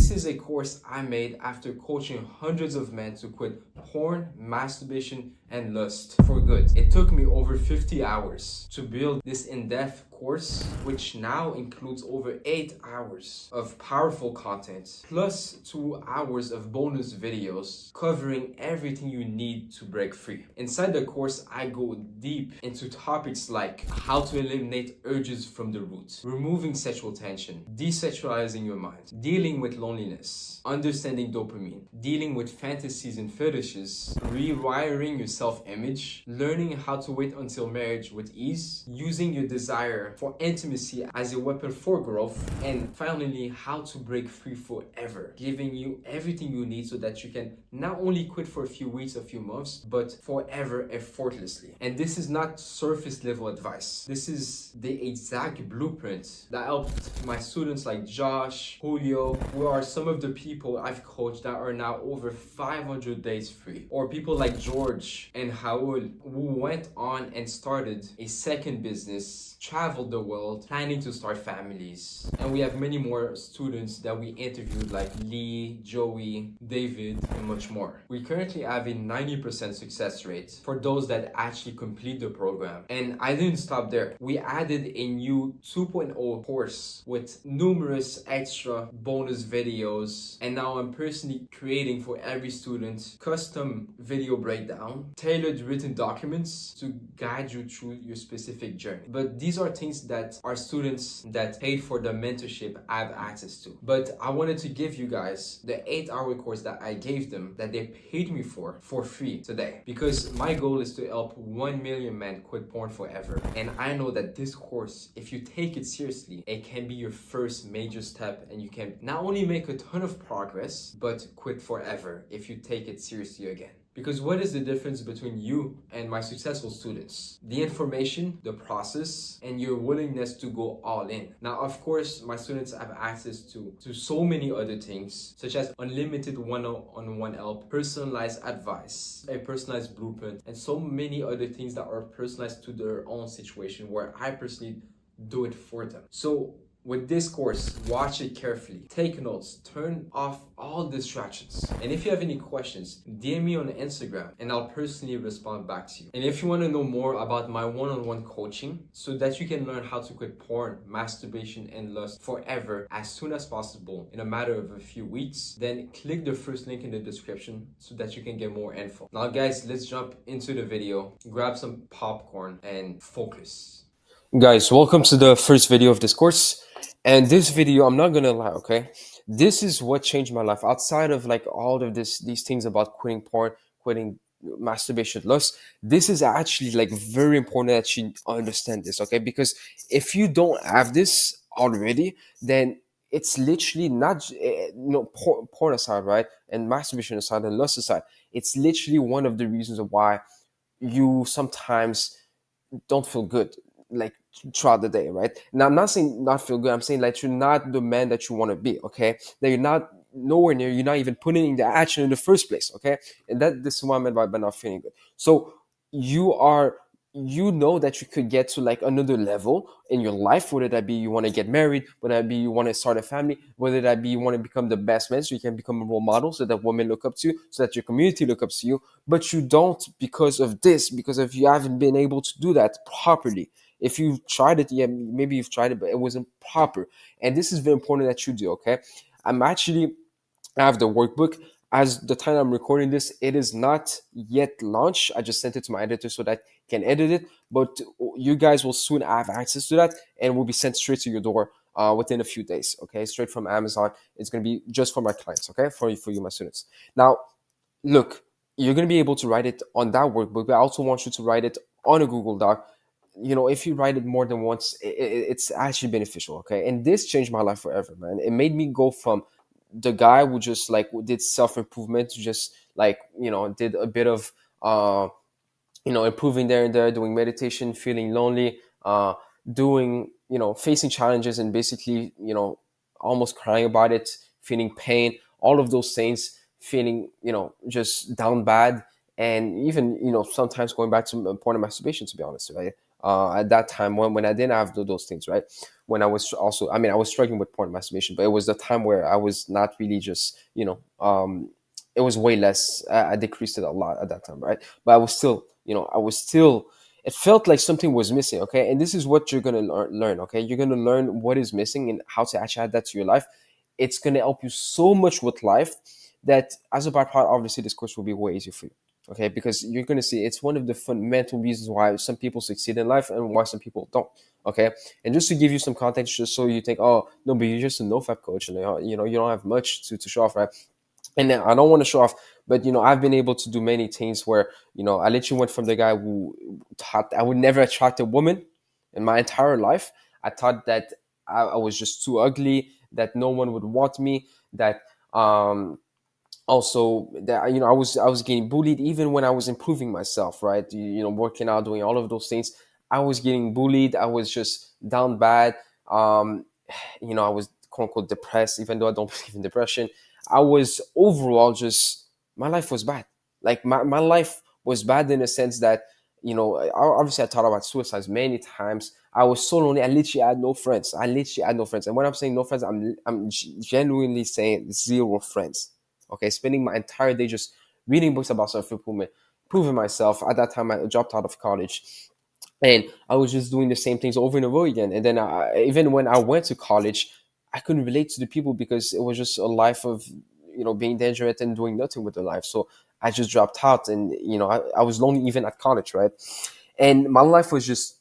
This is a course I made after coaching hundreds of men to quit porn, masturbation, and lust for good. It took me over 50 hours to build this in-depth course, which now includes over 8 hours of powerful content, plus 2 hours of bonus videos covering everything you need to break free. Inside the course, I go deep into topics like how to eliminate urges from the root, removing sexual tension, desexualizing your mind, dealing with loneliness, understanding dopamine, dealing with fantasies and fetishes, rewiring your self-image, learning how to wait until marriage with ease, using your desire for intimacy as a weapon for growth, and finally, how to break free forever, giving you everything you need so that you can not only quit for a few weeks, a few months, but forever effortlessly. And this is not surface level advice. This is the exact blueprint that helped my students like Josh, Julio, who are some of the people I've coached that are now over 500 days free, or people like George and Raul, who went on and started a second business, traveled the world, planning to start families. And we have many more students that we interviewed like Lee, Joey, David, and much more. We currently have a 90% success rate for those that actually complete the program. And I didn't stop there. We added a new 2.0 course with numerous extra bonus videos. And now I'm personally creating for every student custom video breakdown, tailored written documents to guide you through your specific journey. But these are things that our students that paid for the mentorship have access to. But I wanted to give you guys the 8-hour course that I gave them, that they paid me for free today. Because my goal is to help 1 million men quit porn forever. And I know that this course, if you take it seriously, it can be your first major step, and you can not only make a ton of progress, but quit forever if you take it seriously again. Because what is the difference between you and my successful students? The information, the process, and your willingness to go all in. Now, of course, my students have access to so many other things, such as unlimited one-on-one help, personalized advice, a personalized blueprint, and so many other things that are personalized to their own situation, where I personally do it for them. So with this course, watch it carefully, take notes, turn off all distractions. And if you have any questions, DM me on Instagram and I'll personally respond back to you. And if you want to know more about my one-on-one coaching so that you can learn how to quit porn, masturbation, and lust forever as soon as possible in a matter of a few weeks, then click the first link in the description so that you can get more info. Now guys, let's jump into the video, grab some popcorn and focus. Guys, welcome to the first video of this course. And this video, I'm not gonna lie, okay? This is what changed my life. Outside of like all of these things about quitting porn, quitting masturbation, lust, this is actually like very important that you understand this, okay? Because if you don't have this already, then it's literally not, porn aside, right? And masturbation aside and lust aside, it's literally one of the reasons why you sometimes don't feel good like throughout the day, right? Now I'm not saying not feel good, I'm saying like you're not the man that you want to be, okay? That you're not nowhere near, you're not even putting in the action in the first place, okay? And this is what I meant by not feeling good. So you know that you could get to like another level in your life, whether that be you want to get married, whether that be you want to start a family, whether that be you want to become the best man so you can become a role model so that women look up to you, so that your community look up to you. But you don't because of you haven't been able to do that properly. If you've tried it, yeah, maybe you've tried it, but it wasn't proper. And this is very important that you do, okay? I have the workbook. As the time I'm recording this, it is not yet launched. I just sent it to my editor so that I can edit it. But you guys will soon have access to that, and will be sent straight to your door within a few days, okay? Straight from Amazon. It's going to be just for my clients, okay? For you, my students. Now, look, you're going to be able to write it on that workbook, but I also want you to write it on a Google Doc. If you write it more than once, it's actually beneficial, okay? And this changed my life forever, man. It made me go from the guy who just like did self-improvement to just like, did a bit of, improving there and there, doing meditation, feeling lonely, doing, facing challenges and basically, almost crying about it, feeling pain, all of those things, feeling, just down bad. And even, sometimes going back to porn and masturbation, to be honest, right? at that time when I didn't have those things, right? When I was also, I mean, I was struggling with porn masturbation, but it was the time where I was not really just, it was way less. I decreased it a lot at that time, right? But I was still, it felt like something was missing, okay? And this is what you're gonna learn, okay? You're gonna learn what is missing and how to actually add that to your life. It's gonna help you so much with life that as a byproduct, obviously, this course will be way easier for you, okay? Because you're gonna see it's one of the fundamental reasons why some people succeed in life and why some people don't, okay? And just to give you some context, just so you think, oh no, but you're just a NoFap coach, and you don't have much to show off, right? And then I don't want to show off, but I've been able to do many things where I literally went from the guy who thought I would never attract a woman in my entire life. I thought that I was just too ugly, that no one would want me, that also that I was getting bullied even when I was improving myself, right? Working out, doing all of those things. I was getting bullied. I was just down bad. um I was quote unquote depressed, even though I don't believe in depression. I was overall just, my life was bad. Like my life was bad in a sense that, obviously I thought about suicides many times. I was so lonely. I literally had no friends. I literally had no friends. And when I'm saying no friends, I'm genuinely saying zero friends. Okay, spending my entire day just reading books about self improvement, proving myself. At that time, I dropped out of college, and I was just doing the same things over and over again. And then even when I went to college, I couldn't relate to the people because it was just a life of being dangerous and doing nothing with their life. So I just dropped out, and I was lonely even at college, right? And my life was just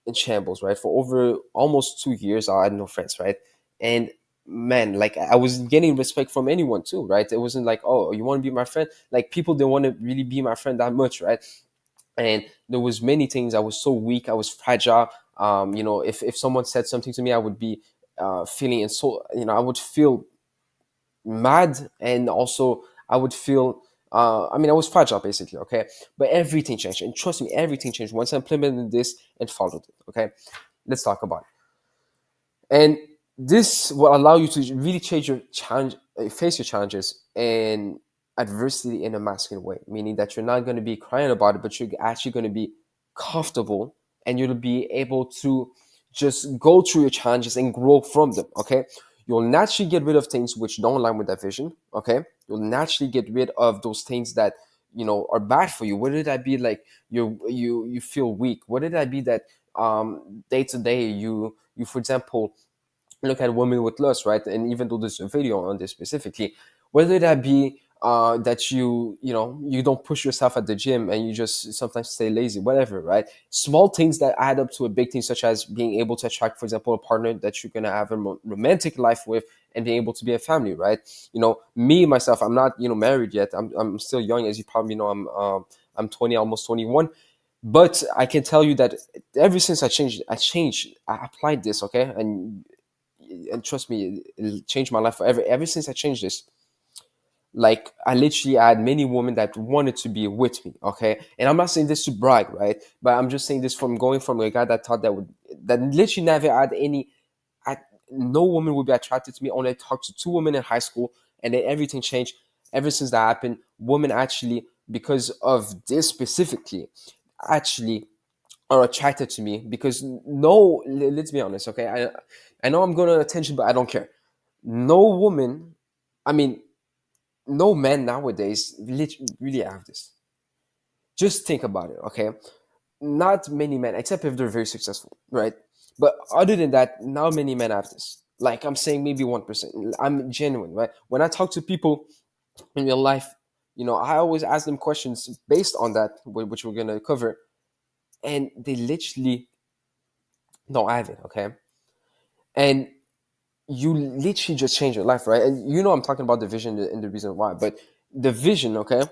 in shambles, right? For over almost 2 years, I had no friends, right? And man, like I was getting respect from anyone too, right? It wasn't like, oh, you want to be my friend? Like people didn't want to really be my friend that much, right? And there was many things. I was so weak. I was fragile. If someone said something to me, I would be feeling, and so I would feel mad, and also I would feel. I was fragile basically, okay. But everything changed, and trust me, everything changed once I implemented this and followed it. Okay, let's talk about it. And this will allow you to really change your challenge, face your challenges and adversity in a masculine way, meaning that you're not going to be crying about it, but you're actually going to be comfortable, and you'll be able to just go through your challenges and grow from them. Okay, you'll naturally get rid of things which don't align with that vision. Okay, you'll naturally get rid of those things that are bad for you. Whether that be like you feel weak, whether that be that day to day you for example look at women with lust, right? And even though there's a video on this specifically, whether that be that you don't push yourself at the gym and you just sometimes stay lazy, whatever, right? Small things that add up to a big thing, such as being able to attract, for example, a partner that you're gonna have a romantic life with, and being able to be a family, right? Me myself, I'm not married yet. I'm still young, as you probably know. I'm 20, almost 21. But I can tell you that ever since I applied this, okay, and trust me, it changed my life forever. Ever since I changed this, like I literally had many women that wanted to be with me. Okay, and I'm not saying this to brag, right? But I'm just saying this from going from a guy that thought that literally never had any, no woman would be attracted to me. Only I talked to two women in high school, and then everything changed. Ever since that happened, women actually, because of this specifically, actually are attracted to me because no, let's be honest, okay? I know I'm going to attention, but I don't care. No woman, I mean, no man nowadays really have this. Just think about it, okay? Not many men, except if they're very successful, right? But other than that, not many men have this. Like I'm saying, maybe 1%. I'm genuine, right? When I talk to people in real life, I always ask them questions based on that, which we're gonna cover, and they literally don't have it, okay? And you literally just change your life, right? And I'm talking about the vision and the reason why, but the vision, okay?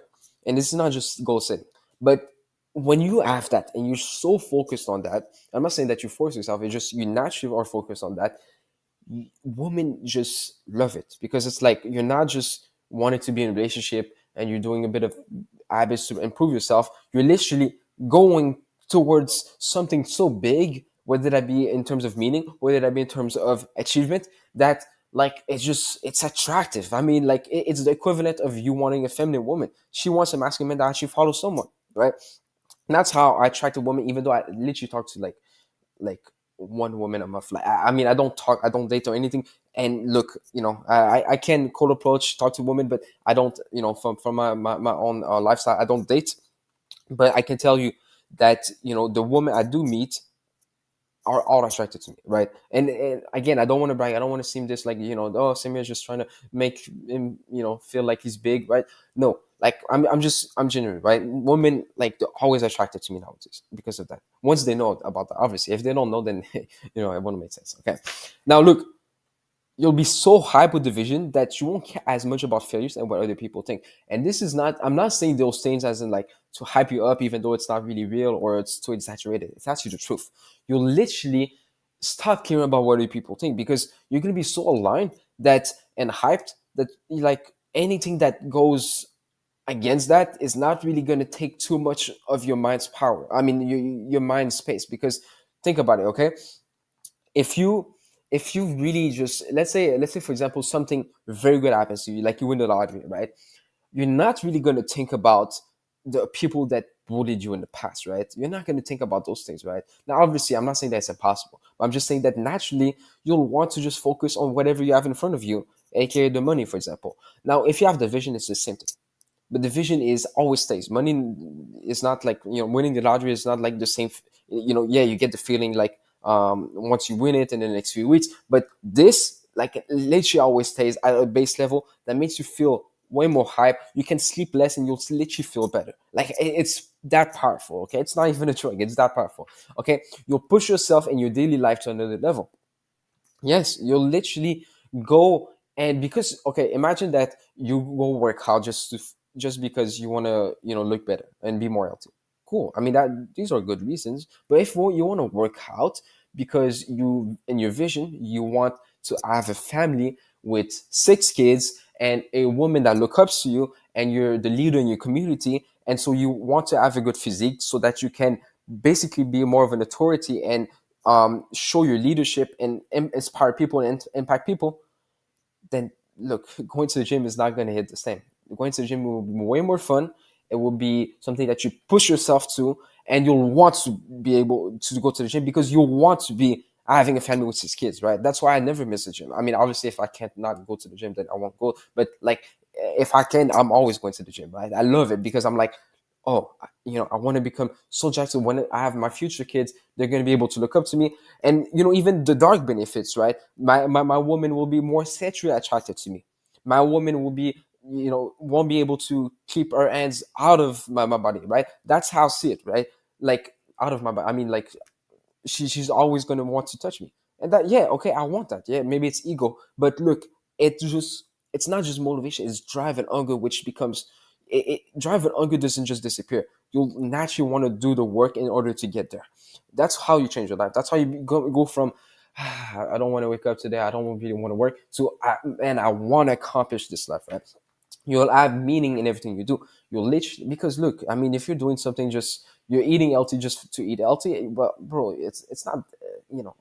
And this is not just goal setting, but when you have that and you're so focused on that, I'm not saying that you force yourself, it's just you naturally are focused on that. Women just love it because it's like you're not just wanting to be in a relationship and you're doing a bit of habits to improve yourself. You're literally going towards something so big, whether that be in terms of meaning, whether that be in terms of achievement, that like it's attractive. I mean, like it's the equivalent of you wanting a feminine woman. She wants a masculine man that actually follows someone, right? And that's how I attract a woman, even though I literally talk to like one woman a month. Like I mean, I don't date or anything. And look, I can cold approach, talk to women, but I don't, from my own lifestyle, I don't date. But I can tell you that the woman I do meet are all attracted to me, right? And again, I don't want to brag. I don't want to seem this like oh, Samir's just trying to make him feel like he's big, right? No, like I'm genuine, right? Women like they're always attracted to me nowadays because of that. Once they know about that, obviously. If they don't know, then it won't make sense. Okay, now look, you'll be so hyped with the vision that you won't care as much about failures and what other people think. And this is not, I'm not saying those things as in like to hype you up, even though it's not really real or it's too exaggerated. It's actually the truth. You'll literally stop caring about what other people think because you're going to be so aligned that and hyped that like anything that goes against that is not really going to take too much of your mind's power. I mean, your mind's space, because think about it, okay? if you if you really just let's say for example something very good happens to you, like you win the lottery, right? You're not really going to think about the people that bullied you in the past, right? You're not going to think about those things, right? Now obviously I'm not saying that's impossible, but I'm just saying that naturally you'll want to just focus on whatever you have in front of you, aka the money, for example. Now if you have the vision, it's the same thing, but the vision is always stays. Money is not like winning the lottery is not like the same. Yeah, you get the feeling like once you win it in the next few weeks, but this like literally always stays at a base level that makes you feel way more hype. You can sleep less and you'll literally feel better. Like it's that powerful. Okay, it's not even a drug. It's that powerful. Okay, you'll push yourself in your daily life to another level. Yes, you'll literally go, and because okay, imagine that you go work out just because you want to look better and be more healthy. Cool. I mean that these are good reasons. But if you want to work out because you in your vision you want to have a family with 6 kids and a woman that look up to you, and you're the leader in your community, and so you want to have a good physique so that you can basically be more of an authority and show your leadership and inspire people and impact people, then look, going to the gym is not going to hit the same. Going to the gym will be way more fun. It will be something that you push yourself to, and you'll want to be able to go to the gym because you'll want to be having a family with 6 kids, right? That's why I never miss the gym. I mean, obviously, if I can't not go to the gym, then I won't go. But like, if I can, I'm always going to the gym, right? I love it because I'm like, oh, I want to become so jacked. When I have my future kids, they're going to be able to look up to me. And, even the dark benefits, right? My woman will be more sexually attracted to me. My woman will be, won't be able to keep her hands out of my body, right? That's how I see it, right? Like, out of my body. I mean, like, she's always going to want to touch me, and that, yeah, okay, I want that. Yeah, maybe it's ego, but look, it's not just motivation, it's drive and hunger, which becomes drive and hunger doesn't just disappear. You'll naturally want to do the work in order to get there. That's how you change your life. That's how you go from I don't want to wake up today, I don't really want to work, to man, I want to accomplish this life, right? You'll have meaning in everything you do. You'll literally, because look, I mean, if you're doing something, just you're eating healthy just to eat healthy, but bro, it's not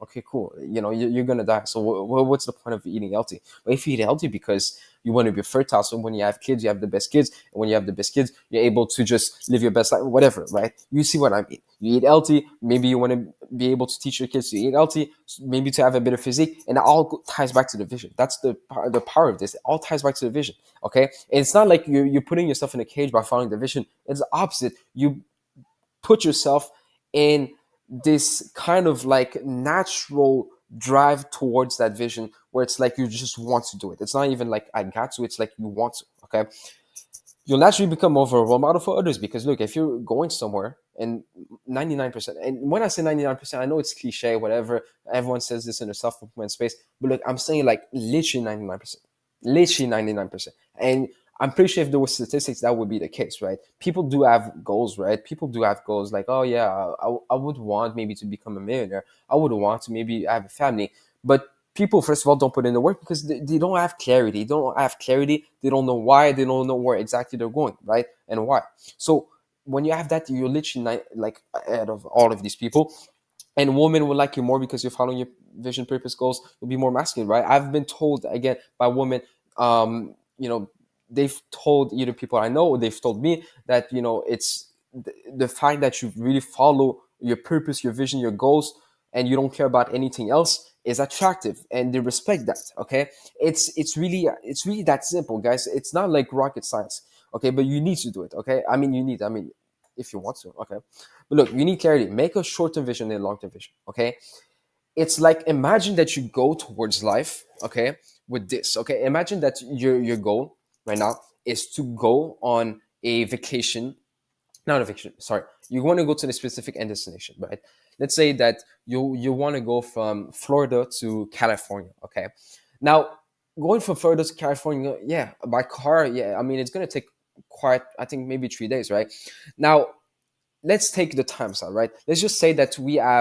okay, cool, you're gonna die, so what's the point of eating healthy? But if you eat healthy because you want to be fertile, so when you have kids, you have the best kids, and when you have the best kids, you're able to just live your best life, whatever, right? You see what I mean? You eat healthy, maybe you want to be able to teach your kids to eat healthy, maybe to have a better physique, and it all ties back to the vision. That's the power of this. It all ties back to the vision. Okay, and it's not like you're putting yourself in a cage by following the vision. It's the opposite. You put yourself in this kind of like natural drive towards that vision, where it's like you just want to do it. It's not even like I got to, it's like you want to. Okay, you'll naturally become more of a role model for others, because look, if you're going somewhere and 99%, and when I say 99%, I know it's cliche, whatever, everyone says this in the self-improvement space, but look, I'm saying like literally 99%, literally 99%. And I'm pretty sure if there were statistics, that would be the case, right? People do have goals, right? People do have goals like, oh yeah, I would want maybe to become a millionaire, I would want to maybe have a family. But people, first of all, don't put in the work because they don't have clarity. They don't have clarity. They don't know why. They don't know where exactly they're going, right? And why. So when you have that, you're literally like ahead of all of these people. And women will like you more because you're following your vision, purpose, goals. You'll be more masculine, right? I've been told again by women, they've told either people I know or they've told me that it's the fact that you really follow your purpose, your vision, your goals, and you don't care about anything else is attractive, and they respect that. Okay, it's really that simple, guys. It's not like rocket science. Okay, but you need to do it. Okay, I mean, if you want to. Okay, but look, you need clarity. Make a short-term vision and a long-term vision. Okay, it's like, imagine that you go towards life, okay, with this. Okay, imagine that your goal right now is to go on a vacation, not a vacation, sorry, you want to go to a specific end destination, right? Let's say that you want to go from Florida to California. Okay, now, going from Florida to California, yeah, by car, yeah, I mean, it's going to take quite, I think, maybe 3 days, right? Now, let's take the time side, right? Let's just say that where I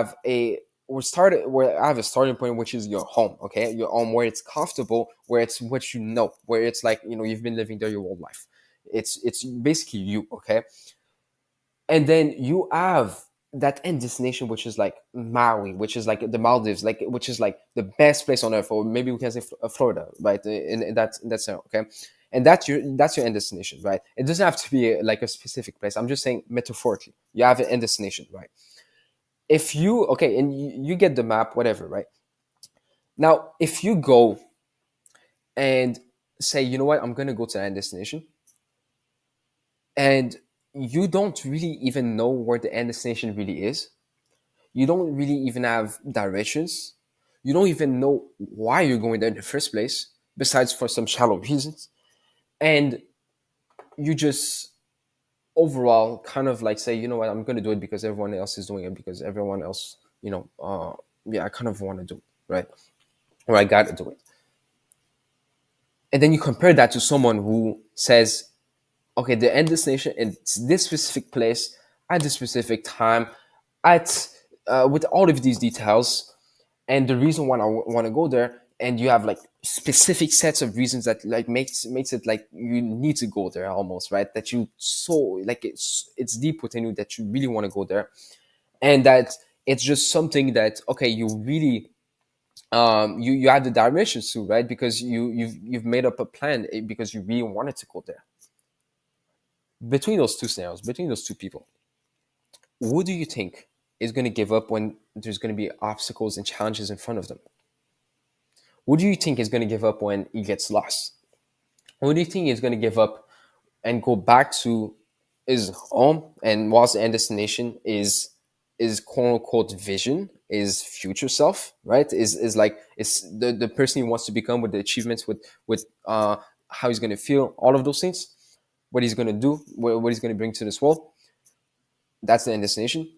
have a starting point, which is your home. Okay, your home, where it's comfortable, where it's what you know, where it's like, you've been living there your whole life. It's basically you. Okay, and then you have that end destination, which is like Maui, which is like the Maldives, like, which is like the best place on earth, or maybe we can say Florida, right? In that scenario, okay. And that's your end destination, right? It doesn't have to be like a specific place. I'm just saying metaphorically, you have an end destination, right? If you okay, and you get the map, whatever, right? Now, if you go and say, you know what, I'm gonna go to that destination, and you don't really even know where the end destination really is, you don't really even have directions, you don't even know why you're going there in the first place, besides for some shallow reasons, and you just overall kind of like say, you know what, I'm gonna do it because everyone else is doing it, because everyone else, yeah, I kind of want to do it, right? Or I gotta do it. And then you compare that to someone who says, okay, the end destination in this specific place at this specific time, at with all of these details, and the reason why I want to go there, and you have like specific sets of reasons that like makes it like you need to go there almost, right? That you so like it's deep within you that you really want to go there, and that it's just something that, okay, you really you have the dimensions too, right? Because you've made up a plan, because you really wanted to go there. Between those two scenarios, between those two people, who do you think is going to give up when there's going to be obstacles and challenges in front of them? Who do you think is going to give up when he gets lost? Who do you think is going to give up and go back to his home, and whilst the end destination is quote unquote vision, is future self, right? Is like, it's the person he wants to become, with the achievements, with how he's going to feel, all of those things, what he's going to do, what he's going to bring to this world. That's the end destination.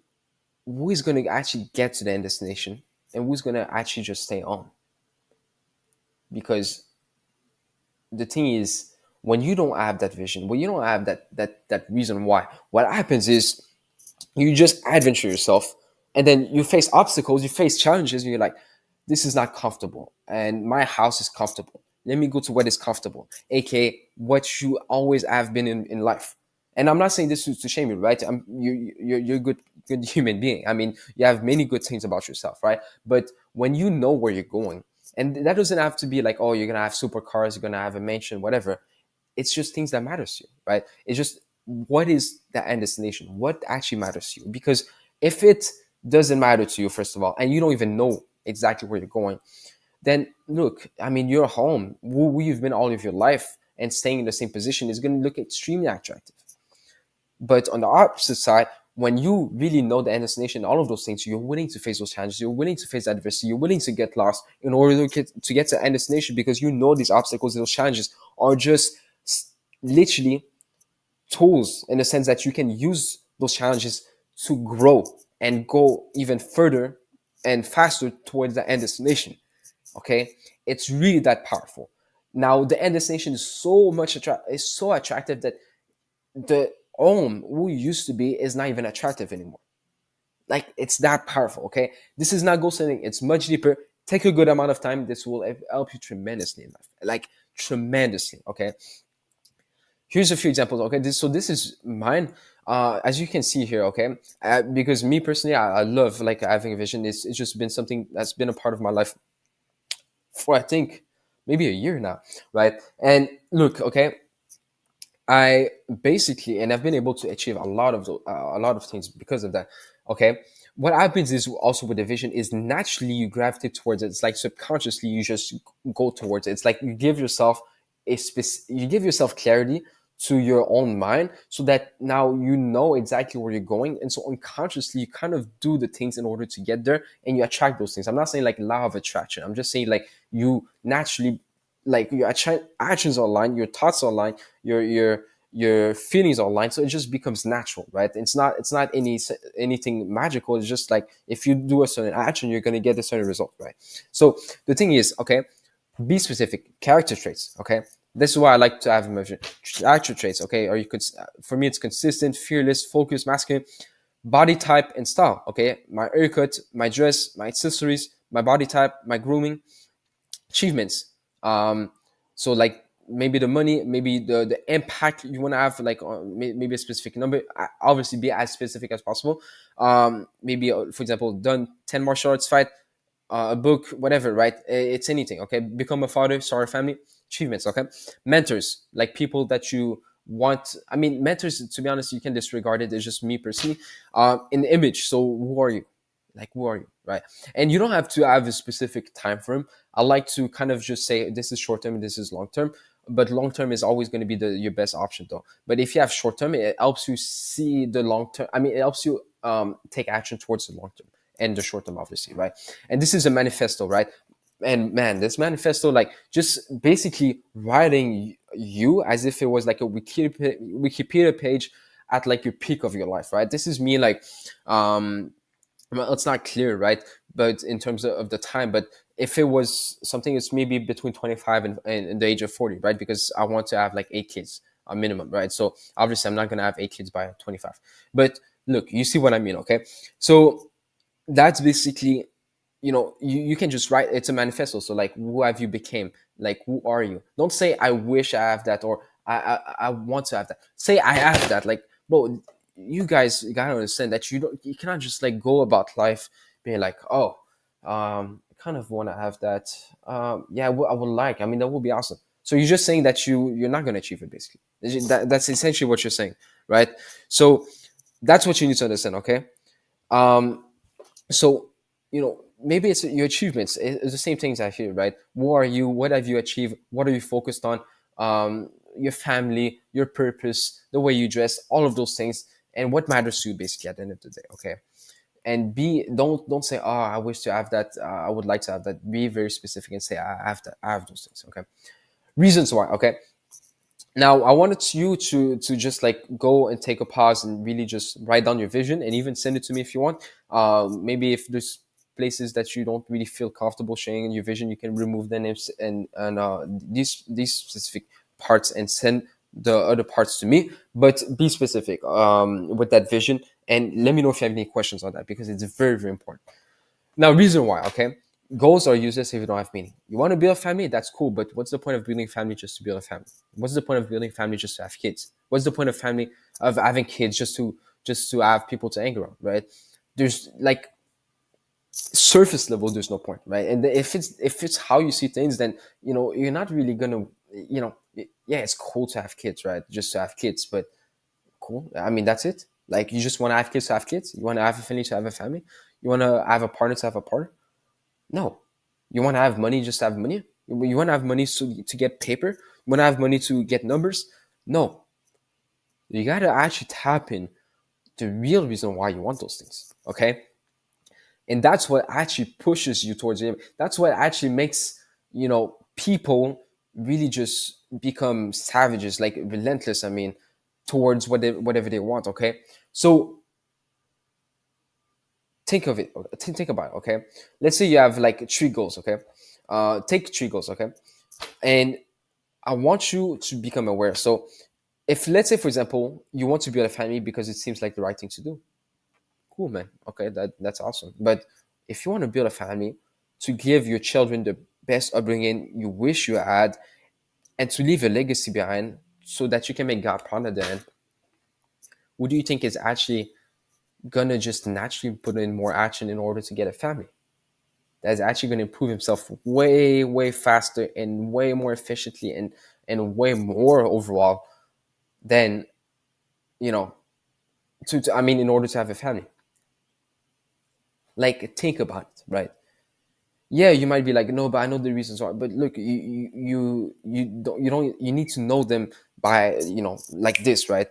Who is going to actually get to the end destination, and who's going to actually just stay on? Because the thing is, when you don't have that vision, when you don't have that reason why, what happens is you just adventure yourself, and then you face obstacles, you face challenges, and you're like, this is not comfortable, and my house is comfortable. Let me go to what is comfortable, aka what you always have been in life. And I'm not saying this to shame you, right? You're a good human being. I mean, you have many good things about yourself, right? But when you know where you're going, and that doesn't have to be like, oh, you're gonna have supercars, you're gonna have a mansion, whatever. It's just things that matters to you, right? It's just, what is the end destination? What actually matters to you? Because if it doesn't matter to you, first of all, and you don't even know exactly where you're going, then look, I mean, your home, who you've been all of your life, and staying in the same position is going to look extremely attractive. But on the opposite side, when you really know the end destination, all of those things, you're willing to face those challenges, you're willing to face adversity, you're willing to get lost in order to get to the end destination, because you know these obstacles, those challenges are just literally tools, in the sense that you can use those challenges to grow and go even further and faster towards the end destination. Okay, it's really that powerful. Now, the end destination is is so attractive that the home who used to be is not even attractive anymore. Like, it's that powerful. Okay, this is not ghost setting, it's much deeper. Take a good amount of time. This will help you tremendously in life, like tremendously. Okay, here's a few examples. Okay, this is mine. As you can see here, okay, because me personally, I love like having a vision. It's just been something that's been a part of my life for, I think, maybe a year now, right? And look, okay, I basically, and I've been able to achieve a lot of things because of that. Okay, what happens is also with the vision is naturally you gravitate towards it. It's like subconsciously you just go towards it. It's like you give yourself you give yourself clarity to your own mind, so that now you know exactly where you're going, and so unconsciously you kind of do the things in order to get there, and you attract those things. I'm not saying like law of attraction. I'm just saying like you naturally, like your actions are aligned, your thoughts are aligned, your feelings are aligned, so it just becomes natural, right? It's not anything magical. It's just like if you do a certain action, you're going to get a certain result, right? So the thing is, okay, be specific. Character traits, okay, this is why I like to have emotion. Character traits, okay, or you could, for me it's consistent, fearless, focused, masculine. Body type and style, okay, my haircut, my dress, my accessories, my body type, my grooming. Achievements, so like maybe the money, maybe the impact you want to have, like maybe a specific number. Obviously be as specific as possible. Maybe for example, done 10 martial arts fight, a book, whatever, right? It's anything, okay? Become a father, start a family. Achievements, okay? Mentors, like people that you want. I mean, mentors, to be honest, you can disregard it. It's just me personally. In image, so who are you? Like, who are you, right? And you don't have to have a specific time frame. I like to kind of just say this is short term and this is long term. But long term is always going to be your best option, though. But if you have short term, it helps you see the long term. I mean, it helps you take action towards the long term and the short term, obviously, right? And this is a manifesto, right? And man, this manifesto, like just basically writing you as if it was like a Wikipedia page at like your peak of your life, right? This is me, like, well, it's not clear, right? But in terms of the time, but if it was something that's maybe between 25 and the age of 40, right? Because I want to have like 8 kids, a minimum, right? So obviously I'm not going to have 8 kids by 25. But look, you see what I mean, okay? So that's basically, you can just write, it's a manifesto. So like, who have you became? Like, who are you? Don't say I wish I have that, or I want to have that. Say I have that. Like, bro, you guys gotta understand that you cannot just like go about life being like, oh, I kind of want to have that. Yeah, I would like, I mean, that would be awesome. So you're just saying that you're not going to achieve it, basically. That's essentially what you're saying, right? So that's what you need to understand, okay? um so maybe it's your achievements. It's the same things I feel, right? Who are you? What have you achieved? What are you focused on? Your family, your purpose, the way you dress, all of those things, and what matters to you, basically, at the end of the day, okay? And don't say, oh, I wish to have that, I would like to have that. Be very specific and say, I have that, I have those things, okay? Reasons why, okay? Now I wanted you to just like go and take a pause and really just write down your vision, and even send it to me if you want. Maybe if there's places that you don't really feel comfortable sharing your vision, you can remove the names and these specific parts, and send the other parts to me. But be specific with that vision, and let me know if you have any questions on that, because it's very, very important. Now, reason why, okay? Goals are useless if you don't have meaning. You want to build a family, that's cool, but what's the point of building a family just to build a family? What's the point of building a family just to have kids? What's the point of family of having kids just to have people to hang around, right? There's like surface level, there's no point, right? And if it's how you see things, then you're not really gonna, yeah, it's cool to have kids, right? Just to have kids, but cool. I mean, that's it. Like, you just want to have kids to have kids. You want to have a family to have a family. You want to have a partner to have a partner. No. You want to have money just to have money? You want to have money to get paper? You want to have money to get numbers? No. You got to actually tap in the real reason why you want those things. Okay. And that's what actually pushes you towards it. That's what actually makes, people really just become savages, like relentless, I mean, towards whatever they want. Okay. So think of it, think about it, okay? Let's say you have like three goals, okay? Take three goals, okay? And I want you to become aware. So if, let's say, for example, you want to build a family because it seems like the right thing to do, cool, man. Okay, that's awesome. But if you want to build a family to give your children the best upbringing you wish you had, and to leave a legacy behind so that you can make God proud at the end, what do you think is actually gonna just naturally put in more action in order to get a family? That's actually going to improve himself way faster and way more efficiently, and way more overall, than, you know, I mean, in order to have a family. Like, think about it, right? Yeah, you might be like, no, but I know the reasons why. But look, you need to know them by, like this, right?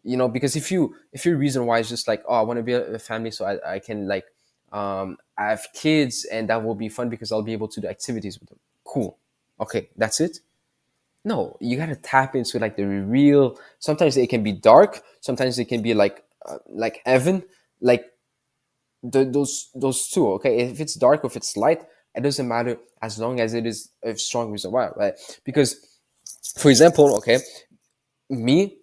Because if your reason why is just like, oh, I want to be a family so I can, like, I have kids and that will be fun because I'll be able to do activities with them. Cool. Okay, that's it. No, you gotta tap into, like, the real. Sometimes it can be dark. Sometimes it can be like heaven. Like, those two. Okay, if it's dark or if it's light, it doesn't matter as long as it is a strong reason why, right? Because, for example, okay, me,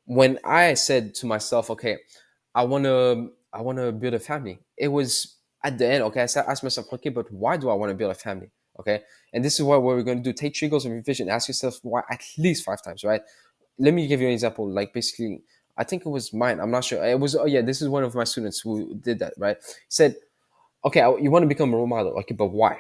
when I said to myself, okay, I want to build a family, it was at the end. Okay, asked myself, okay, but why do I want to build a family? Okay, and this is what we're going to do. Take 3 goals of revision. Ask yourself why at least 5 times, right? Let me give you an example. Like, basically, I think it was mine. I'm not sure. It was. Oh yeah, this is one of my students who did that. Right? Said, okay, you want to become a role model. Okay, but why?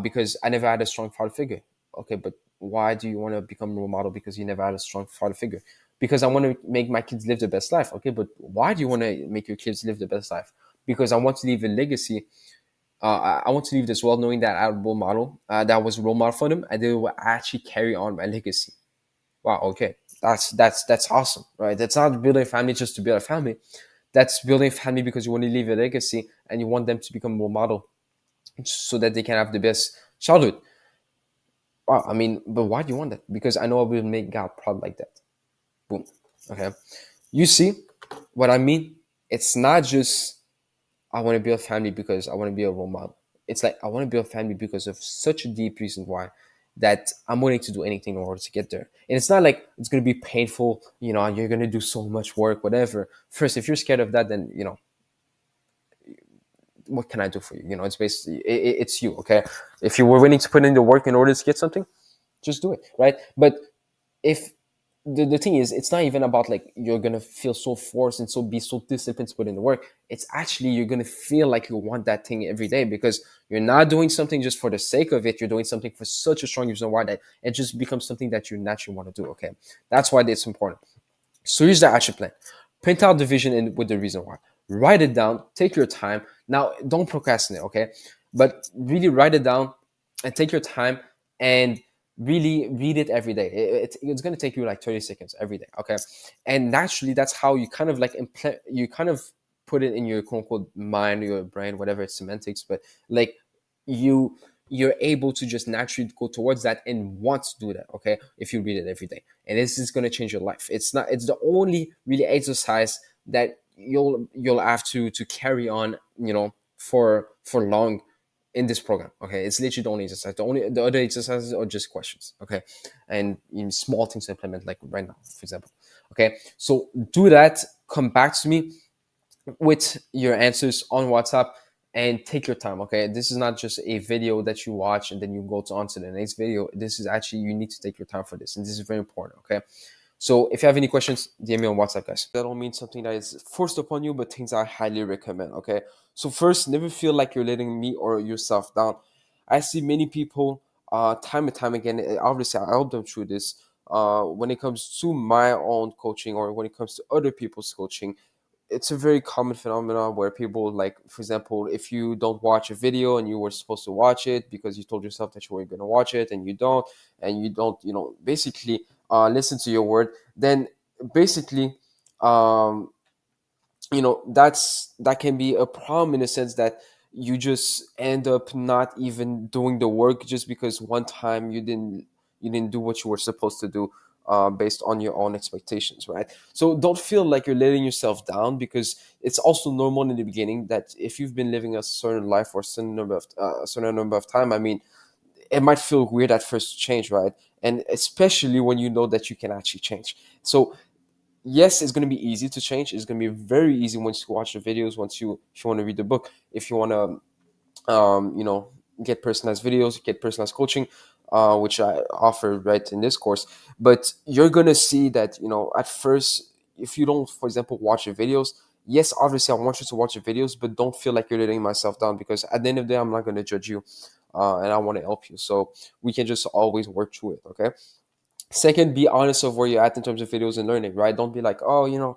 Because I never had a strong father figure. Okay, but why do you want to become a role model? Because you never had a strong father figure. Because I want to make my kids live the best life. Okay, but why do you want to make your kids live the best life? Because I want to leave a legacy. I want to leave this world knowing that I had a role model, that was a role model for them, and they will actually carry on my legacy. Wow. Okay, that's awesome, right? That's not building a family just to build a family. That's building a family because you want to leave a legacy and you want them to become a role model so that they can have the best childhood. Wow, I mean, but why do you want that? Because I know I will make God proud like that. Boom. Okay. You see what I mean? It's not just I want to build a family because I want to be a role model. It's like I want to build a family because of such a deep reason why that I'm willing to do anything in order to get there. And it's not like it's going to be painful, you're going to do so much work, whatever. First, if you're scared of that, then, what can I do for you? It's basically, it's you, okay? If you were willing to put in the work in order to get something, just do it, right? But if the thing is, it's not even about like you're gonna feel so forced and so be so disciplined to put in the work. It's actually you're gonna feel like you want that thing every day because you're not doing something just for the sake of it. You're doing something for such a strong reason why that it just becomes something that you naturally want to do. Okay, that's why it's important. So here's the action plan. Print out the vision and with the reason why. Write it down. Take your time. Now, don't procrastinate, okay? But really write it down and take your time and really read it every day. It's going to take you like 30 seconds every day, okay? And naturally, that's how you kind of like you kind of put it in your quote unquote mind, your brain, whatever, it's semantics, but like you you're able to just naturally go towards that and want to do that, okay, if you read it every day. And this is going to change your life. It's the only really exercise that you'll have to carry on, for long in this program. Okay, it's literally the only exercise. The other exercises are just questions. Okay, and small things to implement, like right now, for example. Okay, so do that. Come back to me with your answers on WhatsApp and take your time. Okay, this is not just a video that you watch and then you go on to the next video. This is actually, you need to take your time for this, and this is very important. Okay, so if you have any questions, DM me on WhatsApp, guys. That don't mean something that is forced upon you, but things I highly recommend. Okay, so first, never feel like you're letting me or yourself down. I see many people, time and time again. Obviously, I help them through this. When it comes to my own coaching or when it comes to other people's coaching, it's a very common phenomenon where people, like, for example, if you don't watch a video and you were supposed to watch it because you told yourself that you were going to watch it and you don't, basically listen to your word, then basically, um, that can be a problem in a sense that you just end up not even doing the work just because one time you didn't do what you were supposed to do, based on your own expectations, right? So don't feel like you're letting yourself down, because it's also normal in the beginning that if you've been living a certain life for a certain number of time, I mean, it might feel weird at first to change, right? And especially when you know that you can actually change. So yes, it's going to be easy to change. It's going to be very easy once you watch the videos, once you if you want to read the book, if you want to, get personalized videos, get personalized coaching, which I offer right in this course. But you're going to see that, at first, if you don't, for example, watch the videos, yes, obviously I want you to watch the videos, but don't feel like you're letting myself down, because at the end of the day, I'm not going to judge you, and I want to help you. So we can just always work through it, okay? Second, be honest of where you're at in terms of videos and learning, right? Don't be like, oh,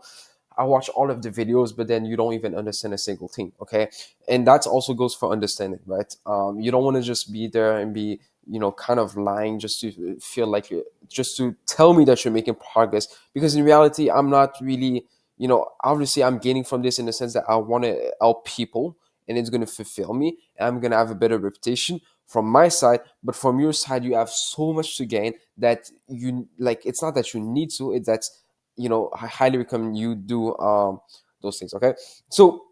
I watch all of the videos, but then you don't even understand a single thing. Okay. And that also goes for understanding, right? You don't want to just be there and be, kind of lying just to feel like just to tell me that you're making progress. Because in reality, I'm not really, obviously I'm gaining from this in the sense that I want to help people and it's going to fulfill me and I'm going to have a better reputation from my side. But from your side, you have so much to gain that you like, it's not that you need to, it's that I highly recommend you do those things. Okay, so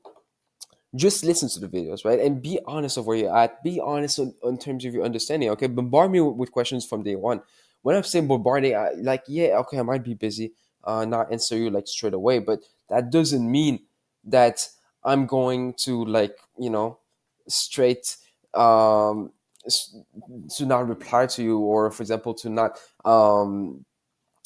just listen to the videos, right, and be honest of where you're at. Be honest on terms of your understanding. Okay, bombard me with questions from day one. When I'm saying bombarding, like, yeah, okay, I might be busy, not answer you like straight away, but that doesn't mean that I'm going to like straight um s- to not reply to you, or for example to not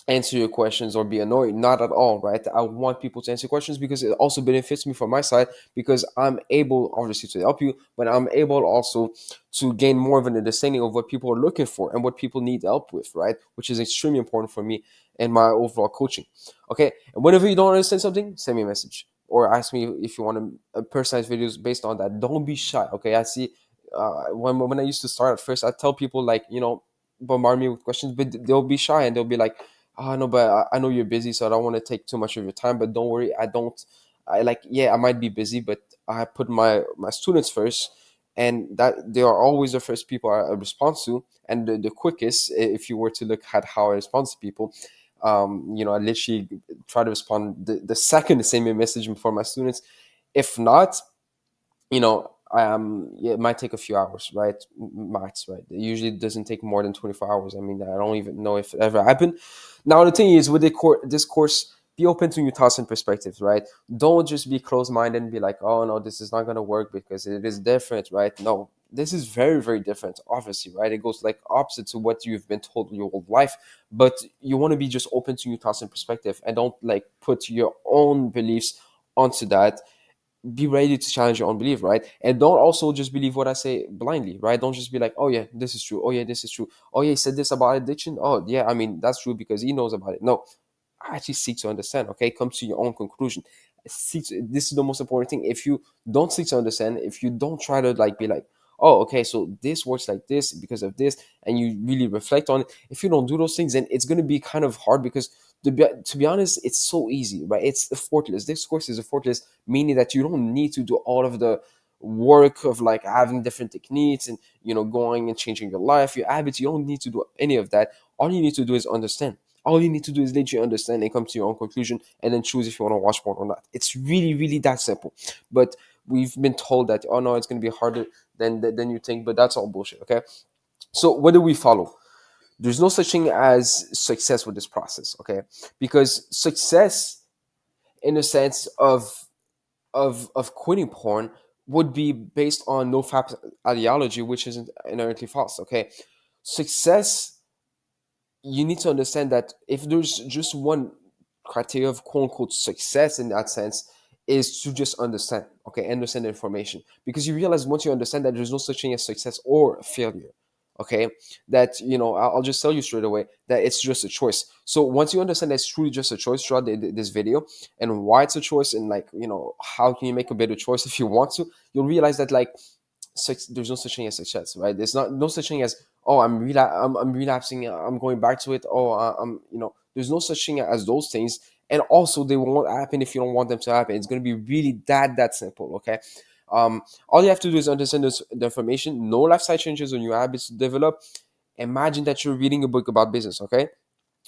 answer your questions or be annoyed. Not at all, right? I want people to answer questions because it also benefits me from my side, because I'm able obviously to help you, but I'm able also to gain more of an understanding of what people are looking for and what people need help with, right? Which is extremely important for me and my overall coaching. Okay, and whenever you don't understand something, send me a message or ask me if you want a personalized videos based on that. Don't be shy. Okay, I see. When I used to start at first, I tell people like, bombard me with questions, but they'll be shy and they'll be like, oh no, but I know you're busy, so I don't want to take too much of your time. But don't worry, I like, yeah, I might be busy, but I put my students first, and that they are always the first people I respond to, and the quickest. If you were to look at how I respond to people, I literally try to respond the second the same message for my students. If not, yeah, it might take a few hours, right? Max, right? It usually doesn't take more than 24 hours. I mean, I don't even know if it ever happened. Now the thing is, with this course, be open to new thoughts and perspectives, right? Don't just be closed-minded and be like, oh no, this is not going to work because it is different, right? No, this is very, very different, obviously, right? It goes like opposite to what you've been told your whole life. But you want to be just open to new thoughts and perspective, and don't like put your own beliefs onto that. Be ready to challenge your own belief, right? And don't also just believe what I say blindly, right? Don't just be like, oh yeah, this is true. Oh yeah, this is true. Oh yeah, he said this about addiction. Oh yeah, I mean, that's true because he knows about it. No, actually seek to understand. Okay, come to your own conclusion. This is the most important thing. If you don't seek to understand, if you don't try to like be like, oh okay, so this works like this because of this, and you really reflect on it, if you don't do those things, then it's going to be kind of hard. Because to be honest, it's so easy, right? It's effortless. This course is effortless, meaning that you don't need to do all of the work of like having different techniques and going and changing your life, your habits. You don't need to do any of that. All you need to do is understand. All you need to do is literally understand and come to your own conclusion, and then choose if you want to watch more or not. It's really, really that simple. But we've been told that, oh no, it's going to be harder than you think. But that's all bullshit. Okay. So what do we follow? There's no such thing as success with this process. Okay, because success, in the sense of quitting porn, would be based on NoFap ideology, which isn't inherently false. Okay, success, you need to understand that if there's just one criteria of quote unquote success in that sense, is to just understand, okay, understand the information. Because you realize once you understand that there's no such thing as success or failure, okay, that I'll just tell you straight away that it's just a choice. So once you understand that it's truly just a choice throughout this video, and why it's a choice, and like how can you make a better choice if you want to, you'll realize that like there's no such thing as success, right? There's not no such thing as, oh, I'm relapsing, I'm going back to it. Oh, I'm there's no such thing as those things. And also, they won't happen if you don't want them to happen. It's going to be really that simple. Okay. All you have to do is understand the information. No lifestyle changes or new habits to develop. Imagine that you're reading a book about business. Okay,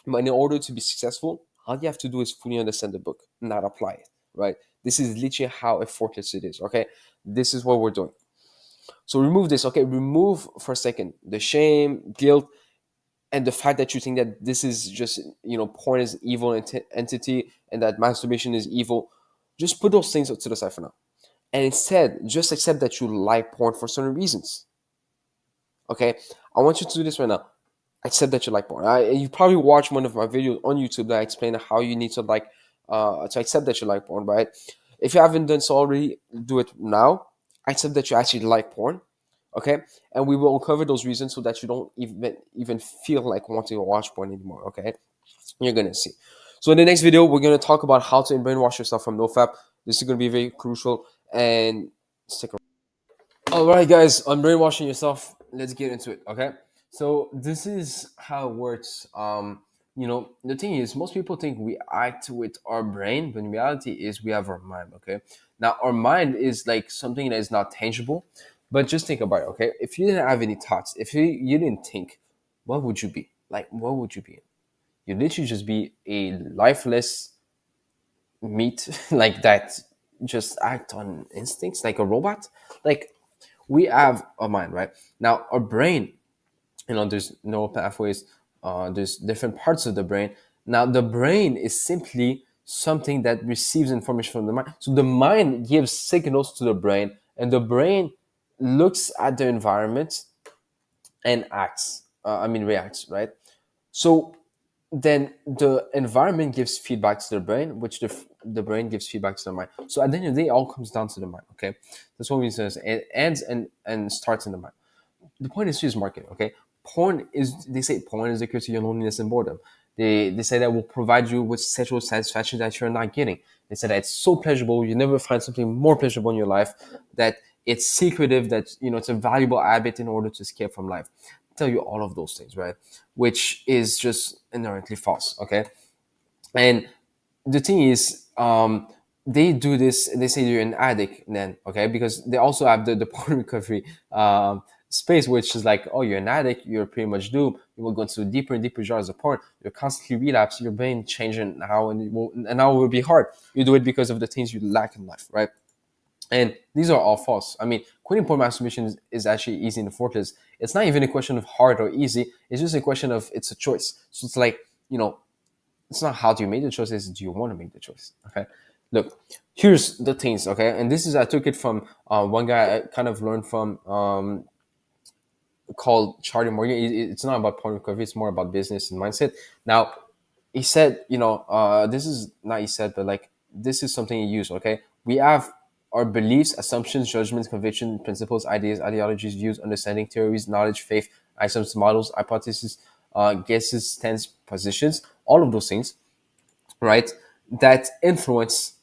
but in order to be successful, all you have to do is fully understand the book, not apply it. Right. This is literally how effortless it is. Okay. This is what we're doing. So remove this, okay? Remove for a second the shame, guilt, and the fact that you think that this is just, porn is evil entity, and that masturbation is evil. Just put those things to the side for now. And instead, just accept that you like porn for certain reasons. Okay? I want you to do this right now. Accept that you like porn. You probably watched one of my videos on YouTube that I explain how you need to to accept that you like porn, right? If you haven't done so already, do it now. Accept that you actually like porn. Okay, and we will uncover those reasons so that you don't even feel like wanting to watch porn anymore. Okay, you're gonna see. So in the next video, we're gonna talk about how to brainwash yourself from NoFap. This is gonna be very crucial, and stick around. All right, guys, on brainwashing yourself, let's get into it. Okay, so this is how it works. The thing is, most people think we act with our brain, but in reality, is we have our mind. Okay, now our mind is like something that is not tangible, but just think about it. Okay, if you didn't have any thoughts, if you didn't think, what would you be? Like, what would you be? You literally just be a lifeless meat like that, just act on instincts like a robot. Like, we have a mind, right? Now our brain, there's neural pathways, there's different parts of the brain. Now the brain is simply something that receives information from the mind. So the mind gives signals to the brain, and the brain looks at the environment and reacts, right? So then the environment gives feedback to the brain, which the brain gives feedback to the mind. So at the end of the day, it all comes down to the mind. Okay, that's what we say. It ends and starts in the mind. The point is just marketing. Okay, they say porn is the cure to your loneliness and boredom. They say that will provide you with sexual satisfaction that you're not getting. They say that it's so pleasurable, you never find something more pleasurable in your life, that it's secretive, that it's a valuable habit in order to escape from life. Tell you all of those things, right? Which is just inherently false. Okay, and the thing is, they do this. They say you're an addict, then, okay, because they also have the porn recovery space, which is like, oh, you're an addict, you're pretty much doomed. You will go into deeper and deeper genres of porn. You're constantly relapse. Your brain changing now, and now it will be hard. You do it because of the things you lack in life, right? And these are all false. I mean, quitting porn masturbation is actually easy in the first place. It's not even a question of hard or easy. It's just a question of, it's a choice. So it's like, it's not how do you make the choice, it's do you want to make the choice. Okay, look, here's the things. Okay, and this is, I took it from one guy I kind of learned from, called Charlie Morgan. It's not about porn recovery, it's more about business and mindset. Now, he said, this is not, he said, but like, this is something he used. Okay, we have our beliefs, assumptions, judgments, convictions, principles, ideas, ideologies, views, understanding, theories, knowledge, faith, items, models, hypotheses, guesses, stance, positions, all of those things, right, that influence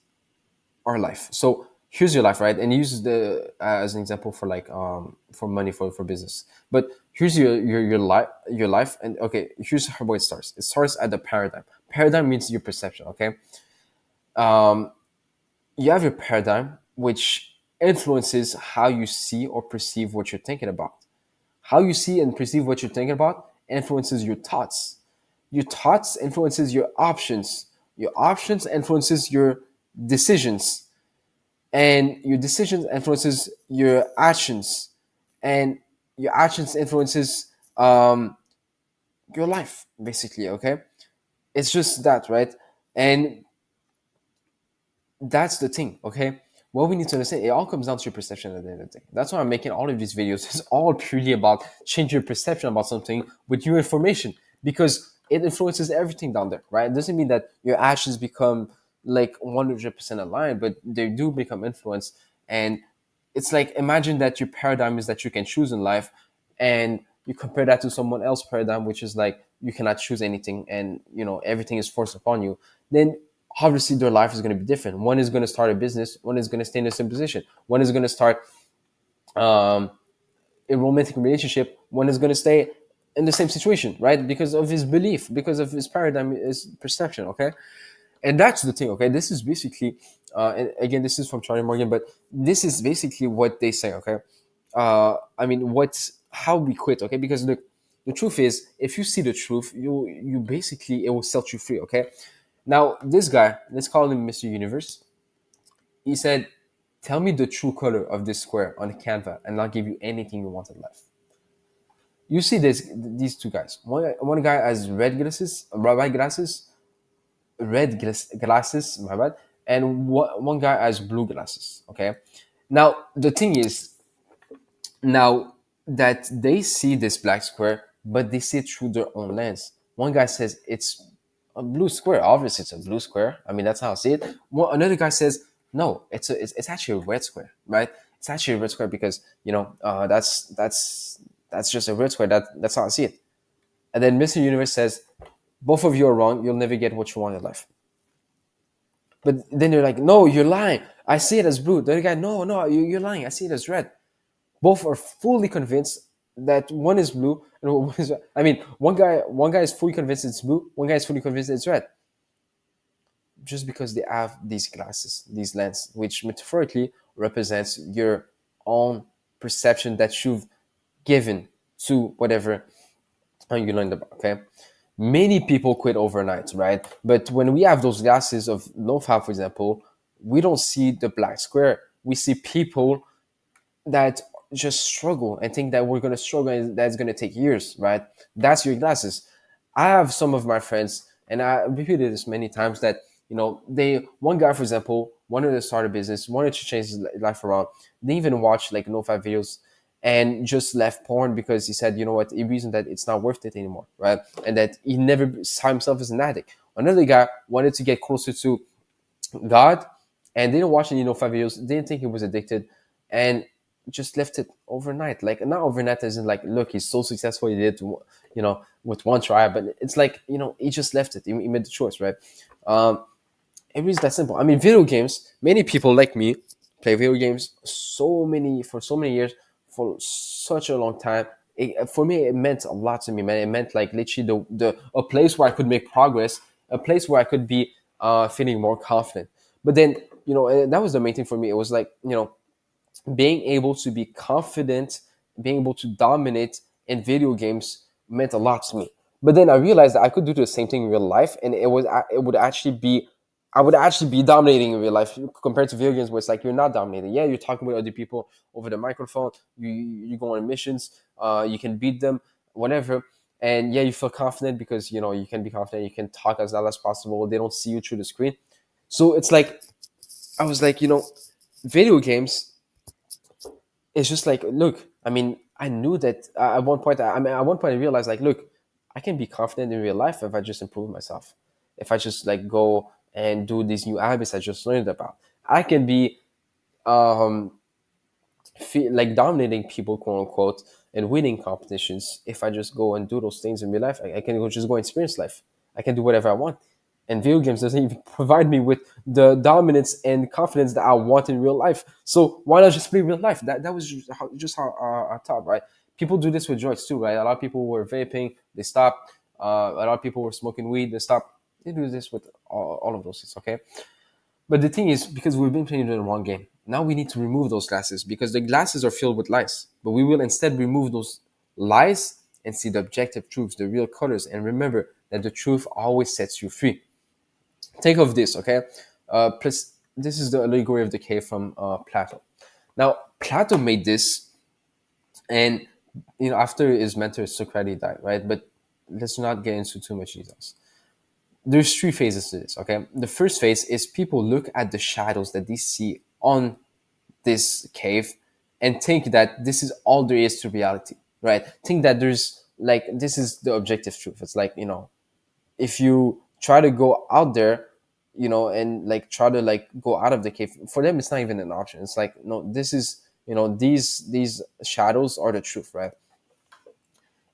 our life. So here's your life, right? And use the as an example for like, for money, for business. But here's your life, and okay, here's how it starts. It starts at the paradigm. Paradigm means your perception. Okay, um, you have your paradigm, which influences how you see or perceive what you're thinking about. How you see and perceive what you're thinking about influences your thoughts. Your thoughts influences your options. Your options influences your decisions, and your decisions influences your actions, and your actions influences your life, basically. Okay, it's just that, right? And that's the thing. Okay, what we need to understand, it all comes down to your perception at the end of the day. That's why I'm making all of these videos. It's all purely about changing your perception about something with new information, because it influences everything down there, right? It doesn't mean that your actions become like 100% aligned, but they do become influenced. And it's like, imagine that your paradigm is that you can choose in life, and you compare that to someone else's paradigm, which is like, you cannot choose anything, and everything is forced upon you. Then obviously their life is going to be different. One is going to start a business, one is going to stay in the same position, one is going to start um, a romantic relationship, one is going to stay in the same situation, right? Because of his belief, because of his paradigm, his perception. Okay, and that's the thing. Okay, this is basically, and again, this is from Charlie Morgan, but this is basically what they say. Okay, what's how we quit. Okay, because look, the truth is, if you see the truth, you basically, it will set you free. Okay, now this guy, let's call him Mr. Universe. He said, "Tell me the true color of this square on Canva, and I'll give you anything you want in life." You see this, these two guys. One guy has red glasses, my bad, and one guy has blue glasses. Okay, now the thing is, now that they see this black square, but they see it through their own lens. One guy says it's a blue square. Obviously, it's a blue square. I mean, that's how I see it. Another guy says no, it's actually a red square, right? It's actually a red square because that's just a red square. That's how I see it. And then Mr. Universe says, both of you are wrong. You'll never get what you want in life. But then they're like, no, you're lying. I see it as blue. The other guy, no, you're lying. I see it as red. Both are fully convinced that one is blue and one is red. I mean, one guy is fully convinced it's blue. One guy is fully convinced it's red. Just because they have these glasses, these lenses, which metaphorically represents your own perception that you've given to whatever you learned about. Okay, many people quit overnight, right? But when we have those glasses of NoFap, for example, we don't see the black square. We see people that just struggle and think that we're going to struggle and that's going to take years, right? That's your glasses. I have some of my friends, and I repeated this many times, that one guy, for example, wanted to start a business, wanted to change his life around. They even watched like NoFap videos and just left porn because he said, you know what, the reason that it's not worth it anymore, right? And that he never saw himself as an addict. Another guy wanted to get closer to God and didn't watch any NoFap videos, didn't think he was addicted, and just left it overnight. Like, not overnight as in like, look, he's so successful, he did, with one try, but it's like, he just left it. He made the choice, right? It is that simple. I mean, video games, many people like me play video games for so many years, for such a long time. For me, it meant a lot to me, man. It meant like literally a place where I could make progress, a place where I could be feeling more confident. But then, that was the main thing for me. It was like, being able to be confident, being able to dominate in video games meant a lot to me. But then I realized that I could do the same thing in real life, and it would actually be, I would actually be dominating in real life compared to video games, where it's like you're not dominating. Yeah, you're talking with other people over the microphone. You go on missions. You can beat them, whatever. And yeah, you feel confident because you can be confident. You can talk as loud as possible. They don't see you through the screen. So it's like I was like, video games, it's just like, look, I mean, I knew that at one point. At one point, I realized, like, look, I can be confident in real life if I just improve myself. If I just like go and do these new habits I just learned about, I can be um, like dominating people, quote unquote, and winning competitions if I just go and do those things in real life. I can just go experience life. I can do whatever I want. And video games doesn't even provide me with the dominance and confidence that I want in real life. So why not just play real life? That was just how I thought, right? People do this with drugs too, right? A lot of people were vaping, they stopped. A lot of people were smoking weed, they stopped. They do this with all of those things, okay? But the thing is, because we've been playing the wrong game, now we need to remove those glasses because the glasses are filled with lies. But we will instead remove those lies and see the objective truths, the real colors. And remember that the truth always sets you free. Think of this, okay? Plus, this is the allegory of the cave from Plato. Now, Plato made this, and after his mentor Socrates died, right? But let's not get into too much details. There's three phases to this, okay? The first phase is people look at the shadows that they see on this cave and think that this is all there is to reality, right? Think that there's like, this is the objective truth. It's like, if you try to go out there, and like try to like go out of the cave, for them, it's not even an option. It's like, no, this is, these shadows are the truth, right?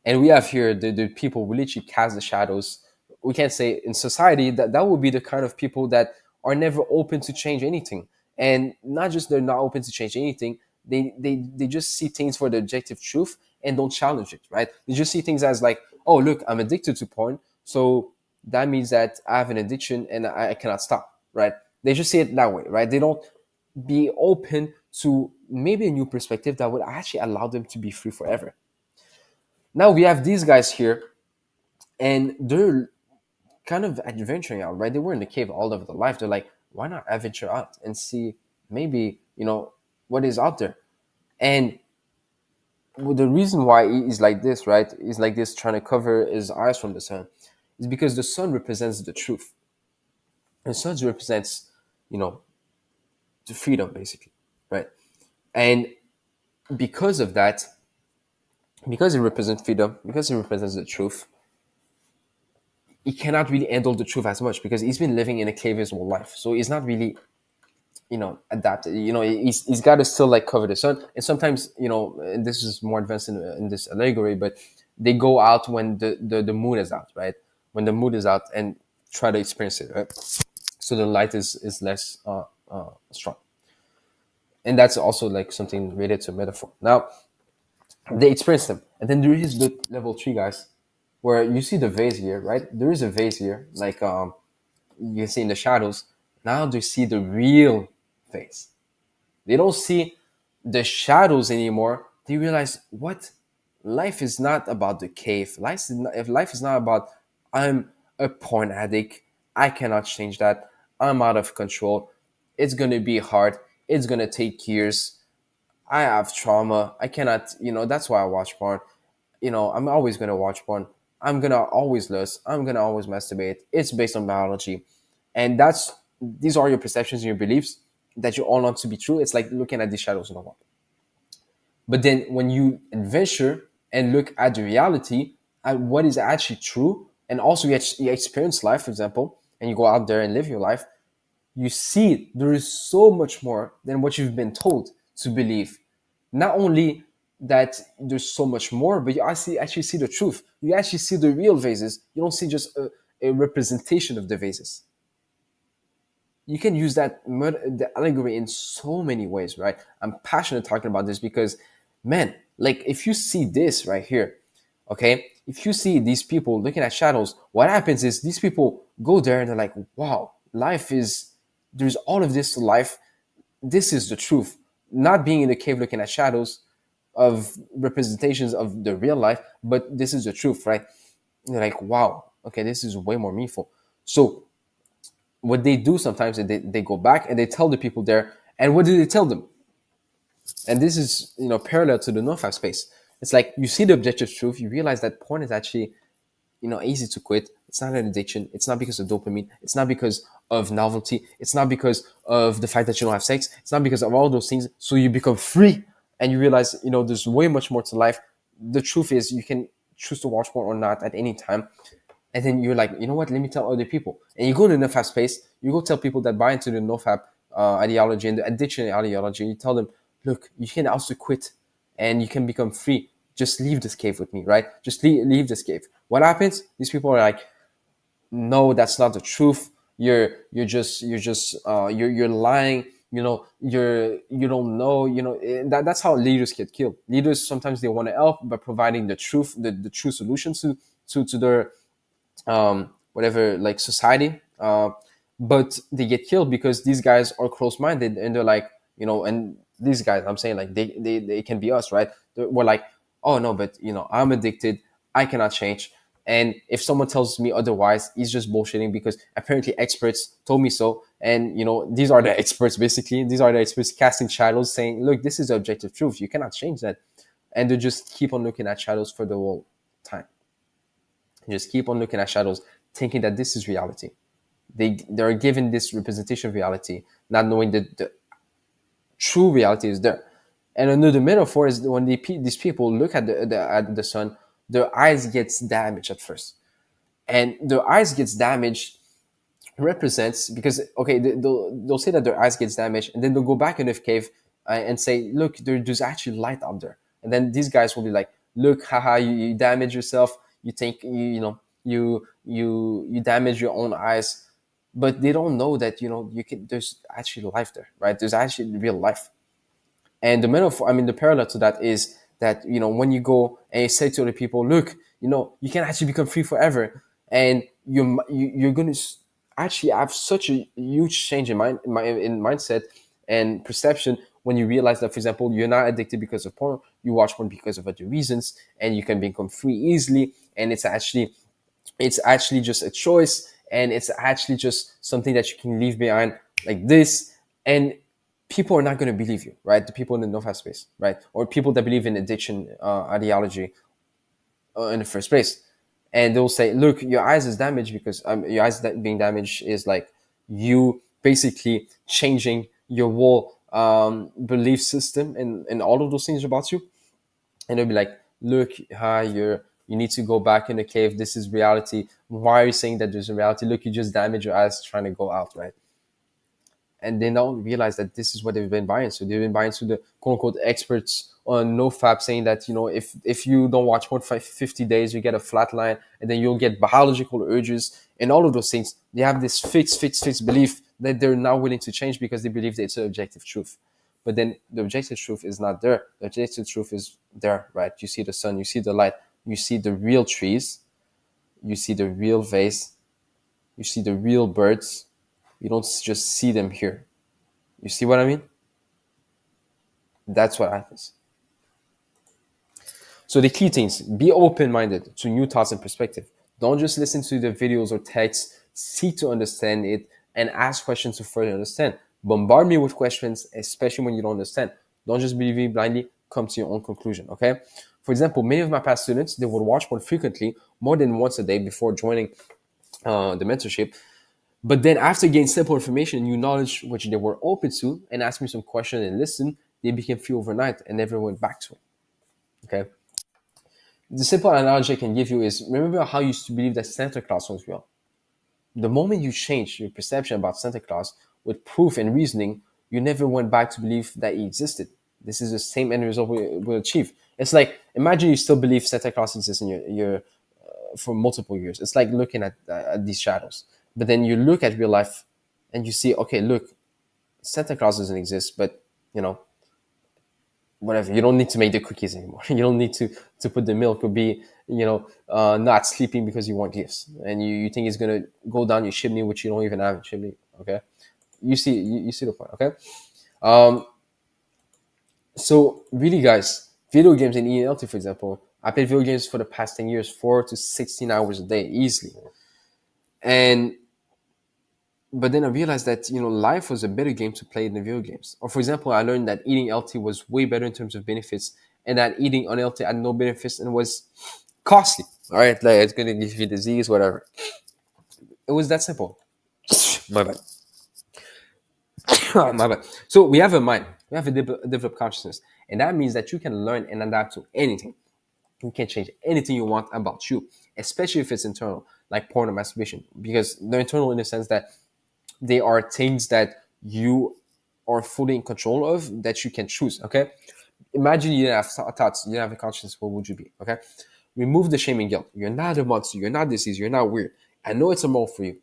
And we have here the people who literally cast the shadows. We can't say in society that would be the kind of people that are never open to change anything. And not just they're not open to change anything, they just see things for the objective truth and don't challenge it, right? They just see things as like, oh, look, I'm addicted to porn, so that means that I have an addiction and I cannot stop, right? They just see it that way, right? They don't be open to maybe a new perspective that would actually allow them to be free forever. Now we have these guys here, and they're kind of adventuring out, right? They were in the cave all of their life. They're like, why not adventure out and see maybe, what is out there? And the reason why he's like this, right? He's like this, trying to cover his eyes from the sun, is because the sun represents the truth. The sun represents, you know, the freedom, basically, right? And because of that, because it represents freedom, because it represents the truth, he cannot really handle the truth as much because he's been living in a cave his whole life. So he's not really adapt it. He's got to still like cover the sun. And sometimes, and this is more advanced in this allegory, but they go out when the moon is out, right? When the moon is out, and try to experience it, right? So the light is less strong. And that's also like something related to metaphor. Now they experience them, and then there is the level 3 guys, where you see the vase here, right? There is a vase here, like you see in the shadows. Now they see the real face. They don't see the shadows anymore. They realize, what? Life is not about the cave. Life is not about, I'm a porn addict, I cannot change that, I'm out of control, it's gonna be hard, it's gonna take years, I have trauma, I cannot, that's why I watch porn. I'm always gonna watch porn. I'm gonna always lust. I'm gonna always masturbate. It's based on biology, and these are your perceptions and your beliefs that you all want to be true. It's like looking at the shadows in the wall. But then when you adventure and look at the reality, at what is actually true, and also you experience life, for example, and you go out there and live your life, you see there is so much more than what you've been told to believe. Not only that there's so much more, but you actually see the truth. You actually see the real vases. You don't see just a representation of the vases. You can use the allegory in so many ways, right? I'm passionate talking about this because, man, like if you see this right here, okay, if you see these people looking at shadows, what happens is these people go there and they're like, wow, there's all of this to life. This is the truth. Not being in the cave looking at shadows of representations of the real life, but this is the truth, right? And they're like, wow, okay, this is way more meaningful. So what they do sometimes is they go back and they tell the people there, and what do they tell them? And this is parallel to the NoFap space. It's like you see the objective truth, you realize that porn is actually easy to quit. It's not an addiction. It's not because of dopamine. It's not because of novelty. It's not because of the fact that you don't have sex. It's not because of all those things. So you become free and you realize, there's way much more to life. The truth is you can choose to watch porn or not at any time. And then you're like, you know what? Let me tell other people. And you go to the NoFap space. You go tell people that buy into the NoFap ideology and the addiction ideology. You tell them, look, you can also quit and you can become free. Just leave this cave with me, right? Just leave this cave. What happens? These people are like, no, that's not the truth. You're lying. You don't know. That's how leaders get killed. Leaders sometimes they want to help by providing the truth, the true solution to their whatever like society. But they get killed because these guys are close-minded and they're like, and these guys, I'm saying like they can be us, right? We're like, oh no, but I'm addicted, I cannot change. And if someone tells me otherwise, he's just bullshitting because apparently experts told me so. And these are the experts, basically. These are the experts casting shadows, saying, look, this is the objective truth, you cannot change that. And they just keep on looking at shadows for the whole time. You just keep on looking at shadows, thinking that this is reality. They're given this representation of reality, not knowing that the true reality is there. And another metaphor is when these people look at the sun, their eyes gets damaged at first, and their eyes gets damaged represents because okay, they'll say that their eyes gets damaged, and then they'll go back in the cave and say, look, there's actually light out there. And then these guys will be like, look, haha, you damage yourself. You think you damage your own eyes, but they don't know that there's actually life there, right? There's actually real life. And the metaphor, I mean, the parallel to that is that when you go and you say to other people, look, you can actually become free forever, and you're going to actually have such a huge change in mindset and perception when you realize that, for example, you're not addicted because of porn, you watch porn because of other reasons, and you can become free easily, and it's actually just a choice, and it's actually just something that you can leave behind like this. And people are not going to believe you, right? The people in the NoFap space, right? Or people that believe in addiction ideology in the first place. And they'll say, look, your eyes is damaged because your eyes being damaged is like you basically changing your whole belief system and all of those things about you. And they'll be like, look, hi, you need to go back in the cave. This is reality. Why are you saying that there's a reality? Look, you just damage your eyes trying to go out, right? and they now realize that this is what they've been buying. So they've been buying to the quote unquote experts on NoFap saying that, if you don't watch porn for 50 days, you get a flat line, and then you'll get biological urges and all of those things. They have this fixed belief that they're now willing to change because they believe that it's an objective truth. But then the objective truth is not there. The objective truth is there, right? You see the sun, you see the light, you see the real trees, you see the real vase, you see the real birds. You don't just see them here. You see what I mean? That's what happens. So the key things: be open-minded to new thoughts and perspective. Don't just listen to the videos or texts. Seek to understand it and ask questions to further understand. Bombard me with questions, especially when you don't understand. Don't just believe me blindly. Come to your own conclusion, okay? For example, many of my past students, they would watch porn frequently, more than once a day before joining the mentorship. But then after getting simple information, new knowledge, which they were open to, and asked me some questions and listened, they became free overnight and never went back to it, okay? The simple analogy I can give you is, remember how you used to believe that Santa Claus was real? The moment you change your perception about Santa Claus with proof and reasoning, you never went back to believe that he existed. This is the same end result we'll achieve. It's like, imagine you still believe Santa Claus exists in your for multiple years. It's like looking at these shadows. But then you look at real life and you see, okay, look, Santa Claus doesn't exist, but whatever. You don't need to make the cookies anymore. You don't need to put the milk or be not sleeping because you want gifts, and you think it's gonna go down your chimney, which you don't even have a chimney. Okay, you see the point. Okay, so really, guys, video games and ENLT, for example, I played video games for the past 10 years, 4 to 16 hours a day easily, and but then I realized that life was a better game to play than video games. Or for example, I learned that eating LT was way better in terms of benefits, and that eating on LT had no benefits and was costly. All right, like it's gonna give you disease, whatever. It was that simple. My bad. My bad. So we have a mind. We have a developed consciousness, and that means that you can learn and adapt to anything. You can change anything you want about you, especially if it's internal, like porn or masturbation, because they're internal in the sense that they are things that you are fully in control of, that you can choose. Okay, imagine you didn't have thoughts, you didn't have a conscience. What would you be? Okay, remove the shame and guilt. You're not a monster. You're not diseased. You're not weird. I know it's a role for you.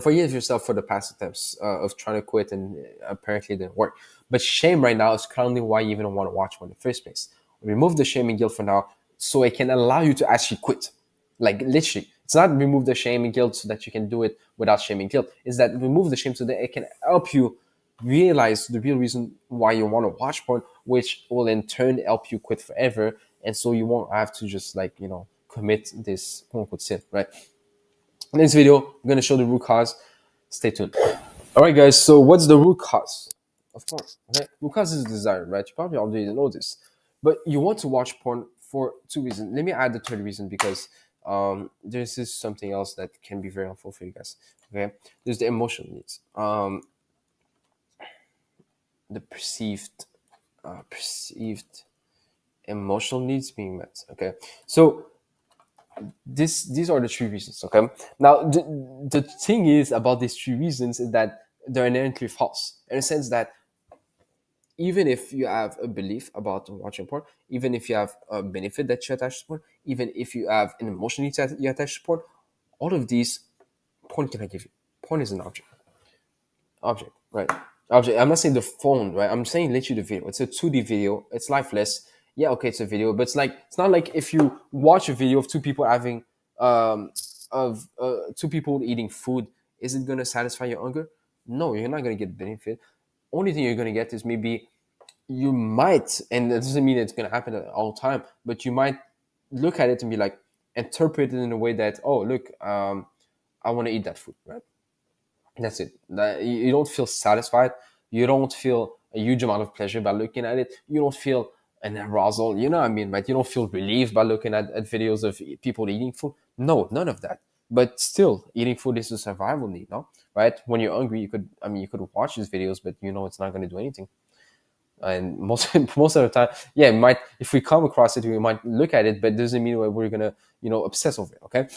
Forgive yourself for the past attempts of trying to quit, and apparently it didn't work. But shame right now is currently why you even want to watch one in the first place. Remove the shame and guilt for now, so it can allow you to actually quit. Like literally, it's not remove the shame and guilt so that you can do it without shame and guilt. It's that remove the shame so that it can help you realize the real reason why you want to watch porn, which will in turn help you quit forever. And so you won't have to just commit this quote unquote sin, right? In this video, I'm going to show the root cause. Stay tuned. All right, guys. So what's the root cause of porn? Okay? Root cause is desire, right? You probably already know this. But you want to watch porn for two reasons. Let me add the third reason, because this is something else that can be very helpful for you guys. Okay? There's the emotional needs. The perceived emotional needs being met. Okay? So these are the three reasons. Okay, now the thing is about these three reasons is that they're inherently false, in the sense that even if you have a belief about watching porn, even if you have a benefit that you attach to porn, even if you have an emotion need that you attach to porn, all of these, porn cannot give you. Porn is an object, right? Object. I'm not saying the phone, right? I'm saying literally the video. It's a 2D video. It's lifeless. Yeah, okay, it's a video, but it's not like if you watch a video of two people having two people eating food, is it gonna satisfy your hunger? No, you're not gonna get benefit. Only thing you're gonna get is maybe you might, and that doesn't mean it's gonna happen all the time, but you might look at it and be like, interpret it in a way that, oh look, I want to eat that food, right? That's it. You don't feel satisfied. You don't feel a huge amount of pleasure by looking at it. You don't feel an arousal. You know what I mean? Right? You don't feel relieved by looking at videos of people eating food. No, none of that. But still, eating food is a survival need, no? Right? When you're hungry, you could watch these videos, but it's not going to do anything. And most of the time, yeah, might, if we come across it, we might look at it, but it doesn't mean we're going to obsess over it. Okay.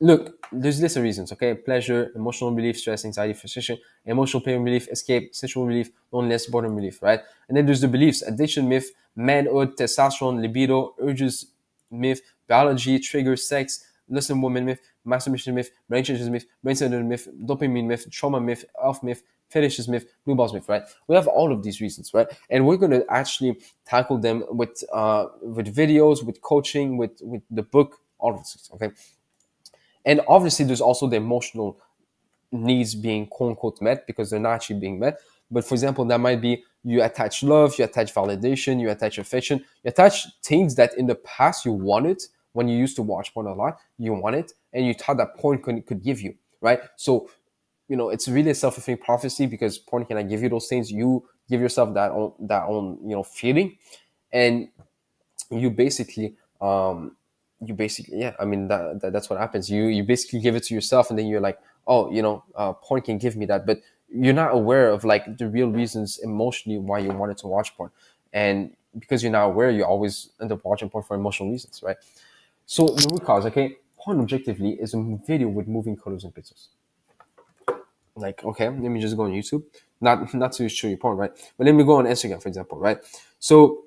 Look, there's list of reasons, okay? Pleasure, emotional relief, stress, anxiety, frustration, emotional pain relief, escape, sexual relief, loneliness, boredom relief, right? And then there's the beliefs: addiction myth, manhood, testosterone, libido, urges myth, biology, triggers, sex, lust and woman myth, masturbation myth, brain changes myth, brain center myth, dopamine myth, trauma myth, elf myth, fetishes myth, blue balls myth, right? We have all of these reasons, right? And we're going to actually tackle them with videos, with coaching, with the book, all of this, okay? And obviously, there's also the emotional needs being quote unquote met because they're not actually being met. But for example, that might be you attach love, you attach validation, you attach affection, you attach things that in the past you wanted when you used to watch porn a lot, you want it, and you thought that porn could give you, right? So, it's really a self-fulfilling prophecy because porn cannot give you those things. You give yourself that own feeling, and you basically yeah, I mean that's what happens. You basically give it to yourself, and then you're like, oh, porn can give me that, but you're not aware of like the real reasons emotionally why you wanted to watch porn. And because you're not aware, you always end up watching porn for emotional reasons, right? So the root cause, okay, porn objectively is a video with moving colors and pixels. Like, okay, let me just go on YouTube, not to show you porn, right? But let me go on Instagram, for example, right? So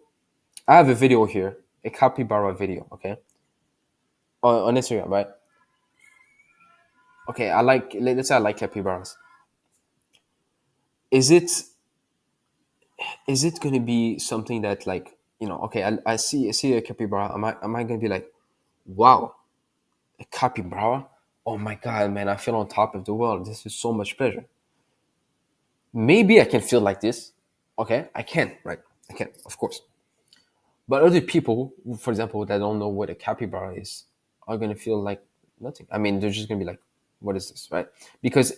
I have a video here, a capybara video, okay, on Instagram, right? Okay, let's say I like capybaras. Is it is it gonna be something that, like, okay, I see a capybara, am I gonna be like, wow, a capybara? Oh my god, man, I feel on top of the world. This is so much pleasure. Maybe I can feel like this. Okay, I can, right? I can, of course. But other people, for example, that don't know what a capybara is, are gonna feel like nothing. I mean, they're just gonna be like, "What is this?" Right? Because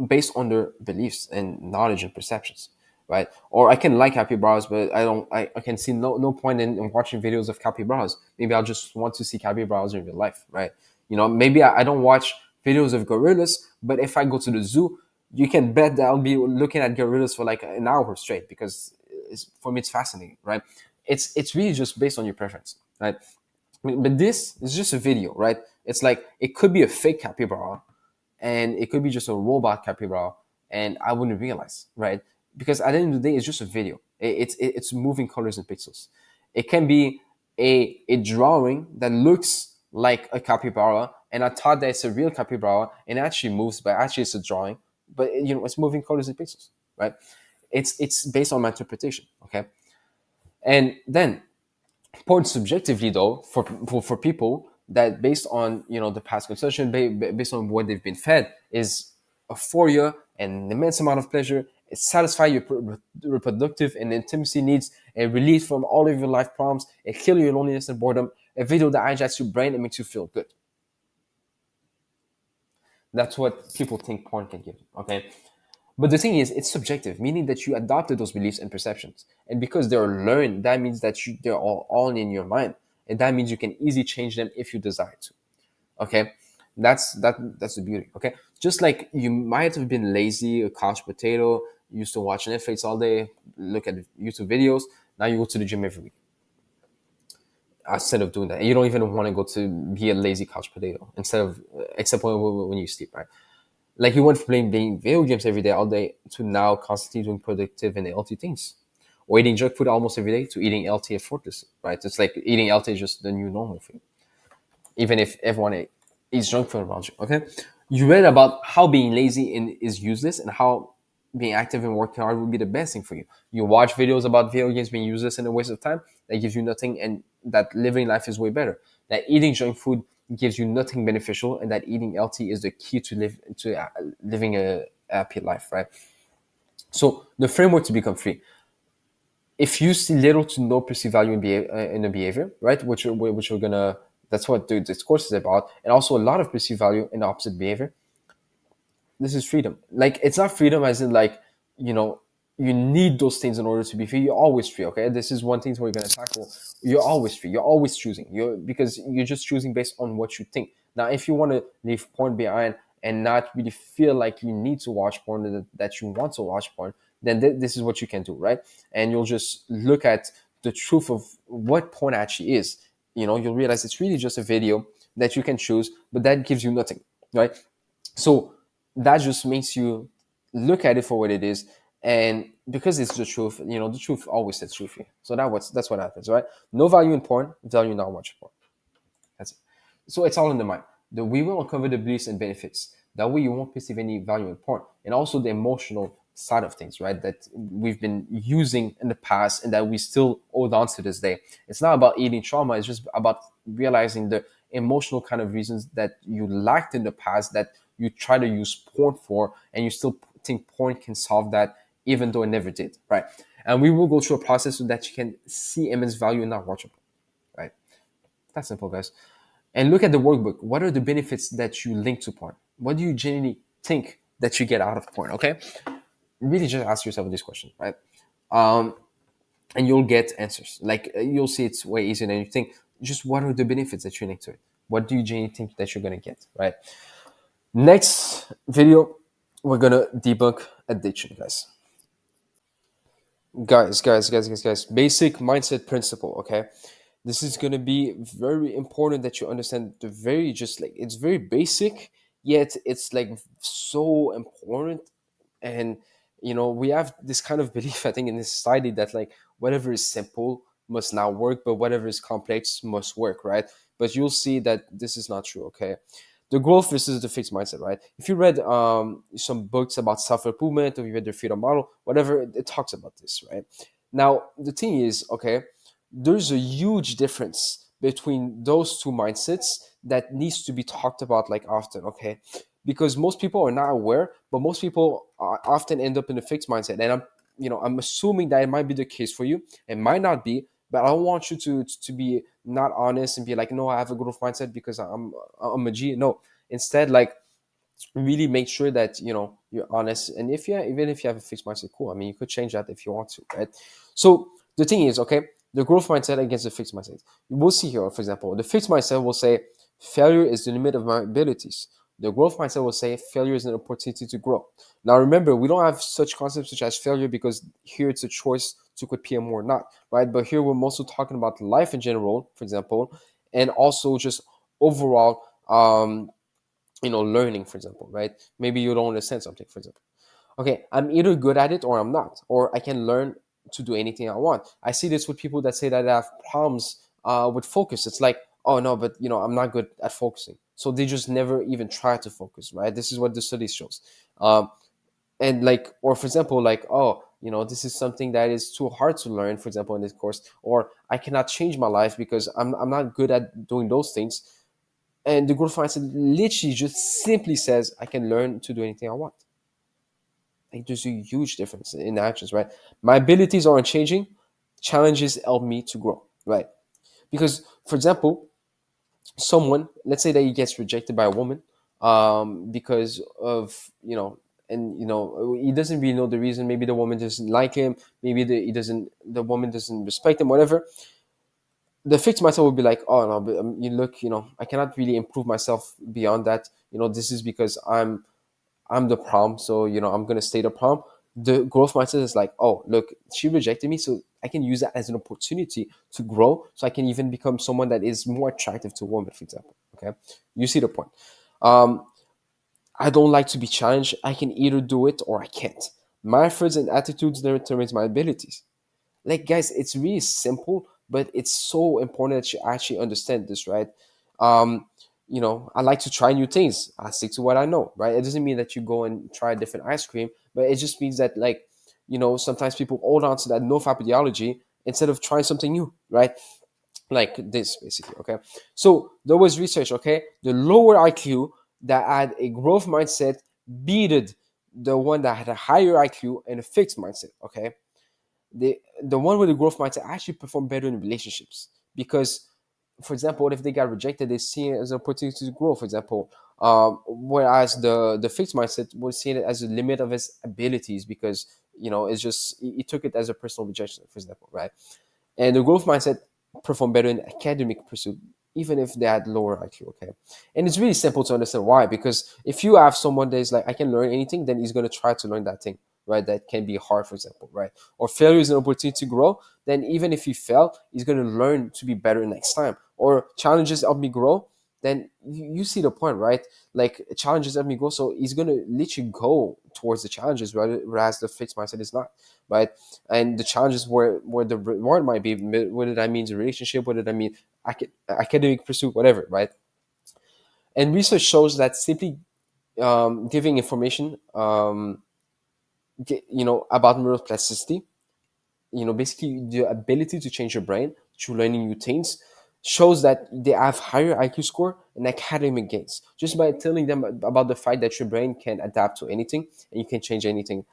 based on their beliefs and knowledge and perceptions, right? Or I can like capybaras, but I don't. I can see no point in watching videos of capybaras. Maybe I'll just want to see capybaras in real life, right? Maybe I don't watch videos of gorillas, but if I go to the zoo, you can bet that I'll be looking at gorillas for like an hour straight because for me it's fascinating, right? It's really just based on your preference, right? But this is just a video, right? It's like it could be a fake capybara, and it could be just a robot capybara, and I wouldn't realize, right? Because at the end of the day, it's just a video. It's moving colors and pixels. It can be a drawing that looks like a capybara, and I thought that it's a real capybara, and it actually moves, but actually it's a drawing. But it's moving colors and pixels, right? It's based on my interpretation, okay? And then porn subjectively, though, for people that based on the past consumption, based on what they've been fed, is euphoria and an immense amount of pleasure. It satisfies your reproductive and intimacy needs, and relief from all of your life problems. It kills your loneliness and boredom. A video that hijacks your brain and makes you feel good. That's what people think porn can give. Okay, but the thing is, it's subjective, meaning that you adopted those beliefs and perceptions. And because they're learned, that means that they're all in your mind. And that means you can easily change them if you desire to. Okay? That's the beauty. Okay? Just like you might have been lazy, a couch potato, used to watch Netflix all day, look at YouTube videos, now you go to the gym every week. Instead of doing that. And you don't even want to go to be a lazy couch potato except when you sleep, right? Like you went from playing video games every day all day to now constantly doing productive and healthy things, or eating junk food almost every day to eating LT effortlessly, right? It's like eating LT is just the new normal for you, even if everyone eats junk food around you. Okay, you read about how being lazy is useless and how being active and working hard would be the best thing for you. You watch videos about video games being useless and a waste of time that gives you nothing, and that living life is way better. That eating junk food gives you nothing beneficial, and that eating LT is the key to living a happy life, right? So the framework to become free: if you see little to no perceived value in a behavior, right, which we're gonna, that's what this course is about, and also a lot of perceived value in the opposite behavior, this is freedom. Like, it's not freedom as in like, you know, you need those things in order to be free. You're always free. Okay, this is one thing we're going to tackle. You're always free. You're always choosing. Because you're just choosing based on what you think. Now, if you want to leave porn behind and not really feel like you need to watch porn, that you want to watch porn, then this is what you can do, right? And you'll just look at the truth of what porn actually is. You'll realize it's really just a video that you can choose, but that gives you nothing, right? So that just makes you look at it for what it is, and because it's the truth, the truth always sets truth here. So that's what happens, right? No value in porn, value not watching porn. That's it. So it's all in the mind. We will uncover the beliefs and benefits. That way you won't perceive any value in porn. And also the emotional side of things, right? That we've been using in the past and that we still hold on to this day. It's not about eating trauma, it's just about realizing the emotional kind of reasons that you lacked in the past that you try to use porn for, and you still think porn can solve that, even though it never did, right? And we will go through a process so that you can see immense value in not watching, right? That's simple, guys. And look at the workbook. What are the benefits that you link to porn? What do you genuinely think that you get out of porn? Okay, really just ask yourself this question, right? Um, and you'll get answers. Like you'll see it's way easier than you think. Just what are the benefits that you link to it? What do you genuinely think that you're gonna get, right? Next video, we're gonna debunk addiction, guys. Guys. Basic mindset principle, okay? This is going to be very important that you understand the very, just like, it's very basic, yet it's like so important. And we have this kind of belief, I think, in this society that like whatever is simple must not work, but whatever is complex must work, right? But you'll see that this is not true, okay? The growth versus the fixed mindset, right? If you read some books about self-improvement, or you read the freedom model, whatever, it talks about this, right? Now the thing is, okay, there's a huge difference between those two mindsets that needs to be talked about like often, okay? Because most people are not aware, but most people often end up in a fixed mindset. And I'm assuming that it might be the case for you. It might not be, but I don't want you to be not honest and be like, no, I have a growth mindset because I'm a G. No, instead, like, really make sure that you're honest. And if you even if you have a fixed mindset, cool. I mean, you could change that if you want to, right? So the thing is, okay, the growth mindset against the fixed mindset. We'll see here, for example, the fixed mindset will say failure is the limit of my abilities. The growth mindset will say failure is an opportunity to grow. Now remember, we don't have such concepts such as failure because here it's a choice to quit PMO or not, right? But here we're mostly talking about life in general, for example, and also just overall learning, for example, right? Maybe you don't understand something, for example. Okay, I'm either good at it or I'm not, or I can learn to do anything I want. I see this with people that say that they have problems with focus. It's like, oh no, but I'm not good at focusing, so they just never even try to focus, right? This is what the study shows. And like, or for example, like, oh, this is something that is too hard to learn, for example, in this course, or I cannot change my life because I'm not good at doing those things. And the growth mindset literally just simply says, I can learn to do anything I want. Like, there's a huge difference in actions, right? My abilities aren't changing. Challenges help me to grow, right? Because, for example, someone, let's say that he gets rejected by a woman because of, and he doesn't really know the reason. Maybe the woman doesn't like him. Maybe the woman doesn't respect him, whatever. The fixed mindset would be like, oh no, but you look, I cannot really improve myself beyond that. This is because I'm the problem, so I'm gonna stay the problem. The growth mindset is like, oh look, she rejected me, so I can use that as an opportunity to grow, so I can even become someone that is more attractive to a woman, for example. Okay, you see the point. Um, I don't like to be challenged. I can either do it or I can't. My efforts and attitudes determines my abilities. Like, guys, it's really simple, but it's so important that you actually understand this, right? um I like to try new things. I stick to what I know, right? It doesn't mean that you go and try a different ice cream, but it just means that, like, sometimes people hold on to that NoFap ideology instead of trying something new, right? Like this, basically. Okay, so there was research, okay, the lower IQ that had a growth mindset beated the one that had a higher IQ and a fixed mindset. Okay, the one with the growth mindset actually perform better in relationships because, for example, if they got rejected, they see it as an opportunity to grow, for example. Whereas the fixed mindset would see it as a limit of his abilities because it's just he took it as a personal rejection, for example, right? And the growth mindset perform better in academic pursuit, even if they had lower IQ. Okay, and it's really simple to understand why. Because if you have someone that is like, I can learn anything, then he's going to try to learn that thing, right? That can be hard, for example, right? Or failure is an opportunity to grow. Then even if he fail, he's going to learn to be better next time. Or challenges help me grow. then you see the point, right? Like challenges let me go, so he's gonna literally go towards the challenges, whereas the fixed mindset is not, right? And the challenges where the reward might be, whether that means a relationship, whether that means academic pursuit, whatever, right? And research shows that simply giving information, about neuroplasticity, basically the ability to change your brain through learning new things, shows that they have higher IQ score and academic gains just by telling them about the fact that your brain can adapt to anything and you can change anything,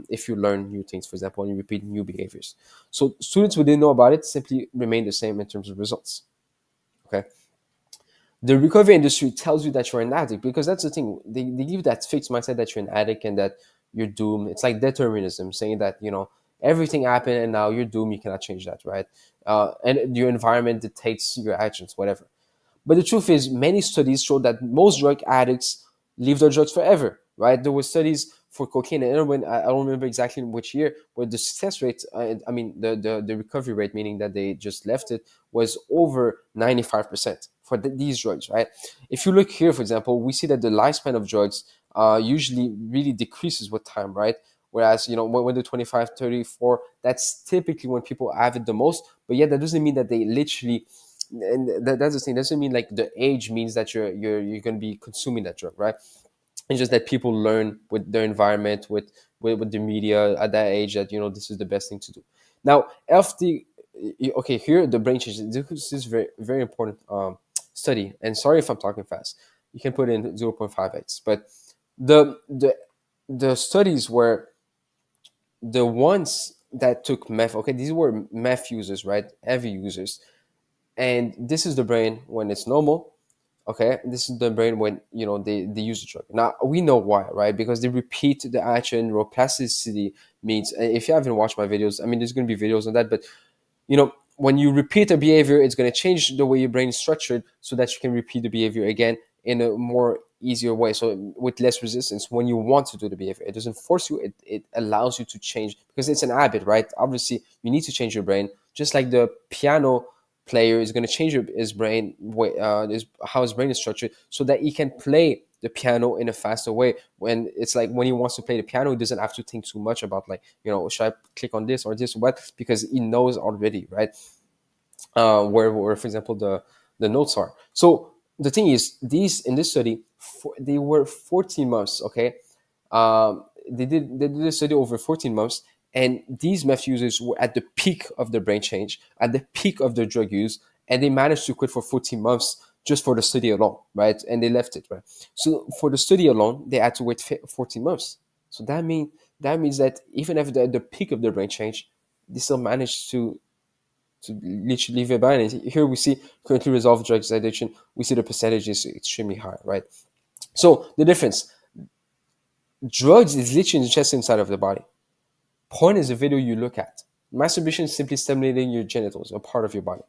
if you learn new things, for example, and you repeat new behaviors. So students who didn't know about it simply remain the same in terms of results. Okay. The recovery industry tells you that you're an addict because that's the thing. They give that fixed mindset that you're an addict and that you're doomed. It's like determinism, saying that, everything happened and now you're doomed. You cannot change that, right? And your environment dictates your actions, whatever. But the truth is, many studies show that most drug addicts leave their drugs forever, right? There were studies for cocaine and heroin. I don't remember exactly in which year, where the success rate, I mean, the recovery rate, meaning that they just left it, was over 95% for these drugs, right? If you look here, for example, we see that the lifespan of drugs usually really decreases with time, right? Whereas, when they're 25, 34, that's typically when people have it the most. But yet, that doesn't mean that they literally, and that's the thing. Doesn't mean like the age means that you're going to be consuming that drug, right? It's just that people learn with their environment, with the media at that age, that this is the best thing to do. Now, FD, okay, here the brain changes. This is very very important study. And sorry if I'm talking fast. You can put in 0.5x, but the the the studies were the ones that took meth. Okay, these were meth users, right? Heavy users, and this is the brain when it's normal. Okay, this is the brain when they use the drug. Now we know why, right? Because they repeat the action. Neuroplasticity means, if you haven't watched my videos, I mean, there's going to be videos on that, but when you repeat a behavior, it's going to change the way your brain is structured so that you can repeat the behavior again in a more easier way, so with less resistance when you want to do the behavior. It doesn't force you, it allows you to change because it's an habit, right? Obviously you need to change your brain, just like the piano player is going to change his brain, how his brain is structured, so that he can play the piano in a faster way. When it's like when he wants to play the piano, he doesn't have to think too much about, like, should I click on this or this or what, because he knows already, right? Where for example the notes are. So the thing is, these in this study, they were 14 months. Okay, they did a study over 14 months, and these meth users were at the peak of their brain change, at the peak of their drug use, and they managed to quit for 14 months just for the study alone, right? And they left it, right? So for the study alone, they had to wait 14 months. So that means that even after the peak of their brain change, they still managed to literally leave it behind. And here we see currently resolved drugs addiction, we see the percentage is extremely high, right? So the difference, drugs is literally just inside of the body. Porn is a video you look at. Masturbation is simply stimulating your genitals, a part of your body.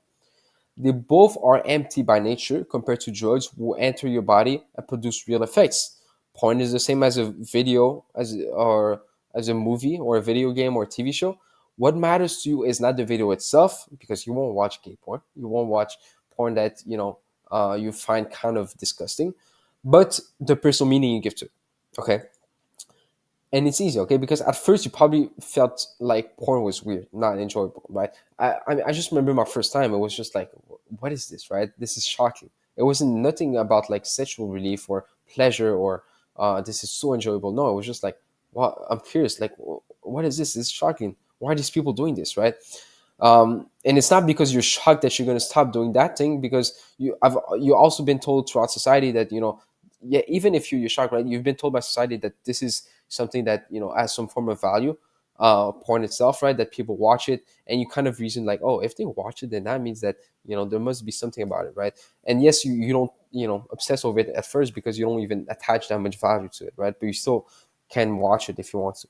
They both are empty by nature compared to drugs who enter your body and produce real effects. Porn is the same as a video, as a movie or a video game or a TV show. What matters to you is not the video itself, because you won't watch gay porn. You won't watch porn that you find kind of disgusting, but the personal meaning you give to it. Okay, and it's easy, okay, because at first you probably felt like porn was weird, not enjoyable, right? I just remember my first time, it was just like, what is this, right? This is shocking. It wasn't nothing about like sexual relief or pleasure or this is so enjoyable. No, it was just like, wow, I'm curious, like, what is this? This is shocking. Why are these people doing this, right? And it's not because you're shocked that you're going to stop doing that thing, because you also been told throughout society that, yeah, even if you're shocked, right, you've been told by society that this is something that has some form of value, porn itself, right? That people watch it, and you kind of reason like, oh, if they watch it, then that means that there must be something about it, right? And yes, you don't obsess over it at first because you don't even attach that much value to it, right? But you still can watch it if you want to.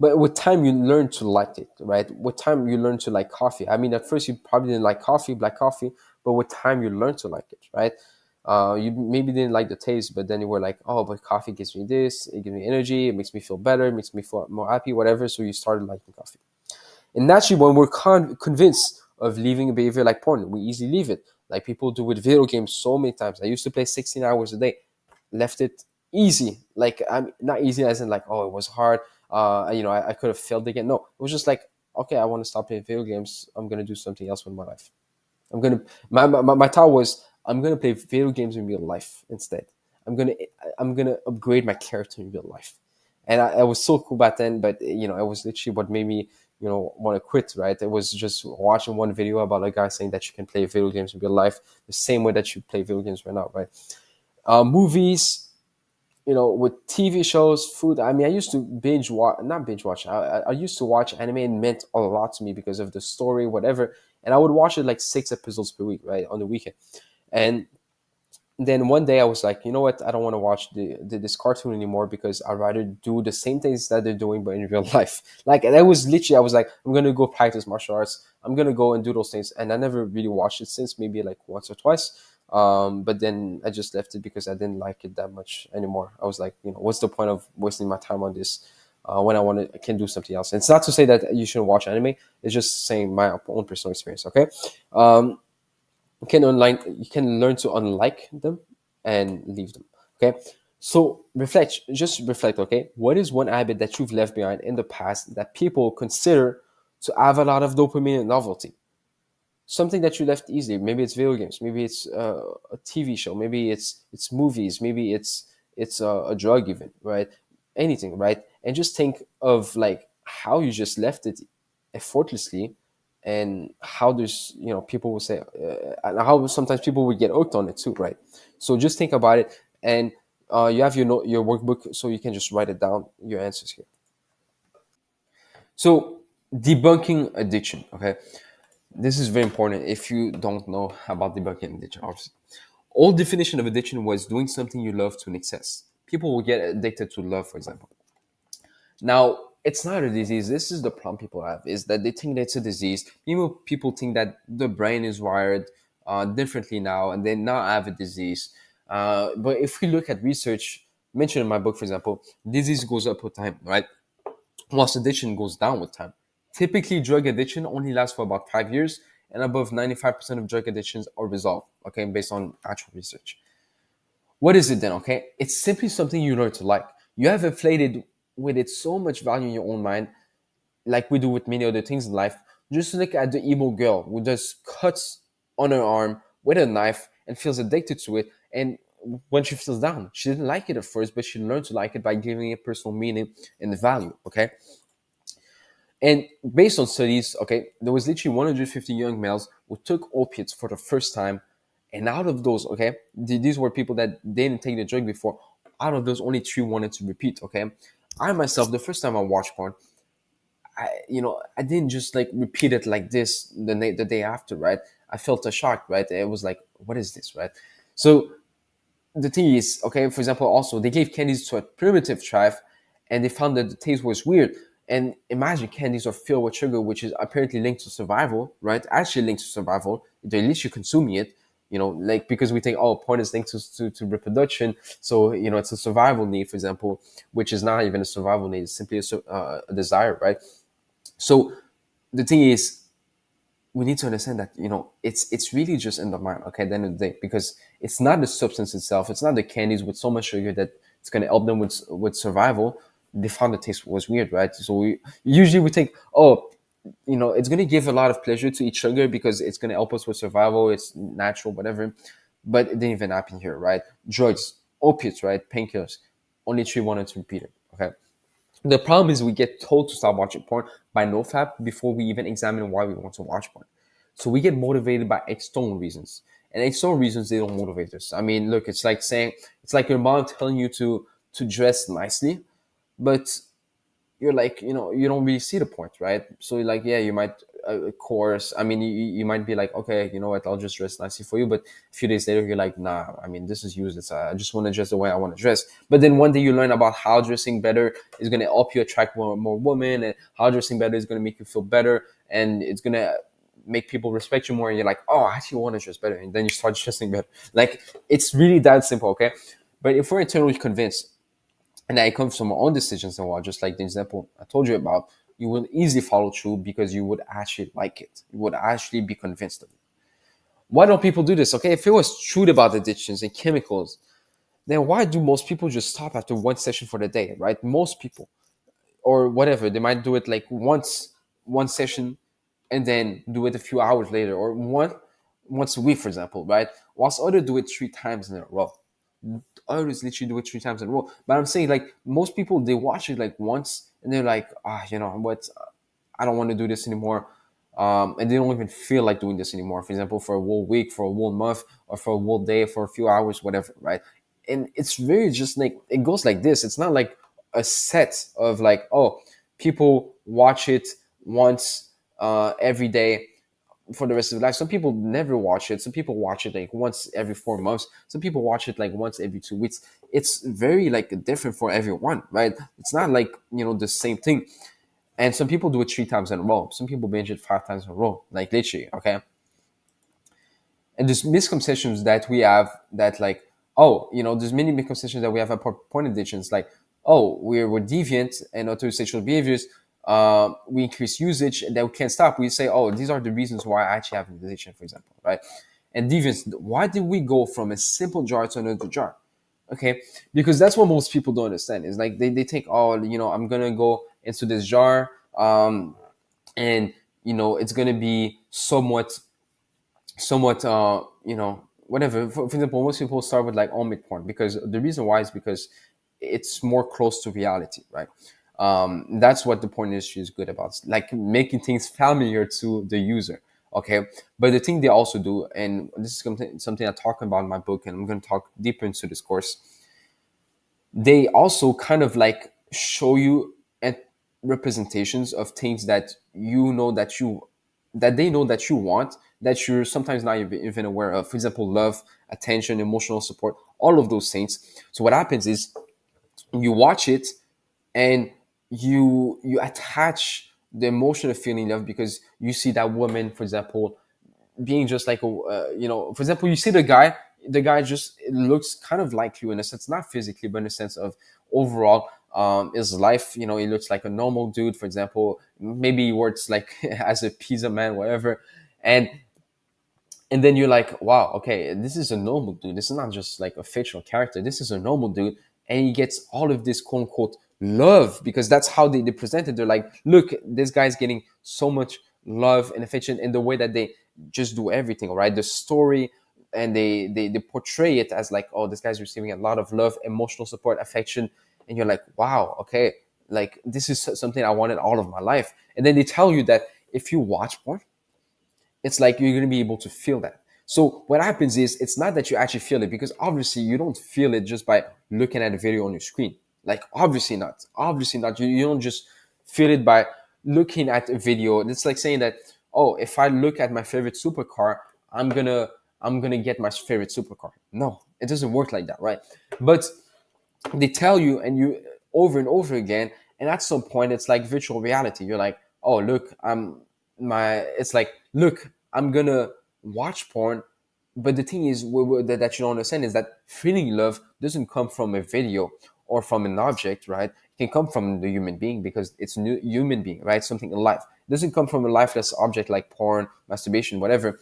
But with time, you learn to like it, right? With time, you learn to like coffee. I mean, at first, you probably didn't like coffee, black coffee, but with time, you learn to like it, right? You maybe didn't like the taste, but then you were like, oh, but coffee gives me this, it gives me energy, it makes me feel better, it makes me feel more happy, whatever. So you started liking coffee. And naturally, when we're convinced of leaving a behavior like porn, we easily leave it. like people do with video games so many times. I used to play 16 hours a day, left it easy. Like, I'm not easy as in like, oh, it was hard. I could have failed again. No, it was just like, okay, I want to stop playing video games. I'm gonna do something else with my life. I'm gonna my thought was, I'm gonna play video games in real life instead. I'm gonna I'm gonna upgrade my character in real life, and I was so cool back then. But it was literally what made me want to quit. Right? It was just watching one video about a guy saying that you can play video games in real life the same way that you play video games right now. Right? Movies, with TV shows, food. I mean, I used to binge watch, not binge watch. I used to watch anime, and it meant a lot to me because of the story, whatever. And I would watch it like 6 episodes per week, right, on the weekend. And then one day I was like, you know what? I don't want to watch this cartoon anymore because I'd rather do the same things that they're doing, but in real life. Like, that was literally, I was like, I'm gonna go practice martial arts. I'm gonna go and do those things. And I never really watched it since, maybe like once or twice. But then I just left it because I didn't like it that much anymore. I was like, what's the point of wasting my time on this when I can do something else? And it's not to say that you shouldn't watch anime. It's just saying my own personal experience. Okay. Um, you can learn to unlike them and leave them. Okay. So just reflect. Okay. What is one habit that you've left behind in the past that people consider to have a lot of dopamine and novelty? Something that you left easily. Maybe it's video games. Maybe it's a TV show. Maybe it's movies. Maybe it's a drug even, right? Anything, right? And just think of like how you just left it effortlessly, and how there's people will say, and how sometimes people would get hooked on it too, right? So just think about it, and you have your workbook, so you can just write it down, your answers here. So, debunking addiction. Okay, this is very important if you don't know about debunking addiction. Obviously, old definition of addiction was doing something you love to an excess. People will get addicted to love, for example. Now, it's not a disease. This is the problem people have, is that they think that it's a disease. People think that the brain is wired differently now, and they now have a disease. But if we look at research mentioned in my book, for example, disease goes up with time, right? Whilst addiction goes down with time. Typically, drug addiction only lasts for about 5 years, and above 95% of drug addictions are resolved, okay, based on actual research. What is it then? Okay, it's simply something you learn to like. You have inflated with it so much value in your own mind, like we do with many other things in life. Just look at the emo girl who just cuts on her arm with a knife and feels addicted to it. And when she feels down, she didn't like it at first, but she learned to like it by giving it personal meaning and value. Okay, and based on studies, okay, there was literally 150 young males who took opiates for the first time. And out of those, okay, these were people that didn't take the drug before. Out of those, only three wanted to repeat, okay? I myself, the first time I watched porn, I didn't just like repeat it like this the day after, right? I felt a shock, right? It was like, what is this, right? So the thing is, okay, for example, also they gave candies to a primitive tribe, and they found that the taste was weird. And imagine candies are filled with sugar, which is apparently linked to survival, right? Actually linked to survival. At least you're consuming it, like, because we think, oh, porn is linked to reproduction, so it's a survival need, for example, which is not even a survival need; it's simply a desire, right? So the thing is, we need to understand that it's really just in the mind, okay, at the end of the day, because it's not the substance itself, it's not the candies with so much sugar that it's going to help them with survival. They found the taste was weird, right? So we think, oh, it's going to give a lot of pleasure to eat sugar because it's going to help us with survival, it's natural, whatever. But it didn't even happen here, right? Drugs, opiates, right, painkillers, only three wanted to repeat it, okay? The problem is we get told to stop watching porn by NoFap before we even examine why we want to watch porn. So we get motivated by external reasons. And external reasons, they don't motivate us. I mean, look, it's like your mom telling you to dress nicely, but you're like, you don't really see the point, right? So you're like, yeah, you might, of course, I mean, you might be like, okay, you know what, I'll just dress nicely for you. But a few days later, you're like, nah, I mean, this is useless. I just want to dress the way I want to dress. But then one day you learn about how dressing better is going to help you attract more women, and how dressing better is going to make you feel better, and it's going to make people respect you more. And you're like, oh, I actually want to dress better. And then you start dressing better. Like, it's really that simple, okay? But if we're internally convinced, and that it comes from our own decisions and what, just like the example I told you about, you will easily follow through because you would actually like it. You would actually be convinced of it. Why don't people do this? Okay, if it was truth about addictions and chemicals, then why do most people just stop after one session for the day, right? Most people, or whatever, they might do it like once, one session, and then do it a few hours later, or once a week, for example, right? Whilst others do it 3 times in a row. Others literally do it 3 times in a row. But I'm saying, like, most people, they watch it like once and they're like, you know what, I don't want to do this anymore. And they don't even feel like doing this anymore. For example, for a whole week, for a whole month, or for a whole day, for a few hours, whatever, right? And it's really just like, it goes like this. It's not like a set of like, oh, people watch it once every day for the rest of their life. Some people never watch it. Some people watch it like once every 4 months. Some people watch it like once every 2 weeks. It's very like different for everyone, right? It's not like, the same thing. And some people do it 3 times in a row. Some people binge it 5 times in a row, like literally, okay? And there's misconceptions that we have that, like, oh, there's many misconceptions that we have about porn addictions, like, oh, we're deviant and auto sexual behaviors, we increase usage and then we can't stop. We say, oh, these are the reasons why I actually have an addiction, for example, right? And deviance, why did we go from a simple jar to another jar? Okay, because that's what most people don't understand. Is like they think, oh, I'm gonna go into this jar, and it's gonna be somewhat whatever. For example, most people start with like omit porn, because the reason why is because it's more close to reality, right? That's what the porn industry is good about, like making things familiar to the user. Okay, but the thing they also do, and this is something I talk about in my book, and I'm going to talk deeper into this course, they also kind of like show you at representations of things that that they know that you want, that you're sometimes not even aware of. For example, love, attention, emotional support, all of those things. So what happens is, you watch it and you attach the emotional feeling of, because you see that woman, for example, being just like for example, you see the guy just looks kind of like you, in a sense, not physically, but in a sense of overall, his life, he looks like a normal dude, for example. Maybe he works like as a pizza man, whatever. And and then you're like, wow, okay, this is a normal dude. This is not just like a fictional character. This is a normal dude. And he gets all of this quote unquote love, because that's how they present it. They're like, look, this guy's getting so much love and affection in the way that they just do everything, all right? The story, and they portray it as like, oh, this guy's receiving a lot of love, emotional support, affection. And you're like, wow, okay, like this is something I wanted all of my life. And then they tell you that if you watch porn, it's like you're going to be able to feel that. So what happens is, it's not that you actually feel it, because obviously you don't feel it just by looking at a video on your screen. Like, obviously not. Obviously not. You don't just feel it by looking at a video. It's like saying that, oh, if I look at my favorite supercar, I'm gonna get my favorite supercar. No, it doesn't work like that, right? But they tell you, and you, over and over again, and at some point it's like virtual reality. You're like, oh, look, it's like, look, I'm gonna watch porn. But the thing is, that you don't understand is that feeling love doesn't come from a video or from an object, right? It can come from the human being, because it's a new human being, right? Something alive. It doesn't come from a lifeless object like porn, masturbation, whatever.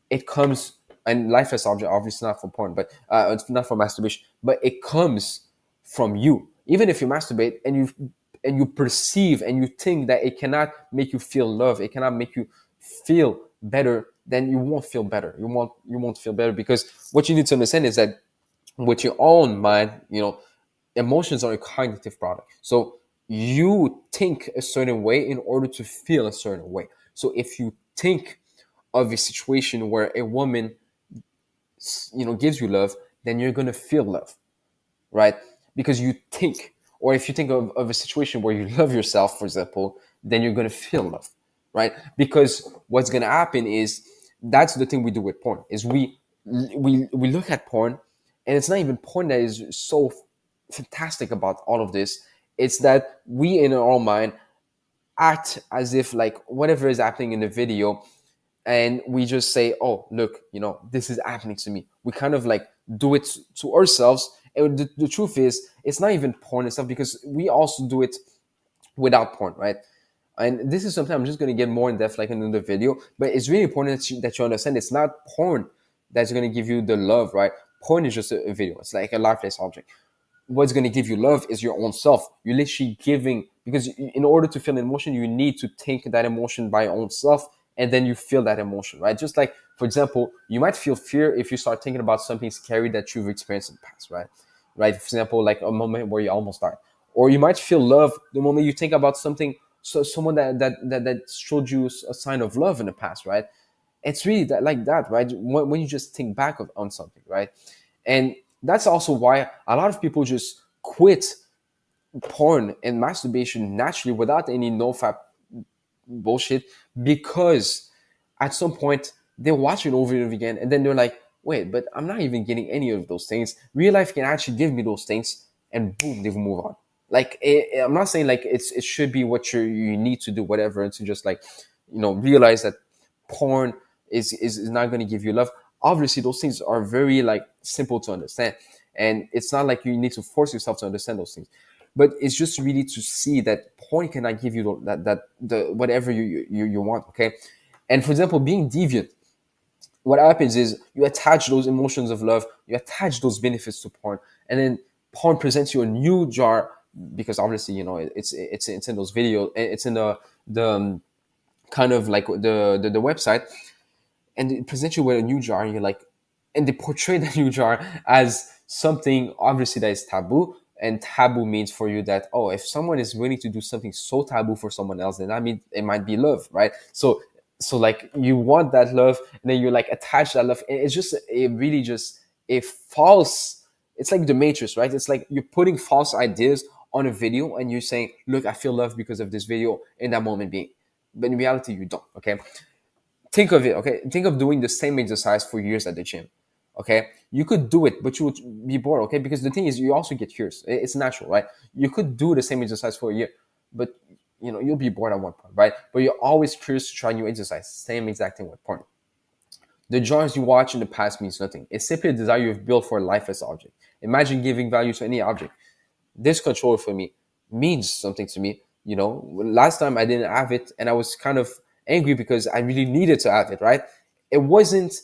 It comes, and lifeless object, obviously not for porn, but it's not for masturbation, but it comes from you. Even if you masturbate and you perceive and you think that it cannot make you feel love, it cannot make you feel better, then you won't feel better. You won't feel better, because what you need to understand is that with your own mind, emotions are a cognitive product. So you think a certain way in order to feel a certain way. So if you think of a situation where a woman gives you love, then you're going to feel love, right? Because you think. Or if you think of a situation where you love yourself, for example, then you're going to feel love, right? Because what's going to happen is, that's the thing we do with porn, is we look at porn, and it's not even porn that is so fantastic about all of this. It's that we, in our own mind, act as if like whatever is happening in the video, and we just say, oh, look, this is happening to me. We kind of like do it to ourselves. And the truth is, it's not even porn and stuff, because we also do it without porn, right? And this is something I'm just going to get more in depth like in another video, but it's really important that you understand it's not porn that's going to give you the love, right? Porn is just a video. It's like a lifeless object. What's going to give you love is your own self. You're literally giving, because in order to feel an emotion, you need to think that emotion by your own self, and then you feel that emotion, right? Just like, for example, you might feel fear if you start thinking about something scary that you've experienced in the past, right? Right. For example, like a moment where you almost died, or you might feel love the moment you think about something, so someone that showed you a sign of love in the past, right? It's really that, like that, right? When you just think back on something, right? And that's also why a lot of people just quit porn and masturbation naturally without any nofap bullshit, because at some point they watch it over and over again, and then they're like, wait, but I'm not even getting any of those things. Real life can actually give me those things, and boom, they move on. Like, I'm not saying like it should be what you need to do, whatever, and to just like, realize that porn is not going to give you love. Obviously, those things are very like simple to understand, and it's not like you need to force yourself to understand those things. But it's just really to see that porn cannot give you the whatever you want. Okay, and for example, being deviant, what happens is you attach those emotions of love, you attach those benefits to porn, and then porn presents you a new jar, because obviously it's in those videos, it's in the kind of like the website, and it presents you with a new jar, and you're like, and they portray the new jar as something obviously that is taboo. And taboo means for you that, oh, if someone is willing to do something so taboo for someone else, then I mean it might be love, right? So like you want that love, and then you like attach that love, and it's just a really just a false, it's like the matrix, right? It's like you're putting false ideas on a video, and you're saying, look, I feel love because of this video in that moment being, but in reality you don't. Okay, think of it. Okay, think of doing the same exercise for years at the gym. Okay, you could do it, but you would be bored. Okay, because the thing is, you also get curious. It's natural, right? You could do the same exercise for a year, but you'll be bored at one point, right? But you're always curious to try new exercise. Same exact thing with porn. The genres you watch in the past means nothing. It's simply a desire you've built for a lifeless object. Imagine giving value to any object. This controller for me means something to me. Last time I didn't have it, and I was kind of angry because I really needed to have it, right? It wasn't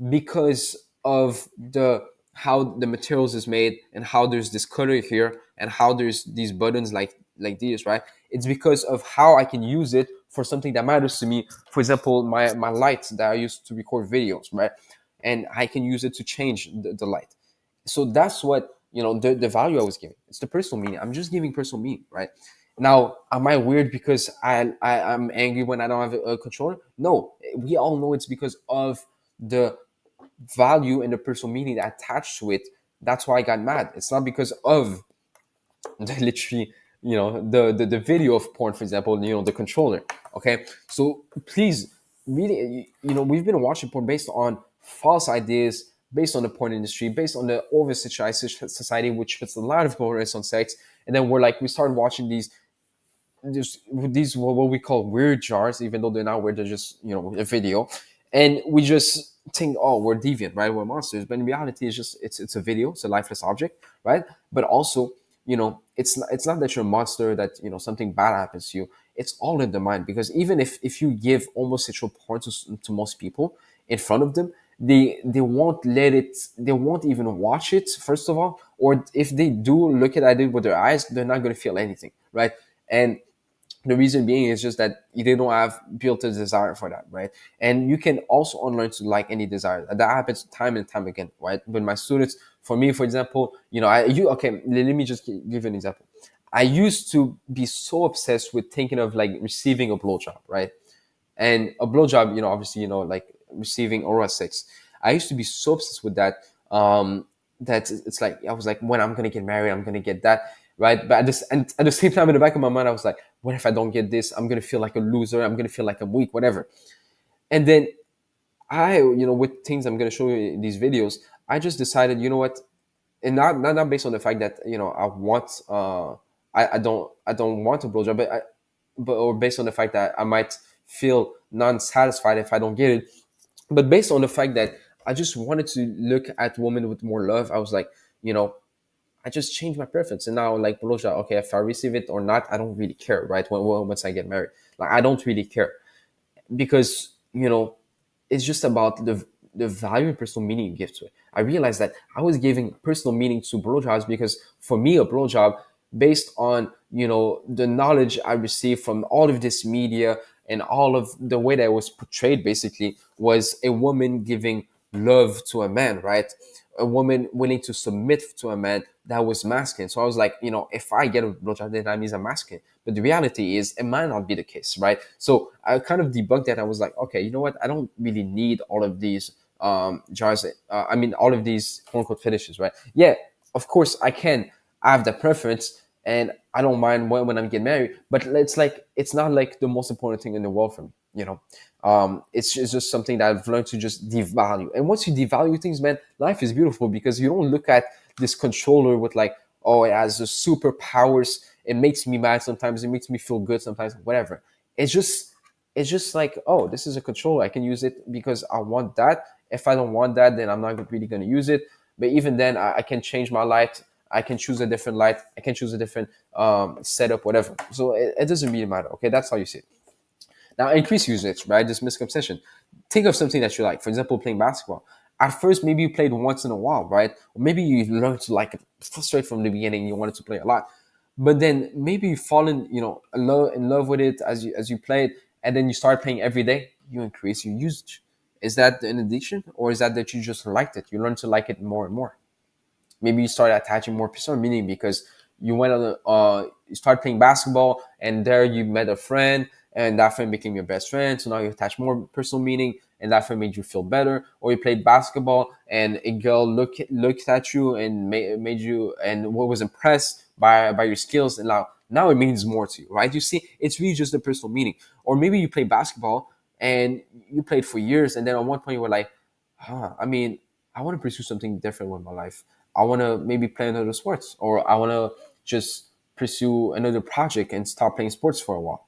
because of the how the materials is made, and how there's this cutter here, and how there's these buttons like these, right? It's because of how I can use it for something that matters to me. For example, my light that I use to record videos, right? And I can use it to change the light. So that's what the value I was giving. It's the personal meaning. I'm just giving personal meaning, right? Now, am I weird because I'm angry when I don't have a controller? No, we all know it's because of the value and the personal meaning attached to it. That's why I got mad. It's not because of the literally the video of porn, for example, the controller. Okay, so please, really, we've been watching porn based on false ideas, based on the porn industry, based on the over sexualized society, which puts a lot of focus on sex. And then we started watching these what we call weird jars, even though they're not weird, they're just a video. And we just think, oh, we're deviant, right? We're monsters. But in reality, it's a video, it's a lifeless object, right? But also, it's not that you're a monster, that something bad happens to you. It's all in the mind. Because even if you give homosexual porn to most people in front of them, they won't they won't even watch it, first of all. Or if they do look at it with their eyes, they're not going to feel anything, right? And the reason being is just that they don't have built a desire for that, right? And you can also unlearn to like any desire. That happens time and time again, right? With my students, for me, for example, okay, let me just give you an example. I used to be so obsessed with thinking of like receiving a blowjob, right? And a blowjob, obviously, like receiving oral sex. I used to be so obsessed with that. That it's like I was like, when I'm gonna get married, I'm gonna get that, right? But at the same time, in the back of my mind, I was like, what if I don't get this? I'm gonna feel like a loser. I'm gonna feel like I'm weak, whatever. And then with things I'm gonna show you in these videos, I just decided, you know what, and not based on the fact that I want, I don't want a blowjob, but or based on the fact that I might feel non-satisfied if I don't get it, but based on the fact that I just wanted to look at women with more love. I was like, you know, I just changed my preference. And now, like blowjob, okay, if I receive it or not, I don't really care, right? Once I get married, like I don't really care, because it's just about the value and personal meaning you give to it. I realized that I was giving personal meaning to blowjobs because for me, a blowjob, based on the knowledge I received from all of this media and all of the way that it was portrayed, basically was a woman giving love to a man, right? A woman willing to submit to a man that was masculine. So I was like, if I get a blowjob, then that means I'm masculine. But the reality is, it might not be the case, right? So I kind of debunked that. I was like, okay, you know what? I don't really need all of these jars. I mean, all of these quote unquote fetishes, right? Yeah, of course I can. I have the preference, and I don't mind when I'm getting married. But it's not like the most important thing in the world for me. It's just something that I've learned to just devalue. And once you devalue things, man, life is beautiful because you don't look at this controller with like, oh, it has the superpowers. It makes me mad sometimes. It makes me feel good sometimes. Whatever. It's just like, oh, this is a controller. I can use it because I want that. If I don't want that, then I'm not really going to use it. But even then, I can change my light. I can choose a different light. I can choose a different setup, whatever. So it doesn't really matter. Okay, that's how you see it. Now, increase usage, right? This misconception. Think of something that you like. For example, playing basketball. At first, maybe you played once in a while, right? Or maybe you learned to like it straight from the beginning. You wanted to play a lot, but then maybe you fall in love with it as you played, and then you start playing every day. You increase your usage. Is that an addiction, or is that you just liked it? You learn to like it more and more. Maybe you start attaching more personal meaning because you went on you start playing basketball, and there you met a friend, and that friend became your best friend, so now you attach more personal meaning, and that friend made you feel better. Or you played basketball and a girl looked at you and made you, and what was impressed by your skills, and now it means more to you, right? You see, it's really just the personal meaning. Or maybe you play basketball and you played for years, and then at one point you were like, I mean, I want to pursue something different with my life. I want to maybe play another sports, or I want to just pursue another project and stop playing sports for a while,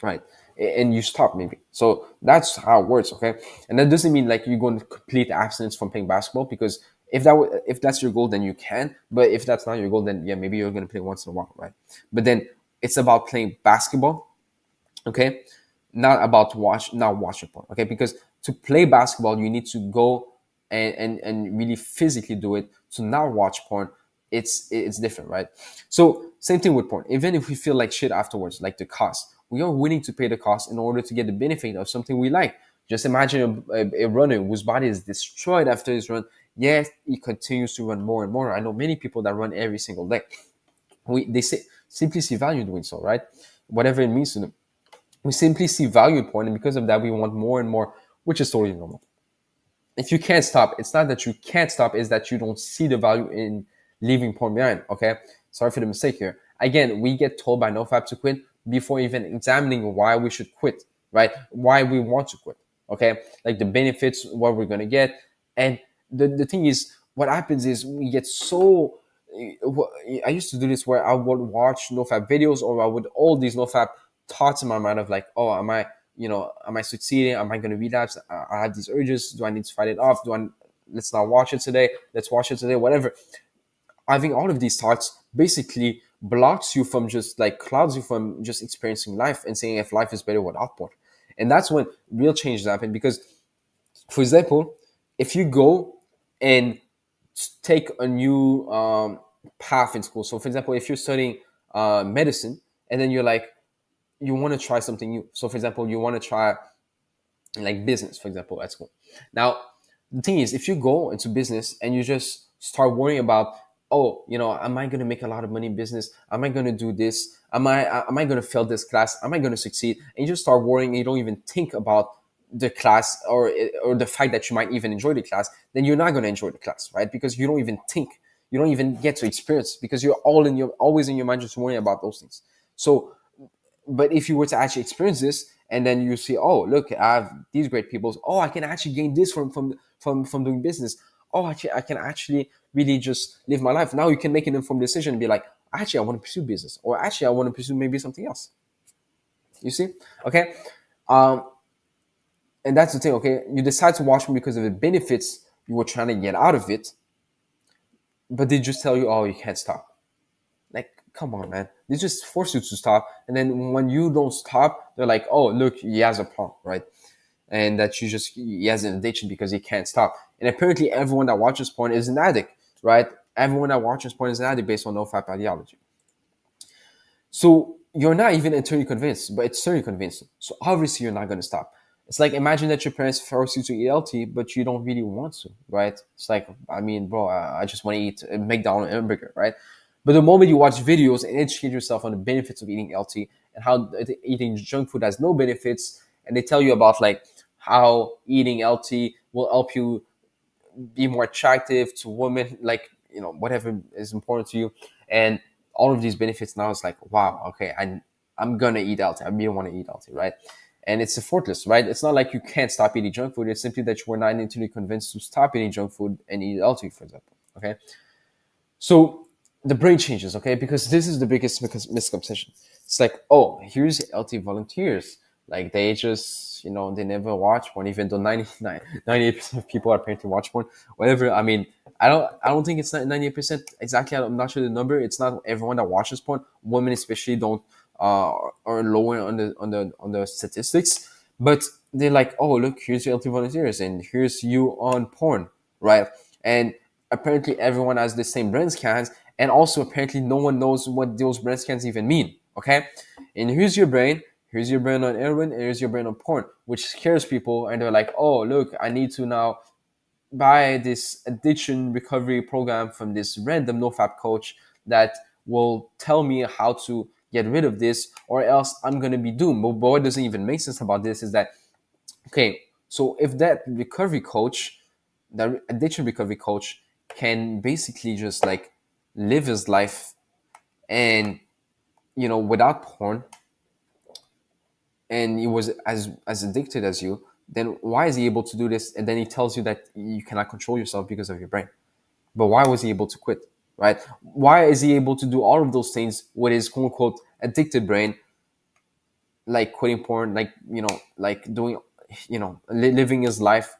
right? And you stop maybe. So that's how it works, okay? And that doesn't mean like you're going to complete abstinence from playing basketball, because if that's your goal, then you can. But if that's not your goal, then yeah, maybe you're going to play once in a while, right? But then it's about playing basketball, okay, not about not watching porn, okay, because to play basketball you need to go and really physically do it. To not watch porn, it's different, right? So same thing with porn. Even if we feel like shit afterwards, like the cost, we are willing to pay the cost in order to get the benefit of something we like. Just imagine a runner whose body is destroyed after his run, yet he continues to run more and more. I know many people that run every single day. They say simply see value in doing so, right? Whatever it means to them. We simply see value in porn, and because of that, we want more and more, which is totally normal. If you can't stop, it's not that you can't stop, it's that you don't see the value in leaving porn behind, okay? Sorry for the mistake here. Again, we get told by NoFap to quit before even examining why we should quit, right? Why we want to quit, okay? Like the benefits, what we're gonna get. And the thing is, what happens is we get so I used to do this where I would watch NoFap videos, or I would all these NoFap thoughts in my mind of like, oh, am I succeeding? Am I going to relapse? I have these urges. Do I need to fight it off? Let's not watch it today. Let's watch it today. Whatever. Having all of these thoughts basically blocks you from just like clouds you from just experiencing life and saying if life is better without porn. And that's when real changes happen. Because, for example, if you go and take a new path in school. So, for example, if you're studying medicine, and then you're like, you want to try something new. So, for example, you want to try like business, for example, at school. Now, the thing is, if you go into business and you just start worrying about, oh, am I going to make a lot of money in business? Am I going to do this? Am I going to fail this class? Am I going to succeed? And you just start worrying, and you don't even think about the class, or the fact that you might even enjoy the class. Then you're not going to enjoy the class, right? Because you don't even think, you don't even get to experience, because you're always in your mind just worrying about those things. So, but if you were to actually experience this, and then you see, oh, look, I have these great people. Oh, I can actually gain this from doing business. Oh, actually, I can actually really just live my life. Now you can make an informed decision and be like, actually, I want to pursue business, or actually, I want to pursue maybe something else. You see? Okay. Um, and that's the thing. Okay, you decide to watch me because of the benefits you were trying to get out of it, but they just tell you, oh, you can't stop. Like, come on, man. They just force you to stop. And then when you don't stop, they're like, oh, look, he has a problem, right? And that he has an addiction because he can't stop. And apparently everyone that watches porn is an addict, right? Everyone that watches porn is an addict based on NoFap ideology. So you're not even entirely convinced, but it's certainly convincing. So obviously you're not going to stop. It's like, imagine that your parents force you to eat healthy, but you don't really want to, right? It's like, I mean, bro, I just want to eat a McDonald's hamburger, right? But the moment you watch videos and educate yourself on the benefits of eating healthy and how eating junk food has no benefits, and they tell you about like how eating healthy will help you be more attractive to women, like, whatever is important to you, and all of these benefits, now it's like, wow, okay, I'm gonna eat healthy. I really want to eat healthy, right? And it's effortless, right? It's not like you can't stop eating junk food. It's simply that you were not entirely convinced to stop eating junk food and eat healthy, for example. Okay, so the brain changes, okay? Because this is the biggest misconception. It's like, oh, here's healthy volunteers. Like, they just, they never watch porn, even though 98% of people apparently watch porn. Whatever. I mean, I don't think it's not 98% exactly. I'm not sure the number. It's not everyone that watches porn. Women especially don't are lower on the statistics. But they're like, oh, look, here's your healthy volunteers, and here's you on porn, right? And apparently everyone has the same brand scans, and also apparently no one knows what those brand scans even mean. Okay, and here's your brain on heroin, and here's your brain on porn, which scares people, and they're like, oh, look, I need to now buy this addiction recovery program from this random NoFap coach that will tell me how to get rid of this, or else I'm gonna be doomed. But what doesn't even make sense about this is that, okay, so if that recovery coach, the addiction recovery coach, can basically just like live his life and, without porn, and he was as addicted as you, then why is he able to do this? And then he tells you that you cannot control yourself because of your brain. But why was he able to quit, right? Why is he able to do all of those things with his quote unquote addicted brain, like quitting porn, like, like doing, living his life,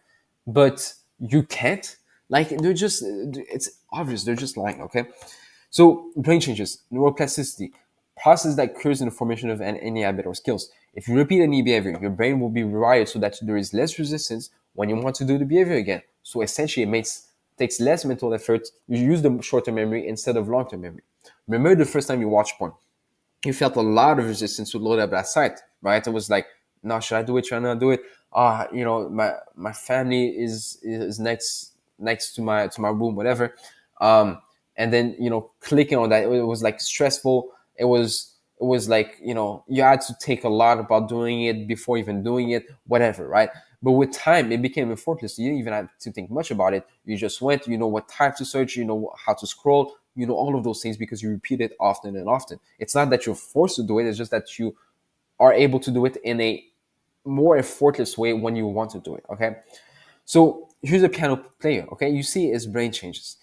but you can't? Like, it's obvious, they're just lying, okay? So brain changes, neuroplasticity, process that occurs in the formation of any habit or skills. If you repeat any behavior, your brain will be rewired so that there is less resistance when you want to do the behavior again. So essentially, takes less mental effort. You use the short-term memory instead of long-term memory. Remember the first time you watched porn, you felt a lot of resistance to load up that site, right? It was like, no, should I do it? Should I not do it? My family is next to my room, whatever. And then, clicking on that, it was like stressful. It was like, you had to take a lot about doing it before even doing it, whatever, right? But with time, it became effortless. You didn't even have to think much about it. You just went, you know what type to search, you know how to scroll, all of those things, because you repeat it often and often. It's not that you're forced to do it, it's just that you are able to do it in a more effortless way when you want to do it, okay? So here's a piano player, okay? You see his brain changes.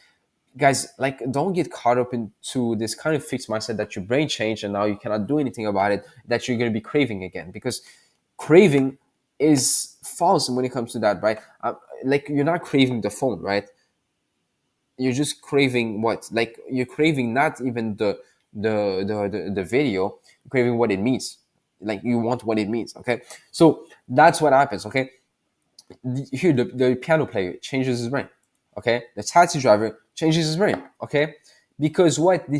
Guys, like, don't get caught up into this kind of fixed mindset that your brain changed and now you cannot do anything about it, that you're going to be craving again, because craving is false when it comes to that, right? Like, you're not craving the phone, right? You're just craving what? Like, you're craving not even the video, you're craving what it means. Like, you want what it means, okay? So that's what happens, okay? Here, the piano player changes his brain, okay? The taxi driver changes his brain, okay? Because what? They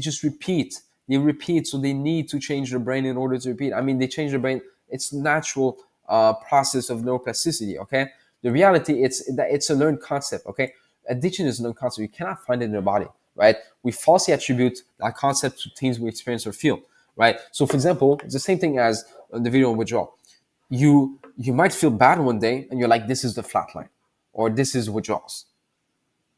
repeat, so they need to change their brain in order to repeat. I mean, they change their brain. It's natural process of neuroplasticity, okay? The reality, it's a learned concept, okay? Addiction is a learned concept. You cannot find it in your body, right? We falsely attribute that concept to things we experience or feel, right? So, for example, it's the same thing as the video on withdrawal. You might feel bad one day and you're like, this is the flatline, or this is withdrawals.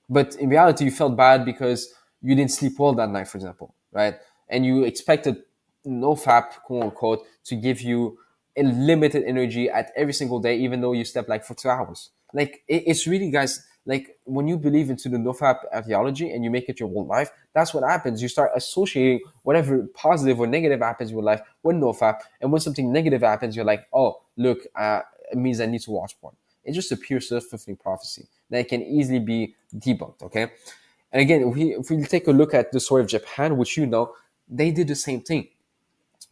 But in reality, you felt bad because you didn't sleep well that night, for example, right? And you expected NoFap, quote unquote, to give you a limited energy at every single day, even though you slept like for 2 hours. Like, it's really, guys, like, when you believe into the NoFap ideology and you make it your whole life, that's what happens. You start associating whatever positive or negative happens in your life with NoFap. And when something negative happens, you're like, oh, look, it means I need to watch porn. It's just a pure self-fulfilling prophecy that can easily be debunked, okay? And again, if we take a look at the story of Japan, which they did the same thing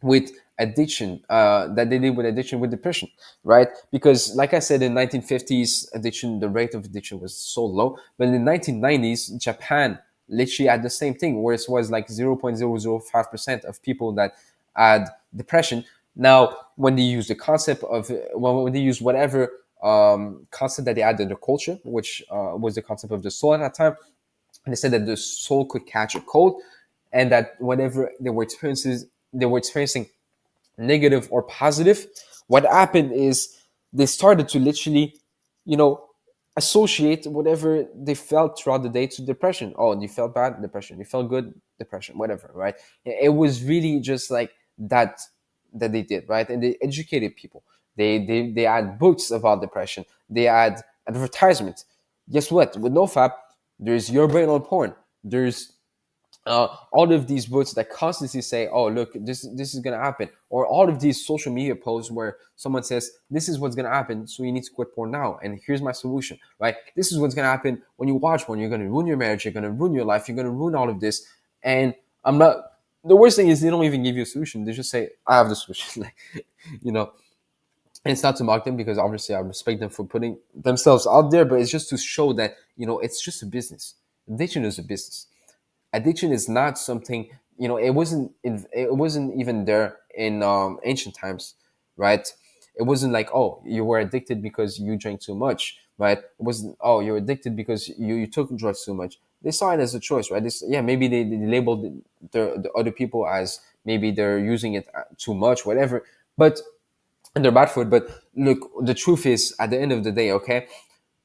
with addiction that they did with addiction with depression, right? Because like I said, in 1950s, the rate of addiction was so low, but in the 1990s, Japan literally had the same thing, where it was like 0.005% of people that had depression. Now, when they use the concept of, well, when they use whatever concept that they had in the culture, which was the concept of the soul at that time, and they said that the soul could catch a cold, and that whenever they were experiencing negative or positive, what happened is they started to literally, you know, associate whatever they felt throughout the day to depression. Oh, you felt bad, depression. You felt good, depression. Whatever, right? It was really just like that they did, right? And they educated people. They had books about depression. They had advertisements. Guess what? With NoFap, there's Your Brain on Porn. There's all of these books that constantly say, "Oh, look, this is gonna happen," or all of these social media posts where someone says, "This is what's gonna happen, so you need to quit porn now," and here's my solution. Right? This is what's gonna happen when you watch porn. You're gonna ruin your marriage. You're gonna ruin your life. You're gonna ruin all of this. And I'm not. The worst thing is they don't even give you a solution. They just say, "I have the solution." Like, you know. And it's not to mock them, because obviously I respect them for putting themselves out there, but it's just to show that it's just a business. Addiction is a business. Addiction is not something, it wasn't even there in ancient times, right? It wasn't like, oh, you were addicted because you drank too much, right? It wasn't, oh, you're addicted because you took drugs too much. They saw it as a choice, right? Yeah, maybe they labeled the other people as maybe they're using it too much, whatever, but and they're bad for it. But look, the truth is, at the end of the day, okay,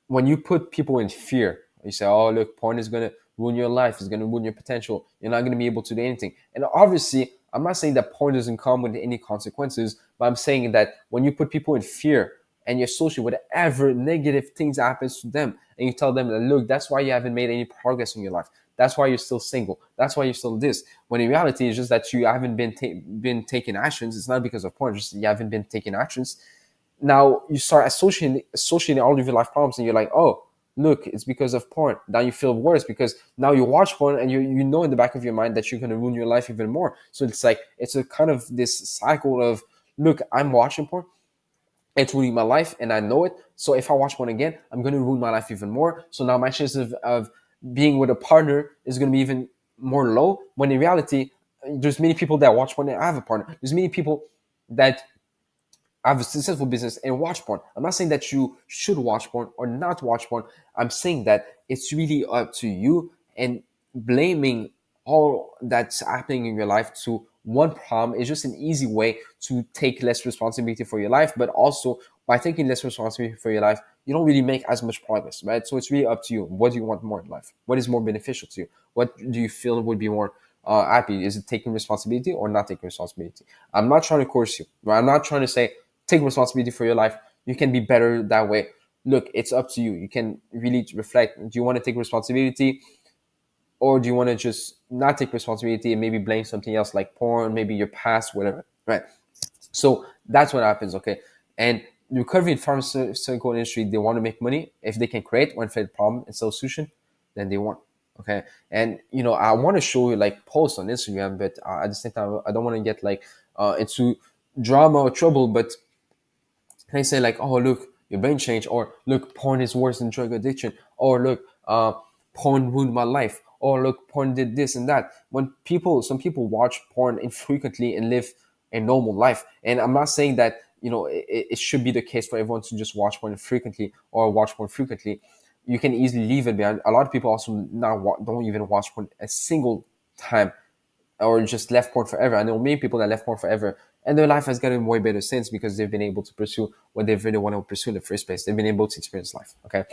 when you put people in fear, you say, "Oh, look, porn is gonna ruin your life. It's gonna ruin your potential. You're not gonna be able to do anything." And obviously, I'm not saying that porn doesn't come with any consequences, but I'm saying that when you put people in fear and you associate whatever negative things happens to them, and you tell them that, look, that's why you haven't made any progress in your life. That's why you're still single. That's why you're still this. When in reality, it's just that you haven't been taking actions. It's not because of porn. Just you haven't been taking actions. Now you start associating all of your life problems, and you're like, oh, look, it's because of porn. Now you feel worse because now you watch porn, and you know in the back of your mind that you're going to ruin your life even more. So it's like, it's a kind of this cycle of, look, I'm watching porn, it's ruining my life, and I know it. So if I watch porn again, I'm going to ruin my life even more. So now my chances of being with a partner is going to be even more low, when in reality, there's many people that watch porn and have a partner. There's many people that have a successful business and watch porn. I'm not saying that you should watch porn or not watch porn. I'm saying that it's really up to you, and blaming all that's happening in your life to one problem is just an easy way to take less responsibility for your life. But also, by taking less responsibility for your life, you don't really make as much progress, right? So it's really up to you. What do you want more in life? What is more beneficial to you? What do you feel would be more happy? Is it taking responsibility or not taking responsibility? I'm not trying to coerce you, right? I'm not trying to say take responsibility for your life. You can be better that way. Look, it's up to you. You can really reflect. Do you want to take responsibility, or do you want to just not take responsibility and maybe blame something else like porn, maybe your past, whatever, right? So that's what happens, okay? And the recovery and pharmaceutical industry, they want to make money. If they can create or inflate a problem and sell a solution, then they want. Okay, and I want to show you like posts on Instagram, but at the same time, I don't want to get like into drama or trouble. But they say like, oh, look, your brain changed, or look, porn is worse than drug addiction, or look, porn ruined my life, or look, porn did this and that. When some people watch porn infrequently and live a normal life, and I'm not saying that it should be the case for everyone to just watch porn frequently or watch porn frequently. You can easily leave it behind. A lot of people also don't even watch porn a single time, or just left porn forever. I know many people that left porn forever, and their life has gotten way better since, because they've been able to pursue what they really want to pursue in the first place. They've been able to experience life. Okay,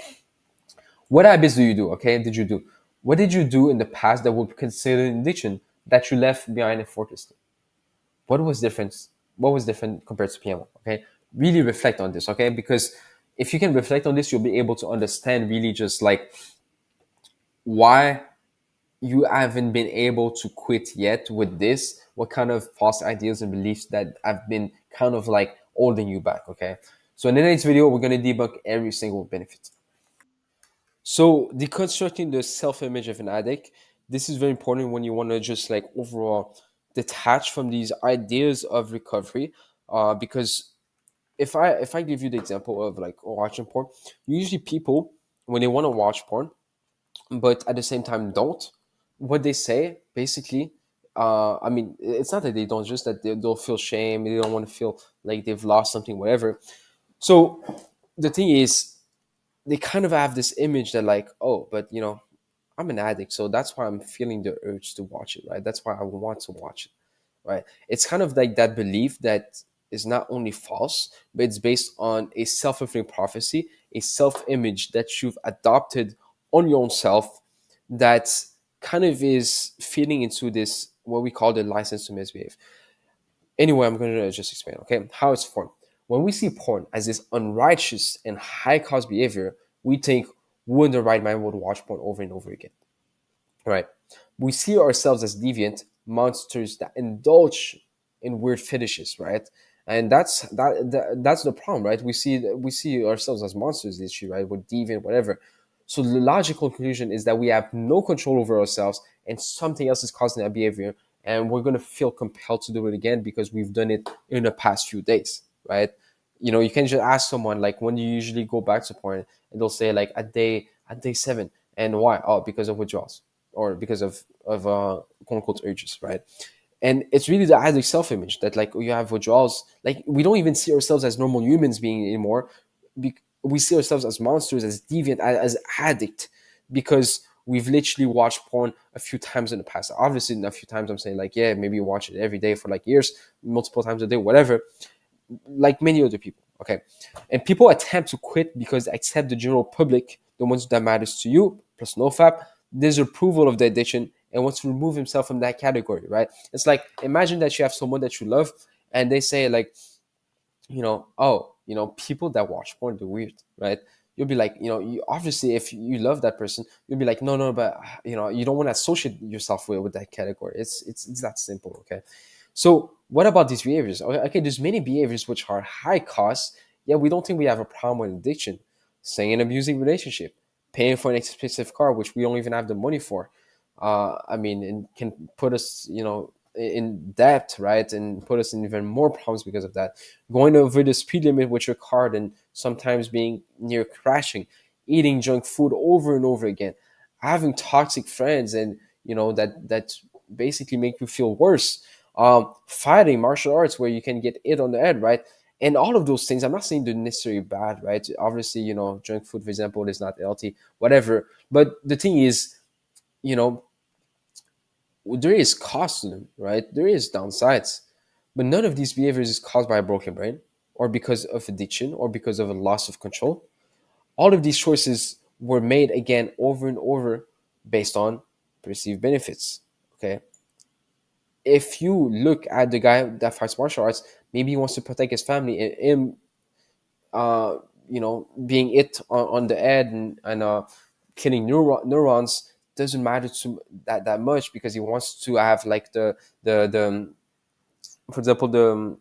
what habits do you do? Okay, did you do? What did you do in the past that would be considered an addiction that you left behind effortlessly? What was different? What was different compared to PMO? Okay, really reflect on this. Okay, because if you can reflect on this, you'll be able to understand really just like why you haven't been able to quit yet with this, what kind of false ideas and beliefs that have been kind of like holding you back. Okay, so in the next video, we're going to debunk every single benefit. So deconstructing the self-image of an addict, this is very important when you want to just like overall detach from these ideas of recovery. Because if I give you the example of like watching porn, usually people when they want to watch porn, but at the same time don't, what they say basically, I mean, it's not that they don't, just that they'll feel shame, they don't want to feel like they've lost something, whatever. So the thing is, they kind of have this image that like, oh, but I'm an addict, so that's why I'm feeling the urge to watch it, right? That's why I want to watch it, right? It's kind of like that belief that is not only false, but it's based on a self-fulfilling prophecy, a self-image that you've adopted on your own self, that kind of is feeding into this what we call the license to misbehave. Anyway, I'm going to just explain, okay, how it's formed. When we see porn as this unrighteous and high cost behavior, we think, who in the right mind would watch porn over and over again? Right? We see ourselves as deviant monsters that indulge in weird fetishes, right? And that's the problem, right? We see ourselves as monsters, literally, right? We're deviant, whatever. So the logical conclusion is that we have no control over ourselves, and something else is causing that behavior, and we're gonna feel compelled to do it again because we've done it in the past few days, right? You can just ask someone like, when do you usually go back to porn, and they'll say like at day 7. And why? Oh, because of withdrawals, or because of quote unquote urges, right? And it's really the addict self-image that like you have withdrawals. Like we don't even see ourselves as normal humans being anymore. We see ourselves as monsters, as deviant, as addict, because we've literally watched porn a few times in the past. Obviously, a few times I'm saying like, yeah, maybe you watch it every day for like years, multiple times a day, whatever, like many other people. Okay. And people attempt to quit because they accept the general public, the ones that matters to you, plus NoFap, disapproval of the addiction, and wants to remove himself from that category, right? It's like, imagine that you have someone that you love and they say like, oh, people that watch porn, they're weird, right? You'll be like, obviously, if you love that person, you'll be like, no, no, but you don't want to associate yourself with that category. It's that simple, okay? So what about these behaviors? Okay, there's many behaviors which are high cost, yet we don't think we have a problem with addiction. Staying in an abusive relationship, paying for an expensive car, which we don't even have the money for. I mean, and can put us, in debt, right? And put us in even more problems because of that. Going over the speed limit with your car and sometimes being near crashing, eating junk food over and over again, having toxic friends, and that basically make you feel worse. Fighting, martial arts, where you can get hit on the head, right? And all of those things, I'm not saying they're necessarily bad, right? Obviously, junk food, for example, is not healthy, whatever. But the thing is, you know, there is cost to them, right? There is downsides, but none of these behaviors is caused by a broken brain, or because of addiction, or because of a loss of control. All of these choices were made again over and over based on perceived benefits. Okay, if you look at the guy that fights martial arts, maybe he wants to protect his family, and him, uh, being hit on the head, and killing neurons doesn't matter to that much, because he wants to have like the for example, the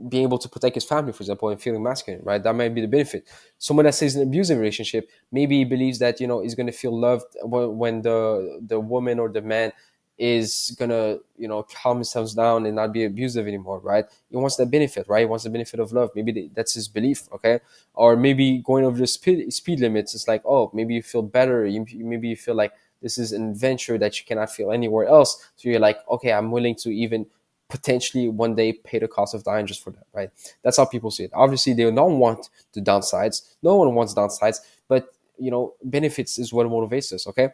being able to protect his family, for example, and feeling masculine, right? That might be the benefit. Someone that stays in an abusive relationship, maybe he believes that he's gonna feel loved when the woman or the man is gonna calm themselves down and not be abusive anymore, right? He wants that benefit, right? He wants the benefit of love. Maybe that's his belief, okay? Or maybe going over the speed limits. It's like, oh, maybe you feel better. Maybe you feel like this is an adventure that you cannot feel anywhere else. So you're like, okay, I'm willing to even potentially one day pay the cost of dying just for that, right? That's how people see it. Obviously, they don't want the downsides. No one wants downsides, but benefits is what motivates us. Okay,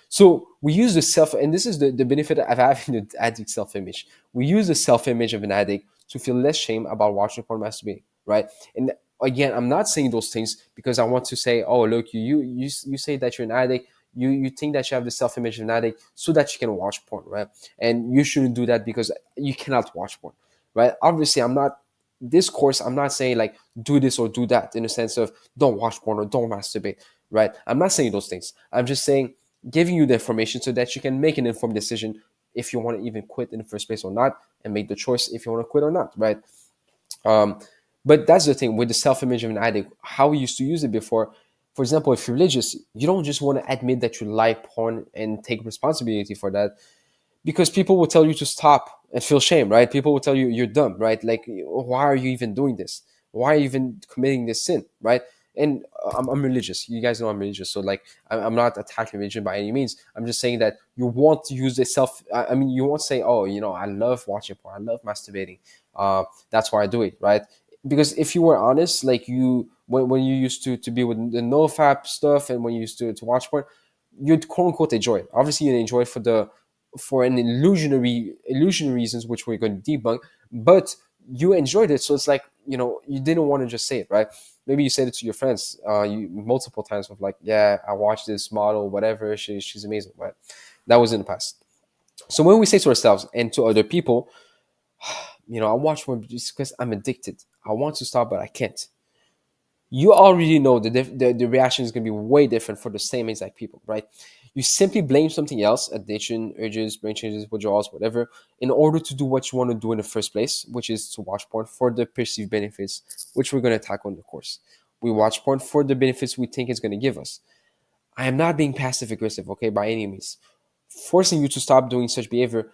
so we use the self, and this is the benefit of having the addict self-image. We use the self-image of an addict to feel less shame about watching porn masturbating, right? And again, I'm not saying those things because I want to say, oh, look, you say that you're an addict. You think that you have the self-image of an addict so that you can watch porn, right? And you shouldn't do that because you cannot watch porn, right? Obviously, I'm not saying like do this or do that in the sense of don't watch porn or don't masturbate, right? I'm not saying those things. I'm just saying giving you the information so that you can make an informed decision if you want to even quit in the first place or not, and make the choice if you want to quit or not, right? Um, but that's the thing with the self-image of an addict. How we used to use it before, For example, if you're religious, you don't just want to admit that you like porn and take responsibility for that, because people will tell you to stop and feel shame, right? People will tell you you're dumb, right? Like, why are you even doing this? Why are you even committing this sin, right? And I'm religious. You guys know I'm religious, so like I'm not attacking religion by any means. I'm just saying that you want to use this self. I mean, you won't say, oh, I love watching porn, I love masturbating. That's why I do it, right? Because if you were honest, like when you used to be with the NoFap stuff, and when you used to watch porn, you'd quote unquote enjoy it. Obviously, you enjoy it for an illusionary reasons, which we're going to debunk, but you enjoyed it, so it's like, you didn't want to just say it, right? Maybe you said it to your friends, you multiple times, with like, yeah, I watched this model, whatever, she's amazing, right? That was in the past. So when we say to ourselves and to other people, I watch one just because I'm addicted, I want to stop but I can't, you already know the reaction is going to be way different for the same exact people, right? You simply blame something else, addiction, urges, brain changes, withdrawals, whatever, in order to do what you want to do in the first place, which is to watch porn for the perceived benefits, which we're going to tackle in the course. We watch porn for the benefits we think it's going to give us. I am not being passive aggressive, okay, by any means. Forcing you to stop doing such behavior,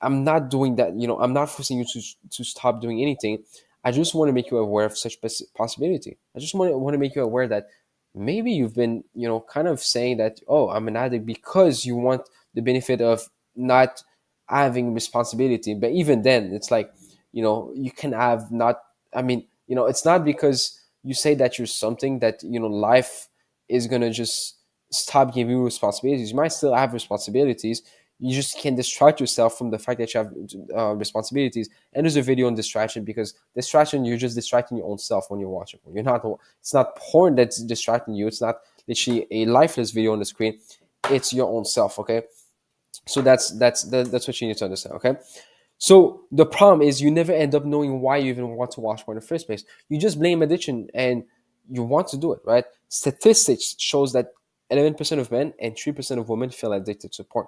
I'm not doing that. I'm not forcing you to stop doing anything. I just want to make you aware of such possibility. I just want to make you aware that maybe you've been, kind of saying that, oh, I'm an addict because you want the benefit of not having responsibility. But even then, it's like, you can have not, I mean, it's not because you say that you're something that, life is going to just stop giving you responsibilities. You might still have responsibilities, you just can distract yourself from the fact that you have responsibilities. And there's a video on distraction, because distraction, you're just distracting your own self when you're watching. You're not. It's not porn that's distracting you. It's not literally a lifeless video on the screen. It's your own self. Okay, so that's what you need to understand. Okay, so the problem is you never end up knowing why you even want to watch porn in the first place. You just blame addiction and you want to do it, right? Statistics shows that 11% of men and 3% of women feel addicted to porn.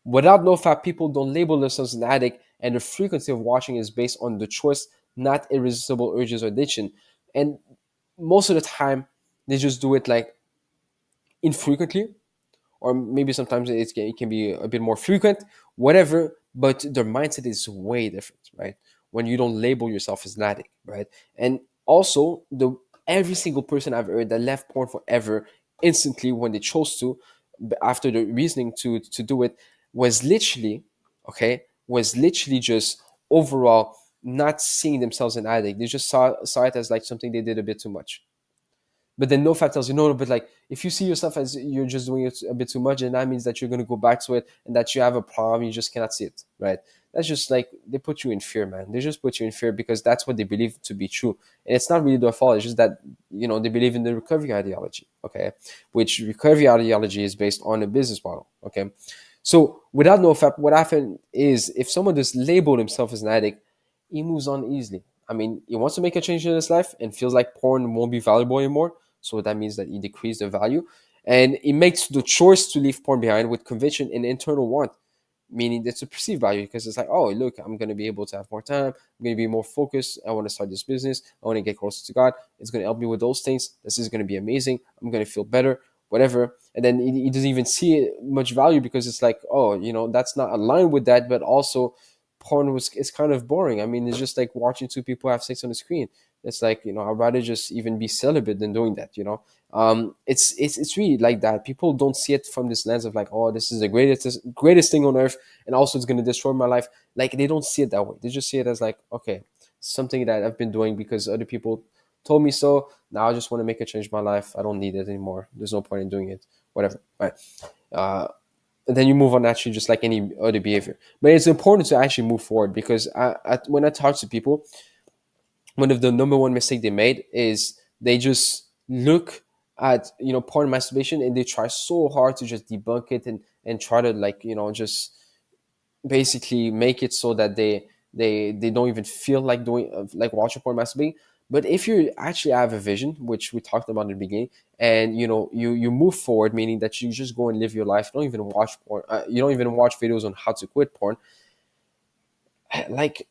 Without NoFap, people don't label themselves an addict, and the frequency of watching is based on the choice, not irresistible urges or addiction. And most of the time, they just do it like infrequently, or maybe sometimes it can be a bit more frequent, whatever, but their mindset is way different, right? When you don't label yourself as an addict, right? And also, the every single person I've heard that left porn forever instantly when they chose to, after the reasoning to do it, was literally, okay, was literally just overall not seeing themselves an addict. They just saw it as like something they did a bit too much. But then NoFap tells you, no, but like if you see yourself as you're just doing it a bit too much, and that means that you're going to go back to it and that you have a problem, you just cannot see it, right? That's just like they put you in fear, man. They just put you in fear because that's what they believe to be true. And it's not really their fault. It's just that, they believe in the recovery ideology, okay? Which recovery ideology is based on a business model, okay? So without NoFap, what happened is if someone just labeled himself as an addict, he moves on easily. I mean, he wants to make a change in his life and feels like porn won't be valuable anymore. So that means that he decreased the value. And he makes the choice to leave porn behind with conviction and internal want, meaning it's a perceived value because it's like, oh, look, I'm going to be able to have more time. I'm going to be more focused. I want to start this business. I want to get closer to God. It's going to help me with those things. This is going to be amazing. I'm going to feel better, whatever. And then he doesn't even see much value because it's like, oh, that's not aligned with that. But also, porn it's kind of boring. I mean, it's just like watching two people have sex on the screen. It's like, I'd rather just even be celibate than doing that. It's really like that. People don't see it from this lens of like, oh, this is the greatest thing on earth, and also it's going to destroy my life. Like, they don't see it that way. They just see it as like, okay, something that I've been doing because other people told me so. Now I just want to make a change in my life. I don't need it anymore. There's no point in doing it, whatever, right? And then you move on naturally, just like any other behavior. But it's important to actually move forward because when I talk to people, one of the number one mistake they made is they just look at porn, masturbation, and they try so hard to just debunk it and try to like just basically make it so that they don't even feel like doing like watching porn, masturbating. But if you actually have a vision, which we talked about in the beginning, and you move forward, meaning that you just go and live your life, you don't even watch porn, you don't even watch videos on how to quit porn, like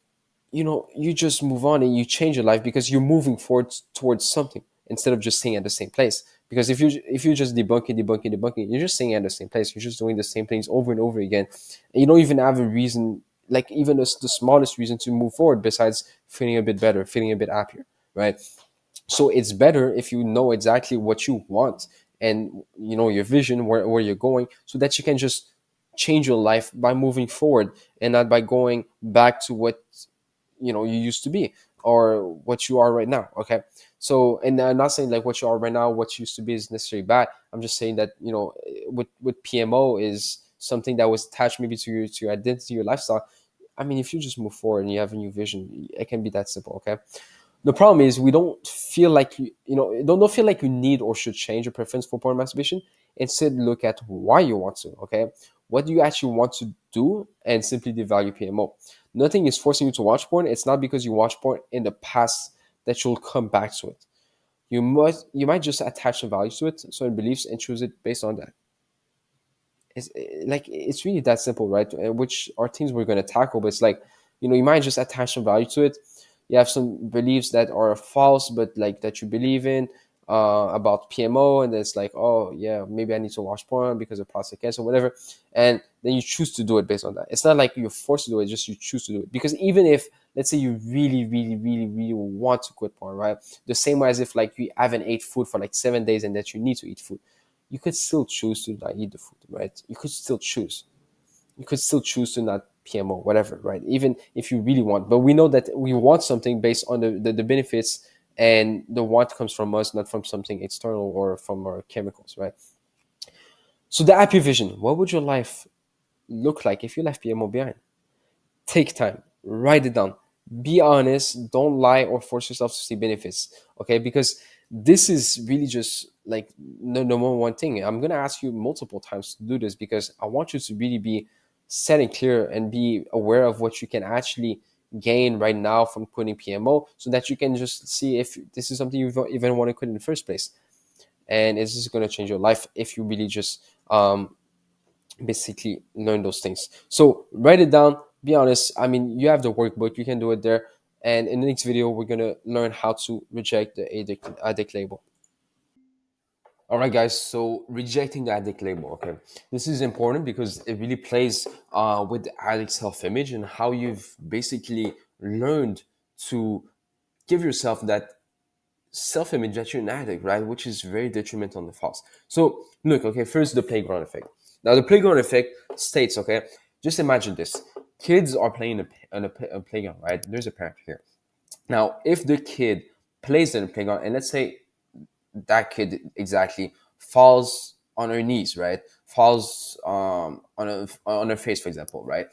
you just move on and you change your life because you're moving forward towards something instead of just staying at the same place. Because if you just debunking, you're just staying at the same place. You're just doing the same things over and over again. And you don't even have a reason, like even the smallest reason to move forward besides feeling a bit better, feeling a bit happier, right? So it's better if you know exactly what you want and you know your vision, where you're going, so that you can just change your life by moving forward and not by going back to what you used to be or what you are right now. Okay, so and I'm not saying like what you are right now, what you used to be is necessarily bad. I'm just saying that with PMO is something that was attached maybe to your identity, your lifestyle. I mean, if you just move forward and you have a new vision, it can be that simple. Okay, the problem is we don't feel like don't feel like you need or should change your preference for porn masturbation. Instead, look at why you want to. Okay, what do you actually want to do, and simply devalue PMO. Nothing is forcing you to watch porn. It's not because you watched porn in the past that you'll come back to it. You might just attach some values to it, certain beliefs, and choose it based on that. It's really that simple, right? Which are things we're going to tackle, but it's like, you might just attach some value to it. You have some beliefs that are false, but like that you believe in, about PMO, and it's like, oh yeah, maybe I need to watch porn because of prostate cancer, whatever, and then you choose to do it based on that. It's not like you're forced to do it; just you choose to do it. Because even if, let's say, you really, really, really, really want to quit porn, right? The same way as if like you haven't ate food for like 7 days and that you need to eat food, you could still choose to not eat the food, right? You could still choose. You could still choose to not PMO, whatever, right? Even if you really want. But we know that we want something based on the benefits, and the want comes from us, not from something external or from our chemicals, right? So the happy vision, what would your life look like if you left PMO behind? Take time, write it down, be honest, don't lie or force yourself to see benefits. Okay, because this is really just like the number one thing. I'm going to ask you multiple times to do this because I want you to really be set and clear and be aware of what you can actually gain right now from quitting PMO, so that you can just see if this is something you even want to quit in the first place. And is this going to change your life if you really just basically learn those things? So write it down, be honest. I mean, you have the workbook, you can do it there. And in the next video, we're going to learn how to reject the addict label. All right, guys, so rejecting the addict label. Okay, this is important because it really plays with the addict self-image and how you've basically learned to give yourself that self-image that you're an addict, right? Which is very detrimental on the false. So look, okay, first the playground effect. Now the playground effect states, okay, just imagine this: kids are playing a playground, right? There's a parent here. Now, if the kid plays in the playground, and let's say that kid exactly falls on her knees, right? Falls on her face, for example, right?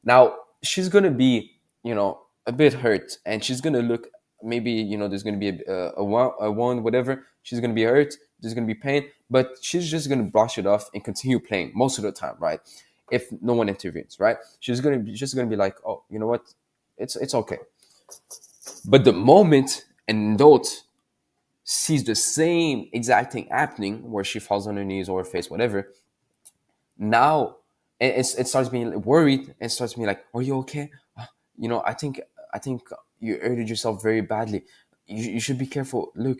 Now she's gonna be, a bit hurt, and she's gonna look, maybe, there's gonna be a wound, whatever. She's gonna be hurt. There's gonna be pain, but she's just gonna brush it off and continue playing most of the time, right? If no one intervenes, right? She's gonna be like, oh, you know what? It's okay. But the moment an adult sees the same exact thing happening, where she falls on her knees or her face, whatever, now it starts being worried and starts being like, are you okay? I think you hurted yourself very badly. You should be careful. Look,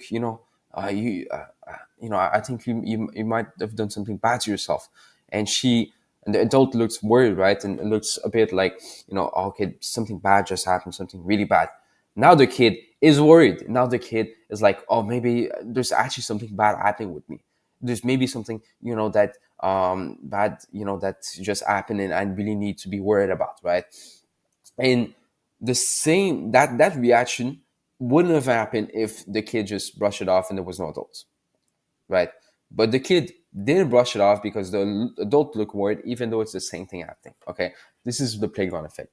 I think you might have done something bad to yourself. And the adult looks worried, right? And looks a bit like, okay, something bad just happened, something really bad. Now the kid is worried. Now the kid is like, oh, maybe there's actually something bad happening with me. There's maybe something, that bad, that just happened, and I really need to be worried about, right? And the same that reaction wouldn't have happened if the kid just brushed it off and there was no adult, right? But the kid didn't brush it off because the adult looked worried, even though it's the same thing happening. Okay, this is the playground effect.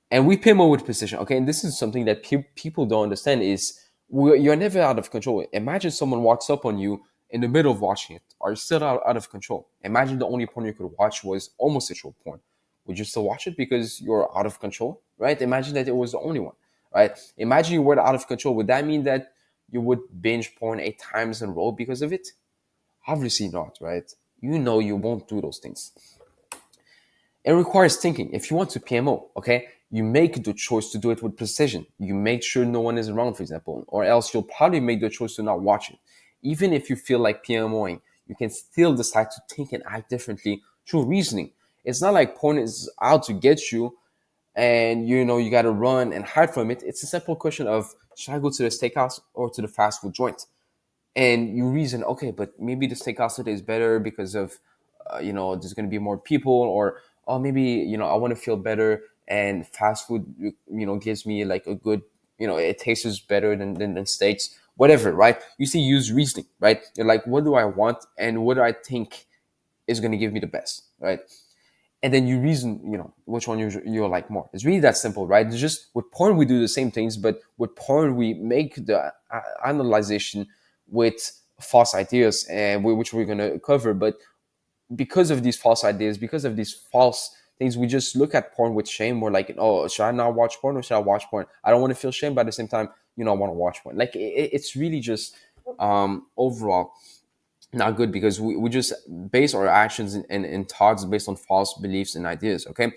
And we pay more with precision. Okay, and this is something that people don't understand is you're never out of control. Imagine someone walks up on you in the middle of watching it. Are you still out of control? Imagine the only porn you could watch was homosexual porn. Would you still watch it because you're out of control, right? Imagine that it was the only one, right? Imagine you were out of control. Would that mean that you would binge porn 8 times in a row because of it? Obviously not, right? You won't do those things. It requires thinking. If you want to PMO, okay, you make the choice to do it with precision. You make sure no one is around, for example, or else you'll probably make the choice to not watch it. Even if you feel like PMOing, you can still decide to think and act differently through reasoning. It's not like porn is out to get you and you got to run and hide from it. It's a simple question of, should I go to the steakhouse or to the fast food joint? And you reason, okay, but maybe the steakhouse today is better because of there's going to be more people, or oh, maybe I want to feel better, and fast food gives me like a good, it tastes better than steaks, whatever, right? You see, use reasoning, right? You're like, what do I want and what do I think is going to give me the best, right? And then you reason, which one you're like more. It's really that simple, right? It's just with porn we do the same things, but with porn we make the analyzation with false ideas, and which we're gonna cover. But because of these false ideas, because of these false things, we just look at porn with shame. We're like, oh, should I not watch porn or should I watch porn? I don't want to feel shame, but at the same time, I want to watch porn. Like it's really just overall not good, because we just base our actions and thoughts based on false beliefs and ideas, okay?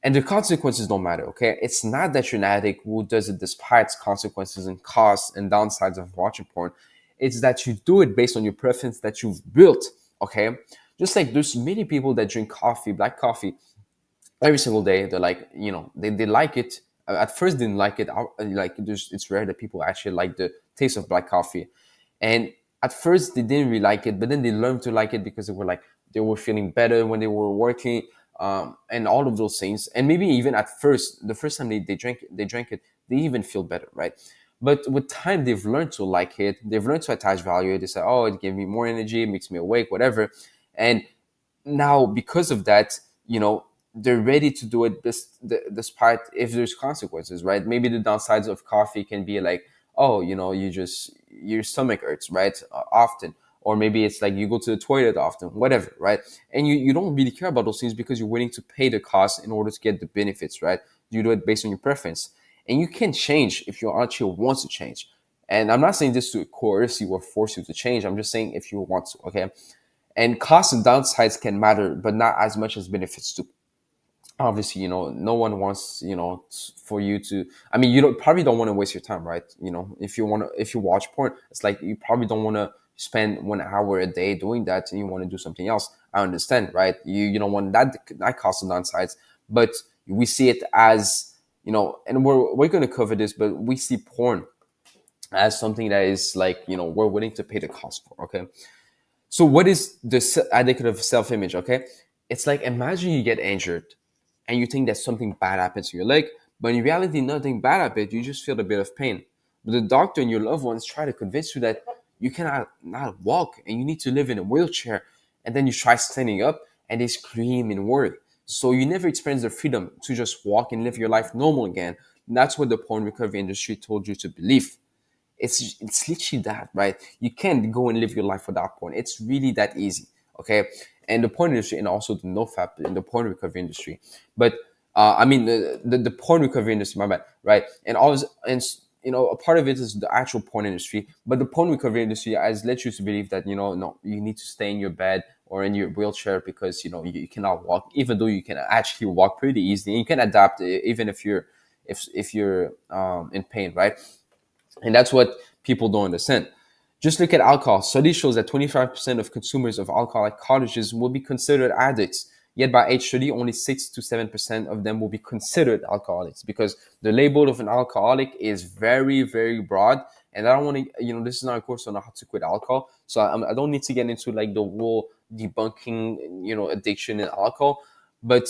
And the consequences don't matter, okay? It's not that you're an addict who does it despite consequences and costs and downsides of watching porn. It's that you do it based on your preference that you've built, okay? Just like there's many people that drink coffee, black coffee, every single day. They're like, they like it. At first didn't like it. Like it's rare that people actually like the taste of black coffee. And at first they didn't really like it, but then they learned to like it because they were feeling better when they were working, and all of those things. And maybe even at first, the first time they drank it, they even feel better, right? But with time, they've learned to like it. They've learned to attach value. They say, oh, it gave me more energy, it makes me awake, whatever. And now because of that, they're ready to do it despite if there's consequences, right? Maybe the downsides of coffee can be like, oh, your stomach hurts, right? Often. Or maybe it's like you go to the toilet often, whatever, right? And you don't really care about those things because you're willing to pay the cost in order to get the benefits, right? You do it based on your preference. And you can change if you actually want to change. And I'm not saying this to coerce you or force you to change. I'm just saying if you want to, okay? And costs and downsides can matter, but not as much as benefits do. Obviously, no one wants, for you to, I mean, probably don't want to waste your time, right? If you watch porn, it's like you probably don't want to spend 1 hour a day doing that, and you want to do something else. I understand, right? You don't want that cost and downsides, but we see it as, and we're going to cover this, but we see porn as something that is like, we're willing to pay the cost for, okay? So what is the addictive self-image? Okay, it's like, imagine you get injured and you think that something bad happens to your leg, but in reality, nothing bad happened. You just feel a bit of pain. But the doctor and your loved ones try to convince you that you cannot not walk and you need to live in a wheelchair. And then you try standing up and they scream and worry. So you never experience the freedom to just walk and live your life normal again. And that's what the porn recovery industry told you to believe. It's literally that, right? You can't go and live your life without porn. It's really that easy, okay? And the porn industry, and also the NoFap in the porn recovery industry, but I mean the porn recovery industry, my bad, right? And all this, and a part of it is the actual porn industry, but the porn recovery industry has led you to believe that no, you need to stay in your bed or in your wheelchair because you cannot walk, even though you can actually walk pretty easily, and you can adapt even if you're in pain, right? And that's what people don't understand. Just look at alcohol. Study shows that 25% of consumers of alcoholic cottages will be considered addicts. Yet by age 30, only 6 to 7% of them will be considered alcoholics, because the label of an alcoholic is very, very broad. And I don't want to, this is not a course on how to quit alcohol. So I don't need to get into like the whole debunking, addiction and alcohol. But,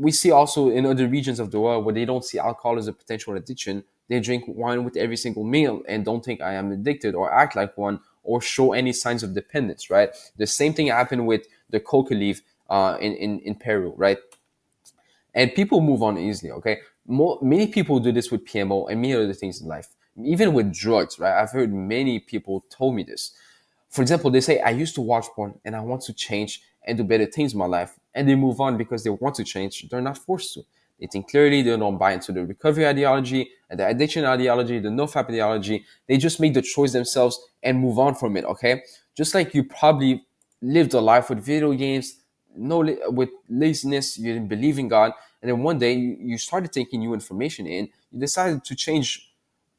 we see also in other regions of the world where they don't see alcohol as a potential addiction, they drink wine with every single meal and don't think I am addicted or act like one or show any signs of dependence, right? The same thing happened with the coca leaf in Peru, right? And people move on easily, okay? Many people do this with PMO and many other things in life, even with drugs, right? I've heard many people told me this. For example, they say, I used to watch porn and I want to change and do better things in my life. And they move on because they want to change. They're not forced to. They think clearly. They don't buy into the recovery ideology, and the addiction ideology, the NoFap ideology. They just make the choice themselves and move on from it, okay? Just like you probably lived a life with video games, with laziness, you didn't believe in God. And then one day you started taking new information in, you decided to change,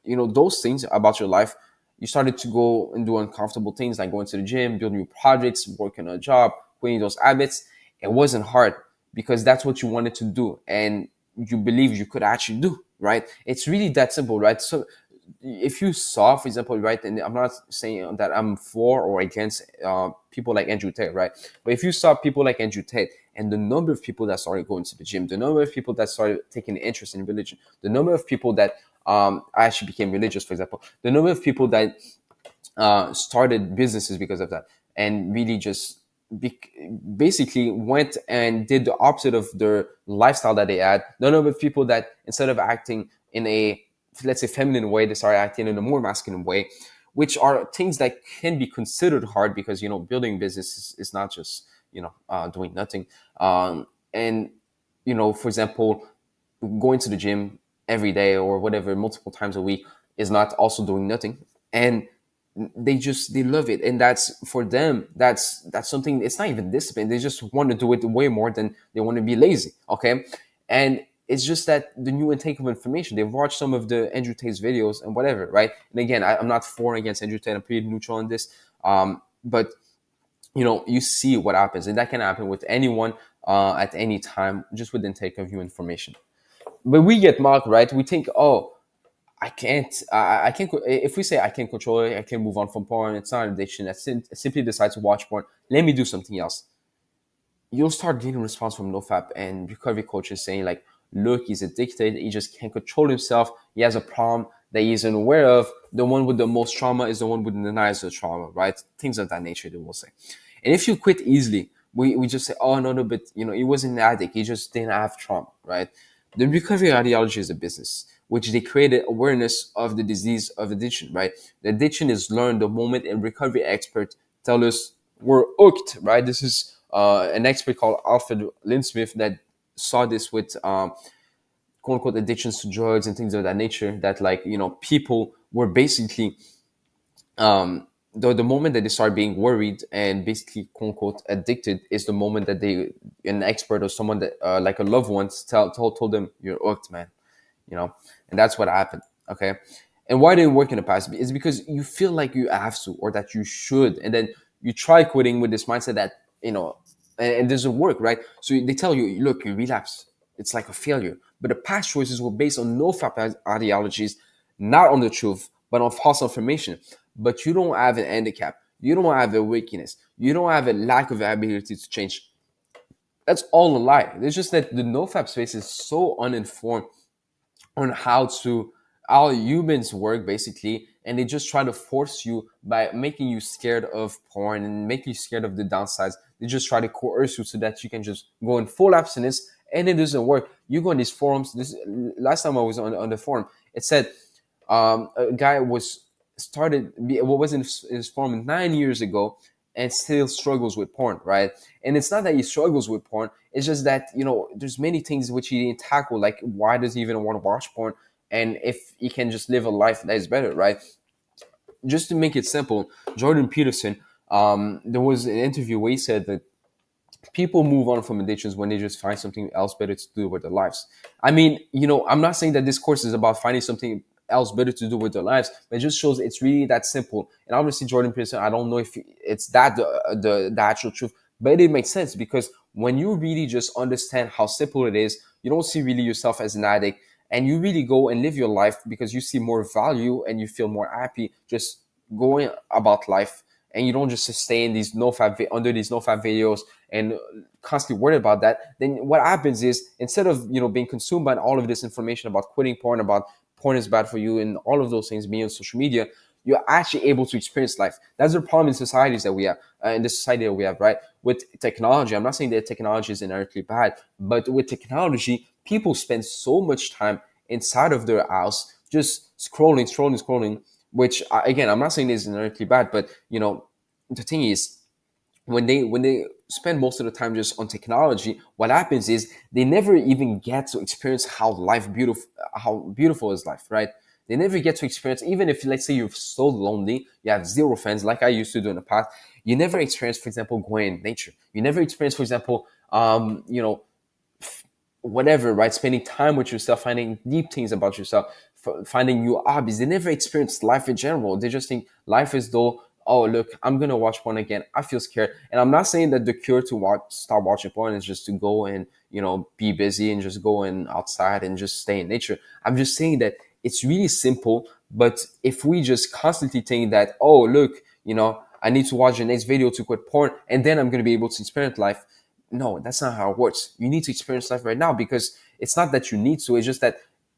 those things about your life, you started to go and do uncomfortable things like going to the gym, build new projects, working a job, quitting those habits. It wasn't hard because that's what you wanted to do and you believe you could actually do, right? It's really that simple, right? So if you saw, for example, right, and I'm not saying that I'm for or against people like Andrew Tate, right? But if you saw people like Andrew Tate and the number of people that started going to the gym, the number of people that started taking interest in religion, the number of people that actually became religious, for example, the number of people that started businesses because of that, and really just be- basically went and did the opposite of their lifestyle that they had. The number of people that instead of acting in a, let's say, feminine way, they started acting in a more masculine way, which are things that can be considered hard because building business is not just doing nothing. And for example, going to the gym every day or whatever multiple times a week is not also doing nothing. And they love it, and that's for them, that's something. It's not even discipline, they just want to do it way more than they want to be lazy. Okay. And it's just that the new intake of information, they've watched some of the Andrew Tate's videos and whatever, right? And again, I'm not for or against Andrew Tate, I'm pretty neutral on this. But you see what happens, and that can happen with anyone at any time, just with the intake of new information. But we get mocked, right? We think, oh, I can't. I can't. If we say I can't control it, I can move on from porn. It's not an addiction. I simply decide to watch porn. Let me do something else. You'll start getting response from NoFap and recovery coaches saying like, "Look, he's addicted. He just can't control himself. He has a problem that he isn't aware of. The one with the most trauma is the one who denies the trauma, right? Things of that nature." They will say. And if you quit easily, we just say, "Oh no, but he wasn't an addict. He just didn't have trauma, right?" The recovery ideology is a business, which they created awareness of the disease of addiction, right? The addiction is learned the moment a recovery expert tell us we're hooked, right? This is an expert called Alfred Linsmith that saw this with quote unquote addictions to drugs and things of that nature. That like people were basically the moment that they start being worried and basically quote unquote addicted is the moment that an expert or someone that like a loved one told them you're hooked, man. And that's what happened. Okay. And why didn't it work in the past is because you feel like you have to or that you should, and then you try quitting with this mindset that and it doesn't work, right? So they tell you, look, you relapse, it's like a failure. But the past choices were based on NoFap ideologies, not on the truth, but on false information. But you don't have an handicap, you don't have a weakness, you don't have a lack of ability to change. That's all a lie. It's just that the NoFap space is so uninformed on how humans work basically, and they just try to force you by making you scared of porn and making you scared of the downsides. They just try to coerce you so that you can just go in full abstinence, and it doesn't work. You go on these forums. This last time I was on the forum, it said a guy what was in his forum 9 years ago and still struggles with porn, right? And it's not that he struggles with porn, it's just that there's many things which he didn't tackle, like why does he even want to watch porn, and if he can just live a life that is better, right? Just to make it simple, Jordan Peterson, there was an interview where he said that people move on from addictions when they just find something else better to do with their lives. I mean, I'm not saying that this course is about finding something else better to do with their lives, but it just shows it's really that simple. And obviously, Jordan Peterson, I don't know if it's that the actual truth, but it makes sense because when you really just understand how simple it is, you don't see really yourself as an addict, and you really go and live your life because you see more value and you feel more happy just going about life, and you don't just stay in these under these NoFap videos and constantly worried about that. Then what happens is, instead of being consumed by all of this information about quitting porn, about porn is bad for you, and all of those things being on social media, you're actually able to experience life. That's the problem in societies that we have, in the society that we have, right? With technology, I'm not saying that technology is inherently bad, but with technology, people spend so much time inside of their house just scrolling, which again, I'm not saying is inherently bad, but the thing is, when they spend most of the time just on technology, what happens is they never even get to experience how beautiful is life, right? They never get to experience, even if let's say you're so lonely, you have zero friends, like I used to do in the past. You never experience, for example, going in nature. You never experience, for example, whatever, right? Spending time with yourself, finding deep things about yourself, finding new hobbies. They never experience life in general. They just think life is dull. Oh, look, I'm gonna watch porn again. I feel scared. And I'm not saying that the cure to stop watching porn is just to go and be busy and just go and outside and just stay in nature. I'm just saying that it's really simple. But if we just constantly think that, oh, look, I need to watch the next video to quit porn, and then I'm gonna be able to experience life. No, that's not how it works. You need to experience life right now, because it's not that you need to. It's just that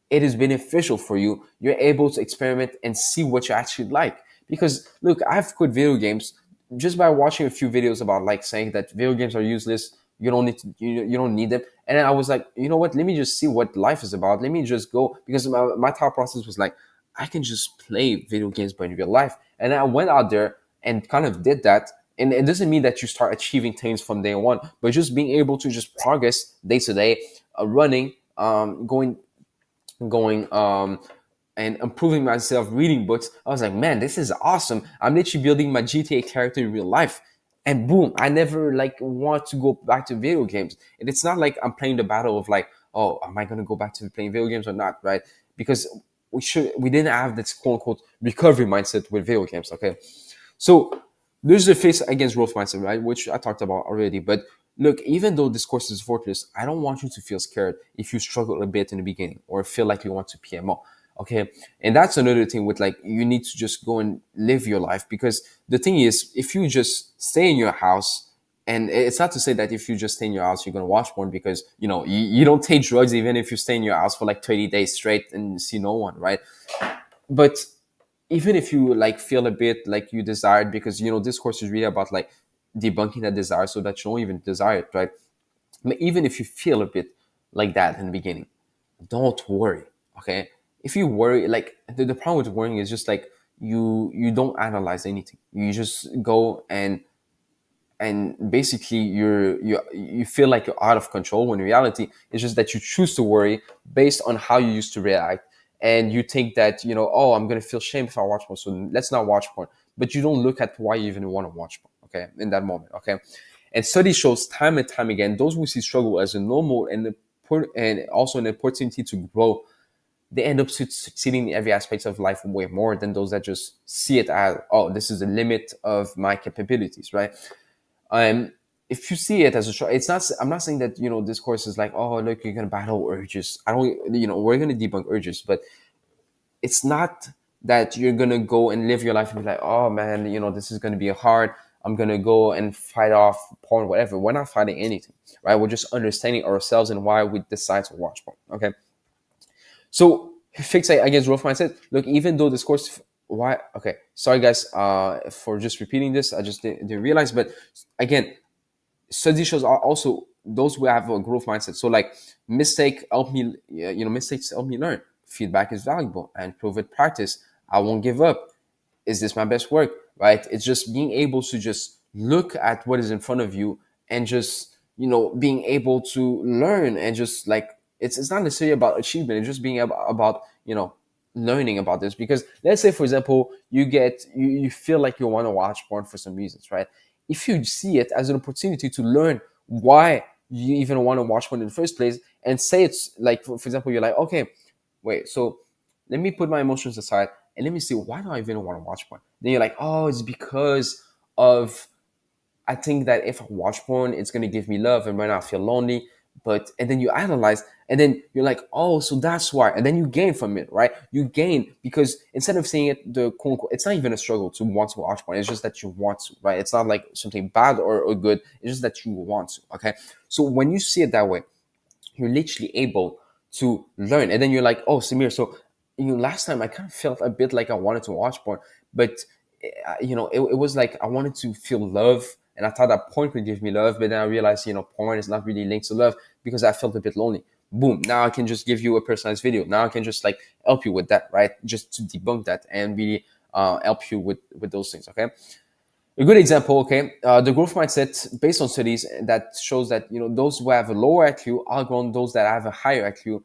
it is beneficial for you. You're able to experiment and see what you actually like. Because look, I've quit video games just by watching a few videos about like saying that video games are useless. You don't need to, you don't need them. And then I was like, you know what? Let me just see what life is about. Let me just go, because my thought process was like, I can just play video games but in real life. And I went out there and kind of did that. And it doesn't mean that you start achieving things from day one, but just being able to just progress day to day, running, going and improving myself, reading books. I was like, man, this is awesome. I'm literally building my GTA character in real life. And boom, I never like want to go back to video games. And it's not like I'm playing the battle of like, oh, am I gonna go back to playing video games or not, right? Because we didn't have this quote unquote recovery mindset with video games. Okay. So there's the face against growth mindset, right? Which I talked about already. But look, even though this course is effortless, I don't want you to feel scared if you struggle a bit in the beginning or feel like you want to PMO. Okay. And that's another thing with like, you need to just go and live your life, because the thing is, if you just stay in your house, and it's not to say that if you just stay in your house, you're going to watch porn, because, you don't take drugs even if you stay in your house for like 30 days straight and see no one, right? But even if you like feel a bit like you desired, because this course is really about like debunking that desire so that you don't even desire it, right? But even if you feel a bit like that in the beginning, don't worry. Okay. If you worry, like the problem with worrying is just like you don't analyze anything. You just go and basically you feel like you're out of control, when in reality it's just that you choose to worry based on how you used to react. And you think that, oh, I'm going to feel shame if I watch porn, so let's not watch porn. But you don't look at why you even want to watch porn, okay, in that moment. Okay. And study shows time and time again, those who see struggle as a normal and also an opportunity to grow, they end up succeeding in every aspect of life way more than those that just see it as, oh, this is the limit of my capabilities, right? um if you see it as a it's not, I'm not saying that this course is like, oh, look, you're gonna battle urges. I don't, we're gonna debunk urges, but it's not that you're gonna go and live your life and be like, oh man, this is gonna be hard, I'm gonna go and fight off porn, whatever. We're not fighting anything, right? We're just understanding ourselves and why we decide to watch porn. Okay. So fix against growth mindset. Look, even though this course, why? Okay, sorry guys, for just repeating this. I just didn't realize. But again, study shows are also those who have a growth mindset. So like, mistakes help me learn. Feedback is valuable, and prove it practice. I won't give up. Is this my best work? Right? It's just being able to just look at what is in front of you and just being able to learn, and just like, it's not necessarily about achievement. It's just being about learning about this. Because let's say, for example, you feel like you want to watch porn for some reasons, right? If you see it as an opportunity to learn why you even want to watch porn in the first place, and say it's like, for example, you're like, okay, wait, so let me put my emotions aside and let me see, why do I even want to watch porn? Then you're like, oh, it's because of, I think that if I watch porn, it's gonna give me love, and right now I feel lonely. And then you analyze, and then you're like, oh, so that's why. And then you gain from it, right? You gain, because instead of saying it, the quote unquote, it's not even a struggle to want to watch porn. It's just that you want to, right? It's not like something bad or good. It's just that you want to. Okay. So when you see it that way, you're literally able to learn. And then you're like, oh, Samir, so last time I kind of felt a bit like I wanted to watch porn, but it was like I wanted to feel love, and I thought that porn could give me love. But then I realized, porn is not really linked to love, because I felt a bit lonely. Boom, now I can just give you a personalized video. Now I can just like help you with that, right? Just to debunk that and really help you with those things. Okay. A good example, okay, the growth mindset, based on studies that shows that those who have a lower IQ outgrown those that have a higher IQ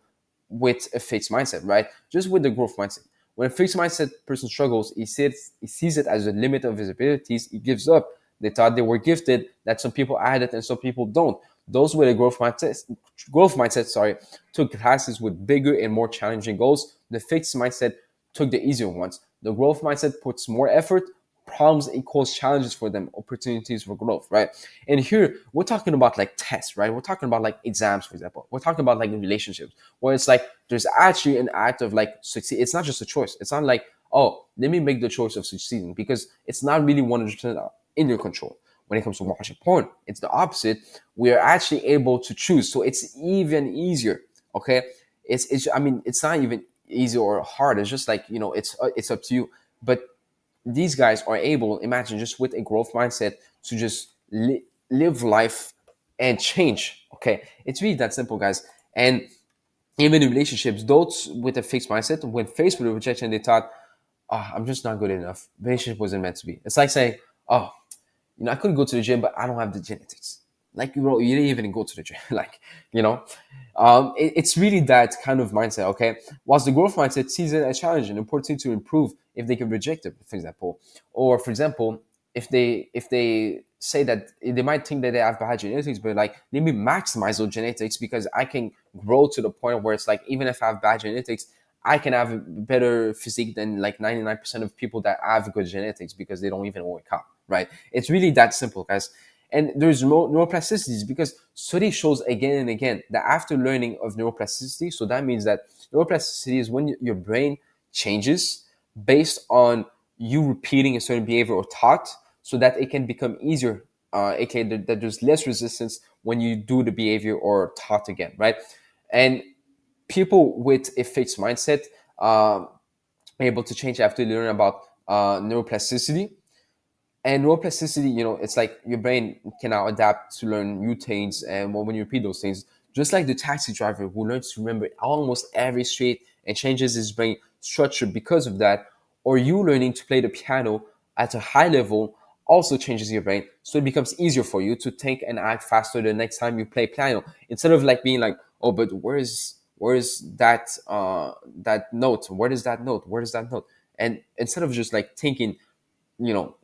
with a fixed mindset, right? Just with the growth mindset. When a fixed mindset person struggles, he sees it as a limit of his abilities. He gives up. They thought they were gifted, that some people had it and some people don't. Those with a growth mindset, sorry, took classes with bigger and more challenging goals. The fixed mindset took the easier ones. The growth mindset puts more effort. Problems equals challenges for them, opportunities for growth, right? And here we're talking about like tests, right? We're talking about like exams, for example. We're talking about like relationships, where it's like there's actually an act of like succeed. It's not just a choice. It's not like, oh, let me make the choice of succeeding, because it's not really 100% in your control. When it comes to watching porn, it's the opposite. We are actually able to choose, so it's even easier. Okay, it's I mean, it's not even easy or hard. It's just like, it's up to you. But these guys are able, imagine, just with a growth mindset, to just live life and change. Okay, it's really that simple, guys. And even in relationships, those with a fixed mindset, when faced with a rejection, they thought, oh, I'm just not good enough. Relationship wasn't meant to be. It's like saying, oh, I couldn't go to the gym, but I don't have the genetics. Like, bro, you didn't even go to the gym. Like, you know, it's really that kind of mindset. Okay, whilst the growth mindset sees it as challenging, an important to improve if they can reject it, for example, or for example, if they say that they might think that they have bad genetics, but like, let me maximize those genetics, because I can grow to the point where it's like, even if I have bad genetics, I can have a better physique than like 99% of people that have good genetics, because they don't even work out, right? It's really that simple, guys. And there's neuroplasticities, because study shows again and again that after learning of neuroplasticity, so that means that neuroplasticity is when your brain changes based on you repeating a certain behavior or thought, so that it can become easier, aka that there's less resistance when you do the behavior or thought again, right? And people with a fixed mindset are able to change after they learn about neuroplasticity. And neuroplasticity, it's like your brain can now adapt to learn new things, and when you repeat those things, just like the taxi driver who learns to remember almost every street and changes his brain structure because of that, or you learning to play the piano at a high level also changes your brain, so it becomes easier for you to think and act faster the next time you play piano, instead of like being like, oh, but where's that note, where is that note, and instead of just like thinking, you know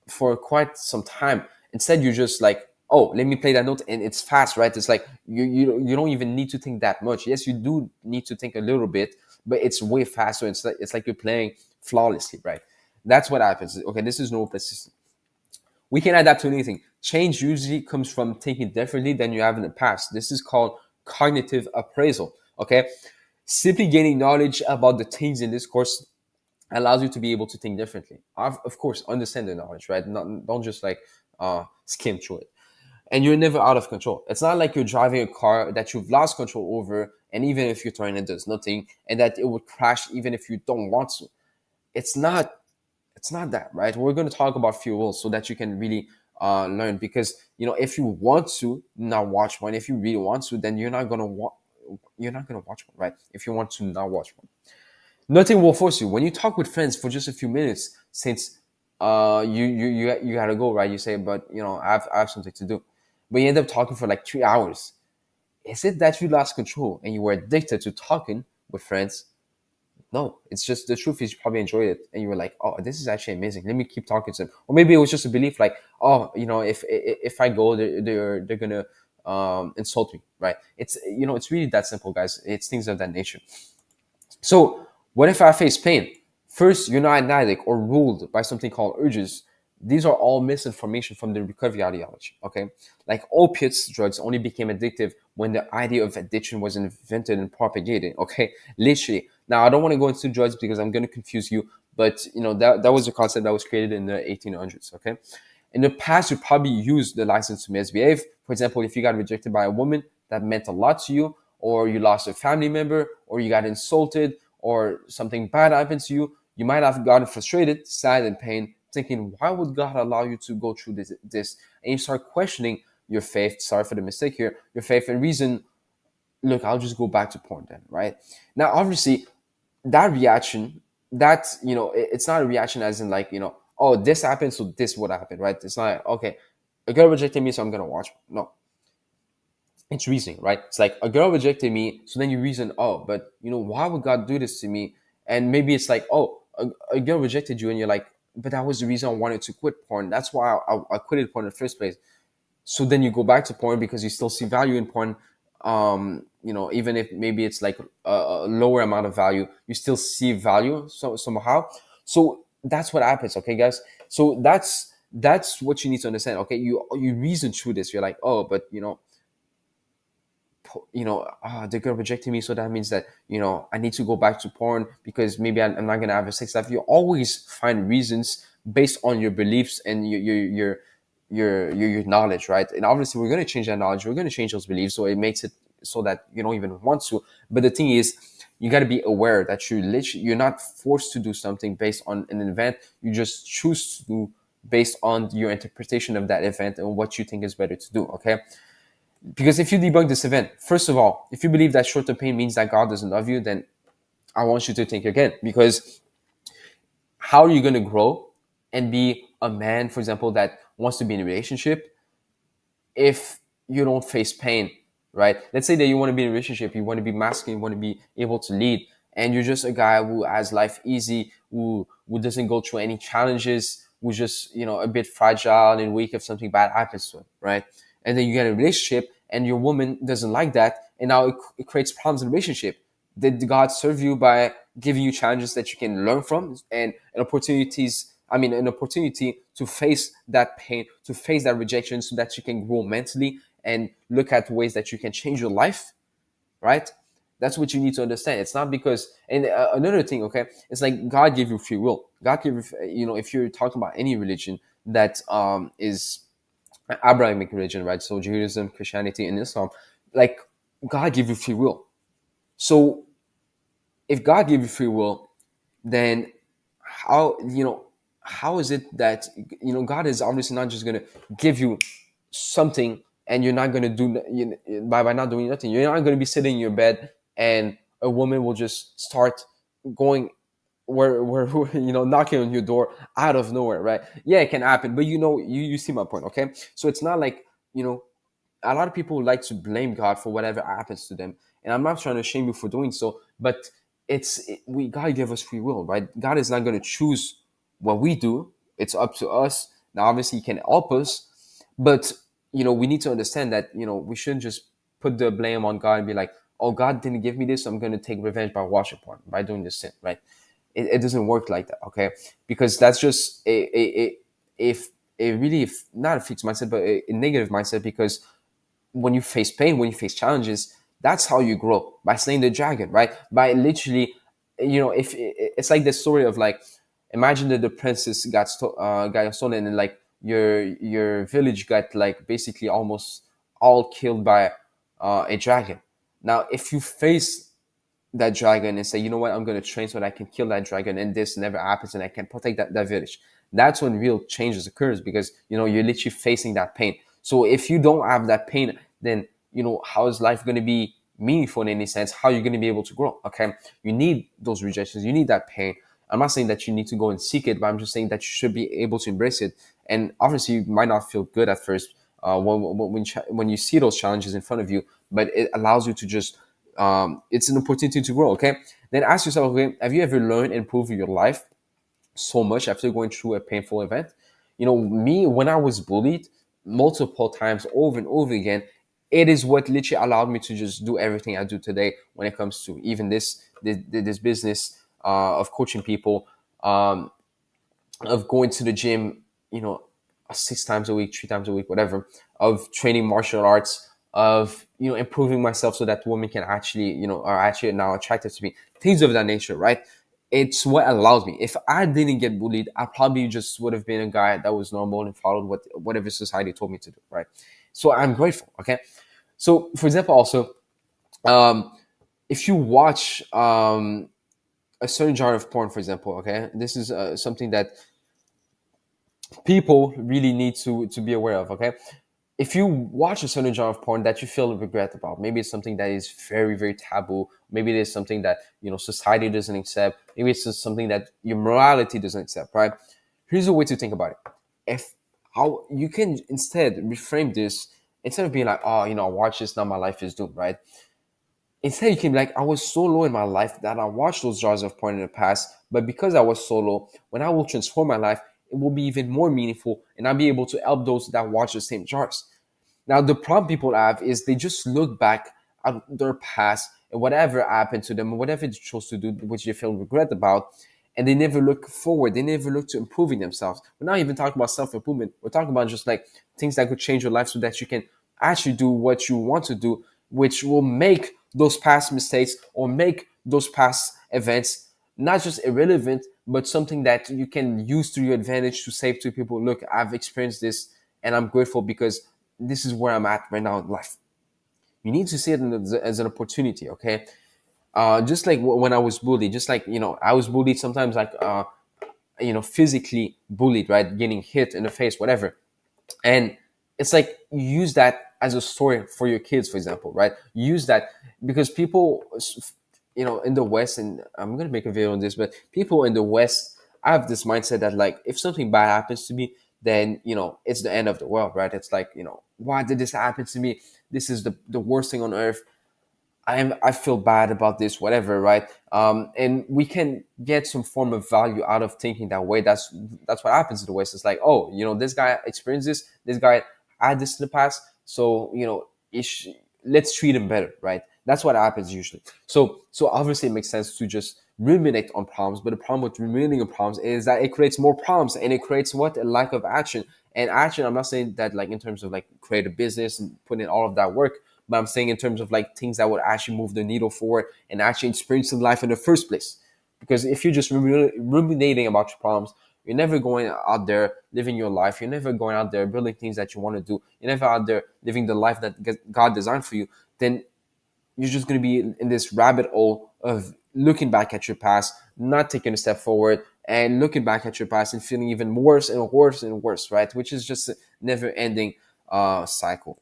for quite some time. Instead, you just like, oh, let me play that note, and it's fast, right? It's like you don't even need to think that much. Yes, you do need to think a little bit, but it's way faster. It's like you're playing flawlessly, right? That's what happens. Okay, this is neuroplasticity. We can adapt to anything. Change usually comes from thinking differently than you have in the past. This is called cognitive appraisal. Okay, simply gaining knowledge about the things in this course allows you to be able to think differently. Of course, understand the knowledge, right? Don't just like skim through it. And you're never out of control. It's not like you're driving a car that you've lost control over, and even if you turn, it does nothing, and that it would crash even if you don't want to. It's not. It's not that, right? We're going to talk about fuels so that you can really learn. Because if you want to not watch one, if you really want to, then you're not gonna watch one, right? If you want to not watch one, nothing will force you. When you talk with friends for just a few minutes, since you gotta go, right? You say, but I have something to do, but you end up talking for like 3 hours. Is it that you lost control and you were addicted to talking with friends? No, it's just the truth is you probably enjoyed it and you were like, oh, this is actually amazing. Let me keep talking to them. Or maybe it was just a belief, like, oh, if I go, they're gonna insult me, right? It's really that simple, guys. It's things of that nature. So, what if I face pain? First, you're not an addict or ruled by something called urges. These are all misinformation from the recovery ideology. Okay, like opiates, drugs only became addictive when the idea of addiction was invented and propagated. Okay, literally. Now, I don't want to go into drugs because I'm going to confuse you, but that was a concept that was created in the 1800s. Okay, in the past, you probably used the license to misbehave. For example, if you got rejected by a woman, that meant a lot to you, or you lost a family member, or you got insulted, or something bad happened to you, you might have gotten frustrated, sad, and pain, thinking, why would God allow you to go through this? And you start questioning your faith. Sorry for the mistake here. Your faith and reason. Look, I'll just go back to porn then, right? Now, obviously, that reaction, it's not a reaction as in like, oh, this happened, so this would happen, right? It's not like, okay, a girl rejected me, so I'm gonna watch. No, it's reasoning, right? It's like a girl rejected me, so then you reason, oh, but why would God do this to me? And maybe it's like, oh, a girl rejected you, and you're like, but that was the reason I wanted to quit porn. That's why I quitted porn in the first place. So then you go back to porn because you still see value in porn. Even if maybe it's like a lower amount of value, you still see value somehow. So that's what happens, okay, guys. So that's what you need to understand. Okay, you reason through this. You're like, oh, but they're gonna reject me, so that means that I need to go back to porn because maybe I'm not gonna have a sex life. You always find reasons based on your beliefs and your knowledge, right? And obviously we're gonna change that knowledge, we're gonna change those beliefs, so it makes it so that you don't even want to. But the thing is, you got to be aware that you're not forced to do something based on an event. You just choose to do based on your interpretation of that event and what you think is better to do. Okay, because if you debunk this event, first of all, if you believe that short-term pain means that God doesn't love you, then I want you to think again. Because how are you going to grow and be a man, for example, that wants to be in a relationship if you don't face pain, right? Let's say that you want to be in a relationship, you want to be masculine, you want to be able to lead, and you're just a guy who has life easy, who doesn't go through any challenges, who's just a bit fragile and weak if something bad happens to him, right? And then you get a relationship, and your woman doesn't like that, and now it creates problems in the relationship. Did God serve you by giving you challenges that you can learn from and opportunities? I mean, an opportunity to face that pain, to face that rejection, so that you can grow mentally and look at ways that you can change your life, right? That's what you need to understand. It's not because, and another thing, okay, it's like God gave you free will. God gave you, if you're talking about any religion that is Abrahamic religion, right? So Judaism, Christianity, and Islam, like God gave you free will. So if God gave you free will, then how is it that God is obviously not just going to give you something and you're not going to do by not doing nothing. You're not going to be sitting in your bed and a woman will just start going where knocking on your door out of nowhere, right? Yeah, it can happen, but you see my point, okay? So it's not like a lot of people like to blame God for whatever happens to them, and I'm not trying to shame you for doing so, but God gave us free will, right? God is not going to choose what we do. It's up to us. Now, obviously, He can help us, but we need to understand that we shouldn't just put the blame on God and be like, "Oh, God didn't give me this, so I'm going to take revenge by watching porn, by doing this sin," right? It doesn't work like that, okay? Because that's just if a really not a fixed mindset, but a negative mindset. Because when you face pain, when you face challenges, that's how you grow, by slaying the dragon, right? By literally, if it's like the story of like, imagine that the princess got stolen, and like your village got like basically almost all killed by a dragon. Now, if you face that dragon and say, you know what, I'm going to train so that I can kill that dragon and this never happens and I can protect that village. That's when real changes occurs, because you're literally facing that pain. So if you don't have that pain, then how is life going to be meaningful in any sense? How are you going to be able to grow? Okay, you need those rejections, you need that pain. I'm not saying that you need to go and seek it, but I'm just saying that you should be able to embrace it. And obviously you might not feel good at first when you see those challenges in front of you, but it allows you to just it's an opportunity to grow. Okay, then ask yourself, okay, have you ever learned and improved your life so much after going through a painful event? Me, when I was bullied multiple times over and over again, it is what literally allowed me to just do everything I do today when it comes to even this business of coaching people, of going to the gym, 6 times a week, 3 times a week, whatever, of training martial arts, of improving myself so that women can actually are actually now attracted to me, things of that nature, right? It's what allows me. If I didn't get bullied, I probably just would have been a guy that was normal and followed whatever society told me to do, right? So I'm grateful. Okay, so for example, also, um, if you watch a certain genre of porn, for example, okay, this is something that people really need to be aware of. Okay, if you watch a certain genre of porn that you feel regret about, maybe it's something that is very, very taboo, maybe it is something that society doesn't accept, maybe it's just something that your morality doesn't accept, right? Here's a way to think about it. If how you can instead reframe this, instead of being like, oh, I watch this, now my life is doomed, right? Instead, you can be like, I was so low in my life that I watched those jars of porn in the past, but because I was so low, when I will transform my life, it will be even more meaningful, and I'll be able to help those that watch the same jars. Now, the problem people have is they just look back at their past and whatever happened to them, whatever they chose to do, which they feel regret about, and they never look forward. They never look to improving themselves. We're not even talking about self improvement. We're talking about just like things that could change your life so that you can actually do what you want to do, which will make those past mistakes or make those past events not just irrelevant, but something that you can use to your advantage to say to people, look, I've experienced this and I'm grateful because this is where I'm at right now in life. You need to see it as an opportunity, okay? Just like when I was bullied, just like, I was bullied sometimes, like, physically bullied, right? Getting hit in the face, whatever. And it's like you use that as a story for your kids, for example, right? You use that because people, in the West, and I'm going to make a video on this, but people in the West have this mindset that, like, if something bad happens to me, then it's the end of the world, right? It's like, why did this happen to me? This is the worst thing on earth. I feel bad about this, whatever, right? And we can get some form of value out of thinking that way. That's what happens in the West. It's like, oh, this guy experienced this, this guy had this in the past, so let's treat him better, right? That's what happens usually. So obviously it makes sense to just ruminate on problems, but the problem with ruminating on problems is that it creates more problems and it creates what? A lack of action. And action, I'm not saying that like in terms of like create a business and put in all of that work, but I'm saying in terms of like things that would actually move the needle forward and actually experiencing life in the first place. Because if you're just ruminating about your problems, you're never going out there living your life. You're never going out there building things that you want to do. You're never out there living the life that God designed for you. Then you're just going to be in this rabbit hole of looking back at your past, not taking a step forward, and looking back at your past and feeling even worse and worse and worse, right? Which is just a never ending cycle.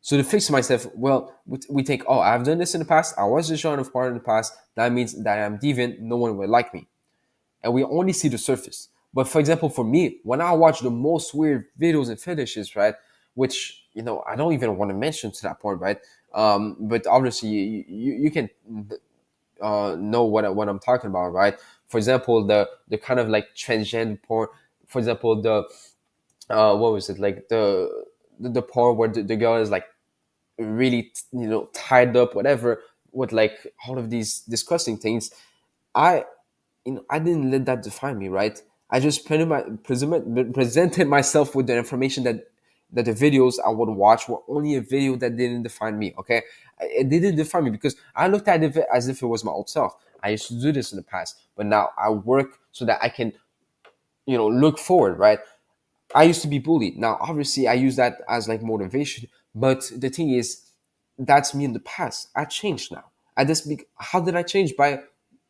So to fix myself, well, we think, oh, I've done this in the past. I was a genre of part in the past. That means that I'm deviant. No one will like me. And we only see the surface. But for example, for me, when I watch the most weird videos and fetishes, right, which, I don't even want to mention to that point, right? But obviously you can know what I'm talking about, right? For example, the kind of like transgender porn. For example, the what was it like the porn where the girl is like really tied up, whatever, with like all of these disgusting things. I i didn't let that define me, right? I just presented myself with the information that the videos I would watch were only a video that didn't define me, okay? It didn't define me because I looked at it as if it was my old self. I used to do this in the past, but now I work so that I can look forward, right? I used to be bullied. Now, obviously, I use that as like motivation. But the thing is, that's me in the past. I changed now. How did I change? By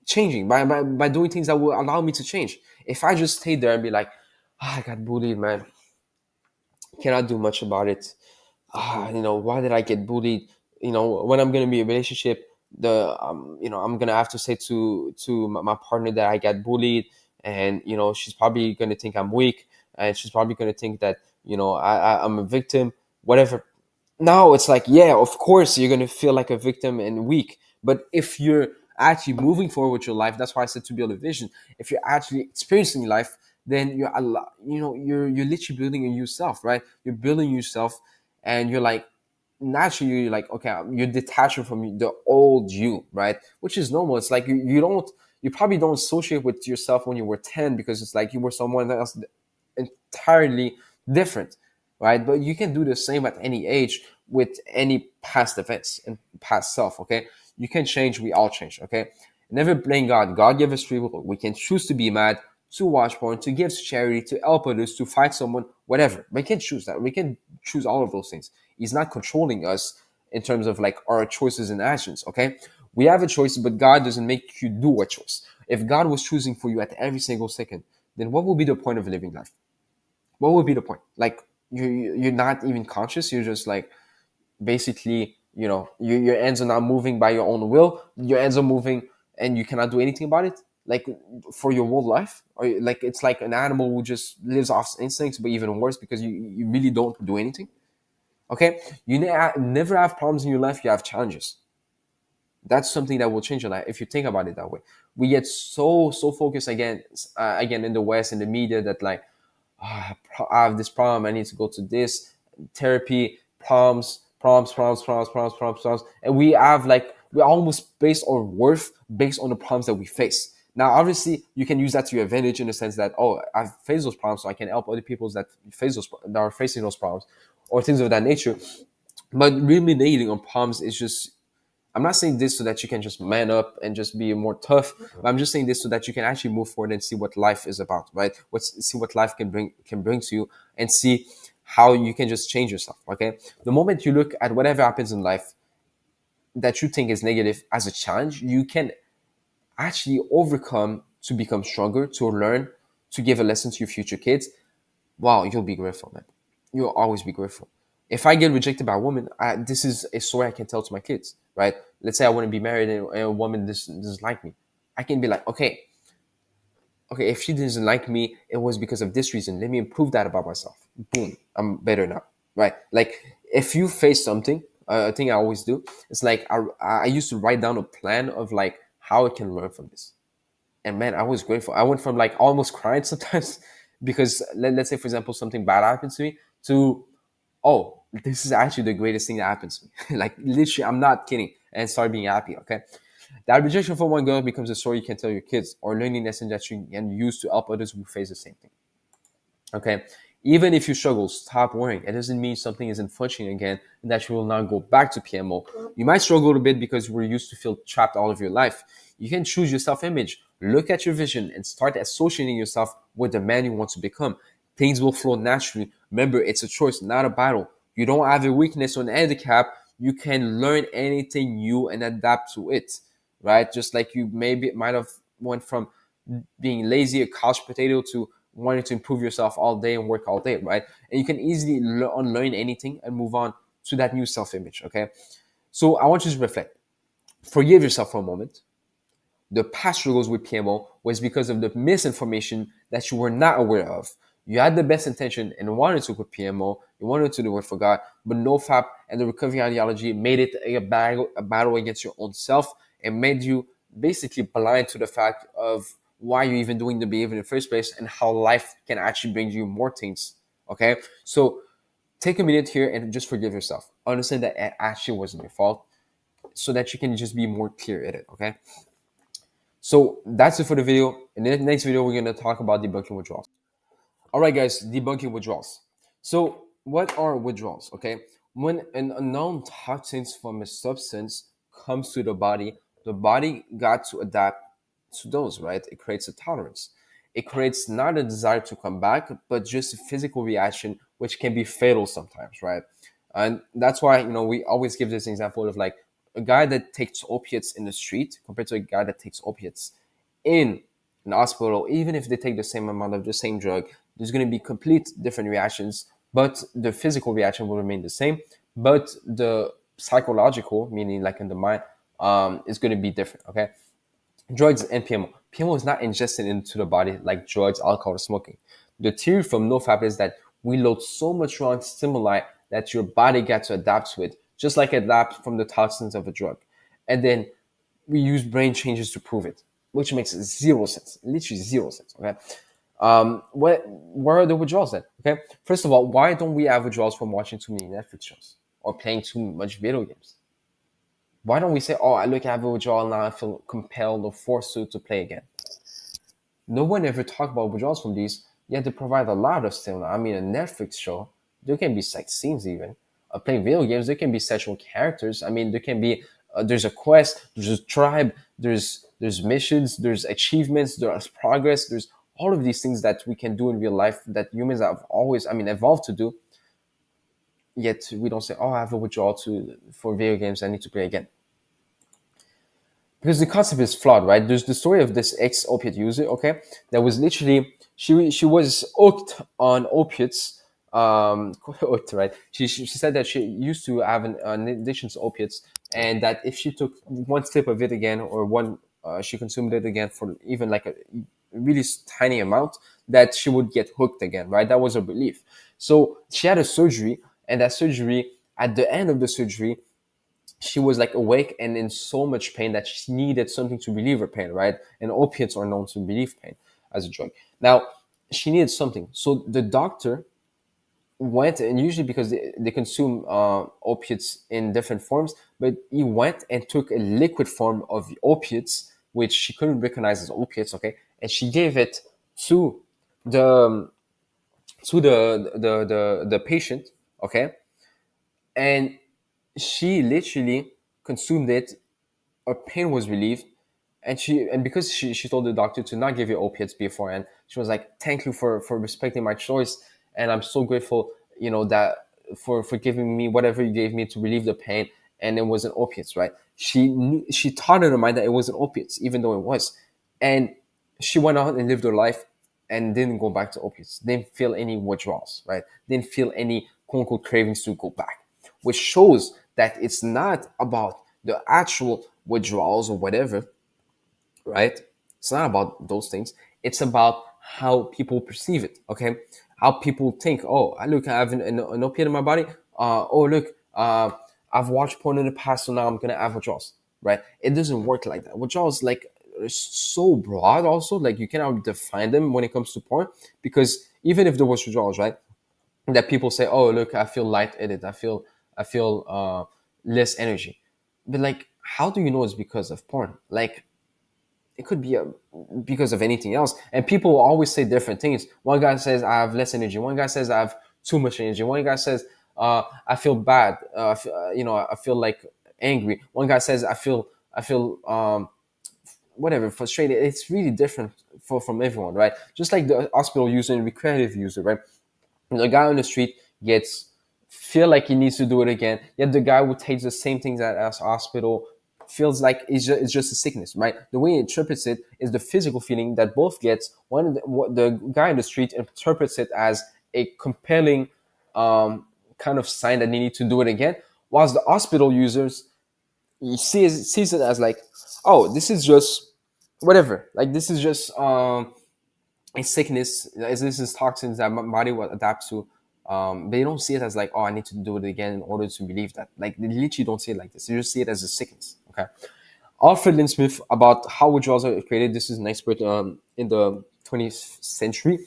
changing, by doing things that will allow me to change. If I just stayed there and be like, I got bullied, man, cannot do much about it. Why did I get bullied? When I'm gonna be in a relationship, I'm gonna have to say to my partner that I got bullied, and she's probably gonna think I'm weak, and she's probably gonna think that I'm a victim, whatever. Now it's like, yeah, of course you're gonna feel like a victim and weak, but if you're actually moving forward with your life, that's why I said to build a vision. If you're actually experiencing life, then you're literally building a new self, right? You're building yourself, and you're like, naturally you're like, okay, you're detaching from the old you, right? Which is normal. It's like you probably don't associate with yourself when you were 10 because it's like you were someone else entirely different, right? But you can do the same at any age with any past events and past self, okay? You can change, we all change, okay? Never blame God. God gave us free will. We can choose to be mad, to watch porn, to give charity, to help others, to fight someone, whatever. We can choose that. We can choose all of those things. He's not controlling us in terms of like our choices and actions, okay? We have a choice, but God doesn't make you do a choice. If God was choosing for you at every single second, then what would be the point of living life? What would be the point? Like you're not even conscious. You're just like basically, your ends are not moving by your own will. Your ends are moving, and you cannot do anything about it. Like for your whole life, or like it's like an animal who just lives off instincts, but even worse because you really don't do anything. Okay, you never have problems in your life. You have challenges. That's something that will change your life if you think about it that way. We get so focused again in the West, in the media, that like, I have this problem, I need to go to this therapy, problems, and we have like we almost base our worth based on the problems that we face. Now, obviously, you can use that to your advantage in the sense that, oh, I've faced those problems, so I can help other people that are facing those problems, or things of that nature. But ruminating on problems is just, I'm not saying this so that you can just man up and just be more tough, but I'm just saying this so that you can actually move forward and see what life is about, right? See what life can bring to you, and see how you can just change yourself. Okay, the moment you look at whatever happens in life that you think is negative as a challenge, you can actually overcome to become stronger, to learn, to give a lesson to your future kids. Wow, you'll be grateful, man. You'll always be grateful. If I get rejected by a woman, this is a story I can tell to my kids, right? Let's say I want to be married and a woman doesn't like me. I can be like, okay, if she doesn't like me, it was because of this reason. Let me improve that about myself. Boom, I'm better now, right? Like if you face something, a thing I always do, it's like I used to write down a plan of like how I can learn from this. And man, I was grateful. I went from like almost crying sometimes because let's say, for example, something bad happens to me, to, oh, this is actually the greatest thing that happens to me. Like literally, I'm not kidding, and start being happy. Okay, that rejection from one girl becomes a story you can tell your kids, or learning lesson that you can use to help others who face the same thing. Okay, even if you struggle, stop worrying. It doesn't mean something isn't functioning again and that you will not go back to PMO. You might struggle a bit because you were used to feel trapped all of your life. You can choose your self-image, look at your vision, and start associating yourself with the man you want to become. Things will flow naturally. Remember, it's a choice, not a battle. You don't have a weakness or an handicap. You can learn anything new and adapt to it, right? Just like you maybe might have went from being lazy, a couch potato, to wanting to improve yourself all day and work all day, right? And you can easily unlearn anything and move on to that new self-image. Okay, so I want you to reflect. Forgive yourself for a moment. The past struggles with PMO was because of the misinformation that you were not aware of. You had the best intention and wanted to quit PMO, you wanted to do it for God, but NoFap and the recovery ideology made it a battle against your own self, and made you basically blind to the fact of why you're even doing the behavior in the first place, and how life can actually bring you more things. Okay, so take a minute here and just forgive yourself. Understand that it actually wasn't your fault, so that you can just be more clear at it. Okay, so that's it for the video. In the next video, we're going to talk about debunking withdrawals. All right, guys, debunking withdrawals. So what are withdrawals? Okay, when an unknown toxins from a substance comes to the body got to adapt to those, right? It creates a tolerance. It creates not a desire to come back, but just a physical reaction, which can be fatal sometimes, right? And that's why, we always give this example of like a guy that takes opiates in the street compared to a guy that takes opiates in an hospital. Even if they take the same amount of the same drug, there's going to be complete different reactions, but the physical reaction will remain the same. But the psychological, meaning like in the mind, is going to be different. Okay, drugs and PMO. PMO is not ingested into the body like drugs, alcohol, or smoking. The theory from NoFap is that we load so much wrong stimuli that your body gets to adapt to it, just like it adapts from the toxins of a drug. And then we use brain changes to prove it, which makes zero sense, literally zero sense. Okay, where are the withdrawals then? Okay, first of all, why don't we have withdrawals from watching too many Netflix shows or playing too much video games? Why don't we say, oh, I look at a withdrawal now, I feel compelled or forced to play again? No one ever talked about withdrawals from these, yet they provide a lot of stimuli. I mean, a Netflix show, there can be sex scenes even. Playing video games, there can be sexual characters. I mean, there can be, there's a quest, there's a tribe, there's missions, there's achievements, there's progress, there's all of these things that we can do in real life that humans have always, evolved to do. Yet we don't say, oh, I have a withdrawal for video games, I need to play again. Because the concept is flawed, right? There's the story of this ex-opiate user, okay, that was literally, she was hooked on opiates, hooked, right? She said that she used to have an addiction to opiates, and that if she took one sip of it again, or she consumed it again for even like a really tiny amount, that she would get hooked again, right? That was her belief. So she had a surgery, and that surgery, at the end of the surgery, she was like awake and in so much pain that she needed something to relieve her pain, right? And opiates are known to relieve pain as a drug. Now, she needed something. So the doctor went, and usually because they consume opiates in different forms, but he went and took a liquid form of the opiates, which she couldn't recognize as opiates, okay, and she gave it to the the patient, okay, and she literally consumed it. Her pain was relieved, and because she told the doctor to not give you opiates beforehand, she was like, thank you for respecting my choice, and I'm so grateful, that for giving me whatever you gave me to relieve the pain, and it wasn't opiates, right? She taught her mind that it wasn't opiates, even though it was, and she went out and lived her life and didn't go back to opiates, didn't feel any withdrawals, right? Didn't feel any quote unquote cravings to go back, which shows that it's not about the actual withdrawals or whatever, right? It's not about those things. It's about how people perceive it, okay? How people think, oh, look, I have an opiate in my body. Oh, look, I've watched porn in the past, so now I'm going to have withdrawals, right? It doesn't work like that. Withdrawals, like, are so broad also, like, you cannot define them when it comes to porn, because even if there was withdrawals, right, that people say, oh, look, I feel lightheaded. I feel less energy. But, like, how do you know it's because of porn? Like, it could be because of anything else. And people always say different things. One guy says I have less energy. One guy says I have too much energy. One guy says I feel bad. I feel like angry. One guy says I feel whatever, frustrated. It's really different from everyone, right? Just like the hospital user and recreative user, right? The guy on the street gets feel like he needs to do it again. Yet the guy who takes the same things at us hospital feels like it's just a sickness, right? The way he interprets it is the physical feeling that both gets. The guy in the street interprets it as a compelling kind of sign that they need to do it again, whilst the hospital users sees it as like, oh, this is just whatever. Like, this is just a sickness, as this is toxins that my body will adapt to. They don't see it as like, oh, I need to do it again in order to relieve that. Like, they literally don't see it like this. They just see it as a sickness. Okay. Alfred Lynn Smith, about how withdrawals are created. This is an expert in the 20th century.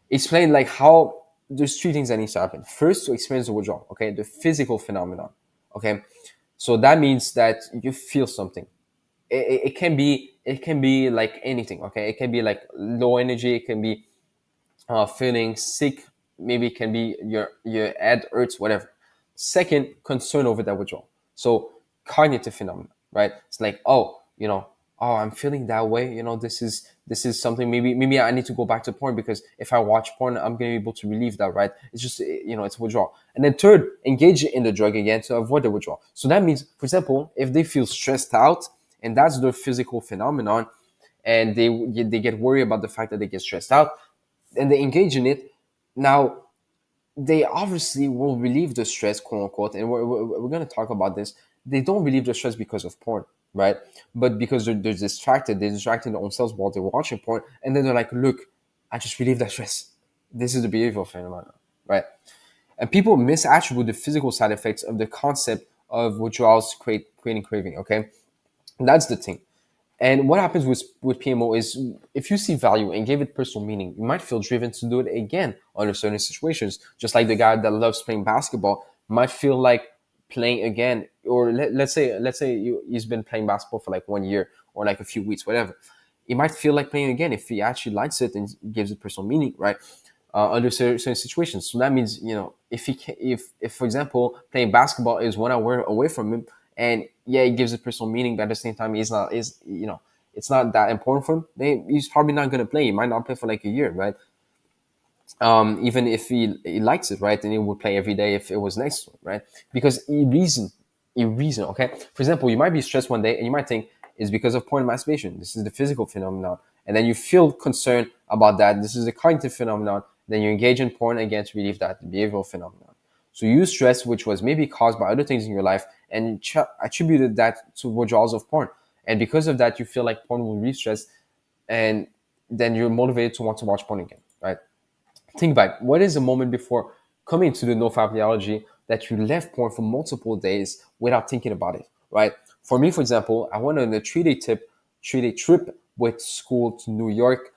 Explained like how there's three things that needs to happen. First, to experience the withdrawal. Okay, the physical phenomenon. Okay, so that means that you feel something. It can be like anything. Okay, it can be like low energy. It can be feeling sick. Maybe it can be your head hurts, whatever. Second, concern over that withdrawal. So cognitive phenomena, right? It's like, oh, oh, I'm feeling that way. This is something. Maybe I need to go back to porn, because if I watch porn, I'm gonna be able to relieve that, right? It's just, it's withdrawal. And then third, engage in the drug again to avoid the withdrawal. So that means, for example, if they feel stressed out, and that's their physical phenomenon, and they get worried about the fact that they get stressed out, and they engage in it. Now, they obviously will relieve the stress, quote unquote, and we're going to talk about this. They don't relieve the stress because of porn, right? But because they're distracted. They're distracting themselves while they're watching porn, and then they're like, look, I just relieved that stress. This is the behavioral phenomenon, right? And people misattribute the physical side effects of the concept of withdrawals creating craving, okay? That's the thing. And what happens with PMO is, if you see value and give it personal meaning, you might feel driven to do it again under certain situations. Just like the guy that loves playing basketball might feel like playing again, or let's say he's been playing basketball for like 1 year or like a few weeks, whatever. He might feel like playing again if he actually likes it and gives it personal meaning, right? Under certain situations. So that means, if for example playing basketball is 1 hour away from him, and yeah, he gives it personal meaning, but at the same time it's not that important for him, then he's probably not going to play. He might not play for like a year, right? Even if he likes it, right? Then he would play every day if it was next to him, right? Because he reason, okay? For example, you might be stressed one day and you might think it's because of porn and masturbation. This is the physical phenomenon. And then you feel concerned about that. This is the cognitive phenomenon. Then you engage in porn again to relieve that, the behavioral phenomenon. So you use stress, which was maybe caused by other things in your life, and attributed that to withdrawals of porn. And because of that, you feel like porn will relieve stress, and then you're motivated to want to watch porn again, right? Think back. What is the moment before coming to the NoFap theology that you left porn for multiple days without thinking about it, right? For me, for example, I went on a 3-day trip with school to New York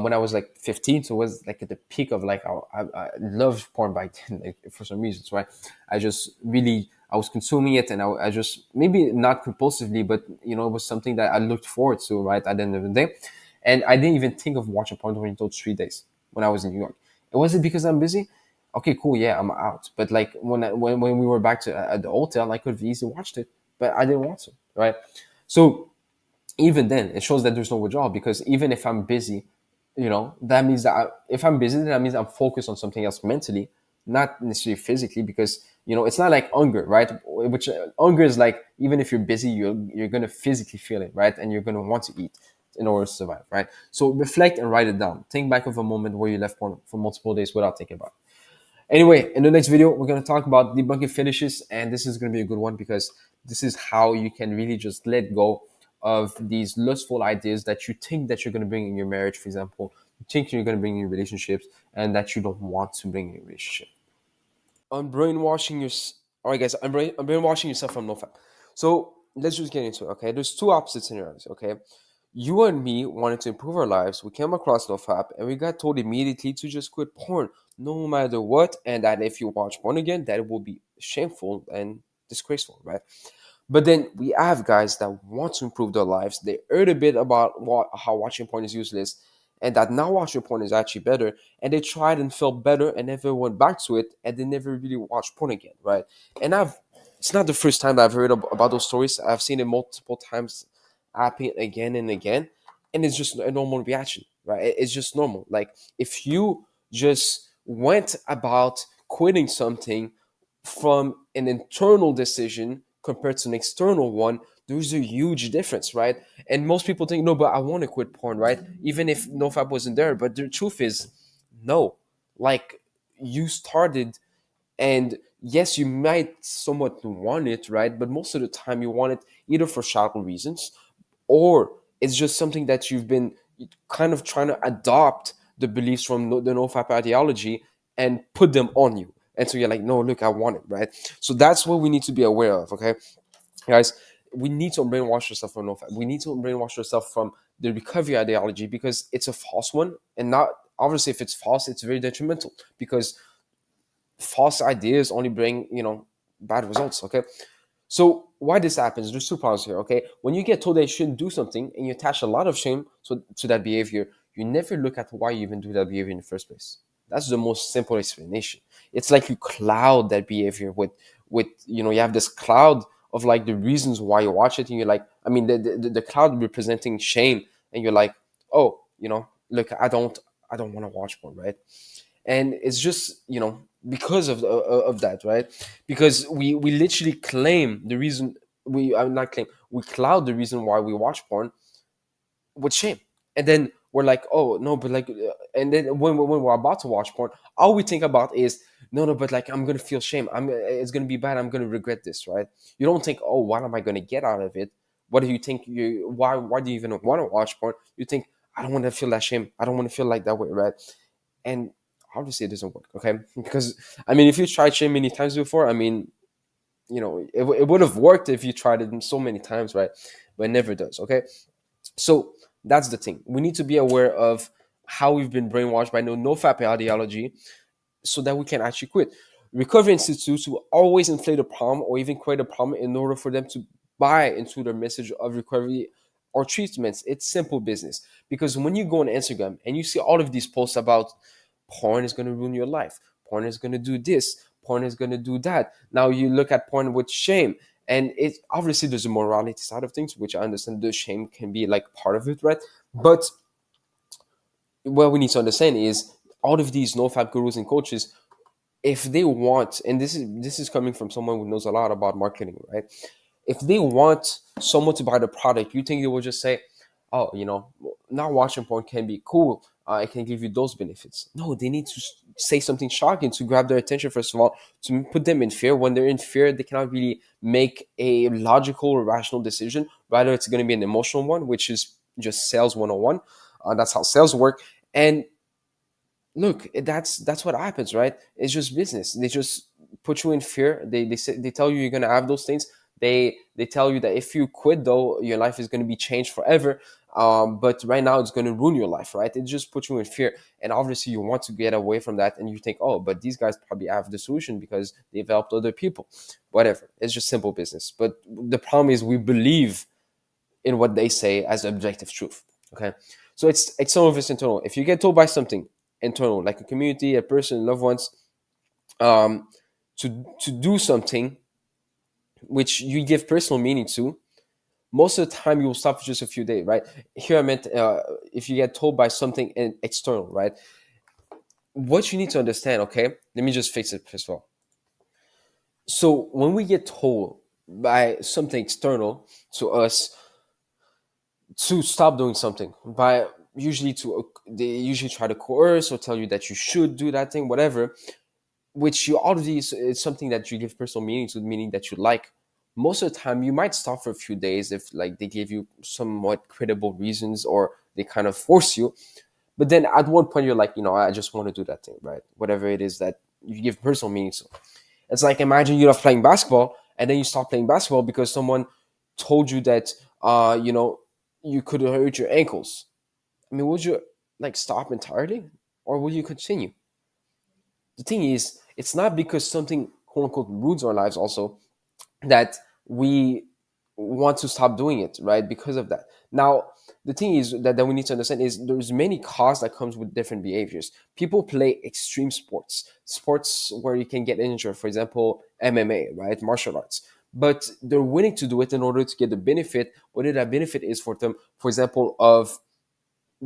when I was like 15. So it was like at the peak of like I loved porn back then, like for some reasons, right? I just really I was consuming it, and I just maybe not compulsively, but it was something that I looked forward to, right? At the end of the day, and I didn't even think of watching porn during those 3 days when I was in New York. And was it because I'm busy? Okay, cool, yeah, I'm out. But like when we were back to at the hotel, I could have easily watched it, but I didn't want to, right? So even then it shows that there's no withdrawal, because even if I'm busy, that means that if I'm busy, that means I'm focused on something else mentally, not necessarily physically, because it's not like hunger, right? Which hunger is like, even if you're busy, you're gonna physically feel it, right? And you're gonna want to eat in order to survive, right? So reflect and write it down. Think back of a moment where you left porn for multiple days without thinking about it. Anyway, in the next video, we're going to talk about debunking fetishes, and this is going to be a good one, because this is how you can really just let go of these lustful ideas that you think that you're going to bring in your marriage, for example. You think you're going to bring in your relationships, and that you don't want to bring in your relationship. Unbrainwashing your All right, guys, unbrainwashing yourself from NoFap. So let's just get into it. Okay, there's two opposite scenarios. Okay, you and me wanted to improve our lives. We came across NoFap, and we got told immediately to just quit porn, no matter what, and that if you watch porn again, that it will be shameful and disgraceful, right? But then we have guys that want to improve their lives. They heard a bit about how watching porn is useless, and that now watching porn is actually better. And they tried and felt better and never went back to it, and they never really watched porn again, right? And it's not the first time that I've heard about those stories. I've seen it multiple times happen again and again, and it's just a normal reaction, right? It's just normal. Like if you just went about quitting something from an internal decision compared to an external one, there's a huge difference, right? And most people think, no, but I want to quit porn, right? Even if NoFap wasn't there. But the truth is, no. Like you started, and yes, you might somewhat want it, right? But most of the time, you want it either for shallow reasons, or it's just something that you've been kind of trying to adopt the beliefs from the NoFap ideology and put them on you. And so you're like, no, look, I want it, right? So that's what we need to be aware of, okay? Guys, we need to brainwash yourself from NoFap. We need to brainwash yourself from the recovery ideology, because it's a false one. And not, obviously, if it's false, it's very detrimental, because false ideas only bring, bad results, okay? So why this happens, there's two problems here, okay? When you get told that you shouldn't do something and you attach a lot of shame to that behavior, you never look at why you even do that behavior in the first place. That's the most simple explanation. It's like you cloud that behavior with you have this cloud of like the reasons why you watch it, and you're like, I mean, the cloud representing shame, and you're like, oh, look, I don't want to watch porn, right? And it's just because of that, right? Because we literally claim the reason, we I not claim, we cloud the reason why we watch porn with shame. And then we're like, oh no, but like and then when we're about to watch porn, all we think about is, no, but like I'm gonna feel shame, it's gonna be bad, I'm gonna regret this, right? You don't think, oh, what am I gonna get out of it? What do you think? Why do you even want to watch porn? You think, I don't want to feel that shame, I don't want to feel like that way, right? And obviously it doesn't work, okay? Because I mean, if you tried shame many times before, I mean, it would have worked if you tried it so many times, right? But it never does, okay? So that's the thing. We need to be aware of how we've been brainwashed by no-fap ideology, so that we can actually quit. Recovery institutes will always inflate a problem or even create a problem in order for them to buy into their message of recovery or treatments. It's simple business. Because when you go on Instagram and you see all of these posts about porn is going to ruin your life, porn is going to do this, porn is going to do that. Now you look at porn with shame. And it obviously there's a morality side of things, which I understand the shame can be like part of it, right? But what we need to understand is all of these no-fap gurus and coaches, if they want, and this is coming from someone who knows a lot about marketing, right? If they want someone to buy the product, you think they will just say, oh, not watching porn can be cool, it can give you those benefits? No, they need to say something shocking to grab their attention, first of all, to put them in fear. When they're in fear, they cannot really make a logical or rational decision. Rather, it's going to be an emotional one, which is just sales 101. That's how sales work. And look, that's what happens, right? It's just business. They just put you in fear. They tell you you're gonna have those things. They tell you that if you quit, though, your life is going to be changed forever. But right now it's going to ruin your life, right? It just puts you in fear, and obviously you want to get away from that, and you think, oh, but these guys probably have the solution because they've helped other people. Whatever, it's just simple business. But the problem is we believe in what they say as objective truth. Okay, so it's some of it's internal. If you get told by something internal, like a community, a person, loved ones, um, to do something which you give personal meaning to, most of the time you will stop for just a few days, right? Here I meant if you get told by something external, right? What you need to understand, okay? Let me just fix it first of all. So when we get told by something external to us to stop doing something, by usually to they usually try to coerce or tell you that you should do that thing, whatever, which you already is something that you give personal meaning to, meaning that you like. Most of the time you might stop for a few days if like they give you somewhat credible reasons or they kind of force you, but then at one point you're like, I just want to do that thing, right? Whatever it is that you give personal meaning to. It's like, imagine you love playing basketball and then you stop playing basketball because someone told you that you could hurt your ankles. I mean, would you like stop entirely or will you continue? The thing is, it's not because something quote unquote ruins our lives also that we want to stop doing it, right? Because of that. Now, the thing is that we need to understand is there's many costs that comes with different behaviors. People play extreme sports where you can get injured, for example, MMA, right? Martial arts. But they're willing to do it in order to get the benefit, whether that benefit is for them, for example, of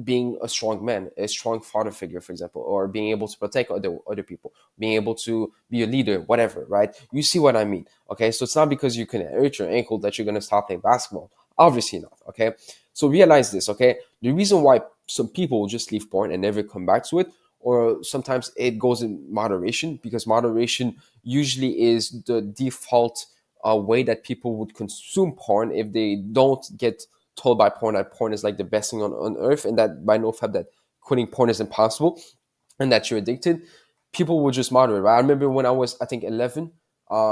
being a strong man, a strong father figure, for example, or being able to protect other people, being able to be a leader, whatever, right? You see what I mean? Okay, so it's not because you can hurt your ankle that you're gonna stop playing basketball. Obviously not. Okay, so realize this. Okay, the reason why some people will just leave porn and never come back to it, or sometimes it goes in moderation, because moderation usually is the default way that people would consume porn if they don't get told by porn that porn is like the best thing on earth, and that by NoFap that quitting porn is impossible and that you're addicted. People will just moderate, right? I remember when I was, I think, 11.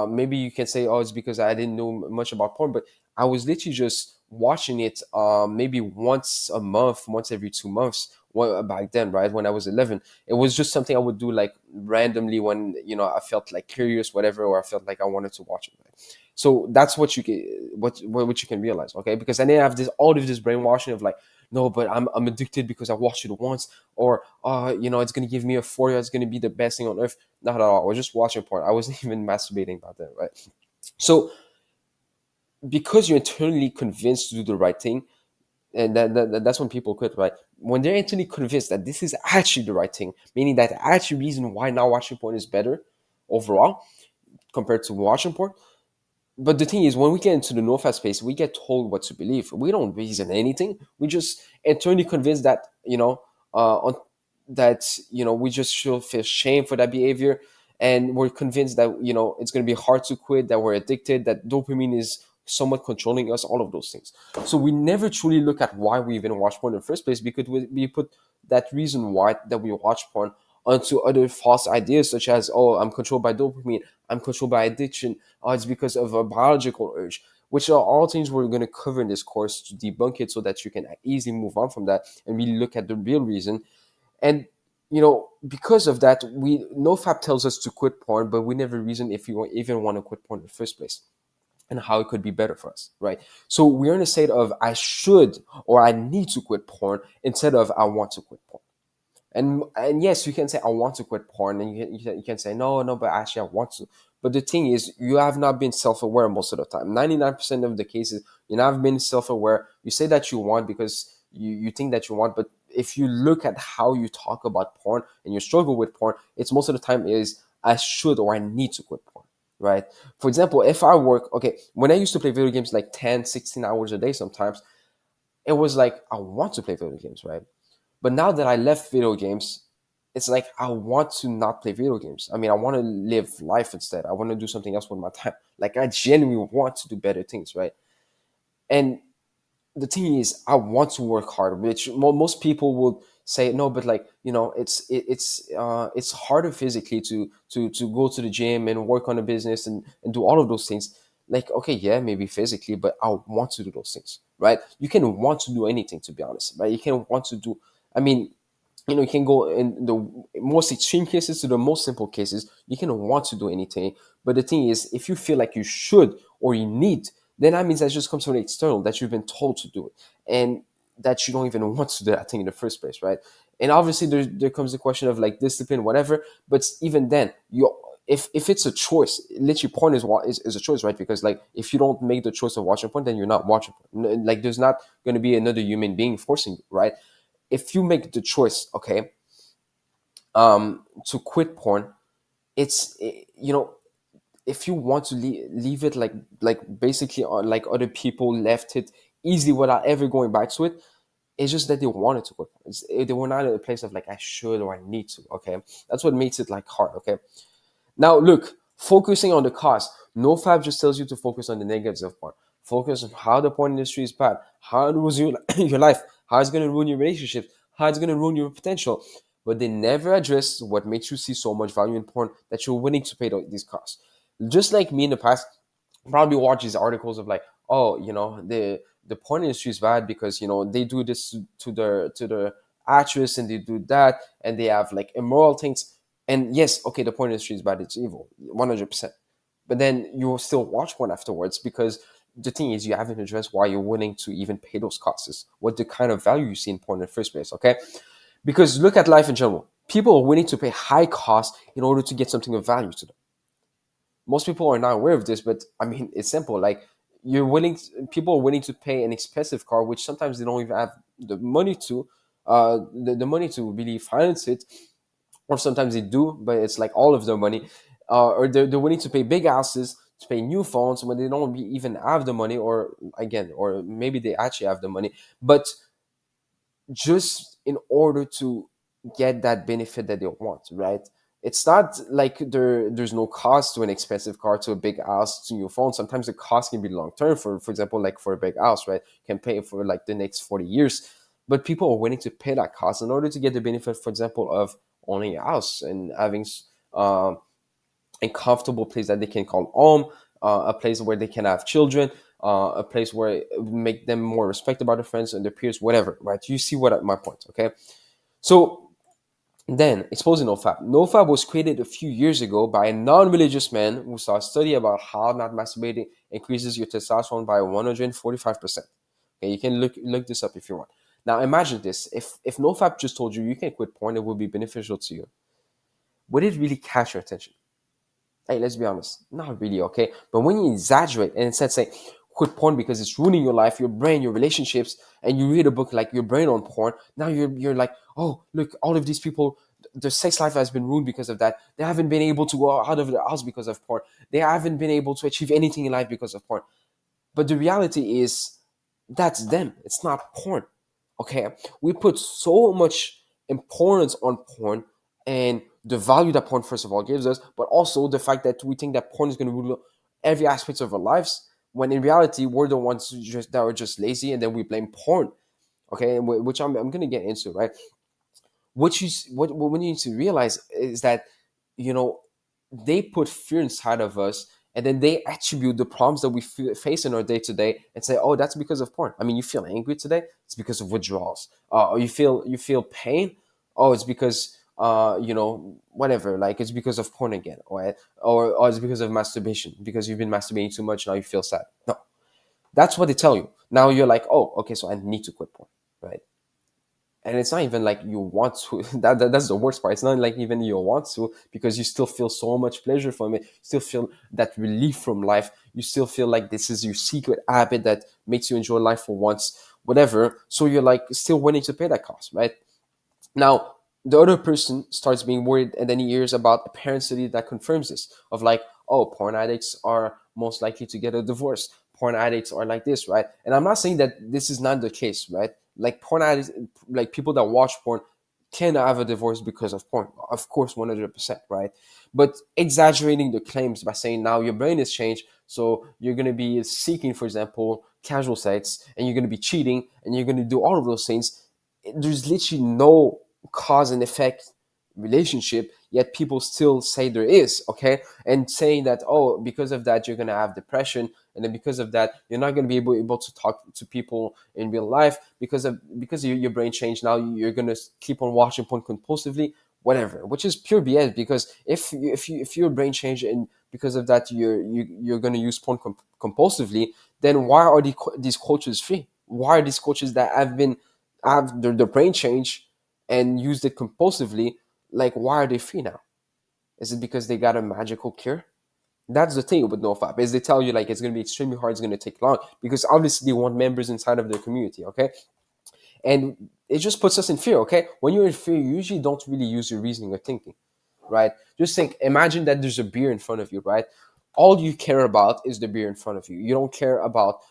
Maybe you can say, oh, it's because I didn't know much about porn, but I was literally just watching it maybe once a month, once every 2 months. Back then, right, when I was 11, it was just something I would do like randomly when I felt like curious, whatever, or I felt like I wanted to watch it. Right? So that's what you can what you can realize, okay? Because then I have this all of this brainwashing of like, no, but I'm addicted because I watched it once, or it's gonna give me euphoria, it's gonna be the best thing on earth. Not at all. I was just watching porn. I wasn't even masturbating about that, right? So because you're internally convinced to do the right thing, and that's when people quit, right? When they're internally convinced that this is actually the right thing, meaning that actually reason why not watching porn is better overall compared to watching porn. But the thing is, when we get into the NoFap space, we get told what to believe. We don't reason anything. We just internally convinced that we just should feel shame for that behavior, and we're convinced that it's going to be hard to quit, that we're addicted, that dopamine is somewhat controlling us, all of those things. So we never truly look at why we even watch porn in the first place, because we put that reason why that we watch porn onto other false ideas, such as, oh, I'm controlled by dopamine, I'm controlled by addiction, it's because of a biological urge, which are all things we're going to cover in this course to debunk it so that you can easily move on from that and really look at the real reason. And because of that, we NoFap tells us to quit porn, but we never reason if you even want to quit porn in the first place and how it could be better for us, right? So we're in a state of I should or I need to quit porn instead of I want to quit porn. And yes, you can say I want to quit porn, and you can say no, but actually I want to. But the thing is, you have not been self-aware most of the time. 99% of the cases, you have been self-aware. You say that you want because you think that you want, but if you look at how you talk about porn and you struggle with porn, it's most of the time is I should or I need to quit porn, right? For example, if I work, okay, when I used to play video games like 10, 16 hours a day sometimes, it was like I want to play video games, right? But now that I left video games, it's like I want to not play video games. I mean, I want to live life instead. I want to do something else with my time. Like I genuinely want to do better things, right? And the thing is, I want to work hard, which most people would say no, but like it's harder physically to go to the gym and work on a business and do all of those things. Like, okay, yeah, maybe physically, but I want to do those things, right? You can want to do anything, to be honest, right? You can want to do, I mean, you can go in the most extreme cases to the most simple cases. You can want to do anything, but the thing is, if you feel like you should or you need, then that means that just comes from the external, that you've been told to do it, and that you don't even want to do that thing in the first place, right? And obviously, there comes the question of like discipline, whatever. But even then, if it's a choice, literally, porn is a choice, right? Because like if you don't make the choice of watching porn, then you're not watching porn. Like there's not going to be another human being forcing you, right? If you make the choice, okay, to quit porn, it's if you want to leave it like basically on like other people left it easily without ever going back to it, it's just that they wanted to quit porn. They were not at a place of like I should or I need to. Okay, that's what makes it like hard. Okay, now look, focusing on the cost. NoFap just tells you to focus on the negatives of porn. Focus on how the porn industry is bad, how it ruins your life, how it's going to ruin your relationships, how it's going to ruin your potential. But they never address what makes you see so much value in porn that you're willing to pay these costs. Just like me in the past, probably watch these articles of like, oh, the porn industry is bad because they do this to the actress and they do that and they have like immoral things. And yes, okay, the porn industry is bad, it's evil, 100%. But then you'll still watch porn afterwards because the thing is, you haven't addressed why you're willing to even pay those costs, what the kind of value you see in porn in the first place, okay? Because look at life in general. People are willing to pay high costs in order to get something of value to them. Most people are not aware of this, but I mean, it's simple. Like, people are willing to pay an expensive car, which sometimes they don't even have the money to, the money to really finance it, or sometimes they do, but it's like all of their money, or they're willing to pay big houses, to pay new phones when they don't even have the money, or again, or maybe they actually have the money, but just in order to get that benefit that they want, right? It's not like there's no cost to an expensive car, to a big house, to your phone. Sometimes the cost can be long term. For example, like for a big house, right? You can pay for like the next 40 years, but people are willing to pay that cost in order to get the benefit, for example, of owning a house and having um, a comfortable place that they can call home, a place where they can have children, a place where it would make them more respected by their friends and their peers, whatever, right? You see what my point, okay? So then, exposing NoFap. NoFap was created a few years ago by a non-religious man who saw a study about how not masturbating increases your testosterone by 145%. Okay, you can look this up if you want. Now imagine this: if NoFap just told you you can quit porn, it will be beneficial to you. Would it really catch your attention? Hey, let's be honest, not really, okay? But when you exaggerate and instead say, quit porn because it's ruining your life, your brain, your relationships, and you read a book like Your Brain on Porn, now you're like, oh, look, all of these people, their sex life has been ruined because of that. They haven't been able to go out of their house because of porn. They haven't been able to achieve anything in life because of porn. But the reality is, that's them. It's not porn. Okay, we put so much importance on porn and the value that porn first of all gives us, but also the fact that we think that porn is going to rule every aspect of our lives. When in reality, we're the ones that are just lazy, and then we blame porn. Okay, which I'm going to get into, right? What you need to realize is that you know they put fear inside of us, and then they attribute the problems that we face in our day to day and say, oh, that's because of porn. I mean, you feel angry today, it's because of withdrawals. Or you feel pain, oh, it's because whatever, like it's because of porn again, or it's because of masturbation, because you've been masturbating too much, now you feel sad. No, that's what they tell you. Now you're like, oh, okay, so I need to quit porn, right? And it's not even like you want to. That's the worst part. It's not like even you want to, because you still feel so much pleasure from it. You still feel that relief from life. You still feel like this is your secret habit that makes you enjoy life for once, whatever. So you're like still willing to pay that cost, right? Now, the other person starts being worried, and then he hears about a parent study that confirms this, of like, oh, porn addicts are most likely to get a divorce. Porn addicts are like this, right? And I'm not saying that this is not the case, right? Like porn addicts, like people that watch porn can have a divorce because of porn. Of course, 100%, right? But exaggerating the claims by saying now your brain has changed, so you're going to be seeking, for example, casual sex, and you're going to be cheating, and you're going to do all of those things. There's literally no cause and effect relationship, yet people still say there is, okay? And saying that, oh, because of that you're going to have depression, and then because of that you're not going to be able to talk to people in real life because your brain changed. Now you're going to keep on watching porn compulsively, whatever, which is pure BS. Because if your brain changed and because of that you're going to use porn compulsively, then why are these cultures free? Why are these cultures that have their brain change and used it compulsively, like, why are they free now? Is it because they got a magical cure? That's the thing with NoFap, is they tell you like it's going to be extremely hard, it's going to take long, because obviously they want members inside of their community, okay? And it just puts us in fear, okay? When you're in fear, you usually don't really use your reasoning or thinking, right? Just think, imagine that there's a beer in front of you, right? All you care about is the beer in front of you. You don't care about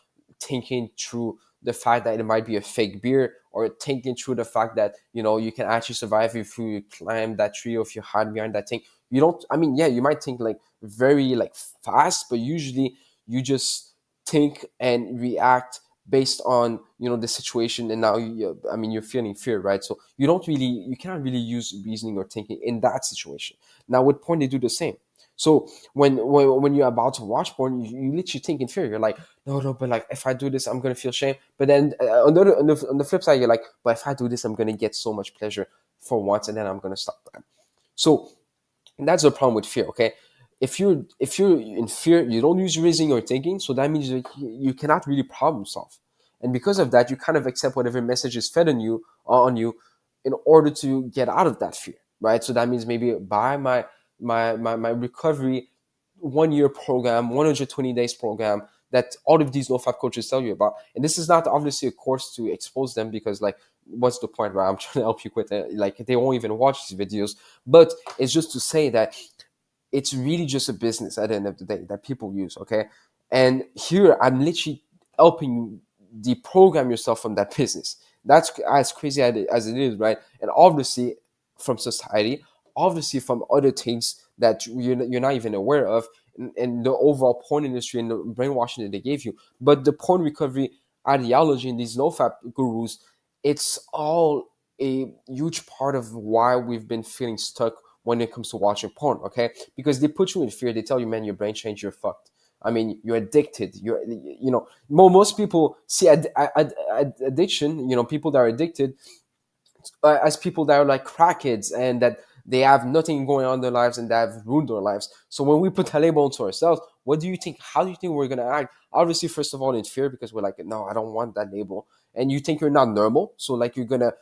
thinking through the fact that it might be a fake beer, or thinking through the fact that, you can actually survive if you climb that tree or if you hide behind that thing. You don't, I mean, yeah, you might think like very like fast, but usually you just think and react based on the situation, and now you're feeling fear, right? So you cannot really use reasoning or thinking in that situation. Now with porn they do the same. So when you're about to watch porn, you literally think in fear. You're like, no, but like if I do this I'm gonna feel shame. But then on the flip side you're like, but if I do this I'm gonna get so much pleasure for once, and then I'm gonna stop that. So that's the problem with fear, okay? If you're in fear, you don't use reasoning or thinking, so that means that you cannot really problem solve. And because of that, you kind of accept whatever message is fed on you in order to get out of that fear, right? So that means maybe buy my recovery 1 year program, 120 days program that all of these NoFap coaches tell you about. And this is not obviously a course to expose them, because like, what's the point, right? I'm trying to help you quit it. Like, they won't even watch these videos. But it's just to say that it's really just a business at the end of the day that people use, okay? And here I'm literally helping you deprogram yourself from that business. That's as crazy as it is, right? And obviously from society, obviously from other things that you're not even aware of, and the overall porn industry and the brainwashing that they gave you. But the porn recovery ideology and these NoFap gurus, it's all a huge part of why we've been feeling stuck when it comes to watching porn, okay? Because they put you in fear. They tell you, man, your brain changed, you're fucked. I mean, you're addicted. Most people see addiction, people that are addicted, as people that are like crackheads and that they have nothing going on in their lives and they have ruined their lives. So when we put a label onto ourselves, what do you think? How do you think we're gonna act? Obviously, first of all, in fear, because we're like, no, I don't want that label. And you think you're not normal, so like you're gonna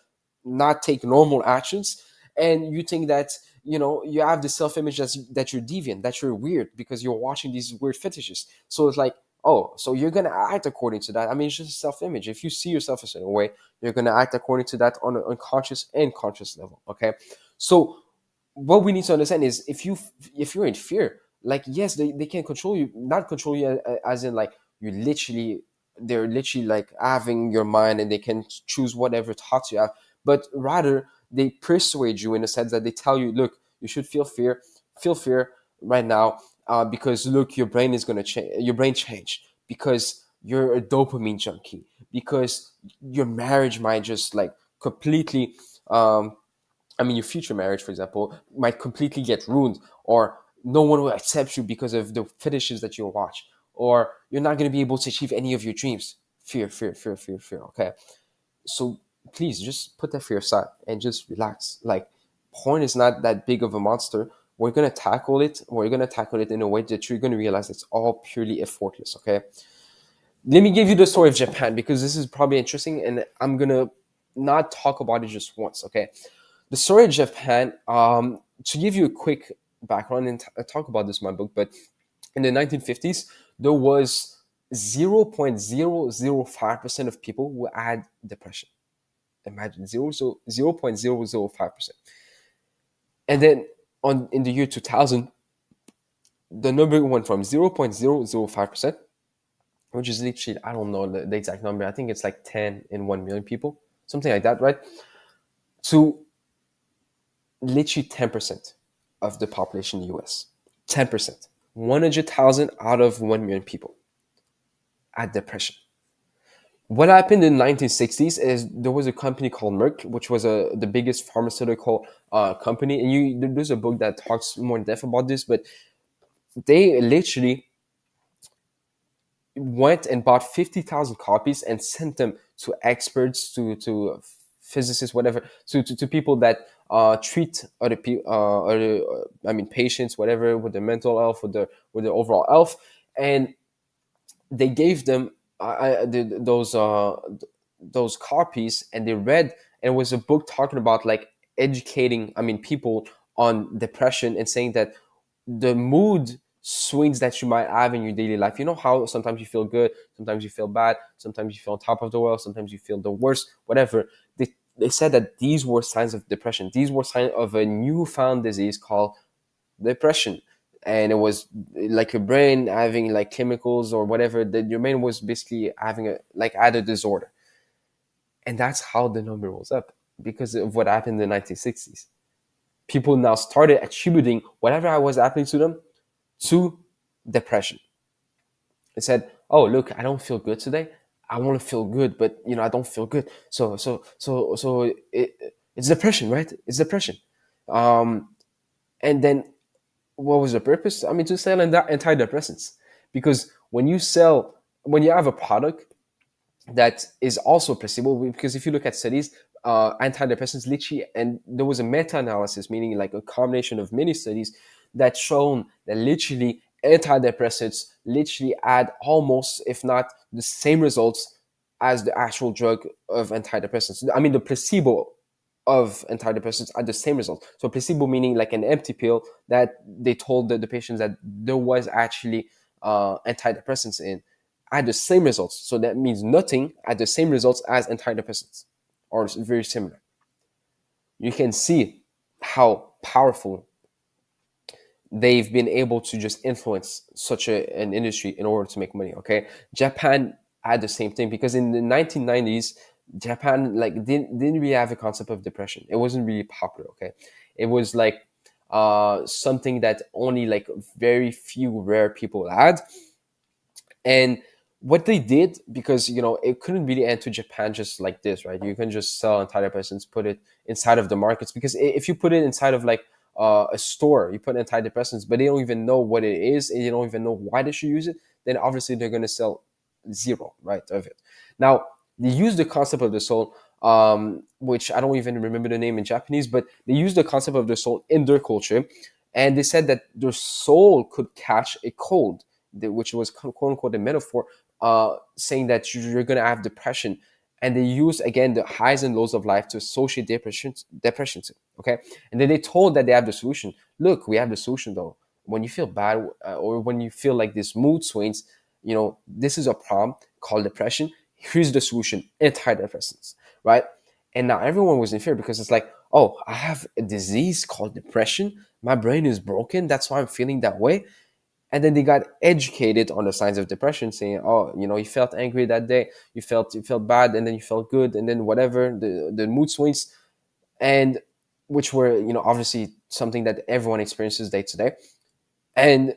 not take normal actions, and you think that you have the self-image that you're deviant, that you're weird because you're watching these weird fetishes. So it's like, oh, so you're gonna act according to that. I mean, it's just self-image. If you see yourself a certain way, you're going to act according to that on an unconscious and conscious level, okay? So what we need to understand is, if you're in fear, like, yes, they can control you, not control you as in like they're literally like having your mind and they can choose whatever thoughts you have, but rather they persuade you in a sense that they tell you, look, you should feel fear right now, because look, your brain is going to change, your brain changed because you're a dopamine junkie, because your marriage might just like completely, I mean, your future marriage, for example, might completely get ruined, or no one will accept you because of the fetishes that you watch, or you're not going to be able to achieve any of your dreams. Fear, fear, fear, fear, fear. Okay. So please just put that fear aside and just relax. Like, porn is not that big of a monster. We're going to tackle it. We're going to tackle it in a way that you're going to realize it's all purely effortless. Okay. Let me give you the story of Japan, because this is probably interesting, and I'm going to not talk about it just once. Okay. The story of Japan, to give you a quick background, and I talk about this in my book, but in the 1950s, there was 0.005% of people who had depression. Imagine 0.005%. And then in the year 2000, the number went from 0.005%, which is literally, I don't know the exact number. I think it's like 10 in 1 million people, something like that, right? To literally 10% of the population in the US. 10%. 100,000 out of 1 million people had depression. What happened in the 1960s is there was a company called Merck, which was the biggest pharmaceutical company. And there's a book that talks more in depth about this, but they literally went and bought 50,000 copies and sent them to experts, to physicists, whatever, to people that treat other people, I mean, patients, whatever, with their mental health, with their overall health. And they gave them those copies, and they read, and it was a book talking about like educating, I mean, people on depression, and saying that the mood swings that you might have in your daily life, you know how sometimes you feel good, sometimes you feel bad, sometimes you feel on top of the world, sometimes you feel the worst, whatever. They said that these were signs of depression, these were signs of a newfound disease called depression. And it was like your brain having like chemicals or whatever, that your brain was basically having a like had a disorder. And that's how the number was up, because of what happened in the 1960s. People now started attributing whatever was happening to them to depression. They said, oh, look, I don't feel good today, I want to feel good, but I don't feel good, it's depression, right? It's depression. And then what was the purpose? I mean, to sell antidepressants. Because when you have a product that is also placebo, because if you look at studies, antidepressants literally, and there was a meta-analysis, meaning like a combination of many studies that shown that literally antidepressants literally had almost, if not the same results as the actual drug of antidepressants. I mean, the placebo of antidepressants are the same result. So placebo meaning like an empty pill that they told the patients that there was actually antidepressants in, had the same results. So that means nothing had the same results as antidepressants, or very similar. You can see how powerful they've been able to just influence such an industry in order to make money. Okay, Japan had the same thing, because in the 1990s, Japan like didn't really have a concept of depression. It wasn't really popular. Okay, it was like something that only like very few rare people had. And what they did, because it couldn't really enter Japan just like this, right? You can just sell antidepressants, put it inside of the markets, because if you put it inside of like a store, you put antidepressants, but they don't even know what it is, and you don't even know why they should use it, then obviously they're going to sell zero, right, of it. Now, they use the concept of the soul, which I don't even remember the name in Japanese, but they use the concept of the soul in their culture, and they said that their soul could catch a cold, which was quote unquote a metaphor, saying that you're going to have depression. And they use again the highs and lows of life to associate depression to. Okay, and then they told that they have the solution. Look, we have the solution though. When you feel bad, or when you feel like this mood swings, this is a problem called depression. Here's the solution: antidepressants, right? And now everyone was in fear, because it's like, oh, I have a disease called depression. My brain is broken. That's why I'm feeling that way. And then they got educated on the signs of depression, saying, oh, you felt angry that day, you felt bad, and then you felt good, and then whatever, the mood swings, and which were obviously something that everyone experiences day to day. And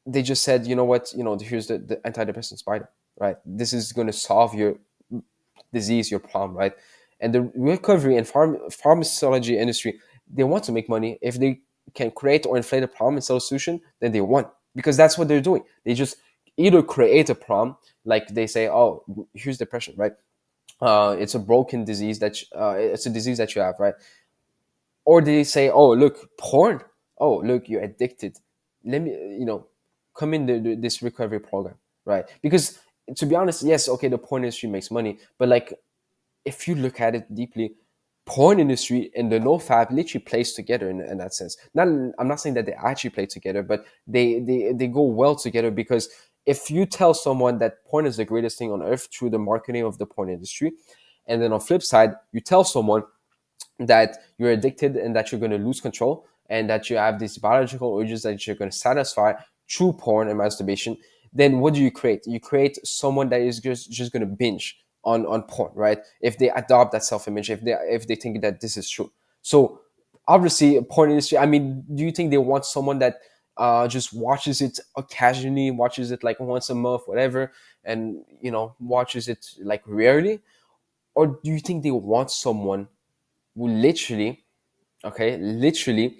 they just said, you know what, here's the antidepressant spider, right? This is going to solve your disease, your problem, right? And the recovery and pharmacology industry, they want to make money. If they can create or inflate a problem and sell a solution, then they want, because that's what they're doing. They just either create a problem, like they say, oh, here's depression, right? It's a broken disease it's a disease that you have, right? Or they say, oh, look, porn. Oh, look, you're addicted. Let me, come in this recovery program, right? Because to be honest, yes, okay, the porn industry makes money, but like if you look at it deeply, porn industry and the NoFap literally plays together in that sense. I'm not saying that they actually play together, but they go well together, because if you tell someone that porn is the greatest thing on earth through the marketing of the porn industry, and then on flip side, you tell someone that you're addicted and that you're going to lose control, and that you have these biological urges that you're going to satisfy through porn and masturbation, then what do you create? You create someone that is just going to binge on porn, right? If they adopt that self-image, if they think that this is true. So obviously porn industry, I mean, do you think they want someone that just watches it occasionally, watches it like once a month, whatever, and watches it like rarely, or do you think they want someone who literally, okay, literally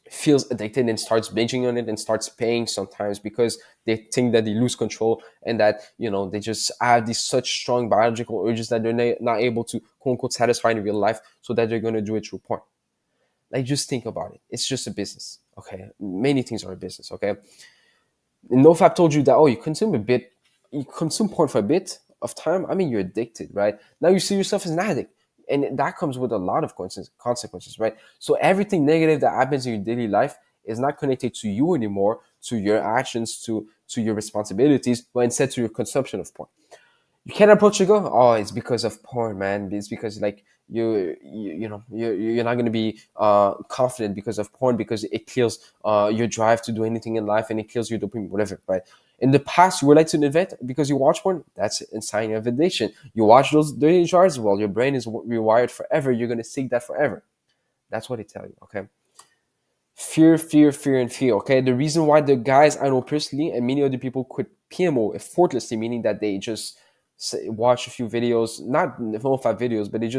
feels addicted and starts binging on it and starts paying sometimes because they think that they lose control, and that they just have these such strong biological urges that they're not able to quote unquote satisfy in real life, so that they're going to do it through porn? Like, just think about it. It's just a business, okay? Many things are a business, okay? NoFap told you that, oh, you consume porn for a bit of time. I mean, you're addicted, right? Now you see yourself as an addict. And that comes with a lot of consequences, right? So everything negative that happens in your daily life is not connected to you anymore, to your actions, to your responsibilities, but instead to your consumption of porn. You can't approach a girl. Oh, it's because of porn, man. It's because like you're not gonna be confident because of porn, because it kills your drive to do anything in life, and it kills your dopamine, whatever. Right? In the past, you were like to an event because you watch porn. That's a sign of addiction. You watch those dirty jars. Well, your brain is rewired forever. You're gonna seek that forever. That's what they tell you. Okay. Fear, fear, fear, and fear. Okay, the reason why the guys I know personally and many other people quit PMO effortlessly, meaning that they just watch a few videos, not NoFap videos, but they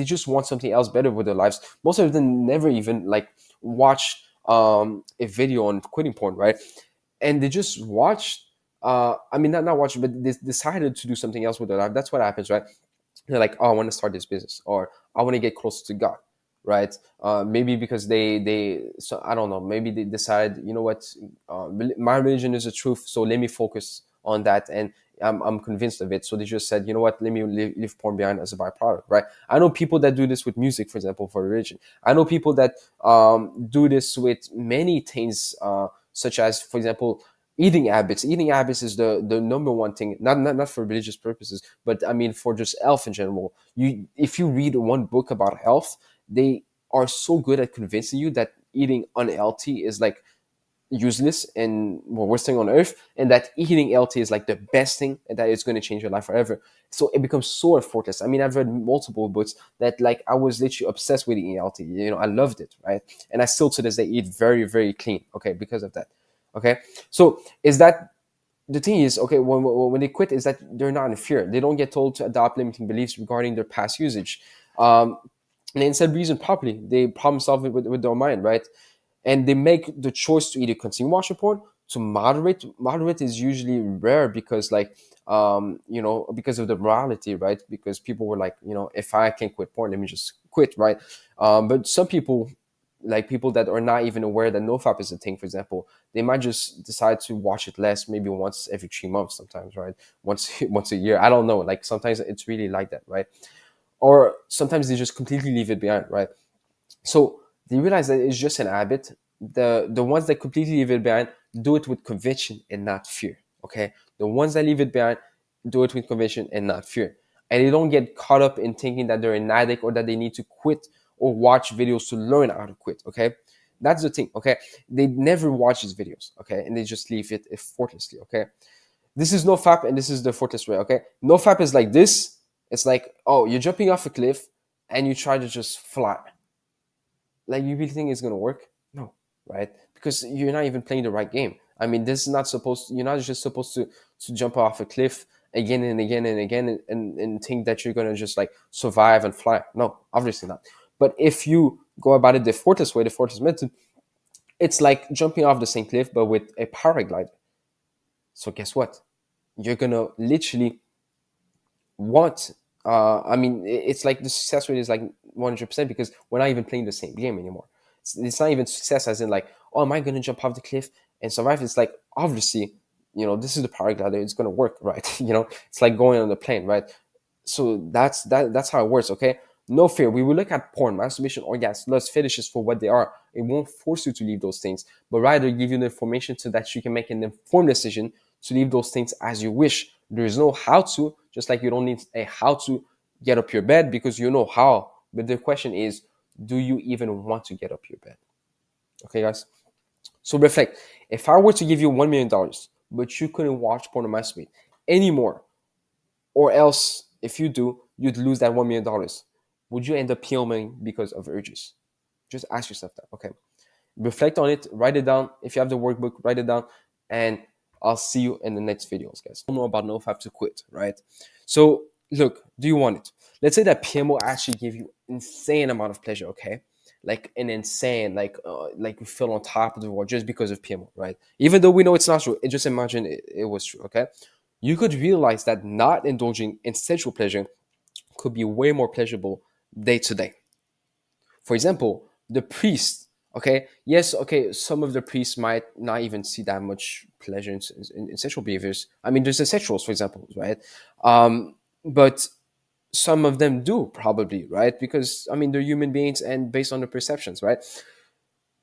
just want something else better with their lives. Most of them never even like watch a video on quitting porn, right? And they just watched. I mean, not watch, but they decided to do something else with their life. That's what happens, right? They're like, oh, I want to start this business, or I want to get closer to God, right? Maybe because so I don't know, maybe they decide, you know what, my religion is the truth, so let me focus on that, and I'm convinced of it. So they just said, you know what, let me leave porn behind as a byproduct, right? I know people that do this with music, for example, for religion. I know people that do this with many things, such as, for example, eating habits. Eating habits is the number one thing, not for religious purposes, but I mean for just health in general. If you read one book about health, they are so good at convincing you that eating unhealthy is like useless and worst thing on earth, and that eating healthy is like the best thing, and that it's going to change your life forever. So it becomes so effortless. I mean, I've read multiple books that like I was literally obsessed with eating healthy. I loved it, right? And I still to this day eat very, very clean, okay, because of that. Okay, so is that the thing is, okay, when they quit, is that they're not in fear. They don't get told to adopt limiting beliefs regarding their past usage. And they instead reason properly. They problem solve it with their mind, right? And they make the choice to either continue watching porn, to moderate. Moderate is usually rare because like because of the morality, right? Because people were like, if I can't quit porn, let me just quit, right? But some people, like people that are not even aware that NoFap is a thing, for example, they might just decide to watch it less, maybe once every 3 months, sometimes, right? Once a year. I don't know. Like sometimes it's really like that, right? Or sometimes they just completely leave it behind, right? So they realize that it's just an habit. The ones that completely leave it behind do it with conviction and not fear. Okay, the ones that leave it behind do it with conviction and not fear, and they don't get caught up in thinking that they're an addict or that they need to quit or watch videos to learn how to quit. Okay, that's the thing. Okay, they never watch these videos. Okay, and they just leave it effortlessly. Okay, this is NoFap and this is the effortless way. Okay, NoFap is like this. It's like, oh, you're jumping off a cliff and you try to just fly. Like, you really think it's gonna work? No, right? Because you're not even playing the right game. I mean, this is not supposed you're not just supposed to jump off a cliff again and again and again, and think that you're gonna just like survive and fly. No, obviously not. But if you go about it the Fortis way, the Fortis method, it's like jumping off the same cliff but with a paraglider. So guess what? You're gonna literally want I mean, it's like the success rate is like 100% because we're not even playing the same game anymore. It's not even success as in like, oh, am I going to jump off the cliff and survive? It's like, obviously, this is the paraglider, it's going to work, right? It's like going on the plane, right? So that's how it works. Okay, no fear. We will look at porn, masturbation, orgasm, lust, fetishes for what they are. It won't force you to leave those things, but rather give you the information so that you can make an informed decision to leave those things as you wish. There is no how to, just like you don't need a how to get up your bed because you know how. But the question is, do you even want to get up your bed? Okay, guys. So reflect. If I were to give you $1 million, but you couldn't watch porn or masturbate anymore, or else if you do, you'd lose that $1 million. Would you end up PMO'ing because of urges? Just ask yourself that. Okay. Reflect on it, write it down. If you have the workbook, write it down, and I'll see you in the next videos, guys. Don't know about NoFap to quit, right? So look, do you want it? Let's say that PMO actually give you insane amount of pleasure, okay? Like an insane, like you feel on top of the world just because of PMO, right? Even though we know it's not true, just imagine it was true, okay? You could realize that not indulging in sexual pleasure could be way more pleasurable day to day. For example, the priest, okay, yes, okay, some of the priests might not even see that much pleasure in sexual behaviors. I mean, there's the sexuals, for example, right? But some of them do probably, right? Because I mean, they're human beings, and based on the perceptions, right?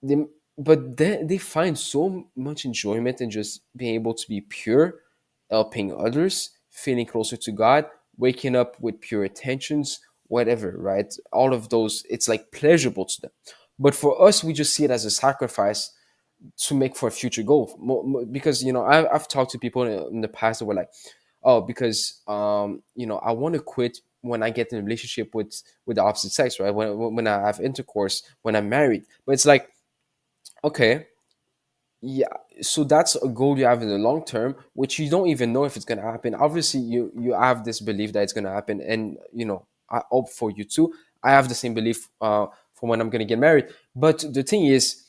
they, but they find so much enjoyment in just being able to be pure, helping others, feeling closer to God, waking up with pure intentions, whatever, right? All of those, it's like pleasurable to them. But for us, we just see it as a sacrifice to make for a future goal. Because I've talked to people in the past that were like, oh, because I want to quit when I get in a relationship with the opposite sex, right? When I have intercourse, when I'm married. But it's like, okay, yeah, so that's a goal you have in the long term, which you don't even know if it's gonna happen. Obviously, you have this belief that it's gonna happen, and I hope for you too. I have the same belief for when I'm gonna get married. But the thing is,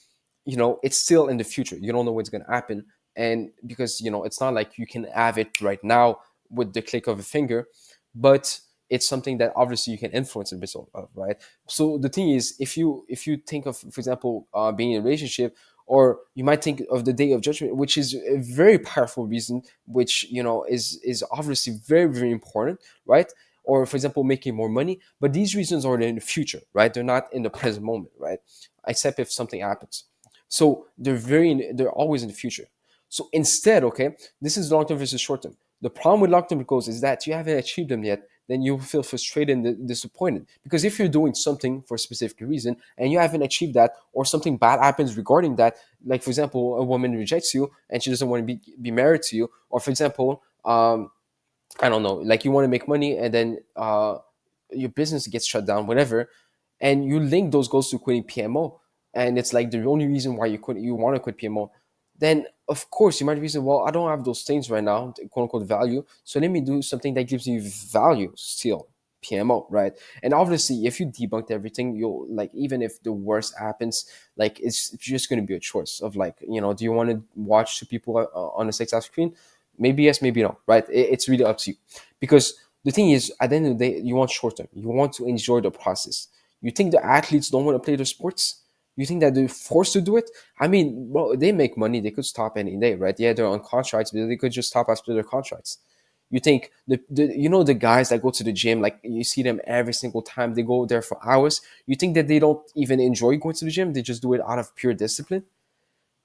it's still in the future. You don't know what's gonna happen, and because it's not like you can have it right now with the click of a finger, but it's something that obviously you can influence a bit of, right? So the thing is, if you think of, for example, being in a relationship, or you might think of the day of judgment, which is a very powerful reason, which is obviously very, very important, right? Or for example, making more money. But these reasons are in the future, right? They're not in the present moment, right? Except if something happens. So they're always in the future. So instead, okay, this is long term versus short term. The problem with long term goals is that you haven't achieved them yet. Then you feel frustrated and disappointed, because if you're doing something for a specific reason and you haven't achieved that, or something bad happens regarding that, like for example, a woman rejects you and she doesn't want to be married to you, or for example, I don't know, like you want to make money and then your business gets shut down, whatever, and you link those goals to quitting PMO, and it's like the only reason why you want to quit PMO, then of course you might reason, well, I don't have those things right now, quote unquote value, so let me do something that gives you value still, PMO, right? And obviously, if you debunked everything, you'll like, even if the worst happens, like it's just going to be a choice of like, do you want to watch two people on a sex app screen? Maybe yes, maybe no, right? It's really up to you. Because the thing is, at the end of the day, you want short term. You want to enjoy the process. You think the athletes don't want to play the sports? You think that they're forced to do it? I mean, well, they make money. They could stop any day, right? Yeah, they're on contracts, but they could just stop after their contracts. You think the guys that go to the gym, like you see them every single time, they go there for hours. You think that they don't even enjoy going to the gym? They just do it out of pure discipline?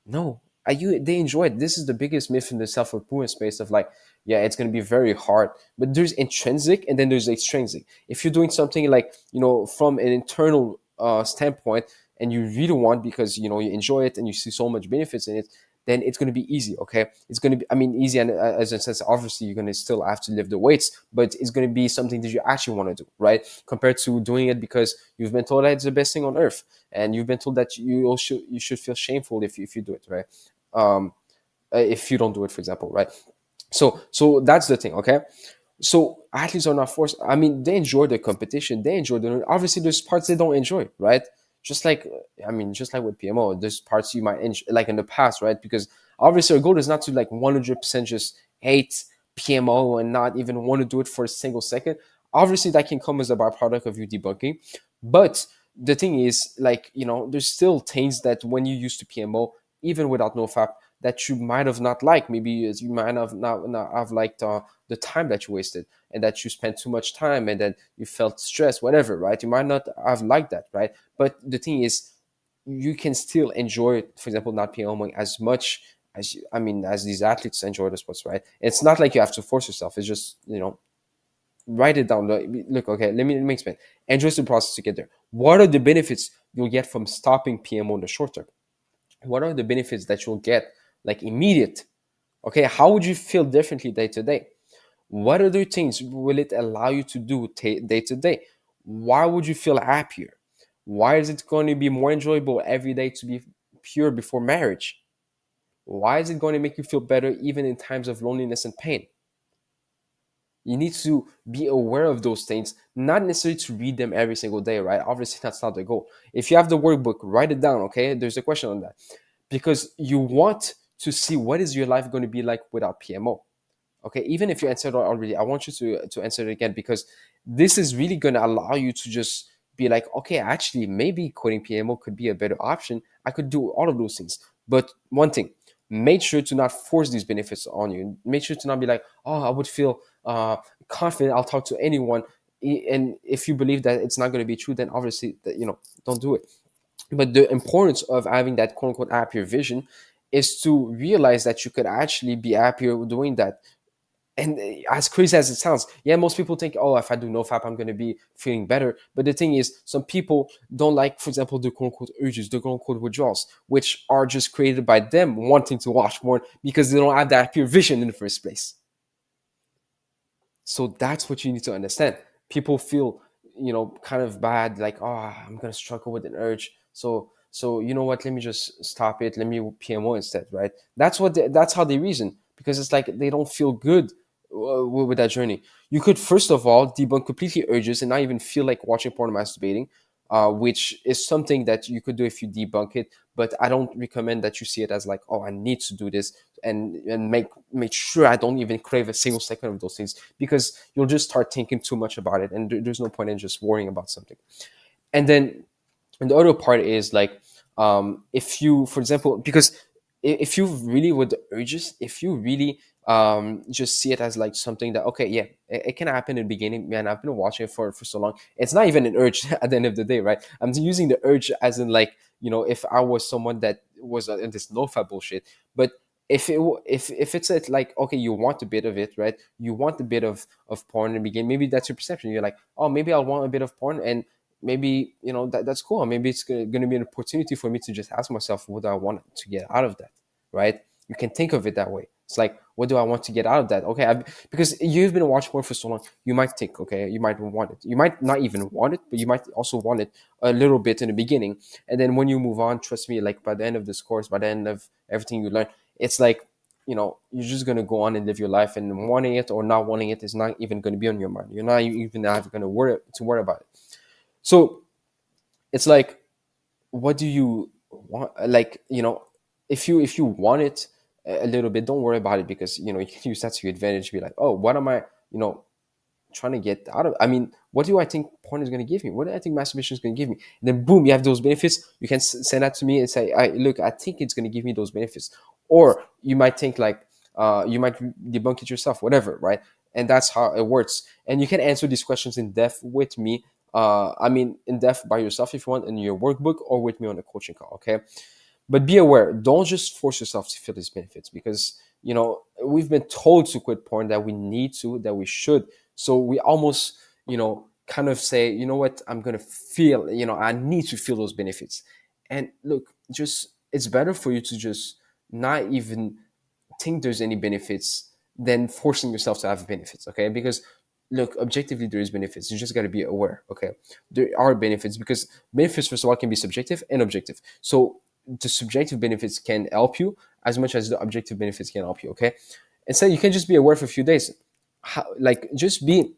No, they enjoy it. This is the biggest myth in the self-improvement space of like, yeah, it's going to be very hard. But there's intrinsic and then there's extrinsic. If you're doing something like, from an internal standpoint, and you really want, because you enjoy it and you see so much benefits in it, then it's going to be easy. Okay, it's going to be, I mean, easy, and as a sense, obviously you're going to still have to lift the weights, but it's going to be something that you actually want to do, right? Compared to doing it because you've been told that it's the best thing on earth, and you've been told that you should feel shameful if you do it, right? um if you don't do it, for example, right? So that's the thing, okay? So athletes are not forced. I mean, they enjoy the competition, they enjoy obviously there's parts they don't enjoy, right? Just like, I mean, just like with PMO, there's parts you might enjoy, like in the past, right? Because obviously our goal is not to like 100% just hate PMO and not even want to do it for a single second. Obviously that can come as a byproduct of you debunking, but the thing is, like, there's still things that when you used to PMO, even without NoFap, that you might have not liked. Maybe you might have not have liked the time that you wasted, and that you spent too much time, and then you felt stressed, whatever, right? You might not have liked that, right? But the thing is, you can still enjoy, for example, not PMing as much as I mean, as these athletes enjoy the sports, right? It's not like you have to force yourself. It's just, write it down. Look, okay, let me explain. Enjoy the process to get there. What are the benefits you'll get from stopping PMO in the short term? What are the benefits that you'll get, like immediate? Okay, how would you feel differently day to day? What other things will it allow you to do day to day? Why would you feel happier? Why is it going to be more enjoyable every day to be pure before marriage? Why is it going to make you feel better even in times of loneliness and pain? You need to be aware of those things, not necessarily to read them every single day, right? Obviously, that's not the goal. If you have the workbook, write it down, okay? There's a question on that. Because you want to see what is your life going to be like without PMO. Okay, even if you answered it already, I want you to answer it again, because this is really going to allow you to just be like, okay, actually maybe quitting PMO could be a better option. I could do all of those things. But one thing, make sure to not force these benefits on you. Make sure to not be like, oh, I would feel confident, I'll talk to anyone. And if you believe that it's not going to be true, then obviously don't do it. But the importance of having that quote unquote happier vision is to realize that you could actually be happier doing that. And as crazy as it sounds, yeah, most people think, oh, if I do NoFap, I'm going to be feeling better. But the thing is, some people don't like, for example, the quote unquote urges, the quote unquote withdrawals, which are just created by them wanting to watch more because they don't have that pure vision in the first place. So that's what you need to understand. People feel, kind of bad, like, oh, I'm gonna struggle with an urge. So you know what? Let me just stop it. Let me PMO instead, right? That's how they reason, because it's like they don't feel good with that journey. You could first of all debunk completely urges and not even feel like watching porn or masturbating, which is something that you could do if you debunk it. But I don't recommend that you see it as like, oh, I need to do this and make sure I don't even crave a single second of those things, because you'll just start thinking too much about it, and there's no point in just worrying about something. And then and the other part is like, if you, for example, because if you really with the urges, if you really just see it as like something that, okay, yeah, it can happen in the beginning, man, I've been watching it for so long, it's not even an urge at the end of the day, right? I'm using the urge as in like, if I was someone that was in this NoFap bullshit. But if it's like, okay, you want a bit of it, right? You want a bit of porn in the beginning, maybe that's your perception. You're like, oh, maybe I'll want a bit of porn, and maybe that's cool. Maybe it's going to be an opportunity for me to just ask myself, what do I want to get out of that, right? You can think of it that way. It's like, what do I want to get out of that? Okay, because you've been watching porn for so long, you might think, okay, you might want it, you might not even want it, but you might also want it a little bit in the beginning. And then when you move on, trust me, like by the end of this course, by the end of everything you learn, it's like, you're just going to go on and live your life, and wanting it or not wanting it is not even going to be on your mind. You're not even going to worry about it. So it's like, what do you want? Like, if you want it a little bit, don't worry about it, because you can use that to your advantage. Be like, oh, what am I, trying to get out of? I mean, what do I think porn is going to give me? What do I think masturbation is going to give me? And then boom, you have those benefits. You can send that to me and say, look, I think it's going to give me those benefits. Or you might think like, you might debunk it yourself, whatever, right? And that's how it works. And you can answer these questions in depth with me. In depth by yourself if you want in your workbook, or with me on a coaching call. Okay, but be aware, don't just force yourself to feel these benefits, because we've been told to quit porn, that we need to, that we should. So we almost kind of say, you know what, I'm gonna feel, I need to feel those benefits. And look, just, it's better for you to just not even think there's any benefits than forcing yourself to have benefits. Okay, because look, objectively there is benefits, you just got to be aware. Okay, there are benefits, because benefits, first of all, can be subjective and objective. So the subjective benefits can help you as much as the objective benefits can help you. Okay, and so you can just be aware for a few days. Like, just be,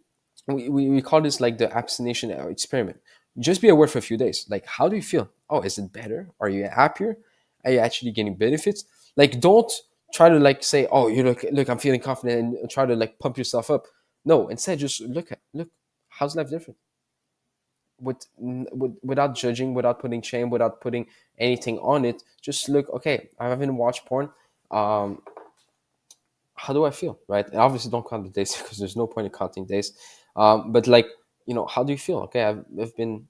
we call this like the abstination experiment. Just be aware for a few days, like, how do you feel? Oh, is it better? Are you happier? Are you actually getting benefits? Like, don't try to like say, oh, you look, I'm feeling confident, and try to like pump yourself up. No, instead, just look, how's life different? Without judging, without putting shame, without putting anything on it, just look, okay, I haven't watched porn. um how do I feel, right? And obviously don't count the days because there's no point in counting days. But like, how do you feel? Okay, I've been,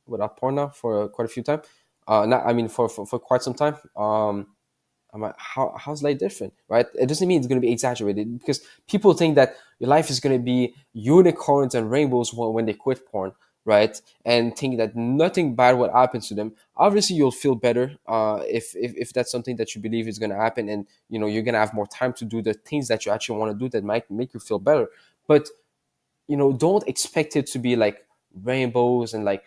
without porn now for quite a few time. Not, I mean, for quite some time. I'm like, how's life different, right? It doesn't mean it's going to be exaggerated, because people think that your life is going to be unicorns and rainbows when they quit porn, right? And think that nothing bad will happen to them. Obviously, you'll feel better if that's something that you believe is going to happen, and you're going to have more time to do the things that you actually want to do that might make you feel better. But don't expect it to be like rainbows and like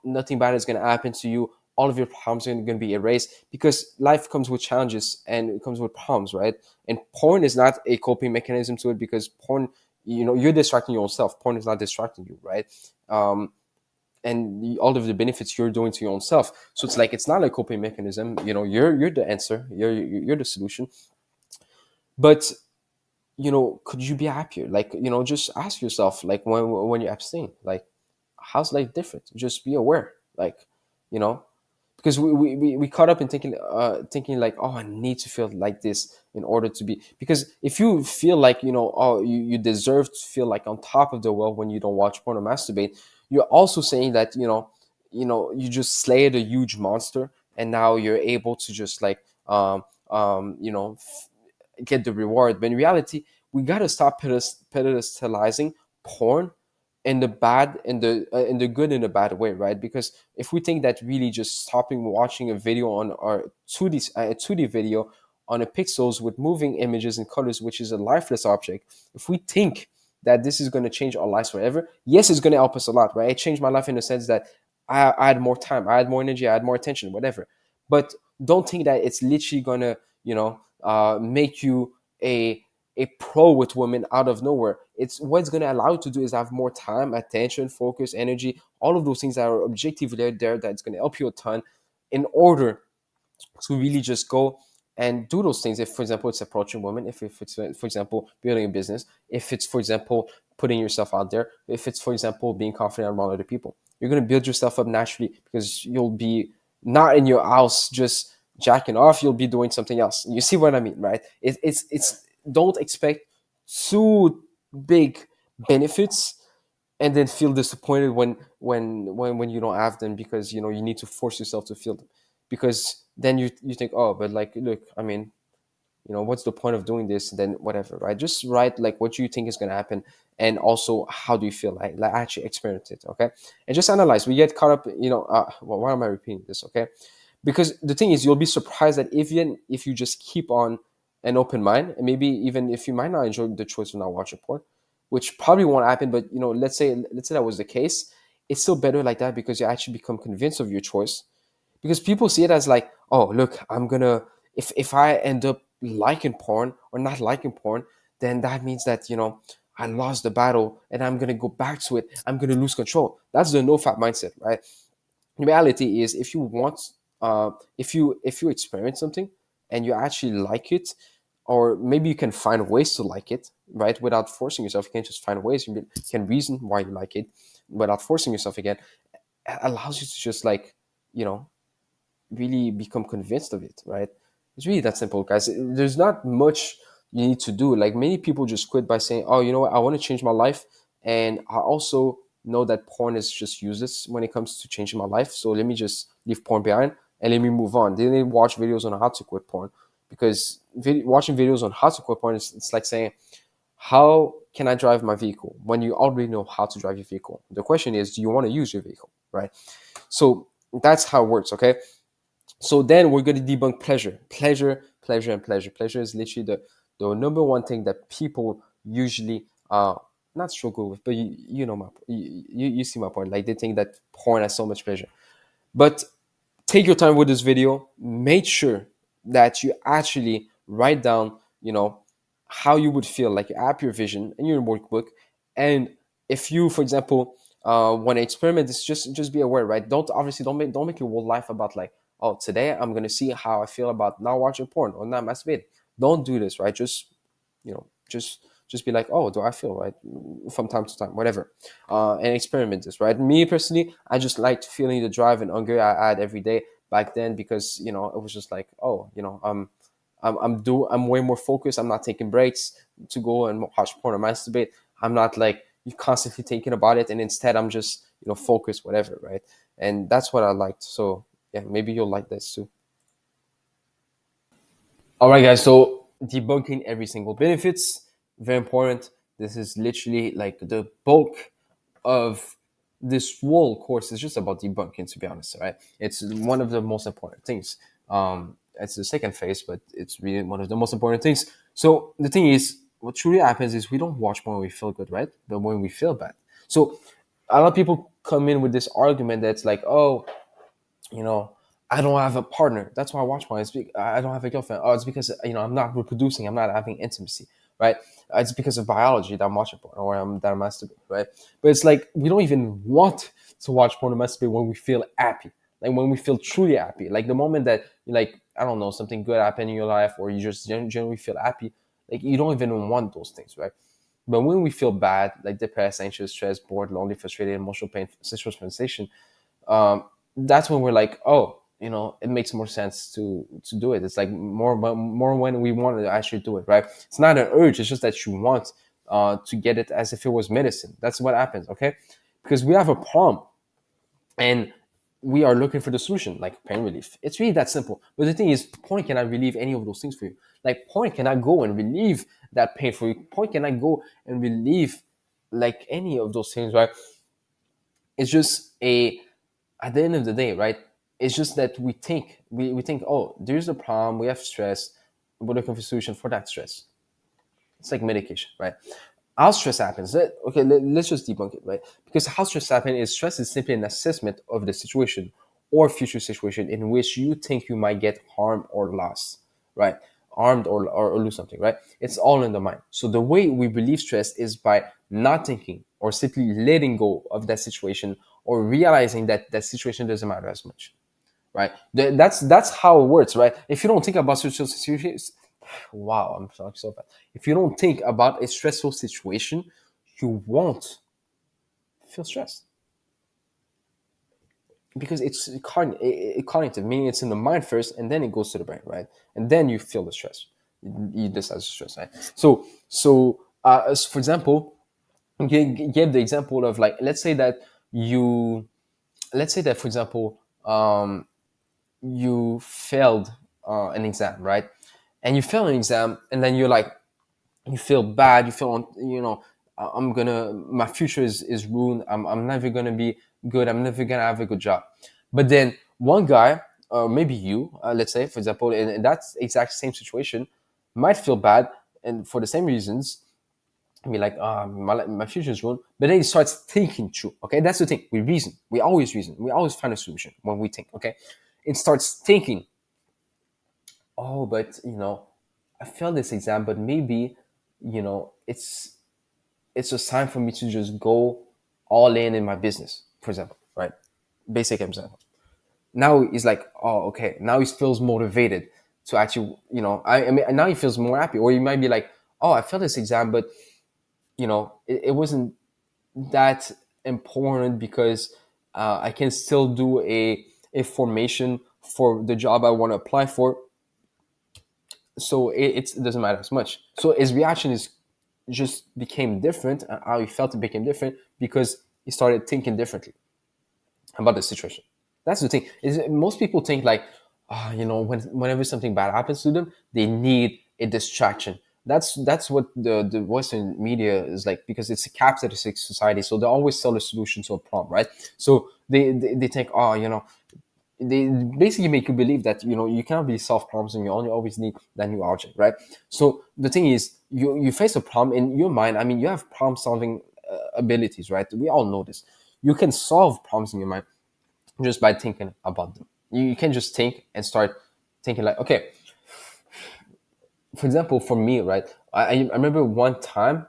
nothing bad is going to happen to you all of your problems are going to be erased, because life comes with challenges and it comes with problems, right? And porn is not a coping mechanism to it, because porn, you're distracting yourself. Porn is not distracting you, right? And all of the benefits you're doing to your own self. So it's like, it's not a coping mechanism. You're the answer. You're the solution. But could you be happier? Like, just ask yourself, like, when you abstain, like, how's life different? Just be aware, like, you know because we caught up in thinking like, oh, I need to feel like this in order to be, because if you feel like, oh, you deserve to feel like on top of the world when you don't watch porn or masturbate, you're also saying that, you just slayed a huge monster, and now you're able to just like, get the reward. But in reality, we got to stop pedestalizing porn in the bad, in the good and the bad way, right? Because if we think that really just stopping watching a video on our 2D video on a pixels with moving images and colors, which is a lifeless object, if we think that this is going to change our lives forever, yes, it's going to help us a lot, right? It changed my life in the sense that I had more time, I had more energy, I had more attention, whatever. But don't think that it's literally going to, make you a pro with women out of nowhere. It's what it's going to allow you to do is have more time, attention, focus, energy, all of those things that are objectively there, that's going to help you a ton in order to really just go and do those things. If, for example, it's approaching women, if it's, for example, building a business, if it's, for example, putting yourself out there, if it's, for example, being confident around other people, you're going to build yourself up naturally, because you'll be not in your house just jacking off. You'll be doing something else. You see what I mean, right? It's don't expect too big benefits and then feel disappointed when you don't have them, because you need to force yourself to feel them, because then you think, oh, but like, look, I mean, what's the point of doing this? And then whatever, right? Just write like what you think is going to happen, and also how do you feel, like actually experience it, okay? And just analyze. We get caught up, well, why am I repeating this, okay? Because the thing is, you'll be surprised that even if you just keep on an open mind, and maybe even if you might not enjoy the choice of not watching porn, which probably won't happen, but let's say that was the case, it's still better like that, because you actually become convinced of your choice. Because people see it as like, oh, look, I'm gonna, if I end up liking porn or not liking porn, then that means that I lost the battle, and I'm gonna go back to it, I'm gonna lose control. That's the NoFap mindset, right? The reality is, if you want, if you experience something and you actually like it, or maybe you can find ways to like it, right, without forcing yourself. You can just find ways, you can reason why you like it without forcing yourself again. It allows you to just like, you know really become convinced of it, right? It's really that simple, guys. There's not much you need to do. Like, many people just quit by saying, oh, you know what, I want to change my life, and I also know that porn is just useless when it comes to changing my life, so let me just leave porn behind and let me move on. They didn't watch videos on how to quit porn, because watching videos on how to quit porn is, it's like saying, how can I drive my vehicle when you already know how to drive your vehicle? The question is, do you want to use your vehicle, right? So that's how it works, okay? So then we're going to debunk pleasure. Pleasure, and pleasure. Pleasure is literally the number one thing that people usually not struggle with, but you know you see my point. Like, they think that porn has so much pleasure. But take your time with this video. Make sure that you actually write down, how you would feel, like your app, your vision, and your workbook. And if you, for example, want to experiment this, just be aware, right? Don't make your whole life about like, oh, today I'm gonna see how I feel about not watching porn or not masturbating. Don't do this, right? Just just be like, oh, do I feel right from time to time, whatever, and experiment this, right? Me personally, I just liked feeling the drive and hunger I had every day back then, because it was just like, oh, I'm way more focused. I'm not taking breaks to go and watch porn or masturbate. I'm not like you constantly thinking about it, and instead I'm just focused, whatever, right? And that's what I liked. So yeah, maybe you'll like this too. All right, guys. So debunking every single benefits, very important. This is literally like the bulk of this whole course is just about debunking. To be honest, right? It's one of the most important things. It's the second phase, but it's really one of the most important things. So the thing is, what truly happens is we don't watch when we feel good, right? But when we feel bad. So a lot of people come in with this argument that's like, oh, you know, I don't have a partner. That's why I watch porn. I don't have a girlfriend. Oh, it's because I'm not reproducing. I'm not having intimacy, right? It's because of biology that I'm watching porn or that I'm masturbating, right? But it's like we don't even want to watch porn or masturbate when we feel happy, like when we feel truly happy, like the moment that like I don't know something good happened in your life or you just genuinely feel happy, like you don't even want those things, right? But when we feel bad, like depressed, anxious, stressed, bored, lonely, frustrated, emotional pain, sexual sensation, um, that's when we're like, oh, it makes more sense to do it. It's like more when we want to actually do it, right? It's not an urge. It's just that you want to get it as if it was medicine. That's what happens, okay? Because we have a problem and we are looking for the solution, like pain relief. It's really that simple. But the thing is, porn cannot relieve any of those things for you. Like porn cannot go and relieve that pain for you. Porn cannot go and relieve like any of those things, right? It's just at the end of the day, right? It's just that we think, oh, there's a problem, we have stress, we're looking for a solution for that stress. It's like medication, right? How stress happens? Let's just debunk it, right? Because how stress happens is stress is simply an assessment of the situation or future situation in which you think you might get harmed or lost, right? Harmed or lose something, right? It's all in the mind. So the way we relieve stress is by not thinking or simply letting go of that situation or realizing that that situation doesn't matter as much, right? That's how it works, right? If you don't think about social situations, wow, I'm sorry so bad. If you don't think about a stressful situation, you won't feel stressed because it's cognitive, meaning it's in the mind first, and then it goes to the brain, right? And then you feel the stress. You decide the stress, right? So for example, give the example of like, you, let's say that for example, you failed an exam, right? And you fail an exam, and then you're like, you feel bad, you feel I'm gonna, my future is ruined, I'm never gonna be good, I'm never gonna have a good job. But then one guy, maybe you, let's say for example, in that exact same situation, might feel bad and for the same reasons, be like, my future is ruined. But then he starts thinking through. Okay, that's the thing. We always reason, we always find a solution when we think. Okay, it starts thinking, oh, but I failed this exam, but maybe it's a sign for me to just go all in my business, for example, right? Basic example. Now he's like, oh, okay. Now he feels motivated to actually, I mean, now he feels more happy. Or you might be like, oh, I failed this exam, but it wasn't that important because I can still do a formation for the job I want to apply for. So it doesn't matter as much. So his reaction is just became different, and how he felt it became different because he started thinking differently about the situation. That's the thing. Is most people think like, whenever something bad happens to them, they need a distraction. That's what the Western media is like, because it's a capitalistic society, so they always sell a solution to a problem, right? So they think, oh, they basically make you believe that you cannot really solve problems and you only always need that new object, right? So the thing is, you face a problem in your mind. I mean, you have problem solving abilities, right? We all know this. You can solve problems in your mind just by thinking about them. You can just think and start thinking like, okay, for example, for me, right? I remember one time,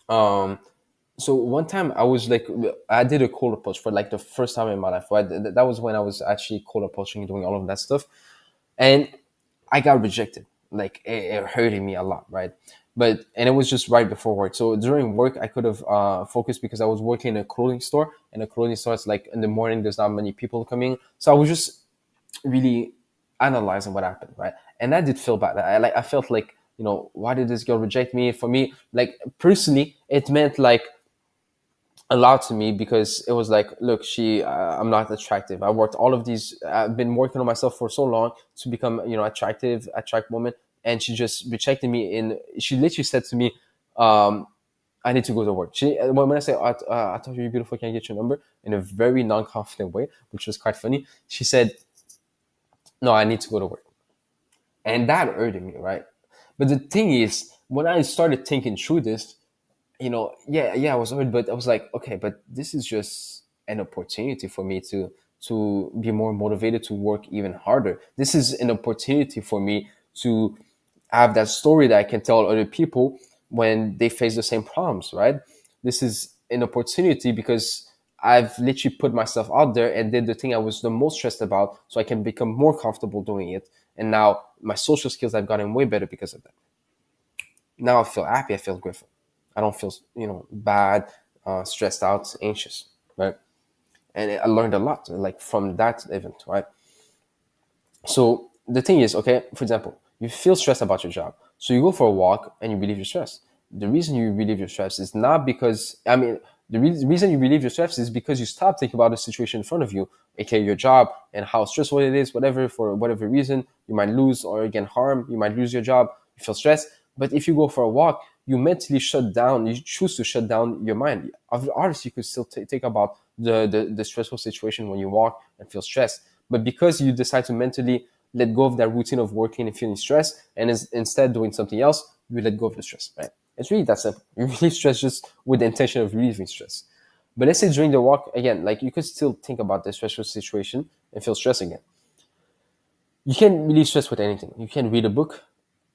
um, so one time I was like, I did a cold approach for like the first time in my life, right? That was when I was actually cold approaching and doing all of that stuff. And I got rejected. Like it hurted me a lot, right? And it was just right before work. So during work, I could have focused because I was working in a clothing store, and a clothing store, it's like in the morning, there's not many people coming. So I was just really analyzing what happened, right? And I did feel bad. I felt like, why did this girl reject me? For me, like personally, it meant like a lot to me, because it was like, look, I'm not attractive. I worked all of these, I've been working on myself for so long to become, attract woman, and she just rejected me. She literally said to me, I need to go to work. When I say, I thought you were beautiful, can I get your number? In a very non-confident way, which was quite funny. She said, no, I need to go to work. And that hurted me, right? But the thing is, when I started thinking through this, yeah, I was hurt, but I was like, okay, but this is just an opportunity for me to to be more motivated to work even harder. This is an opportunity for me to have that story that I can tell other people when they face the same problems, right? This is an opportunity because I've literally put myself out there and did the thing I was the most stressed about so I can become more comfortable doing it. And now my social skills have gotten way better because of that. Now I feel happy, I feel grateful. I don't feel, bad, stressed out, anxious, right? And I learned a lot like from that event, right? So the thing is, okay, for example, you feel stressed about your job. So you go for a walk and you relieve your stress. The reason you relieve your stress is not because, reason you relieve your stress is because you stop thinking about the situation in front of you, aka your job and how stressful it is, whatever, for whatever reason, you might lose or get harmed, you might lose your job, you feel stressed. But if you go for a walk, you mentally shut down, you choose to shut down your mind. Obviously, you could still think about the stressful situation when you walk and feel stressed. But because you decide to mentally let go of that routine of working and feeling stress and instead doing something else, you let go of the stress, right? It's really that simple. You relieve stress just with the intention of relieving stress. But let's say during the walk, again, like you could still think about the stressful situation and feel stress again. You can relieve stress with anything. You can read a book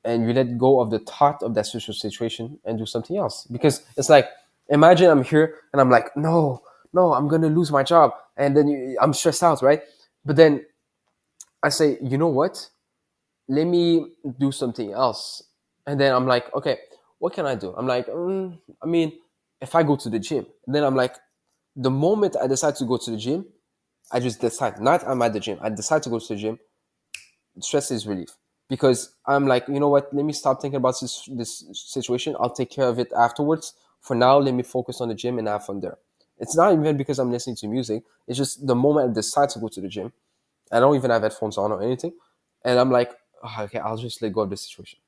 and you let go of the thought of that stressful situation and do something else. Because it's like, imagine I'm here and I'm like, no, no, I'm going to lose my job. And then I'm stressed out, right? But then I say, you know what? Let me do something else. And then I'm like, okay, what can I do? I'm like, if I go to the gym, then I'm like, the moment I decide to go to the gym, I just decide, not I'm at the gym, I decide to go to the gym, stress is relief. Because I'm like, you know what, let me stop thinking about this situation. I'll take care of it afterwards. For now, let me focus on the gym and have fun there. It's not even because I'm listening to music. It's just the moment I decide to go to the gym, I don't even have headphones on or anything. And I'm like, "Oh, okay, I'll just let go of the situation."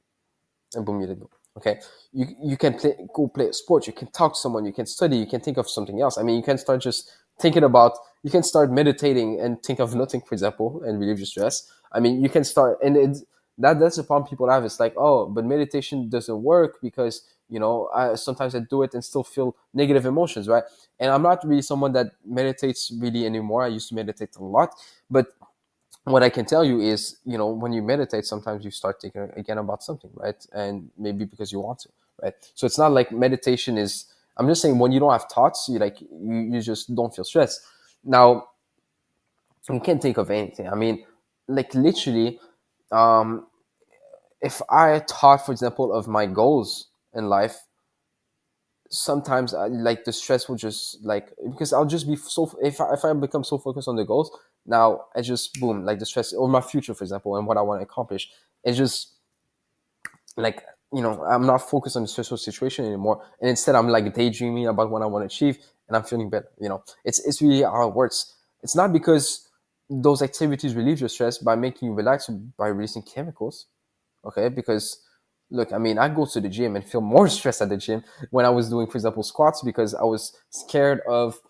And boom, you let go. Okay. You can go play a sport. You can talk to someone. You can study. You can think of something else. I mean, you can start just thinking about, you can start meditating and think of nothing, for example, and relieve your stress. I mean, you can start, and that's the problem people have. It's like, oh, but meditation doesn't work because, sometimes I do it and still feel negative emotions, right? And I'm not really someone that meditates really anymore. I used to meditate a lot, but what I can tell you is, when you meditate, sometimes you start thinking again about something, right? And maybe because you want to, right? So it's not like meditation is, I'm just saying when you don't have thoughts, you just don't feel stressed. Now, you can't think of anything. I mean, like literally, um, if I thought, for example, of my goals in life, sometimes like the stress will just like, because I'll just be so, if I become so focused on the goals, now I just boom, like the stress or my future, for example, and what I want to accomplish, it's just like, I'm not focused on the stressful situation anymore, and instead I'm like daydreaming about what I want to achieve, and I'm feeling better. It's really how it works. It's not because those activities relieve your stress by making you relax, by releasing chemicals, okay? Because look, I mean, I go to the gym and feel more stressed at the gym when I was doing, for example, squats, because I was scared of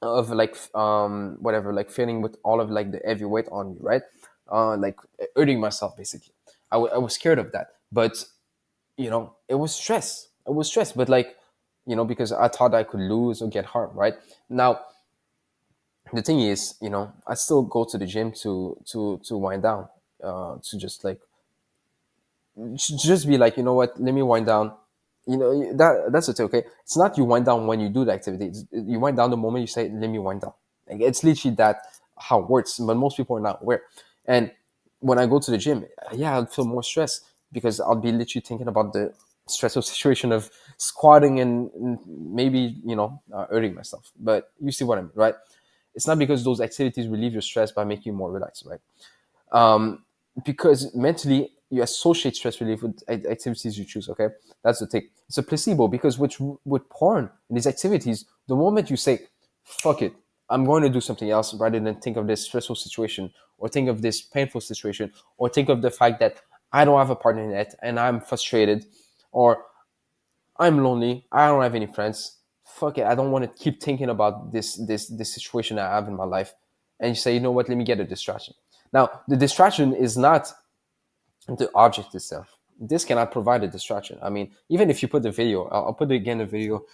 like whatever, like feeling with all of like the heavy weight on me, right? Like hurting myself basically. I was scared of that, but it was stress. It was stress, but like, because I thought I could lose or get harmed, right? Now the thing is, I still go to the gym to wind down, to just like just be like, you know what, let me wind down. That's it. Okay, it's not you wind down when you do the activity. You wind down the moment you say, let me wind down. Like, it's literally that how it works, but most people are not aware. And when I go to the gym, yeah, I'll feel more stress because I'll be literally thinking about the stressful situation of squatting and maybe hurting myself. But you see what I mean, right? It's not because those activities relieve your stress by making you more relaxed, right? um, because mentally you associate stress relief with activities you choose. Okay, that's the thing. It's a placebo, because with porn and these activities, the moment you say, "Fuck it, I'm going to do something else," rather than think of this stressful situation or think of this painful situation or think of the fact that I don't have a partner yet and I'm frustrated, or I'm lonely, I don't have any friends. Fuck it, I don't want to keep thinking about this situation I have in my life. And you say, you know what? Let me get a distraction. Now, the distraction is not the object itself. This cannot provide a distraction. I mean, even if you put the video, I'll put again a video,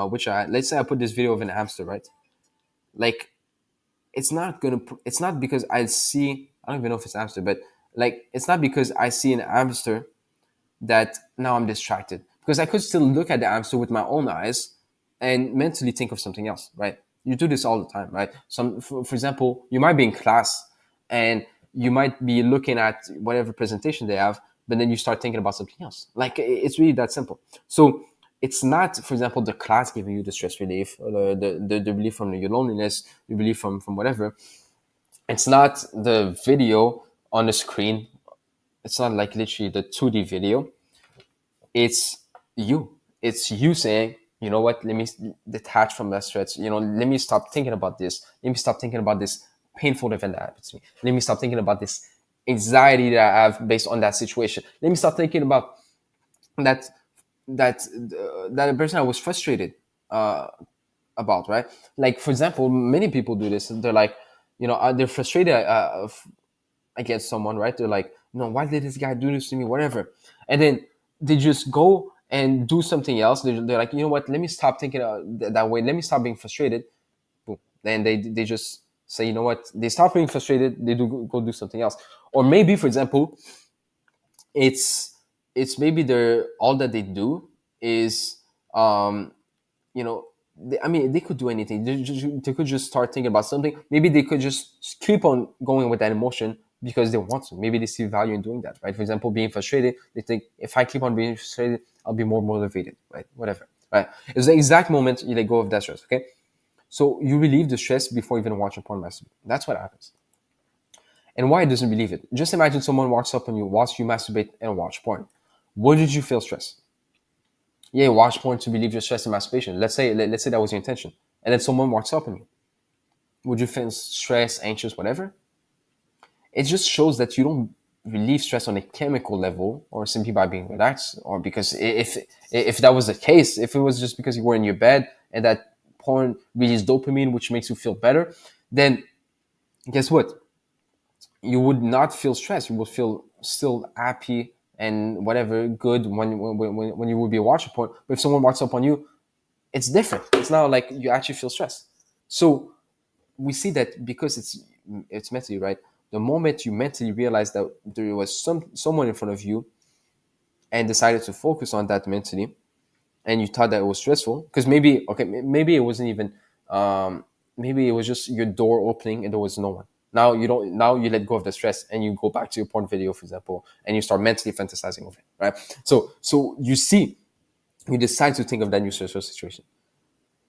which let's say I put this video of an hamster, right? Like, it's not because I see, I don't even know if it's hamster, but like it's not because I see an hamster that now I'm distracted, because I could still look at the hamster with my own eyes and mentally think of something else, right? You do this all the time, right? For example, you might be in class and you might be looking at whatever presentation they have, but then you start thinking about something else. Like it's really that simple. So it's not, for example, the class giving you the stress relief, or the relief from your loneliness, the relief from whatever. It's not the video on the screen. It's not like literally the 2D video. It's you. It's you saying, you know what, let me detach from that stress. Let me stop thinking about this. Let me stop thinking about this painful event that happened to me. Let me stop thinking about this anxiety that I have based on that situation. Let me stop thinking about that that person I was frustrated uh, about, right? Like, for example, many people do this. They're like, they're frustrated against someone, right? They're like, why did this guy do this to me, whatever. And then they just go and do something else. They're like, you know what, let me stop thinking that way. Let me stop being frustrated. Boom. Then they just say, you know what, they stop being frustrated. They do go do something else. Or maybe, for example, it's maybe they're all that they do is you know I mean, they could do anything. They could just start thinking about something. Maybe they could just keep on going with that emotion because they want to. Maybe they see value in doing that, right? For example, being frustrated, they think, if I keep on being frustrated, I'll be more motivated, right? Whatever, right? It's the exact moment you let go of that stress. Okay, so you relieve the stress before even watching porn masturbate. That's what happens. And why it doesn't relieve it? Just imagine someone walks up on you whilst you masturbate and watch porn. What did you feel stress? Yeah, watch porn to relieve your stress and masturbation. Let's say that was your intention, and then someone walks up on you. Would you feel stress, anxious, whatever? It just shows that you don't relieve stress on a chemical level, or simply by being relaxed, or because if that was the case, if it was just because you were in your bed and that porn releases dopamine, which makes you feel better, then guess what? You would not feel stressed. You would feel still happy and whatever good when you would be watching porn. But if someone walks up on you, it's different. It's not like you actually feel stressed. So we see that because it's mentally, right. The moment you mentally realize that there was someone in front of you and decided to focus on that mentally, and you thought that it was stressful, because maybe it wasn't even maybe it was just your door opening and there was no one. Now you don't, now you let go of the stress and you go back to your porn video, for example, and you start mentally fantasizing of it, right? So you see, you decide to think of that new stressful situation.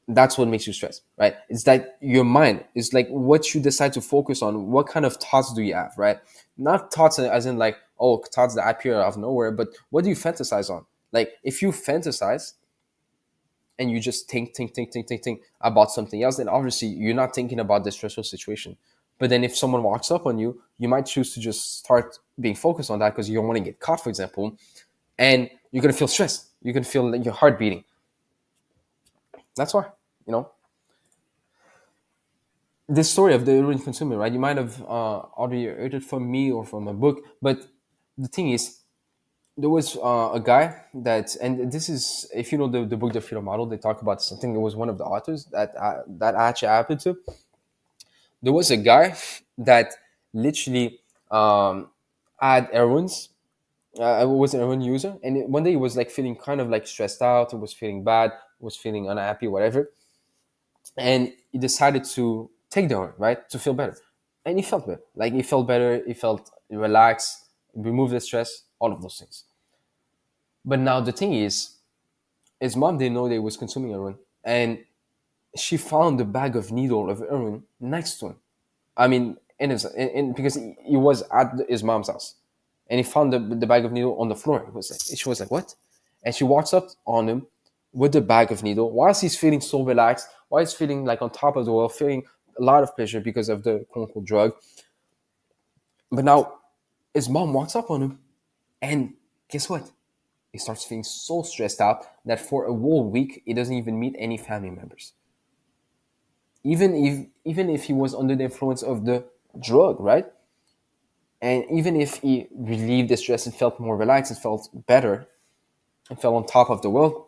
That's what makes you stress, right? It's like your mind is like what you decide to focus on. What kind of thoughts do you have, right? Not thoughts as in like, oh, thoughts that appear out of nowhere, but what do you fantasize on? Like, if you fantasize and you just think about something else, then obviously you're not thinking about the stressful situation. But then if someone walks up on you, you might choose to just start being focused on that because you don't want to get caught, for example, and you're gonna feel stressed. You're gonna feel like your heart beating. That's why, you know, this story of the urban consumer, right? You might have already heard it from me or from a book, but the thing is, there was a guy that, and this is, if you know the book The Freedom Model, they talk about this. I think it was one of the authors that actually happened to. There was a guy that literally had errands. Was an heroin user, and one day he was like feeling kind of like stressed out. He was feeling bad. Was feeling unhappy, whatever, and he decided to take the heroin, right, to feel better. And he felt better. Like, he felt better. He felt relaxed, removed the stress, all of those things. But now the thing is, his mom didn't know that he was consuming heroin, and she found the bag of needle of heroin next to him. I mean, because he was at his mom's house, and he found the bag of needle on the floor. She was like, "What?" And she walks up on him with the bag of needle, whilst he's feeling so relaxed, while he's feeling like on top of the world, feeling a lot of pleasure because of the quote unquote drug. But now his mom walks up on him, and guess what? He starts feeling so stressed out that for a whole week he doesn't even meet any family members. Even if he was under the influence of the drug, right? And even if he relieved the stress and felt more relaxed and felt better and felt on top of the world,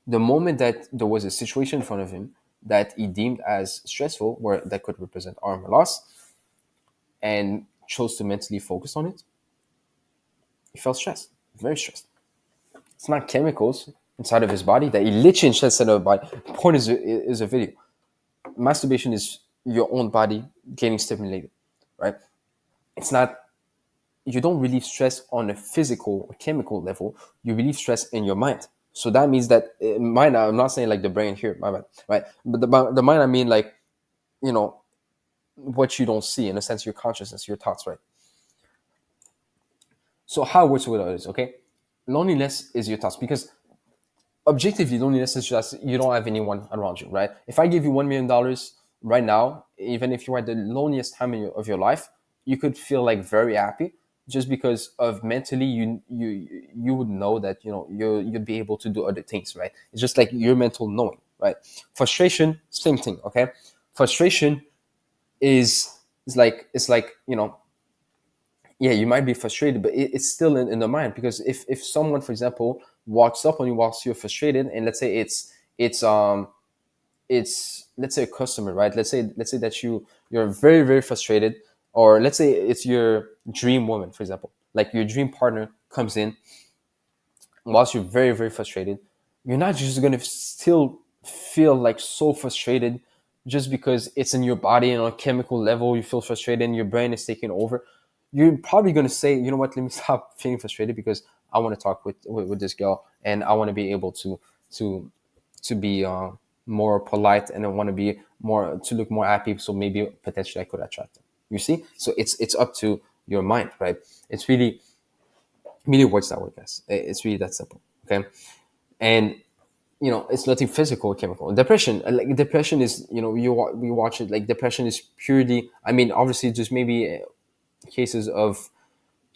the moment that there was a situation in front of him, that he deemed as stressful, where that could represent armor loss, and chose to mentally focus on it, he felt stressed, very stressed. It's not chemicals inside of his body that he literally ingests into the body. Porn is a video. Masturbation is your own body getting stimulated, right? It's not, you don't relieve stress on a physical or chemical level, you relieve stress in your mind. So that means that mind, I'm not saying like the brain here, my bad, right? But the mind, I mean like, you know, what you don't see, in a sense, your consciousness, your thoughts, right? So how it works with others, okay? Loneliness is your thoughts, because objectively, loneliness is just you don't have anyone around you, right? If I give you $1 million right now, even if you are at the loneliest time of your life, you could feel like very happy, just because of mentally you would know that you'd be able to do other things, right? It's just like your mental knowing, right? Frustration, same thing, okay? Frustration is like, it's like, yeah, you might be frustrated, but it's still in the mind. Because if someone, for example, walks up on you whilst you're frustrated, and let's say it's let's say a customer, right? Let's say that you're very, very frustrated, or let's say it's your dream woman, for example, like your dream partner comes in whilst you're very, very frustrated. You're not just going to still feel like so frustrated just because it's in your body and on a chemical level you feel frustrated and your brain is taking over. You're probably going to say, you know what, let me stop feeling frustrated because I want to talk with this girl, and I want to be able to to be more polite, and I want to be more, to look more happy, so maybe potentially I could attract them. You see, so it's up to your mind, right? It's really works that way, guys. It's really that simple, okay? And it's nothing physical or chemical. Depression, like depression is, we watch it, like depression is purely, I mean, obviously just maybe cases of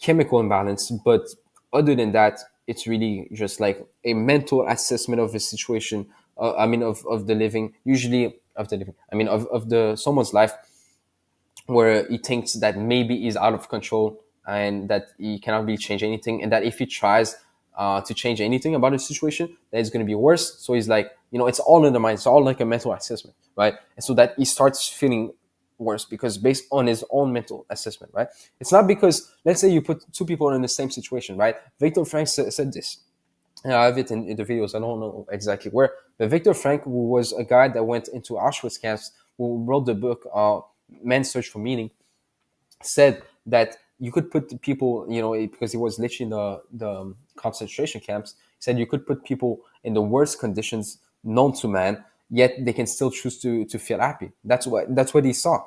chemical imbalance, but other than that, it's really just like a mental assessment of a situation. I mean, of the living, usually of the living. I mean, of the someone's life, where he thinks that maybe he's out of control and that he cannot really change anything, and that if he tries to change anything about the situation, that it's going to be worse. So he's like, it's all in the mind. It's all like a mental assessment, right? And so that he starts feeling worse because based on his own mental assessment, right? It's not because, let's say you put two people in the same situation, right? Viktor Frank said this. And I have it in the videos. I don't know exactly where, but Viktor Frank, who was a guy that went into Auschwitz camps, who wrote the book Man's Search for Meaning, said that you could put the people, because he was literally in the concentration camps. He said you could put people in the worst conditions known to man, yet they can still choose to feel happy. That's what he saw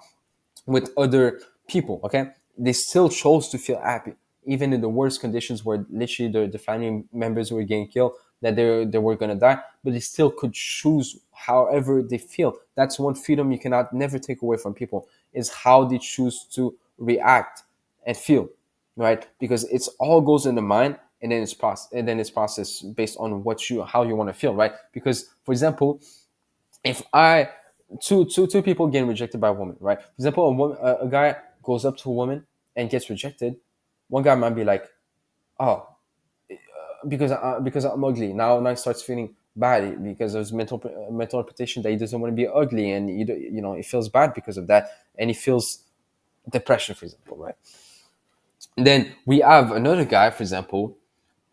with other people. Okay, they still chose to feel happy even in the worst conditions, where literally the family members were getting killed, that they were gonna die, but they still could choose however they feel. That's one freedom you cannot never take away from people, is how they choose to react and feel, right? Because it's all goes in the mind, and then it's processed based on how you want to feel, right? Because, for example, if I two people getting rejected by a woman, right? For example, a guy goes up to a woman and gets rejected. One guy might be like, "Oh, because I'm ugly." Now he starts feeling bad because there's mental interpretation that he doesn't want to be ugly, and he feels bad because of that, and he feels depression, for example, right? And then we have another guy, for example,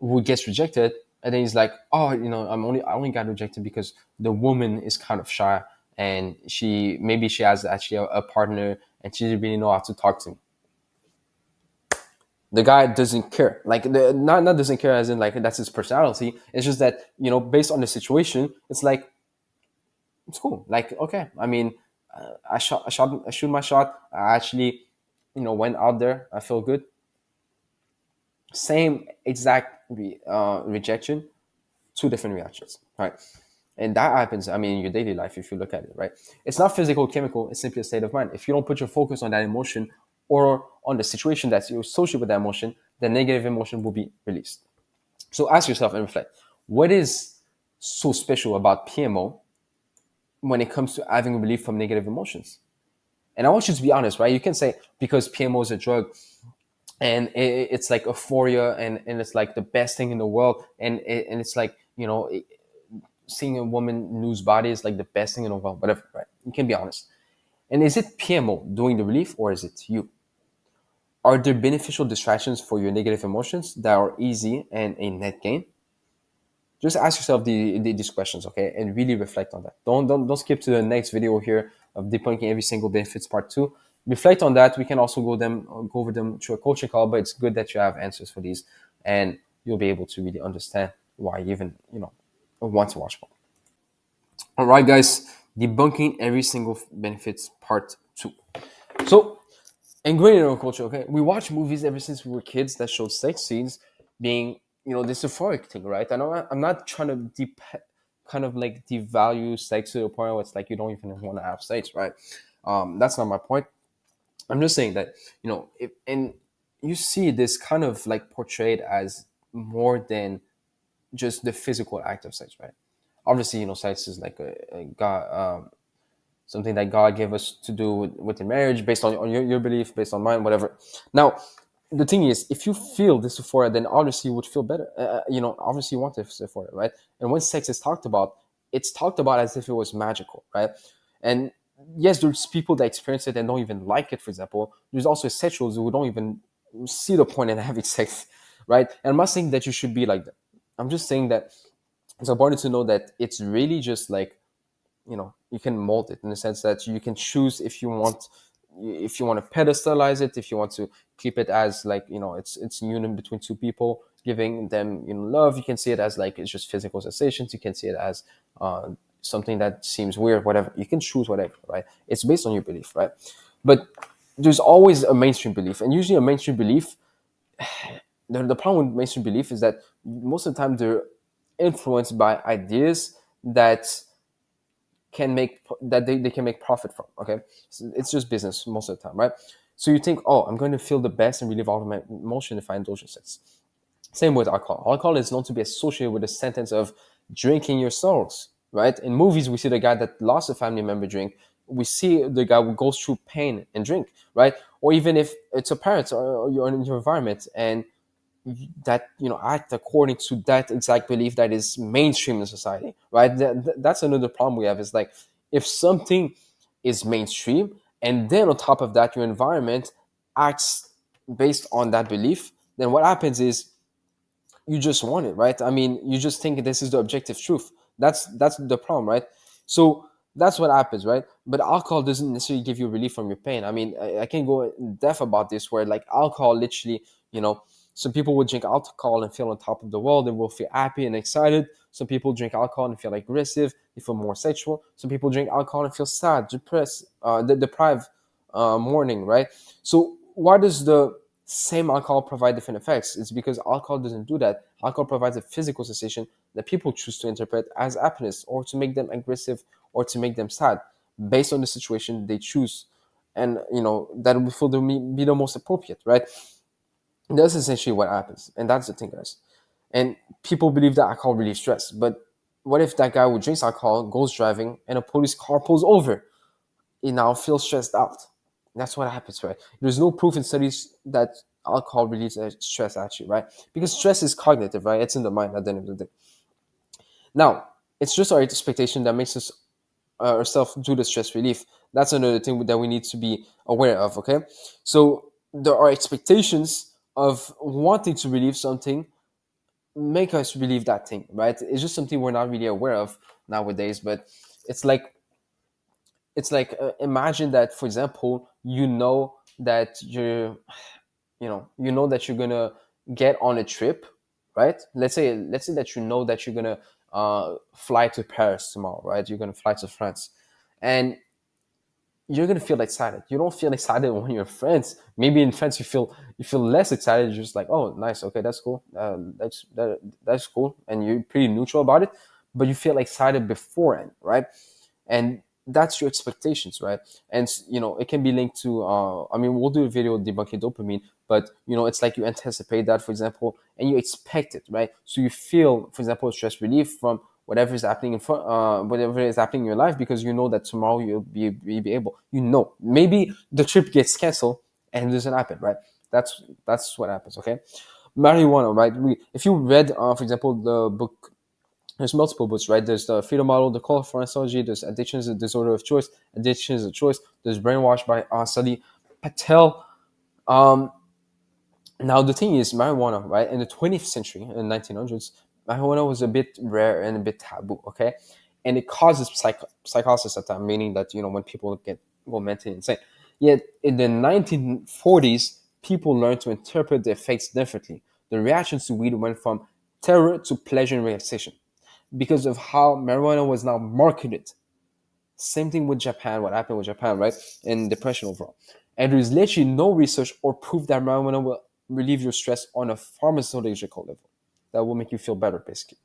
who gets rejected, and then he's like, "Oh, I only got rejected because the woman is kind of shy, and she has actually a partner, and she didn't really know how to talk to me." The guy doesn't care, like not doesn't care as in like that's his personality. It's just that based on the situation, it's like it's cool. Like, okay, I mean, I shoot my shot. I actually, went out there. I feel good. Same exact rejection, two different reactions, right? And that happens, I mean, in your daily life, if you look at it, right? It's not physical, chemical, it's simply a state of mind. If you don't put your focus on that emotion or on the situation that's associated with that emotion, the negative emotion will be released. So ask yourself and reflect, what is so special about PMO when it comes to having relief from negative emotions? And I want you to be honest, right? You can say because PMO is a drug, and it's like euphoria, and it's like the best thing in the world, and it's like seeing a woman lose body is like the best thing in the world, whatever, right? You can be honest. And is it PMO doing the relief, or is it you? Are there beneficial distractions for your negative emotions that are easy and a net gain? Just ask yourself these questions, okay, and really reflect on that. Don't skip to the next video here of debunking every single benefits part 2. Reflect on that. We can also go over them through a coaching call, but it's good that you have answers for these, and you'll be able to really understand why you even want to watch more. All right, guys, debunking every single benefits part 2. So, ingrained in our culture, okay, we watch movies ever since we were kids that showed sex scenes being, this euphoric thing, right? I'm not trying to kind of like devalue sex to the point where it's like you don't even want to have sex, right? That's not my point. I'm just saying that, if, and you see this kind of like portrayed as more than just the physical act of sex, right? Obviously, sex is like a God, something that God gave us to do within marriage, based on your belief, based on mine, whatever. Now, the thing is, if you feel this euphoria, then obviously you would feel better. Obviously you want this euphoria, right? And when sex is talked about, it's talked about as if it was magical, right? And yes, there's people that experience it and don't even like it. For example, there's also sexuals who don't even see the point in having sex, right? And I'm not saying that you should be like that. I'm just saying that it's important to know that it's really just like, you can mold it in the sense that you can choose if you want to pedestalize it, if you want to keep it as like, it's union between two people giving them, love. You can see it as like it's just physical sensations. You can see it as something that seems weird, whatever. You can choose whatever, right? It's based on your belief, right? But there's always a mainstream belief, and usually a mainstream belief, the problem with mainstream belief is that most of the time they're influenced by ideas that they can make profit from. Okay, so it's just business most of the time, right? So you think, oh, I'm going to feel the best and relieve all of my emotion if I indulge in sex. Same with alcohol. Alcohol is known to be associated with the sentence of drinking your sorrows, right? In movies, we see the guy that lost a family member drink. We see the guy who goes through pain and drink, right? Or even if it's a parent or you're in your environment and that act according to that exact belief that is mainstream in society, right? That's another problem we have, is like, if something is mainstream and then on top of that your environment acts based on that belief, then what happens is you just want it, right? I mean, you just think this is the objective truth. That's the problem, right? So that's what happens, right? But alcohol doesn't necessarily give you relief from your pain. I mean, I can go in depth about this, where like alcohol literally, some people would drink alcohol and feel on top of the world and will feel happy and excited. Some people drink alcohol and feel aggressive, they feel more sexual. Some people drink alcohol and feel sad, depressed, deprived, mourning, right? So why does the same alcohol provide different effects? It's because alcohol doesn't do that. Alcohol provides a physical sensation that people choose to interpret as happiness, or to make them aggressive, or to make them sad, based on the situation they choose. And that will feel to be the most appropriate, right? That's essentially what happens. And that's the thing, guys. And people believe that alcohol relieves stress. But what if that guy who drinks alcohol goes driving and a police car pulls over? He now feels stressed out. That's what happens, right? There's no proof in studies that alcohol relieves stress, actually, right? Because stress is cognitive, right? It's in the mind at the end of the day. Now, it's just our expectation that makes us ourselves do the stress relief. That's another thing that we need to be aware of, okay? So there are expectations of wanting to relieve something, make us relieve that thing, right? It's just something we're not really aware of nowadays. But it's like imagine that, for example, that that you're gonna get on a trip, right? Let's say that that you're gonna fly to Paris tomorrow, right? You're gonna fly to France, and you're gonna feel excited. You don't feel excited when you're in France. Maybe in France you feel less excited. You're just like, oh, nice, okay, that's cool. That's cool, and you're pretty neutral about it. But you feel excited beforehand, right? And that's your expectations, right? And it can be linked to. I mean, we'll do a video on debunking dopamine, but it's like you anticipate that, for example, and you expect it, right? So you feel, for example, stress relief from whatever is happening whatever is happening in your life, because you know that tomorrow you'll be able. Maybe the trip gets canceled and it doesn't happen, right? That's what happens. Okay, marijuana, right? If you read, for example, the book There's multiple books, right? There's the Freedom Model, the Call for Anthology, there's Addiction is a Disorder of Choice, Addiction is a Choice, there's Brainwashed by Sadi Patel. Um, Now, the thing is, marijuana, right? In the 20th century, in the 1900s, marijuana was a bit rare and a bit taboo, okay? And it causes psychosis at that, meaning that, when people go mentally insane. Yet, in the 1940s, people learned to interpret the effects differently. The reactions to weed went from terror to pleasure and relaxation because of how marijuana was now marketed. Same thing with Japan, what happened with Japan, right? And depression overall. And there is literally no research or proof that marijuana will relieve your stress on a pharmacological level. That will make you feel better, basically.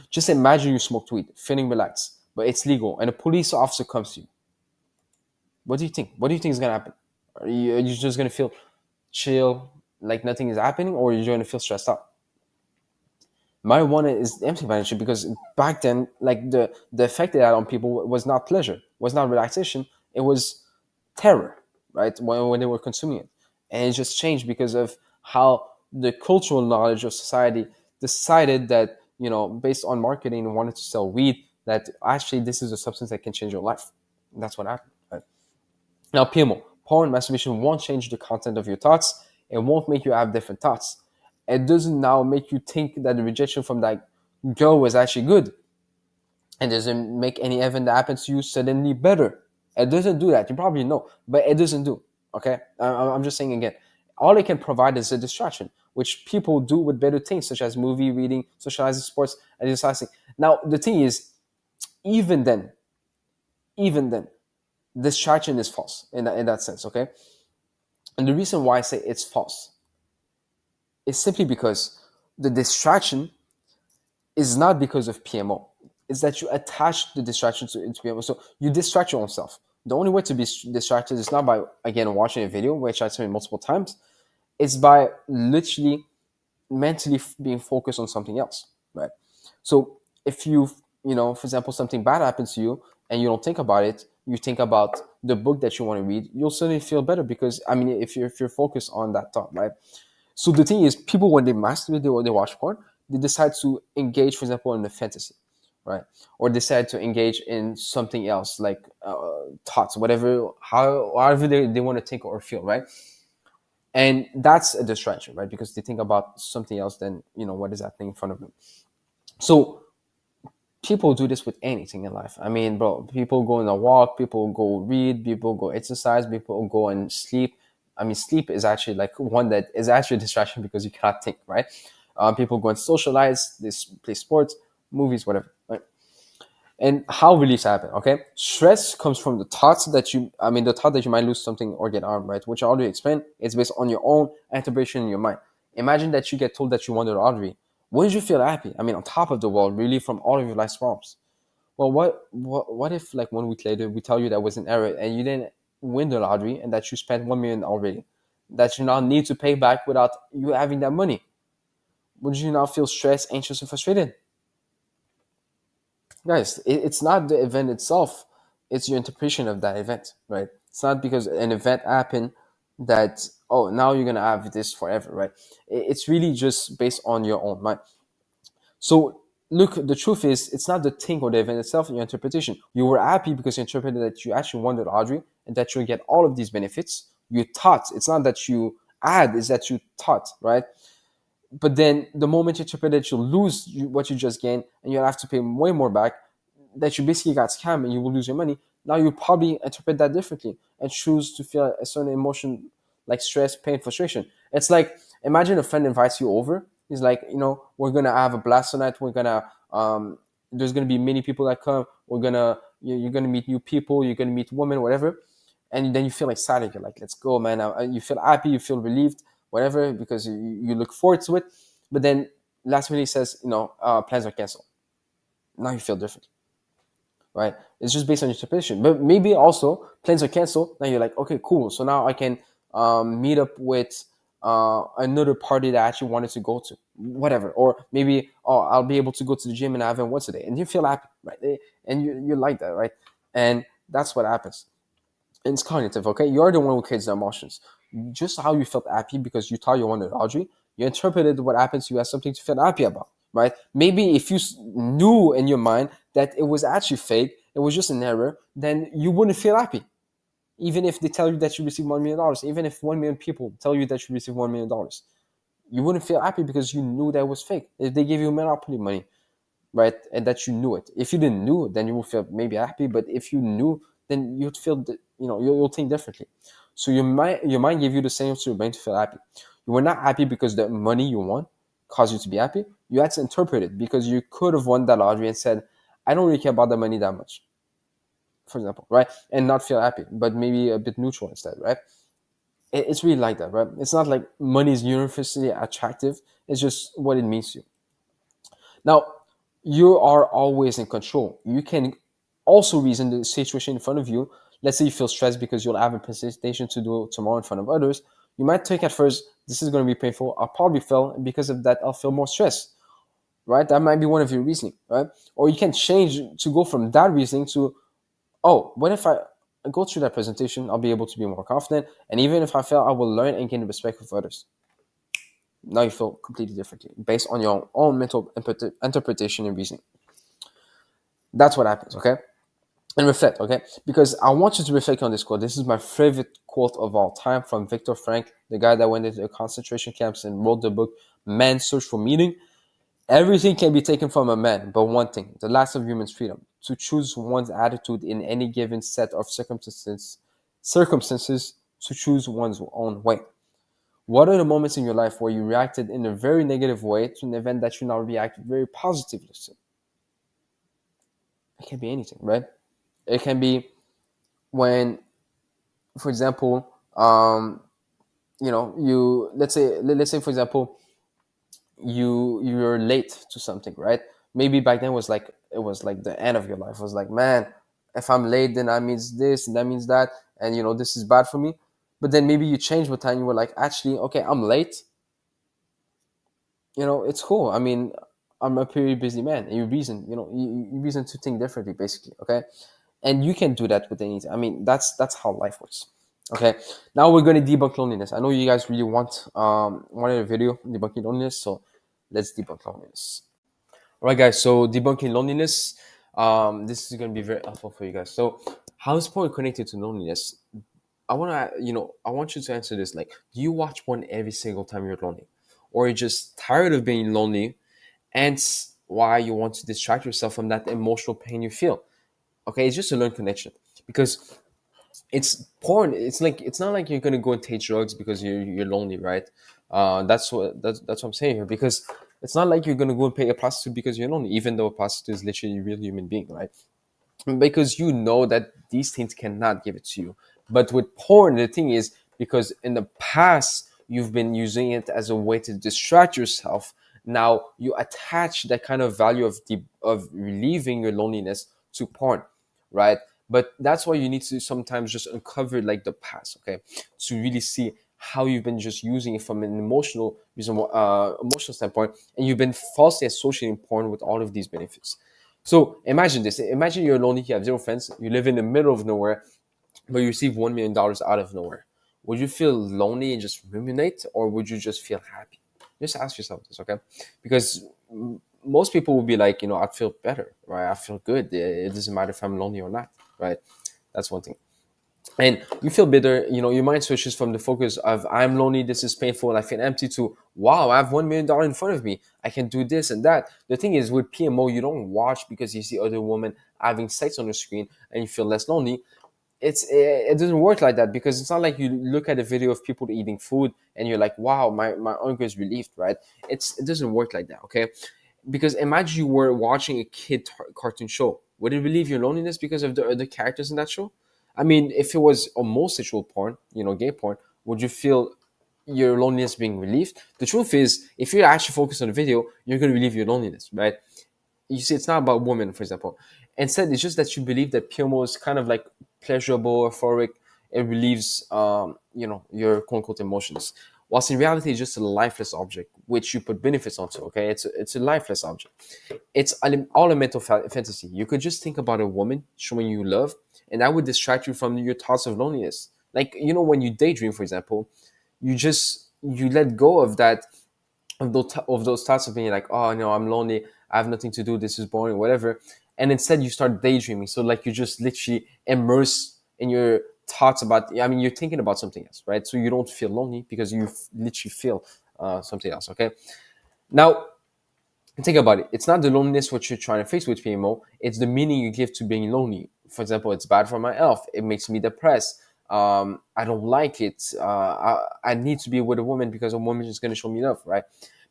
Just imagine you smoked weed, feeling relaxed, but it's legal, and a police officer comes to you. What do you think? What do you think is going to happen? Are you just going to feel chill, like nothing is happening, or are you going to feel stressed out? Marijuana is empty financial because back then, like the effect it had on people was not pleasure, was not relaxation, it was terror, right? When they were consuming it, and it just changed because of how the cultural knowledge of society decided that based on marketing wanted to sell weed that actually this is a substance that can change your life. And that's what happened. Right? Now, PMO, porn, masturbation won't change the content of your thoughts. It won't make you have different thoughts. It doesn't now make you think that the rejection from that girl was actually good. It doesn't make any event that happens to you suddenly better. It doesn't do that. You probably know, but it doesn't do. Okay, I'm just saying again. All it can provide is a distraction, which people do with better things such as movie reading, socializing, sports, and exercising. Now, the thing is, even then, distraction is false in that sense. Okay, and the reason why I say it's false is simply because the distraction is not because of PMO. It's that you attach the distraction to PMO. So you distract your own self. The only way to be distracted is not by, again, watching a video, which I told you multiple times. It's by literally mentally being focused on something else, right? So if for example, something bad happens to you and you don't think about it, you think about the book that you want to read, you'll suddenly feel better because, if you're focused on that thought, right? So the thing is, people when they masturbate or they watch porn, they decide to engage, for example, in a fantasy, right? Or decide to engage in something else, like thoughts, whatever, however they want to think or feel, right? And that's a distraction, right? Because they think about something else than what is happening in front of them. So people do this with anything in life. I mean, bro, people go on a walk, people go read, people go exercise, people go and sleep. I mean, sleep is actually like one that is actually a distraction because you cannot think, right? People go and socialize, they play sports, movies, whatever, right? And how reliefs happen, okay? Stress comes from the thoughts that the thought that you might lose something or get harmed, right? Which I already explained. It's based on your own interpretation in your mind. Imagine that you get told that you won the lottery. Wouldn't you feel happy? On top of the world, relief from all of your life's problems. Well, what if like 1 week later we tell you that was an error and you didn't win the lottery and that you spent 1 million already, that you now need to pay back without you having that money? Would you now feel stressed, anxious, and frustrated? Guys, it's not the event itself, it's your interpretation of that event, right? It's not because an event happened that, oh, now you're gonna have this forever, right? It's really just based on your own mind. So look, the truth is, it's not the thing or the event itself, your interpretation. You were happy because you interpreted that you actually won the lottery and that you get all of these benefits. You thought, it's not that you add, it's that you thought, right? But then the moment you interpret that you'll lose what you just gained and you'll have to pay way more back, that you basically got scammed and you will lose your money. Now you probably interpret that differently and choose to feel a certain emotion like stress, pain, frustration. It's like, imagine a friend invites you over. He's like, we're gonna have a blast tonight. We're gonna there's gonna be many people that come. You're gonna meet new people. You're gonna meet women, whatever. And then you feel excited. You're like, let's go, man. You feel happy. You feel relieved, whatever, because you look forward to it. But then last minute he says, plans are canceled. Now you feel different, right? It's just based on your interpretation. But maybe also plans are canceled. Now you're like, okay, cool. So now I can meet up with another party that I actually wanted to go to, whatever. Or maybe, I'll be able to go to the gym and have it once a day. And you feel happy, right? And you like that, right? And that's what happens. And it's cognitive, okay? You're the one who creates the emotions. Just how you felt happy because you thought you wanted lottery, you interpreted what happens to you as something to feel happy about, right? Maybe if you knew in your mind that it was actually fake, it was just an error, then you wouldn't feel happy. Even if they tell you that you receive $1 million, even if 1 million people tell you that you receive $1 million, you wouldn't feel happy because you knew that was fake. If they gave you monopoly money, right, and that you knew it. If you didn't know, then you would feel maybe happy. But if you knew, then you'd feel, you'll think differently. So your mind gave you the signal to your brain to feel happy. You were not happy because the money you won caused you to be happy. You had to interpret it because you could have won that lottery and said, I don't really care about the money that much, for example, right? And not feel happy, but maybe a bit neutral instead, right? It's really like that, right? It's not like money is universally attractive. It's just what it means to you. Now, you are always in control. You can also reason the situation in front of you. Let's say you feel stressed because you'll have a presentation to do tomorrow in front of others. You might think at first, this is going to be painful. I'll probably fail. And because of that, I'll feel more stressed, right? That might be one of your reasoning, right? Or you can change to go from that reasoning to, oh, what if I go through that presentation? I'll be able to be more confident. And even if I fail, I will learn and gain the respect of others. Now you feel completely differently based on your own mental interpretation and reasoning. That's what happens, okay? And reflect, okay? Because I want you to reflect on this quote. This is my favorite quote of all time from Viktor Frankl, the guy that went into the concentration camps and wrote the book Man's Search for Meaning. Everything can be taken from a man, but one thing, the last of human's freedom, to choose one's attitude in any given set of circumstances to choose one's own way. What are the moments in your life where you reacted in a very negative way to an event that you now react very positively to? It can be anything, right? It can be when, for example, you let's say for example, you're late to something, right? Maybe back then it was like the end of your life. It was like, man, if I'm late, then that means this and that means that, and this is bad for me. But then maybe you change with time. You were like, actually, okay, I'm late. It's cool. I mean, I'm a pretty busy man. And you reason to think differently, basically. Okay, and you can do that with anything. I mean, that's how life works. Okay, now we're going to debunk loneliness. I know you guys really wanted a video debunking loneliness, so let's debunk loneliness. All right, guys. So debunking loneliness. This is going to be very helpful for you guys. So, how is porn connected to loneliness? I want you to answer this. Like, do you watch porn every single time you're lonely, or you're just tired of being lonely, and why you want to distract yourself from that emotional pain you feel? Okay, it's just a learned connection because it's porn. It's not like you're gonna go and take drugs because you're lonely, right? That's what I'm saying here, because it's not like you're gonna go and pay a prostitute because you're lonely, even though a prostitute is literally a real human being, right? Because you know that these things cannot give it to you. But with porn, the thing is, because in the past you've been using it as a way to distract yourself, now you attach that kind of value of relieving your loneliness to porn, right? But that's why you need to sometimes just uncover like the past, okay, to really see how you've been just using it from an emotional standpoint, and you've been falsely associating porn with all of these benefits. So imagine this. Imagine you're lonely, you have zero friends, you live in the middle of nowhere, but you receive $1 million out of nowhere. Would you feel lonely and just ruminate, or would you just feel happy? Just ask yourself this, okay? Because most people will be like, I'd feel better, right? I feel good. It doesn't matter if I'm lonely or not, right? That's one thing. And you feel bitter, your mind switches from the focus of I'm lonely, this is painful, and I feel empty, to wow, I have $1 million in front of me, I can do this and that. The thing is, with PMO, you don't watch because you see other women having sex on the screen and you feel less lonely. It doesn't work like that, because it's not like you look at a video of people eating food and you're like, wow, my hunger is relieved, right? It doesn't work like that, okay? Because imagine you were watching a cartoon show. Would it relieve your loneliness because of the other characters in that show? I mean, if it was homosexual porn, gay porn, would you feel your loneliness being relieved? The truth is, if you're actually focused on the video, you're going to relieve your loneliness, right? You see, it's not about women, for example. Instead, it's just that you believe that PMO is kind of like pleasurable, euphoric. It relieves, your quote unquote emotions. Whilst in reality, it's just a lifeless object, which you put benefits onto. Okay, it's a lifeless object. It's all a mental fantasy. You could just think about a woman showing you love, and that would distract you from your thoughts of loneliness. Like, when you daydream, for example, you let go of that of those thoughts of being like, oh no, I'm lonely, I have nothing to do, this is boring, whatever. And instead you start daydreaming. So like you just literally immerse in your thoughts about, I mean, you're thinking about something else, right? So you don't feel lonely because you literally feel something else. Okay. Now think about it. It's not the loneliness what you're trying to face with PMO. It's the meaning you give to being lonely. For example, it's bad for my health. It makes me depressed. I don't like it. I need to be with a woman because a woman is going to show me love, right?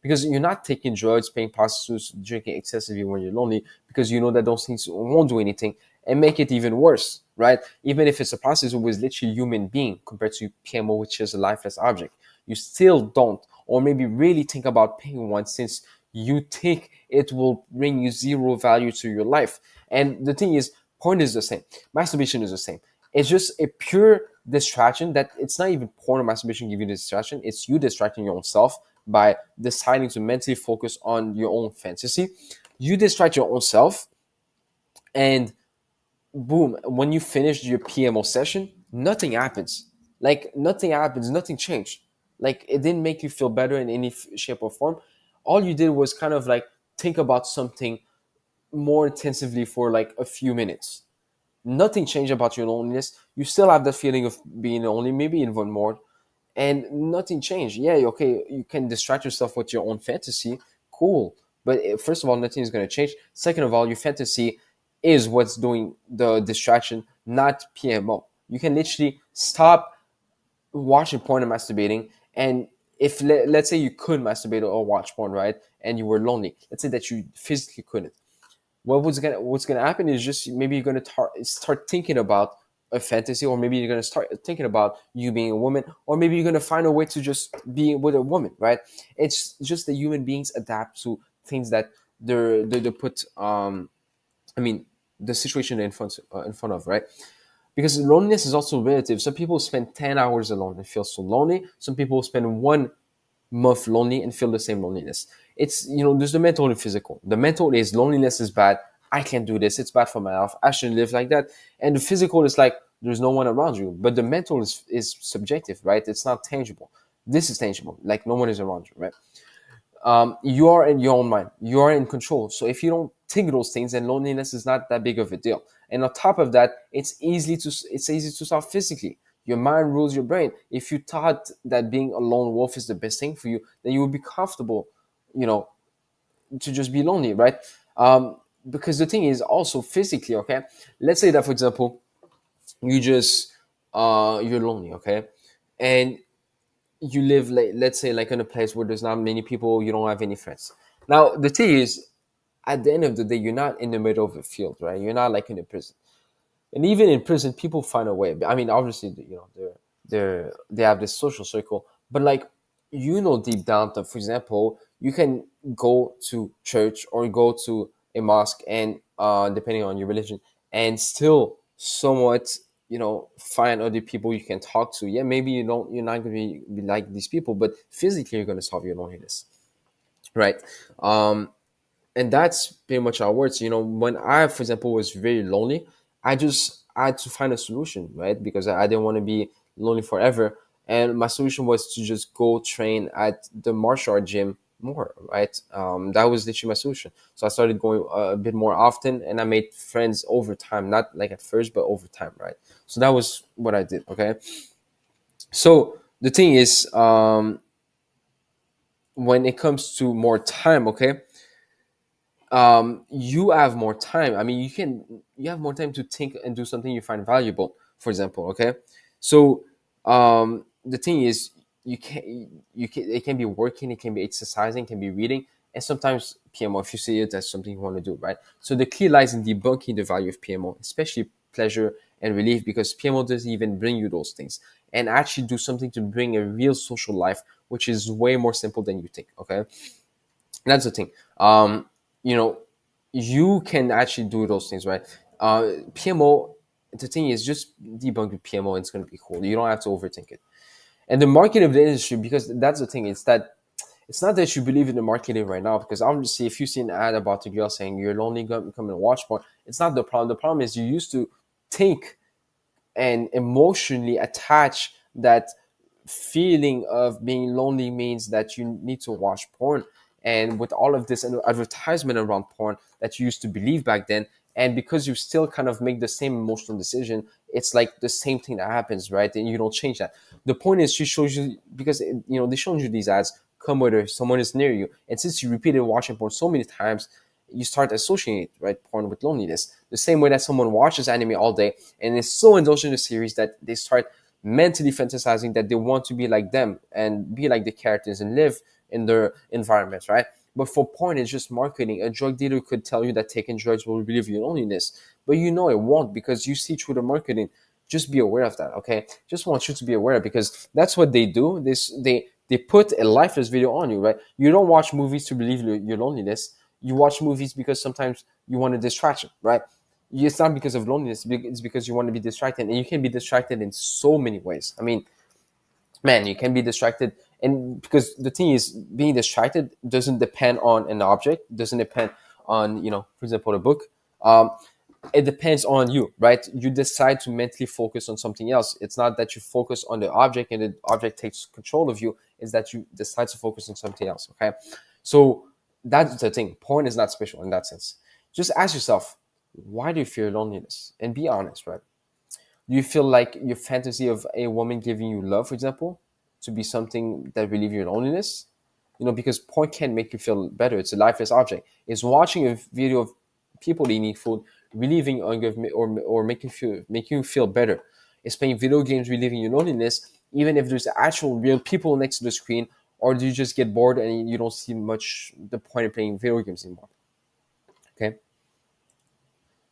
Because you're not taking drugs, paying prostitutes, drinking excessively when you're lonely, because you know that those things won't do anything and make it even worse, right? Even if it's a prostitute who is literally a human being compared to PMO, which is a lifeless object, you still don't, or maybe really think about paying one, since you think it will bring you zero value to your life. And the thing is, porn is the same, masturbation is the same. It's just a pure distraction. That it's not even porn or masturbation give you the distraction, it's you distracting your own self by deciding to mentally focus on your own fantasy. You distract your own self, and boom, when you finish your PMO session, nothing happens. Like nothing happens, nothing changed. Like it didn't make you feel better in any shape or form. All you did was kind of like think about something more intensively for like a few minutes. Nothing changed about your loneliness. You still have the feeling of being lonely, maybe even more, and nothing changed. Yeah, okay, you can distract yourself with your own fantasy, cool. But first of all, nothing is going to change. Second of all, your fantasy is what's doing the distraction, not PMO. You can literally stop watching porn and masturbating, and if let's say you could masturbate or watch porn, right, and you were lonely, let's say that you physically couldn't, what's gonna happen is just maybe you're gonna start thinking about a fantasy, or maybe you're gonna start thinking about you being a woman, or maybe you're gonna find a way to just be with a woman, right? It's just that human beings adapt to things that they put I mean the situation in front of, right? Because loneliness is also relative. Some people spend 10 hours alone and feel so lonely. Some people spend 1 month lonely and feel the same loneliness. It's, there's the mental and physical. The mental is loneliness is bad. I can't do this. It's bad for my health. I shouldn't live like that. And the physical is like there's no one around you. But the mental is subjective, right? It's not tangible. This is tangible. Like no one is around you, right? You are in your own mind. You are in control. So if you don't think those things, then loneliness is not that big of a deal. And on top of that, it's easy to solve physically. Your mind rules your brain. If you thought that being a lone wolf is the best thing for you, then you would be comfortable, you know, to just be lonely, right? Because the thing is also physically, okay. Let's say that, for example, you're lonely, okay, and you live, like, let's say, like in a place where there's not many people, you don't have any friends. Now the thing is, at the end of the day, you're not in the middle of a field, right? You're not like in a prison. And even in prison, people find a way. I mean, obviously, they have this social circle, but like, deep down, that, for example, you can go to church or go to a mosque, and depending on your religion, and still somewhat, find other people you can talk to. Yeah, maybe you're not going to be like these people, but physically you're going to solve your loneliness, right? And that's pretty much how it works. When I, for example, was very lonely, I had to find a solution, right? Because I didn't want to be lonely forever. And my solution was to just go train at the martial art gym more, right? That was literally my solution. So I started going a bit more often, and I made friends over time, not like at first, but over time, right? So that was what I did, okay? So the thing is, when it comes to more time, okay, you have more time. I mean, you have more time to think and do something you find valuable, for example, okay. So the thing is, you can it can be working, it can be exercising, it can be reading, and sometimes PMO, if you see it as something you want to do, right? So the key lies in debunking the value of PMO, especially pleasure and relief, because PMO doesn't even bring you those things, and actually do something to bring a real social life, which is way more simple than you think, okay. That's the thing. You know, you can actually do those things, right? PMO. The thing is, just debunk the PMO, and it's going to be cool. You don't have to overthink it. And the marketing of the industry, because that's the thing. It's that it's not that you believe in the marketing right now. Because obviously, if you see an ad about a girl saying you're lonely, come and watch porn, it's not the problem. The problem is you used to think and emotionally attach that feeling of being lonely means that you need to watch porn, and with all of this advertisement around porn that you used to believe back then, and because you still kind of make the same emotional decision, it's like the same thing that happens, right? And you don't change that. The point is, she shows you, because they show you these ads, come whether someone is near you, and since you repeated watching porn so many times, you start associating, right, porn with loneliness. The same way that someone watches anime all day and is so indulged in the series that they start mentally fantasizing that they want to be like them and be like the characters and live in their environments, right? But for porn, it's just marketing. A drug dealer could tell you that taking drugs will relieve your loneliness, but you know it won't, because you see through the marketing. Just be aware of that, okay? Just want you to be aware, because that's what they do. They put a lifeless video on you, right? You don't watch movies to relieve your loneliness. You watch movies because sometimes you want a distraction, right? It's not because of loneliness, it's because you want to be distracted, and you can be distracted in so many ways. I mean, man, you can be distracted, and because the thing is, being distracted doesn't depend on an object, doesn't depend on, for example, a book. um, it depends on you, right? You decide to mentally focus on something else. It's not that you focus on the object and the object takes control of you. It's that you decide to focus on something else, okay? So that's the thing. Porn is not special in that sense. Just ask yourself, why do you fear loneliness? And be honest, right? Do you feel like your fantasy of a woman giving you love, for example, to be something that relieve your loneliness? Because porn can make you feel better. It's a lifeless object. It's watching a video of people eating food, relieving hunger, or making you feel better. It's playing video games, relieving your loneliness, even if there's actual real people next to the screen, or do you just get bored and you don't see much the point of playing video games anymore? Okay.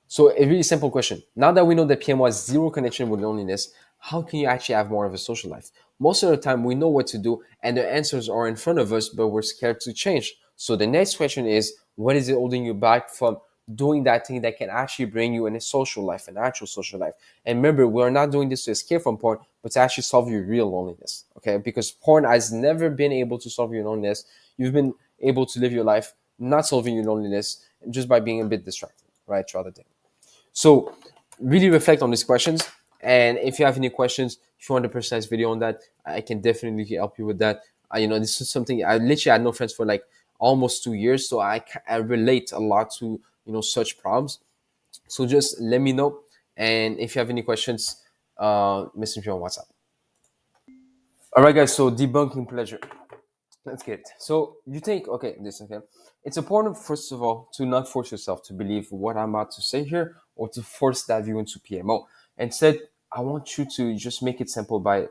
So a really simple question. Now that we know that PMO has zero connection with loneliness, how can you actually have more of a social life? Most of the time we know what to do and the answers are in front of us, but we're scared to change. So the next question is, what is it holding you back from doing that thing that can actually bring you in a social life, an actual social life? And remember, we're not doing this to escape from porn, but to actually solve your real loneliness. Okay? Because porn has never been able to solve your loneliness. You've been able to live your life not solving your loneliness just by being a bit distracted, right, throughout the day. So really reflect on these questions. And if you have any questions, if you want a personalized video on that, I can definitely help you with that. This is something I literally had no friends for like almost 2 years. So I relate a lot to, such problems. So just let me know. And if you have any questions, message me on WhatsApp. All right, guys. So debunking pleasure. Let's get it. So you think, okay, this okay. It's important, first of all, to not force yourself to believe what I'm about to say here or to force that view into PMO. Instead, I want you to just make it simple by,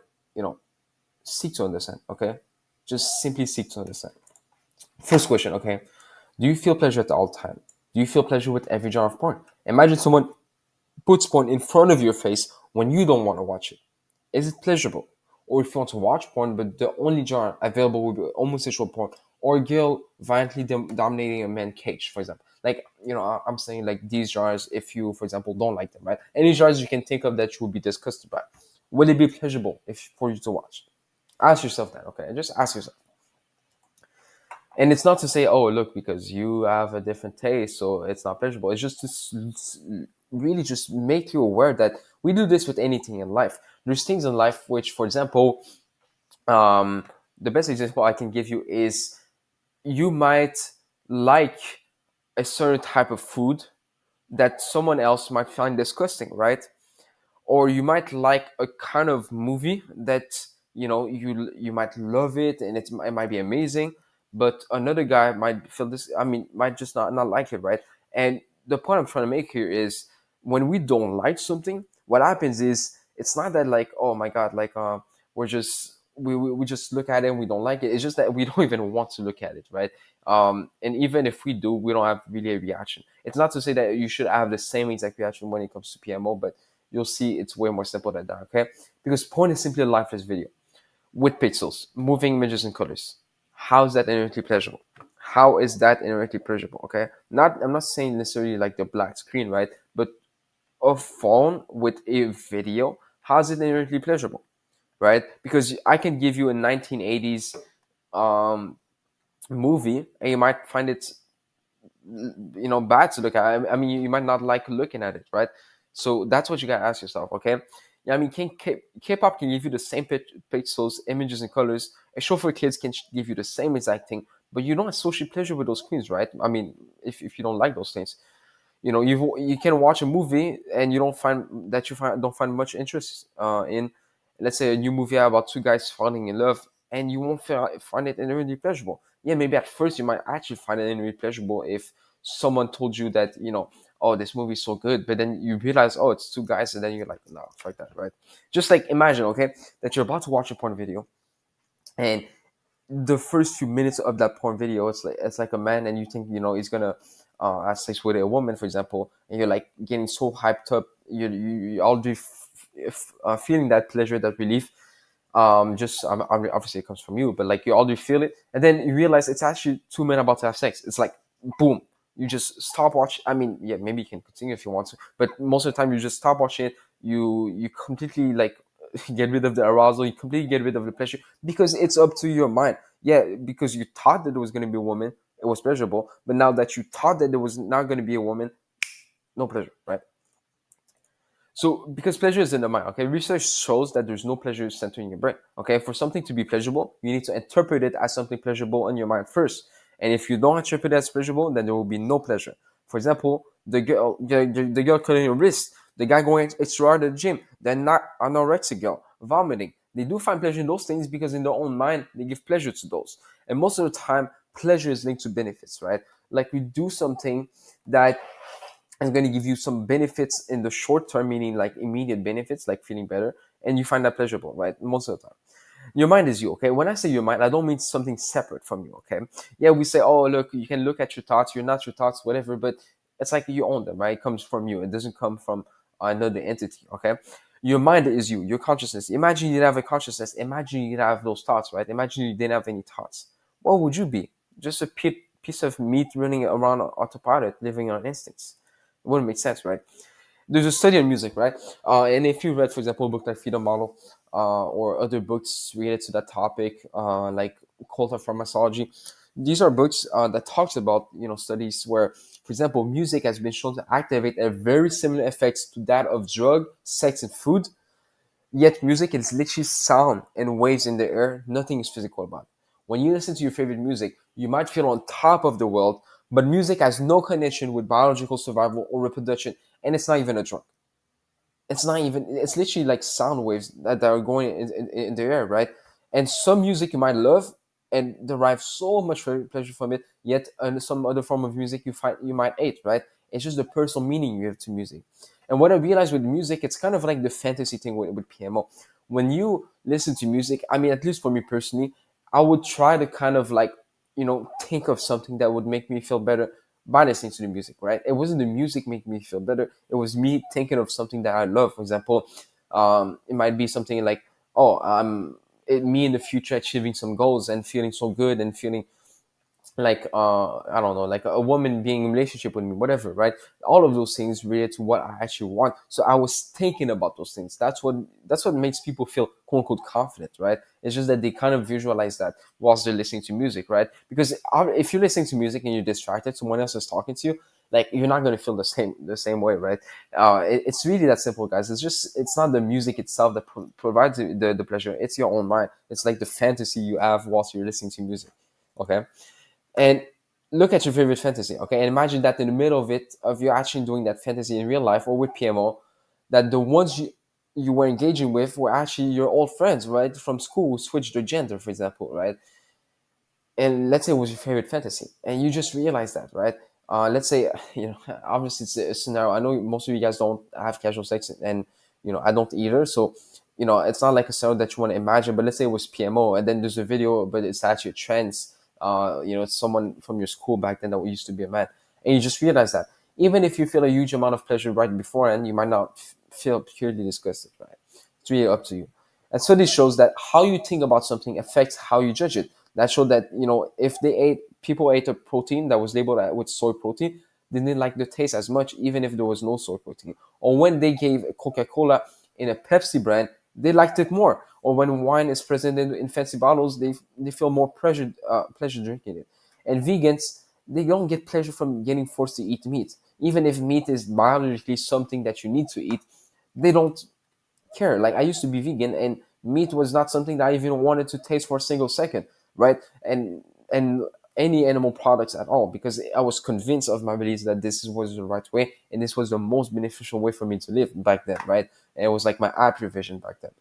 seek to understand, okay? Just simply seek to understand. First question, okay? Do you feel pleasure at all time? Do you feel pleasure with every genre of porn? Imagine someone puts porn in front of your face when you don't want to watch it. Is it pleasurable? Or if you want to watch porn, but the only genre available would be homosexual porn, or a girl violently dominating a man cage, for example. Like, I'm saying like these genres, if you, for example, don't like them, right? Any genres you can think of that you would be disgusted by. Will it be pleasurable if for you to watch? Ask yourself that, okay? Just ask yourself. And it's not to say, oh, look, because you have a different taste, so it's not pleasurable. It's just to really just make you aware that we do this with anything in life. There's things in life which, for example, um, the best example I can give you is you might like a certain type of food that someone else might find disgusting, right? Or you might like a kind of movie that you might love it and it might be amazing, but another guy might feel this, I mean, might just not like it, right? And the point I'm trying to make here is, when we don't like something, what happens is, it's not that like, oh my god, like we just look at it and we don't like it. It's just that we don't even want to look at it, right? And even if we do, we don't have really a reaction. It's not to say that you should have the same exact reaction when it comes to PMO, but you'll see it's way more simple than that, okay? Because porn is simply a lifeless video with pixels, moving images and colors. How is that inherently pleasurable? How is that inherently pleasurable, okay? I'm not saying necessarily like the black screen, right? But a phone with a video, how is it inherently pleasurable, right? Because I can give you a 1980s um, movie and you might find it bad to look at. I mean, you might not like looking at it, right? So that's what you gotta ask yourself, okay? Yeah, I mean, K-pop can give you the same pixels, images, and colors. A show for kids can give you the same exact thing, but you don't associate pleasure with those queens, right? I mean, if you don't like those things, you can watch a movie and you don't find much interest in, let's say, a new movie about two guys falling in love, and you won't find it inherently pleasurable. Yeah, maybe at first you might actually find it inherently pleasurable if someone told you that, oh, this movie is so good, but then you realize, oh, it's two guys, and then you're like, no, fuck that, right? Just like imagine, okay, that you're about to watch a porn video, and the first few minutes of that porn video, it's like a man, and you think, he's gonna have sex with a woman, for example, and you're like getting so hyped up, you already feeling that pleasure, that relief. Just obviously it comes from you, but like you already feel it, and then you realize it's actually two men about to have sex. It's like boom, you just stop watching. I mean, yeah, maybe you can continue if you want to, but most of the time you just stop watching it. You completely like get rid of the arousal. You completely get rid of the pleasure because it's up to your mind. Yeah, because you thought that it was going to be a woman, it was pleasurable, but now that you thought that there was not going to be a woman, no pleasure, right? So, because pleasure is in the mind, okay, research shows that there's no pleasure center in your brain. Okay, for something to be pleasurable, you need to interpret it as something pleasurable in your mind first. And if you don't interpret it as pleasurable, then there will be no pleasure. For example, the girl cutting your wrist, the guy going extra hard at the gym, they're not anorexic girl, vomiting. They do find pleasure in those things because in their own mind, they give pleasure to those. And most of the time, pleasure is linked to benefits, right? Like we do something that is going to give you some benefits in the short term, meaning like immediate benefits, like feeling better, and you find that pleasurable, right? Most of the time. Your mind is you, okay? When I say your mind, I don't mean something separate from you, okay? Yeah, we say, oh, look, you can look at your thoughts, you're not your thoughts, whatever, but it's like you own them, right? It comes from you. It doesn't come from another entity, okay? Your mind is you, your consciousness. Imagine you didn't have a consciousness. Imagine you didn't have those thoughts, right? Imagine you didn't have any thoughts. What would you be? Just a piece of meat running around on autopilot, living on instincts. It wouldn't make sense, right? There's a study on music, right? And if you read, for example, a book like Freedom Model or other books related to that topic, like Cult of Pharmacology, these are books that talks about studies where, for example, music has been shown to activate a very similar effects to that of drug, sex, and food. Yet music is literally sound and waves in the air. Nothing is physical about it. When you listen to your favorite music, you might feel on top of the world, but music has no connection with biological survival or reproduction, and it's not even a drug. It's literally like sound waves that are going in the air, right? And some music you might love and derive so much pleasure from it, yet some other form of music you might hate, right? It's just the personal meaning you have to music. And what I realized with music, it's kind of like the fantasy thing with PMO. When you listen to music, I mean, at least for me personally, I would try to kind of like think of something that would make me feel better by listening to the music, right? It wasn't the music making me feel better. It was me thinking of something that I love. For example, it might be something like, oh, me in the future achieving some goals and feeling so good and feeling like I don't know, like a woman being in a relationship with me, whatever, right? All of those things relate to what I actually want. So I was thinking about those things. That's what makes people feel quote unquote confident, right? It's just that they kind of visualize that whilst they're listening to music, right? Because if you're listening to music and you're distracted, someone else is talking to you, like you're not going to feel the same way, right? It's really that simple, guys. It's not the music itself that provides the pleasure. It's your own mind. It's like the fantasy you have whilst you're listening to music. Okay. And look at your favorite fantasy, okay? And imagine that in the middle of you actually doing that fantasy in real life or with PMO, that the ones you were engaging with were actually your old friends, right? From school who switched their gender, for example, right? And let's say it was your favorite fantasy, and you just realized that, right? Let's say, obviously it's a scenario. I know most of you guys don't have casual sex, and I don't either. So, it's not like a scenario that you want to imagine. But let's say it was PMO, and then there's a video, but it's actually a trans. It's someone from your school back then that used to be a man, and you just realize that even if you feel a huge amount of pleasure right before, and you might not feel purely disgusted, right? It's really up to you. And study shows that how you think about something affects how you judge it. That showed that if people ate a protein that was labeled with soy protein, they didn't like the taste as much, even if there was no soy protein. Or when they gave Coca-Cola in a Pepsi brand, they liked it more. Or when wine is present in fancy bottles, they feel more pleasure drinking it. And vegans, they don't get pleasure from getting forced to eat meat. Even if meat is biologically something that you need to eat, they don't care. Like I used to be vegan, and meat was not something that I even wanted to taste for a single second, right? And any animal products at all, because I was convinced of my beliefs that this was the right way and this was the most beneficial way for me to live back then, right? And it was like my happy vision back then.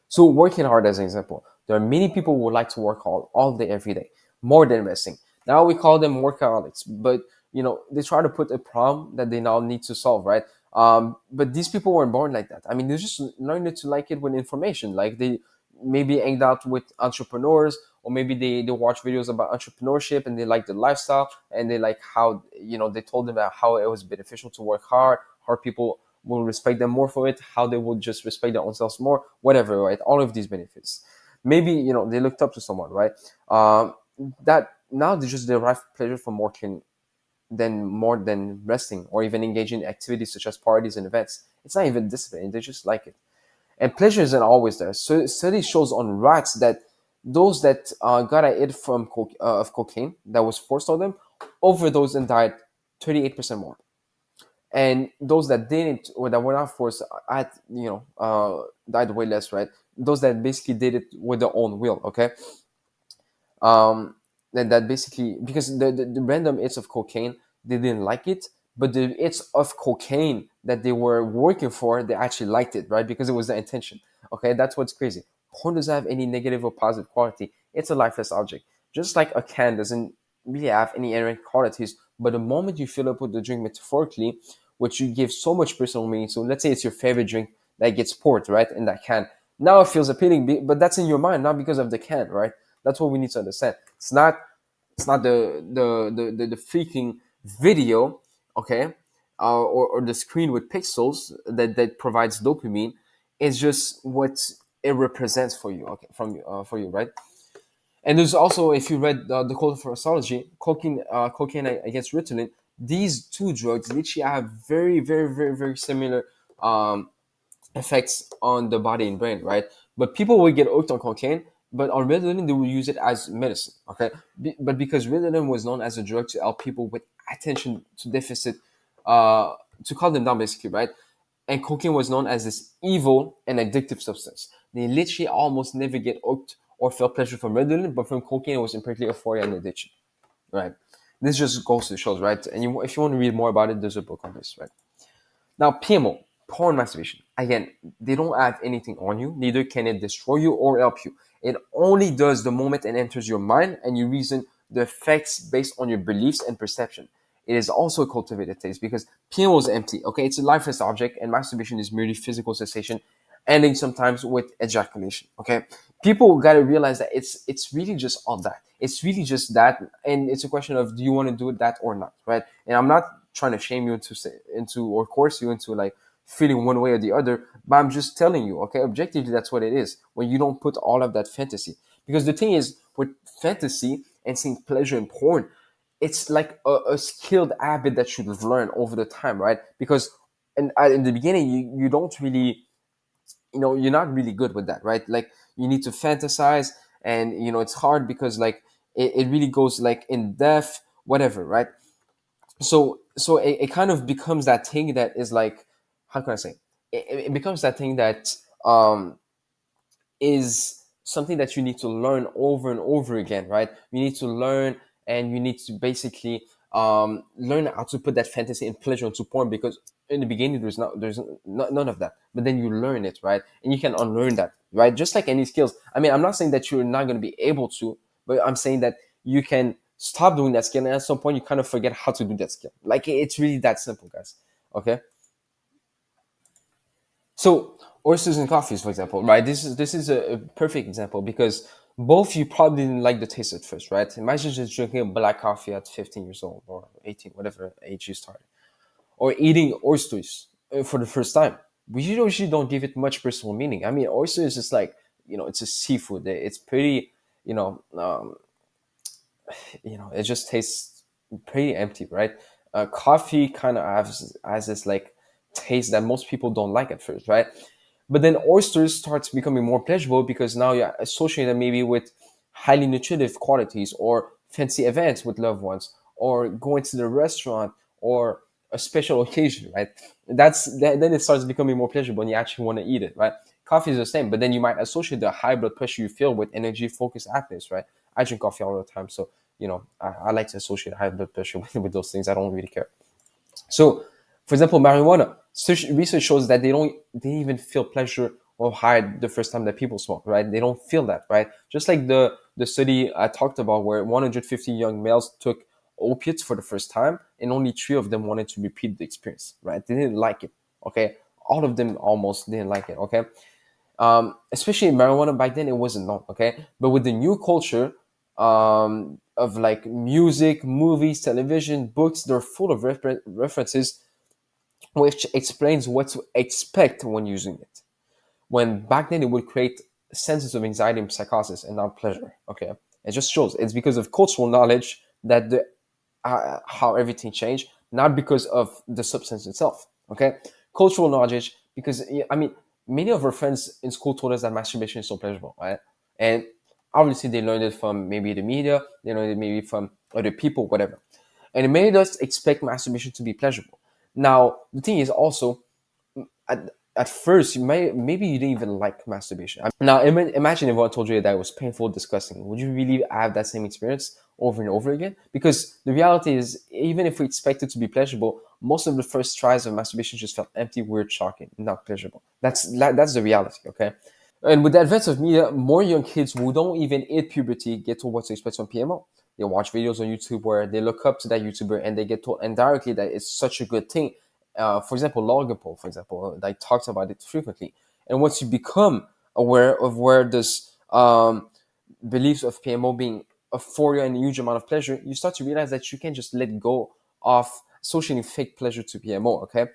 So working hard as an example, there are many people who would like to work all day, every day, more than resting. Now we call them workaholics, but they try to put a problem that they now need to solve, right? But these people weren't born like that. I mean, they just learned to like it with information. Like they maybe hanged out with entrepreneurs, or maybe they watch videos about entrepreneurship and they like the lifestyle, and they like how they told them about how it was beneficial to work hard, how people will respect them more for it, how they will just respect their own selves more, whatever, right? All of these benefits. Maybe they looked up to someone, right? That now they just derive pleasure from working than more than resting, or even engaging in activities such as parties and events. It's not even discipline; they just like it. And pleasure isn't always there. So study shows on rats that those that got a hit from of cocaine that was forced on them overdosed and died 38% more. And those that didn't, or that were not forced, at died way less, right? Those that basically did it with their own will, okay? That basically, because the random hits of cocaine, they didn't like it, but the hits of cocaine that they were working for, they actually liked it, right? Because it was the intention. Okay, that's what's crazy. Porn doesn't have any negative or positive quality. It's a lifeless object. Just like a can doesn't really have any inherent qualities, but the moment you fill up with the drink metaphorically, which you give so much personal meaning, so let's say it's your favorite drink that gets poured right in that can, now it feels appealing, but that's in your mind, not because of the can, right? That's what we need to understand. It's not the freaking video, okay, or the screen with pixels that provides dopamine. It's just what it represents for you, okay, for you, right? And there's also, if you read the Code for Astrology, cocaine against Ritalin, these two drugs literally have very, very, very, very similar um, effects on the body and brain, right? But people will get hooked on cocaine, but on Ritalin, they will use it as medicine, okay? But because Ritalin was known as a drug to help people with attention to deficit, to calm them down, basically, right? And cocaine was known as this evil and addictive substance. They literally almost never get hooked or felt pleasure from Ritalin, but from cocaine, it was implicitly euphoria and addiction, right? This just goes to show, right? And if you want to read more about it, there's a book on this, right? Now, PMO, porn masturbation. Again, they don't have anything on you, neither can it destroy you or help you. It only does the moment it enters your mind and you reason the effects based on your beliefs and perception. It is also a cultivated taste because PMO is empty, okay? It's a lifeless object, and masturbation is merely physical sensation, ending sometimes with ejaculation, okay? People gotta realize that it's really just all that. It's really just that, and it's a question of do you want to do that or not, right? And I'm not trying to shame you into or coerce you into like feeling one way or the other, but I'm just telling you, okay, objectively that's what it is when you don't put all of that fantasy. Because the thing is, with fantasy and seeing pleasure in porn, it's like a skilled habit that you've learned over the time, right? Because in the beginning, you don't really, you're not really good with that, right? Like you need to fantasize, and it's hard because like it really goes like in depth, whatever, right? So it kind of becomes that thing that is like, how can I say, it becomes that thing that is something that you need to learn over and over again, right? You need to learn, and you need to basically learn how to put that fantasy and pleasure into porn, because in the beginning none of that, but then you learn it, right? And you can unlearn that, right? Just like any skills. I mean, I'm not saying that you're not going to be able to, but I'm saying that you can stop doing that skill, and at some point you kind of forget how to do that skill. Like it's really that simple, guys. Okay. So oysters and coffees, for example, right? This is a perfect example because both you probably didn't like the taste at first, right? Imagine just drinking a black coffee at 15 years old or 18, whatever age you start, or eating oysters for the first time. We usually don't give it much personal meaning. I mean, oyster is just like it's a seafood. It's pretty, you know, um, it just tastes pretty empty, right? Coffee kind of has this like taste that most people don't like at first, right? But then oysters starts becoming more pleasurable because now you associate them maybe with highly nutritive qualities or fancy events with loved ones or going to the restaurant or a special occasion, right? Then it starts becoming more pleasurable and you actually want to eat it, right? Coffee is the same, but then you might associate the high blood pressure you feel with energy, focus, happiness, right? I drink coffee all the time, so I like to associate high blood pressure with those things. I don't really care. So, for example, marijuana. Research shows that they even feel pleasure or high the first time that people smoke, right? They don't feel that, right? Just like the study I talked about, where 150 young males took opiates for the first time, and only 3 of them wanted to repeat the experience, right? They didn't like it. Okay, all of them almost didn't like it. Okay, especially marijuana back then, it wasn't known. Okay, but with the new culture of like music, movies, television, books, they're full of references which explains what to expect when using it. When back then it would create senses of anxiety and psychosis and not pleasure. Okay, it just shows it's because of cultural knowledge that how everything changed, not because of the substance itself. Okay, cultural knowledge because I mean many of our friends in school told us that masturbation is so pleasurable, right? And obviously they learned it from maybe the media, they learned it maybe from other people, whatever, and it made us expect masturbation to be pleasurable. Now the thing is also at first maybe you didn't even like masturbation. Now imagine if I told you that it was painful, disgusting. Would you really have that same experience over and over again? Because the reality is, even if we expect it to be pleasurable, most of the first tries of masturbation just felt empty, weird, shocking, not pleasurable. That's the reality. Okay. And with the advent of media, more young kids who don't even hit puberty get told what to expect from PMO. They watch videos on YouTube where they look up to that YouTuber and they get told indirectly that it's such a good thing. For example, Logan Paul, for example, like talks about it frequently. And once you become aware of where this beliefs of PMO being for you and a huge amount of pleasure, you start to realize that you can just let go of associating fake pleasure to PMO. Okay,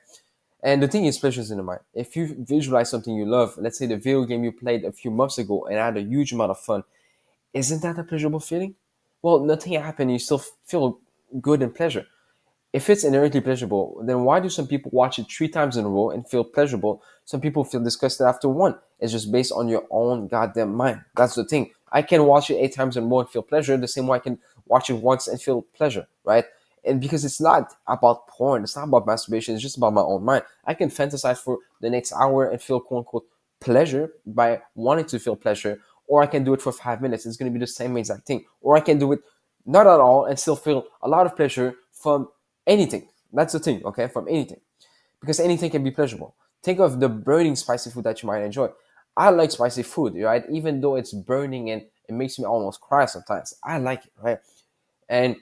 and the thing is, pleasure is in the mind. If you visualize something you love, let's say the video game you played a few months ago and had a huge amount of fun, isn't that a pleasurable feeling? Well, nothing happened. You still feel good and pleasure. If it's inherently pleasurable, then why do some people watch it 3 times in a row and feel pleasurable? Some people feel disgusted after one. It's just based on your own goddamn mind. That's the thing. I can watch it 8 times in a row and feel pleasure the same way I can watch it once and feel pleasure, right? And because it's not about porn, it's not about masturbation, it's just about my own mind. I can fantasize for the next hour and feel quote unquote pleasure by wanting to feel pleasure, or I can do it for 5 minutes. It's going to be the same exact thing. Or I can do it not at all and still feel a lot of pleasure from anything. That's the thing, okay? From anything. Because anything can be pleasurable. Think of the burning spicy food that you might enjoy. I like spicy food, right? Even though it's burning and it makes me almost cry sometimes. I like it, right? And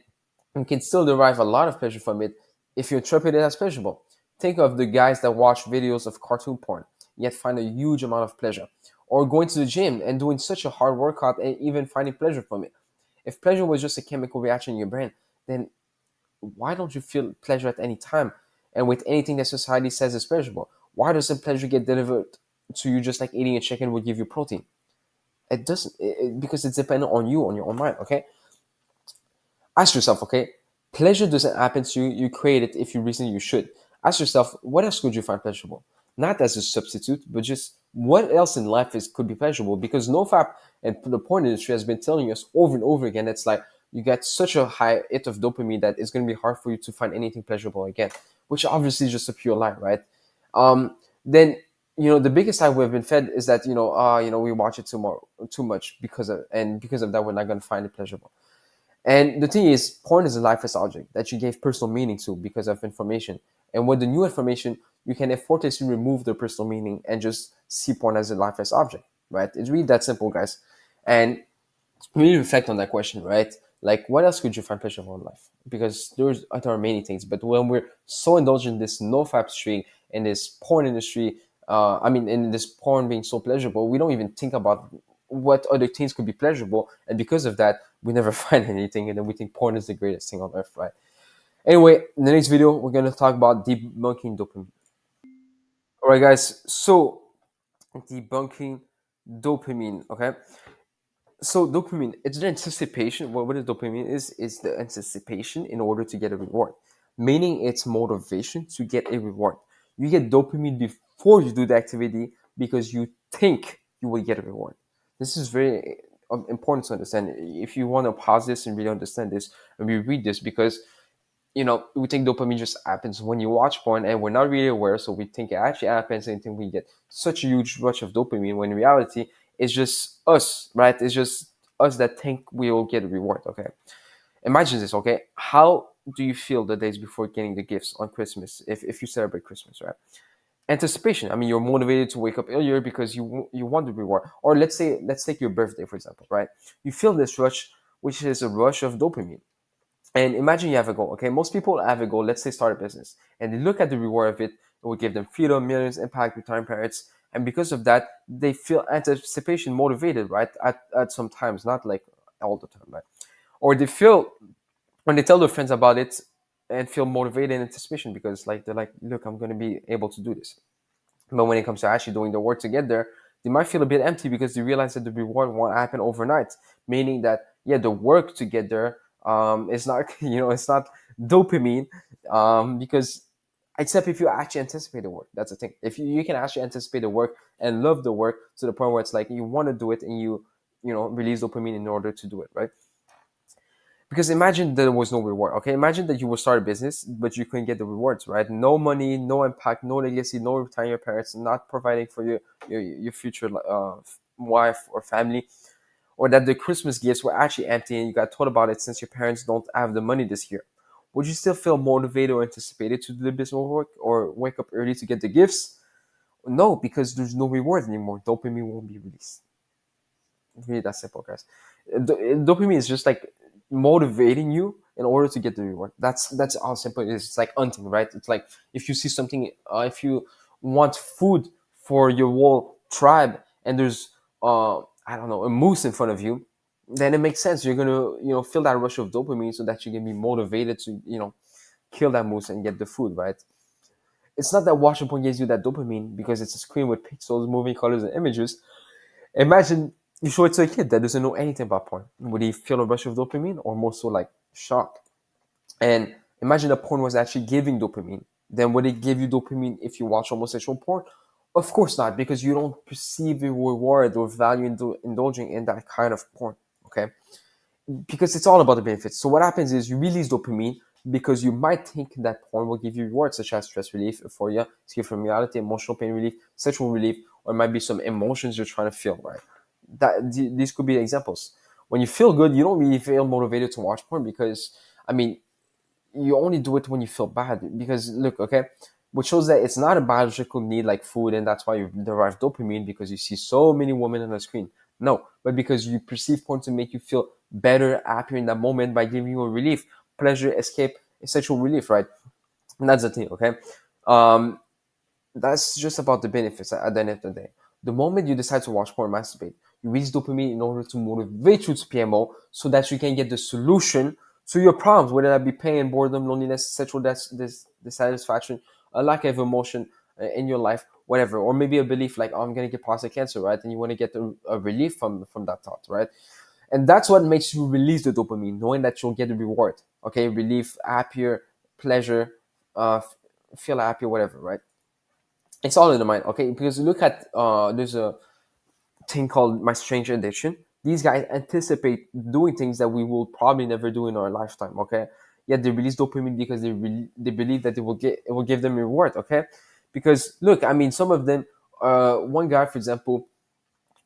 you can still derive a lot of pleasure from it if you interpret it as pleasurable. Think of the guys that watch videos of cartoon porn, yet find a huge amount of pleasure. Or going to the gym and doing such a hard workout and even finding pleasure from it. If pleasure was just a chemical reaction in your brain, then why don't you feel pleasure at any time and with anything that society says is pleasurable? Why doesn't pleasure get delivered to you just like eating a chicken would give you protein? It doesn't, because it's dependent on you, on your own mind. Okay, ask yourself. Okay, pleasure doesn't happen to you, you create it if you reason you should. Ask yourself, what else could you find pleasurable? Not as a substitute, but just what else in life could be pleasurable? Because NoFap and the porn industry has been telling us over and over again, it's like you get such a high hit of dopamine that it's going to be hard for you to find anything pleasurable again, which obviously is just a pure lie, right? Then the biggest lie we've been fed is that we watch it too much because of that we're not going to find it pleasurable. And the thing is, porn is a lifeless object that you gave personal meaning to because of information. And with the new information, you can effortlessly remove the personal meaning and just see porn as a lifeless object, right? It's really that simple, guys. And really reflect on that question, right? Like, what else could you find pleasurable in life? Because there are many things, but when we're so indulged in this nofap streak in this porn industry, in this porn being so pleasurable, we don't even think about what other things could be pleasurable, and because of that, we never find anything, and then we think porn is the greatest thing on earth, right? Anyway, in the next video, we're gonna talk about debunking dopamine. All right, guys. So debunking dopamine. Okay. So dopamine, it's the anticipation. What is dopamine is the anticipation in order to get a reward, meaning it's motivation to get a reward. You get dopamine before you do the activity because you think you will get a reward. This is very important to understand. If you want to pause this and really understand this, and we read this, because we think dopamine just happens when you watch porn, and we're not really aware, so we think it actually happens and think we get such a huge rush of dopamine, when in reality it's just us, right? It's just us that think we will get a reward. Okay, imagine this. Okay, how do you feel the days before getting the gifts on Christmas, if you celebrate Christmas, right? Anticipation. I mean, you're motivated to wake up earlier because you want the reward. Or let's take your birthday, for example, right? You feel this rush, which is a rush of dopamine. And imagine you have a goal. Okay, most people have a goal. Let's say start a business, and they look at the reward of it. It will give them freedom, millions, impact, retirement parents, and because of that, they feel anticipation, motivated, right? At some times, not like all the time, right? Or they feel, when they tell their friends about it, and feel motivated in anticipation, because like they're like, look, I'm going to be able to do this. But when it comes to actually doing the work to get there, they might feel a bit empty because they realize that the reward won't happen overnight. Meaning that, yeah, the work to get there is not, it's not dopamine, because except if you actually anticipate the work. That's the thing. If you can actually anticipate the work and love the work to the point where it's like you want to do it, and you release dopamine in order to do it, right? Because imagine there was no reward. Okay, imagine that you would start a business but you couldn't get the rewards, right? No money, no impact, no legacy, no retiring your parents, not providing for your future wife or family, or that the Christmas gifts were actually empty and you got told about it since your parents don't have the money this year. Would you still feel motivated or anticipated to do the business work or wake up early to get the gifts? No, because there's no reward anymore. Dopamine won't be released. Really that simple, guys. Dopamine is just like motivating you in order to get the reward. That's how simple it is. It's like hunting, right? It's like if you see something, if you want food for your whole tribe, and there's I don't know, a moose in front of you, then it makes sense. You're gonna feel that rush of dopamine so that you can be motivated to kill that moose and get the food, right? It's not that watching porn gives you that dopamine because it's a screen with pixels, moving colors, and images. Imagine you show it to a kid that doesn't know anything about porn. Would he feel a rush of dopamine, or more so like shock? And imagine the porn was actually giving dopamine. Then would it give you dopamine if you watch homosexual porn? Of course not, because you don't perceive a reward or value in indulging in that kind of porn. Okay, because it's all about the benefits. So what happens is you release dopamine because you might think that porn will give you rewards such as stress relief, euphoria, escape from reality, emotional pain relief, sexual relief, or it might be some emotions you're trying to feel, right? These could be examples. When you feel good, you don't really feel motivated to watch porn because, I mean, you only do it when you feel bad. Because look, okay, which shows that it's not a biological need like food, and that's why you derive dopamine because you see so many women on the screen. No, but because you perceive porn to make you feel better, happier in that moment by giving you a relief, pleasure, escape, sexual relief, right? And that's the thing, okay? Um, that's just about the benefits at the end of the day. The moment you decide to watch porn, masturbate, you release dopamine in order to motivate you to PMO so that you can get the solution to your problems, whether that be pain, boredom, loneliness, sexual dissatisfaction, a lack of emotion in your life, whatever. Or maybe a belief like, oh, I'm going to get prostate cancer, right? And you want to get a relief from that thought, right? And that's what makes you release the dopamine, knowing that you'll get a reward, okay? Relief, happier, pleasure, feel happy, whatever, right? It's all in the mind, okay? Because look at there's a thing called My Strange Addiction. These guys anticipate doing things that we will probably never do in our lifetime, okay? Yet they release dopamine because they believe that it will give them reward, okay? Because look, I mean, some of them, one guy, for example,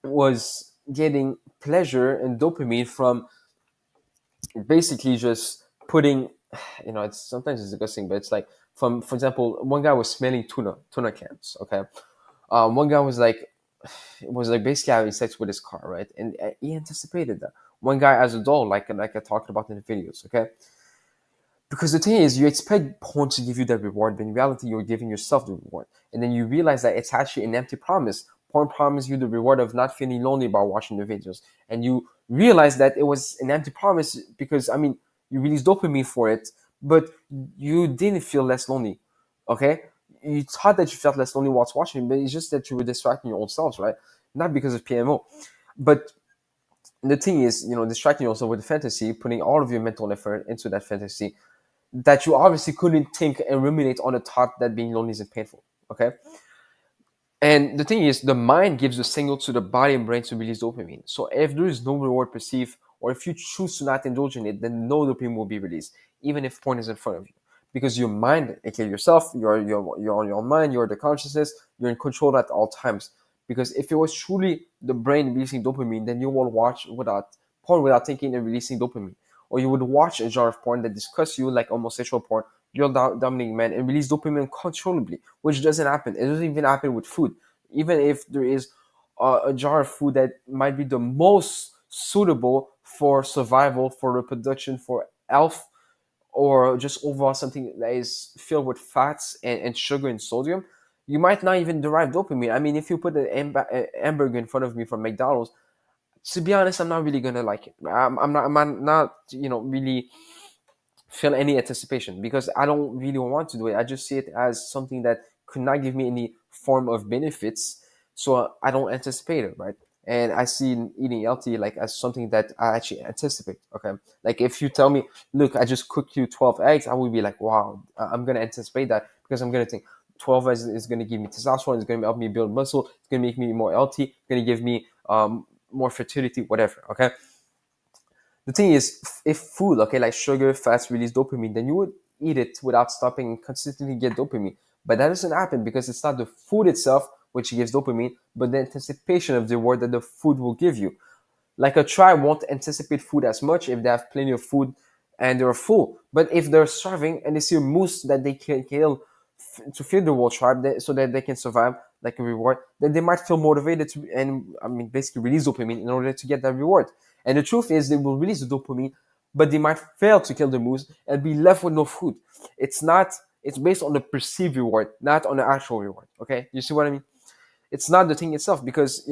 was getting pleasure and dopamine from basically just putting, it's sometimes it's disgusting, but it's like from, for example, one guy was smelling tuna cans, okay? One guy was like basically having sex with his car, right? And he anticipated that. One guy as a doll, like I talked about in the videos, okay? Because the thing is, you expect porn to give you that reward, but in reality, you're giving yourself the reward. And then you realize that it's actually an empty promise. Porn promised you the reward of not feeling lonely by watching the videos. And you realize that it was an empty promise because, I mean, you released dopamine for it, but you didn't feel less lonely, okay? You thought that you felt less lonely whilst watching, but it's just that you were distracting your own selves, right? Not because of PMO. But the thing is, distracting yourself with the fantasy, putting all of your mental effort into that fantasy, that you obviously couldn't think and ruminate on the thought that being lonely isn't painful. Okay. And the thing is, the mind gives a signal to the body and brain to release dopamine. So if there is no reward perceived or if you choose to not indulge in it, then no dopamine will be released, even if porn is in front of you. Because your mind, aka yourself, you're on your mind, you're the consciousness, you're in control at all times. Because if it was truly the brain releasing dopamine, then you won't watch without porn without thinking and releasing dopamine. Or you would watch a genre of porn that discusses you like homosexual porn, you're dominating man, and release dopamine uncontrollably, which doesn't happen. It doesn't even happen with food. Even if there is a jar of food that might be the most suitable for survival, for reproduction, for health, or just overall something that is filled with fats and sugar and sodium, you might not even derive dopamine. I mean, if you put an hamburger in front of me from McDonald's, to be honest, I'm not really gonna like it. I'm not really feel any anticipation because I don't really want to do it. I just see it as something that could not give me any form of benefits, so I don't anticipate it, right? And I see eating healthy like as something that I actually anticipate. Okay, like if you tell me, look, I just cooked you 12 eggs, I would be like, wow, I'm gonna anticipate that because I'm gonna think 12 eggs is gonna give me testosterone, it's gonna help me build muscle, it's gonna make me more healthy, it's gonna give me more fertility, whatever. Okay, the thing is, if food, okay, like sugar, fats release dopamine, then you would eat it without stopping and consistently get dopamine. But that doesn't happen because it's not the food itself which gives dopamine, but the anticipation of the reward that the food will give you. Like a tribe won't anticipate food as much if they have plenty of food and they're full. But if they're starving and they see a moose that they can kill to feed the whole tribe so that they can survive like a reward, then they might feel motivated to, and I mean, basically release dopamine in order to get that reward. And the truth is, they will release the dopamine, but they might fail to kill the moose and be left with no food. It's not. It's based on the perceived reward, not on the actual reward. Okay, you see what I mean? It's not the thing itself because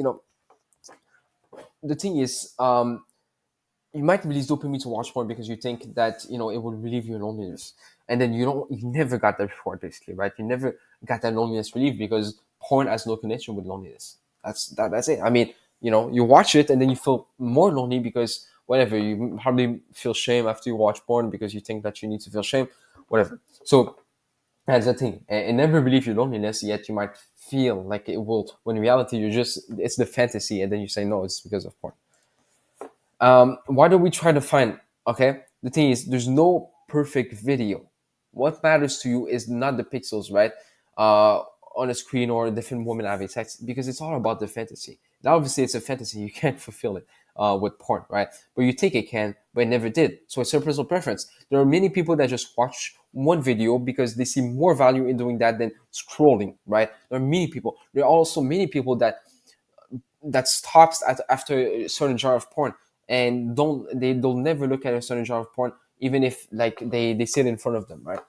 the thing is, you might release dopamine to watch porn because you think that it will relieve your loneliness, and then you never got that before, basically, right? You never got that loneliness relief because porn has no connection with loneliness. That's it. I mean, you watch it and then you feel more lonely because whatever, you hardly feel shame after you watch porn because you think that you need to feel shame, whatever. So that's the thing. It never relieve your loneliness, yet you might feel like it will, when in reality it's the fantasy, and then you say no, it's because of porn. Why do we try to find? Okay, the thing is, there's no perfect video. What matters to you is not the pixels, right? uh on a screen or a different woman having sex, because it's all about the fantasy. Now obviously it's a fantasy, you can't fulfill it with porn, right? But you think it can, but it never did. So it's a personal preference. There are many people that just watch one video because they see more value in doing that than scrolling, right? There are also many people that stops after a certain genre of porn, and they'll never look at a certain genre of porn even if like they sit in front of them, right?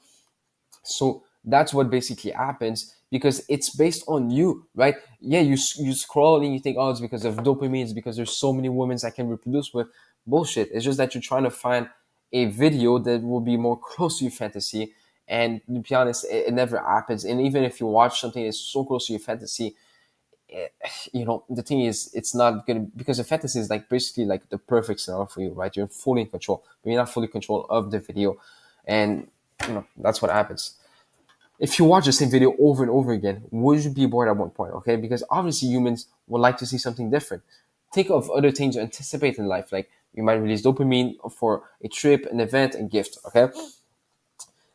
So that's what basically happens because it's based on you, right? Yeah, you scroll and you think, oh, it's because of dopamine, it's because there's so many women I can reproduce with. Bullshit. It's just that you're trying to find a video that will be more close to your fantasy, and to be honest, it never happens. And even if you watch something that's so close to your fantasy, the thing is, it's not gonna, because the fantasy is like basically like the perfect scenario for you, right? You're fully in control, but you're not fully in control of the video, and that's what happens. If you watch the same video over and over again, would you be bored at one point? Okay, because obviously humans would like to see something different. Think of other things you anticipate in life, like you might release dopamine for a trip, an event, a gift. Okay,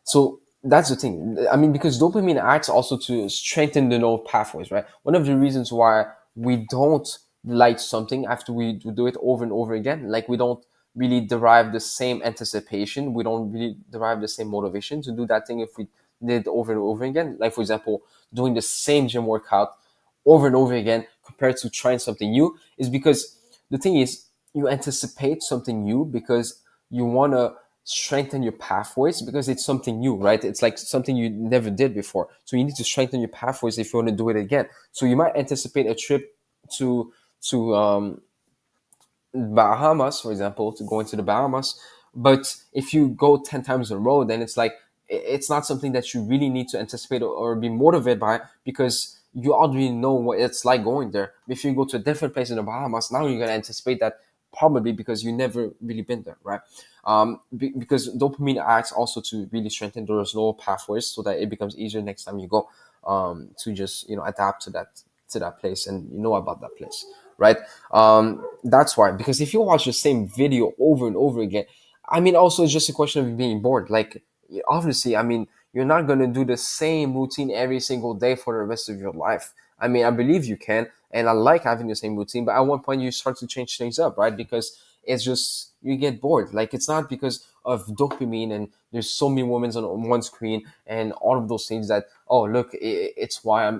so that's the thing. I mean, because dopamine acts also to strengthen the neural pathways, right? One of the reasons why we don't like something after we do it over and over again, like we don't really derive the same anticipation, we don't really derive the same motivation to do that thing if we did over and over again. Like, for example, doing the same gym workout over and over again compared to trying something new, is because the thing is, you anticipate something new because you want to strengthen your pathways because it's something new, right? It's like something you never did before. So you need to strengthen your pathways if you want to do it again. So you might anticipate a trip to Bahamas, for example, to go into the Bahamas. But if you go 10 times in a row, then it's like, it's not something that you really need to anticipate or be motivated by because you already know what it's like going there. If you go to a different place in the Bahamas, now you're going to anticipate that probably because you never really been there, right? Because dopamine acts also to really strengthen those neural pathways so that it becomes easier next time you go to just adapt to that place and you know about that place, right? That's why, because if you watch the same video over and over again, I mean, also it's just a question of being bored. Like, obviously, I mean, you're not gonna do the same routine every single day for the rest of your life. I mean, I believe you can, and I like having the same routine, but at one point you start to change things up, right? Because it's just you get bored. Like, it's not because of dopamine and there's so many women on one screen and all of those things that, oh look, it's why I'm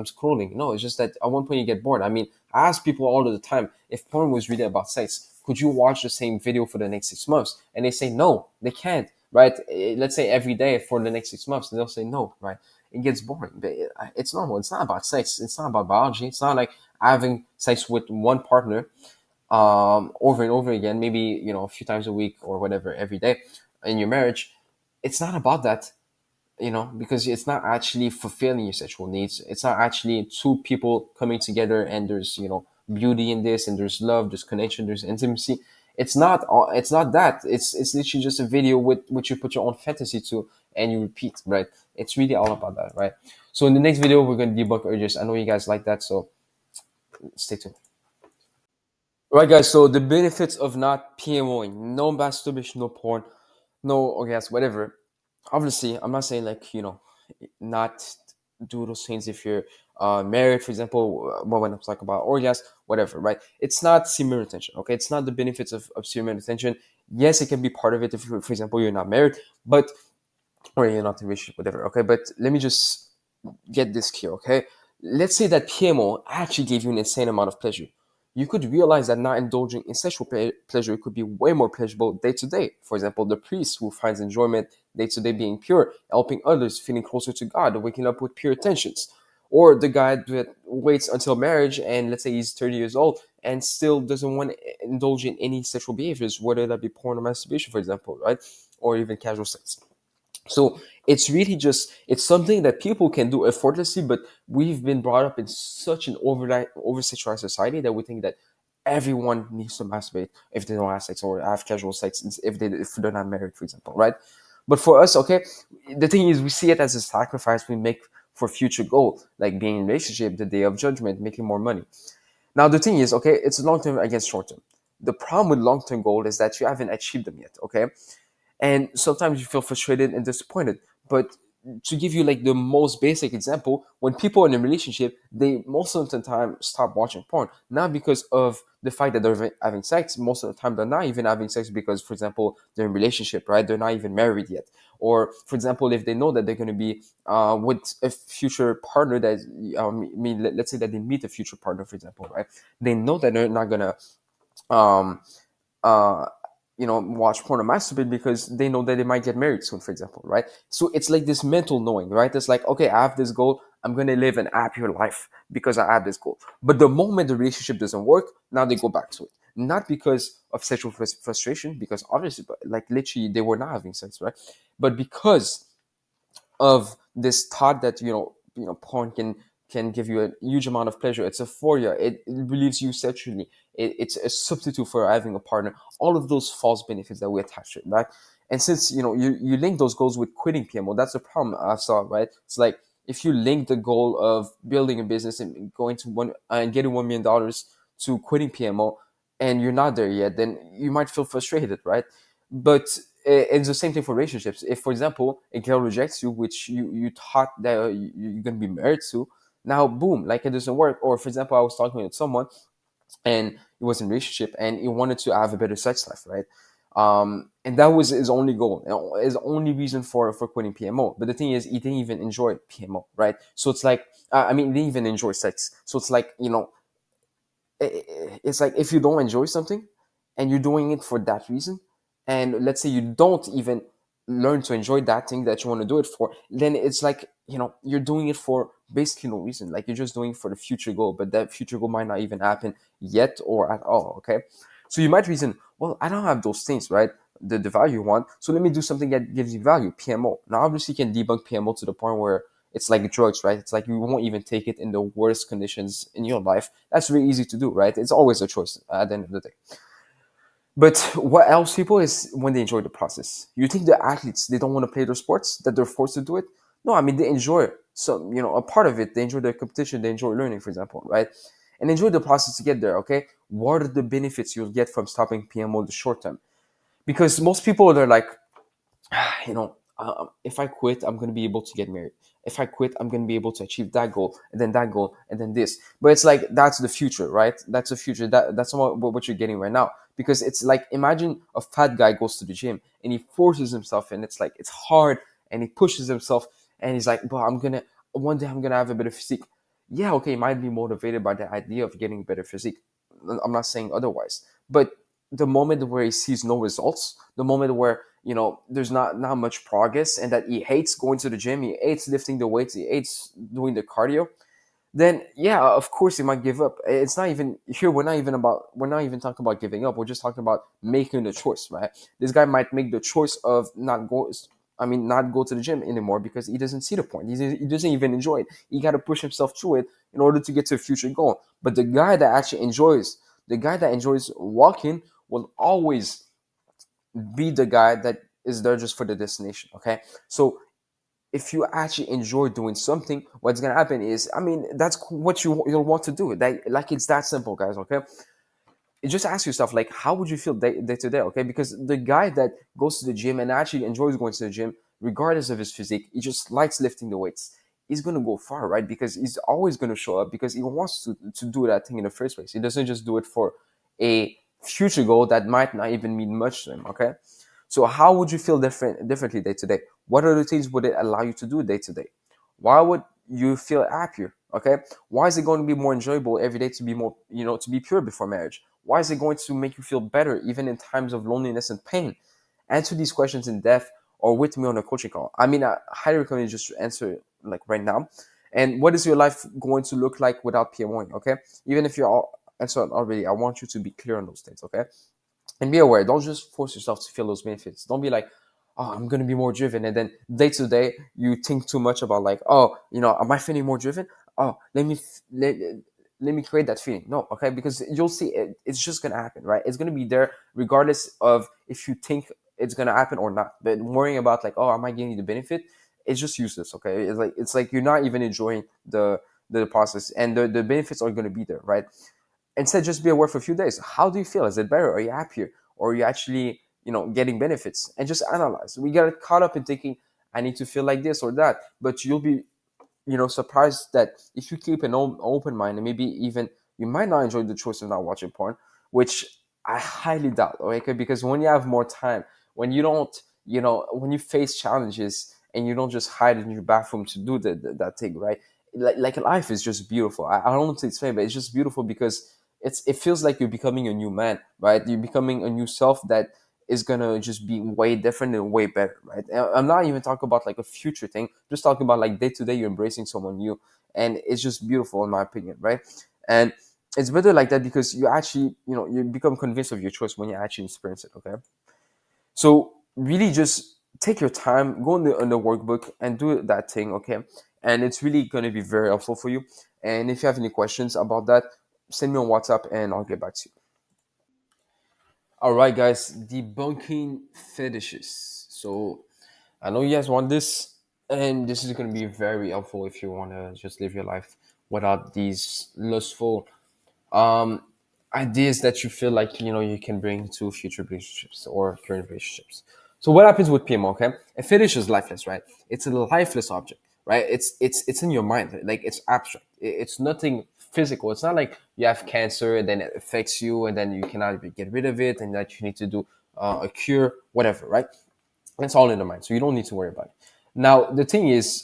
scrolling. No, it's just that at one point you get bored. I mean, I ask people all of the time, if porn was really about sex, could you watch the same video for the next 6 months? And they say no, they can't, right? Let's say every day for the next 6 months, and they'll say no, right? It gets boring. But it's normal. It's not about sex. It's not about biology. It's not like having sex with one partner over and over again, maybe, a few times a week or whatever, every day in your marriage. It's not about that, because it's not actually fulfilling your sexual needs. It's not actually two people coming together and there's, beauty in this, and there's love, there's connection, there's intimacy. It's not that. It's literally just a video with which you put your own fantasy to and you repeat, right? It's really all about that, right? So in the next video, we're going to debunk urges. I know you guys like that, so stay tuned. Right, guys, so the benefits of not PMOing: no masturbation, no porn, no orgasm, whatever. Obviously, I'm not saying, like, not do those things if you're married, for example. When I'm talking about orgasm, whatever, right? It's not semen retention, okay? It's not the benefits of semen retention. Yes, it can be part of it if, for example, you're not married, but or you're not in a relationship, whatever, okay? But let me just get this clear, okay? Let's say that PMO actually gave you an insane amount of pleasure. You could realize that not indulging in sexual pleasure could be way more pleasurable day to day. For example, the priest who finds enjoyment day to day being pure, helping others, feeling closer to God, waking up with pure intentions. Or the guy that waits until marriage and, let's say, he's 30 years old and still doesn't want to indulge in any sexual behaviors, whether that be porn or masturbation, for example, right? Or even casual sex. So it's something that people can do effortlessly, but we've been brought up in such an over sexualized society that we think that everyone needs to masturbate if they don't have sex, or have casual sex if they're not married, for example, right? But for us, okay, the thing is, we see it as a sacrifice we make for future goal, like being in a relationship, the day of judgment, making more money. Now the thing is, okay, it's long term against short term. The problem with long term goal is that you haven't achieved them yet, okay? And sometimes you feel frustrated and disappointed. But to give you like the most basic example, when people are in a relationship, they most of the time stop watching porn, not because of the fact that they're having sex. Most of the time they're not even having sex because, for example, they're in a relationship, right? They're not even married yet. Or, for example, if they know that they're going to be with a future partner that, let's say that they meet a future partner, for example, right? They know that they're not going to um, uh, watch porn or masturbate because they know that they might get married soon, for example, right? So it's like this mental knowing, right? It's like, okay, I have this goal. I'm going to live an happier life because I have this goal. But the moment the relationship doesn't work, now they go back to it. Not because of sexual frustration, because obviously, like, literally, they were not having sex, right? But because of this thought that porn can give you a huge amount of pleasure. It's euphoria. It relieves you sexually. It's a substitute for having a partner. All of those false benefits that we attach to it, right? And since you link those goals with quitting PMO, that's the problem I saw, right? It's like, if you link the goal of building a business and going to one and getting $1 million to quitting PMO, and you're not there yet, then you might feel frustrated, right? But it's the same thing for relationships. If, for example, a girl rejects you, which you thought that you're going to be married to, now boom, like, it doesn't work. Or, for example, I was talking with someone and he was in a relationship and he wanted to have a better sex life, right? And that was his only goal, his only reason for quitting PMO. But the thing is, he didn't even enjoy PMO, right? So it's like, he didn't even enjoy sex. So it's like, it's like, if you don't enjoy something and you're doing it for that reason, and let's say you don't even learn to enjoy that thing that you want to do it for, then it's like, you're doing it for basically no reason. Like, you're just doing it for the future goal, but that future goal might not even happen yet or at all, okay? So you might reason, well, I don't have those things, right? The value you want, so let me do something that gives you value, PMO. Now, obviously, you can debunk PMO to the point where it's like drugs, right? It's like you won't even take it in the worst conditions in your life. That's really easy to do, right? It's always a choice at the end of the day. But what else people is when they enjoy the process. You think the athletes, they don't want to play their sports, that they're forced to do it? No, I mean, they enjoy it. So, a part of it, they enjoy their competition, they enjoy learning, for example, right? and enjoy the process to get there. Okay, what are the benefits you'll get from stopping PMO in the short term? Because most people are like, if I quit, I'm going to be able to get married. If I quit, I'm going to be able to achieve that goal, and then this. But it's like, that's the future, right? That's the future. That's what you're getting right now. Because it's like, imagine a fat guy goes to the gym and he forces himself, and it's like, it's hard, and he pushes himself, and he's like, "But one day I'm gonna have a better physique." Yeah, okay, he might be motivated by the idea of getting a better physique. I'm not saying otherwise, but the moment where he sees no results, the moment where there's not much progress, and that he hates going to the gym, he hates lifting the weights, he hates doing the cardio, then yeah, of course he might give up. It's not even here. We're not even talking about giving up. We're just talking about making the choice, right? This guy might make the choice of not go to the gym anymore because he doesn't see the point. He doesn't even enjoy it. He got to push himself through it in order to get to a future goal. But the guy that enjoys walking will always be the guy that is there just for the destination. Okay, so if you actually enjoy doing something, what's gonna happen is, that's what you'll want to do. Like, it's that simple, guys. Okay, you just ask yourself, like, how would you feel day to day? Okay, because the guy that goes to the gym and actually enjoys going to the gym, regardless of his physique, he just likes lifting the weights. He's gonna go far, right? Because he's always gonna show up because he wants to do that thing in the first place. He doesn't just do it for a future goal that might not even mean much to him. Okay, so how would you feel differently day to day? What other things would it allow you to do day to day? Why would you feel happier? Okay, why is it going to be more enjoyable every day to be more, to be pure before marriage? Why is it going to make you feel better even in times of loneliness and pain? Answer these questions in depth or with me on a coaching call. I highly recommend you just answer like right now. And what is your life going to look like without PMOing? Okay, even if you're all answered already, I want you to be clear on those things. Okay, and be aware. Don't just force yourself to feel those benefits. Don't be like, "Oh, I'm gonna be more driven," and then day to day you think too much about, like, "Oh, am I feeling more driven? Oh, let me create that feeling." No, okay, because you'll see it's just gonna happen, right? It's gonna be there regardless of if you think it's gonna happen or not. But worrying about, like, "Oh, am I getting the benefit?" It's just useless. Okay, it's like you're not even enjoying the process, and the benefits are gonna be there, right? Instead, just be aware for a few days. How do you feel? Is it better? Are you happier? Or are you actually getting benefits? And just analyze. We get caught up in thinking, I need to feel like this or that, but you'll be surprised that if you keep an open mind, and maybe even you might not enjoy the choice of not watching porn, which I highly doubt. Okay, because when you have more time, when you don't when you face challenges and you don't just hide in your bathroom to do that thing, right? Like life is just beautiful. I don't want to explain, but it's just beautiful because it feels like you're becoming a new man, right? You're becoming a new self that is gonna just be way different and way better, right? And I'm not even talking about like a future thing, just talking about like day to day you're embracing someone new, and it's just beautiful in my opinion, right? And it's better like that because you actually you become convinced of your choice when you actually experience it. Okay, so really just take your time, go on the workbook and do that thing. Okay, and it's really going to be very helpful for you. And if you have any questions about that, send me on WhatsApp and I'll get back to you. All right, guys, debunking fetishes. So I know you guys want this, and this is going to be very helpful if you want to just live your life without these lustful um, ideas that you feel like you can bring to future relationships or current relationships. So what happens with PMO? Okay, a fetish is lifeless, right? It's a lifeless object, right? It's in your mind, like it's abstract. It's nothing physical. It's not like you have cancer and then it affects you and then you cannot get rid of it and that you need to do a cure, whatever, right? It's all in the mind, so you don't need to worry about it. Now, the thing is,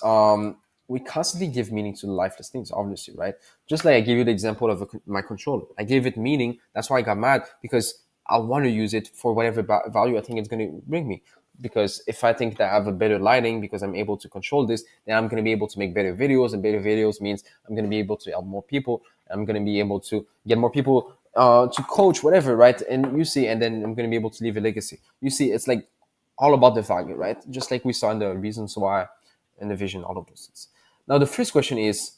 we constantly give meaning to lifeless things, obviously, right? Just like I gave you the example of my controller. I gave it meaning. That's why I got mad because I want to use it for whatever value I think it's going to bring me. Because if I think that I have a better lighting because I'm able to control this, then I'm going to be able to make better videos, and better videos means I'm going to be able to help more people. I'm going to be able to get more people to coach, whatever, right? And you see, and then I'm going to be able to leave a legacy. You see, it's like all about the value, right? Just like we saw in the reasons why and the vision, all of those things. Now, the first question is,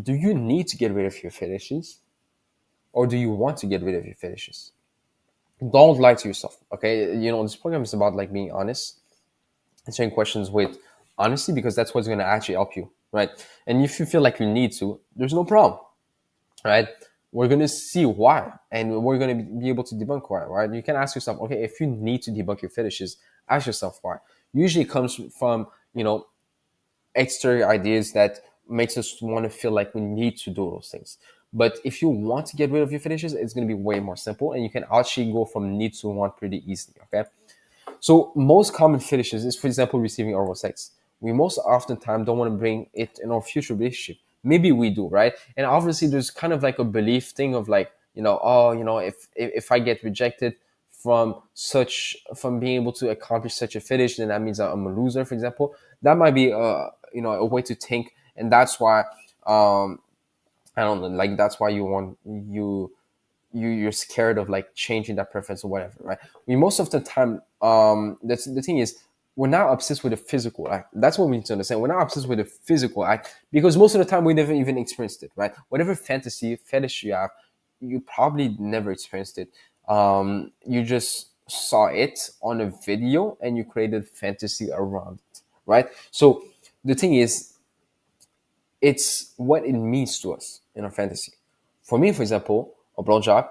do you need to get rid of your fetishes or do you want to get rid of your fetishes? Don't lie to yourself, okay? This program is about like being honest, answering questions with honesty because that's what's going to actually help you, right? And if you feel like you need to, there's no problem, right? we're going to see why, and we're going to be able to debunk why, right? You can ask yourself, okay, if you need to debunk your fetishes, ask yourself why. Usually it comes from, exterior ideas that makes us want to feel like we need to do those things. But if you want to get rid of your fetishes, it's going to be way more simple, and you can actually go from need to want pretty easily, okay? So most common fetishes is, for example, receiving oral sex. We most often time don't want to bring it in our future relationship. Maybe we do, right? And obviously, there's kind of like a belief thing of like, oh, if I get rejected from being able to accomplish such a fetish, then that means I'm a loser. For example, that might be a way to think, and that's why I don't know, like that's why you're scared of like changing that preference or whatever, right? We most of the time, that's the thing is, we're not obsessed with the physical act. That's what we need to understand. We're not obsessed with the physical act because most of the time we never even experienced it, right? Whatever fantasy fetish you have, you probably never experienced it. You just saw it on a video and you created fantasy around it, right? So the thing is, it's what it means to us in our fantasy. For me, for example, a blowjob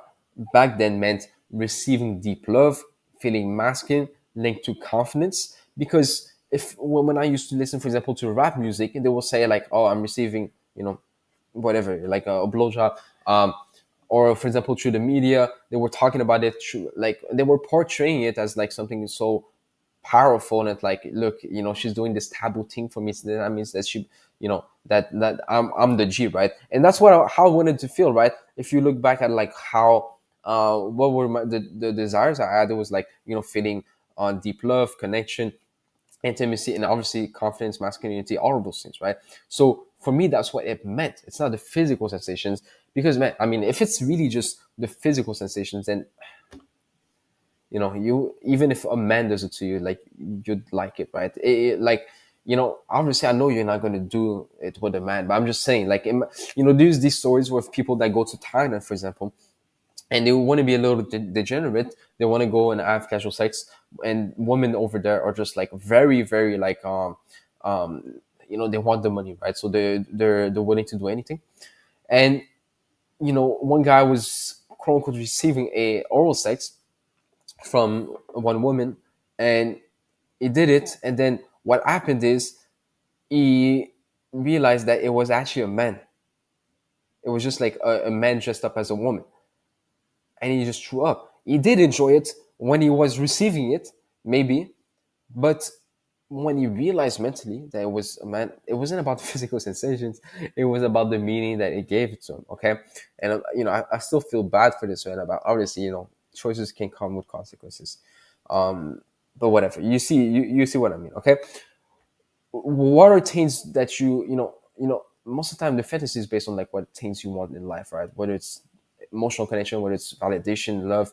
back then meant receiving deep love, feeling masculine, linked to confidence. Because if when I used to listen, for example, to rap music, they will say like, "Oh, I'm receiving, whatever, like a blowjob." Or for example, through the media, they were talking about it, like they were portraying it as like something so powerful, and it's like, look, she's doing this taboo thing for me, so that means that she, that I'm the G, right? And that's how I wanted to feel, right? If you look back at like how what were the desires I had, it was like, feeling on deep love, connection, intimacy, and obviously confidence, masculinity, all of those things, right? So for me, that's what it meant. It's not the physical sensations, because man, I mean, if it's really just the physical sensations, then you, even if a man does it to you, like, you'd like it, right? Like, obviously I know you're not going to do it with a man, but I'm just saying, like, there's these stories with people that go to Thailand, for example, and they want to be a little degenerate. They want to go and have casual sex, and women over there are just like very, very like they want the money, right? So they're willing to do anything. And one guy was quote unquote receiving a oral sex from one woman, and he did it, and then what happened is he realized that it was actually a man. It was just like a man dressed up as a woman, and he just threw up. He did enjoy it when he was receiving it, maybe, but when he realized mentally that it was a man, it wasn't about the physical sensations. It was about the meaning that it gave it to him. Okay, and I still feel bad for this man. About, obviously, choices can come with consequences. But whatever. You see what I mean. Okay, what are things that most of the time the fantasy is based on like what things you want in life, right? Whether it's emotional connection, whether it's validation, love,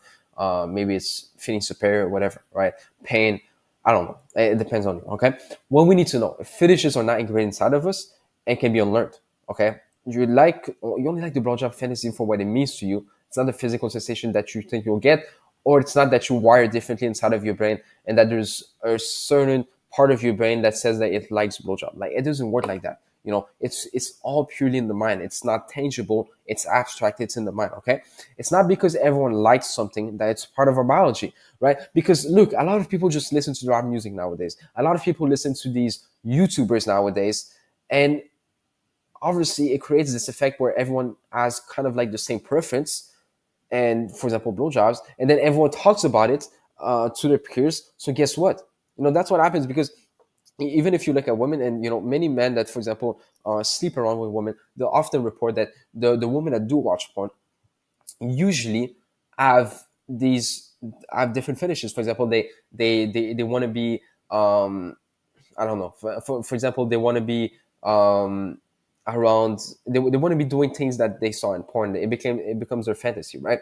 maybe it's feeling superior, whatever, right? Pain, I don't know, it depends on you. Okay, what we need to know, fetishes are not ingrained inside of us and can be unlearned. Okay, you only like the blowjob fantasy for what it means to you. It's not the physical sensation that you think you'll get, or it's not that you wire differently inside of your brain and that there's a certain part of your brain that says that it likes blowjob. Like, it doesn't work like that. It's all purely in the mind. It's not tangible. It's abstract. It's in the mind. Okay. It's not because everyone likes something that it's part of our biology, right? Because look, a lot of people just listen to rap music nowadays. A lot of people listen to these YouTubers nowadays, and obviously it creates this effect where everyone has kind of like the same preference, and for example blowjobs, and then everyone talks about it to their peers. So guess what, that's what happens. Because even if you look at women, and many men that, for example, sleep around with women, they'll often report that the women that do watch porn usually have these have different fetishes. For example, they want to be I don't know. For example, they want to be um, around. They want to be doing things that they saw in porn. It becomes their fantasy, right?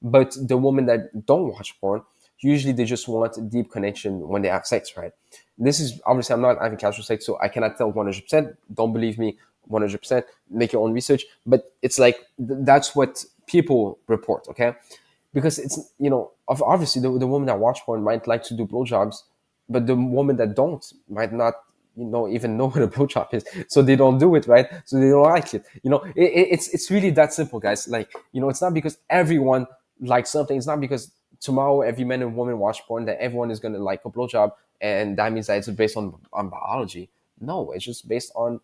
But the women that don't watch porn, usually they just want deep connection when they have sex, right? This is obviously, I'm not having casual sex, so I cannot tell 100%. Don't believe me 100%. Make your own research. But it's like that's what people report, okay? Because it's obviously the woman that watch porn might like to do blowjobs, but the woman that don't might not even know what a blowjob is, so they don't do it, right? So they don't like it. It's really that simple, guys. Like, it's not because everyone likes something. It's not because tomorrow every man and woman watch porn that everyone is gonna like a blowjob, and that means that it's based on biology. No, it's just based on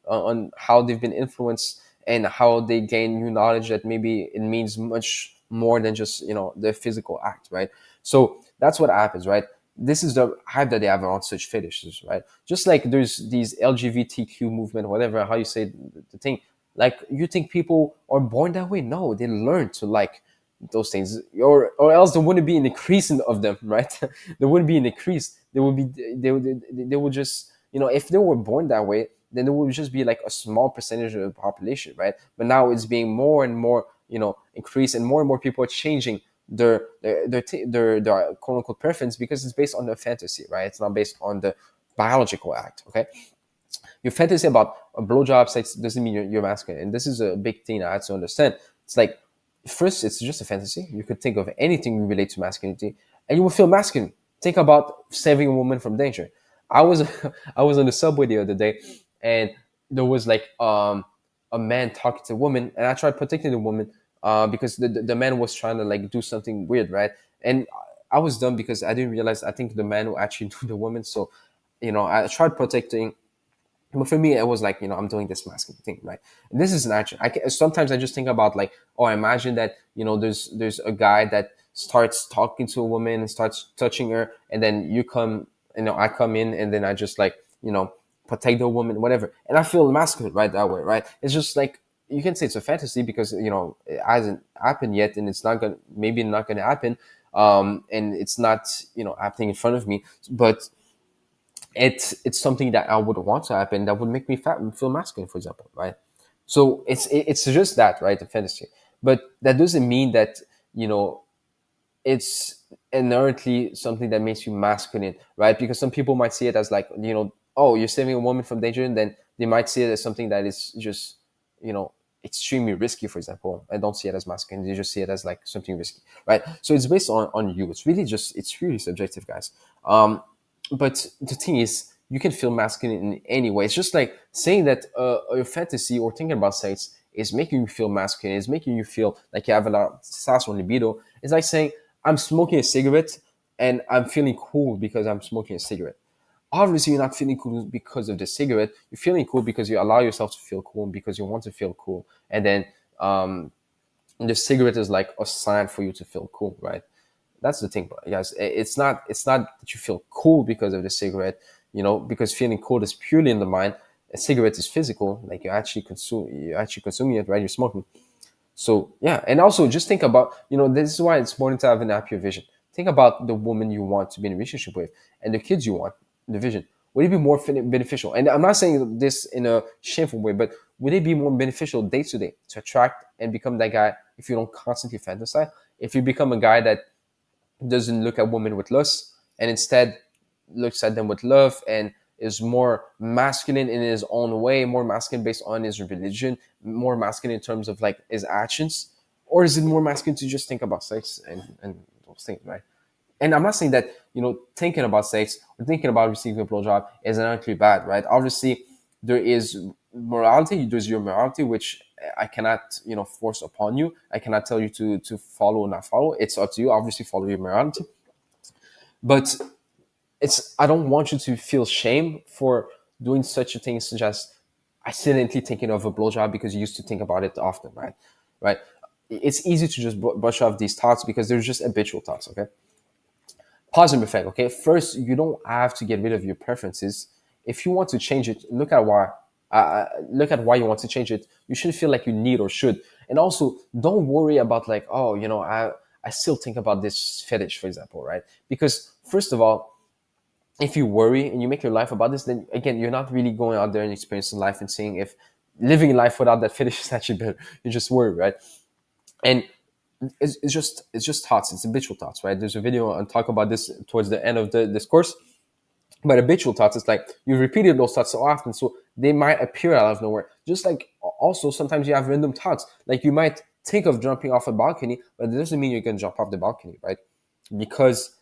on how they've been influenced and how they gain new knowledge that maybe it means much more than just the physical act, right? So that's what happens, right? This is the hype that they have on such fetishes, right? Just like there's these LGBTQ movement, whatever how you say the thing. Like, you think people are born that way? No, they learn to like those things, or else there wouldn't be an increase of them, right? There wouldn't be an increase. There would be they would just, if they were born that way, then it would just be like a small percentage of the population, right? But now it's being more and more, increased, and more people are changing their quote unquote preference, because it's based on the fantasy, right? It's not based on the biological act. Okay, your fantasy about a blowjob sex doesn't mean you're masculine, and this is a big thing I had to understand. It's like, first, it's just a fantasy. You could think of anything you relate to masculinity, and you will feel masculine. Think about saving a woman from danger. I was I was on the subway the other day, and there was like a man talking to a woman, and I tried protecting the woman because the man was trying to like do something weird, right? And I was dumb because I didn't realize. I think the man will actually do the woman, so I tried protecting, but for me, it was like, I'm doing this masculine thing, right? And this is an action. Sometimes I just think about like, oh, I imagine that, there's a guy that starts talking to a woman and starts touching her, and then I come in, and then I just like, protect the woman, whatever. And I feel masculine right that way, right? It's just like, you can say it's a fantasy because, it hasn't happened yet, and it's not maybe not gonna happen. And it's not, happening in front of me, but it's something that I would want to happen that would make me feel masculine, for example, right? So it's just that, right, the fantasy. But that doesn't mean that it's inherently something that makes you masculine, right? Because some people might see it as like, oh, you're saving a woman from danger, and then they might see it as something that is just, you know extremely risky, for example. I don't see it as masculine. They just see it as like something risky, right? So it's based on you. It's really subjective, guys. But the thing is, you can feel masculine in any way. It's just like saying that your fantasy or thinking about sex is making you feel masculine, is making you feel like you have a lot of testosterone libido. It's like saying, I'm smoking a cigarette and I'm feeling cool because I'm smoking a cigarette. Obviously, you're not feeling cool because of the cigarette. You're feeling cool because you allow yourself to feel cool, because you want to feel cool. And then the cigarette is like a sign for you to feel cool, right? That's the thing, guys. It's not that you feel cool because of the cigarette, because feeling cool is purely in the mind. A cigarette is physical, like you're actually consuming it, right? You're smoking. So yeah, and also just think about, this is why it's important to have an happier vision. Think about the woman you want to be in a relationship with, and the kids you want, the vision. Would it be more beneficial? And I'm not saying this in a shameful way, but would it be more beneficial day to day to attract and become that guy if you don't constantly fantasize? If you become a guy that doesn't look at women with lust, and instead looks at them with love, and is more masculine in his own way, more masculine based on his religion, more masculine in terms of like his actions? Or is it more masculine to just think about sex and those things, right? And I'm not saying that, thinking about sex or thinking about receiving a blowjob is inherently bad, right? Obviously, there is morality. There's your morality, which I cannot, force upon you. I cannot tell you to follow or not follow. It's up to you. Obviously, follow your morality. But I don't want you to feel shame for doing such a thing, such as accidentally thinking of a blowjob because you used to think about it often, right? Right. It's easy to just brush off these thoughts because they're just habitual thoughts. Okay. Positive effect. Okay, first, you don't have to get rid of your preferences. If you want to change it, look at why you want to change it. You shouldn't feel like you need or should. And also, don't worry about like, oh, I still think about this fetish, for example, right? Because first of all, if you worry and you make your life about this, then again, you're not really going out there and experiencing life and seeing if living life without that fetish is actually better. You just worry, right? And it's just thoughts. It's habitual thoughts, right? There's a video and talk about this towards the end of the discourse. But habitual thoughts is like you repeated those thoughts so often, so they might appear out of nowhere. Just like also sometimes you have random thoughts, like you might think of jumping off a balcony, but it doesn't mean you're gonna jump off the balcony, right? Because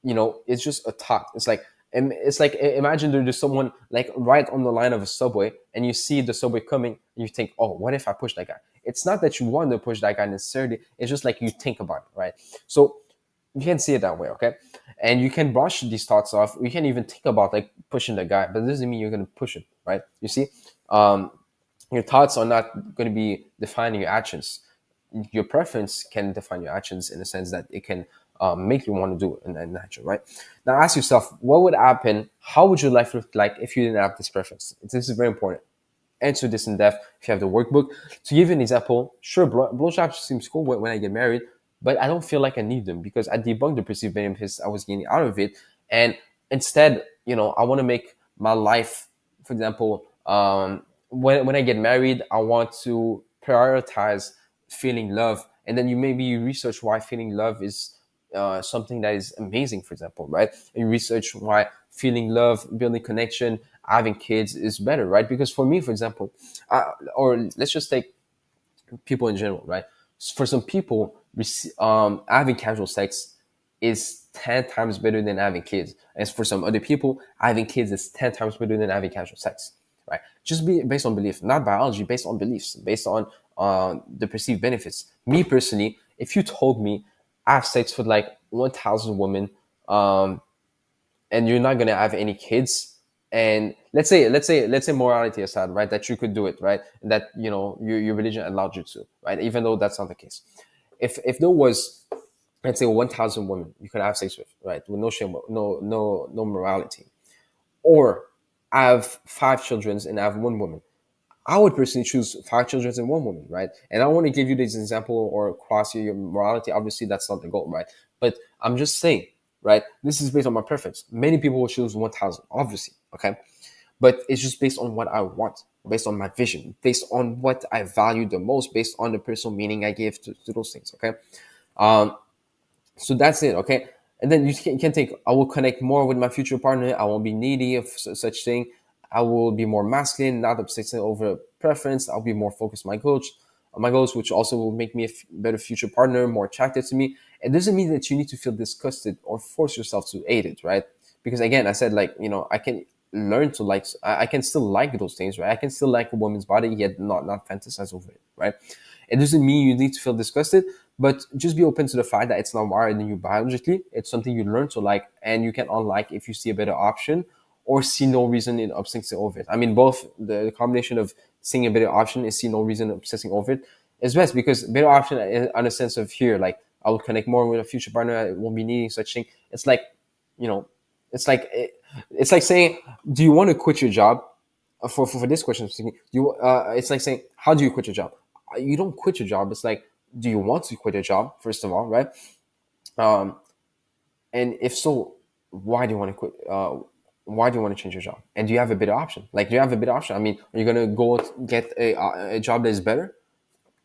it's just a thought. It's like And it's like, imagine there's someone like right on the line of a subway, and you see the subway coming, and you think, oh, what if I push that guy? It's not that you want to push that guy necessarily. It's just like you think about it, right? So you can see it that way, okay? And you can brush these thoughts off. You can even think about like pushing the guy, but it doesn't mean you're gonna push it, right? You see, um, your thoughts are not going to be defining your actions. Your preference can define your actions in the sense that it can make you want to do it in nature, right? Now ask yourself, what would happen? How would your life look like if you didn't have this preference? This is very important. Answer this in depth if you have the workbook. To give you an example, sure, blowjobs seems cool when I get married, but I don't feel like I need them because I debunked the perceived benefits I was getting out of it. And instead, I want to make my life, for example, when I get married, I want to prioritize feeling love. And then you research why feeling love is something that is amazing, for example, right? And you research why feeling love, building connection, having kids is better, right? Because for me, for example, or let's just take people in general, right? For some people, having casual sex is 10 times better than having kids. As for some other people, having kids is 10 times better than having casual sex, right? Just be based on belief, not biology, based on beliefs, based on the perceived benefits. Me personally, if you told me I have sex with like 1,000 women, and you're not gonna have any kids, and let's say morality aside, right, that you could do it, right, and that your religion allowed you to, right, even though that's not the case. If there was, let's say, 1,000 women you could have sex with, right, with no shame, no morality, or have 5 children and have one woman, I would personally choose 5 children and one woman, right? And I want to give you this example or cross your morality. Obviously, that's not the goal, right? But I'm just saying, right? This is based on my preference. Many people will choose 1,000, obviously, okay? But it's just based on what I want, based on my vision, based on what I value the most, based on the personal meaning I give to those things, okay? Um, so that's it, okay? And then you can think, I will connect more with my future partner. I won't be needy of such thing. I will be more masculine, not obsessing over preference. I'll be more focused on my goals, which also will make me a better future partner, more attracted to me. It doesn't mean that you need to feel disgusted or force yourself to hate it, right? Because again, I said, like, I can learn to like, I can still like those things, right? I can still like a woman's body, yet not fantasize over it, right? It doesn't mean you need to feel disgusted, but just be open to the fact that it's not wired in you biologically. It's something you learn to like, and you can unlike if you see a better option or see no reason in obsessing over it. I mean, both the combination of seeing a better option and see no reason obsessing over it is best, because better option in a sense of here, like, I will connect more with a future partner. I won't be needing such thing. It's like, you know, it's like saying, do you want to quit your job? For this question, it's like saying, how do you quit your job? You don't quit your job. It's like, do you want to quit your job, first of all, right? um and if so, why do you want to quit? Why do you want to change your job? And do you have a better option? Like, do you have a better option? I mean, are you gonna go get a job that is better,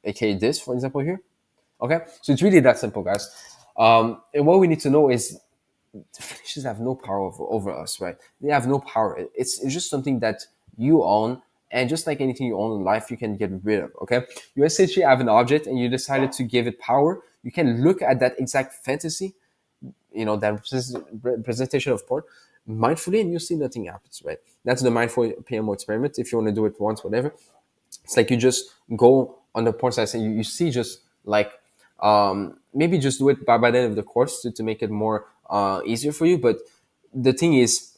aka this, for example, here? Okay, so it's really that simple, guys. And what we need to know is, fetishes have no power over us, right? They have no power. It's just something that you own, and just like anything you own in life, you can get rid of. Okay, you essentially have an object, and you decided to give it power. You can look at that exact fantasy, that presentation of porn, mindfully, and you see nothing happens, right? That's the mindful PMO experiment. If you want to do it once, whatever, it's like you just go on the porn site and you see just like, maybe just do it by the end of the course to make it more easier for you. But the thing is,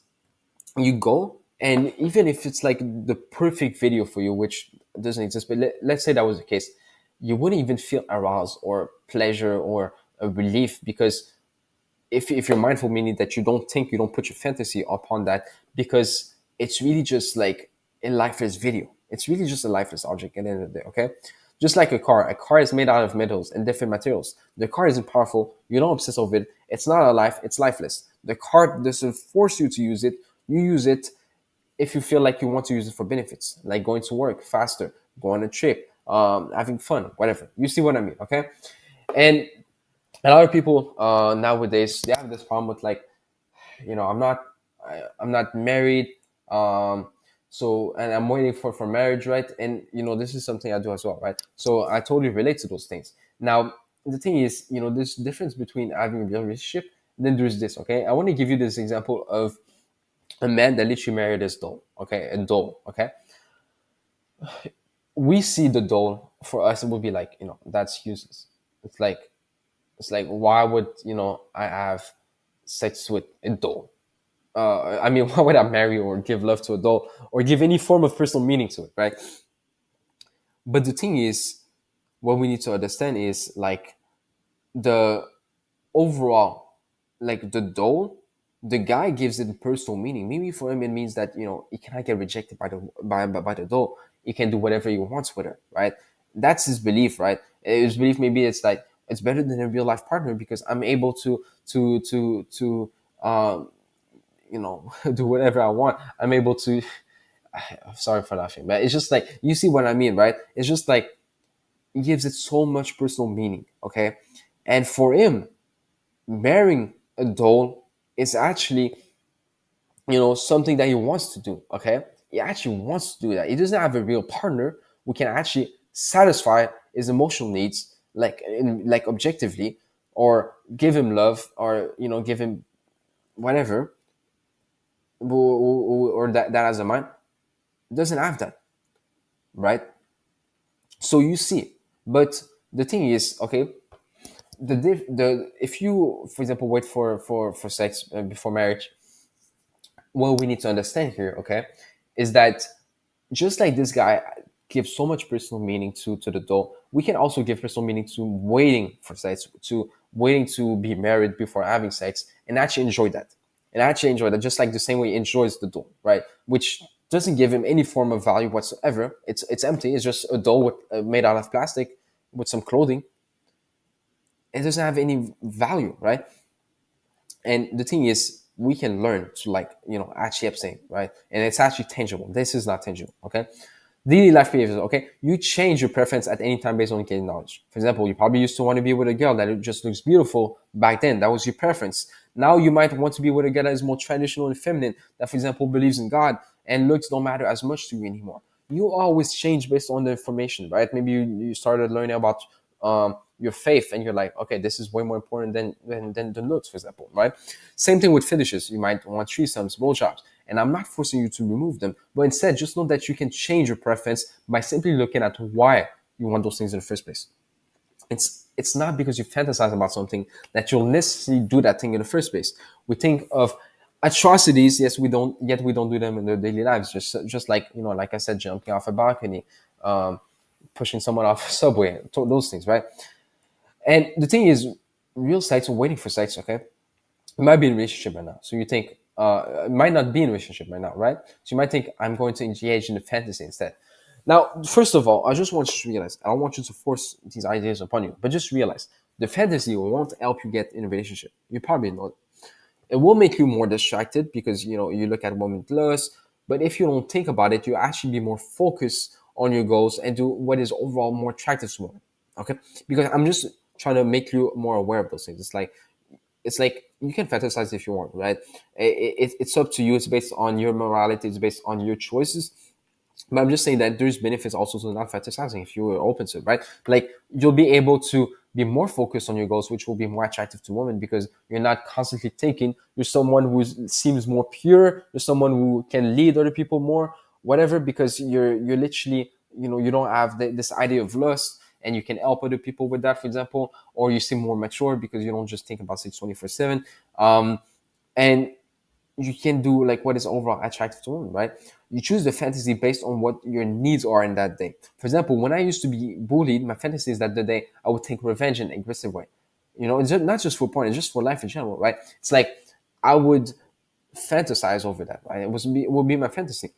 you go, and even if it's like the perfect video for you, which doesn't exist, but let's say that was the case, you wouldn't even feel aroused or pleasure or a relief, because if you're mindful, meaning that you don't put your fantasy upon that, because it's really just like a lifeless video. It's really just a lifeless object at the end of the day, okay? Just like a car is made out of metals and different materials. The car isn't powerful. You don't obsess over it. It's not alive. It's lifeless. The car doesn't force you to use it. You use it if you feel like you want to use it for benefits, like going to work faster, going on a trip, having fun, whatever. You see what I mean, okay? And a lot of people nowadays, they have this problem with, like, I'm not married, um so, and I'm waiting for marriage, right? And this is something I do as well, right? So I totally relate to those things. Now the thing is, there's difference between having a real relationship, then there's this, okay? I want to give you this example of a man that literally married his doll, okay, a doll, okay. We see the doll, for us it would be like, that's useless. It's like, why would, I have sex with a doll? I mean, why would I marry or give love to a doll or give any form of personal meaning to it, right? But the thing is, what we need to understand is like the overall, like the doll, the guy gives it personal meaning. Maybe for him it means that he cannot get rejected by the doll. He can do whatever he wants with her, right? That's his belief, right? His belief, maybe it's like it's better than a real life partner because I'm able to um, do whatever I want. I'm able to. I'm sorry for laughing, but it's just like you see what I mean, right? It's just like it gives it so much personal meaning, okay? And for him, marrying a doll is actually, something that he wants to do, okay? He actually wants to do that. He doesn't have a real partner who can actually satisfy his emotional needs, like objectively, or give him love, or give him whatever, or that has a mind. Doesn't have that, right? So you see, but the thing is, okay, the if you, for example, wait for sex before marriage, what we need to understand here, okay, is that just like this guy gives so much personal meaning to the doll, we can also give personal meaning to waiting for sex, to waiting to be married before having sex, and actually enjoy that, just like the same way he enjoys the doll, right? Which doesn't give him any form of value whatsoever. It's empty. It's just a doll made out of plastic with some clothing. It doesn't have any value, right? And the thing is, we can learn to actually abstain, right? And it's actually tangible. This is not tangible, okay? Daily life behaviors, okay? You change your preference at any time based on gaining knowledge. For example, you probably used to want to be with a girl that just looks beautiful back then. That was your preference. Now you might want to be with a girl that is more traditional and feminine, that, for example, believes in God, and looks don't matter as much to you anymore. You always change based on the information, right? Maybe you started learning about your faith, and you're like, okay, this is way more important than the looks, for example, right? Same thing with fetishes. You might want threesomes, blowjobs, and I'm not forcing you to remove them, but instead just know that you can change your preference by simply looking at why you want those things in the first place. It's not because you fantasize about something that you'll necessarily do that thing in the first place. We think of atrocities, yes, we don't do them in their daily lives. Just like like I said, jumping off a balcony, pushing someone off a subway, those things, right? And the thing is, real sex or waiting for sex, okay? You might be in a relationship right now. So you think, might not be in a relationship right now, right? So you might think, I'm going to engage in the fantasy instead. Now, first of all, I just want you to realize, I don't want you to force these ideas upon you, but just realize the fantasy won't help you get in a relationship. You probably know it. It will make you more distracted because, you look at women with lust. But if you don't think about it, you actually be more focused on your goals and do what is overall more attractive to women. Okay? Because I'm just trying to make you more aware of those things. It's like you can fantasize if you want, right? It's up to you. It's based on your morality. It's based on your choices. But I'm just saying that there's benefits also to not fantasizing if you're open to it, right? Like you'll be able to be more focused on your goals, which will be more attractive to women because you're not constantly thinking. You're someone who seems more pure. You're someone who can lead other people more, whatever, because you're literally, you don't have this idea of lust, and you can help other people with that, for example, or you seem more mature because you don't just think about sex 24/7. And you can do like what is overall attractive to women, right? You choose the fantasy based on what your needs are in that day. For example, when I used to be bullied, my fantasy is that the day I would take revenge in an aggressive way. It's not just for porn, it's just for life in general, right? It's like I would fantasize over that, right? It would be my fantasy.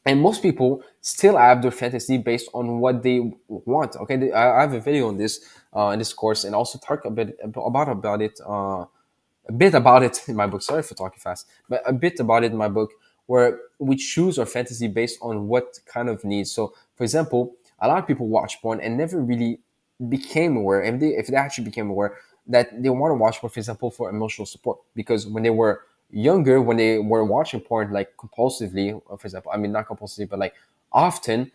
And most people still have their fantasy based on what they want. Okay, I have a video on this in this course, and also talk a bit about it. A bit about it in my book. Sorry for talking fast, but a bit about it in my book, where we choose our fantasy based on what kind of needs. So, for example, a lot of people watch porn and never really became aware, and if they actually became aware that they want to watch porn, for example, for emotional support, because when they were younger, when they were watching porn like compulsively, for example, I mean not compulsively, but like often,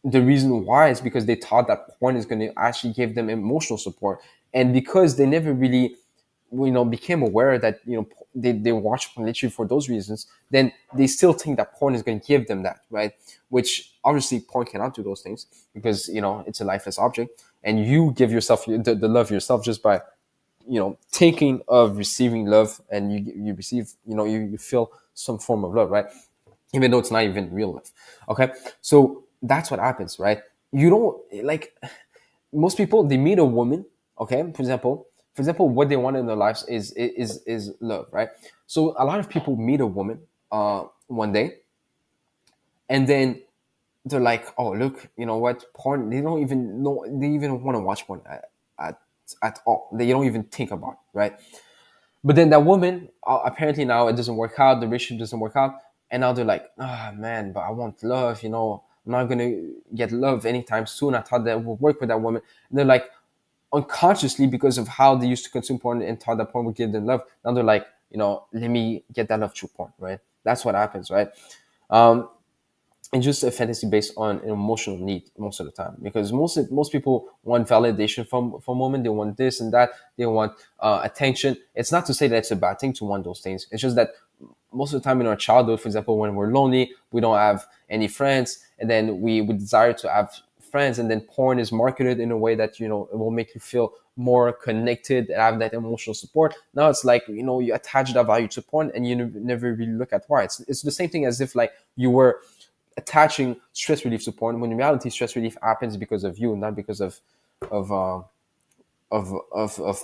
the reason why is because they thought that porn is going to actually give them emotional support, and because they never really became aware that they watch porn literally for those reasons, then they still think that porn is going to give them that, right? Which obviously porn cannot do those things, because it's a lifeless object, and you give yourself the love yourself just by thinking of receiving love, and you receive, you feel some form of love, right? Even though it's not even real love. Okay, so that's what happens, right? You don't like most people, they meet a woman. Okay, for example, what they want in their lives is love, right? So a lot of people meet a woman one day, and then they're like, oh, look, you know what, porn, they don't even know, they even want to watch porn at, at all. They don't even think about it, right? But then that woman, apparently now it doesn't work out, the relationship doesn't work out, and now they're like, ah, man, but I want love, I'm not gonna get love anytime soon. I thought that would work with that woman. And they're like, unconsciously, because of how they used to consume porn and thought that porn would give them love, now they're like, let me get that love through porn, right? That's what happens, right? Um, and just a fantasy based on an emotional need most of the time, because most people want validation from women. They want this and that. They want attention. It's not to say that it's a bad thing to want those things. It's just that most of the time in our childhood, for example, when we're lonely, we don't have any friends, and then we desire to have friends, and then porn is marketed in a way that it will make you feel more connected and have that emotional support. Now it's like you attach that value to porn, and you never really look at why. It's the same thing as if like you were attaching stress relief to porn, when in reality stress relief happens because of you, not because of of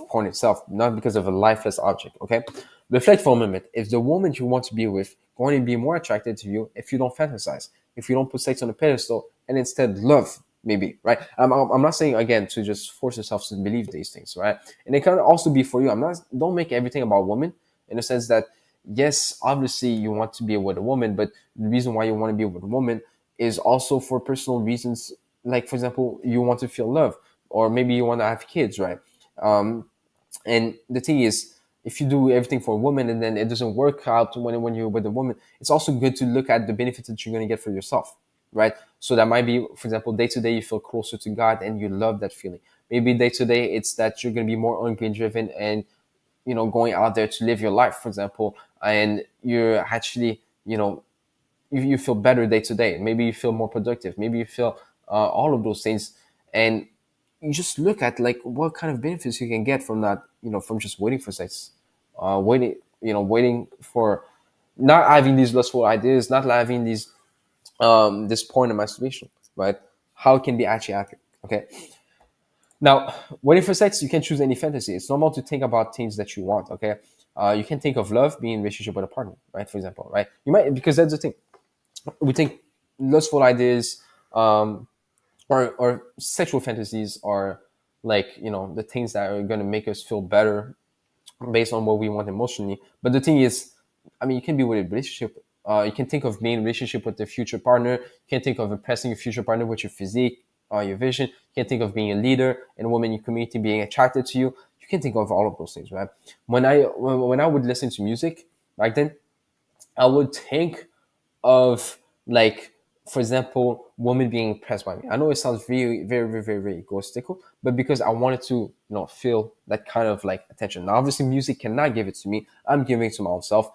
porn itself, not because of a lifeless object. Okay, reflect for a moment. If the woman you want to be with going to be more attracted to you if you don't fantasize, if you don't put sex on a pedestal, and instead love, maybe, right? I'm not saying again to just force yourself to believe these things, right? And it can also be for you. I'm not Don't make everything about women, in the sense that yes, obviously you want to be with a woman, but the reason why you want to be with a woman is also for personal reasons. Like, for example, you want to feel love, or maybe you want to have kids, right? Um, and the thing is, if you do everything for a woman and then it doesn't work out when you're with a woman, it's also good to look at the benefits that you're going to get for yourself, right? So that might be, for example, day to day you feel closer to God and you love that feeling. Maybe day to day it's that you're going to be more ungain driven, and going out there to live your life, for example, and you're actually, you feel better day to day. Maybe you feel more productive. Maybe you feel all of those things, and you just look at like what kind of benefits you can get from that. From just waiting for sex, waiting for not having these lustful ideas, not having these this point of masturbation, right? How it can be actually accurate. Okay. Now, waiting for sex, you can choose any fantasy. It's normal to think about things that you want. Okay, you can think of love being in a relationship with a partner, right? For example, right? You might, because that's the thing. We think lustful ideas, or sexual fantasies are like the things that are going to make us feel better based on what we want emotionally. But the thing is, I mean, you can be with a relationship. You can think of being in a relationship with a future partner. You can think of impressing your future partner with your physique, your vision. You can think of being a leader and a woman in your community being attracted to you. You can think of all of those things, right? When I would listen to music back then, I would think of, like, for example, women being impressed by me. I know it sounds very, very, very, very, very egotistical, but because I wanted to, feel that kind of like attention. Now, obviously, music cannot give it to me. I'm giving it to myself,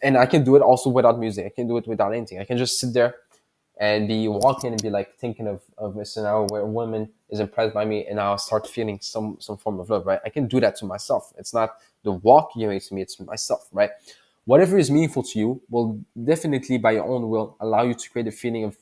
and I can do it also without music. I can do it without anything. I can just sit there and be walking and be like thinking of a scenario where a woman is impressed by me, and I'll start feeling some form of love, right? I can do that to myself. It's not the walk giving it to me, it's myself, right? Whatever is meaningful to you will definitely, by your own will, allow you to create a feeling of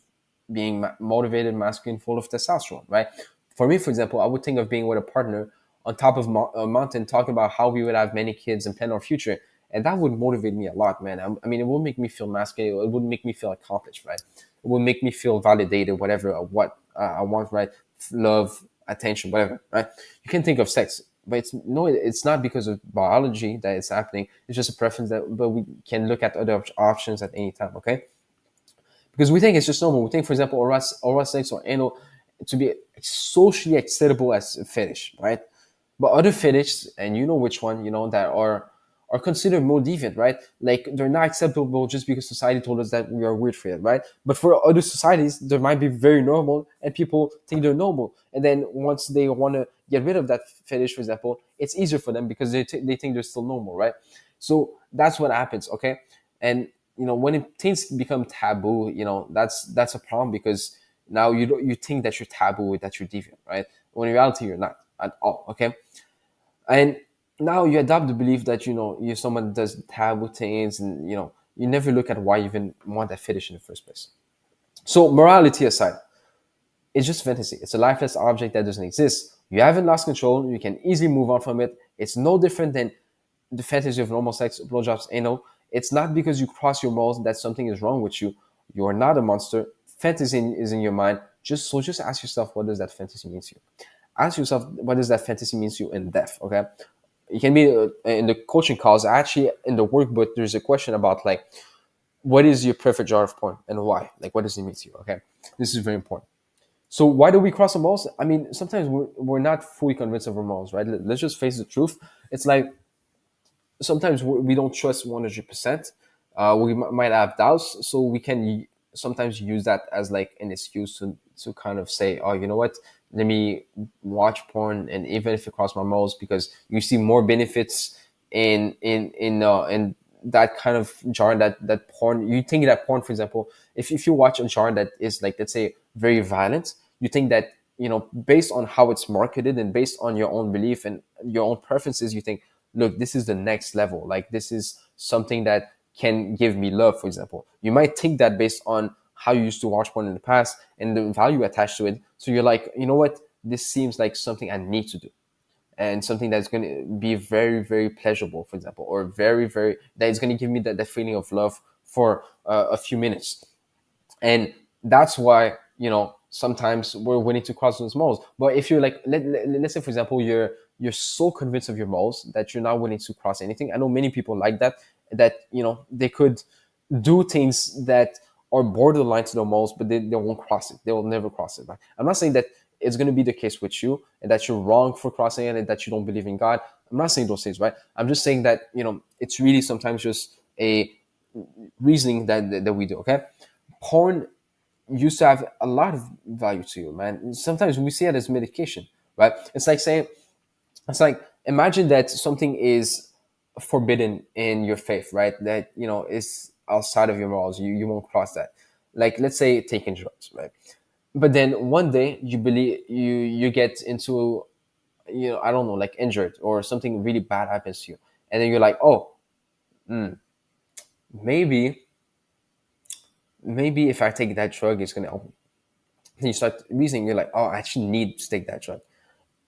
being motivated, masculine, full of testosterone, right? For me, for example, I would think of being with a partner on top of a mountain, talking about how we would have many kids and plan our future. And that would motivate me a lot, man. I mean, it would make me feel masculine. It would make me feel accomplished, right? It would make me feel validated, whatever, what I want, right? Love, attention, whatever, right? You can think of sex, but it's not because of biology that it's happening. It's just a preference but we can look at other options at any time, okay? Because we think it's just normal. We think, for example, oral sex or anal to be socially acceptable as a fetish, right? But other fetishes, and you know which one, that are considered more deviant, right? Like, they're not acceptable just because society told us that we are weird for it, right? But for other societies, they might be very normal, and people think they're normal. And then once they want to get rid of that fetish, for example, it's easier for them because they think they're still normal, right? So that's what happens, okay? And when things become taboo, that's a problem, because now you think that you're taboo, that you're deviant, right? When in reality you're not at all, okay? And now you adopt the belief that you're someone that does taboo things, and you never look at why you even want that fetish in the first place. So morality aside, it's just fantasy. It's a lifeless object that doesn't exist. You haven't lost control. You can easily move on from it. It's no different than the fantasy of normal sex, blowjobs, anal. It's not because you cross your morals that something is wrong with you. You are not a monster. Fantasy is in your mind. Just ask yourself, what does that fantasy mean to you? Ask yourself, what does that fantasy mean to you in depth? Okay, it can be in the coaching calls. Actually, in the workbook, there's a question about like, what is your perfect jar of porn and why? Like, what does it mean to you? Okay, this is very important. So why do we cross the morals? I mean, sometimes we're not fully convinced of our morals, right? Let's just face the truth. It's like sometimes we don't trust 100%. We might have doubts, so we can sometimes use that as like an excuse to kind of say, oh, you know what? Let me watch porn, and even if it crosses my morals, because you see more benefits in that kind of genre, that porn. You think that porn, for example, if you watch a genre that is like, let's say, very violent, you think that based on how it's marketed and based on your own belief and your own preferences, you think, look, this is the next level. Like, this is something that can give me love, for example. You might think that based on how you used to watch porn in the past and the value attached to it. So you're like, you know what? This seems like something I need to do, and something that's going to be very, very pleasurable, for example, or very, very, that is going to give me that feeling of love for a few minutes. And that's why sometimes we're willing to cross those morals. But if you're like, let's say, for example, you're so convinced of your morals that you're not willing to cross anything. I know many people like that they could do things that are borderline to their morals, but they won't cross it. They will never cross it. Right? I'm not saying that it's going to be the case with you and that you're wrong for crossing it and that you don't believe in God. I'm not saying those things, right? I'm just saying that it's really sometimes just a reasoning that we do. Okay, porn used to have a lot of value to you, man. Sometimes we see it as medication, right? It's like imagine that something is forbidden in your faith, right? That is outside of your morals. You won't cross that. Like, let's say taking drugs, right? But then one day you believe you get into I don't know, like injured, or something really bad happens to you, and then you're like, oh, maybe if I take that drug, it's gonna help me. Then you start reasoning. You're like, oh, I actually need to take that drug.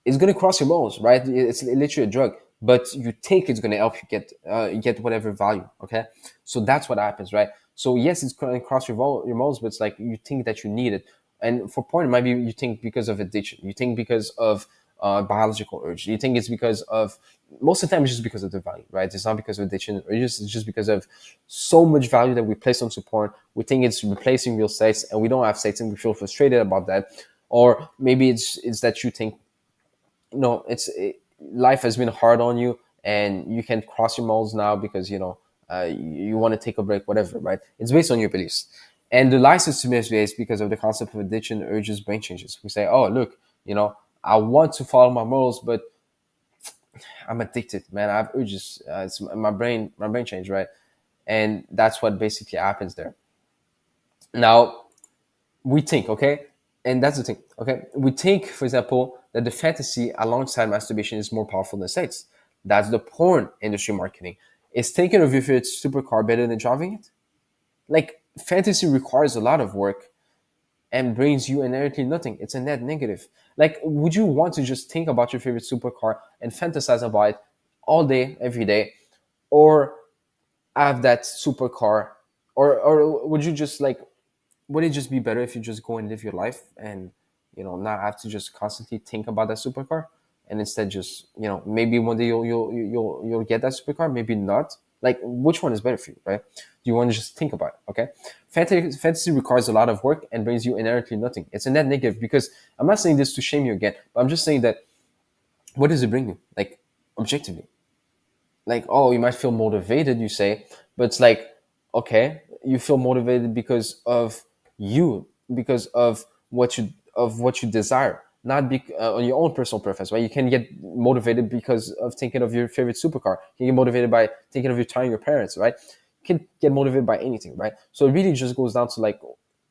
It's going to cross your morals, right? It's literally a drug, but you think it's going to help you get whatever value. Okay, so that's what happens, right? So yes, it's going to cross your morals, but it's like you think that you need it. And for porn, it might be you think because of addiction, you think because of biological urge, you think it's because of, most of the time it's just because of the value, right? It's not because of addiction or it's just because of so much value that we place onto porn. We think it's replacing real sex, and we don't have sex, and we feel frustrated about that. Or maybe it's that you think life has been hard on you, and you can cross your morals now because you want to take a break, whatever, right? It's based on your beliefs. And the license to misbehave because of the concept of addiction, urges, brain changes. We say, oh, look, I want to follow my morals, but I'm addicted, man. I have urges. It's my brain changed, right? And that's what basically happens there. Now, we think, okay, and that's the thing, okay, we think, for example, that the fantasy alongside masturbation is more powerful than sex. That's the porn industry marketing. Is thinking of your favorite supercar better than driving it? Like, fantasy requires a lot of work and brings you inherently nothing. It's a net negative. Like, would you want to just think about your favorite supercar and fantasize about it all day every day, or have that supercar, or would you just like, would it just be better if you just go and live your life and not have to just constantly think about that supercar, and instead just maybe one day you'll get that supercar, maybe not. Like, which one is better for you, right? Do you want to just think about it? Okay, fantasy requires a lot of work and brings you inherently nothing. It's a net negative, because I'm not saying this to shame you again, but I'm just saying that, what does it bring you, like, objectively? Like, oh, you might feel motivated, you say, but it's like, okay, you feel motivated because of you, because of what you desire. not on your own personal preference, right? You can get motivated because of thinking of your favorite supercar. You can get motivated by thinking of retiring your parents, right? You can get motivated by anything, right? So it really just goes down to like,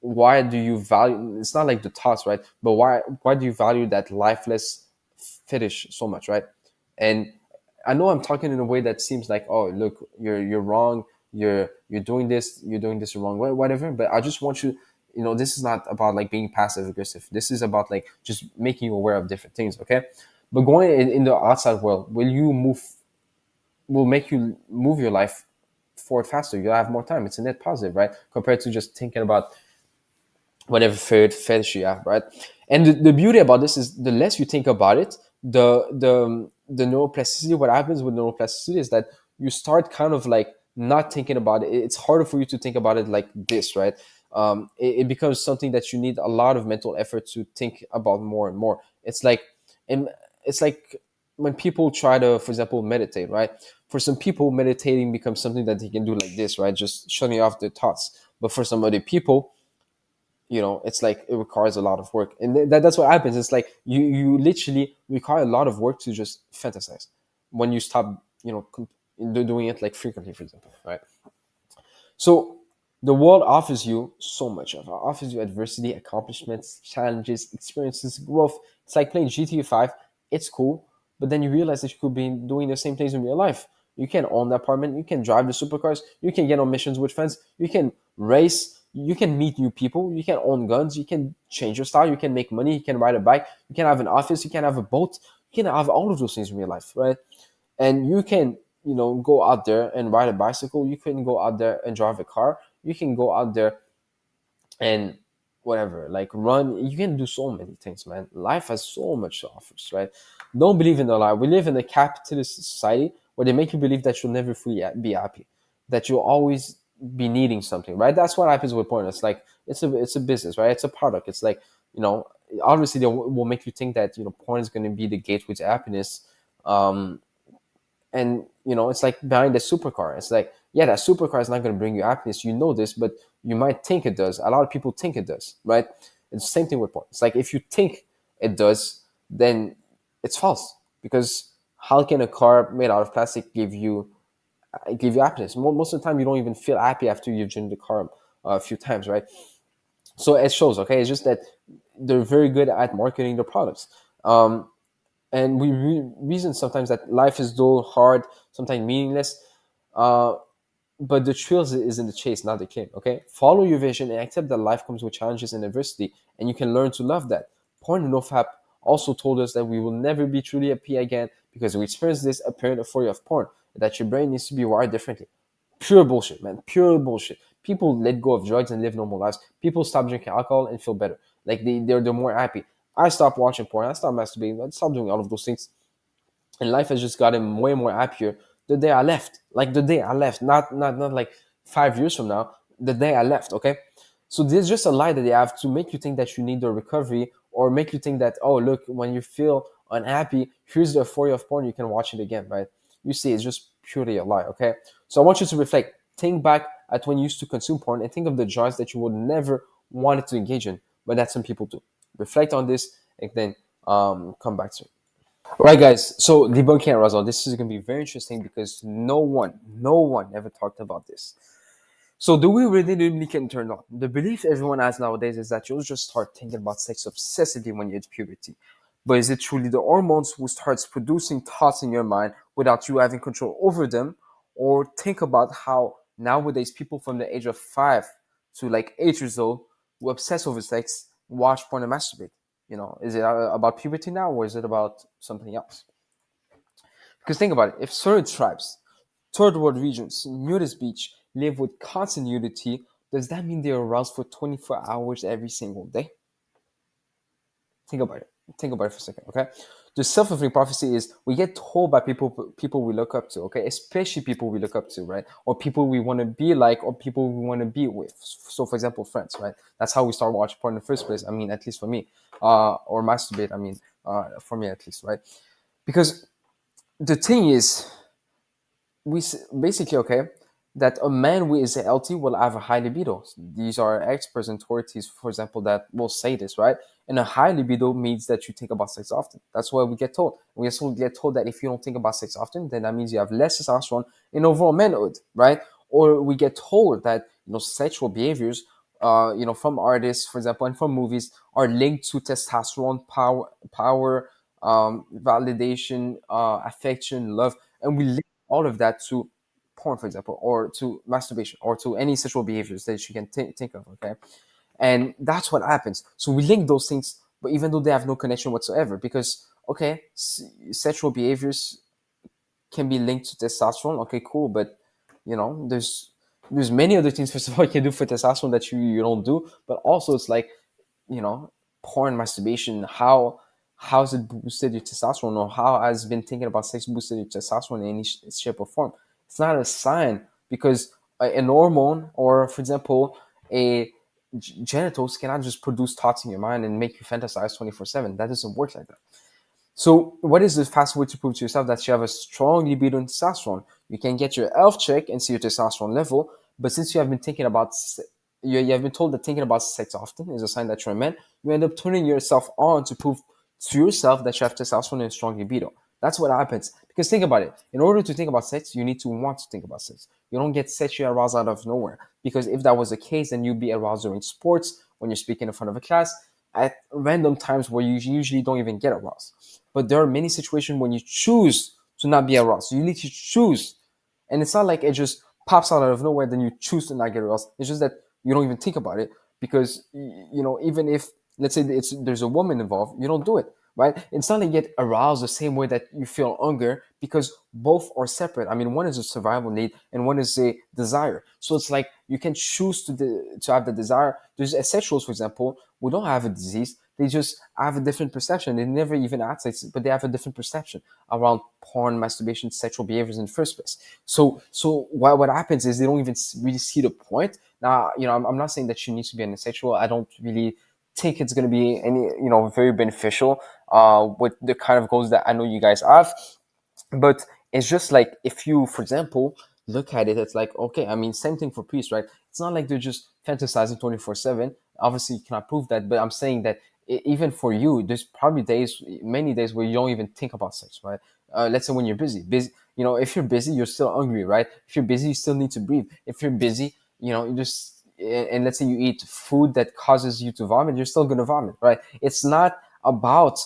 why do you value? It's not like the thoughts, right? But why do you value that lifeless fetish so much, right? And I know I'm talking in a way that seems like, oh, look, you're wrong. You're doing this wrong, whatever. But I just want you, this is not about like being passive aggressive. This is about like just making you aware of different things, okay? But going in the outside world, will make you move your life forward faster. You'll have more time. It's a net positive, right? Compared to just thinking about whatever fetish you have, right? And the beauty about this is the less you think about it, the neuroplasticity. What happens with neuroplasticity is that you start kind of like not thinking about it. It's harder for you to think about it like this, right? It becomes something that you need a lot of mental effort to think about more and more. And it's like when people try to, for example, meditate, right? For some people, meditating becomes something that they can do like this, right? Just shutting off their thoughts. But for some other people, it's like it requires a lot of work, and that's what happens. It's like you literally require a lot of work to just fantasize when you stop doing it like frequently, for example, right? So the world offers you so much of it. Offers you adversity, accomplishments, challenges, experiences, growth. It's like playing GTA 5. It's cool, but then you realize that you could be doing the same things in real life. You can own the apartment, you can drive the supercars, you can get on missions with friends, you can race, you can meet new people, you can own guns, you can change your style, you can make money, you can ride a bike, you can have an office, you can have a boat, you can have all of those things in real life, right? And you can go out there and ride a bicycle, you can go out there and drive a car, you can go out there and whatever, like run. You can do so many things, man. Life has so much to offer, right? Don't believe in the lie. We live in a capitalist society where they make you believe that you'll never fully be happy, that you'll always be needing something, right? That's what happens with porn. It's like it's a business, right? It's a product. It's like, obviously they will make you think that porn is going to be the gateway to happiness. And it's like buying the supercar. It's like, yeah, that supercar is not going to bring you happiness, this, but you might think it does. A lot of people think it does, right? It's the same thing with porn. It's like, if you think it does, then it's false, because how can a car made out of plastic give you happiness? Most of the time you don't even feel happy after you've driven the car a few times, right? So it shows, okay? It's just that they're very good at marketing their products. And we reason sometimes that life is dull, hard, sometimes meaningless. Uh, but the thrills is in the chase, not the game. Okay, follow your vision and accept that life comes with challenges and adversity, and you can learn to love that. Porn and NoFap also told us that we will never be truly happy again because we experienced this apparent euphoria of porn. That your brain needs to be wired differently. Pure bullshit, man. Pure bullshit. People let go of drugs and live normal lives. People stop drinking alcohol and feel better. Like they're more happy. I stopped watching porn. I stopped masturbating. I stopped doing all of those things, and life has just gotten way more happier the day I left. Like the day I left, not like 5 years from now. The day I left. Okay, so there's just a lie that they have to make you think that you need the recovery, or make you think that, oh, look, when you feel unhappy, here's the euphoria of porn. You can watch it again, right? You see, it's just purely a lie. Okay, so I want you to reflect. Think back at when you used to consume porn and think of the joys that you would never wanted to engage in, but that some people do. Reflect on this and then come back to it. All right, guys. So debunking arousal. This is going to be very interesting because no one ever talked about this. So do we really can turn on? The belief everyone has nowadays is that you'll just start thinking about sex obsessively when you hit puberty. But is it truly the hormones who starts producing thoughts in your mind without you having control over them? Or think about how nowadays people from the age of 5 to like 8 years old who obsess over sex watch porn and masturbate. Is it about puberty now, or is it about something else? Because think about it. If certain tribes, third world regions, nudist beach, live with constant nudity, does that mean they're aroused for 24 hours every single day? Think about it. Think about it for a second, okay? The self-fulfilling prophecy is we get told by people we look up to, okay? Especially people we look up to, right? Or people we want to be like, or people we want to be with. So, for example, friends, right? That's how we start watching porn in the first place. I mean, at least for me. Or masturbate, I mean, for me at least, right? Because the thing is, basically, okay, that a man who is healthy will have a high libido. These are experts and authorities, for example, that will say this, right? And a high libido means that you think about sex often. That's what we get told. We also get told that if you don't think about sex often, then that means you have less testosterone in overall manhood, right? Or we get told that sexual behaviors, from artists, for example, and from movies, are linked to testosterone, power, validation, affection, love, and we link all of that to porn, for example, or to masturbation, or to any sexual behaviors that you can think of. Okay, and that's what happens. So we link those things, but even though they have no connection whatsoever, because okay, sexual behaviors can be linked to testosterone. Okay, cool, but there's many other things. First of all, you can do for testosterone that you don't do, but also it's like you know porn, masturbation. How's it boosted your testosterone, or how has been thinking about sex boosted your testosterone in any shape or form? It's not a sign, because an hormone, or for example a genitals cannot just produce thoughts in your mind and make you fantasize 24/7. That doesn't work like that. So, what is the fast way to prove to yourself that you have a strong libido and testosterone? You can get your health check and see your testosterone level, but since you have been thinking about, you have been told that thinking about sex often is a sign that you're a man, you end up turning yourself on to prove to yourself that you have testosterone and a strong libido. That's what happens. Because think about it. In order to think about sex, you need to want to think about sex. You don't get sexually aroused out of nowhere. Because if that was the case, then you'd be aroused during sports, when you're speaking in front of a class, at random times where you usually don't even get aroused. But there are many situations when you choose to not be aroused. You literally choose. And it's not like it just pops out of nowhere, then you choose to not get aroused. It's just that you don't even think about it, because, even if, let's say there's a woman involved, you don't do it, right? It's not like you get aroused the same way that you feel hunger, because both are separate. I mean, one is a survival need and one is a desire. So it's like you can choose to have the desire. There's asexuals, for example, who don't have a disease. They just have a different perception. They never even act sex, but they have a different perception around porn, masturbation, sexual behaviors in the first place. So what happens is they don't even really see the point. Now, I'm not saying that you need to be an asexual. I don't really think it's going to be any, very beneficial with the kind of goals that I know you guys have. But it's just like, if you, for example, look at it, it's like, okay, I mean, same thing for peace, right? It's not like they're just fantasizing 24/7. Obviously, you cannot prove that, but I'm saying that even for you, there's probably days, many days, where you don't even think about sex, right? Let's say when you're busy, if you're busy, you're still hungry, right? If you're busy, you still need to breathe. If you're busy, you just, and let's say you eat food that causes you to vomit, you're still going to vomit, right? It's not about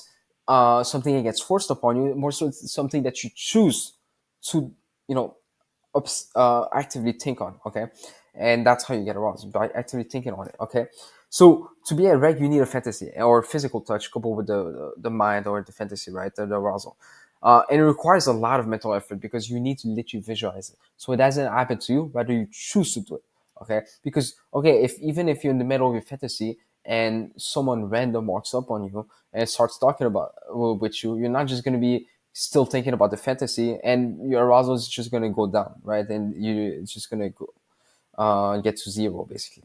something that gets forced upon you, more so it's something that you choose to, you know, actively think on, okay? And that's how you get aroused, by actively thinking on it, okay? So to be a reg, you need a fantasy or physical touch coupled with the mind, or the fantasy, right? The arousal. And it requires a lot of mental effort, because you need to literally visualize it. So it doesn't happen to you, rather you choose to do it, okay? Because, okay, even if you're in the middle of your fantasy and someone random walks up on you and starts talking about with you, you're not just going to be still thinking about the fantasy, and your arousal is just going to go down, right? And it's just going to go get to zero, basically.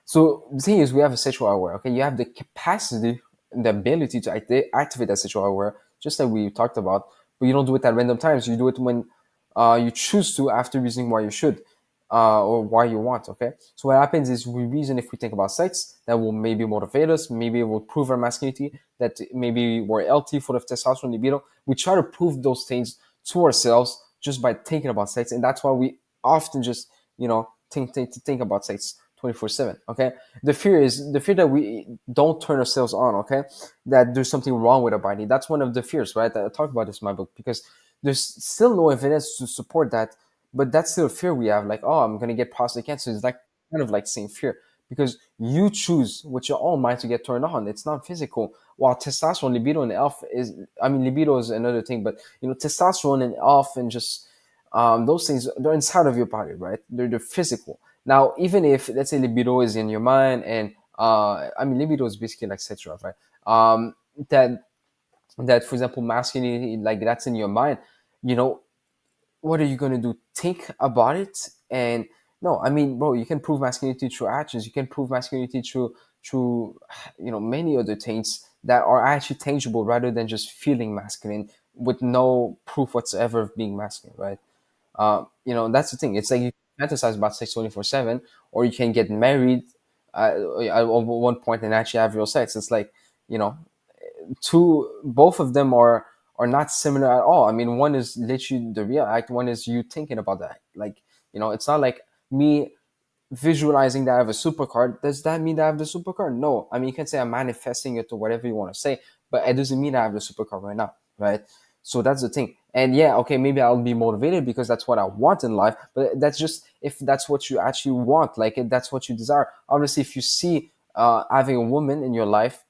So the thing is, we have a sexual aware. Okay, you have the capacity, the ability to activate that sexual aware, just like we talked about. But you don't do it at random times. You do it when you choose to, after reasoning why you should, or why you want. Okay. So what happens is, we reason if we think about sex, that will maybe motivate us. Maybe it will prove our masculinity. That maybe we're healthy, full of testosterone, libido. We try to prove those things to ourselves just by thinking about sex, and that's why we often just think about sex 24/7. Okay, the fear that we don't turn ourselves on. Okay, that there's something wrong with our body. That's one of the fears, right? I talk about this in my book, because there's still no evidence to support that, but that's still a fear we have. Like, oh, I'm gonna get prostate cancer. It's like kind of like same fear, because you choose with your own mind to get turned on. It's not physical. While testosterone, libido, and elf is, I mean, libido is another thing, but testosterone and elf and just those things, they're inside of your body, right? They're physical. Now, even if, let's say, libido is in your mind, and I mean, libido is basically like sexual, right? That for example, masculinity, like that's in your mind, you know, what are you going to do? Think about it. And no, I mean, bro, you can prove masculinity through actions. You can prove masculinity through many other things that are actually tangible, rather than just feeling masculine with no proof whatsoever of being masculine, right? That's the thing. It's like you fantasize about sex 24/7, or you can get married at one point and actually have real sex. It's like, you know, both of them are not similar at all. I mean, one is literally the real act, one is you thinking about that. Like, it's not like me visualizing that I have a supercar. Does that mean that I have the supercar? No. I mean, you can say I'm manifesting it to whatever you want to say, but it doesn't mean I have the supercar right now, right? So that's the thing. And yeah, okay, maybe I'll be motivated because that's what I want in life, but that's just if that's what you actually want, like if that's what you desire. Obviously, if you see having a woman in your life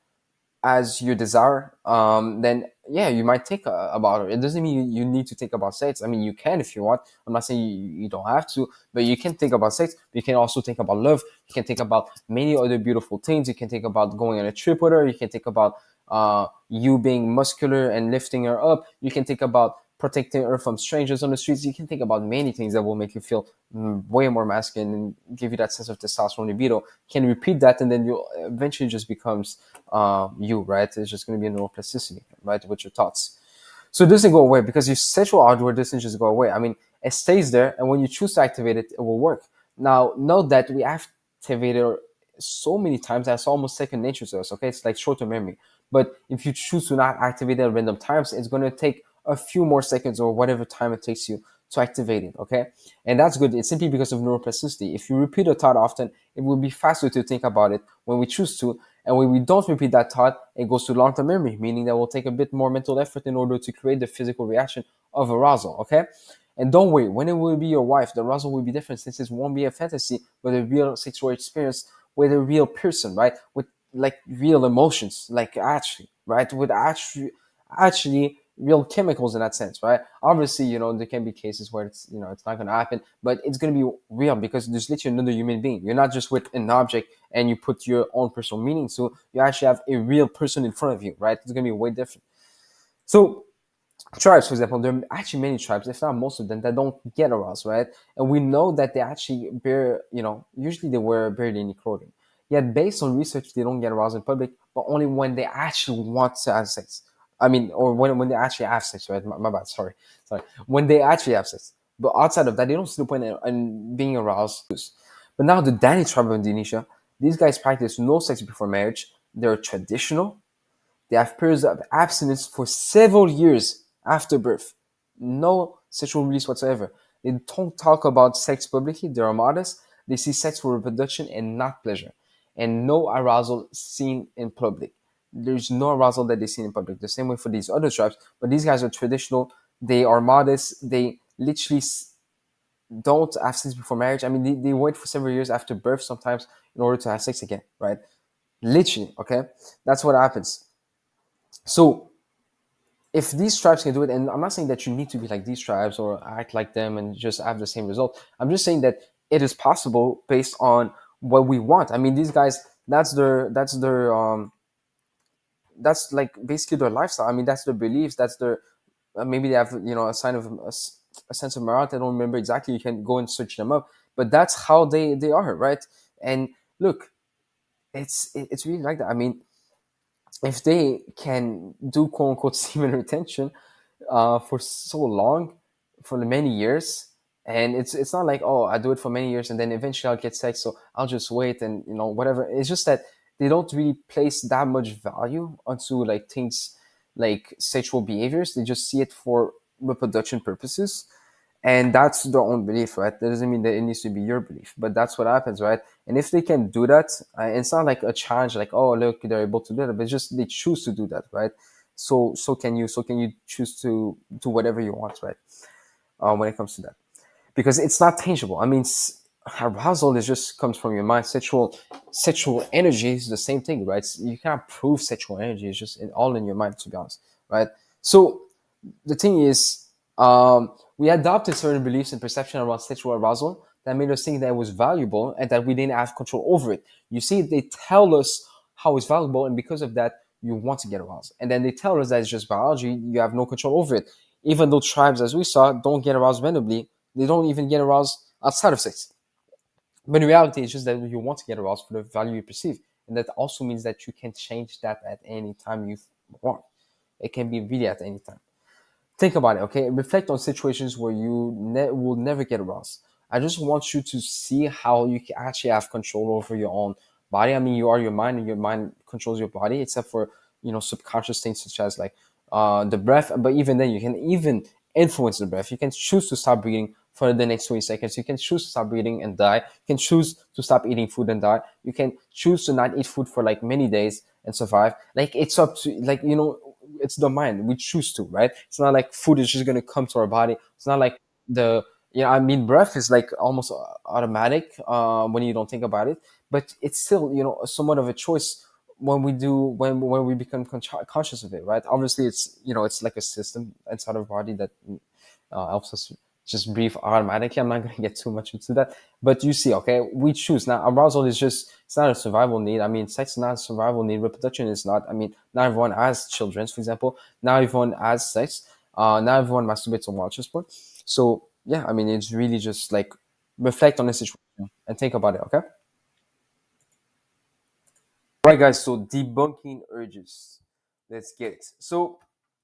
as you desire, then yeah, you might think about it. It doesn't mean you need to think about sex. I mean, you can if you want. I'm not saying you don't have to, but you can think about sex. But you can also think about love. You can think about many other beautiful things. You can think about going on a trip with her. You can think about you being muscular and lifting her up. You can think about protecting her from strangers on the streets. You can think about many things that will make you feel way more masculine and give you that sense of testosterone libido. You can repeat that, and then you eventually just becomes you, right? It's just going to be a neuroplasticity, right, with your thoughts. So it doesn't go away because your sexual ardor doesn't just go away. I mean, it stays there, and when you choose to activate it, it will work. Now, note that we activate it so many times that's almost second nature to us, okay? It's like short-term memory. But if you choose to not activate it at random times, it's going to take a few more seconds or whatever time it takes you to activate it, okay? And that's good. It's simply because of neuroplasticity. If you repeat a thought often, it will be faster to think about it when we choose to. And when we don't repeat that thought, it goes to long-term memory, meaning that we'll take a bit more mental effort in order to create the physical reaction of arousal, okay? And don't worry, when it will be your wife, the arousal will be different since it won't be a fantasy, but a real sexual experience with a real person, right? With like real emotions, like actually, right? With actually real chemicals in that sense, right? Obviously, there can be cases where it's not going to happen, but it's going to be real because there's literally another human being. You're not just with an object and you put your own personal meaning to. You actually have a real person in front of you, right? It's going to be way different. So tribes, for example, there are actually many tribes, if not most of them, that don't get aroused, right? And we know that they actually usually they wear barely any clothing. Yet, based on research, they don't get aroused in public, but only when they actually want to have sex. I mean, or when they actually have sex, right? My bad, sorry. When they actually have sex. But outside of that, they don't see the point in being aroused. But now the Dani tribe of Indonesia, these guys practice no sex before marriage. They're traditional. They have periods of abstinence for several years after birth. No sexual release whatsoever. They don't talk about sex publicly. They are modest. They see sex for reproduction and not pleasure. And no arousal seen in public. There's no arousal that they see in public. The same way for these other tribes. But these guys are traditional. They are modest. They literally don't have sex before marriage. I mean, they wait for several years after birth sometimes in order to have sex again, right? Literally, okay? That's what happens. So if these tribes can do it, and I'm not saying that you need to be like these tribes or act like them and just have the same result. I'm just saying that it is possible based on what we want. I mean, these guys, that's like basically their lifestyle. I mean, that's their beliefs. That's their maybe they have a sign of a sense of morality. I don't remember exactly. You can go and search them up, but that's how they are, right? And look, it's really like that. I mean, if they can do quote unquote semen retention for so long, for many years, and it's not like, oh, I do it for many years and then eventually I'll get sex, so I'll just wait and whatever. It's just that they don't really place that much value onto like things like sexual behaviors. They just see it for reproduction purposes, and that's their own belief, right? That doesn't mean that it needs to be your belief, but that's what happens, right? And if they can do that, it's not like a challenge, like, oh, look, they're able to do that, but just they choose to do that, right? So can you. So can you choose to do whatever you want, right? When it comes to that, because it's not tangible. I mean, arousal is just comes from your mind. Sexual energy is the same thing, right? You can't prove sexual energy. It's just all in your mind, to be honest, right? So the thing is, we adopted certain beliefs and perception around sexual arousal that made us think that it was valuable and that we didn't have control over it. You see, they tell us how it's valuable, and because of that, you want to get aroused. And then they tell us that it's just biology, you have no control over it. Even though tribes, as we saw, don't get aroused randomly, they don't even get aroused outside of sex. But in reality, it's just that you want to get aroused for the value you perceive. And that also means that you can change that at any time you want. It can be really at any time. Think about it, okay? Reflect on situations where you will never get aroused. I just want you to see how you can actually have control over your own body. I mean, you are your mind, and your mind controls your body, except for subconscious things such as like the breath. But even then, you can even influence the breath. You can choose to stop breathing for the next 20 seconds. You can choose to stop breathing and die. You can choose to stop eating food and die. You can choose to not eat food for like many days and survive. Like it's up to like it's the mind. We choose to, right? It's not like food is just gonna come to our body. It's not like the I mean, breath is like almost automatic when you don't think about it, but it's still somewhat of a choice when we become conscious of it, right? Obviously, it's like a system inside our body that helps us just breathe automatically. I'm not going to get too much into that, but you see, okay, we choose. Now arousal is just, it's not a survival need. I mean, sex is not a survival need. Reproduction is not. I mean, not everyone has children, for example. Not everyone has sex. Not everyone masturbates or watches porn. So yeah, I mean, it's really just like reflect on the situation and think about it. Okay. Right, guys. So debunking urges. Let's get it. So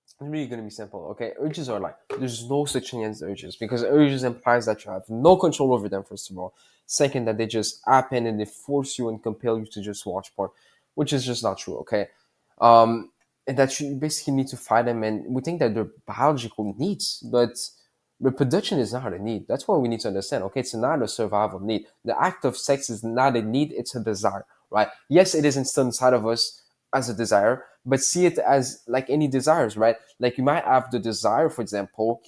it's really gonna be simple. Okay, urges are like, there's no such thing as urges, because urges implies that you have no control over them. First of all, second, that they just happen and they force you and compel you to just watch porn, which is just not true. Okay, and that you basically need to fight them, and we think that they're biological needs, but reproduction is not a need. That's what we need to understand. Okay, it's not a survival need. The act of sex is not a need; it's a desire, right? Yes, it is instilled inside of us as a desire, but see it as like any desires, right? Like you might have the desire, for example,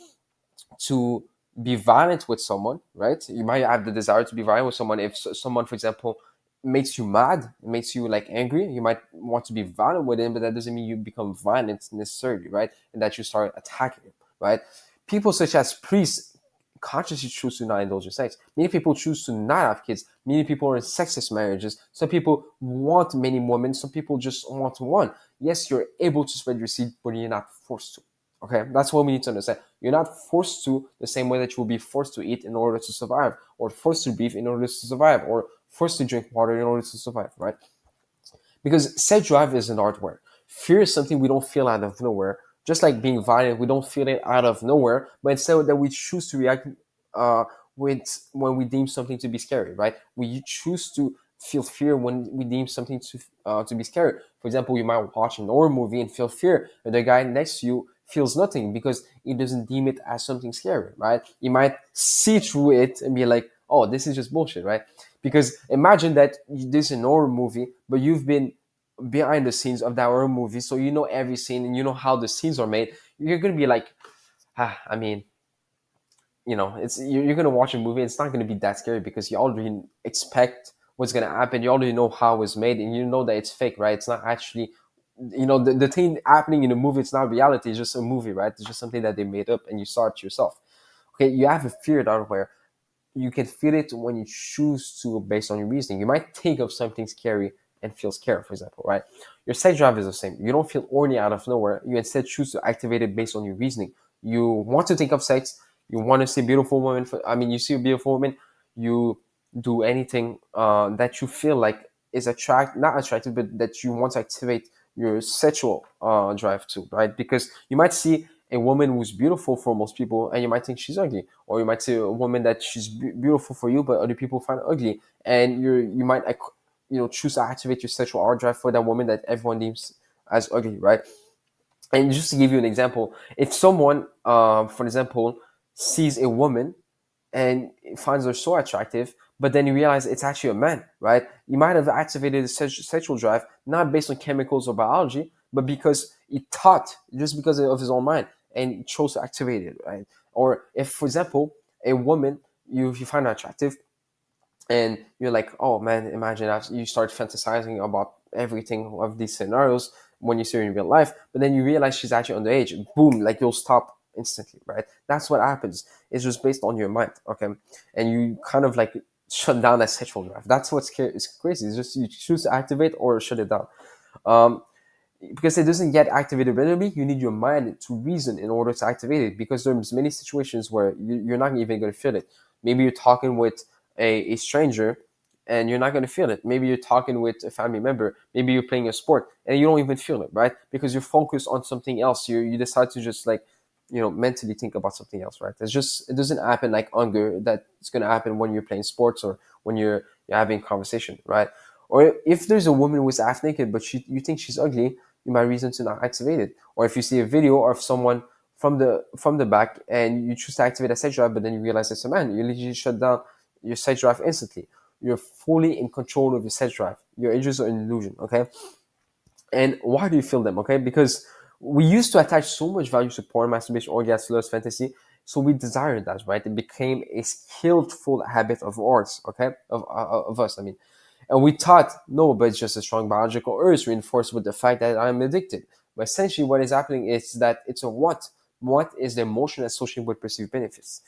to be violent with someone, right? You might have the desire to be violent with someone. If someone, for example, makes you mad, makes you like angry, you might want to be violent with him, but that doesn't mean you become violent necessarily, right? And that you start attacking him, right? People such as priests consciously choose to not indulge in sex. Many people choose to not have kids. Many people are in sexist marriages. Some people want many women. Some people just want one. Yes, you're able to spread your seed, but you're not forced to. Okay, that's what we need to understand. You're not forced to the same way that you will be forced to eat in order to survive, or forced to breathe in order to survive, or forced to drink water in order to survive, right? Because sex drive is an artwork. Fear is something we don't feel out of nowhere. Just like being violent, we don't feel it out of nowhere, but instead that we choose to react uh, with when we deem something to be scary, right? We choose to feel fear when we deem something to be scary. For example, you might watch an horror movie and feel fear, and the guy next to you feels nothing because he doesn't deem it as something scary, right? You might see through it and be like, "Oh, this is just bullshit," right? Because imagine that this is an horror movie, but you've been behind the scenes of that horror movie, so you know every scene and you know how the scenes are made. You're gonna be like, I mean, it's you're gonna watch a movie. It's not gonna be that scary because you already expect what's gonna happen. You already know how it's made, and you know that it's fake, right? It's not actually, the thing happening in the movie. It's not reality. It's just a movie, right? It's just something that they made up, and you saw it yourself. Okay, you have a fear out where you can feel it when you choose to based on your reasoning. You might think of something scary and feel scared, for example, right? Your sex drive is the same. You don't feel horny out of nowhere. You instead choose to activate it based on your reasoning. You want to think of sex. You want to see a beautiful woman. You see a beautiful woman. You do anything that you feel like is not attractive, but that you want to activate your sexual drive to, right? Because you might see a woman who's beautiful for most people, and you might think she's ugly, or you might see a woman that she's beautiful for you, but other people find ugly, and you might choose to activate your sexual art drive for that woman that everyone deems as ugly, right? And just to give you an example, if someone, for example, sees a woman and finds her so attractive, but then you realize it's actually a man, right? You might have activated a sexual drive not based on chemicals or biology, but because he thought, just because of his own mind, and he chose to activate it, right? Or if, for example, a woman you find her attractive, and you're like, oh man, imagine that you start fantasizing about everything of these scenarios when you see her in real life, but then you realize she's actually underage, and boom, like you'll stop instantly, right? That's what happens. It's just based on your mind, okay? And you kind of like shut down that sexual drive. That's what's it's crazy. It's just you choose to activate or shut it down. Um, because it doesn't get activated randomly, you need your mind to reason in order to activate it, because there's many situations where you're not even going to feel it. Maybe you're talking with a stranger and you're not going to feel it. Maybe you're talking with a family member. Maybe you're playing a sport and you don't even feel it, right? Because you're focused on something else. You decide to just like mentally think about something else, right? It doesn't happen like hunger that it's going to happen when you're playing sports or when you're having conversation, right? Or if there's a woman who's half naked but you think she's ugly, you might reason to not activate it. Or if you see a video of someone from the back and you choose to activate a sex drive, but then you realize it's a man, you literally shut down your sex drive instantly. You're fully in control of your sex drive. Your urges are an illusion, okay? And why do you feel them? Okay, because we used to attach so much value to porn, masturbation, orgasm, lust, fantasy. So we desired that, right? It became a skillful habit of ours, okay, of us. I mean, and we thought, no, but it's just a strong biological urge reinforced with the fact that I'm addicted. But essentially, what is happening is that it's a want. What is the emotion associated with perceived benefits?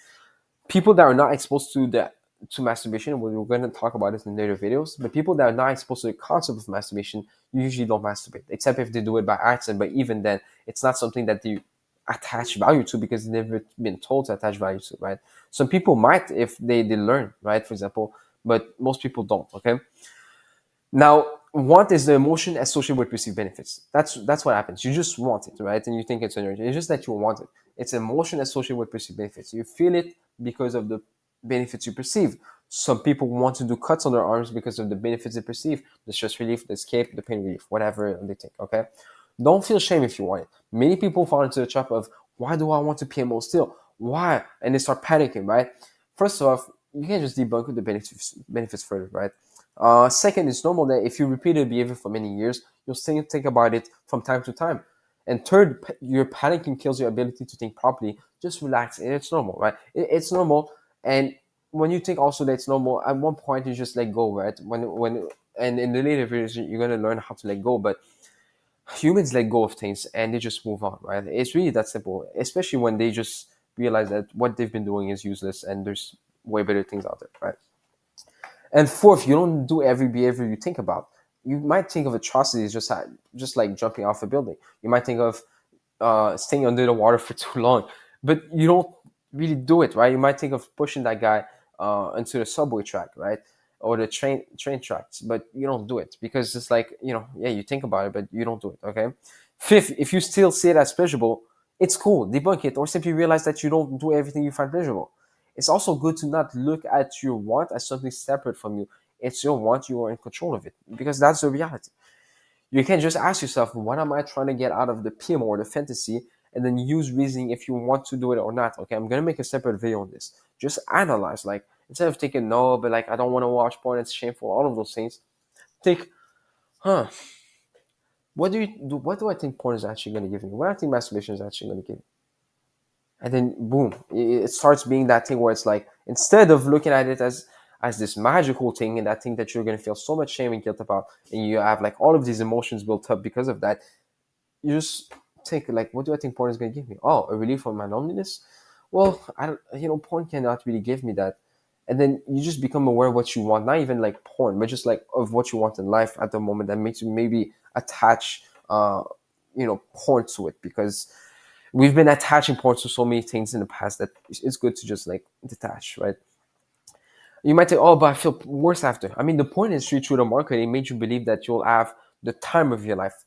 People that are not exposed to masturbation, we're going to talk about it in later videos, but people that are not exposed to the concept of masturbation usually don't masturbate, except if they do it by accident. But even then, it's not something that they attach value to because they've never been told to attach value to, right? Some people might if they learn, right, for example, but most people don't, okay? Now, want is the emotion associated with perceived benefits. That's what happens. You just want it, right? And you think it's an urge. It's just that you want it. It's emotion associated with perceived benefits. You feel it because of the benefits you perceive. Some people want to do cuts on their arms because of the benefits they perceive, the stress relief, the escape, the pain relief, whatever they take, okay? Don't feel shame if you want it. Many people fall into the trap of, why do I want to PMO still? Why? And they start panicking, right? First off, you can't just debunk the benefits further, right? Second, it's normal that if you repeat a behavior for many years, you'll still think about it from time to time. And third, your panicking kills your ability to think properly. Just relax. It's normal, right? It's normal. And when you think also that it's normal, at one point you just let go, right? And in the later videos, you're going to learn how to let go. But humans let go of things and they just move on, right? It's really that simple, especially when they just realize that what they've been doing is useless and there's way better things out there, right? And fourth, you don't do every behavior you think about. You might think of atrocities just like jumping off a building. You might think of staying under the water for too long, but you don't really do it, right? You might think of pushing that guy into the subway track, right, or the train tracks, but you don't do it because it's like, yeah, you think about it, but you don't do it. Okay. Fifth, if you still see it as pleasurable, it's cool. Debunk it, or simply realize that you don't do everything you find pleasurable. It's also good to not look at your want as something separate from you. It's your want, you are in control of it because that's the reality. You can just ask yourself, what am I trying to get out of the PMO or the fantasy? And then use reasoning if you want to do it or not. Okay, I'm going to make a separate video on this. Just analyze, like, instead of thinking, no, but like, I don't want to watch porn, it's shameful, all of those things. Think, huh, what do I think porn is actually going to give me? What do I think masturbation is actually going to give me? And then boom, it starts being that thing where it's like, instead of looking at it as this magical thing and that thing that you're going to feel so much shame and guilt about, and you have like all of these emotions built up because of that, you just think like, what do I think porn is going to give me? Oh, a relief from my loneliness. Well, I don't, porn cannot really give me that. And then you just become aware of what you want, not even like porn, but just like of what you want in life at the moment that makes you maybe attach porn to it, because we've been attaching porn to so many things in the past that it's good to just like detach, right? You might think, oh, but I feel worse after. I mean, the point is, through the marketing made you believe that you'll have the time of your life,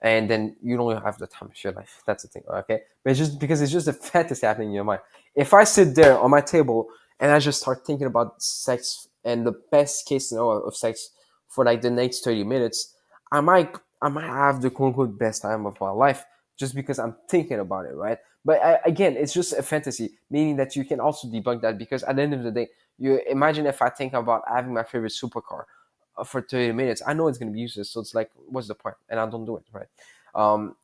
and then you don't have the time of your life. That's the thing, okay? But it's just because it's just a fantasy happening in your mind. If I sit there on my table and I just start thinking about sex and the best case scenario of sex for like the next 30 minutes, I might have the quote unquote best time of my life just because I'm thinking about it, right? But again, it's just a fantasy, meaning that you can also debunk that, because at the end of the day, you imagine if I think about having my favorite supercar for 30 minutes, I know it's going to be useless. So it's like, what's the point? And I don't do it, right?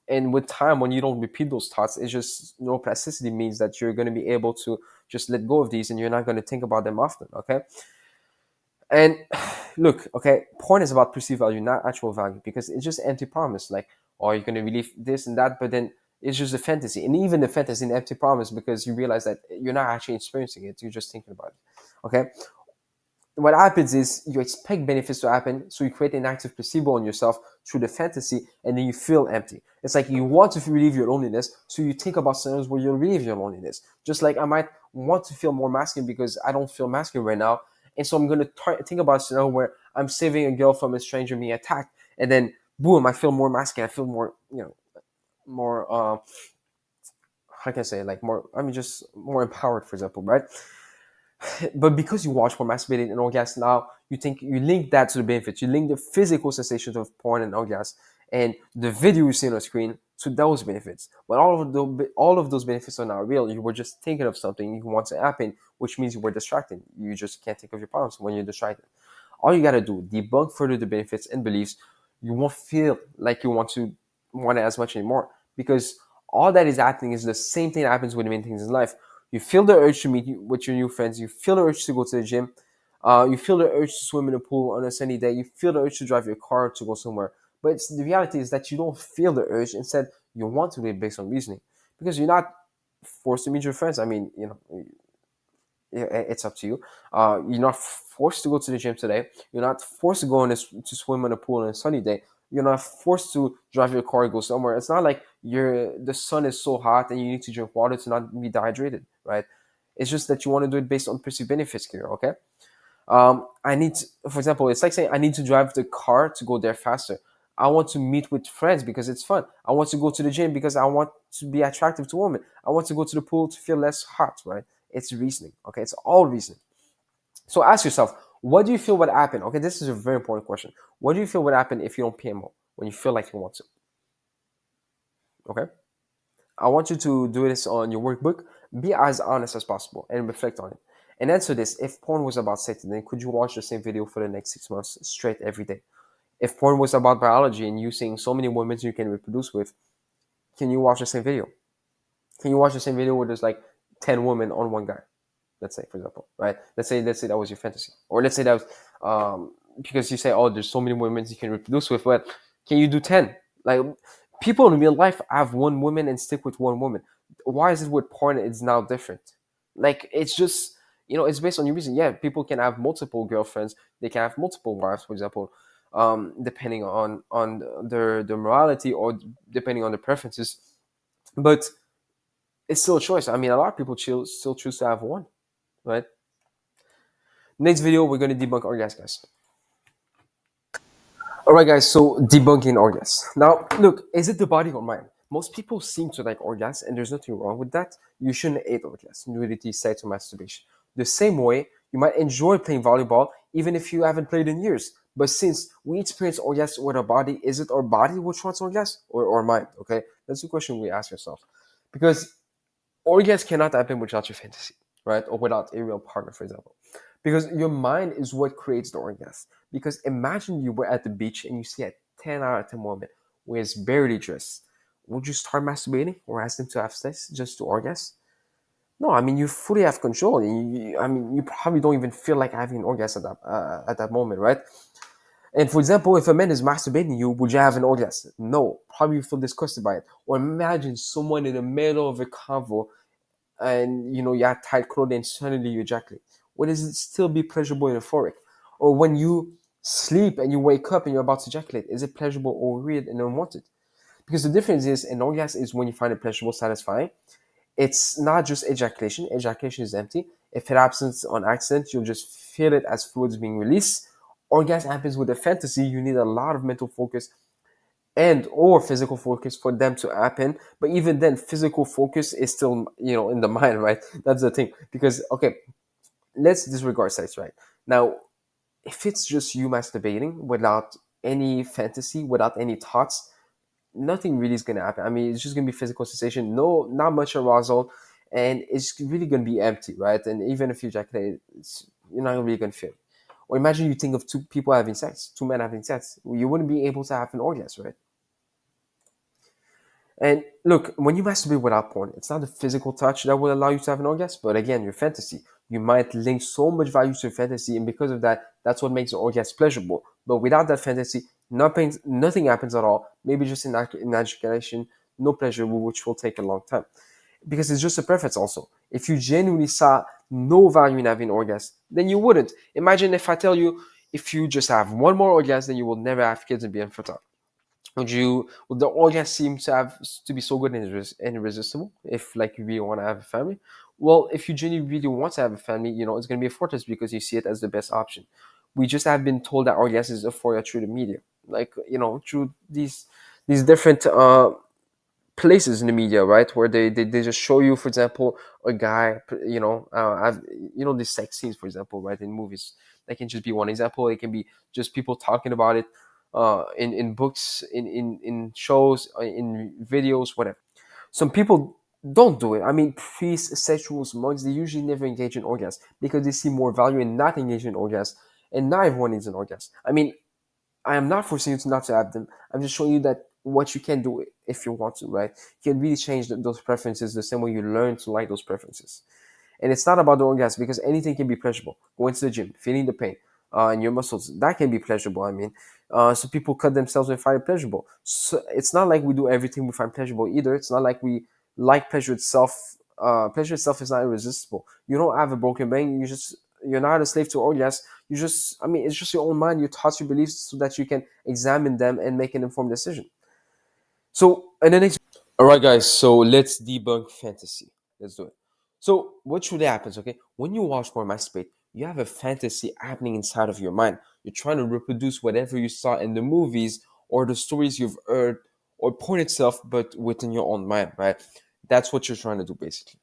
And with time, when you don't repeat those thoughts, it's just neuroplasticity means that you're going to be able to just let go of these and you're not going to think about them often, okay? And look, okay, porn is about perceived value, not actual value, because it's just empty promise. Like, oh, you're going to relieve this and that, but then it's just a fantasy. And even the fantasy, an empty promise, because you realize that you're not actually experiencing it. You're just thinking about it, okay? What happens is you expect benefits to happen, so you create an active placebo on yourself through the fantasy, and then you feel empty. It's like you want to relieve your loneliness, so you think about scenarios where you'll relieve your loneliness. Just like I might want to feel more masculine because I don't feel masculine right now, and so I'm going to think about a scenario where I'm saving a girl from a stranger being attacked, and then boom, I feel more masculine. I feel more, more how can I say, like more, I mean, just more empowered, for example, right? But because you watch porn, masturbating, and orgasm, now you think you link that to the benefits. You link the physical sensations of porn and orgasm and the video you see on the screen to those benefits. But all of those benefits are not real. You were just thinking of something you want to happen, which means you were distracted. You just can't think of your problems when you're distracted. All you gotta do, debunk further the benefits and beliefs. You won't feel like you want it as much anymore, because all that is happening is the same thing that happens with many things in life. You feel the urge to meet with your new friends. You feel the urge to go to the gym. You feel the urge to swim in the pool on a sunny day. You feel the urge to drive your car to go somewhere. But the reality is that you don't feel the urge. Instead, you want to do it based on reasoning, because you're not forced to meet your friends. I mean, it's up to you. You're not forced to go to the gym today. You're not forced to go to swim in a pool on a sunny day. You're not forced to drive your car and go somewhere. It's not like the sun is so hot and you need to drink water to not be dehydrated, right? It's just that you want to do it based on perceived benefits here, okay? I need to, for example, it's like saying I need to drive the car to go there faster. I want to meet with friends because it's fun. I want to go to the gym because I want to be attractive to women. I want to go to the pool to feel less hot, right? It's reasoning, okay? It's all reasoning. So ask yourself, what do you feel would happen? Okay, this is a very important question. What do you feel would happen if you don't PMO when you feel like you want to? Okay, I want you to do this on your workbook. Be as honest as possible and reflect on it. And answer this: if porn was about sex, then could you watch the same video for the next 6 months straight every day? If porn was about biology and you seeing so many women you can reproduce with, can you watch the same video? Can you watch the same video where there's like 10 women on one guy? Let's say, for example, right? Let's say that was your fantasy, or let's say that was because you say, oh, there's so many women you can reproduce with, but can you do 10? Like, people in real life have one woman and stick with one woman. Why is it with porn it's now different? Like, it's just, it's based on your reason. Yeah, people can have multiple girlfriends, they can have multiple wives, for example, depending on their morality, or depending on their preferences, but it's still a choice. I mean, a lot of people still choose to have one, right? Next video, we're going to debunk orgasm, guys. All right, guys, so debunking orgasm. Now, look, is it the body or mind? Most people seem to like orgasm, and there's nothing wrong with that. You shouldn't hate orgasm, nudity, sex, or masturbation. The same way, you might enjoy playing volleyball even if you haven't played in years. But since we experience orgasm with our body, is it our body which wants orgasm, or our mind? Okay, that's the question we ask ourselves. Because orgasm cannot happen without your fantasy, right? Or without a real partner, for example. Because your mind is what creates the orgasm. Because imagine you were at the beach and you see a 10 out of 10 woman who is barely dressed. Would you start masturbating or ask them to have sex just to orgasm? No, I mean, you fully have control. I mean, you probably don't even feel like having an orgasm at that moment, right? And for example, if a man is masturbating you, would you have an orgasm? No, probably you feel disgusted by it. Or imagine someone in the middle of a convo and you have tight clothing and suddenly you ejaculate. Would it still be pleasurable and euphoric? Or when you sleep and you wake up and you're about to ejaculate, is it pleasurable or weird and unwanted? Because the difference is an orgasm is when you find it pleasurable, satisfying. It's not just ejaculation. Ejaculation is empty. If it happens on accident, you'll just feel it as fluids being released. Orgasm happens with a fantasy. You need a lot of mental focus and or physical focus for them to happen, but even then physical focus is still in the mind, right? That's the thing. Because okay, let's disregard sex right now. If it's just you masturbating without any fantasy, without any thoughts, nothing really is going to happen. I mean, it's just going to be physical sensation, no, not much arousal, and it's really going to be empty, right? And even if you ejaculate, you're not really going to feel it. Or imagine you think of two people having sex, two men having sex, you wouldn't be able to have an orgasm, right? And look, when you masturbate without porn, it's not the physical touch that will allow you to have an orgasm, but again, your fantasy. You might link so much value to your fantasy, and because of that, that's what makes the orgasm pleasurable. But without that fantasy, nothing happens at all. Maybe just in ejaculation, no pleasure, which will take a long time. Because it's just a preference also. If you genuinely saw no value in having an orgasm, then you wouldn't. Imagine if I tell you, if you just have one more orgasm, then you will never have kids and be infertile. Would the orgasm seem to be so good and irresistible if like you really want to have a family? Well, if you genuinely really want to have a family, it's going to be a fortress because you see it as the best option. We just have been told that orgasm is euphoria through the media, like through these different places in the media, right, where they just show you, for example, a guy, I've, these sex scenes, for example, right, in movies. That can just be one example. It can be just people talking about it in books, in shows, in videos, whatever. Some people don't do it. I mean, priests, sexuals, monks, they usually never engage in orgasm because they see more value in not engaging in orgasm, and not everyone needs an orgasm. I mean, I am not forcing you to not to have them. I'm just showing you that what you can do if you want to, right? You can really change those preferences the same way you learn to like those preferences. And it's not about the orgasm because anything can be pleasurable. Going to the gym, feeling the pain in your muscles, that can be pleasurable. I mean, so people cut themselves and find it pleasurable. So it's not like we do everything we find pleasurable either. It's not like we like pleasure itself. Pleasure itself is not irresistible. You don't have a broken brain. You're not a slave to orgasm. You just, I mean, it's just your own mind. You taught your beliefs so that you can examine them and make an informed decision. So, and the next, all right, guys. So let's debunk fantasy. Let's do it. So, what truly happens? Okay, when you watch more masturbate, you have a fantasy happening inside of your mind. You're trying to reproduce whatever you saw in the movies or the stories you've heard or porn itself, but within your own mind, right? That's what you're trying to do, basically,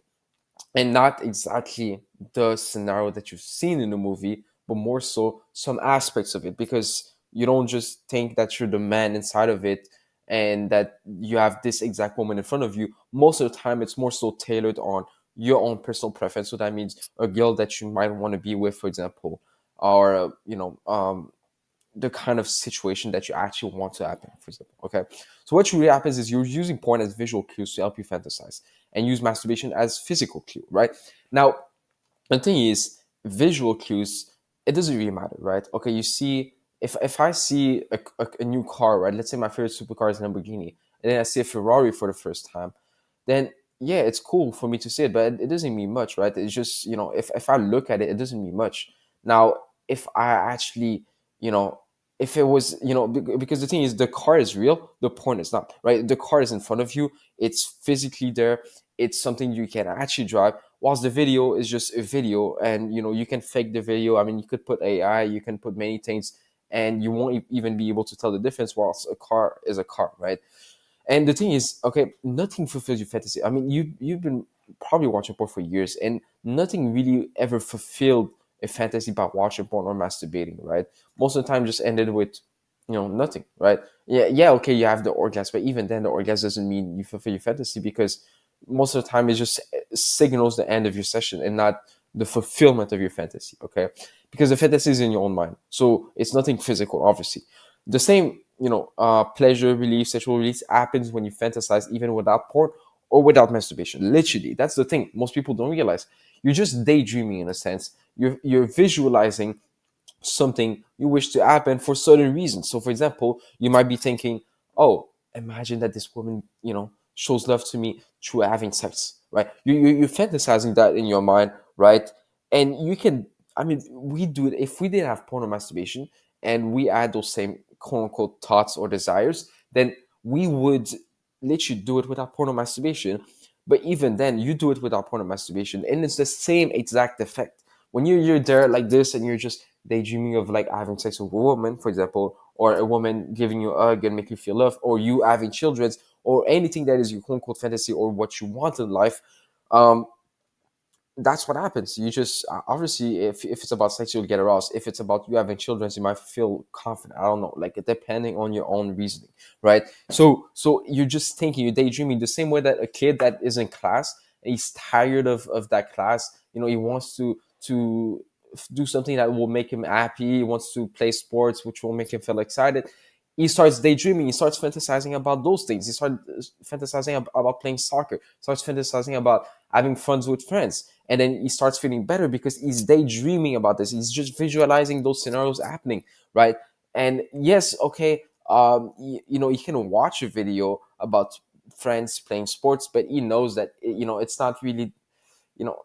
and not exactly the scenario that you've seen in the movie, but more so some aspects of it, because you don't just think that you're the man inside of it and that you have this exact woman in front of you. Most of the time, it's more so tailored on your own personal preference. So that means a girl that you might want to be with, for example, or the kind of situation that you actually want to happen, for example. Okay. So what really happens is you're using porn as visual cues to help you fantasize and use masturbation as physical cue, right? Now, the thing is, visual cues, it doesn't really matter, right? Okay, you see, if I see a new car, right? Let's say my favorite supercar is Lamborghini, and then I see a Ferrari for the first time, then yeah, it's cool for me to see it, but it doesn't mean much, right? It's just, if I look at it, it doesn't mean much. Now, if I actually, you know, if it was, because the thing is, the car is real, the porn is not, right? The car is in front of you, it's physically there, it's something you can actually drive, whilst the video is just a video, and you can fake the video. I mean, you could put AI, you can put many things, and you won't even be able to tell the difference, whilst a car is a car, right? And the thing is, okay, nothing fulfills your fantasy. I mean, you've been probably watching porn for years, and nothing really ever fulfilled a fantasy about watching porn or masturbating, right? Most of the time, just ended with, nothing, right? Yeah, yeah, okay, you have the orgasm, but even then, the orgasm doesn't mean you fulfill your fantasy, because most of the time it just signals the end of your session and not the fulfillment of your fantasy, okay? Because the fantasy is in your own mind, so it's nothing physical, obviously. The same, pleasure relief, sexual release happens when you fantasize, even without porn or without masturbation. Literally, that's the thing. Most people don't realize. You're just daydreaming in a sense. You're visualizing something you wish to happen for certain reasons. So, for example, you might be thinking, "Oh, imagine that this woman, shows love to me through having sex." Right? You're fantasizing that in your mind, right? And you can. I mean, we do it if we didn't have porn or masturbation, and we had those same quote unquote thoughts or desires, then we would literally do it without porn or masturbation. But even then, you do it without porn or masturbation, and it's the same exact effect. When you're there like this and you're just daydreaming of like having sex with a woman, for example, or a woman giving you a hug and make you feel love, or you having children, or anything that is your quote unquote fantasy or what you want in life, um, that's what happens. You just obviously, if it's about sex, you'll get aroused. If it's about you having children, you might feel confident. I don't know, like depending on your own reasoning, right? So you're just thinking, you're daydreaming the same way that a kid that is in class and he's tired of that class. He wants to do something that will make him happy. He wants to play sports, which will make him feel excited. He starts daydreaming. He starts fantasizing about those things. He starts fantasizing about playing soccer. Starts fantasizing about having fun with friends, and then he starts feeling better because he's daydreaming about this. He's just visualizing those scenarios happening, right? And yes, okay, he can watch a video about friends playing sports, but he knows that it's not really,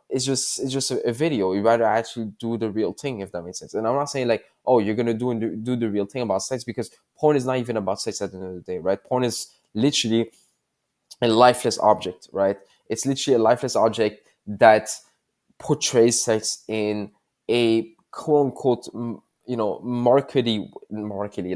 it's just a video. You rather actually do the real thing, if that makes sense. And I'm not saying like, oh, you're gonna do the real thing about sex, because porn is not even about sex at the end of the day, right? Porn is literally a lifeless object, right? It's literally a lifeless object that portrays sex in a quote unquote, markety,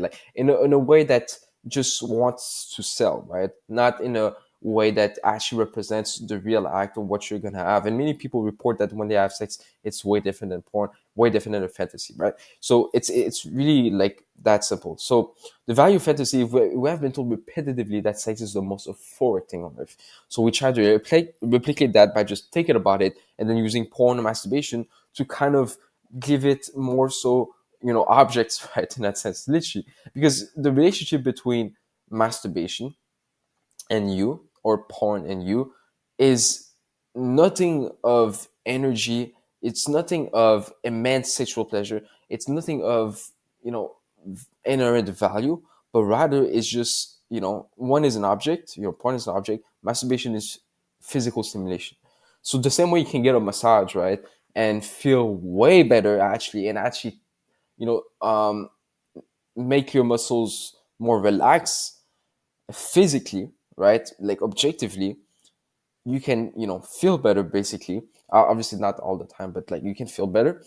like in a way that just wants to sell, right? Not in a way that actually represents the real act of what you're gonna have. And many people report that when they have sex, it's way different than porn, way different than a fantasy, right? So it's really like that simple. So the value of fantasy, we have been told repetitively that sex is the most euphoric thing on earth. So we try to replicate that by just thinking about it and then using porn and masturbation to kind of give it more so, objects, right? In that sense, literally, because the relationship between masturbation and you, or porn and you, is nothing of energy. It's nothing of immense sexual pleasure. It's nothing of, inherent value, but rather it's just, one is an object, porn is an object, masturbation is physical stimulation. So the same way you can get a massage, right, and feel way better actually, and actually, you know um make your muscles more relaxed physically, right, like objectively, you can, feel better basically. Obviously not all the time, but like you can feel better.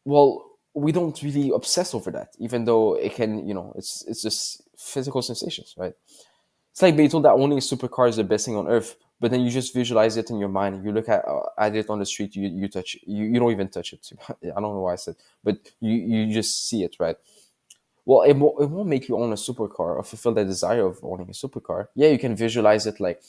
Well, we don't really obsess over that, even though it can, it's just physical sensations, right? It's like being told that owning a supercar is the best thing on earth, but then you just visualize it in your mind. You look at it on the street, you touch, you don't even touch it. I don't know why I said, but you just see it, right? Well, it won't make you own a supercar or fulfill the desire of owning a supercar. Yeah, you can visualize it like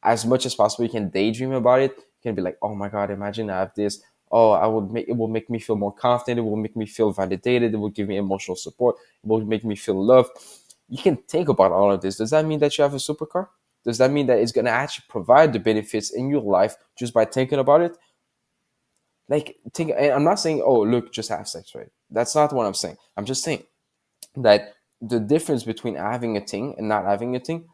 as much as possible. You can daydream about it. You can be like, oh my god, imagine I have this. Oh, it will make me feel more confident. It will make me feel validated. It will give me emotional support. It will make me feel loved. You can think about all of this. Does that mean that you have a supercar? Does that mean that it's gonna actually provide the benefits in your life just by thinking about it? Like, think. And I'm not saying, oh, look, just have sex, right? That's not what I'm saying. I'm just saying that the difference between having a thing and not having a thing,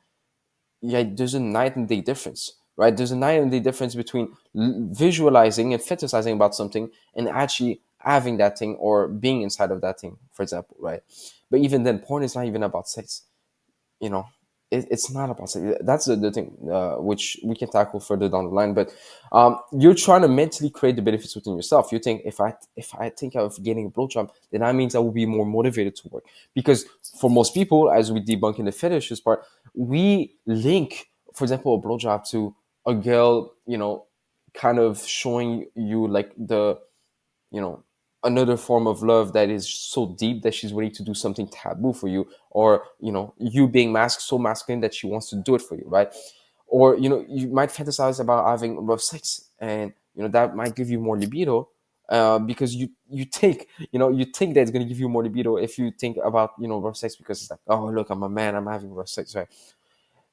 yeah, there's a night and day difference, right? There's a night and day difference between visualizing and fantasizing about something and actually having that thing or being inside of that thing, for example, right? But even then, porn is not even about sex, you know. It's not about sex. That's the thing, which we can tackle further down the line. But you're trying to mentally create the benefits within yourself. You think, if I think of getting a blowjob, then that means I will be more motivated to work. Because for most people, as we debunk in the fetishes part, we link, for example, a blowjob to a girl, kind of showing you like the, you know another form of love that is so deep that she's willing to do something taboo for you, or you being so masculine that she wants to do it for you, right? Or you might fantasize about having rough sex, and that might give you more libido, because you think that it's going to give you more libido if you think about rough sex, because it's like, oh look, I'm a man, I'm having rough sex, right?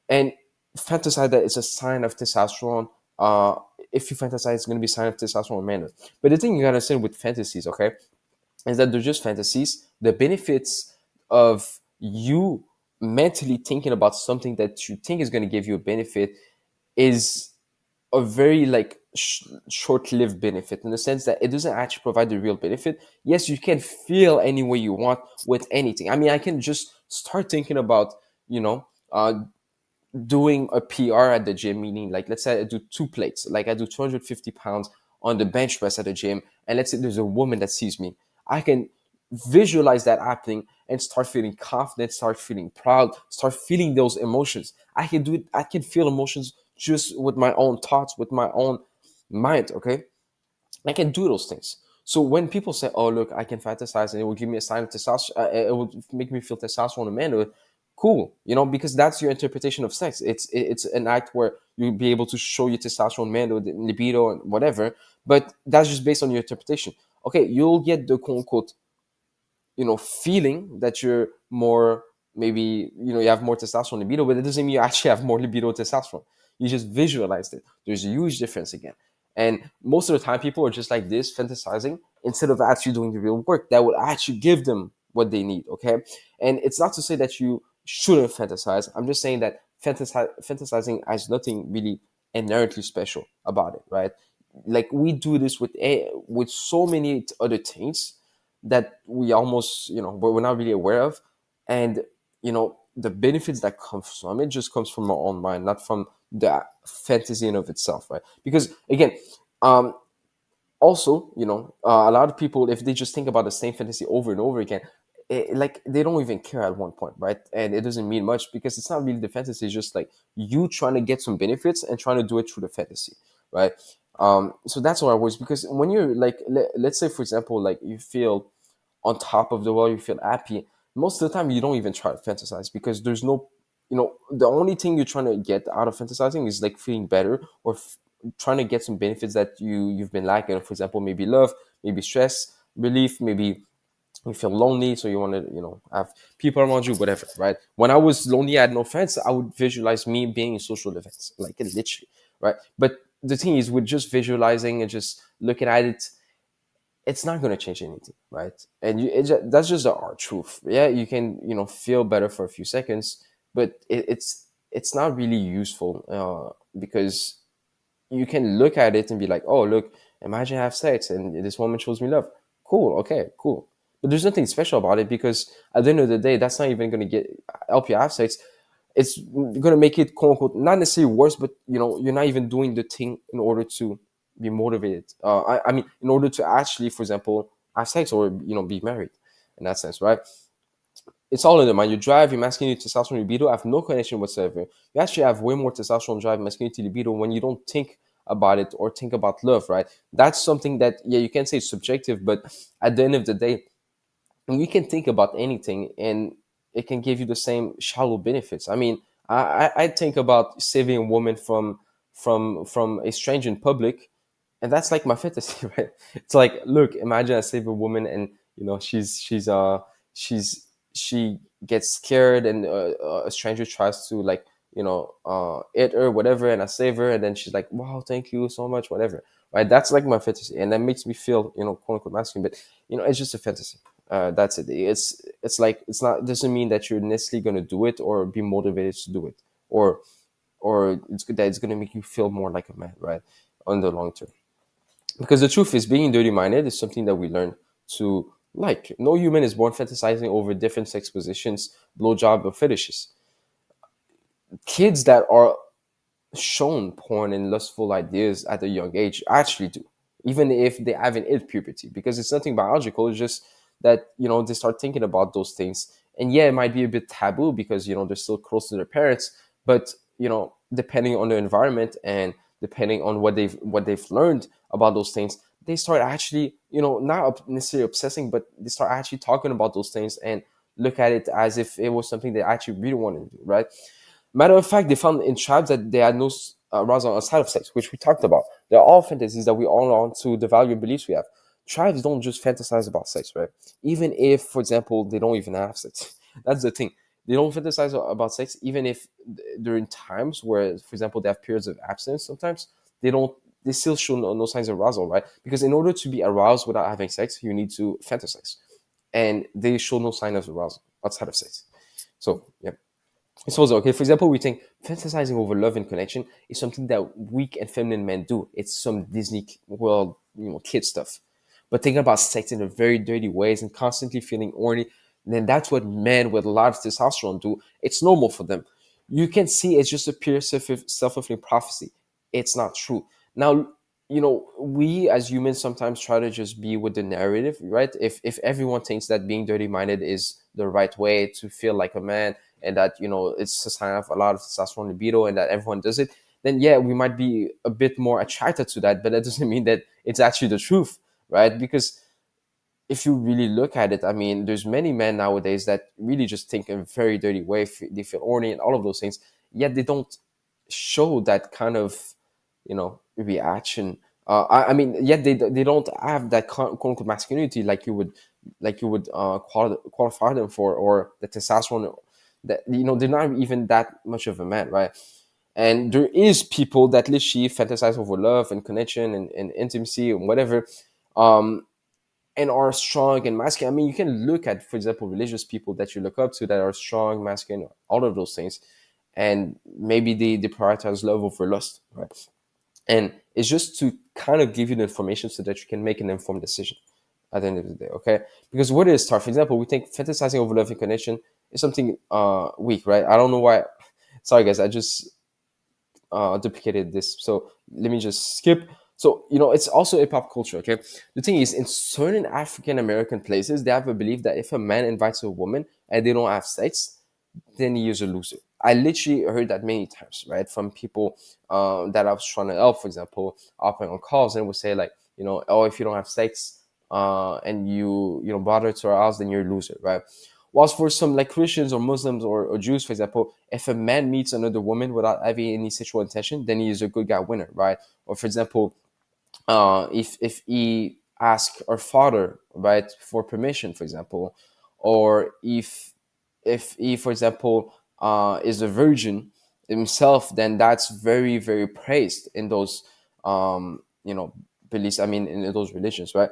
And fantasize that it's a sign of testosterone. Uh, if you fantasize, it's going to be a sign of testosterone man. But the thing you gotta understand with fantasies, okay, is that they're just fantasies. The benefits of you mentally thinking about something that you think is going to give you a benefit is a very like short-lived benefit, in the sense that it doesn't actually provide the real benefit. Yes, you can feel any way you want with anything. I mean, I can just start thinking about you know uh, doing a PR at the gym, meaning like let's say I do 2 plates, like I do 250 pounds on the bench press at the gym, and let's say there's a woman that sees me, I can visualize that happening and start feeling confident, start feeling proud, start feeling those emotions. I can do it, I can feel emotions just with my own thoughts, with my own mind, okay? I can do those things. So when people say, "Oh, look, I can fantasize and it will give me a sign of testosterone, it will make me feel testosterone and manhood," cool, because that's your interpretation of sex. It's an act where you'll be able to show your testosterone, manhood, libido, and whatever. But that's just based on your interpretation. Okay, you'll get the quote unquote feeling that you're more, maybe you have more testosterone libido, but it doesn't mean you actually have more libido testosterone. You just visualized it. There's a huge difference again. And most of the time people are just like this, fantasizing, instead of actually doing the real work that would actually give them what they need. Okay. And it's not to say that you shouldn't fantasize. I'm just saying that fantasizing has nothing really inherently special about it, right? Like we do this with so many other things that we almost but we're not really aware of. And the benefits that come from it just comes from our own mind, not from the fantasy in of itself, right? Because again, um also a lot of people, if they just think about the same fantasy over and over again, like they don't even care at one point, right? And it doesn't mean much because it's not really the fantasy. It's just like you trying to get some benefits and trying to do it through the fantasy, right? So that's what I was, because when you're like, let's say for example, like you feel on top of the world, you feel happy. Most of the time, you don't even try to fantasize because there's no, the only thing you're trying to get out of fantasizing is like feeling better or trying to get some benefits that you've been lacking. For example, maybe love, maybe stress relief, maybe you feel lonely, so you want to, have people around you, whatever, right? When I was lonely, I had no friends. I would visualize me being in social events, like literally, right? But the thing is, with just visualizing and just looking at it, it's not going to change anything, right? And that's just the hard truth. Yeah, you can, feel better for a few seconds, but it's not really useful, because you can look at it and be like, oh, look, imagine I have sex and this woman shows me love. Cool, okay, cool. But there's nothing special about it, because at the end of the day, that's not even going to help you have sex. It's going to make it, quote unquote, not necessarily worse, but you're not even doing the thing in order to be motivated. I mean, in order to actually, for example, have sex or be married, in that sense, right? It's all in the mind. You drive, your masculinity, testosterone, libido have no connection whatsoever. You actually have way more testosterone, drive, masculinity, libido when you don't think about it or think about love, right? That's something that, yeah, you can say it's subjective, but at the end of the day, you can think about anything and it can give you the same shallow benefits. I mean, I think about saving a woman from a stranger in public, and that's like my fantasy, right? It's like, look, imagine I save a woman and she's she gets scared and a stranger tries to, like, hit her, whatever, and I save her, and then she's like, wow, thank you so much, whatever, right? That's like my fantasy, and that makes me feel, quote unquote masculine, but it's just a fantasy. That's it. It's like, it's not, doesn't mean that you're necessarily going to do it or be motivated to do it, or that it's going to make you feel more like a man, right, on the long term. Because the truth is, being dirty minded is something that we learn to like. No human is born fantasizing over different sex positions, blowjob, or fetishes. Kids that are shown porn and lustful ideas at a young age actually do, even if they haven't hit puberty, because it's nothing biological. It's just that they start thinking about those things, and yeah, it might be a bit taboo because they're still close to their parents, but depending on their environment and depending on what they've learned about those things, they start actually not necessarily obsessing, but they start actually talking about those things and look at it as if it was something they actually really wanted to do, right? Matter of fact, they found in tribes that they had no arousal outside of sex, which we talked about. They're all fantasies that we all on to the value and beliefs we have. Tribes don't just fantasize about sex, right? Even if, for example, they don't even have sex. That's the thing. They don't fantasize about sex, even if during times where, for example, they have periods of abstinence. Sometimes they don't. They still show no signs of arousal, right? Because in order to be aroused without having sex, you need to fantasize, and they show no sign of arousal outside of sex. So yeah. So, okay, for example, we think fantasizing over love and connection is something that weak and feminine men do. It's some Disney World, kid stuff. But thinking about sex in a very dirty ways and constantly feeling horny, then that's what men with a lot of testosterone do. It's normal for them. You can see it's just a pure self-fulfilling prophecy. It's not true. Now, we as humans sometimes try to just be with the narrative, right? If everyone thinks that being dirty minded is the right way to feel like a man, and that it's a sign of a lot of testosterone libido, and that everyone does it, then yeah, we might be a bit more attracted to that, but that doesn't mean that it's actually the truth, right? Because if you really look at it, I mean, there's many men nowadays that really just think in a very dirty way. They feel horny and all of those things, yet they don't show that kind of, reaction. I mean, yet they don't have that quote unquote masculinity like you would qualify them for, or the testosterone that they're not even that much of a man, right? And there is people that literally fantasize over love and connection and intimacy and whatever, um, and are strong and masculine. I mean, you can look at, for example, religious people that you look up to that are strong, masculine, all of those things, and maybe they prioritize love over lust, right? And it's just to kind of give you the information so that you can make an informed decision at the end of the day, okay? Because where did it start? For example, we think fantasizing over love and connection is something weak, right? I don't know why. Sorry, guys, I just duplicated this. So let me just skip. So, it's also a pop culture, okay? The thing is, in certain African American places, they have a belief that if a man invites a woman and they don't have sex, then he is a loser. I literally heard that many times, right, from people that I was trying to help, for example, hopping on calls and would say like, oh, if you don't have sex and you bother to our house, then you're a loser, right? Whilst for some like Christians or Muslims or Jews, for example, if a man meets another woman without having any sexual intention, then he is a good guy winner, right? Or for example, if he asks our father, right, for permission, for example, or if he, for example, is a virgin himself, then that's very, very praised in those beliefs. I mean, in those religions, right?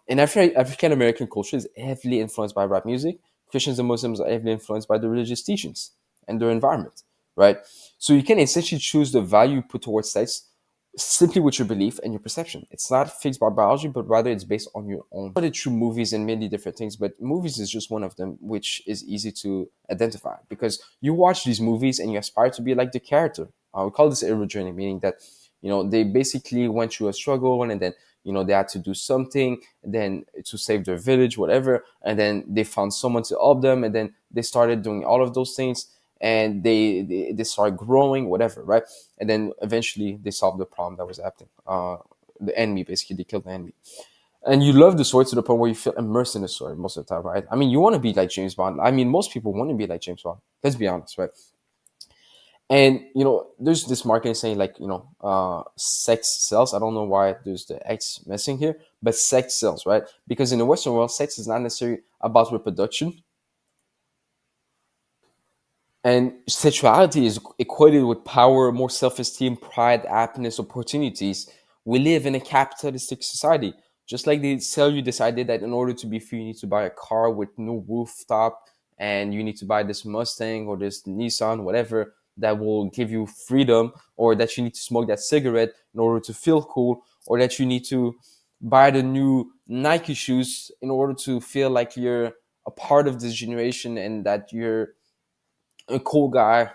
In African American culture is heavily influenced by rap music. Christians and Muslims are heavily influenced by the religious teachings and their environment, right? So you can essentially choose the value you put towards sex simply with your belief and your perception. It's not fixed by biology, but rather it's based on your own. But it's through movies and many different things, but movies is just one of them, which is easy to identify because you watch these movies and you aspire to be like the character. We call this hero journey, meaning that they basically went through a struggle and then they had to do something, then to save their village, whatever, and then they found someone to help them, and then they started doing all of those things and they start growing, whatever, right? And then eventually they solved the problem that was happening. The enemy, basically, they killed the enemy. And you love the story to the point where you feel immersed in the story most of the time, right? I mean, you want to be like James Bond. I mean, most people want to be like James Bond. Let's be honest, right? And there's this marketing saying like, sex sells. I don't know why there's the X missing here, but sex sells, right? Because in the Western world, sex is not necessarily about reproduction. And sexuality is equated with power, more self esteem, pride, happiness, opportunities. We live in a capitalistic society. Just like they sell you this idea that in order to be free, you need to buy a car with no rooftop and you need to buy this Mustang or this Nissan, whatever, that will give you freedom, or that you need to smoke that cigarette in order to feel cool, or that you need to buy the new Nike shoes in order to feel like you're a part of this generation and that you're a cool guy,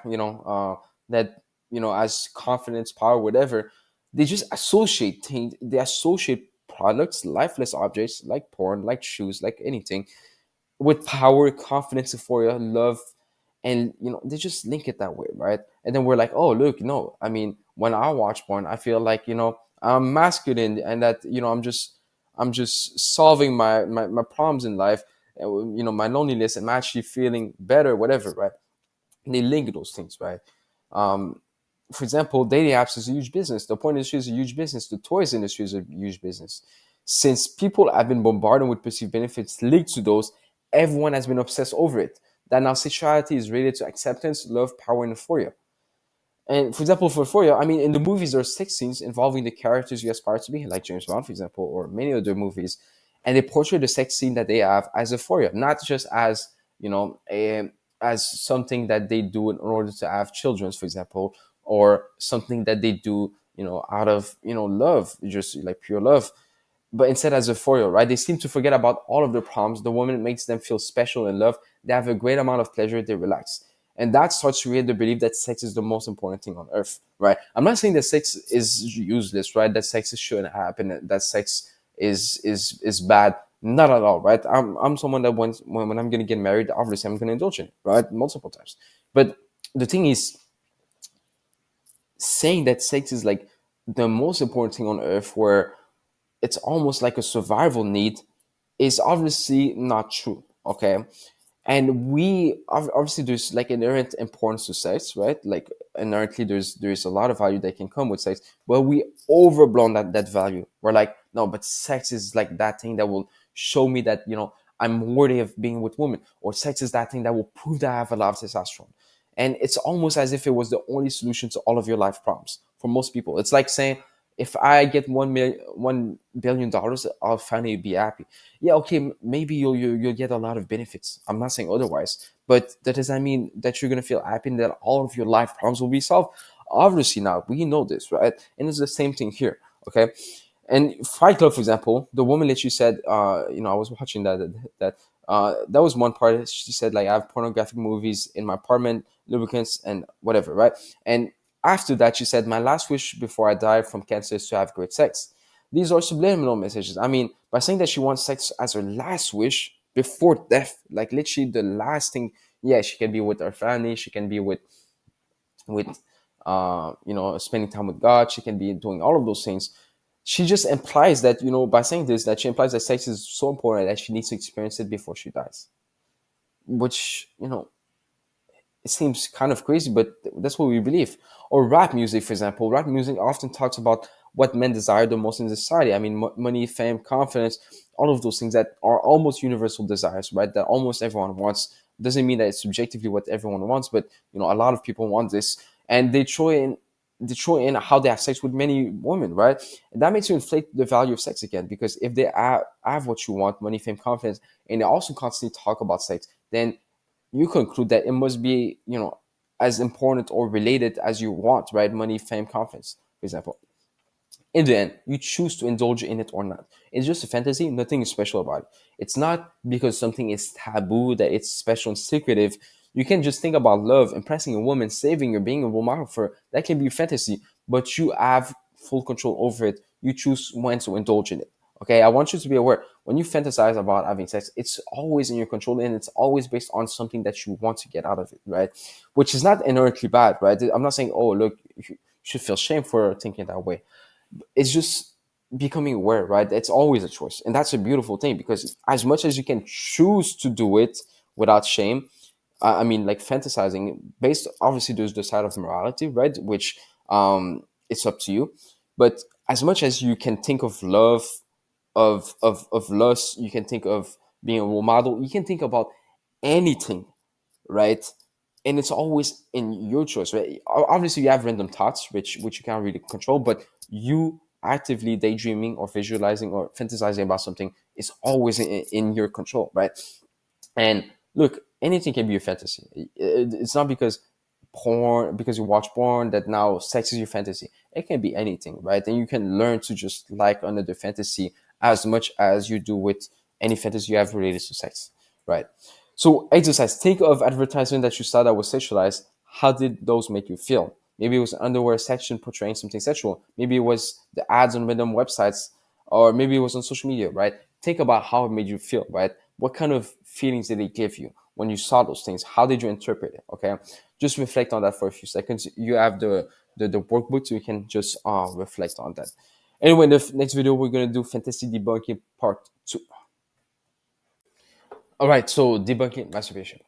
that has confidence, power, whatever. They just associate things. They associate products, lifeless objects like porn, like shoes, like anything, with power, confidence, euphoria, love, and they just link it that way, right? And then we're like, oh, look, no, I mean, when I watch porn, I feel like I'm masculine, and that I'm just solving my problems in life, my loneliness, and I'm actually feeling better, whatever, right? And they link those things, right? Um, for example, dating apps is a huge business. The porn industry is a huge business. The toys industry is a huge business. Since people have been bombarded with perceived benefits linked to those, everyone has been obsessed over it. That now sexuality is related to acceptance, love, power, and euphoria. And for example, for euphoria, I mean, in the movies, there are sex scenes involving the characters you aspire to be, like James Bond, for example, or many other movies. And they portray the sex scene that they have as euphoria, not just as, as something that they do in order to have children, for example, or something that they do, out of, love, just like pure love, but instead as euphoria, right? They seem to forget about all of their problems. The woman makes them feel special and loved. They have a great amount of pleasure. They relax. And that starts to create the belief that sex is the most important thing on earth, right? I'm not saying that sex is useless, right? That sex shouldn't happen. That sex is bad. Not at all, right? I'm someone that when I'm gonna get married, obviously I'm gonna indulge in it, right? Multiple times. But the thing is, saying that sex is like the most important thing on earth, where it's almost like a survival need, is obviously not true. Okay. And obviously there's like inherent importance to sex, right? Like inherently there's a lot of value that can come with sex, but we overblown that value. We're like, no, but sex is like that thing that will show me that I'm worthy of being with women, or sex is that thing that will prove that I have a lot of testosterone. And it's almost as if it was the only solution to all of your life problems for most people. It's like saying, if I get $1 billion, I'll finally be happy. Yeah, okay, maybe you'll get a lot of benefits. I'm not saying otherwise, but that does not mean that you're gonna feel happy and that all of your life problems will be solved. Obviously, now we know this, right? And it's the same thing here, okay? And Fight Club, for example, the woman that you said, I was watching that was one part. She said like, I have pornographic movies in my apartment, lubricants, and whatever, right? And After that, she said, "My last wish before I die from cancer is to have great sex." These are subliminal messages. I mean, by saying that she wants sex as her last wish before death, like literally the last thing, yeah, she can be with her family, she can be with spending time with God, she can be doing all of those things. She just implies that, by saying this, that she implies that sex is so important that she needs to experience it before she dies, which, it seems kind of crazy, but that's what we believe. Or rap music, for example. Rap music often talks about what men desire the most in society. I mean, money, fame, confidence, all of those things that are almost universal desires, right? That almost everyone wants. Doesn't mean that it's subjectively what everyone wants, but a lot of people want this, and they throw in how they have sex with many women, right? And that makes you inflate the value of sex again, because if they have what you want, money, fame, confidence, and they also constantly talk about sex, then you conclude that it must be, as important or related as you want, right? Money, fame, confidence, for example. In the end, you choose to indulge in it or not. It's just a fantasy, nothing is special about it. It's not because something is taboo that it's special and secretive. You can just think about love, impressing a woman, saving her, being a role model for her. That can be a fantasy, but you have full control over it. You choose when to indulge in it. Okay, I want you to be aware when you fantasize about having sex, it's always in your control and it's always based on something that you want to get out of it, right? Which is not inherently bad, right? I'm not saying, oh, look, you should feel shame for thinking that way. It's just becoming aware, right? It's always a choice. And that's a beautiful thing, because as much as you can choose to do it without shame, I mean, like fantasizing, based, obviously, there's the side of morality, right? Which it's up to you. But as much as you can think of love, of lust, you can think of being a role model, you can think about anything, right? And it's always in your choice, right? Obviously, you have random thoughts, which you can't really control, but you actively daydreaming or visualizing or fantasizing about something is always in your control, right? And look, anything can be a fantasy. It's not because you watch porn that now sex is your fantasy. It can be anything, right? And you can learn to just like another fantasy as much as you do with any fantasy you have related to sex, right? So exercise. Think of advertisement that you saw that was sexualized. How did those make you feel? Maybe it was an underwear section portraying something sexual. Maybe it was the ads on random websites, or maybe it was on social media, right? Think about how it made you feel, right? What kind of feelings did it give you when you saw those things? How did you interpret it? Okay, just reflect on that for a few seconds. You have the workbook, so you can just reflect on that. Anyway, in the next video, we're gonna do fantasy debunking part 2. All right, so debunking masturbation.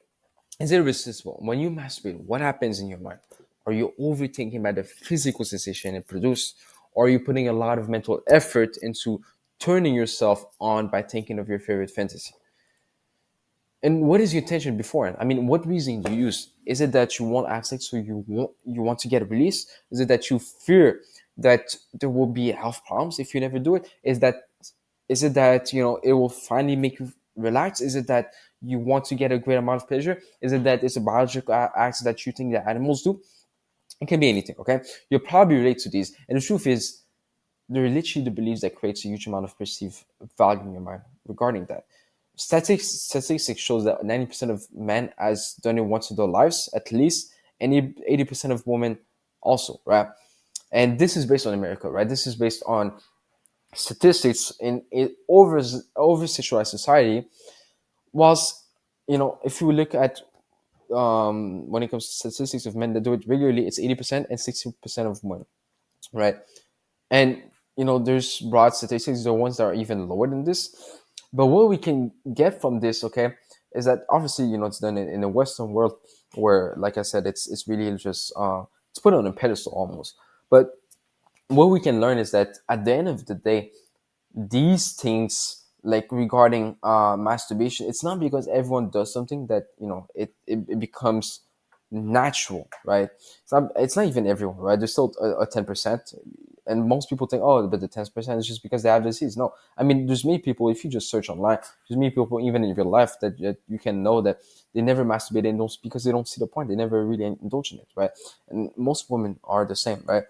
Is irresistible. When you masturbate, what happens in your mind? Are you overthinking about the physical sensation it produces? Or are you putting a lot of mental effort into turning yourself on by thinking of your favorite fantasy? And what is your intention beforehand? I mean, what reason do you use? Is it that you want access, so you want to get released? Is it that you fear that there will be health problems if you never do it? Is it that it will finally make you relax? Is it that you want to get a great amount of pleasure? Is it that it's a biological act that you think that animals do? It can be anything. Okay, you'll probably relate to these. And the truth is, they're literally the beliefs that creates a huge amount of perceived value in your mind regarding that. Statistics shows that 90% of men has done it once in their lives at least, and 80% of women also, right? And this is based on America, right? This is based on statistics in over sexualized society. Whilst, if you look at when it comes to statistics of men that do it regularly, it's 80% and 60% of women, right? And there's broad statistics, the ones that are even lower than this. But what we can get from this, okay, is that obviously it's done in the Western world, where, like I said, it's really just it's put on a pedestal almost. But what we can learn is that at the end of the day, these things, like regarding masturbation, it's not because everyone does something that it becomes natural, right? It's not even everyone, right? There's still a 10%, and most people think, oh, but the 10% is just because they have disease. No, I mean, there's many people, if you just search online, there's many people even in real life that you can know that they never masturbate, and don't, because they don't see the point, they never really indulge in it, right? And most women are the same, right?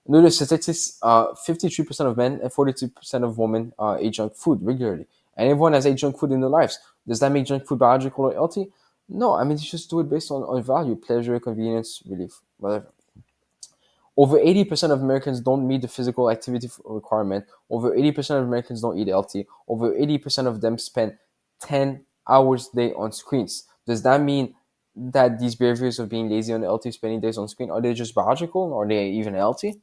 New statistics: 53% of men and 42% of women eat junk food regularly, and everyone has ate junk food in their lives. Does that make junk food biological or healthy? No, I mean, you just do it based on value, pleasure, convenience, relief, whatever. Over 80% of Americans don't meet the physical activity requirement. Over 80% of Americans don't eat healthy. Over 80% of them spend 10 hours a day on screens. Does that mean that these behaviors of being lazy and healthy, spending days on screen, are they just biological or are they even healthy?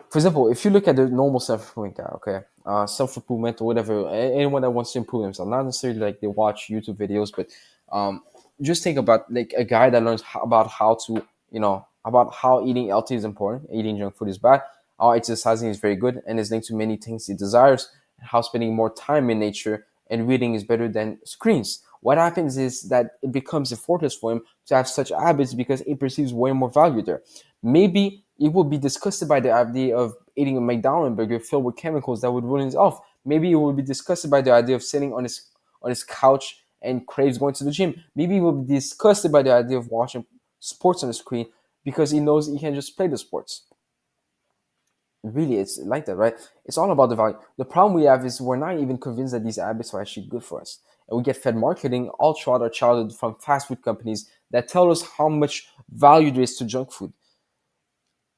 For example, if you look at the normal self-improvement guy, okay, self-improvement or whatever, anyone that wants to improve themselves, not necessarily like they watch YouTube videos, but um, just think about like a guy that learns about how to, about how eating healthy is important, eating junk food is bad, how exercising is very good and is linked to many things he desires, and how spending more time in nature and reading is better than screens. What happens is that it becomes effortless for him to have such habits because he perceives way more value there. Maybe he will be disgusted by the idea of eating a McDonald's burger filled with chemicals that would ruin his health. Maybe he will be disgusted by the idea of sitting on his couch and craves going to the gym. Maybe he will be disgusted by the idea of watching sports on the screen because he knows he can just play the sports. Really, it's like that, right? It's all about the value. The problem we have is we're not even convinced that these habits are actually good for us. And we get fed marketing all throughout our childhood from fast food companies that tell us how much value there is to junk food,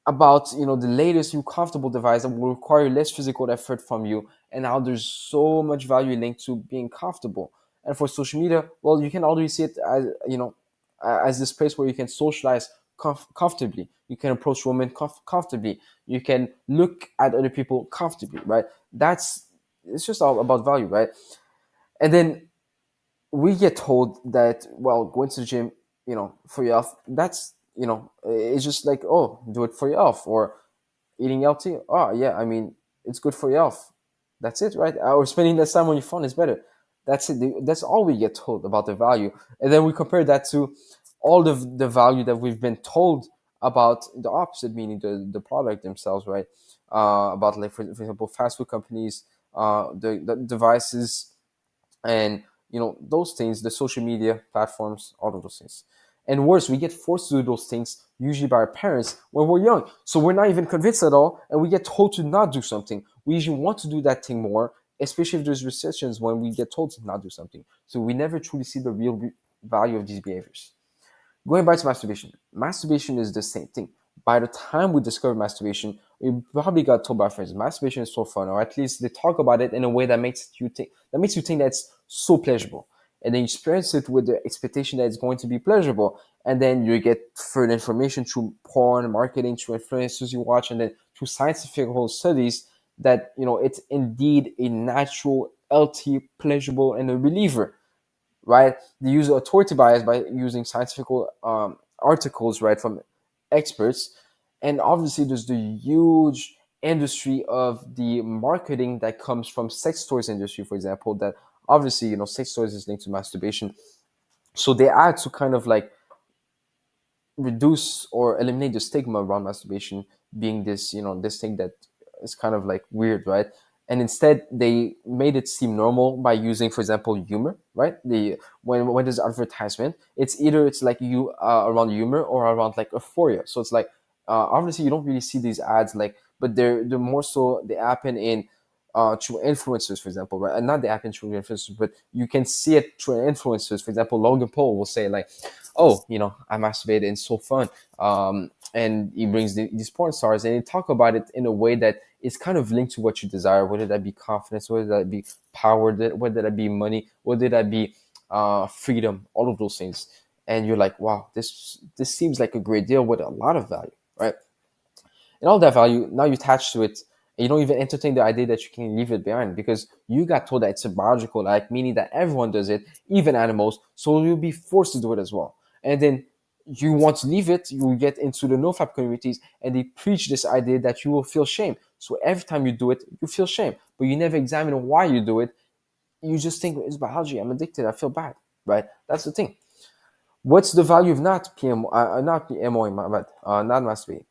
about the latest new comfortable device that will require less physical effort from you, and how there's so much value linked to being comfortable. And for social media, well, you can already see it as as this place where you can socialize comfortably, you can approach women comfortably, you can look at other people comfortably, right? That's It's just all about value, right? And then we get told that, well, going to the gym, for your health, that's it's just like, oh, do it for your health. Or eating healthy, oh yeah, I mean, it's good for your health. That's it, right? Or spending less time on your phone is better. That's it. That's all we get told about the value. And then we compare that to all the value that we've been told about the opposite, meaning the product themselves, right? About, like, for example, fast food companies, the devices, and those things, the social media platforms, all of those things. And worse, we get forced to do those things usually by our parents when we're young, so we're not even convinced at all, and we get told to not do something. We usually want to do that thing more, especially if there's restrictions when we get told to not do something, so we never truly see the real value of these behaviors. Going back to masturbation, masturbation is the same thing. By the time we discover masturbation, we probably got told by friends, masturbation is so fun, or at least they talk about it in a way that makes you think that it's so pleasurable. And then you experience it with the expectation that it's going to be pleasurable. And then you get further information through porn, marketing, through influencers you watch, and then through scientific studies that it's indeed a natural, healthy, pleasurable, and a reliever, right? They use authority bias by using scientific articles, right, from experts. And obviously, there's the huge industry of the marketing that comes from sex toys industry, for example, that obviously, sex toys is linked to masturbation. So they add to kind of like reduce or eliminate the stigma around masturbation being this this thing that is kind of like weird, right? And instead they made it seem normal by using, for example, humor, right? The when there's advertisement, it's like you around humor or around like euphoria. So it's like, obviously you don't really see these ads, like, but they're more so they happen in through influencers, for example, right? And not the app through influencers, but you can see it through influencers. For example, Logan Paul will say like, "Oh, I masturbated and it's so fun." And he brings these porn stars and he talk about it in a way that is kind of linked to what you desire, whether that be confidence, whether that be power, whether that be money, whether that be freedom, all of those things. And you're like, wow, this seems like a great deal with a lot of value, right? And all that value, now you attach to it, and you don't even entertain the idea that you can leave it behind because you got told that it's a biological act, meaning that everyone does it, even animals, so you'll be forced to do it as well. And then you want to leave it, you get into the NoFap communities, and they preach this idea that you will feel shame. So every time you do it, you feel shame, but you never examine why you do it. You just think it's biology. I'm addicted. I feel bad, right? That's the thing. What's the value of not PMOing, my bad, not masturbating?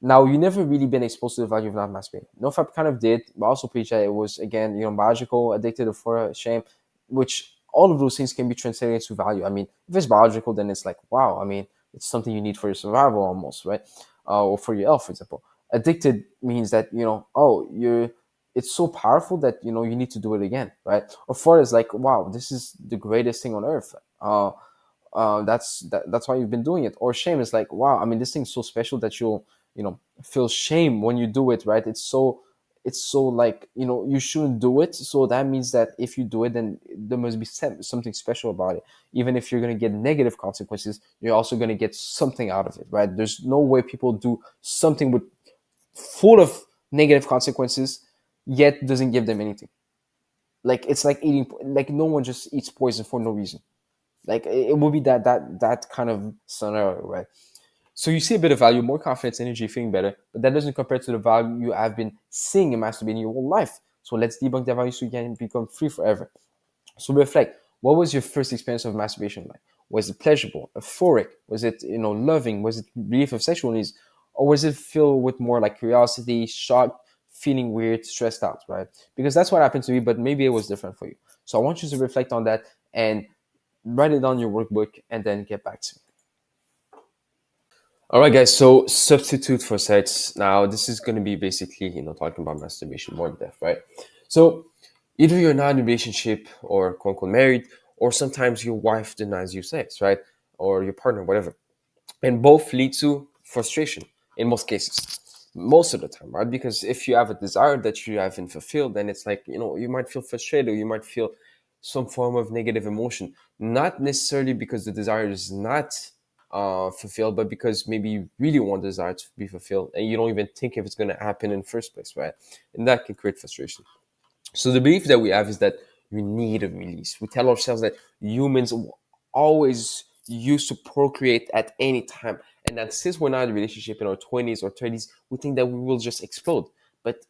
Now, you never really been exposed to the value of not masturbating. NoFap kind of did, but also preached that it was, again, biological, addicted, for shame, which all of those things can be translated into value. I mean, if it's biological, then it's like, wow, I mean, it's something you need for your survival almost, right? Or for your health, for example. Addicted means that, oh, it's so powerful that, you need to do it again, right? Or for it's like, wow, this is the greatest thing on earth. That's why you've been doing it. Or shame is like, wow, I mean, this thing's so special that you'll, feel shame when you do it, right? It's so like, you shouldn't do it. So that means that if you do it, then there must be something special about it. Even if you're going to get negative consequences, you're also going to get something out of it, right? There's no way people do something with full of negative consequences yet doesn't give them anything. Like, it's like eating, like, no one just eats poison for no reason. Like, it will be that kind of scenario, right? So you see a bit of value, more confidence, energy, feeling better, but that doesn't compare to the value you have been seeing in masturbating your whole life. So let's debunk that value so you can become free forever. So reflect. What was your first experience of masturbation like? Was it pleasurable, euphoric? Was it, loving? Was it relief of sexual needs? Or was it filled with more like curiosity, shock, feeling weird, stressed out, right? Because that's what happened to me, but maybe it was different for you. So I want you to reflect on that and write it on your workbook and then get back to me. All right, guys. So substitute for sex. Now, this is going to be basically, talking about masturbation more in depth, right? So either you're not in a relationship or quote unquote married, or sometimes your wife denies you sex, right? Or your partner, whatever. And both lead to frustration in most cases, most of the time, right? Because if you have a desire that you haven't fulfilled, then it's like, you might feel frustrated, you might feel some form of negative emotion, not necessarily because the desire is not fulfilled, but because maybe you really want the desire to be fulfilled and you don't even think if it's going to happen in the first place, right? And that can create frustration. So the belief that we have is that we need a release. We tell ourselves that humans always used to procreate at any time, and that since we're not in a relationship in our 20s or 30s, we think that we will just explode. But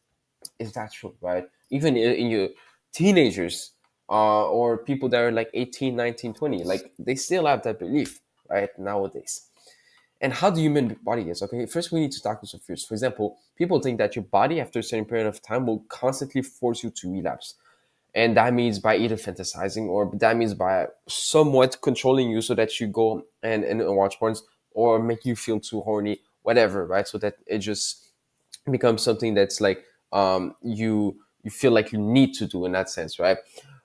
is that true, right? Even in your teenagers, or people that are like 18, 19, 20, like they still have that belief, right, nowadays. And how the human body is, okay? First, we need to tackle some fears. For example, people think that your body, after a certain period of time, will constantly force you to relapse. And that means by either fantasizing, or that means by somewhat controlling you so that you go and watch porns, or make you feel too horny, whatever, right? So that it just becomes something that's like, you feel like you need to do in that sense, right?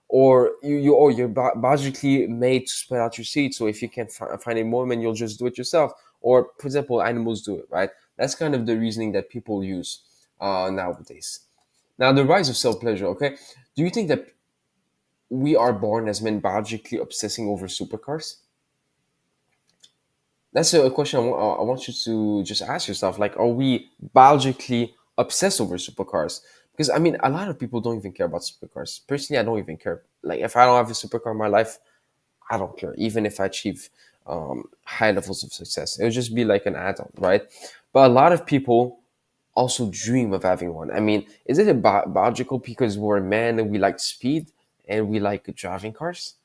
Or you're biologically made to spread out your seed. So if you can't find a moment, you'll just do it yourself. Or, for example, animals do it, right? That's kind of the reasoning that people use nowadays. Now, the rise of self pleasure. Okay, do you think that we are born as men biologically obsessing over supercars? That's a question I want you to just ask yourself. Like, are we biologically obsessed over supercars? Because I mean, a lot of people don't even care about supercars. Personally, I don't even care. Like, if I don't have a supercar in my life, I don't care. Even if I achieve high levels of success, it would just be like an add-on, right? But a lot of people also dream of having one. I mean, is it biological because we're men and we like speed and we like driving cars?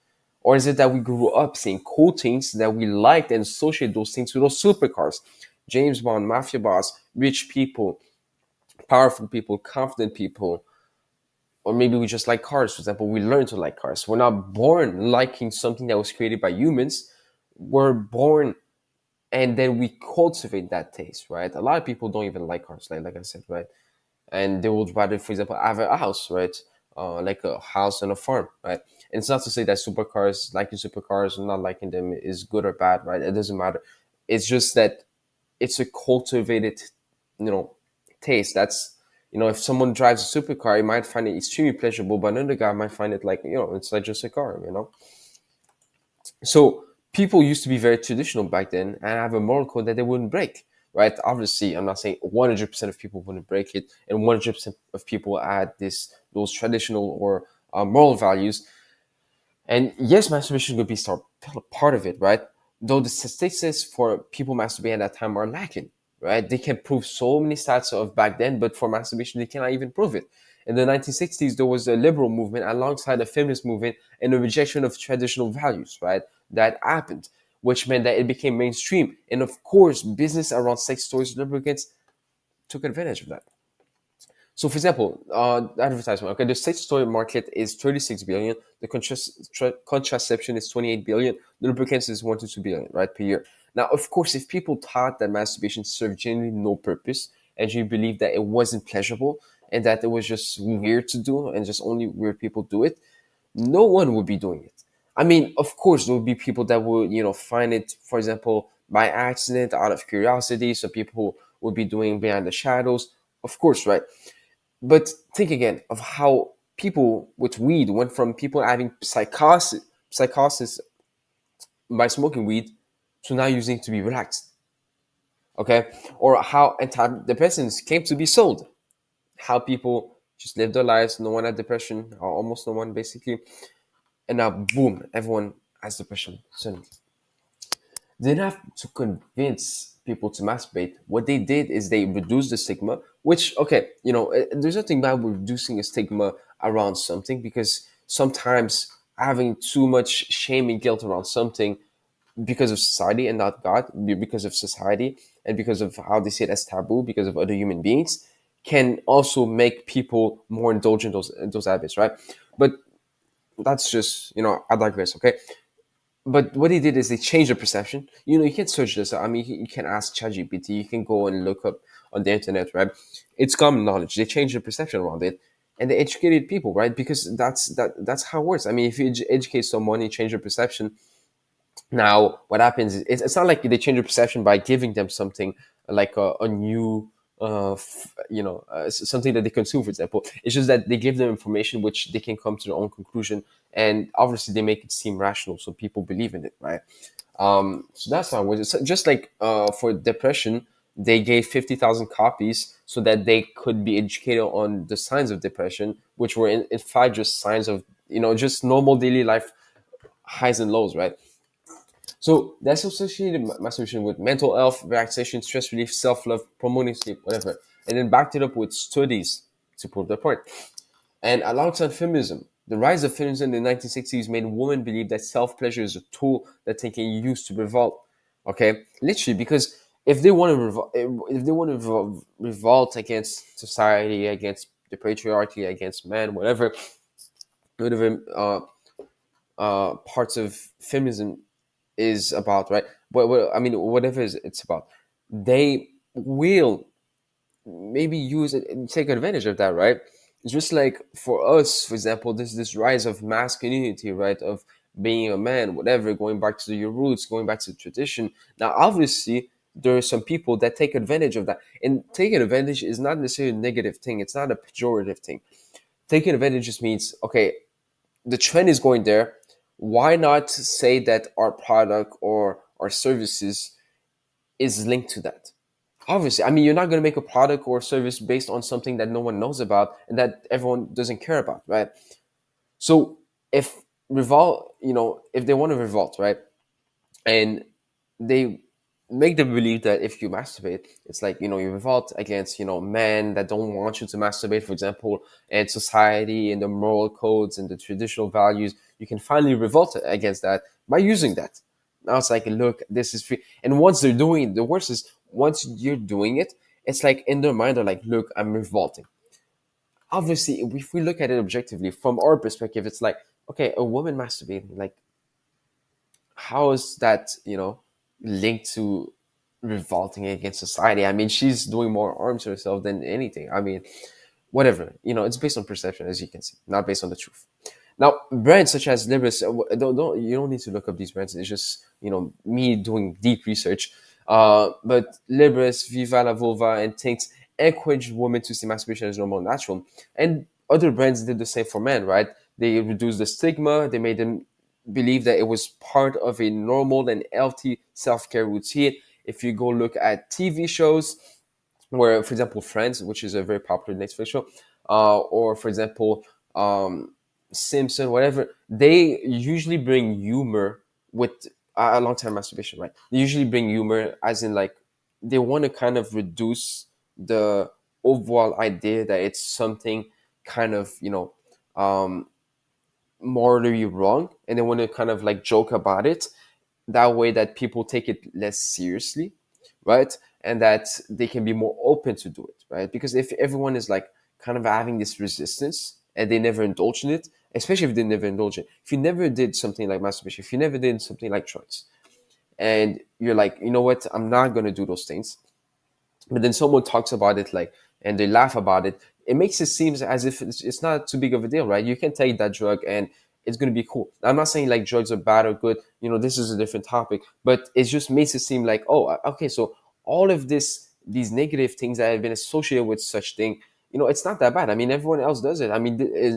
Or is it that we grew up seeing cool things that we liked and associate those things with those supercars? James Bond, mafia boss, rich people, powerful people, confident people, or maybe we just like cars. For example, we learn to like cars. We're not born liking something that was created by humans. We're born and then we cultivate that taste, right? A lot of people don't even like cars, like I said, right? And they would rather, for example, have a house, right? Like a house and a farm, right? And it's not to say that supercars, liking supercars or not liking them is good or bad, right? It doesn't matter. It's just that it's a cultivated, you know, taste. That's, if someone drives a supercar, you might find it extremely pleasurable, but another guy might find it like, it's like just a car. So people used to be very traditional back then and have a moral code that they wouldn't break, right? Obviously, I'm not saying 100% of people wouldn't break it, and 100% of people had those traditional or moral values. And yes, masturbation could be still part of it, right? Though the statistics for people masturbating at that time are lacking, right? They can prove so many stats of back then, but for masturbation, they cannot even prove it. In the 1960s, there was a liberal movement alongside a feminist movement and a rejection of traditional values, right? That happened, which meant that it became mainstream. And of course, business around sex toys, lubricants took advantage of that. So, for example, advertisement. Okay, the sex toy market is 36 billion. The contraception is 28 billion. The lubricants is 1 to 2 billion, right, per year. Now, of course, if people thought that masturbation served genuinely no purpose, and you believe that it wasn't pleasurable and that it was just weird to do and just only weird people do it, no one would be doing it. I mean, of course, there will be people that will, find it, for example, by accident, out of curiosity. So people will be doing behind the shadows, of course, right? But think again of how people with weed went from people having psychosis by smoking weed to now using it to be relaxed. Okay, or how antidepressants came to be sold. How people just live their lives, no one had depression, or almost no one basically, and now boom, everyone has depression suddenly. They didn't have to convince people to masturbate. What they did is they reduced the stigma, which, okay, there's nothing bad with reducing a stigma around something, because sometimes having too much shame and guilt around something because of society and not God, because of society and because of how they see it as taboo, because of other human beings, can also make people more indulgent in those habits, right? But that's just, I digress, okay? But what they did is they changed the perception. You can search this. I mean, you can ask ChatGPT. You can go and look up on the internet, right? It's common knowledge. They changed the perception around it, and they educated people, right? Because that's how it works. I mean, if you educate someone, you change their perception. Now, what happens is it's not like they change their perception by giving them something like a new, something that they consume, for example. It's just that they give them information which they can come to their own conclusion, and obviously they make it seem rational, so people believe in it, right? So that's how it was. So just like for depression, they gave 50,000 copies so that they could be educated on the signs of depression, which were in fact just signs of just normal daily life highs and lows, right? So that's associated masturbation with mental health, relaxation, stress relief, self-love, promoting sleep, whatever. And then backed it up with studies to prove their point. And alongside feminism, the rise of feminism in the 1960s made women believe that self-pleasure is a tool that they can use to revolt. Okay, literally, because if they want to if they want to revolt against society, against the patriarchy, against men, whatever parts of feminism is about, right? I mean, whatever it's about, they will maybe use it and take advantage of that, right? It's just like for us, for example, this rise of masculinity, right? Of being a man, whatever, going back to your roots, going back to tradition. Now, obviously, there are some people that take advantage of that, and taking advantage is not necessarily a negative thing. It's not a pejorative thing. Taking advantage just means, okay, the trend is going there. Why not say that our product or our services is linked to that? Obviously, I mean, you're not going to make a product or service based on something that no one knows about and that everyone doesn't care about, right? So if if they want to revolt, right, and they make them believe that if you masturbate, it's like you revolt against men that don't want you to masturbate, for example, and society and the moral codes and the traditional values. You can finally revolt against that by using that. Now it's like, look, this is free. And once they're doing it, the worst is once you're doing it, it's like in their mind they're like, look, I'm revolting. Obviously, if we look at it objectively from our perspective, it's like, okay, a woman masturbating, like, how is that linked to revolting against society? I mean, she's doing more harm to herself than anything. I mean, whatever, it's based on perception, as you can see, not based on the truth. Now, brands such as Libris, don't you don't need to look up these brands. It's just me doing deep research. But Libris, Viva la Vulva, and Tinks encourage women to see masturbation as normal and natural. And other brands did the same for men, right? They reduced the stigma. They made them believe that it was part of a normal and healthy self-care routine. If you go look at TV shows, where, for example, Friends, which is a very popular Netflix show, or for example, Simpson, whatever, they usually bring humor with a long time masturbation, right? They usually bring humor, as in like they want to kind of reduce the overall idea that it's something kind of morally wrong, and they want to kind of like joke about it that way, that people take it less seriously, right? And that they can be more open to do it, right? Because if everyone is like kind of having this resistance and they never indulge in it, especially if they never indulge in it, if you never did something like masturbation, if you never did something like drugs, and you're like, you know what, I'm not going to do those things, but then someone talks about it, like, and they laugh about it, it makes it seem as if it's not too big of a deal, right? You can take that drug and it's going to be cool. I'm not saying like drugs are bad or good, this is a different topic, but it just makes it seem like, oh, okay, so all of these negative things that have been associated with such thing, it's not that bad. I mean, everyone else does it. I mean,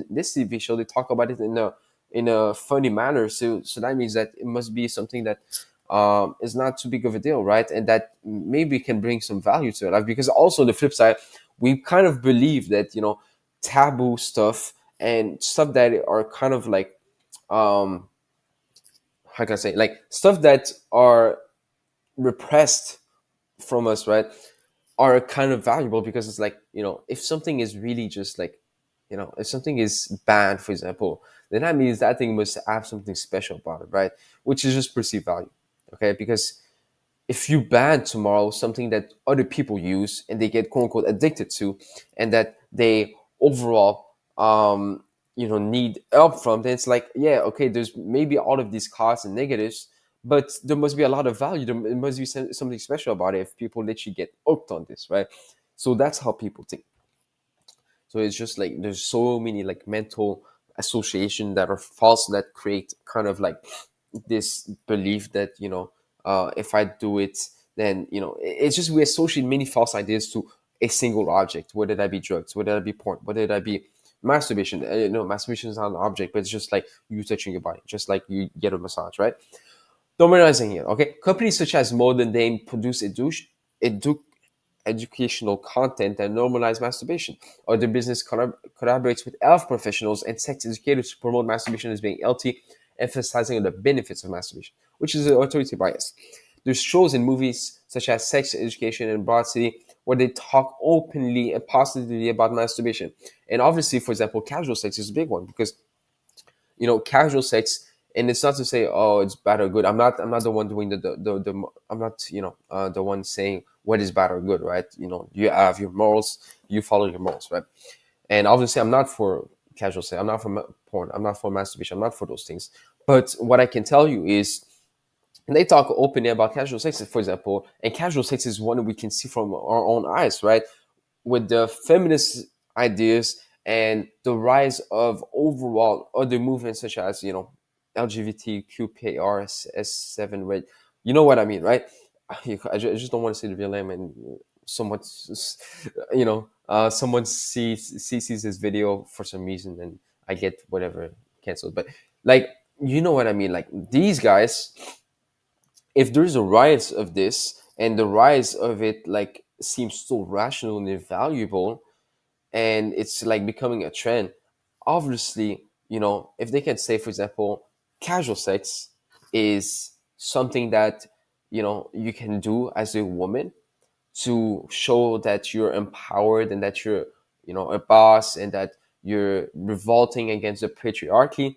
this TV show, they talk about it in a funny manner, so that means that it must be something that is not too big of a deal, right? And that maybe can bring some value to your life. Because also the flip side, we kind of believe that taboo stuff and stuff that are kind of like um how can I say, like stuff that are repressed from us, right, are kind of valuable. Because it's like, if something is really just like, if something is banned, for example, then that means that thing must have something special about it, right? Which is just perceived value. Okay, because if you ban tomorrow something that other people use and they get quote unquote addicted to, and that they overall need help from, then it's like, yeah, okay, there's maybe all of these costs and negatives, but there must be a lot of value. There must be something special about it if people literally get hooked on this, right? So that's how people think. So it's just like there's so many like mental association that are false, that create kind of like this belief that if I do it, then it's just we associate many false ideas to a single object, whether that be drugs, whether that be porn, whether that be masturbation. Masturbation is not an object, but it's just like you touching your body, just like you get a massage, right? Normalizing it. Okay, companies such as Modern Day produce educational content that normalize masturbation. Or the business collaborates with health professionals and sex educators to promote masturbation as being healthy, emphasizing the benefits of masturbation, which is an authority bias. There's shows and movies such as Sex Education and Broad City where they talk openly and positively about masturbation. And obviously, for example, casual sex is a big one, because casual sex, and it's not to say, oh, it's bad or good. I'm not the one doing the I'm not the one saying what is bad or good, right? You have your morals, you follow your morals, right? And obviously I'm not for casual sex, I'm not for porn, I'm not for masturbation, I'm not for those things. But what I can tell you is, and they talk openly about casual sex, for example, and casual sex is one we can see from our own eyes, right? With the feminist ideas and the rise of overall other movements such as LGBTQPRS7, right? You know what I mean, right? I just don't want to say the real name, and someone someone sees this video for some reason and I get whatever canceled. But like, you know what I mean, like these guys, if there's a rise of this and the rise of it like seems so rational and valuable, and it's like becoming a trend, obviously, if they can say, for example, casual sex is something that you can do as a woman to show that you're empowered and that you're a boss, and that you're revolting against the patriarchy.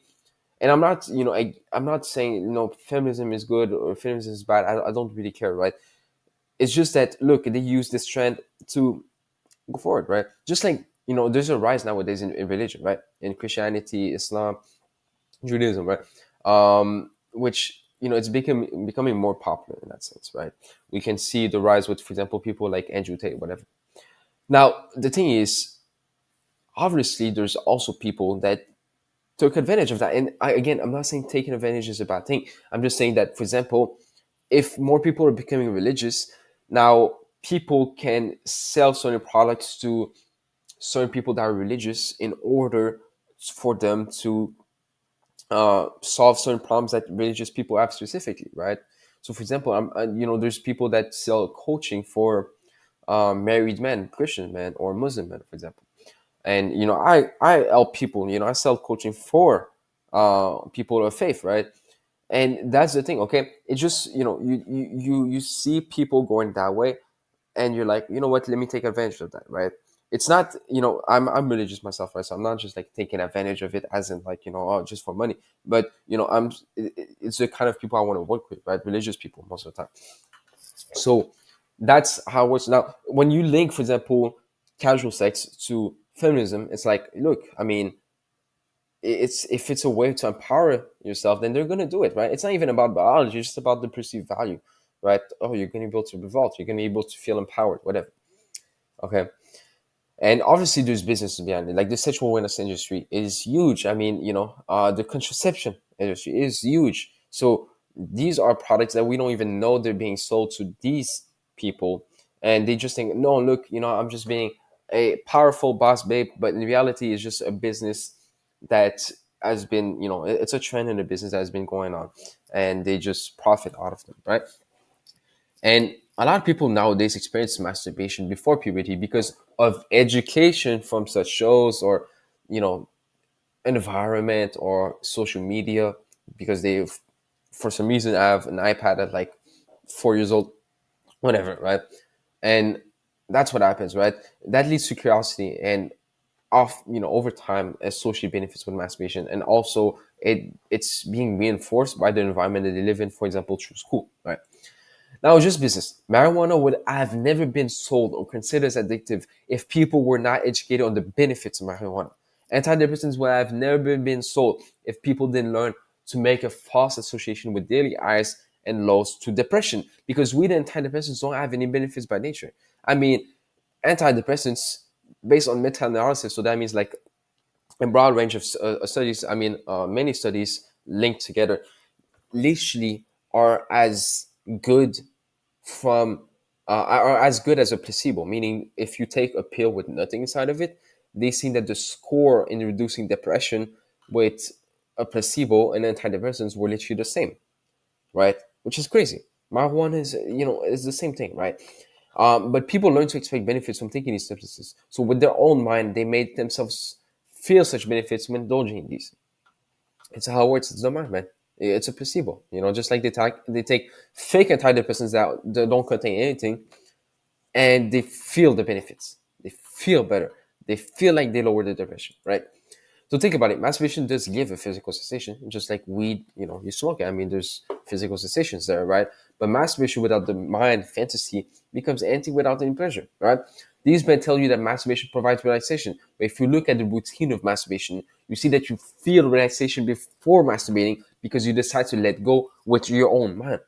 And I'm not, I'm not saying feminism is good or feminism is bad. I don't really care, right? It's just that, look, they use this trend to go forward, right? Just like there's a rise nowadays in religion, right? In Christianity, Islam, Judaism, right? Which it's becoming more popular in that sense, right? We can see the rise with, for example, people like Andrew Tate, whatever. Now the thing is, obviously, there's also people that took advantage of that. And again, I'm not saying taking advantage is a bad thing. I'm just saying that, for example, if more people are becoming religious, now people can sell certain products to certain people that are religious in order for them to solve certain problems that religious people have specifically, right? So, for example, there's people that sell coaching for married men, Christian men, or Muslim men, for example. And I help people. I sell coaching for people of faith, right? And that's the thing. Okay, it's just you see people going that way, and you're like, you know what, let me take advantage of that, right? It's not, I'm religious myself, right? So I'm not just like taking advantage of it as in like, oh, just for money. But it's the kind of people I want to work with, right? Religious people most of the time. So that's how it works. Now when you link, for example, casual sex to feminism, it's like, look, I mean, it's if it's a way to empower yourself, then they're going to do it, right? It's not even about biology, it's just about the perceived value, right? Oh, you're going to be able to revolt, you're going to be able to feel empowered, whatever. Okay. And obviously there's business behind it. Like the sexual wellness industry is huge. I mean, the contraception industry is huge. So these are products that we don't even know they're being sold to these people. And they just think, no, look, I'm just being a powerful boss babe. But in reality, it's just a business that has been, it's a trend in the business that has been going on. And they just profit out of them, right? And a lot of people nowadays experience masturbation before puberty because of education from such shows or, you know, environment or social media, because they, for some reason, have an iPad at like 4 years old, whatever, right? And that's what happens, right? That leads to curiosity and off, over time, as social benefits with masturbation, and also it's being reinforced by the environment that they live in, for example, through school, right? Now, just business. Marijuana would have never been sold or considered as addictive if people were not educated on the benefits of marijuana. Antidepressants would have never been sold if people didn't learn to make a false association with daily highs and lows to depression, because we, the antidepressants, don't have any benefits by nature. I mean, antidepressants, based on meta-analysis, so that means like a broad range of studies, many studies linked together, literally are as good from are as good as a placebo. Meaning, if you take a pill with nothing inside of it, they see that the score in reducing depression with a placebo and antidepressants were literally the same, right? Which is crazy. Marijuana is the same thing, right? But people learn to expect benefits from taking these substances. So with their own mind, they made themselves feel such benefits when indulging in these. It's how it works. It's the mind, man. It's a placebo. Just like they take fake antidepressants that don't contain anything, and they feel the benefits. They feel better. They feel like they lower the depression, right? So think about it. Masturbation does give a physical sensation, just like weed. You smoke it. I mean, there's physical sensations there, right? But masturbation without the mind fantasy becomes empty without any pleasure, right? These men tell you that masturbation provides relaxation. But if you look at the routine of masturbation, you see that you feel relaxation before masturbating because you decide to let go with your own mind.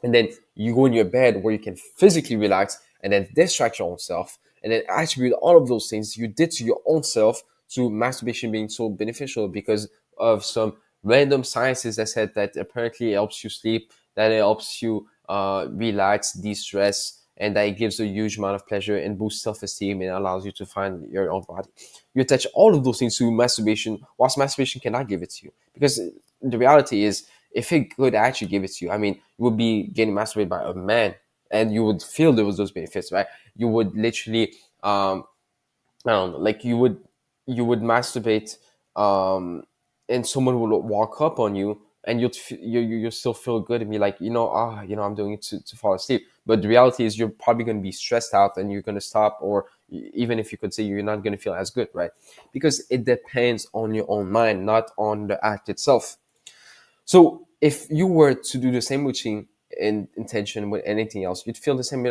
And then you go in your bed where you can physically relax and then distract your own self and then attribute all of those things you did to your own self to masturbation being so beneficial because of some random sciences that said that apparently it helps you sleep, that it helps you relax, de-stress, and that it gives a huge amount of pleasure and boosts self-esteem and allows you to find your own body. You attach all of those things to masturbation, whilst masturbation cannot give it to you. Because the reality is, if it could actually give it to you, I mean, you would be getting masturbated by a man and you would feel there was those benefits, right? You would literally, I don't know, like you would masturbate, and someone would walk up on you and you still feel good and be like, I'm doing it to fall asleep. But the reality is you're probably going to be stressed out and you're going to stop, or even if you could say, you're not going to feel as good, right? Because it depends on your own mind, not on the act itself. So if you were to do the same routine in intention with anything else, you'd feel the same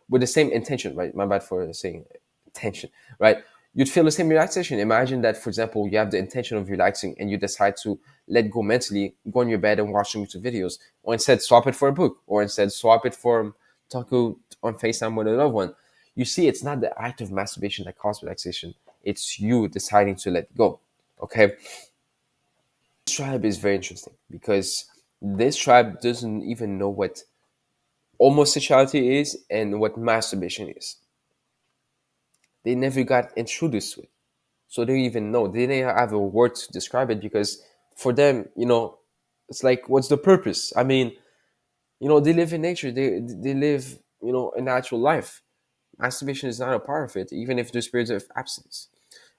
with the same intention, right? My bad for saying intention, right? You'd feel the same relaxation. Imagine that, for example, you have the intention of relaxing and you decide to let go mentally, go on your bed and watch some YouTube videos, or instead swap it for a book, or instead swap it for talking on FaceTime with a loved one. You see, it's not the act of masturbation that causes relaxation. It's you deciding to let go. Okay. This tribe is very interesting because this tribe doesn't even know what homosexuality is and what masturbation is. They never got introduced to it. So they don't even know. They didn't have a word to describe it because for them, it's like, what's the purpose? I mean, they live in nature. They live, a natural life. Masturbation is not a part of it, even if there's periods of absence.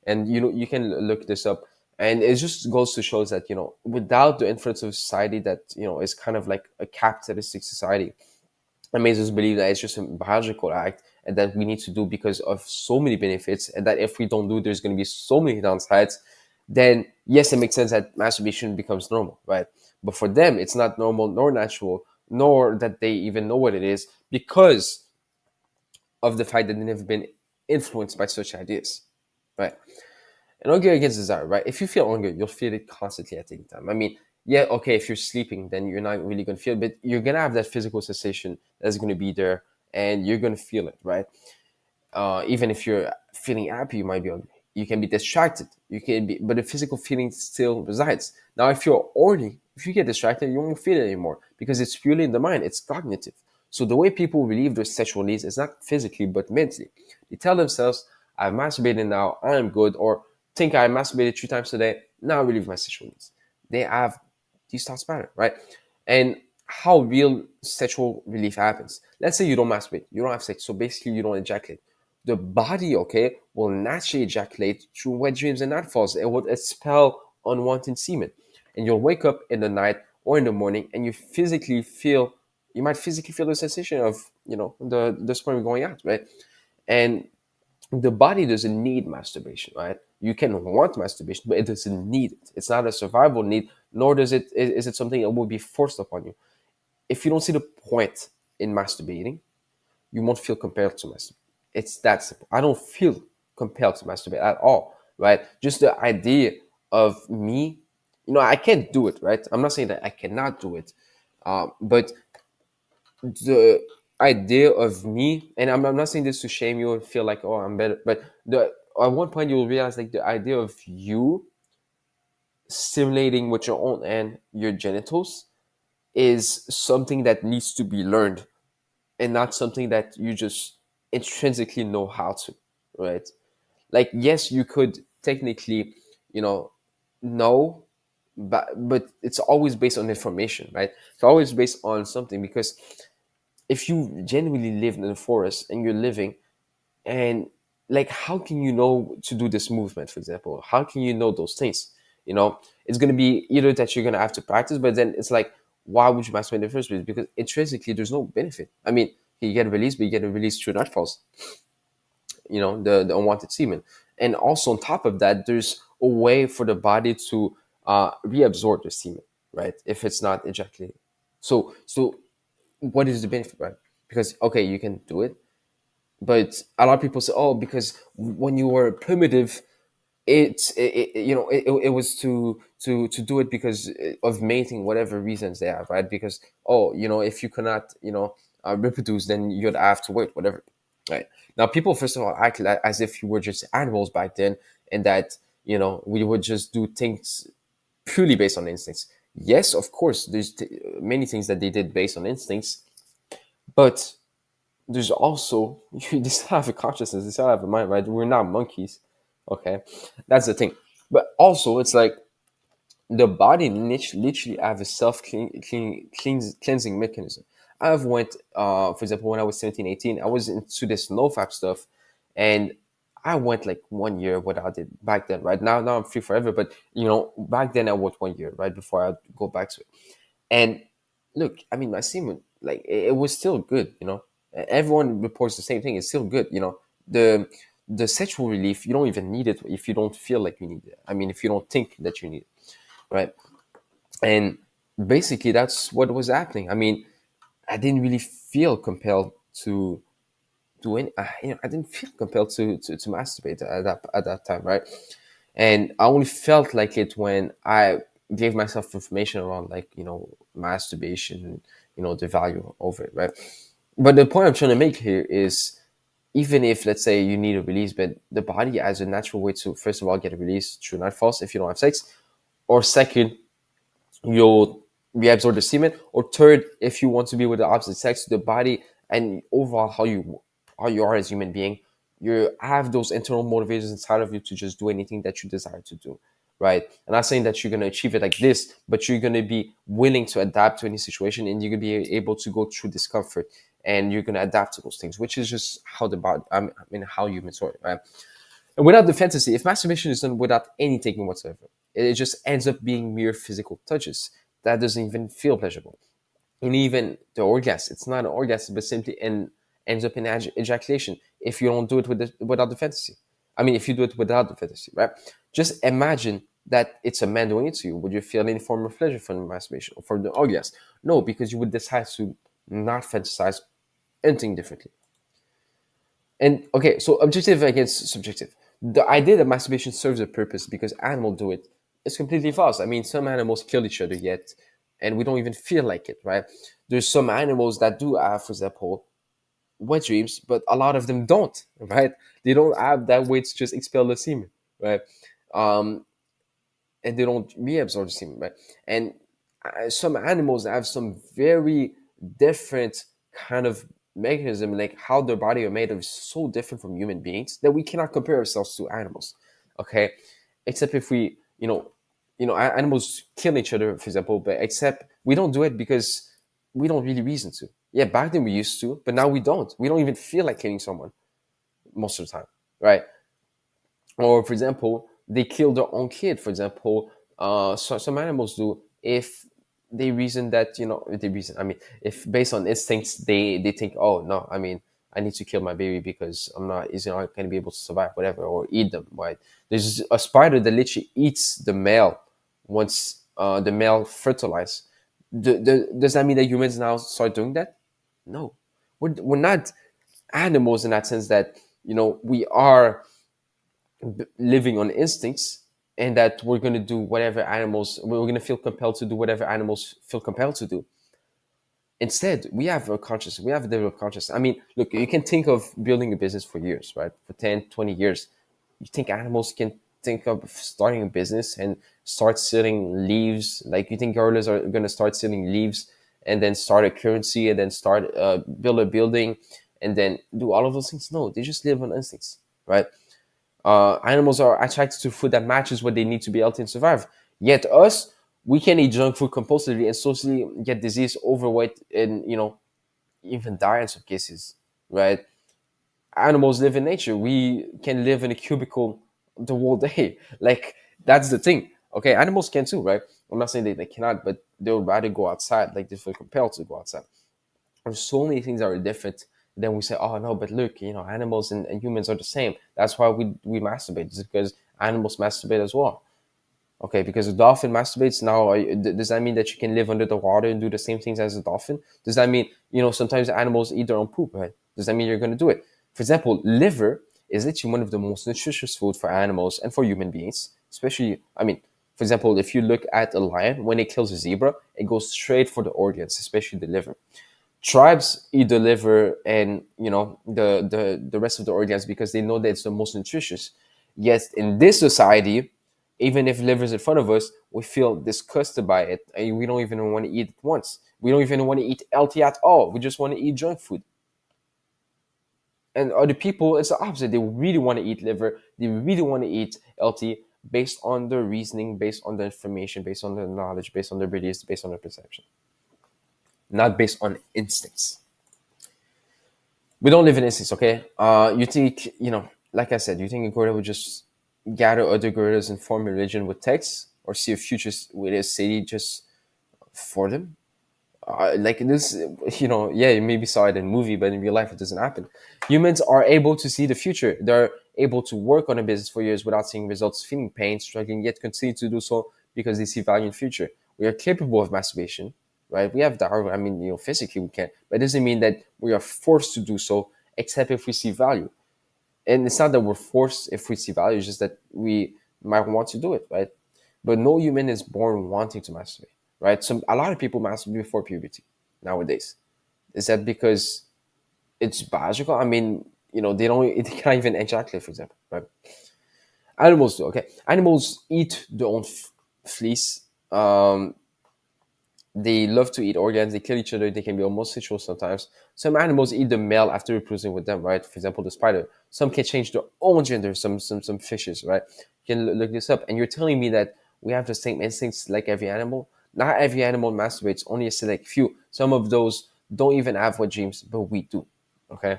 And you can look this up, and it just goes to show that without the influence of society that is kind of like a capitalistic society, that makes us believe that it's just a biological act and that we need to do because of so many benefits, and that if we don't do, there's going to be so many downsides. Then yes, it makes sense that masturbation becomes normal, right? But for them, it's not normal nor natural, nor that they even know what it is, because of the fact that they've never been influenced by such ideas, right? And hunger against desire, right? If you feel hunger, you'll feel it constantly at any time. I mean, yeah, okay, if you're sleeping, then you're not really going to feel it, but you're going to have that physical sensation that's going to be there and you're going to feel it, right? Even if you're feeling happy, you can be distracted. You can be, but the physical feeling still resides. Now, if you're horny, if you get distracted, you won't feel it anymore because it's purely in the mind. It's cognitive. So the way people relieve their sexual needs is not physically but mentally. They tell themselves, "I've masturbated now. I'm good," or "Think I masturbated 3 times today. Now I relieve my sexual needs." They have these thoughts pattern, right? And how real sexual relief happens. Let's say you don't masturbate, you don't have sex, so basically you don't ejaculate. The body, okay, will naturally ejaculate through wet dreams and nightfalls. It will expel unwanted semen. And you'll wake up in the night or in the morning and you might physically feel the sensation of, the sperm going out, right? And the body doesn't need masturbation, right? You can want masturbation, but it doesn't need it. It's not a survival need, nor is it something that will be forced upon you. If you don't see the point in masturbating, you won't feel compelled to masturbate. It's that simple. I don't feel compelled to masturbate at all, right? Just the idea of me, I can't do it, right? I'm not saying that I cannot do it, but the idea of me, and I'm not saying this to shame you or feel like, oh, I'm better, but at one point you'll realize like the idea of you stimulating with your own and your genitals is something that needs to be learned and not something that you just intrinsically know how to, right? Like, yes, you could technically, know, but it's always based on information, right? It's always based on something, because if you genuinely live in the forest and you're living, and like, how can you know to do this movement, for example? How can you know those things? It's going to be either that you're going to have to practice, but then it's like, why would you masturbate in the first place? Because intrinsically there's no benefit. I mean, you get released, but you get released through nightfalls, the unwanted semen. And also on top of that, there's a way for the body to reabsorb the semen, right, if it's not ejaculated. So what is the benefit, right? Because, okay, you can do it, but a lot of people say, oh, because when you were primitive, it was to do it because of mating, whatever reasons they have, right? Because, oh, if you cannot reproduce, then you'd have to wait, whatever, right? Now, people first of all act as if you were just animals back then, and that we would just do things purely based on instincts. Yes, of course, there's many things that they did based on instincts, but there's also they still have a consciousness, they still have a mind, right? We're not monkeys, okay? That's the thing. But also, it's like the body literally have a cleansing mechanism. I've went, for example, when I was 17, 18, I was into this NoFap stuff, and I went like 1 year without it back then. Right now I'm free forever, but back then I went 1 year right before I go back to it. And look, I mean, my semen, like, it was still good. Everyone reports the same thing. It's still good. The sexual relief, you don't even need it if you don't feel like you need it. I mean, if you don't think that you need it, right? And basically, that's what was happening. I mean, I didn't really feel compelled to do any. I didn't feel compelled to masturbate at that time, right? And I only felt like it when I gave myself information around, like, masturbation, the value of it, right? But the point I'm trying to make here is, even if, let's say, you need a release, but the body has a natural way to, first of all, get a release through nightfalls if you don't have sex, or second, you'll reabsorb the semen, or third, if you want to be with the opposite sex, the body and overall how you are as a human being, you have those internal motivators inside of you to just do anything that you desire to do, right? I'm not saying that you're going to achieve it like this, but you're going to be willing to adapt to any situation, and you're going to be able to go through discomfort, and you're going to adapt to those things, which is just how the body, how humans work, right? And without the fantasy, if masturbation is done without any taking whatsoever, it just ends up being mere physical touches. That doesn't even feel pleasurable. And even the orgasm, it's not an orgasm, but simply ends up in ejaculation if you don't do it without the fantasy. I mean, if you do it without the fantasy, right? Just imagine that it's a man doing it to you. Would you feel any form of pleasure from the masturbation or from the orgasm? No, because you would decide to not fantasize anything differently. And okay, so objective against subjective. The idea that masturbation serves a purpose because animals do it is completely false. I mean, some animals kill each other yet, and we don't even feel like it, right? There's some animals that do have, for example, wet dreams, but a lot of them don't, right? They don't have that way to just expel the semen, right? Um, and they don't reabsorb the semen, right? And some animals have some very different kind of mechanism, like how their body are made of, is so different from human beings that we cannot compare ourselves to animals, okay? Except if we, animals kill each other, for example, but except we don't do it because we don't really reason to. Yeah, back then we used to, but now we don't. We don't even feel like killing someone most of the time, right? Or for example, they kill their own kid. For example, some animals do if they reason that, if they reason. I mean, if based on instincts, they think, oh no, I mean, I need to kill my baby because he's not going to be able to survive, whatever, or eat them. Right? There's a spider that literally eats the male once the male fertilizes. Does that mean that humans now start doing that? No, we're not animals in that sense that we are living on instincts, and that we're going to do whatever animals, we're going to feel compelled to do whatever animals feel compelled to do. Instead, we have a conscious, we have a developed consciousness. I mean, look, you can think of building a business for years, right? For 10, 20 years. You think animals can think of starting a business and start selling leaves? Like, you think gorillas are going to start selling leaves and then start a currency and then start build a building and then do all of those things? No, they just live on instincts, right? Animals are attracted to food that matches what they need to be healthy and survive. Yet us, we can eat junk food compulsively and socially get disease, overweight, and even die in some cases, right? Animals live in nature. We can live in a cubicle the whole day. Like, that's the thing. Okay, animals can too, right? I'm not saying they cannot, but they would rather go outside. Like, they feel compelled to go outside. There's so many things that are different. Then we say, oh no, but look, animals and humans are the same. That's why we masturbate. It's because animals masturbate as well. Okay, because a dolphin masturbates. Now, does that mean that you can live under the water and do the same things as a dolphin? Does that mean, sometimes animals eat their own poop, right? Does that mean you're going to do it? For example, liver is literally one of the most nutritious food for animals and for human beings. Especially, I mean, for example, if you look at a lion, when it kills a zebra, it goes straight for the organs, especially the liver. Tribes eat the liver and the rest of the organs because they know that it's the most nutritious. Yet in this society, even if liver is in front of us, we feel disgusted by it and we don't even want to eat it once. We don't even want to eat healthy at all. We just want to eat junk food. And other people, it's the opposite. They really want to eat liver. They really want to eat healthy based on their reasoning, based on the information, based on the knowledge, based on their beliefs, based on their perception, not based on instincts. We don't live in instincts, okay? You think, like I said, you think a gorilla would just gather other gorillas and form a religion with texts, or see a future with a city just for them? Like this, yeah, you maybe saw it in a movie, but in real life, it doesn't happen. Humans are able to see the future. They're able to work on a business for years without seeing results, feeling pain, struggling, yet continue to do so because they see value in the future. We are capable of masturbation, right? We have the heart. I mean, physically we can, but it doesn't mean that we are forced to do so, except if we see value. And it's not that we're forced if we see value; it's just that we might want to do it, right? But no human is born wanting to masturbate, right? A lot of people masturbate before puberty nowadays. Is that because it's biological? I mean, they don't, they can't even ejaculate, for example, right? Animals do, okay. Animals eat their own fleece. They love to eat organs. They kill each other. They can be homosexual sometimes. Some animals eat the male after reproducing with them, right? For example, the spider. Some can change their own gender. Some fishes, right? You can look this up. And you're telling me that we have the same instincts like every animal? Not every animal masturbates. Only a select few. Some of those don't even have what dreams, but we do. Okay.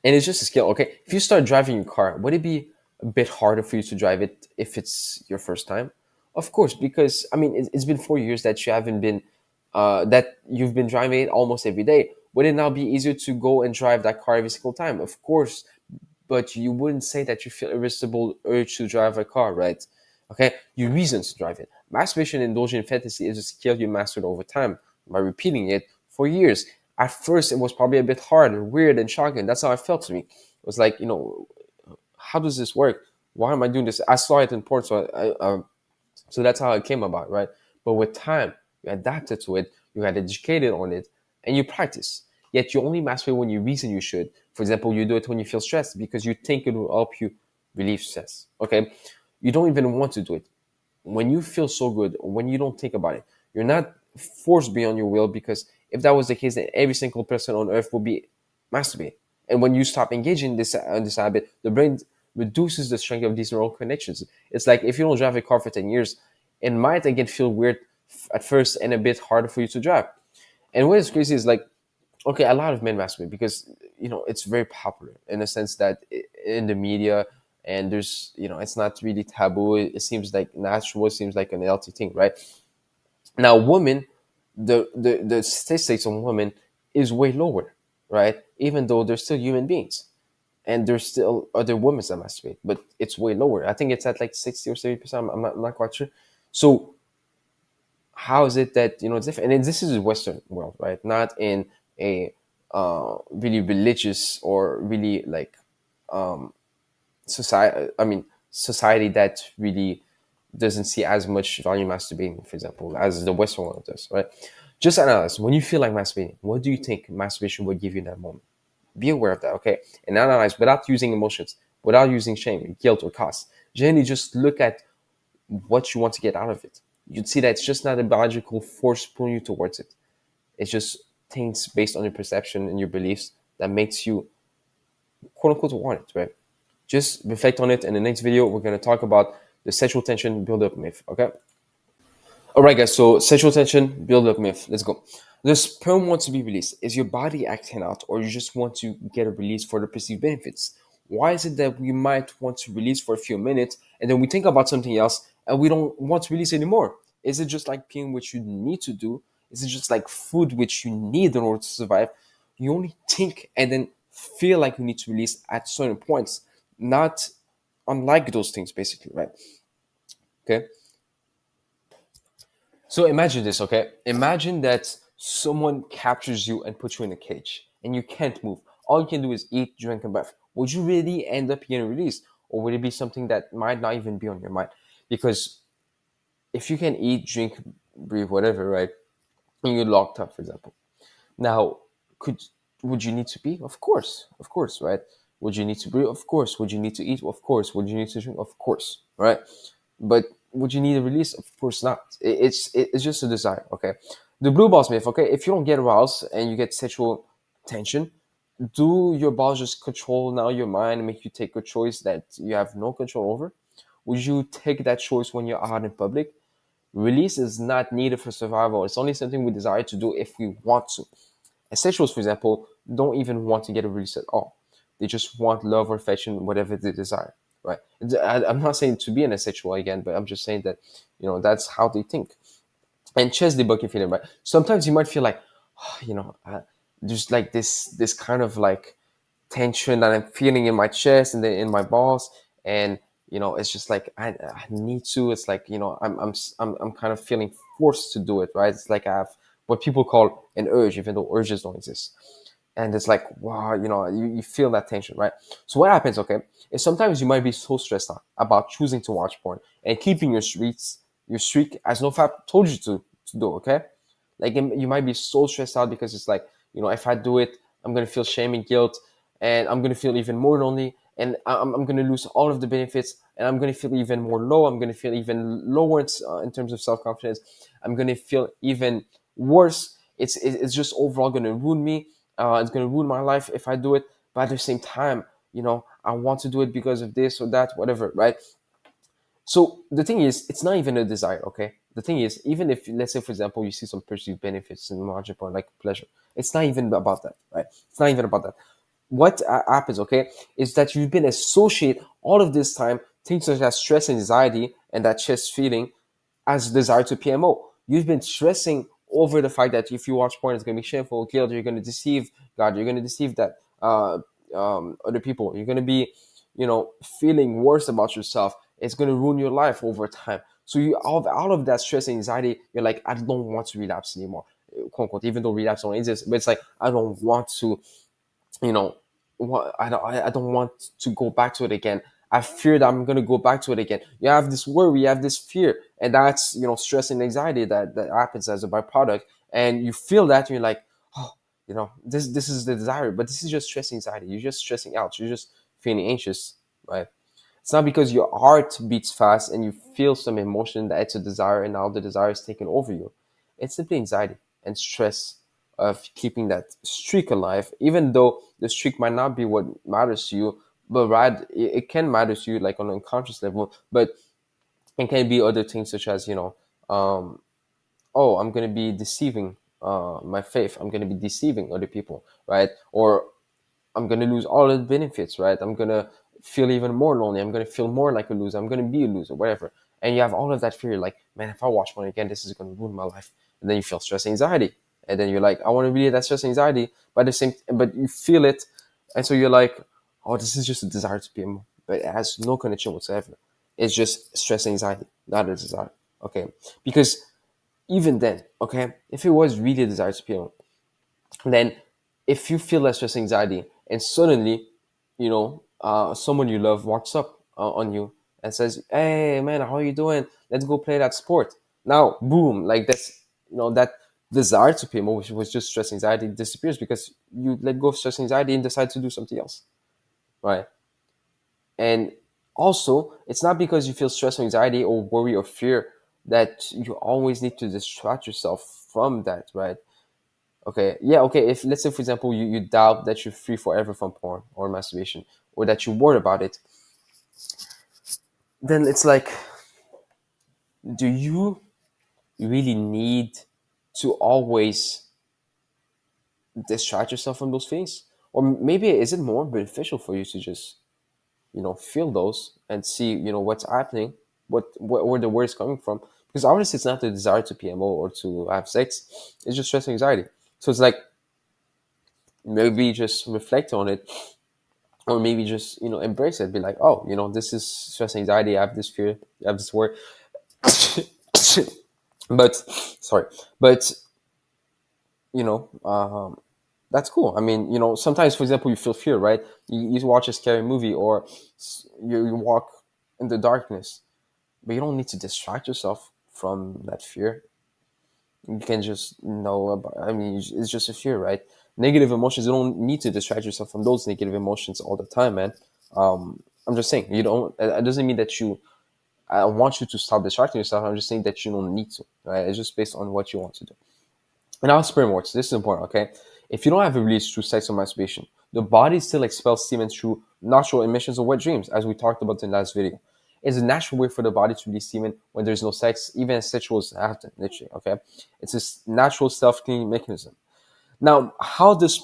And it's just a skill. Okay. If you start driving your car, would it be a bit harder for you to drive it if it's your first time? Of course, because I mean, it's been 4 years that you haven't been, that you've been driving it almost every day. Would it now be easier to go and drive that car every single time? Of course, but you wouldn't say that you feel irresistible urge to drive a car, right? Okay, you reason to drive it. Masturbation, indulging in fantasy is a skill you mastered over time by repeating it for years. At first, it was probably a bit hard and weird and shocking. That's how it felt to me. It was like, how does this work? Why am I doing this? I saw it in porn, so that's how it came about, right? But with time, you adapted to it, you got educated on it, and you practice. Yet you only masturbate when you reason you should. For example, you do it when you feel stressed because you think it will help you relieve stress. Okay, you don't even want to do it when you feel so good, when you don't think about it. You're not forced beyond your will, because if that was the case, then every single person on earth would be masturbate. And when you stop engaging this habit, the brain reduces the strength of these neural connections. It's like if you don't drive a car for 10 years, it might again feel weird at first and a bit harder for you to drive. And what is crazy is like, okay, a lot of men masturbate because it's very popular in the sense that in the media, and there's it's not really taboo. It seems like natural. It seems like an healthy thing, right? Now, women, the statistics on women is way lower, right? Even though they're still human beings, and there's still other women that masturbate, but it's way lower. I think it's at like 60 or 70%. I'm not quite sure. So how is it that it's different? And this is a Western world, right? Not in a really religious or really like society. I mean, society that really doesn't see as much value in masturbating, for example, as the Western world does, right? Just analyze when you feel like masturbating. What do you think masturbation would give you in that moment? Be aware of that, okay? And analyze without using emotions, without using shame, guilt, or cost. Generally, just look at what you want to get out of it. You'd see that it's just not a biological force pulling you towards it. It's just things based on your perception and your beliefs that makes you quote unquote want it, right? Just reflect on it. In the next video, we're going to talk about the sexual tension build-up myth, okay? All right, guys, so sexual tension build-up myth. Let's go. The sperm wants to be released. Is your body acting out, or you just want to get a release for the perceived benefits? Why is it that we might want to release for a few minutes and then we think about something else and we don't want to release anymore? Is it just like peeing, which you need to do? Is it just like food, which you need in order to survive? You only think and then feel like you need to release at certain points, not unlike those things, basically, right? Okay. So imagine this, okay? Imagine that someone captures you and puts you in a cage and you can't move. All you can do is eat, drink, and breath. Would you really end up getting released? Or would it be something that might not even be on your mind? Because if you can eat, drink, breathe, whatever, right? And you're locked up, for example. Now, could would you need to pee? Of course, right? Would you need to breathe? Of course. Would you need to eat? Of course. Would you need to drink? Of course, right? But would you need a release? Of course not. It's just a desire. Okay. The blue balls myth. Okay, if you don't get aroused and you get sexual tension, do your balls just control now your mind and make you take a choice that you have no control over? Would you take that choice when you're out in public? Release is not needed for survival. It's only something we desire to do if we want to. Asexuals, for example, don't even want to get a release at all. They just want love or affection, whatever they desire, right? I'm not saying to be an asexual again, but I'm just saying that, that's how they think. And chest debunking feeling, right? Sometimes you might feel like, there's like this kind of like tension that I'm feeling in my chest and then in my balls, and it's just like I need to. It's like I'm kind of feeling forced to do it, right? It's like I have what people call an urge, even though urges don't exist. And it's like, wow, you feel that tension, right? So what happens, okay, is sometimes you might be so stressed out about choosing to watch porn and keeping your streak as NoFap told you to do, okay? Like you might be so stressed out because it's like, if I do it, I'm gonna feel shame and guilt, and I'm gonna feel even more lonely, and I'm gonna lose all of the benefits, and I'm gonna feel even more low. I'm gonna feel even lower in terms of self confidence. I'm gonna feel even worse. It's just overall gonna ruin me. It's gonna ruin my life if I do it. But at the same time, I want to do it because of this or that, whatever, right? So the thing is, it's not even a desire, okay? The thing is, even if, let's say, for example, you see some perceived benefits in margin point, like pleasure, it's not even about that, right? It's not even about that. What happens, okay, is that you've been associate all of this time things such as stress and anxiety and that chest feeling as desire to PMO. You've been stressing over the fact that if you watch porn, it's going to be shameful, guilt, you're going to deceive God, you're going to deceive that other people. You're going to be, feeling worse about yourself. It's going to ruin your life over time. So you all of that stress and anxiety, you're like, I don't want to relapse anymore, quote unquote, even though relapse don't exist. But it's like, I don't want to, you know, I don't want to go back to it again. I fear that I'm gonna go back to it again. You have this worry, you have this fear, and that's stress and anxiety that happens as a byproduct. And you feel that, and you're like, oh, This is the desire, but this is just stress anxiety. You're just stressing out. You're just feeling anxious, right? It's not because your heart beats fast and you feel some emotion that it's a desire and now the desire is taking over you. It's simply anxiety and stress of keeping that streak alive, even though the streak might not be what matters to you, but rather it can matter to you like on an unconscious level, but it can be other things such as, oh, I'm going to be deceiving my faith. I'm going to be deceiving other people, right? Or I'm gonna lose all the benefits, right? I'm gonna feel even more lonely. I'm gonna feel more like a loser. I'm gonna be a loser, whatever. And you have all of that fear, like, man, if I watch one again, this is gonna ruin my life. And then you feel stress anxiety, and then you're like, I want to relieve that stress anxiety, but but you feel it, and so you're like, oh, this is just a desire to be emo, but it has no connection whatsoever. It's just stress anxiety, not a desire. Okay, because even then, okay, if it was really a desire to be emo, then if you feel that stress anxiety and suddenly someone you love walks up on you and says, hey man, how are you doing, let's go play that sport, now boom, like that's that desire to PMO, which was just stress anxiety, disappears because you let go of stress anxiety and decide to do something else, right? And also, it's not because you feel stress or anxiety or worry or fear that you always need to distract yourself from that, right? Okay, yeah, okay. If let's say, for example, you doubt that you're free forever from porn or masturbation, or that you worry about it, then it's like, do you really need to always distract yourself from those things? Or maybe is it more beneficial for you to just, feel those and see, what's happening, where the word is coming from? Because obviously it's not the desire to PMO or to have sex, it's just stress and anxiety. So it's like, maybe just reflect on it, or maybe just embrace it, be like, oh, this is stress anxiety, I have this fear, I have this worry. But sorry, but you know that's cool. I mean, sometimes, for example, you feel fear, right? You watch a scary movie, or you walk in the darkness, but you don't need to distract yourself from that fear. You can just know about, I mean, it's just a fear, right? Negative emotions, you don't need to distract yourself from those negative emotions all the time, man. I'm just saying, you don't, it doesn't mean that I want you to stop distracting yourself. I'm just saying that you don't need to, right? It's just based on what you want to do. And our sperm works. This is important, okay? If you don't have a release through sex or masturbation, the body still expels semen through natural emissions of wet dreams, as we talked about in the last video. It's a natural way for the body to release semen when there's no sex, even as sexuals happen, literally, okay? It's a natural self-cleaning mechanism. Now, how does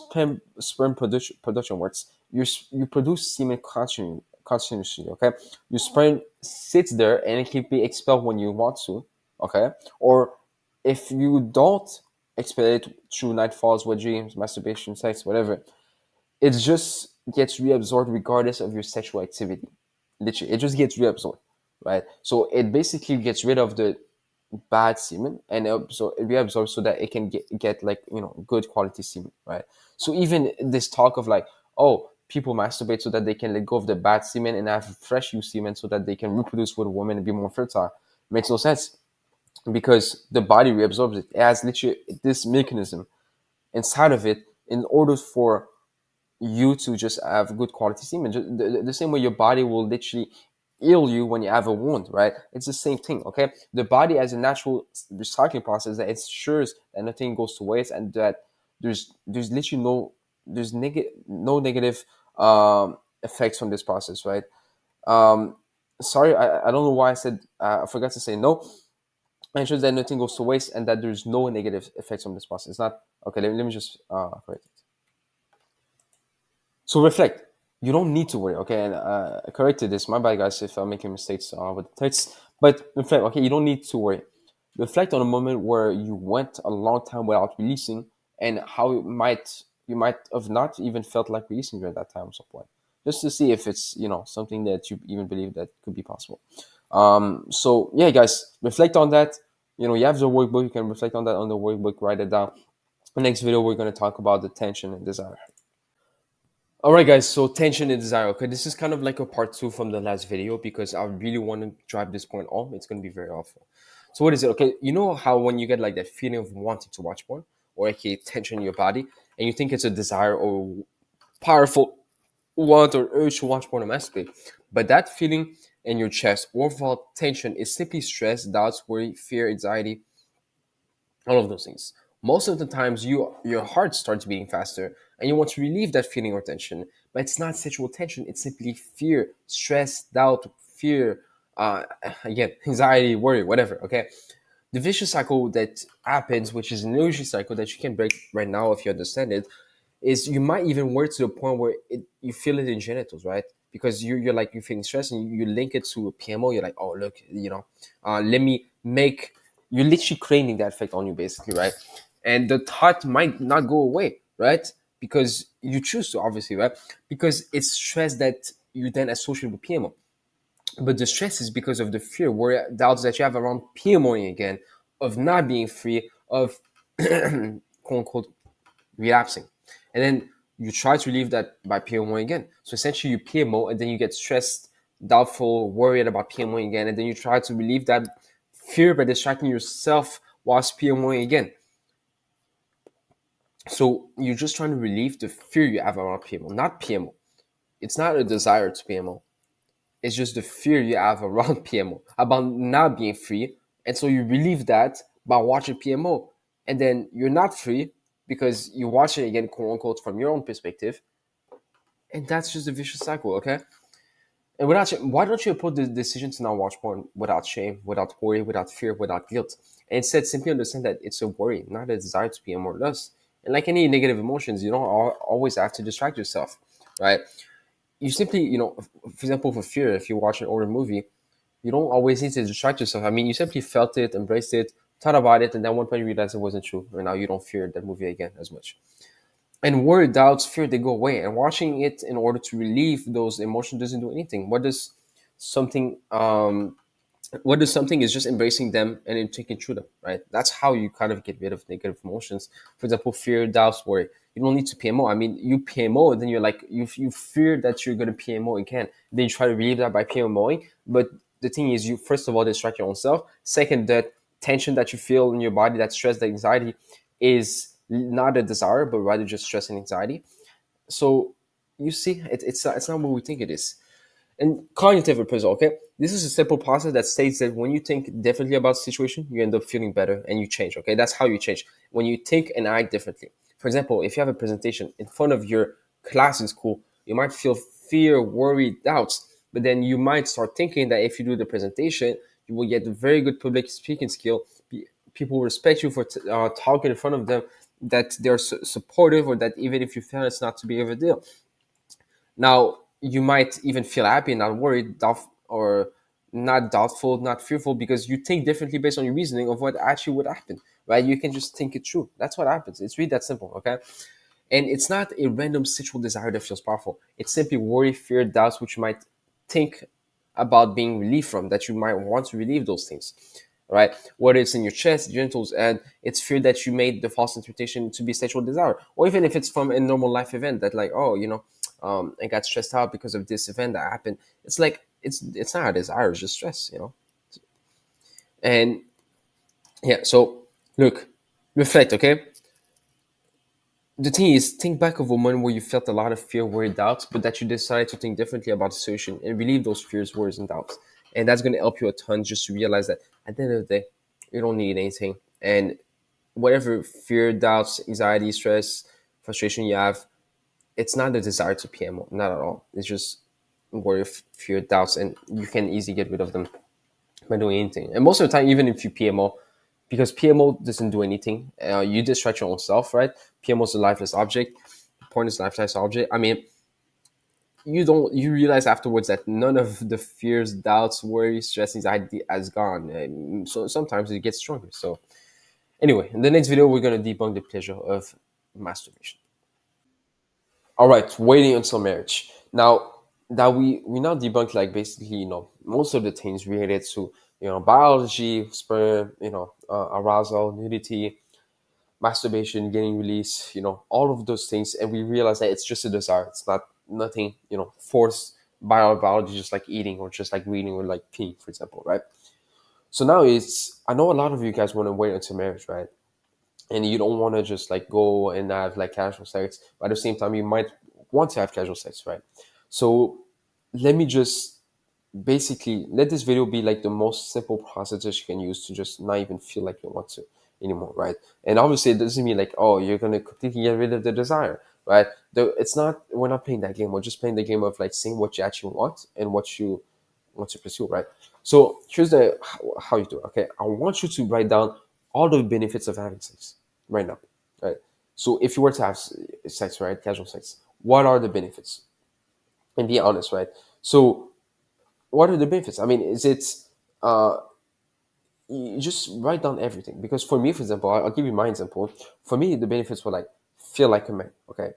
sperm production works? You produce semen continuously, okay? Your sperm sits there and it can be expelled when you want to, okay? Or if you don't expel it through nightfalls, wet dreams, masturbation, sex, whatever, it just gets reabsorbed regardless of your sexual activity. Literally, it just gets reabsorbed, right? So it basically gets rid of the bad semen and it reabsorbs so that it can get like good quality semen, right? So even this talk of like, oh, people masturbate so that they can let go of the bad semen and have fresh new semen so that they can reproduce with a woman and be more fertile, makes no sense, because the body reabsorbs it. It has literally this mechanism inside of it in order for you to just have good quality semen. The same way your body will literally heal you when you have a wound, right? It's the same thing, okay? The body has a natural recycling process that ensures that nothing goes to waste and that there's literally no negative effects from this process, right? Um, sorry, I don't know why I said I forgot to say no. Ensures that nothing goes to waste and that there's no negative effects from this process. It's not okay. Let me just correct it. So reflect. You don't need to worry, okay? And I corrected this. My bad, guys, if I'm making mistakes with the text. But reflect, okay? You don't need to worry. Reflect on a moment where you went a long time without releasing, and how you might have not even felt like releasing during that time at some point, just to see if it's something that you even believe that could be possible. So yeah, guys, reflect on that. You have the workbook. You can reflect on that on the workbook. Write it down. The next video, we're going to talk about the tension and desire. All right, guys. So tension and desire. Okay, this is kind of like a part two from the last video because I really want to drive this point home. It's going to be very helpful. So what is it? Okay, you know how when you get like that feeling of wanting to watch porn or okay tension in your body, and you think it's a desire or powerful want or urge to watch porn or masturbate. But that feeling in your chest, overall tension, is simply stress, doubts, worry, fear, anxiety, all of those things. Most of the times, your heart starts beating faster, and you want to relieve that feeling or tension. But it's not sexual tension; it's simply fear, stress, doubt, fear, uh, again, anxiety, worry, whatever. Okay, the vicious cycle that happens, which is an energy cycle that you can break right now if you understand it, is you might even work to the point where you feel it in genitals, right? Because you're like you're feeling stressed and you link it to a PMO. You're like, oh look, let me make. You're literally creating that effect on you, basically, right? And the thought might not go away, right? Because you choose to, obviously, right? Because it's stress that you then associate with PMO. But the stress is because of the fear, worry, doubts that you have around PMOing again, of not being free, of quote unquote relapsing. And then you try to relieve that by PMO again. So essentially you PMO and then you get stressed, doubtful, worried about PMO again. And then you try to relieve that fear by distracting yourself whilst PMO again. So you're just trying to relieve the fear you have around PMO, not PMO. It's not a desire to PMO. It's just the fear you have around PMO, about not being free. And so you relieve that by watching PMO. And then you're not free because you watch it again, quote unquote, from your own perspective. And that's just a vicious cycle, okay? And why don't you put the decision to not watch porn without shame, without worry, without fear, without guilt? And instead, simply understand that it's a worry, not a desire to be more or less. And like any negative emotions, you don't always have to distract yourself, right? You simply, for example, for fear, if you watch an horror movie, you don't always need to distract yourself. I mean, you simply felt it, embraced it, thought about it, and then one point you realized it wasn't true. And now you don't fear that movie again as much. And worry, doubts, fear, they go away. And watching it in order to relieve those emotions doesn't do anything. Something what does something is just embracing them and then taking through them, right? That's how you kind of get rid of negative emotions. For example, fear, doubts, worry. You don't need to PMO. I mean, you PMO, and then you're like, you fear that you're going to PMO again. Then you try to relieve that by PMOing. But the thing is, you first of all distract your own self. Second, that tension that you feel in your body, that stress, that anxiety, is not a desire, but rather just stress and anxiety. So you see, it's not what we think it is. And cognitive appraisal, okay? This is a simple process that states that when you think differently about the situation, you end up feeling better and you change, okay? That's how you change. When you think and act differently. For example, if you have a presentation in front of your class in school, you might feel fear, worry, doubts, but then you might start thinking that if you do the presentation, you will get a very good public speaking skill. People respect you for talking in front of them, that they're supportive, or that even if you fail, it's not to be of a deal. Now, you might even feel happy and not worried, or not doubtful, not fearful, because you think differently based on your reasoning of what actually would happen, right? You can just think it through. That's what happens. It's really that simple, okay? And it's not a random sexual desire that feels powerful. It's simply worry, fear, doubts, which you might think about being relieved from, that you might want to relieve those things, right? Whether it's in your chest, genitals, and it's fear that you made the false interpretation to be sexual desire, or even if it's from a normal life event that, like, oh, I got stressed out because of this event that happened. It's like it's not a desire, it's just stress. And yeah, so look, reflect, okay? The thing is, think back of a moment where you felt a lot of fear, worry, doubts, but that you decided to think differently about the solution and relieve those fears, worries, and doubts. And that's going to help you a ton, just to realize that at the end of the day, you don't need anything. And whatever fear, doubts, anxiety, stress, frustration you have, it's not the desire to PMO, not at all. It's just worry, fear, doubts, and you can easily get rid of them by doing anything. And most of the time, even if you PMO, because PMO doesn't do anything, you distract your own self, right? PMO is a lifeless object. Porn is a lifeless object. I mean, you realize afterwards that none of the fears, doubts, worries, stress, anxiety has gone. So sometimes it gets stronger. So anyway, in the next video, we're gonna debunk the pleasure of masturbation. All right, waiting until marriage. Now that we now debunk, like, basically, most of the things related to biology, sperm, arousal, nudity, masturbation, getting release, all of those things, and we realize that it's just a desire. It's not nothing forced by our biology, just like eating or just like reading or like peeing, for example, right? So now I know a lot of you guys want to wait until marriage, right? and you don't want to just like go and have like casual sex, but at the same time you might want to have casual sex, right? So let me just basically let this video be like the most simple process that you can use to just not even feel like you want to anymore, right? And obviously it doesn't mean like, oh, you're gonna completely get rid of the desire, right? It's not, we're not playing that game, we're just playing the game of like seeing what you actually want and what you want to pursue, right? So here's the how you do it. Okay, I want you to write down all the benefits of having sex right now, right? So if you were to have sex, right, casual sex, what are the benefits? And be honest, right? So what are the benefits? I mean, is it uh you just write down everything, because for me, for example, I'll give you my example. For me, the benefits were like feel like a man. Okay,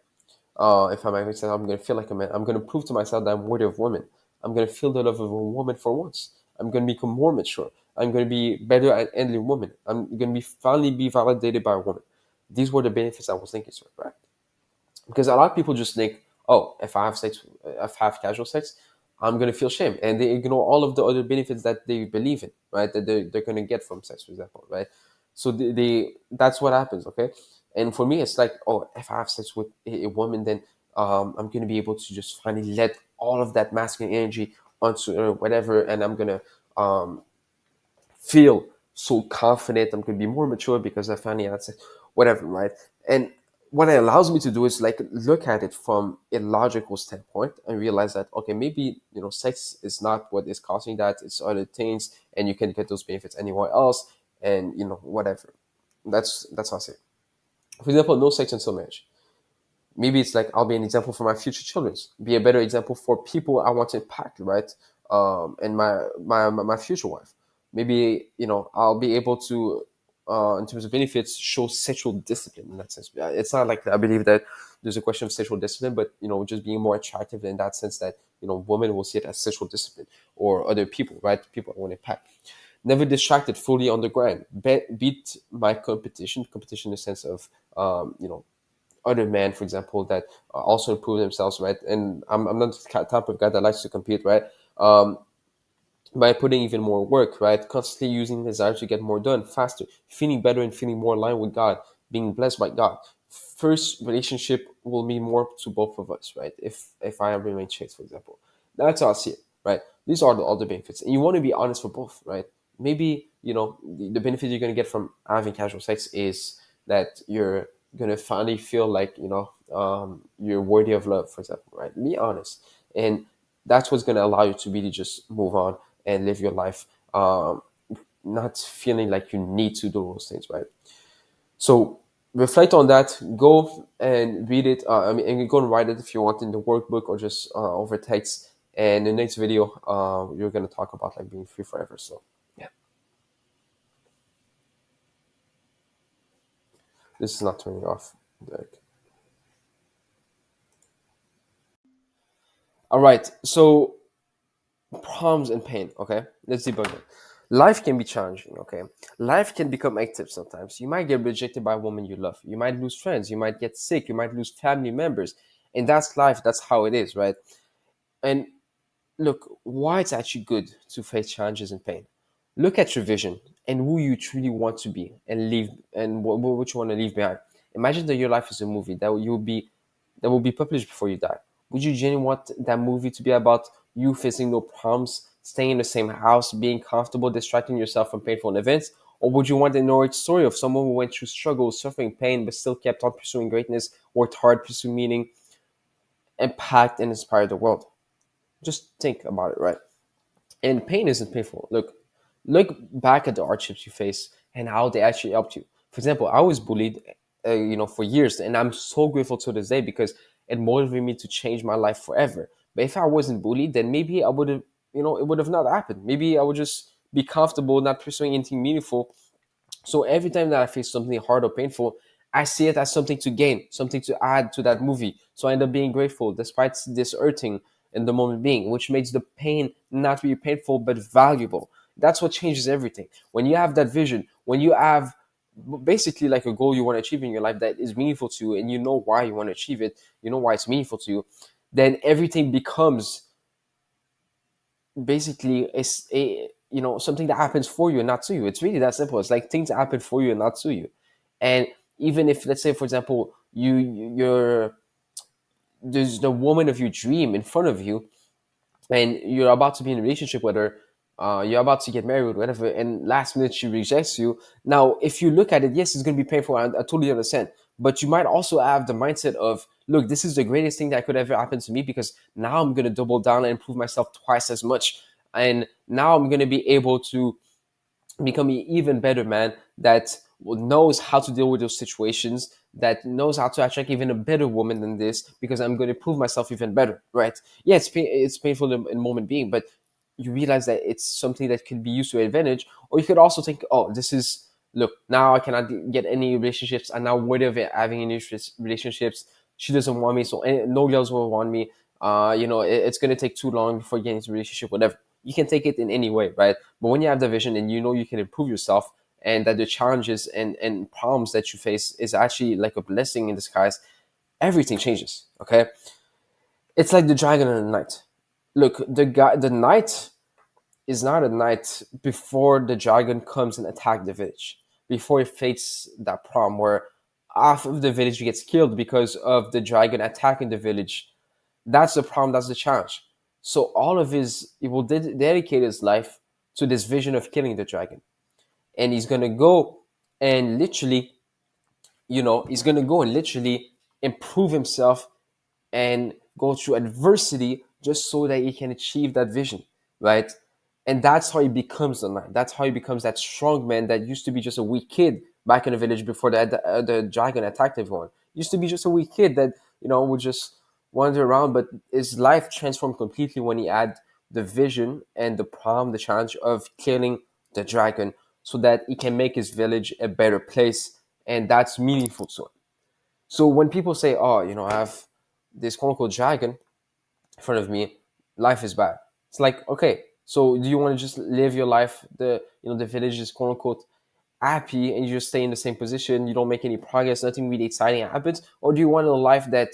if I'm having sex, I'm gonna feel like a man. I'm gonna prove to myself that I'm worthy of women. I'm gonna feel the love of a woman for once. I'm gonna become more mature. I'm gonna be better at handling women. I'm gonna be finally be validated by a woman. These were the benefits I was thinking, sir, right? Because a lot of people just think, oh, if I have sex, if I have casual sex, I'm gonna feel shame, and they ignore all of the other benefits that they believe in, right? That they're gonna get from sex, for example, right? So they that's what happens, okay? And for me, it's like, oh, if I have sex with a woman, then I'm gonna be able to just finally let all of that masculine energy onto whatever, and I'm gonna um, feel so confident. I'm gonna be more mature because I finally had sex, whatever, right? And what it allows me to do is like look at it from a logical standpoint and realize that, okay, maybe sex is not what is causing that. It's other things, and you can get those benefits anywhere else, and whatever. That's how I say it. For example, no sex until marriage. Maybe it's like I'll be an example for my future children's, be a better example for people I want to impact, right? And my future wife. Maybe I'll be able to, in terms of benefits, show sexual discipline in that sense. It's not like I believe that there's a question of sexual discipline, but just being more attractive in that sense that women will see it as sexual discipline, or other people, right? People I want to impact. Never distracted, fully on the grind. Beat my competition in the sense of other men, for example, that also improve themselves, right? And I'm not the type of guy that likes to compete, right? Um, by putting even more work, right? Constantly using desire to get more done faster, feeling better and feeling more aligned with God, being blessed by God. First relationship will mean more to both of us, right? If I remain chaste, for example, that's how I see it, right? These are all the benefits, and you want to be honest for both, right? Maybe the benefit you're gonna get from having casual sex is that you're gonna finally feel like you're worthy of love, for example, right? Be honest, and that's what's gonna allow you to really just move on and live your life, not feeling like you need to do those things, right? So reflect on that. Go and read it. And go and write it if you want in the workbook or just over text. And in the next video, you're gonna talk about like being free forever. So yeah, this is not turning off. Like, all right. So problems and pain. Okay, let's debug it. Life can be challenging. Okay, life can become active sometimes. You might get rejected by a woman you love. You might lose friends. You might get sick. You might lose family members, and that's life. That's how it is, right? And look, why it's actually good to face challenges and pain. Look at your vision and who you truly want to be and leave, and what you want to leave behind. Imagine that your life is a movie that will be published before you die. Would you genuinely want that movie to be about you facing no problems, staying in the same house, being comfortable, distracting yourself from painful events? Or would you want an heroic story of someone who went through struggles, suffering pain, but still kept on pursuing greatness, worked hard, pursued meaning, impact, and inspired the world? Just think about it, right? And pain isn't painful. Look back at the hardships you face and how they actually helped you. For example, I was bullied, for years, and I'm so grateful to this day because it motivated me to change my life forever. But if I wasn't bullied, then maybe I would have, it would have not happened. Maybe I would just be comfortable, not pursuing anything meaningful. So every time that I face something hard or painful, I see it as something to gain, something to add to that movie. So I end up being grateful despite this hurting in the moment being, which makes the pain not really painful but valuable. That's what changes everything. When you have that vision, when you have basically like a goal you want to achieve in your life that is meaningful to you, and you know why you want to achieve it, you know why it's meaningful to you, then everything becomes basically is a something that happens for you and not to you. It's really that simple. It's like things that happen for you and not to you. And Even if, let's say, for example, you're there's the woman of your dream in front of you, and you're about to be in a relationship with her, you're about to get married, whatever, and last minute she rejects you. Now, if you look at it, yes, it's going to be painful. I totally understand. But you might also have the mindset of, look, this is the greatest thing that could ever happen to me, because now I'm going to double down and improve myself twice as much. And now I'm going to be able to become an even better man that knows how to deal with those situations, that knows how to attract even a better woman than this, because I'm going to prove myself even better, right? Yeah, it's painful in moment being, but you realize that it's something that could be used to your advantage. Or you could also think, oh, this is, look, now I cannot get any relationships. I'm now worried of having any relationships. She doesn't want me, so no girls will want me. It's going to take too long before getting into a relationship, whatever. You can take it in any way, right? But when you have the vision and you know you can improve yourself, and that the challenges and problems that you face is actually like a blessing in disguise, everything changes. Okay, it's like the dragon in the night. Look, the night is not a night before the dragon comes and attack the village. Before it faces that problem where half of the village gets killed because of the dragon attacking the village. That's the problem. That's the challenge. So all of he will dedicate his life to this vision of killing the dragon, and he's gonna go and literally, he's gonna go and literally improve himself and go through adversity just so that he can achieve that vision, right? And that's how he becomes the knight. That's how he becomes that strong man that used to be just a weak kid back in the village before the dragon attacked everyone. Used to be just a weak kid that would just wander around, but his life transformed completely when he had the vision and the problem, the challenge of killing the dragon, so that he can make his village a better place, and that's meaningful to him. So when people say, "Oh, I have this quote unquote dragon in front of me, life is bad," it's like, okay, so do you want to just live your life? The village is quote unquote happy, and you just stay in the same position. You don't make any progress. Nothing really exciting happens. Or do you want a life that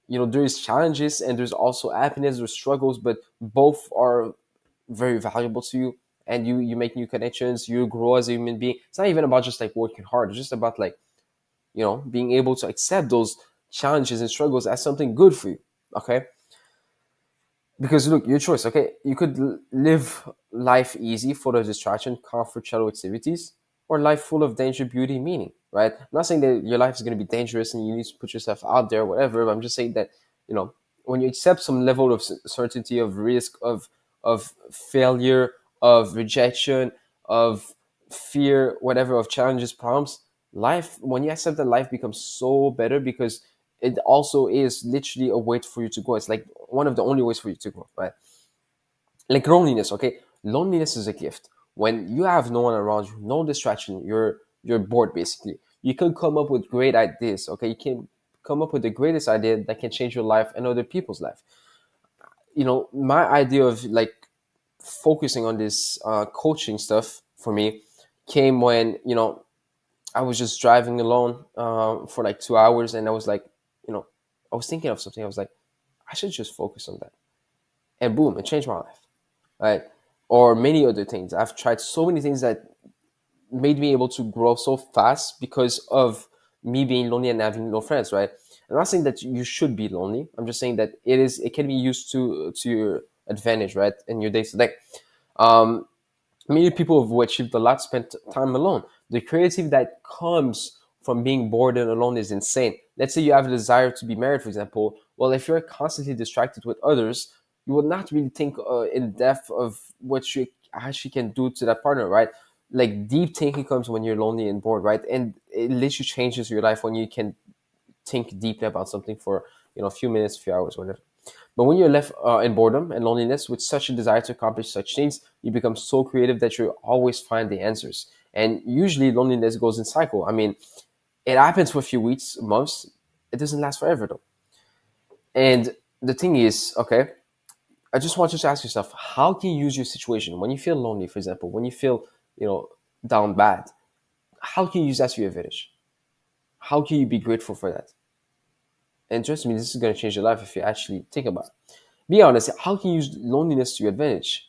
there's challenges and there's also happiness, there's struggles, but both are very valuable to you, and you make new connections, you grow as a human being. It's not even about just like working hard. It's just about like being able to accept those challenges and struggles as something good for you. Okay, because look, your choice. Okay, you could live life easy, full of distraction, comfort, shallow activities, or life full of danger, beauty, meaning, right? I'm not saying that your life is going to be dangerous and you need to put yourself out there, whatever, but I'm just saying that when you accept some level of certainty, of risk, of failure, of rejection, of fear, whatever, of challenges, problems, life, when you accept that, life becomes so better, because it also is literally a way for you to grow. It's like one of the only ways for you to grow, right? Like loneliness. Okay, loneliness is a gift. When you have no one around you, no distraction, you're bored basically. You can come up with great ideas. Okay, you can come up with the greatest idea that can change your life and other people's life. My idea of like focusing on this coaching stuff for me came when I was just driving alone for like 2 hours, and I was like, I was thinking of something. I was like, I should just focus on that, and boom, it changed my life, right? Or many other things. I've tried so many things that made me able to grow so fast because of me being lonely and having no friends, right? I'm not saying that you should be lonely. I'm just saying that it can be used to your advantage, right, in your day to day. Many people who achieved a lot spent time alone. The creativity that comes from being bored and alone is insane. Let's say you have a desire to be married, for example. Well, if you're constantly distracted with others, you will not really think in depth of what you actually can do to that partner, right? Like deep thinking comes when you're lonely and bored, right? And it literally changes your life when you can think deeply about something for a few minutes, a few hours, whatever. But when you're left in boredom and loneliness with such a desire to accomplish such things, you become so creative that you always find the answers. And usually loneliness goes in cycle. I mean, it happens for a few weeks, months. It doesn't last forever though. And the thing is, okay, I just want you to ask yourself, how can you use your situation when you feel lonely, for example, when you feel, down bad? How can you use that to your advantage? How can you be grateful for that? And trust me, this is going to change your life if you actually think about it. Be honest, how can you use loneliness to your advantage?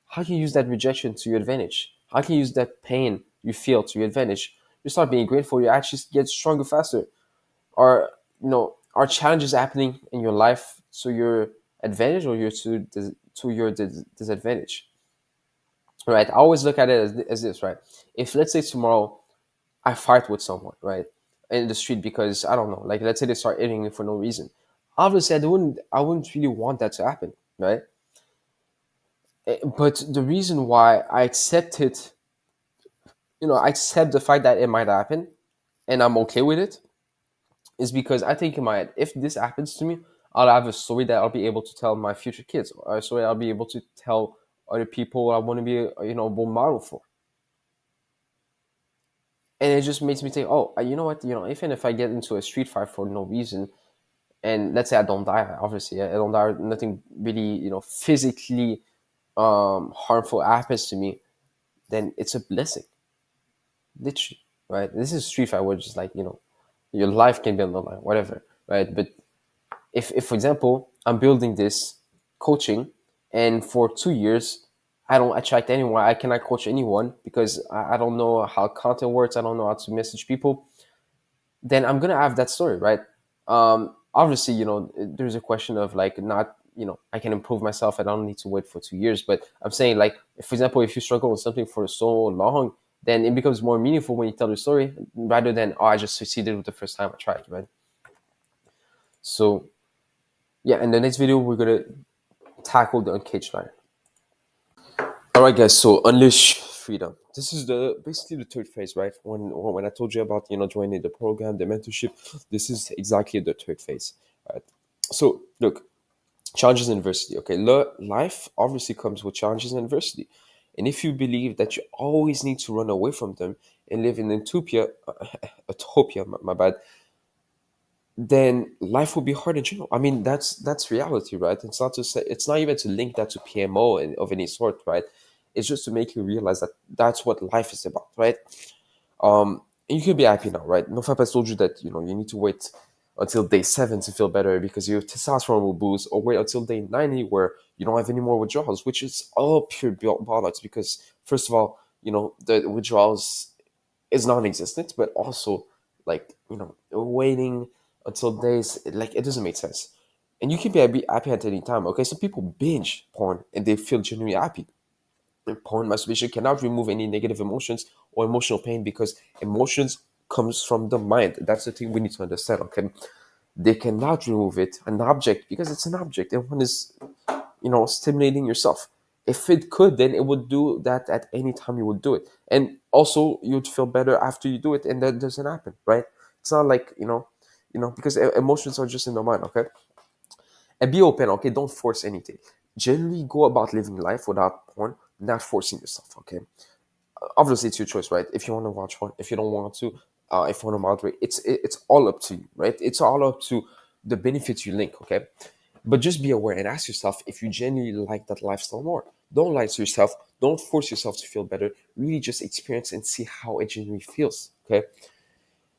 How can you use that rejection to your advantage? How can you use that pain you feel to your advantage? you start being grateful, you actually get stronger faster. Are are challenges happening in your life to your advantage or to your disadvantage? Right? I always look at it as this, right? If let's say tomorrow I fight with someone, right, in the street because I don't know, like let's say they start hitting me for no reason. Obviously, I wouldn't really want that to happen, right? But the reason why I accept it, I accept the fact that it might happen, and I'm okay with it, is because I think in my head, if this happens to me, I'll have a story that I'll be able to tell my future kids, or a story I'll be able to tell other people I want to be, a role model for. And it just makes me think, oh, you know what, even if I get into a street fight for no reason, and let's say I don't die, obviously, I don't die, nothing really, physically harmful happens to me, then it's a blessing, literally, right? This is street fight, where just like, your life can be on the line, whatever, right? But if for example, I'm building this coaching, and for 2 years I don't attract anyone, I cannot coach anyone because I don't know how content works, I don't know how to message people, then I'm gonna have that story, right? Obviously, there's a question of like, not, I can improve myself, I don't need to wait for 2 years, but I'm saying, like, for example, if you struggle with something for so long, then it becomes more meaningful when you tell the story, rather than, oh, I just succeeded with the first time I tried, right? So yeah, in the next video we're gonna tackle the uncaged lion. All right, guys. So unleash freedom. This is the basically the third phase, right? When I told you about joining the program, the mentorship, this is exactly the third phase, right? So look, challenges and adversity. Okay, life obviously comes with challenges and adversity, and if you believe that you always need to run away from them and live in utopia, utopia, my bad, then life will be hard in general. I mean, that's reality, right? It's not to say, it's not even to link that to PMO of any sort, right? It's just to make you realize that that's what life is about, right? And you can be happy now, right? NoFap has told you that you need to wait until day 7 to feel better because your testosterone will boost, or wait until day 90 where you don't have any more withdrawals, which is all pure bollocks. Because first of all, the withdrawals is non-existent, but also, like, waiting until days, like, it doesn't make sense. And you can be happy at any time. Okay, some people binge porn and they feel genuinely happy. And porn masturbation cannot remove any negative emotions or emotional pain, because emotions comes from the mind. That's the thing we need to understand. Okay, they cannot remove it, an object, because it's an object, and one is stimulating yourself. If it could, then it would do that at any time you would do it. And also you'd feel better after you do it, and that doesn't happen, right? It's not like, because emotions are just in the mind, okay? And be open, okay? Don't force anything. Generally go about living life without porn, not forcing yourself, okay? Obviously it's your choice, right? If you want to watch porn, if you don't want to, if you want to moderate, it's all up to you, right? It's all up to the benefits you link, okay? But just be aware and ask yourself if you genuinely like that lifestyle more. Don't lie to yourself. Don't force yourself to feel better. Really just experience and see how it genuinely feels. Okay.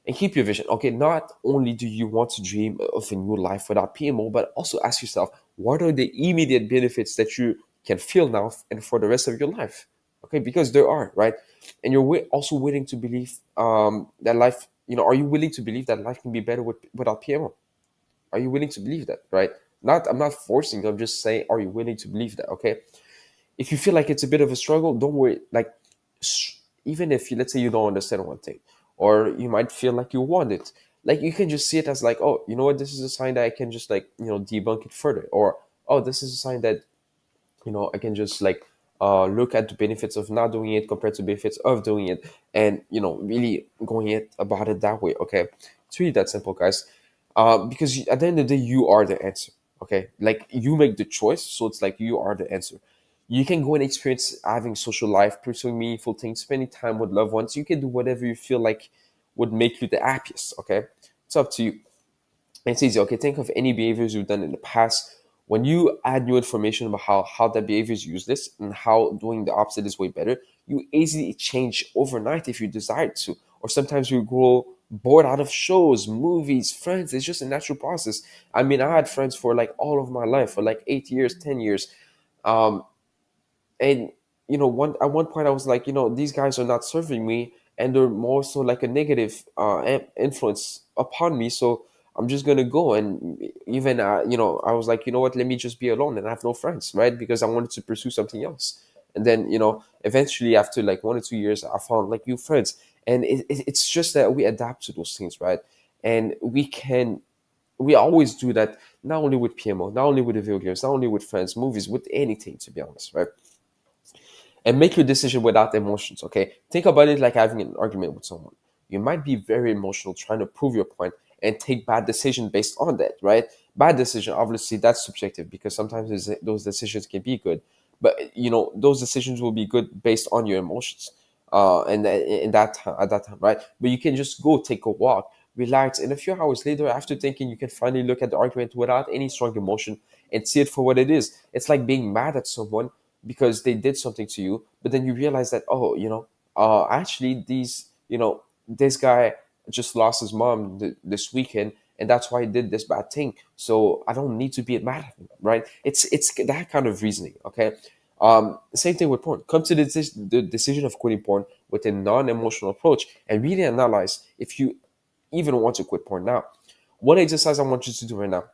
And keep your vision. Okay. Not only do you want to dream of a new life without PMO, but also ask yourself, what are the immediate benefits that you can feel now and for the rest of your life? Okay. Because there are, right? And you're also willing to believe that life, are you willing to believe that life can be better without PMO? Are you willing to believe that, right? I'm not forcing you, I'm just saying, are you willing to believe that? Okay. If you feel like it's a bit of a struggle, don't worry. Like, even if let's say you don't understand one thing, or you might feel like you want it, like, you can just see it as like, oh, you know what, this is a sign that I can just, like, debunk it further. Or, oh, this is a sign that I can just, like, look at the benefits of not doing it compared to benefits of doing it, and really going it about it that way. Okay, it's really that simple, guys. Because at the end of the day, you are the answer. Okay, like, you make the choice, so it's like you are the answer. You can go and experience having social life, pursuing meaningful things, spending time with loved ones. You can do whatever you feel like would make you the happiest. Okay, it's up to you. It's easy. Okay, think of any behaviors you've done in the past. When you add new information about how that behavior is useless and how doing the opposite is way better, you easily change overnight if you desire to. Or sometimes you grow bored out of shows, movies, friends. It's just a natural process. I mean, I had friends for like all of my life, for like 8 years, 10 years, um, and one at one point I was like, these guys are not serving me, and they're more so like a negative influence upon me. So I'm just gonna go. And even I was like, you know what, let me just be alone and have no friends, right? Because I wanted to pursue something else. And then eventually after like 1 or 2 years, I found like new friends. And it's just that we adapt to those things, right? And we always do that, not only with PMO, not only with the video games, not only with friends, movies, with anything, to be honest, right? And make your decision without emotions. Okay, think about it like having an argument with someone. You might be very emotional trying to prove your point and take bad decision based on that, right? Bad decision, obviously, that's subjective, because sometimes those decisions can be good, but those decisions will be good based on your emotions, and in that time, at that time, right? But you can just go take a walk, relax, and a few hours later, after thinking, you can finally look at the argument without any strong emotion and see it for what it is. It's like being mad at someone because they did something to you, but then you realize that, oh, actually, this guy just lost his mom this weekend, and that's why he did this bad thing. So I don't need to be mad at him, right? It's that kind of reasoning. Okay. Same thing with porn. Come to the decision of quitting porn with a non-emotional approach, and really analyze if you even want to quit porn now. One exercise I want you to do right now,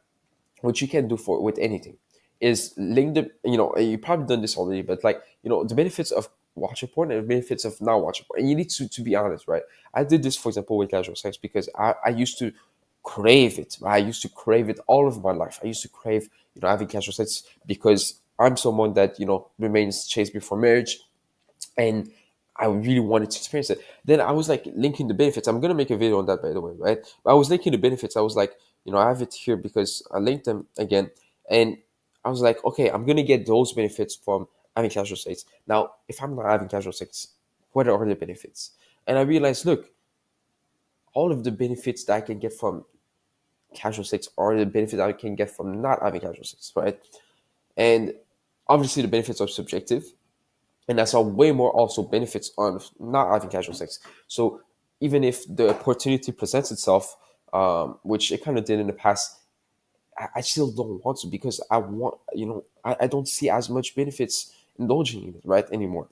which you can do for with anything, is link the you probably done this already, but like the benefits of watching porn and the benefits of not watching porn. And you need to be honest, right? I did this, for example, with casual sex, because I used to crave it. I used to crave it all of my life. I used to crave having casual sex, because I'm someone that remains chaste before marriage, and I really wanted to experience it. Then I was like linking the benefits. I'm gonna make a video on that, by the way, right? But I was linking the benefits. I was like, I have it here because I linked them again, and I was like, okay, I'm gonna get those benefits from having casual sex. Now, if I'm not having casual sex, what are the benefits? And I realized, look, all of the benefits that I can get from casual sex are the benefits I can get from not having casual sex, right? And obviously, the benefits are subjective, and I saw way more also benefits on not having casual sex. So even if the opportunity presents itself, which it kind of did in the past, I still don't want to, because I want, I don't see as much benefits indulging in it right anymore.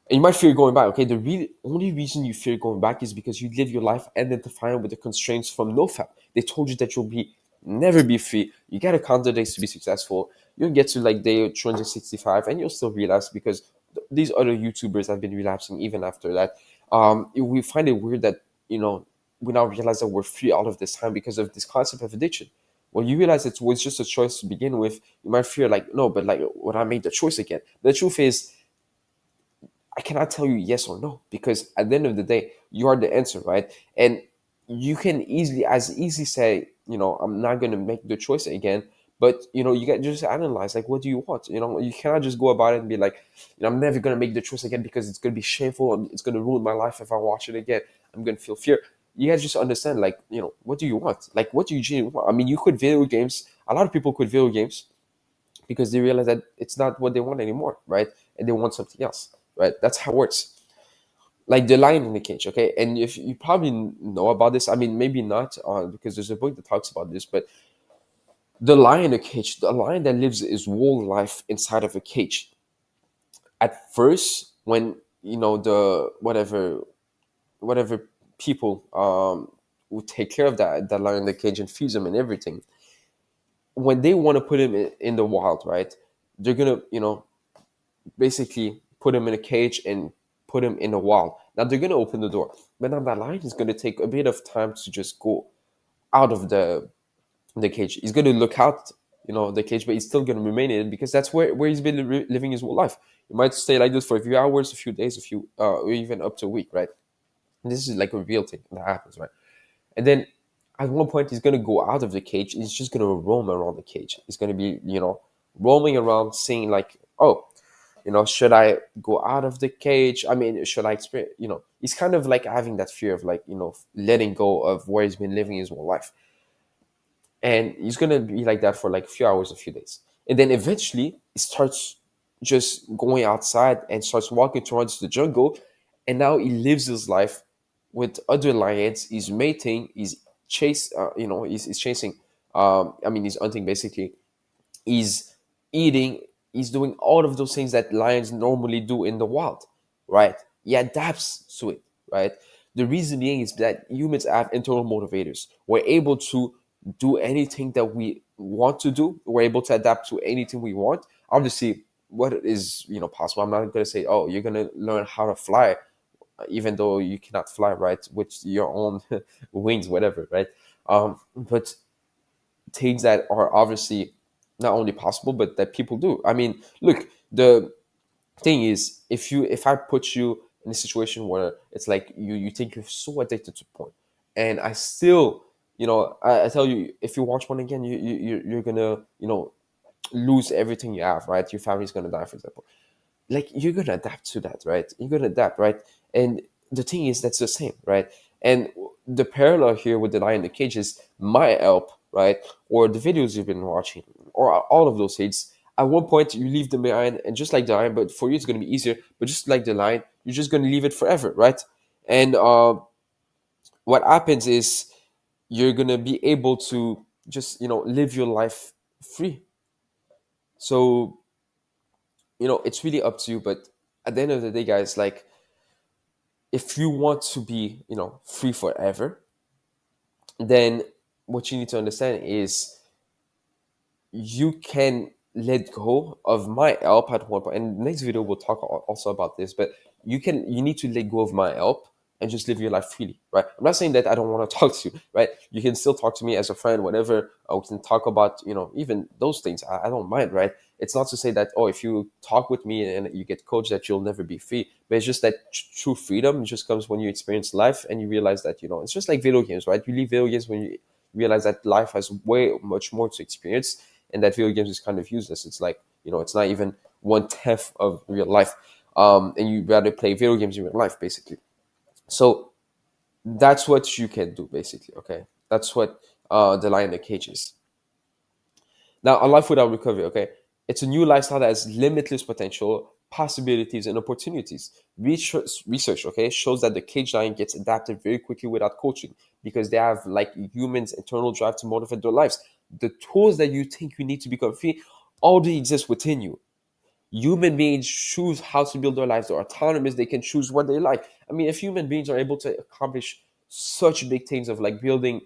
And you might fear going back. Okay, the only reason you fear going back is because you live your life identifying with the constraints from NoFap. They told you that you'll be never be free. You gotta count the days to be successful. You'll get to like day 265, and you'll still relapse, because these other YouTubers have been relapsing even after that. We find it weird that we now realize that we're free all of this time because of this concept of addiction. When you realize it was just a choice to begin with, you might fear like, no, but like, would I make the choice again? The truth is, I cannot tell you yes or no, because at the end of the day, you are the answer, right? And you can easily say, I'm not gonna make the choice again. But you get just analyze, like, what do you want? You cannot just go about it and be like, I'm never gonna make the choice again because it's gonna be shameful and it's gonna ruin my life if I watch it again. I'm gonna feel fear. You guys just understand, like, what do you want? Like, what do you genuinely want? I mean, you quit video games. A lot of people quit video games because they realize that it's not what they want anymore, right? And they want something else, right? That's how it works. Like the lion in the cage, okay? And if you probably know about this, I mean, maybe not, because there's a book that talks about this, but the lion in the cage, the lion that lives his whole life inside of a cage. At first, when the whatever people would take care of that lion in the cage and feed him and everything, when they want to put him in the wild, right? They're gonna basically put him in a cage and put him in a wall. Now they're gonna open the door, but now that lion is gonna take a bit of time to just go out of the cage. He's gonna look out, the cage, but he's still gonna remain in it, because that's where he's been living his whole life. He might stay like this for a few hours, a few days, a few, or even up to a week, right? And this is like a real thing that happens, right? And then at one point he's gonna go out of the cage. He's just gonna roam around the cage. He's gonna be, roaming around, seeing like, oh, should I go out of the cage? I mean, should I experience, he's kind of like having that fear of like, letting go of where he's been living his whole life. And he's going to be like that for like a few hours, a few days. And then eventually he starts just going outside and starts walking towards the jungle. And now he lives his life with other lions. He's mating, he's chasing, I mean, he's hunting basically. He's eating, he's doing all of those things that lions normally do in the wild, right? he adapts to it, right? The reason being is that humans have internal motivators. We're able to do anything that we want to do. We're able to adapt to anything we want. Obviously, what is possible. I'm not going to say, oh, you're going to learn how to fly, even though you cannot fly, right, with your own wings, whatever, right? But things that are obviously not only possible, but that people do. I mean, look, the thing is, if I put you in a situation where it's like you think you're so addicted to porn, and I still, I tell you, if you watch one again, you're gonna lose everything you have, right? Your family's gonna die, for example. Like, you're gonna adapt to that, right? You're gonna adapt, right? And the thing is, that's the same, right? And the parallel here with the Lion in the Cage is my help, right? Or the videos you've been watching, or all of those things. At one point, you leave them behind, and just like the lion, but for you it's gonna be easier. But just like the lion, you're just gonna leave it forever, right? And what happens is you're gonna be able to just live your life free. So it's really up to you. But at the end of the day, guys, like, if you want to be free forever, then what you need to understand is you can let go of my help at one point. And next video we'll talk also about this, but you need to let go of my help and just live your life freely, right? I'm not saying that I don't want to talk to you, right? You can still talk to me as a friend, whatever. We can talk about even those things. I don't mind, right? It's not to say that, oh, if you talk with me and you get coached, that you'll never be free. But it's just that true freedom just comes when you experience life and you realize that it's just like video games, right? You leave video games when you realize that life has way much more to experience, and that video games is kind of useless. It's like, it's not even 1/10 of real life. And you rather play video games in real life, basically. So that's what you can do, basically. Okay, that's what the Lion in the Cage is. Now, a life without recovery. Okay, it's a new lifestyle that has limitless potential, possibilities, and opportunities. Research, okay, shows that the cage lion gets adapted very quickly without coaching, because they have, like, humans' internal drive to motivate their lives. The tools that you think you need to become free already exist within you. Human beings choose how to build their lives. They're autonomous. They can choose what they like. I mean, if human beings are able to accomplish such big things of, like, building,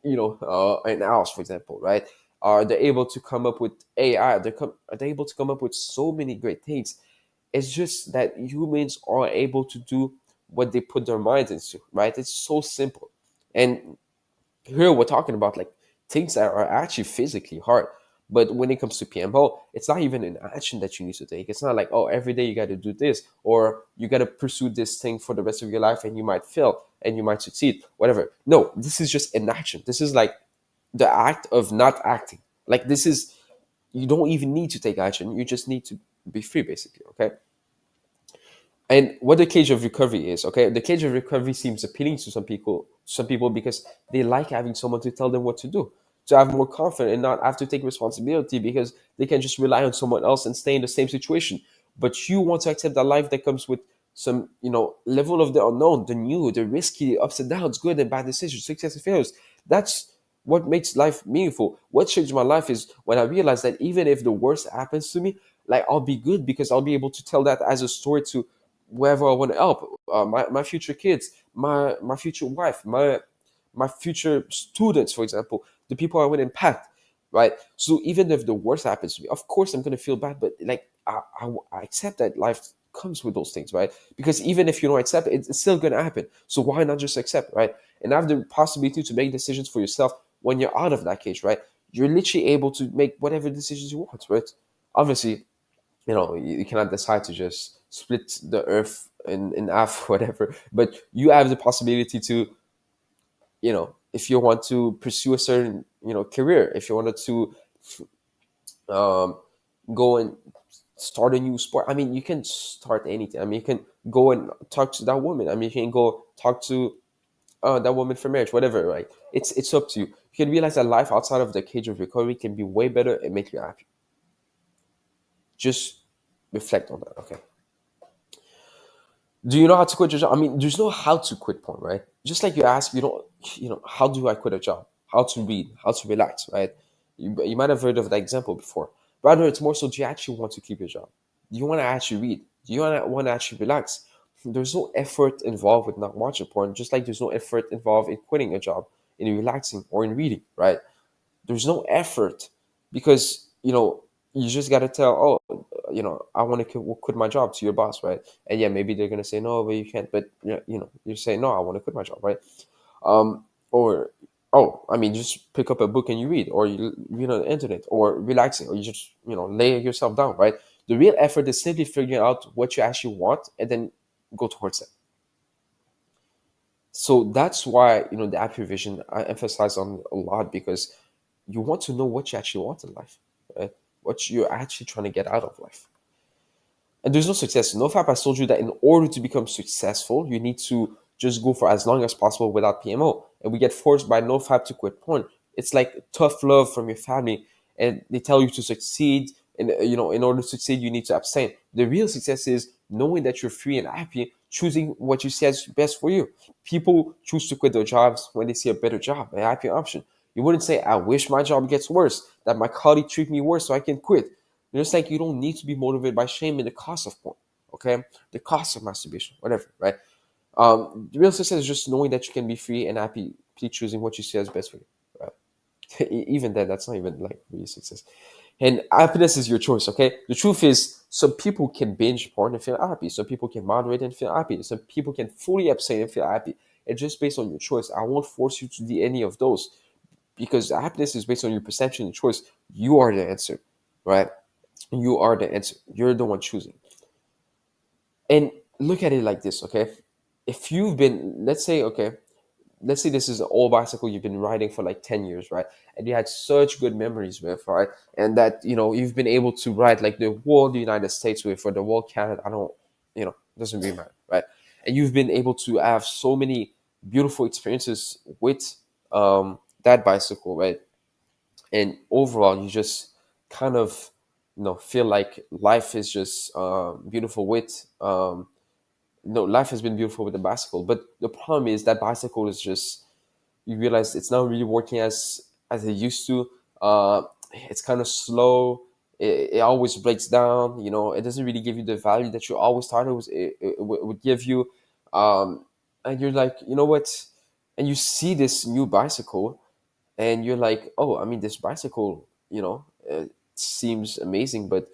an house, for example, right? Are they able to come up with AI? Are they able to come up with so many great things? It's just that humans are able to do what they put their minds into, right? It's so simple. And here we're talking about, like, things that are actually physically hard. But when it comes to PMO, it's not even an action that you need to take. It's not like, oh, every day you got to do this, or you got to pursue this thing for the rest of your life, and you might fail and you might succeed, whatever. No, this is just an action. This is like the act of not acting. Like, this is, you don't even need to take action. You just need to be free, basically. Okay. And what the cage of recovery is, okay, the cage of recovery seems appealing to some people because they like having someone to tell them what to do, to have more confidence and not have to take responsibility, because they can just rely on someone else and stay in the same situation. But you want to accept that life that comes with some level of the unknown, the new, the risky, ups and downs, good and bad decisions, success and failures. That's what makes life meaningful. What changed my life is when I realized that even if the worst happens to me, like, I'll be good, because I'll be able to tell that as a story to wherever I want to help, my future kids, my future wife, my future students, for example, the people I will impact, right? So even if the worst happens to me, of course I'm gonna feel bad, but, like, I accept that life comes with those things, right? Because even if you don't accept it, it's still gonna happen. So why not just accept, right? And have the possibility to make decisions for yourself when you're out of that cage, right? You're literally able to make whatever decisions you want, right? Obviously, you cannot decide to just split the earth in half, whatever, but you have the possibility to, if you want to pursue a certain career, if you wanted to um, go and start a new sport. I mean, you can start anything. I mean, you can go and talk to that woman. I mean, you can go talk to that woman for marriage, whatever, right? It's up to you. You can realize that life outside of the cage of recovery can be way better and make you happy. Just reflect on that, okay? Do you know how to quit your job? I mean, there's no how to quit point, right? Just like you ask, how do I quit a job? How to read? How to relax, right? You might have heard of that example before. Rather, it's more so, do you actually want to keep your job? Do you want to actually read? Do you want to actually relax? there's no effort involved with not watching porn, just like there's no effort involved in quitting a job, in relaxing, or in reading, right? There's no effort because, you just got to tell, oh, I want to quit my job to your boss, right? And yeah, maybe they're going to say, no, but you can't. But, you say, no, I want to quit my job, right? Or, oh, I mean, just pick up a book and you read, or you read on the internet, or relaxing, or you just, lay yourself down, right? The real effort is simply figuring out what you actually want and then go towards it. So that's why, the app revision I emphasize on a lot, because you want to know what you actually want in life, right? What you're actually trying to get out of life. And there's no success. NoFap has told you that in order to become successful, you need to just go for as long as possible without PMO. And we get forced by NoFap to quit porn. It's like tough love from your family, and they tell you to succeed. And in order to succeed, you need to abstain. The real success is knowing that you're free and happy, choosing what you see as best for you. People choose to quit their jobs when they see a better job, a happy option. You wouldn't say, I wish my job gets worse, that my colleague treat me worse so I can quit. Just like you don't need to be motivated by shame and the cost of porn, okay? The cost of masturbation, whatever, right? The real success is just knowing that you can be free and happy, choosing what you see as best for you, right? Even then, that's not even like really success. And happiness is your choice, okay? The truth is, some people can binge porn and feel happy. Some people can moderate and feel happy. Some people can fully abstain and feel happy. It's just based on your choice. I won't force you to do any of those, because happiness is based on your perception and choice. You are the answer, right? You are the answer. You're the one choosing. And look at it like this, okay? If you've been, let's say this is an old bicycle you've been riding for like 10 years, right? And you had such good memories with, right? And that, you've been able to ride like the whole United States with, or the whole Canada, I don't, it doesn't really matter, right? And you've been able to have so many beautiful experiences with that bicycle, right? And overall, you just kind of, feel like life is just beautiful with no, life has been beautiful with the bicycle. But the problem is that bicycle is just, you realize it's not really working as it used to. It's kind of slow. It always breaks down. It doesn't really give you the value that you always thought it would give you. And you're like, you know what? And you see this new bicycle, and you're like, oh, I mean, this bicycle, seems amazing, but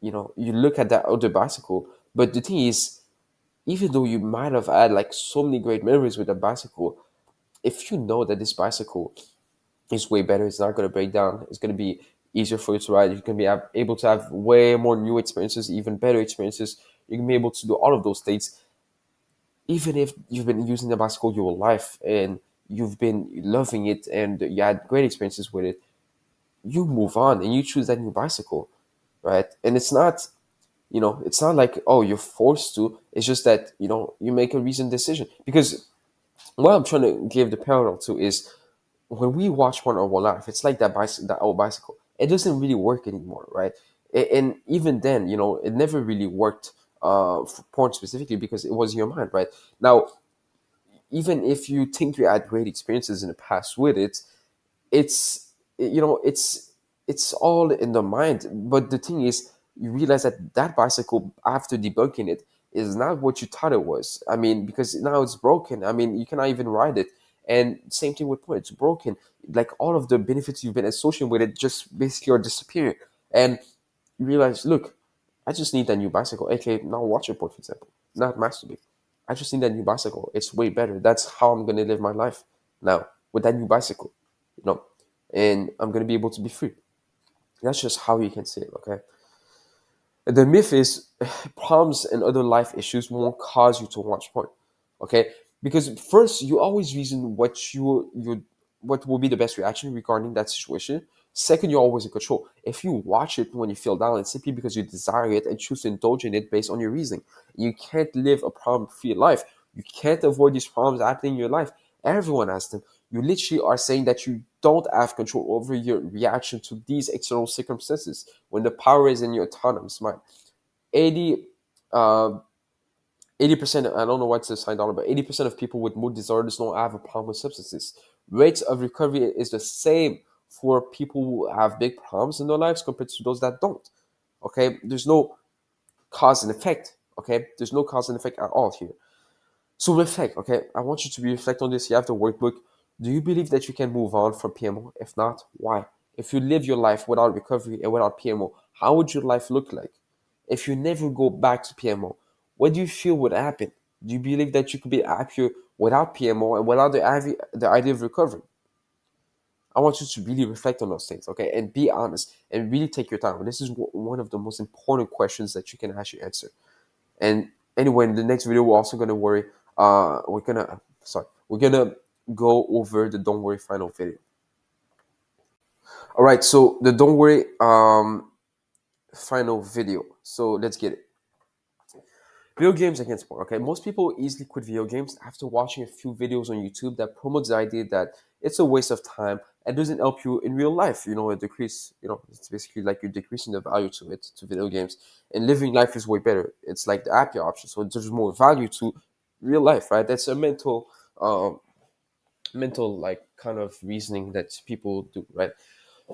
you look at that other bicycle. But the thing is, even though you might have had like so many great memories with a bicycle, if you know that this bicycle is way better, it's not going to break down, it's going to be easier for you to ride, you're going to be able to have way more new experiences, even better experiences, you're going to be able to do all of those things. Even if you've been using the bicycle your whole life and you've been loving it and you had great experiences with it, you move on and you choose that new bicycle, right? And it's not like, oh, you're forced to. It's just that you make a reasoned decision. Because what I'm trying to give the parallel to is, when we watch porn our whole life, it's like that old bicycle. It doesn't really work anymore, right? And even then, it never really worked for porn specifically, because it was your mind, right? Now, even if you think you had great experiences in the past with it, it's all in the mind. But the thing is, you realize that that bicycle, after debunking it, is not what you thought it was. I mean, because now it's broken. I mean, you cannot even ride it. And same thing with porn, it's broken. Like, all of the benefits you've been associating with it just basically are disappearing. And you realize, look, I just need that new bicycle. Okay, now watch a porn, for example, not masturbate. I just need that new bicycle. It's way better. That's how I'm gonna live my life now, with that new bicycle, you know, and I'm gonna be able to be free. That's just how you can say it, okay? The myth is, problems and other life issues won't cause you to watch porn. Okay? Because first, you always reason what will be the best reaction regarding that situation. Second, you're always in control. If you watch it when you feel down, it's simply because you desire it and choose to indulge in it based on your reasoning. You can't live a problem-free life. You can't avoid these problems happening in your life. Everyone has them. You literally are saying that you don't have control over your reaction to these external circumstances, when the power is in your autonomous mind. 80 uh, 80%, I don't know what's the sign dollar, but 80% of people with mood disorders don't have a problem with substances. Rates of recovery is the same for people who have big problems in their lives compared to those that don't. Okay, there's no cause and effect. Okay, there's no cause and effect at all here. So reflect, okay? I want you to reflect on this. You have the workbook. Do you believe that you can move on from PMO? If not, why? If you live your life without recovery and without PMO, how would your life look like? If you never go back to PMO, what do you feel would happen? Do you believe that you could be happier without PMO and without the idea of recovery? I want you to really reflect on those things, okay? And be honest and really take your time. This is one of the most important questions that you can actually answer. And anyway, in the next video, we're also gonna worry. We're gonna go over the don't worry final video. All right, so the don't worry final video. So let's get it. Video games against porn. Okay, most people easily quit video games after watching a few videos on YouTube that promotes the idea that it's a waste of time and doesn't help you in real life. A decrease. It's basically like you're decreasing the value to video games, and living life is way better. It's like the happier option, so there's more value to real life, right? That's a mental like kind of reasoning that people do, right?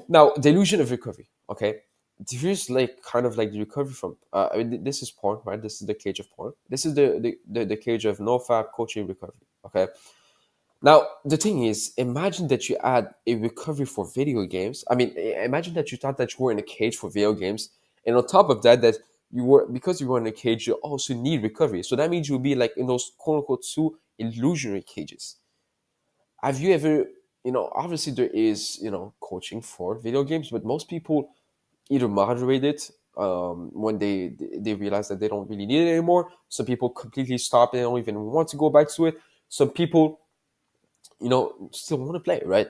Now, delusion of recovery. Okay, here's like kind of like the recovery from. This is porn, right? This is the cage of porn. This is the cage of NoFap coaching recovery. Okay. Now, the thing is, imagine that you add a recovery for video games. I mean, imagine that you thought that you were in a cage for video games, and on top of that, that because you were in a cage, you also need recovery. So that means you'll be like in those quote unquote two illusionary cages. Have you ever, obviously there is, coaching for video games, but most people either moderate it when they realize that they don't really need it anymore. Some people completely stop and don't even want to go back to it. Some people, still want to play, right?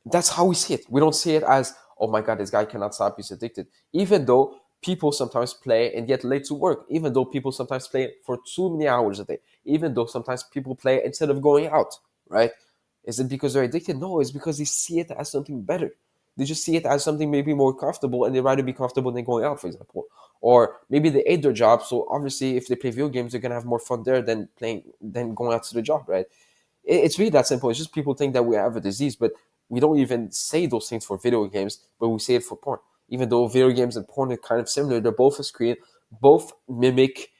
That's how we see it. We don't see it as, oh my God, this guy cannot stop, he's addicted. Even though people sometimes play and get late to work, even though people sometimes play for too many hours a day, even though sometimes people play instead of going out, right? Is it because they're addicted? No, it's because they see it as something better. They just see it as something maybe more comfortable, and they'd rather be comfortable than going out, for example. Or maybe they hate their job, so obviously if they play video games, they're gonna have more fun there than going out to the job, right? It's really that simple. It's just people think that we have a disease, but we don't even say those things for video games, but we say it for porn. Even though video games and porn are kind of similar, they're both a screen, both mimic,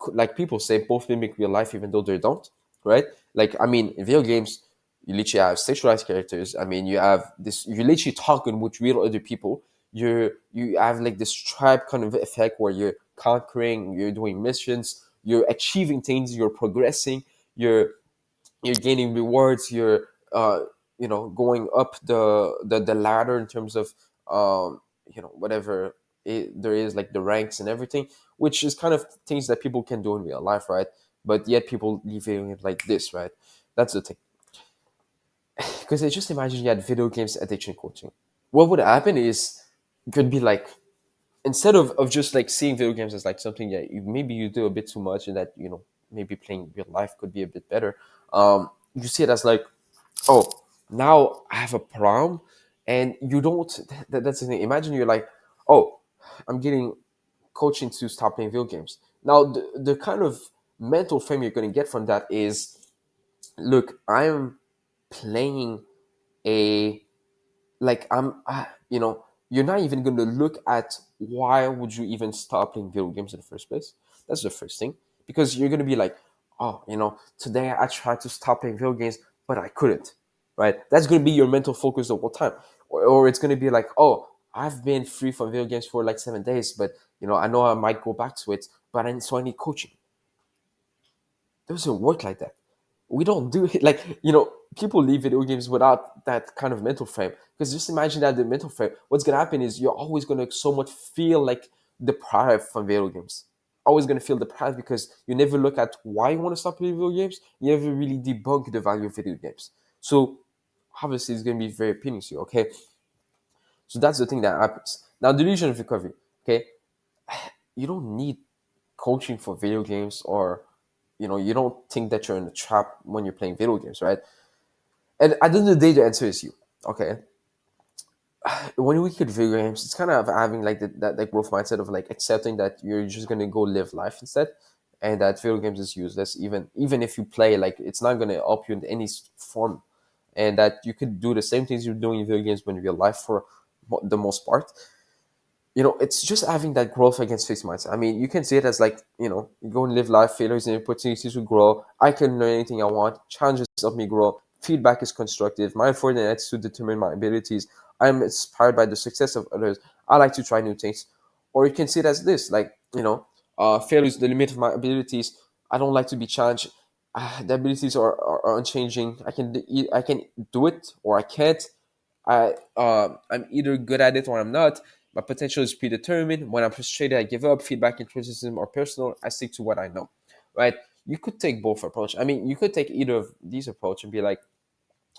like people say, both mimic real life, even though they don't, right? Like, I mean, in video games, you literally have sexualized characters. I mean, you have this, you're literally talking with real other people. You have like this tribe kind of effect where you're conquering, you're doing missions, you're achieving things, you're progressing, you're gaining rewards, you're going up the ladder in terms of whatever there is, like the ranks and everything, which is kind of things that people can do in real life, right? But yet people leaving it like this, right? That's the thing. Because I just imagine you had video games addiction coaching. What would happen is you could be like, instead of just like seeing video games as like something that maybe you do a bit too much, and that maybe playing real life could be a bit better. You see it as like, oh, now I have a problem, and you don't. That's the thing. Imagine you're like, oh, I'm getting coaching to stop playing video games. Now, the kind of mental frame you're going to get from that is, look, I'm playing a like you're not even going to look at why would you even stop playing video games in the first place. That's the first thing, because you're going to be like, oh, today I tried to stop playing video games, but I couldn't, right? That's going to be your mental focus the whole time. Or it's going to be like, oh, I've been free from video games for like 7 days, but I know I might go back to it, but I need coaching. It doesn't work like that. We don't do it like, people leave video games without that kind of mental frame. Because just imagine that the mental frame, what's gonna happen is you're always gonna so much feel like deprived from video games. Always gonna feel deprived because you never look at why you want to stop playing video games. You never really debunk the value of video games. So obviously it's gonna be very appealing to you, okay? So that's the thing that happens. Now, delusion of recovery, okay? You don't need coaching for video games, or you don't think that you're in a trap when you're playing video games, right? And at the end of the day, the answer is you. Okay. When we quit video games, it's kind of having like that growth mindset of like accepting that you're just gonna go live life instead, and that video games is useless. Even if you play, like it's not gonna help you in any form, and that you could do the same things you're doing in video games when in real life for the most part. it's just having that growth against fixed mindset. I mean, you can see it as like, you go and live life, failures and opportunities to grow. I can learn anything I want. Challenges help me grow. Feedback is constructive. My effort and attitude determine my abilities. I'm inspired by the success of others. I like to try new things. Or you can see it as this, like, failure is the limit of my abilities. I don't like to be challenged. The abilities are unchanging. I can do it or I can't. I'm either good at it or I'm not. My potential is predetermined. When I'm frustrated, I give up. Feedback and criticism are personal. I stick to what I know, right? You could take both approach. I mean, you could take either of these approach and be like,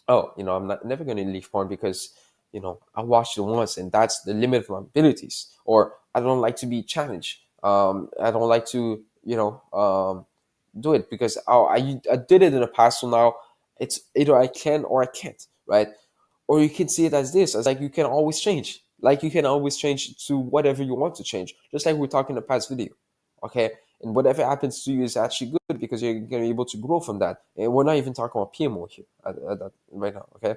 oh, I'm not never going to leave porn because I watched it once and that's the limit of my abilities, or I don't like to be challenged. I don't like to do it because I did it in the past, so now it's either I can or I can't, right? Or you can see it as this, as like you can always change. Like you can always change to whatever you want to change. Just like we talked in the past video. Okay. And whatever happens to you is actually good because you're gonna be able to grow from that. And we're not even talking about PMO here right now. Okay.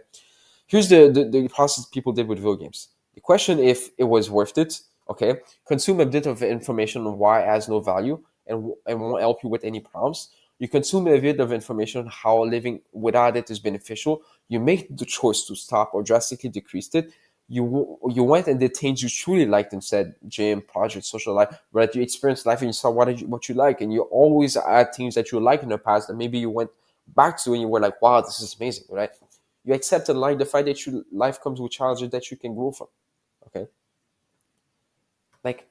Here's the process people did with video games. The question if it was worth it, okay? Consume a bit of information on why it has no value and won't help you with any problems. You consume a bit of information on how living without it is beneficial. You make the choice to stop or drastically decrease it. You went and did things you truly liked instead, gym, project, social life, where you experienced life and you saw what you like, and you always add things that you like in the past that maybe you went back to and you were like, wow, this is amazing, right? You accept and like the fact that your life comes with challenges that you can grow from. Okay, like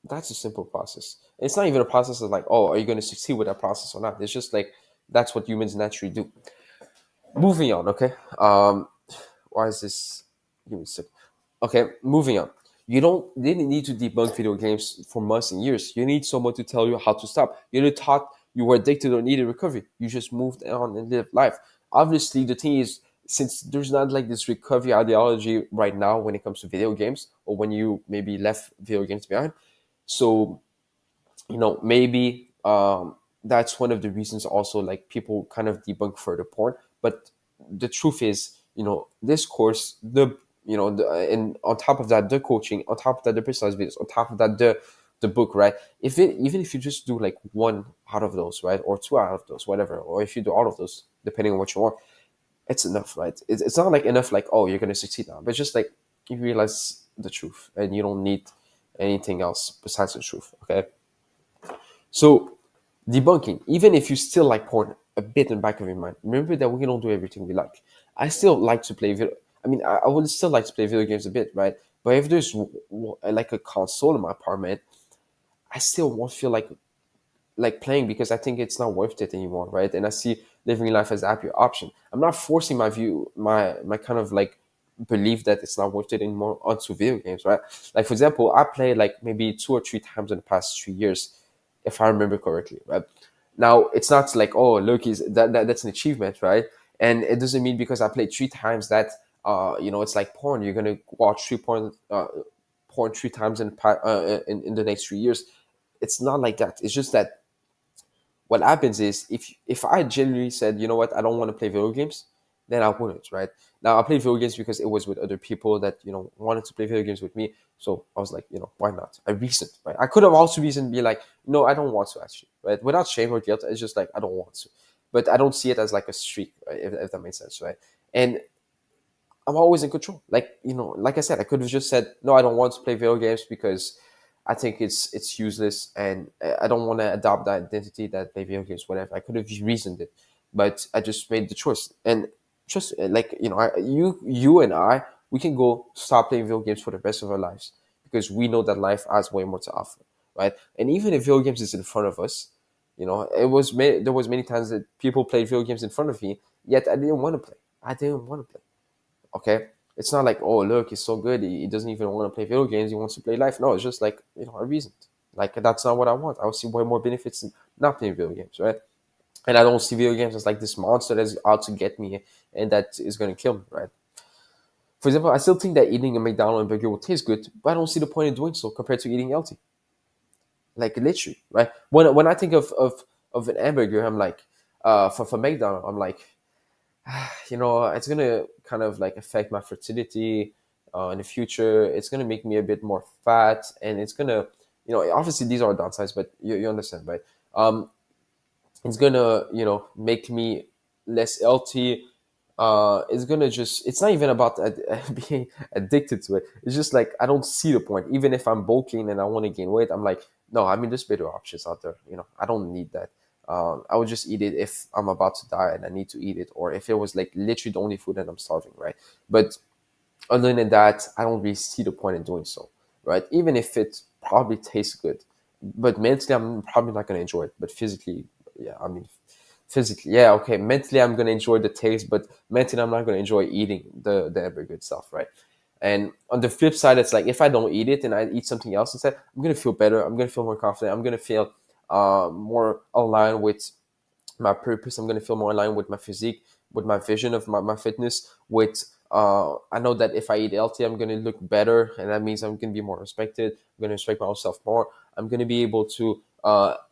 that's a simple process. It's not even a process of like, oh, are you going to succeed with that process or not? It's just like that's what humans naturally do. Moving on, okay. Why is this? Give me a sec. Okay, moving on. You didn't need to debunk video games for months and years. You need someone to tell you how to stop. You didn't thought you were addicted or needed recovery. You just moved on and lived life. Obviously, the thing is, since there's not like this recovery ideology right now when it comes to video games, or when you maybe left video games behind, so maybe that's one of the reasons also like people kind of debunk further porn. But the truth is, this course, and on top of that, the coaching, on top of that, the personalized videos, on top of that, the book, right? Even if you just do like one out of those, right, or two out of those, whatever, or if you do all of those, depending on what you want, it's enough, right? It's not like enough like, oh, you're gonna succeed now, but just like you realize the truth and you don't need anything else besides the truth. Okay. So debunking, even if you still like porn a bit in the back of your mind, remember that we don't do everything we like. I still like to play video. I mean, I would still like to play video games a bit, right? But if there's like a console in my apartment, I still won't feel like playing because I think it's not worth it anymore, right? And I see living life as a happier option. I'm not forcing my kind of like belief that it's not worth it anymore onto video games, right? Like for example, I played like maybe 2 or 3 times in the past 3 years, if I remember correctly, right? Now it's not like, oh look, is that's an achievement, right? And it doesn't mean because I played 3 times that it's like porn. You're gonna watch porn 3 times in the next 3 years. It's not like that. It's just that what happens is if I genuinely said, you know what, I don't want to play video games, then I wouldn't, right? Now I play video games because it was with other people that wanted to play video games with me. So I was like, why not? I reasoned, right? I could have also reasoned and be like, no, I don't want to actually, right? Without shame or guilt, it's just like I don't want to. But I don't see it as like a streak, right? If that makes sense, right? And I'm always in control. Like like I said, I could have just said no. I don't want to play video games because I think it's useless, and I don't want to adopt that identity that play video games, whatever. I could have reasoned it, but I just made the choice. And just like you and I, we can go stop playing video games for the rest of our lives because we know that life has way more to offer, right? And even if video games is in front of us, there was many times that people played video games in front of me, yet I didn't want to play. I didn't want to play. Okay, it's not like, oh look, he's so good, he doesn't even want to play video games, he wants to play life. No, it's just like a reason. Like that's not what I want. I will see way more benefits in not playing video games, right? And I don't see video games as like this monster that's out to get me and that is going to kill me, right? For example, I still think that eating a McDonald's burger will taste good, but I don't see the point in doing so compared to eating healthy. Like literally, right? When I think of an hamburger, I'm like, for McDonald's, I'm like, it's gonna kind of like affect my fertility. in the future. It's gonna make me a bit more fat, and it's gonna, obviously these are downsides, but you understand, right? It's gonna, make me less healthy. It's gonna just, it's not even about being addicted to it. It's just like I don't see the point. Even if I'm bulking and I want to gain weight, I'm like, no, I mean, there's better options out there. I don't need that. I would just eat it if I'm about to die and I need to eat it, or if it was like literally the only food and I'm starving, right? But other than that, I don't really see the point in doing so, right? Even if it probably tastes good, but mentally, I'm probably not going to enjoy it. But physically, yeah, I mean, physically, yeah, okay. Mentally, I'm going to enjoy the taste, but mentally, I'm not going to enjoy eating the hamburger itself, right? And on the flip side, it's like if I don't eat it and I eat something else instead, I'm going to feel better. I'm going to feel more confident. I'm going to feel more aligned with my purpose. I'm going to feel more aligned with my physique, with my vision of my fitness. With I know that if I eat healthy, I'm going to look better, and that means I'm going to be more respected. I'm going to respect myself more. I'm going to be able to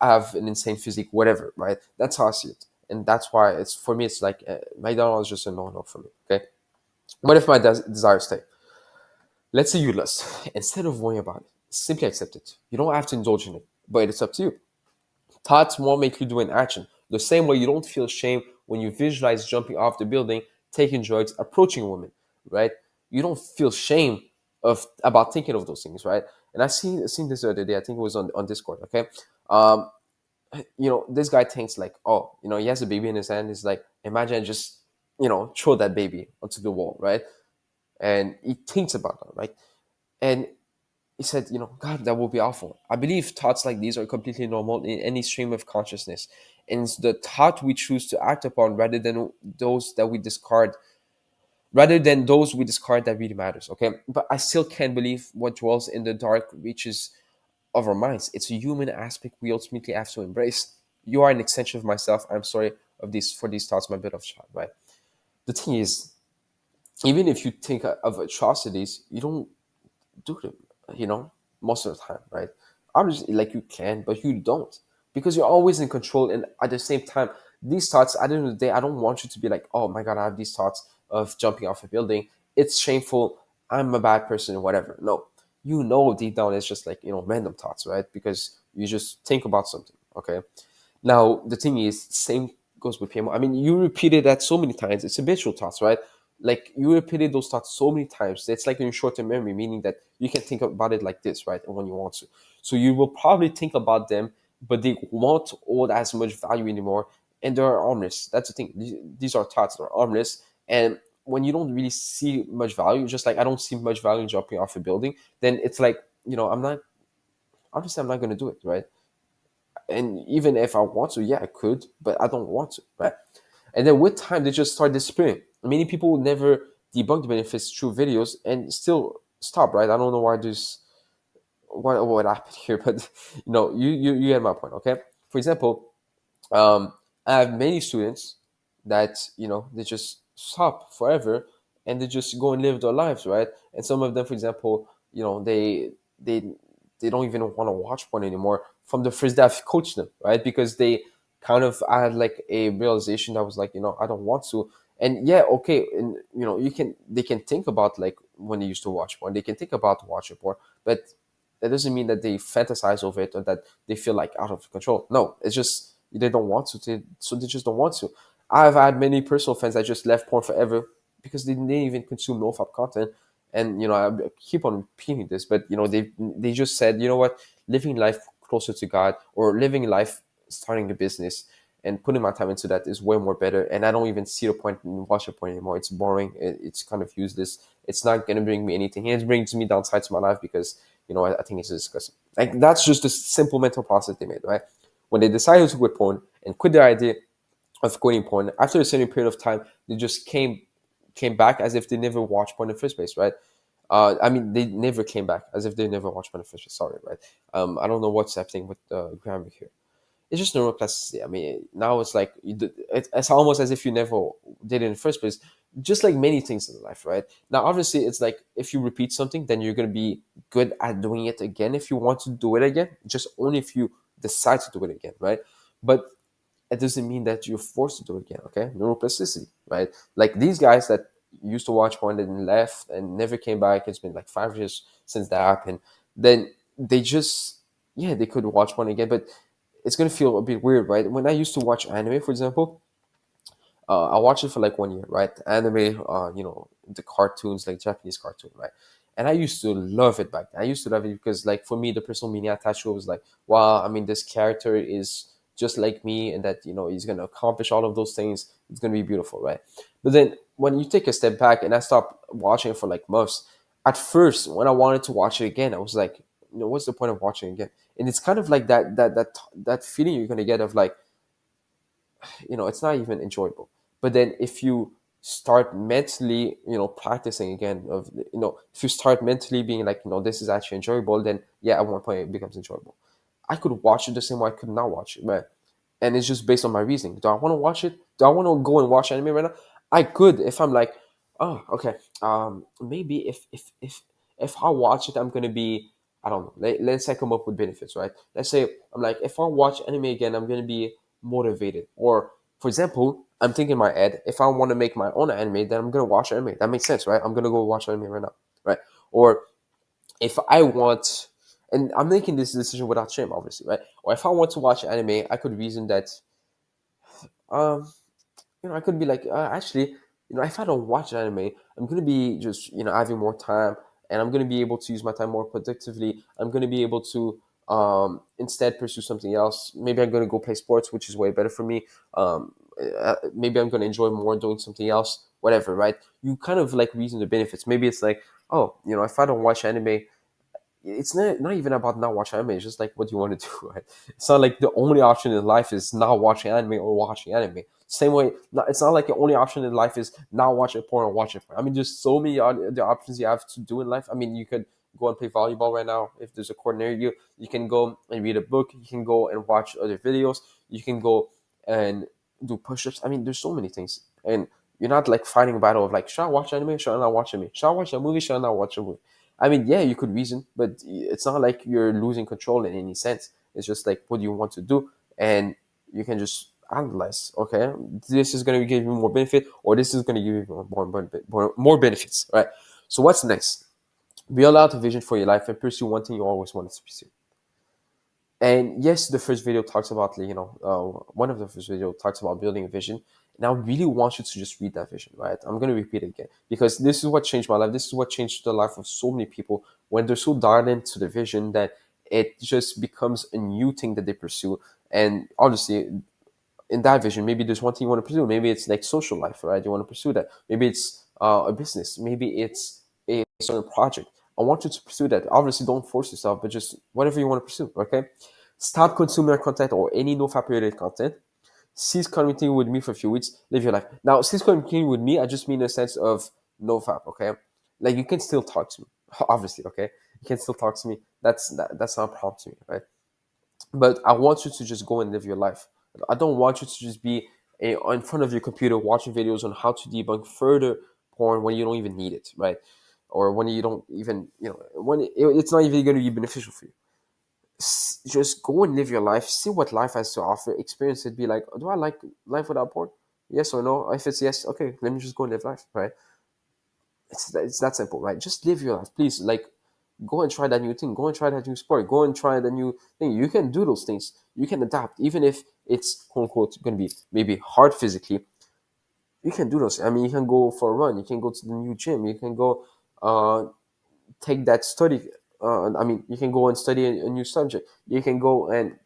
have an insane physique, whatever. Right? That's how I see it, and that's why it's for me. It's like McDonald's is just a no for me. Okay. What if my desires stay? Let's say you lust. Instead of worrying about it, simply accept it. You don't have to indulge in it, but it's up to you. Thoughts won't make you do an action. The same way you don't feel shame when you visualize jumping off the building, taking drugs, approaching a woman, right? You don't feel shame of about thinking of those things, right? And I seen this the other day. I think it was on Discord. Okay, um, this guy thinks like, oh, he has a baby in his hand. He's like, imagine just throw that baby onto the wall, right? And he thinks about that, right? And he said, God, that would be awful. I believe thoughts like these are completely normal in any stream of consciousness. And it's the thought we choose to act upon rather than those we discard that really matters. Okay. But I still can't believe what dwells in the dark reaches of our minds. It's a human aspect we ultimately have to embrace. You are an extension of myself. I'm sorry for these thoughts, my bit of child, right? The thing is, even if you think of atrocities, you don't do them, you know, most of the time, right? Obviously, like you can, but you don't because you're always in control. And at the same time, these thoughts, at the end of the day, I don't want you to be like, oh my God, I have these thoughts of jumping off a building. It's shameful. I'm a bad person, whatever. No, deep down, it's just like, random thoughts, right? Because you just think about something, okay? Now, the thing is, same goes with PMO. I mean, you repeated that so many times. It's habitual thoughts, right? Like you repeated those thoughts so many times. It's like in short-term memory, meaning that you can think about it like this, right? And when you want to. So you will probably think about them, but they won't hold as much value anymore. And they're harmless. That's the thing. These are thoughts that are harmless. And when you don't really see much value, just like I don't see much value in jumping off a building, then it's like, I'm not going to do it, right? And even if I want to, yeah, I could, but I don't want to, right? And then with time, they just start disappearing. Many people will never debunk the benefits through videos and still stop, right? I don't know why this, what happened here, but you get my point, okay? For example, I have many students that they just stop forever and they just go and live their lives, right? And some of them, for example, they they don't even want to watch porn anymore from the first day I've coached them, right? Because they kind of I had like a realization that was like, I don't want to. And yeah, okay, and they can think about like when they used to watch porn, they can think about watching porn, but that doesn't mean that they fantasize over it or that they feel like out of control. No, it's just they don't want to, so they just don't want to. I've had many personal friends that just left porn forever because they didn't even consume NoFap content. And I keep on repeating this, but they just said, what, living life closer to God or living life starting a business and putting my time into that is way more better. And I don't even see the point in watching porn anymore. It's boring. It's kind of useless. It's not going to bring me anything. And it brings me downsides to my life because I think it's disgusting. Like that's just a simple mental process they made, right? When they decided to quit porn and quit their idea of quitting porn, after a certain period of time, they just came back as if they never watched porn in the first place, right? I mean, they never came back as if they never watched porn in the first place. Sorry, right? I don't know what's happening with the grammar here. It's just neuroplasticity. I mean, now it's like it's almost as if you never did it in the first place. Just like many things in life, right? Now, obviously, it's like if you repeat something, then you're gonna be good at doing it again. If you want to do it again, just only if you decide to do it again, right? But it doesn't mean that you're forced to do it again. Okay, neuroplasticity, right? Like these guys that used to watch porn and then left and never came back. It's been like 5 years since that happened. Then they just, yeah, they could watch porn again, but it's gonna feel a bit weird, right? When I used to watch anime, for example, I watched it for like 1 year, right? Anime, the cartoons, like Japanese cartoon, right? And I used to love it back then. I used to love it because, like, for me, the personal meaning attached to it was like, wow, I mean, this character is just like me, and that, he's gonna accomplish all of those things. It's gonna be beautiful, right? But then when you take a step back, and I stopped watching it for like months. At first, when I wanted to watch it again, I was like, what's the point of watching it again? And it's kind of like that feeling you're gonna get of like, it's not even enjoyable. But then if you start mentally, practicing again of, if you start mentally being like, this is actually enjoyable, then yeah, at one point it becomes enjoyable. I could watch it the same way I could not watch it, man. And it's just based on my reasoning. Do I want to watch it? Do I want to go and watch anime right now? I could if I'm like, oh, okay. Maybe if I watch it, I'm gonna be, I don't know. Let's say I come up with benefits, right? Let's say I'm like, if I watch anime again, I'm gonna be motivated. Or, for example, I'm thinking in my head, if I want to make my own anime, then I'm gonna watch anime. That makes sense, right? I'm gonna go watch anime right now, right? Or if I want, and I'm making this decision without shame, obviously, right? Or if I want to watch anime, I could reason that, um, I could be like, actually, if I don't watch anime, I'm gonna be just, having more time, and I'm gonna be able to use my time more productively. I'm gonna be able to, instead pursue something else. Maybe I'm gonna go play sports, which is way better for me. Maybe I'm gonna enjoy more doing something else, whatever, right? You kind of like reason the benefits. Maybe it's like, oh, if I don't watch anime, it's not even about not watching anime. It's just like, what do you want to do, right? It's not like the only option in life is not watching anime or watching anime. Same way, it's not like the only option in life is not watching porn or watching porn. I mean, there's so many other options you have to do in life. I mean, you could go and play volleyball right now if there's a court near you. You can go and read a book. You can go and watch other videos. You can go and do push-ups. I mean, there's so many things, and you're not like fighting a battle of like, should I watch anime? Should I not watch anime? Should I watch a movie? Should I not watch a movie? I mean, yeah, you could reason, but it's not like you're losing control in any sense. It's just like, what do you want to do? And you can just analyze, okay, this is going to give you more benefit, or this is going to give you more benefits, right? So what's next? Build out a vision for your life and pursue one thing you always wanted to pursue. And yes, the first video talks about, one of the first video talks about building a vision. And I really want you to just read that vision, right? I'm going to repeat it again because this is what changed my life. This is what changed the life of so many people when they're so dialed into the vision that it just becomes a new thing that they pursue. And obviously, in that vision, maybe there's one thing you want to pursue. Maybe it's like social life, right? You want to pursue that. Maybe it's a business. Maybe it's a certain project. I want you to pursue that. Obviously, don't force yourself, but just whatever you want to pursue, okay? Stop consuming content or any NoFap related content. Cease communicating with me for a few weeks. Live your life. Now, cease communicating with me, I just mean in a sense of NoFap, okay? Like, you can still talk to me, obviously, okay? You can still talk to me. That's not a problem to me, right? But I want you to just go and live your life. I don't want you to just be in front of your computer watching videos on how to debunk further porn when you don't even need it, right? Or when you don't even, when it's not even going to be beneficial for you. Just go and live your life, see what life has to offer, experience it, be like, do I like life without porn? Yes or no? If it's yes, okay, let me just go and live life, right? It's that simple, right? Just live your life, please. Like, go and try that new thing, go and try that new sport, go and try the new thing. You can do those things, you can adapt, even if it's quote unquote going to be maybe hard physically. You can do those. I mean, you can go for a run, you can go to the new gym, you can go take that study. I mean, you can go and study a new subject, you can go and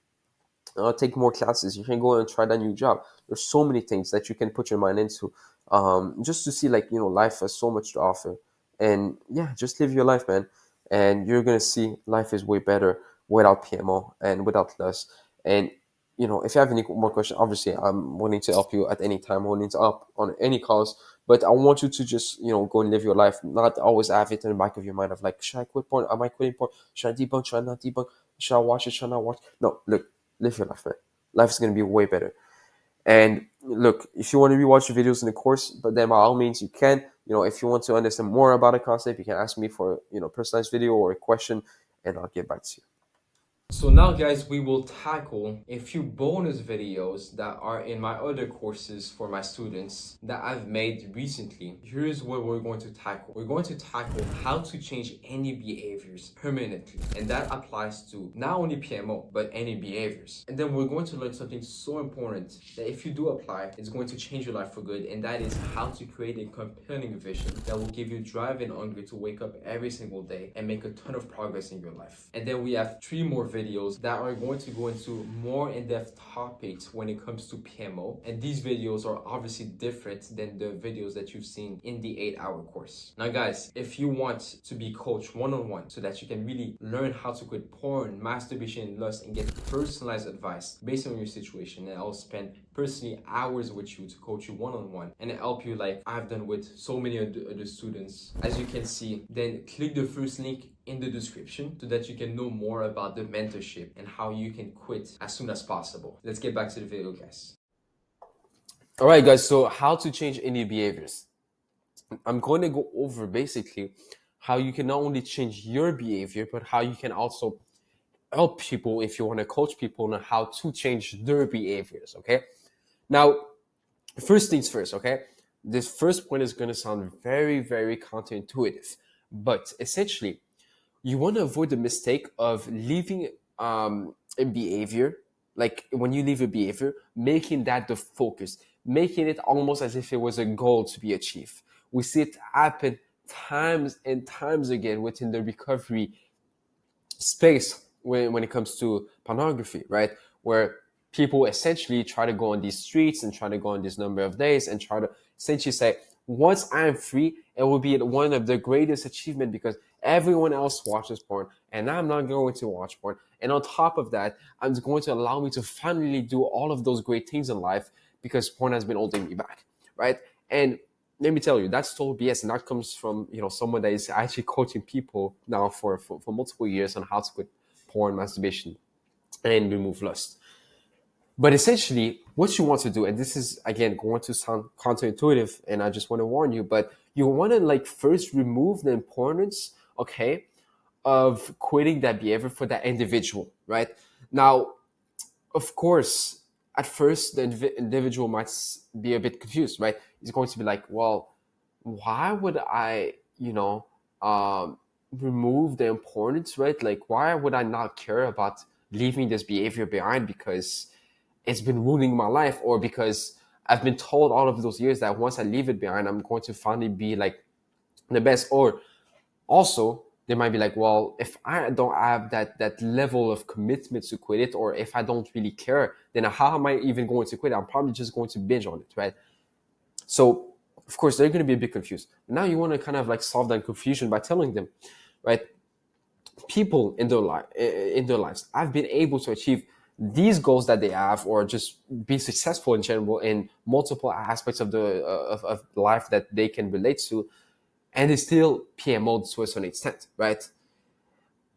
take more classes, you can go and try that new job. There's so many things that you can put your mind into, just to see, like, life has so much to offer. And yeah, just live your life, man, and you're gonna see life is way better without PMO and without lust. And if you have any more questions, obviously I'm willing to help you at any time, willing to help on any cause. But I want you to just go and live your life, not always have it in the back of your mind of like, should I quit porn, am I quitting porn, should I debunk, should I not debunk, should I watch it, should I not watch? No, look, live your life, man. Life is going to be way better. And look, if you want to rewatch the videos in the course, but then by all means you can. If you want to understand more about a concept, you can ask me for personalized video or a question, and I'll get back to you. So now guys, we will tackle a few bonus videos that are in my other courses for my students that I've made recently. Here's what we're going to tackle. We're going to tackle how to change any behaviors permanently. And that applies to not only PMO, but any behaviors. And then we're going to learn something so important that if you do apply, it's going to change your life for good. And that is how to create a compelling vision that will give you drive and hunger to wake up every single day and make a ton of progress in your life. And then we have 3 more videos that are going to go into more in-depth topics when it comes to PMO. And these videos are obviously different than the videos that you've seen in the 8-hour course. Now guys, if you want to be coached one-on-one so that you can really learn how to quit porn, masturbation, and lust and get personalized advice based on your situation, and I'll spend personally hours with you to coach you one-on-one and help you like I've done with so many other students, as you can see, then click the first link in the description so that you can know more about the mentorship and how you can quit as soon as possible. Let's get back to the video, guys. All right, guys, so how to change any behaviors. I'm going to go over basically how you can not only change your behavior, but how you can also help people if you want to coach people on how to change their behaviors, okay? Now, first things first, okay? This first point is going to sound very, very counterintuitive, but essentially, you want to avoid the mistake of leaving a behavior, like when you leave a behavior, making that the focus, making it almost as if it was a goal to be achieved. We see it happen times and times again within the recovery space when it comes to pornography, right? Where people essentially try to go on these streets and try to go on this number of days and try to essentially say, once I'm free, it will be one of the greatest achievements because everyone else watches porn and I'm not going to watch porn. And on top of that, I'm going to allow me to finally do all of those great things in life because porn has been holding me back, right? And let me tell you, that's total BS, and that comes from someone that is actually coaching people now for multiple years on how to quit porn, masturbation, and remove lust. But essentially, what you want to do, and this is again going to sound counterintuitive, and I just want to warn you, but you want to like first remove the importance, okay, of quitting that behavior for that individual, right? Now, of course, at first the individual might be a bit confused, right? He's going to be like, well, why would I, remove the importance, right? Like, why would I not care about leaving this behavior behind because it's been ruining my life, or because I've been told all of those years that once I leave it behind, I'm going to finally be like the best. Or also, they might be like, well, if I don't have that level of commitment to quit it, or if I don't really care, then how am I even going to quit it? I'm probably just going to binge on it, right? So, of course, they're going to be a bit confused. Now you want to kind of like solve that confusion by telling them, right? People in their lives, I've been able to achieve these goals that they have, or just be successful in general in multiple aspects of the of life that they can relate to, and it's still PMO'd to a certain extent, right?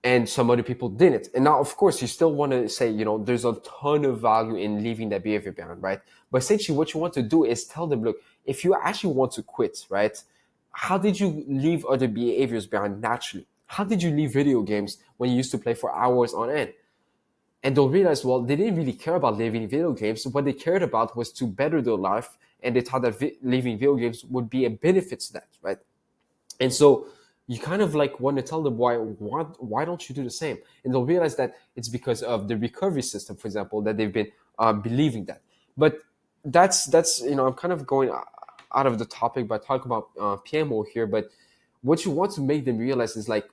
And some other people didn't. And now, of course, you still want to say, there's a ton of value in leaving that behavior behind, right? But essentially, what you want to do is tell them, look, if you actually want to quit, right? How did you leave other behaviors behind naturally? How did you leave video games when you used to play for hours on end? And they'll realize, well, they didn't really care about leaving video games. What they cared about was to better their life, and they thought that leaving video games would be a benefit to that, right? And so you kind of like want to tell them why don't you do the same? And they'll realize that it's because of the recovery system, for example, that they've been believing that. But that's I'm kind of going out of the topic by talking about PMO here. But what you want to make them realize is like,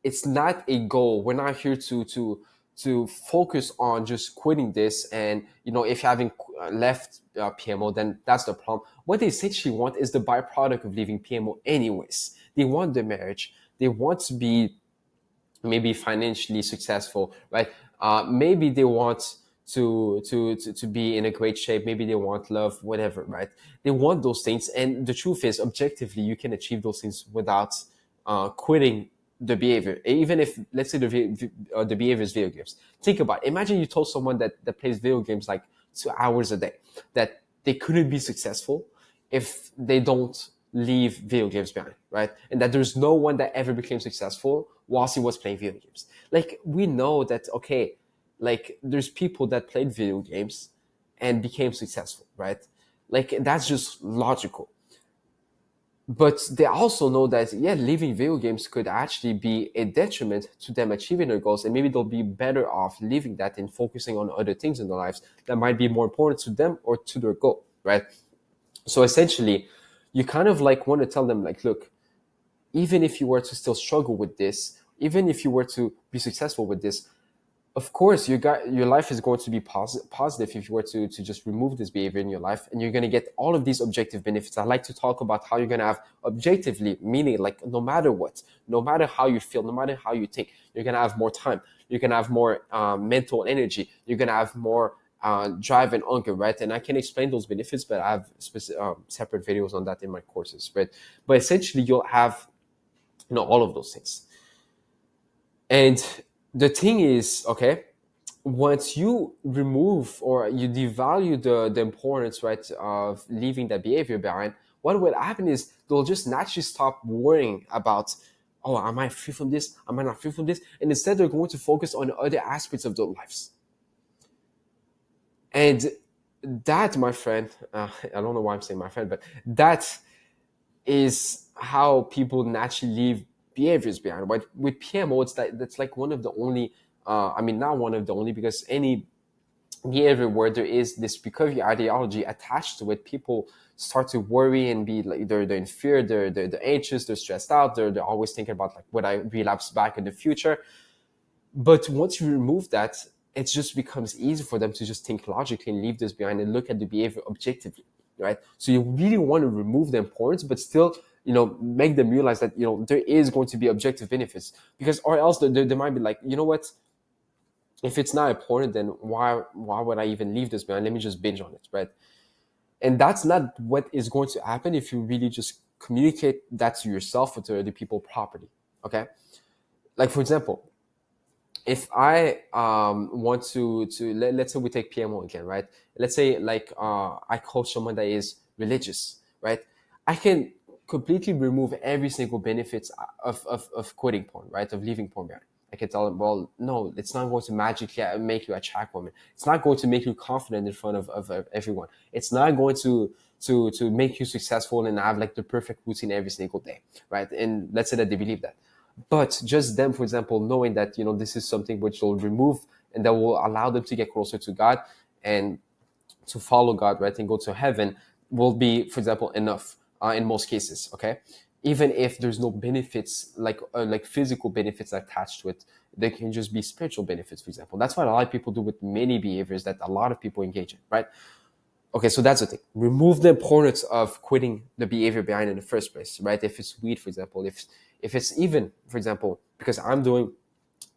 it's not a goal. We're not here to focus on just quitting this. And if you haven't left PMO, then that's the problem. What they essentially want is the byproduct of leaving PMO anyways. They want the marriage. They want to be maybe financially successful, right? Maybe they want to be in a great shape. Maybe they want love, whatever, right? They want those things. And the truth is, objectively, you can achieve those things without quitting the behavior. Even if, let's say, the behavior is video games. Think about it. Imagine you told someone that plays video games like 2 hours a day that they couldn't be successful if they don't leave video games behind, right? And that there's no one that ever became successful whilst he was playing video games. Like, we know that, okay, like, there's people that played video games and became successful, right? Like, that's just logical. But they also know that, yeah, leaving video games could actually be a detriment to them achieving their goals, and maybe they'll be better off leaving that and focusing on other things in their lives that might be more important to them or to their goal, right? So essentially, you kind of like want to tell them, like, look, even if you were to still struggle with this, even if you were to be successful with this, of course, your life is going to be positive if you were to just remove this behavior in your life, and you're going to get all of these objective benefits. I like to talk about how you're going to have objectively, meaning like no matter what, no matter how you feel, no matter how you think, you're going to have more time, you're going to have more mental energy, you're going to have more drive and hunger, right? And I can explain those benefits, but I have separate videos on that in my courses, right? But essentially, you'll have, all of those things. And the thing is, okay, once you remove or you devalue the importance, right, of leaving that behavior behind, what will happen is they'll just naturally stop worrying about, oh, am I free from this? Am I not free from this? And instead, they're going to focus on other aspects of their lives. And that, my friend, I don't know why I'm saying my friend, but that is how people naturally leave behaviors behind. But with PMO, that's like one of the only, not one of the only, because any behavior where there is this recovery ideology attached to it, people start to worry and be like, they're in fear, they're anxious, they're stressed out, they're always thinking about, like, would I relapse back in the future? But once you remove that, it just becomes easy for them to just think logically and leave this behind and look at the behavior objectively, right? So you really want to remove the importance, but still, make them realize that, there is going to be objective benefits, because, or else they might be like, you know what? If it's not important, then why would I even leave this behind? Let me just binge on it, right? And that's not what is going to happen if you really just communicate that to yourself or to other people properly, okay? Like, for example, if I want to let's say we take PMO again, right? Let's say, like, I coach someone that is religious, right? I can completely remove every single benefits of quitting porn, right? Of leaving porn behind. I can tell them, well, no, it's not going to magically make you attract women. It's not going to make you confident in front of everyone. It's not going to make you successful and have like the perfect routine every single day, right? And let's say that they believe that. But just them, for example, knowing that, this is something which will remove and that will allow them to get closer to God and to follow God, right, and go to heaven, will be, for example, enough in most cases, okay? Even if there's no benefits, like physical benefits attached to it, there can just be spiritual benefits, for example. That's what a lot of people do with many behaviors that a lot of people engage in, right? Okay, so that's the thing. Remove the importance of quitting the behavior behind in the first place, right? If it's weed, for example, if it's even, for example, because I'm doing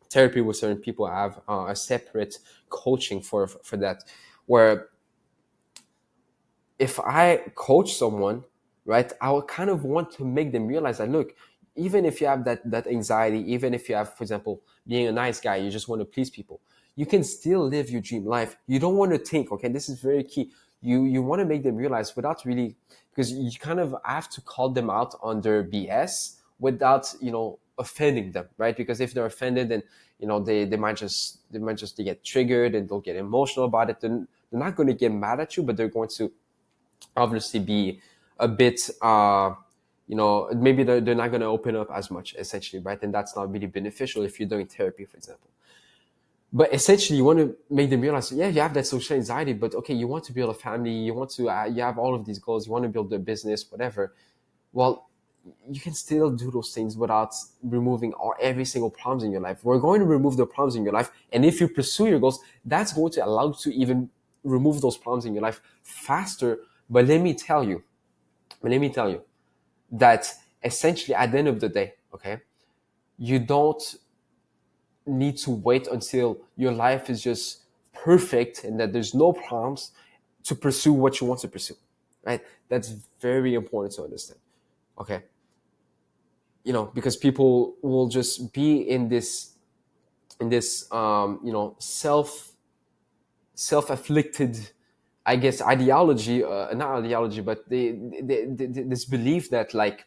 therapy with certain people, I have a separate coaching for that, where if I coach someone, right, I would kind of want to make them realize that, look, even if you have that anxiety, even if you have, for example, being a nice guy, you just want to please people, you can still live your dream life. You don't want to think, okay, this is very key. You want to make them realize without really, because you kind of have to call them out on their BS without, offending them, right? Because if they're offended, then, they might just get triggered and they'll get emotional about it. Then they're not going to get mad at you, but they're going to obviously be a bit maybe they're not going to open up as much, essentially, right? And that's not really beneficial if you're doing therapy, for example. But essentially, you want to make them realize, yeah, you have that social anxiety, but okay, you want to build a family, you want to you have all of these goals, you want to build a business, whatever. Well, you can still do those things without removing every single problems in your life. We're going to remove the problems in your life, and if you pursue your goals, that's going to allow you to even remove those problems in your life faster. But let me tell you that essentially, at the end of the day, okay, you don't need to wait until your life is just perfect and that there's no problems to pursue what you want to pursue, right? That's very important to understand, okay? Because people will just be in this self-afflicted I guess ideology, not ideology, but this belief that like,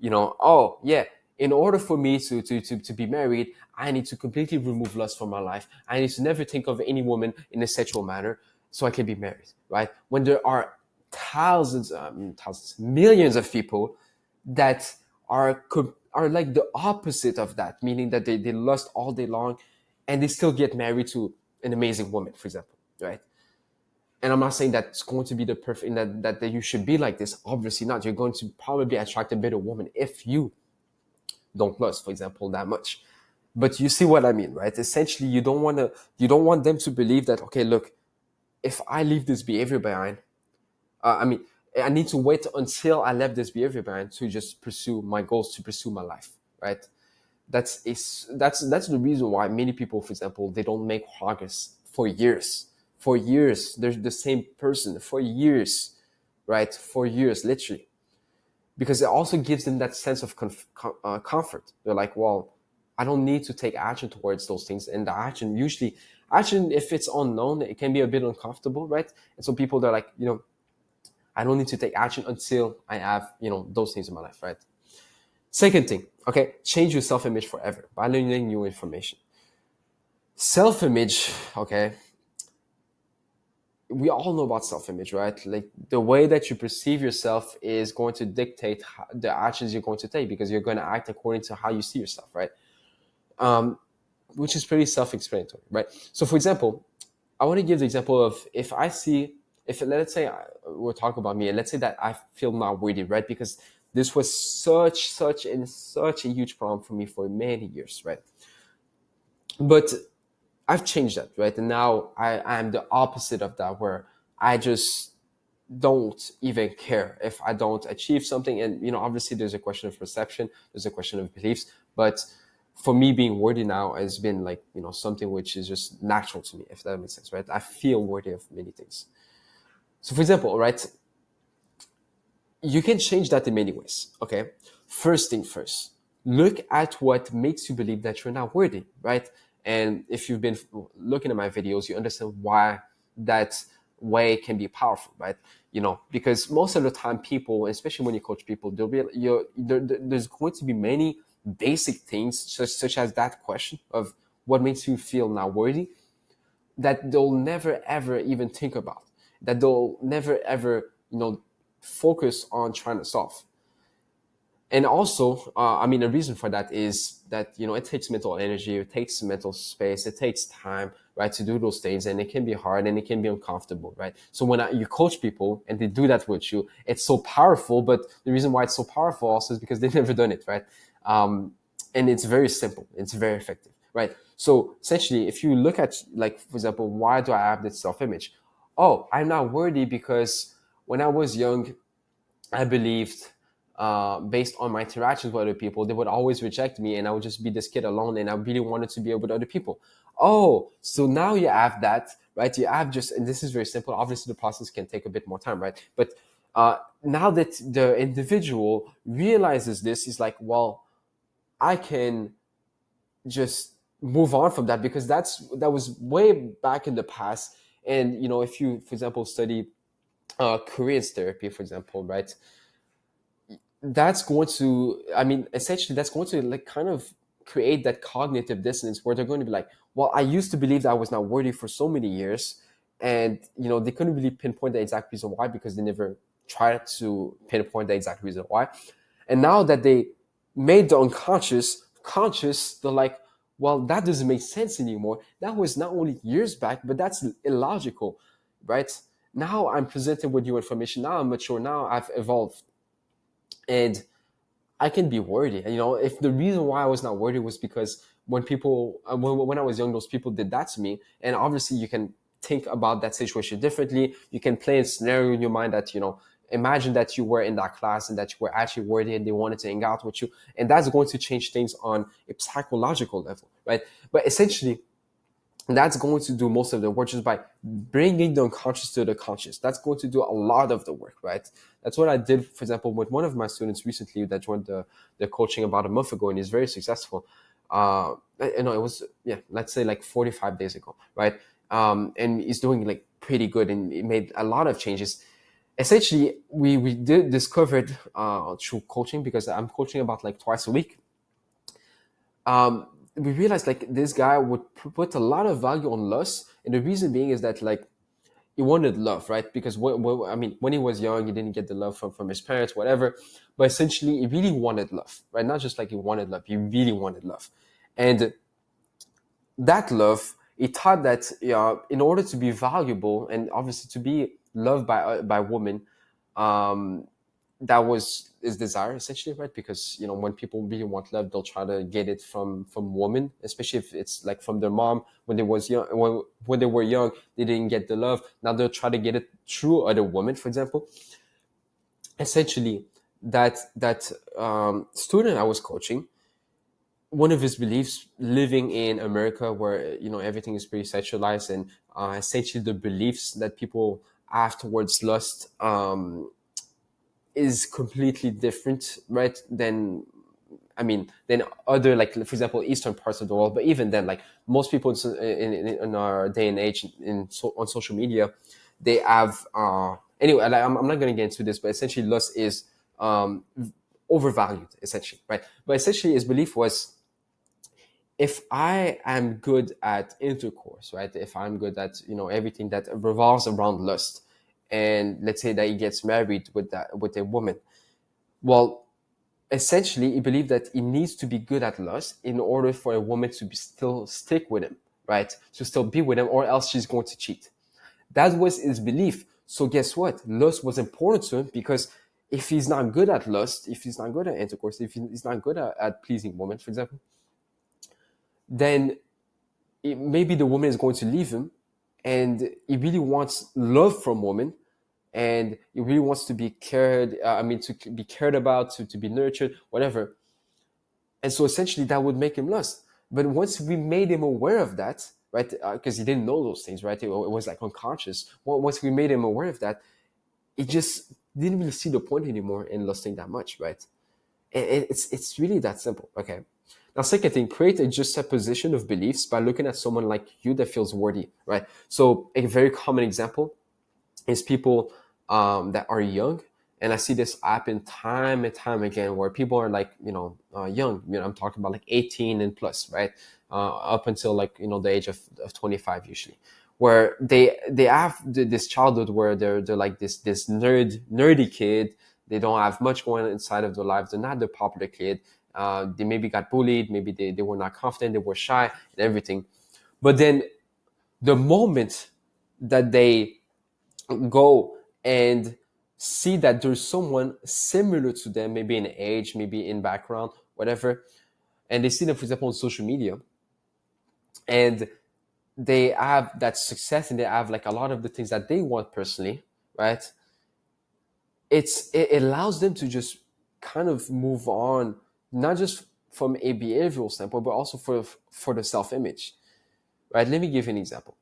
oh yeah, in order for me to be married, I need to completely remove lust from my life. I need to never think of any woman in a sexual manner so I can be married, right? When there are thousands, millions of people that are like the opposite of that, meaning that they lust all day long and they still get married to an amazing woman, for example, right? And I'm not saying that it's going to be the perfect, that you should be like this. Obviously not. You're going to probably attract a better woman if you don't lust, for example, that much. But you see what I mean, right? Essentially, you don't want them to believe that, okay, look, if I leave this behavior behind, I mean, I need to wait until I left this behavior behind to just pursue my goals, to pursue my life, right? That's the reason why many people, for example, they don't make progress for years. For years, they're the same person for years, right? For years, literally, because it also gives them that sense of comfort. They're like, well, I don't need to take action towards those things, and the action, if it's unknown, it can be a bit uncomfortable, right? And so people, they're like, I don't need to take action until I have, those things in my life, right? Second thing, okay, change your self-image forever by learning new information. Self-image, okay, we all know about self-image, right? Like the way that you perceive yourself is going to dictate the actions you're going to take, because you're going to act according to how you see yourself, right? Which is pretty self-explanatory, right? So for example, I want to give the example of if let's say we're talking about me, and let's say that I feel not worthy, right? Because this was such a huge problem for me for many years, right? But I've changed that, right? And now I am the opposite of that, where I just don't even care if I don't achieve something. And, obviously there's a question of perception, there's a question of beliefs, but for me, being worthy now has been like, something which is just natural to me, if that makes sense, right? I feel worthy of many things. So for example, right, you can change that in many ways, okay? First thing first, look at what makes you believe that you're not worthy, right? And if you've been looking at my videos, you understand why that way can be powerful, right? Because most of the time people, especially when you coach people, there's going to be many basic things such as that question of what makes you feel not worthy, that they'll never ever even think about, that they'll never ever focus on trying to solve. And also, the reason for that is that it takes mental energy, it takes mental space, it takes time, right, to do those things, and it can be hard and it can be uncomfortable, right? So when you coach people and they do that with you, it's so powerful. But the reason why it's so powerful also is because they've never done it, right? And it's very simple, it's very effective, right? So essentially, if you look at, like, for example, why do I have this self-image? Oh, I'm not worthy because when I was young, I believed, based on my interactions with other people, they would always reject me, and I would just be this kid alone, and I really wanted to be with other people. Oh, so now you have that, right? You have just, and this is very simple. Obviously, the process can take a bit more time, right? But now that the individual realizes this, is like, well, I can just move on from that, because that was way back in the past. And if you, for example, study Korean therapy, for example, right? That's going to, essentially, that's going to like kind of create that cognitive dissonance where they're going to be like, well, I used to believe that I was not worthy for so many years. And, they couldn't really pinpoint the exact reason why, because they never tried to pinpoint the exact reason why. And now that they made the unconscious conscious, they're like, well, that doesn't make sense anymore. That was not only years back, but that's illogical, right? Now I'm presented with new information. Now I'm mature. Now I've evolved. And I can be worthy. If the reason why I was not worthy was because when I was young, those people did that to me. And obviously you can think about that situation differently. You can play a scenario in your mind that, imagine that you were in that class and that you were actually worthy and they wanted to hang out with you. And that's going to change things on a psychological level, right? But essentially, that's going to do most of the work just by bringing the unconscious to the conscious. That's going to do a lot of the work, right? That's what I did, for example, with one of my students recently that joined the coaching about a month ago, and he's very successful. It was, let's say like 45 days ago, right? and is doing like pretty good, and it made a lot of changes. Essentially, we did discovered through coaching, because I'm coaching about like twice a week. We realized like this guy would put a lot of value on lust, and the reason being is that like he wanted love, right? Because I mean, when he was young, he didn't get the love from his parents, whatever. But essentially, he really wanted love, right? Not just like he wanted love; he really wanted love, and that love, he thought that in order to be valuable and obviously to be loved by women, um, that was his desire essentially, right? Because when people really want love, they'll try to get it from women, especially if it's like from their mom. When they was young, when they were young, they didn't get the love. Now they'll try to get it through other women, for example. Essentially, that student I was coaching, one of his beliefs, living in America where everything is pretty sexualized, and essentially the beliefs that people have towards lust is completely different, right? Than other, like, for example, eastern parts of the world. But even then, like, most people in our day and age on social media, they have anyway. Like, I'm not going to get into this, but essentially, lust is overvalued, essentially, right? But essentially, his belief was, if I am good at intercourse, right? If I'm good at everything that revolves around lust, and let's say that he gets married with a woman, well, essentially he believed that he needs to be good at lust in order for a woman to still stick with him, right? To still be with him, or else she's going to cheat. That was his belief. So guess what? Lust was important to him, because if he's not good at lust, if he's not good at intercourse, if he's not good at pleasing women, for example, then maybe the woman is going to leave him, and he really wants love from women, and he really wants to be cared, to be cared about, to be nurtured, whatever. And so essentially that would make him lust. But once we made him aware of that, right, because he didn't know those things, right, it was like unconscious. Once we made him aware of that, he just didn't really see the point anymore in lusting that much, right? It's really that simple. Okay. Now, second thing, create a juxtaposition of beliefs by looking at someone like you that feels worthy, right? So a very common example is people that are young, and I see this happen time and time again, where people are like, young. I'm talking about like 18 and plus, right? Up until like the age of 25 usually, where they have this childhood where they're like this nerdy kid. They don't have much going on inside of their lives. They're not the popular kid. They maybe got bullied. Maybe they were not confident. They were shy and everything. But then the moment that they go and see that there's someone similar to them, maybe in age, maybe in background, whatever, and they see them, for example, on social media, and they have that success, and they have like a lot of the things that they want personally, right? It allows them to just kind of move on, not just from a behavioral standpoint, but also for the self-image, right? Let me give you an example.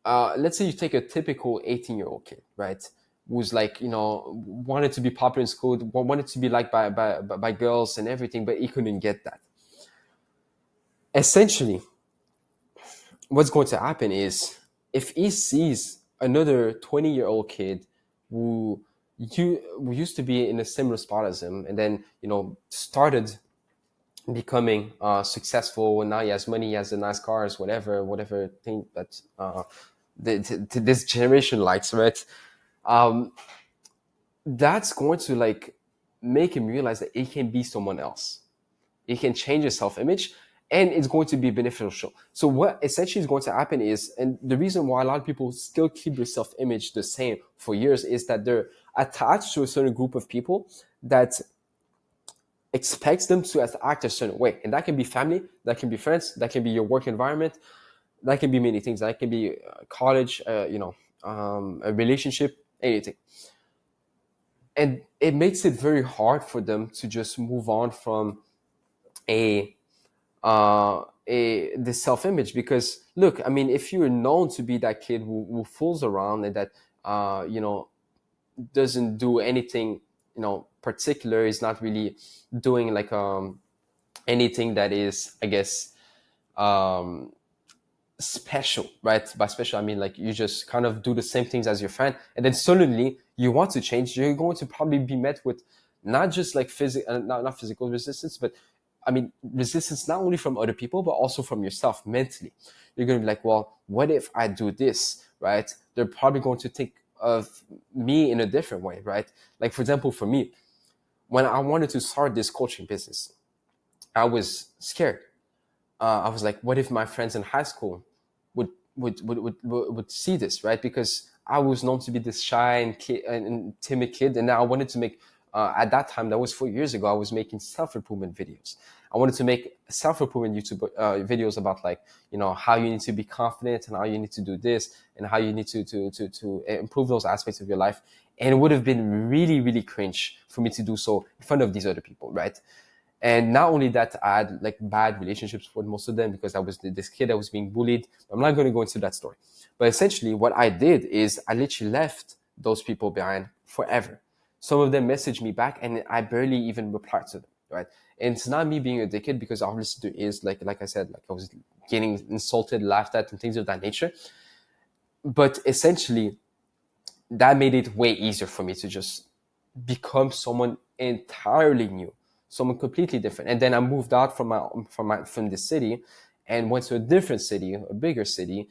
Let's say you take a typical 18-year-old kid, right? Who's like, wanted to be popular in school, wanted to be liked by girls and everything, but he couldn't get that. Essentially, what's going to happen is, if he sees another 20-year-old kid who used to be in a similar spot as him, and then started becoming successful, and now he has money, he has the nice cars, whatever thing that this generation likes, right? That's going to like make him realize that he can be someone else. He can change his self-image, and it's going to be beneficial. So what essentially is going to happen is, and the reason why a lot of people still keep their self-image the same for years, is that they're attached to a certain group of people that expects them to act a certain way. And that can be family, that can be friends, that can be your work environment, that can be many things. That can be college, a relationship, anything. And it makes it very hard for them to just move on from the self-image. Because look, I mean, if you're known to be that kid who fools around, and that doesn't do anything particular, is not really doing like anything that is, I guess, special, right? By special, I mean like you just kind of do the same things as your friend, and then suddenly you want to change. You're going to probably be met with not just like not physical resistance, but I mean resistance not only from other people but also from yourself mentally. You're going to be like, well, what if I do this, right? They're probably going to think of me in a different way, right? Like for example, for me, when I wanted to start this coaching business, I was scared. I was like, what if my friends in high school would would see this, right? Because I was known to be this shy and timid kid, and now I wanted to make. At that time, that was 4 years ago, I was making self-improvement videos. I wanted to make self-improvement YouTube videos about like, how you need to be confident and how you need to do this and how you need to improve those aspects of your life. And it would have been really, really cringe for me to do so in front of these other people, right? And not only that, I had like bad relationships with most of them because I was this kid that was being bullied. I'm not going to go into that story. But essentially, what I did is I literally left those people behind forever. Some of them messaged me back, and I barely even replied to them, right? And it's not me being a dickhead, because obviously there is, like I said, like I was getting insulted, laughed at, and things of that nature. But essentially, that made it way easier for me to just become someone entirely new, someone completely different. And then I moved out from the city and went to a different city, a bigger city,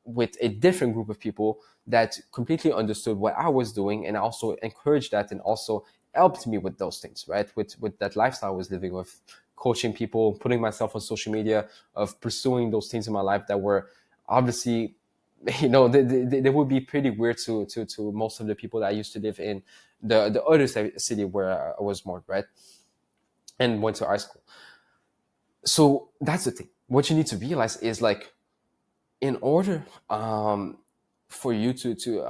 with a different group of people that completely understood what I was doing and also encouraged that and also helped me with those things, right? With that lifestyle I was living, with coaching people, putting myself on social media, of pursuing those things in my life that were obviously, they would be pretty weird to most of the people that I used to live in the other city where I was born, right? And went to high school. So that's the thing. What you need to realize is like, in order for you to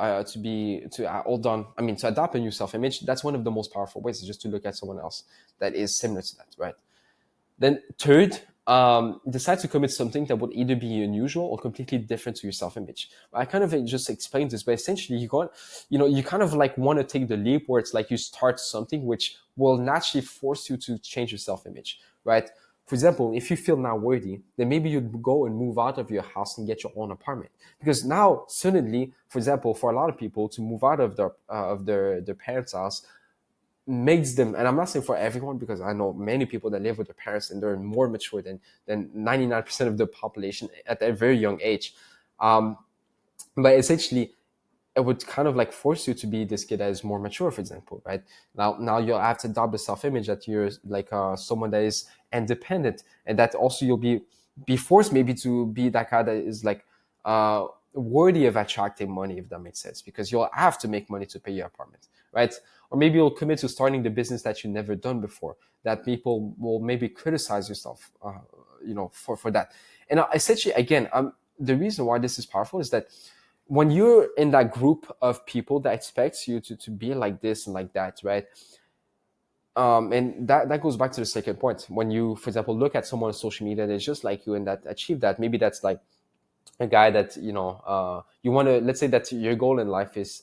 hold on, I mean, to adapt a new self-image, that's one of the most powerful ways, is just to look at someone else that is similar to that, right? Then third, decide to commit something that would either be unusual or completely different to your self-image. I kind of just explained this, but essentially you kind of like want to take the leap where it's like you start something which will naturally force you to change your self-image, right? For example, if you feel not worthy, then maybe you'd go and move out of your house and get your own apartment. Because now, suddenly, for example, for a lot of people to move out of their parents' house makes them, and I'm not saying for everyone, because I know many people that live with their parents and they're more mature than 99% of the population at a very young age. But essentially, it would kind of like force you to be this kid that is more mature, for example, right? Now you'll have to adopt the self-image that you're like someone that is independent, and that also you'll be forced maybe to be that guy that is like worthy of attracting money, if that makes sense, because you'll have to make money to pay your apartment, right? Or maybe you'll commit to starting the business that you've never done before, that people will maybe criticize yourself, for that. And essentially, again, the reason why this is powerful is that when you're in that group of people that expects you to be like this and like that, right? And that goes back to the second point. When you, for example, look at someone on social media that's just like you and that achieve that, maybe that's like a guy that you want to, let's say that your goal in life is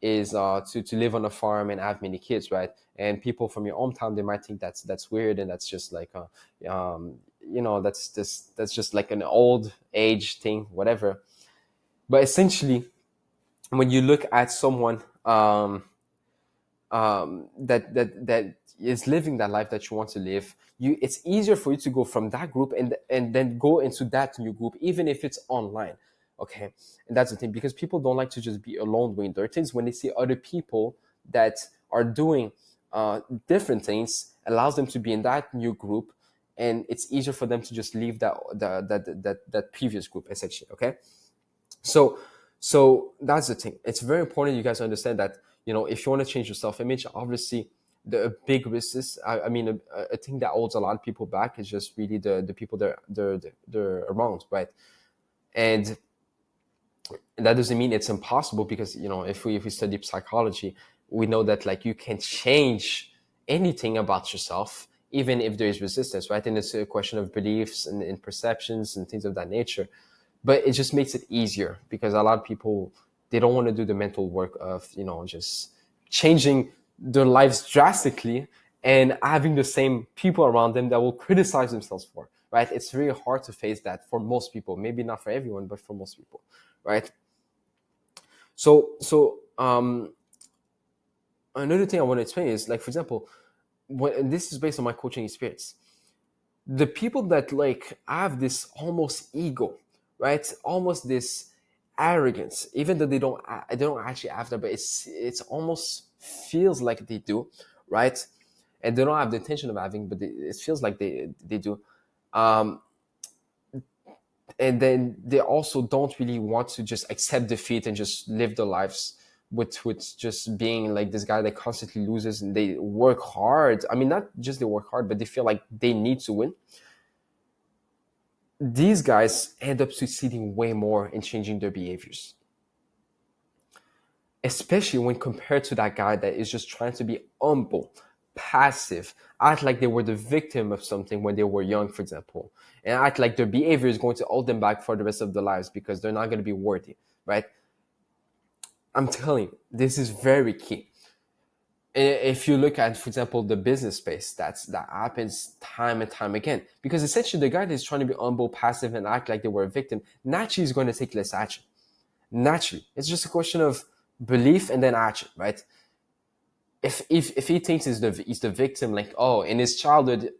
to live on a farm and have many kids, right? And people from your hometown, they might think that's weird, and that's just like that's just like an old age thing, whatever. But essentially, when you look at someone that is living that life that you want to live, it's easier for you to go from that group and then go into that new group, even if it's online. Okay, and that's the thing, because people don't like to just be alone doing their things. When they see other people that are doing different things, allows them to be in that new group, and it's easier for them to just leave that previous group, essentially. Okay, so that's the thing. It's very important you guys understand that, if you want to change your self-image, obviously the big risk is, I mean, a thing that holds a lot of people back is just really the people they're around, right? And that doesn't mean it's impossible, because if we study psychology, we know that like you can change anything about yourself even if there is resistance, right? And it's a question of beliefs and perceptions and things of that nature. But it just makes it easier, because a lot of people, they don't want to do the mental work of just changing their lives drastically and having the same people around them that will criticize themselves for, right? It's very hard to face that for most people. Maybe not for everyone, but for most people, right? So another thing I want to explain is, like, for example, and this is based on my coaching experience, the people that like have this almost ego, right? Almost this arrogance, even though they don't actually have that, but it's almost feels like they do, right? And they don't have the intention of having, but it feels like they do. Um, and then they also don't really want to just accept defeat and just live their lives with just being like this guy that constantly loses, and they work hard. I mean, not just they work hard, but they feel like they need to win. These guys end up succeeding way more in changing their behaviors, especially when compared to that guy that is just trying to be humble, passive, act like they were the victim of something when they were young, for example, and act like their behavior is going to hold them back for the rest of their lives because they're not going to be worthy, right? I'm telling you, this is very key. If you look at, for example, the business space, that happens time and time again, because essentially the guy that is trying to be humble, passive, and act like they were a victim naturally is going to take less action. Naturally, it's just a question of belief and then action, right? If he thinks he's the victim, like, oh, in his childhood,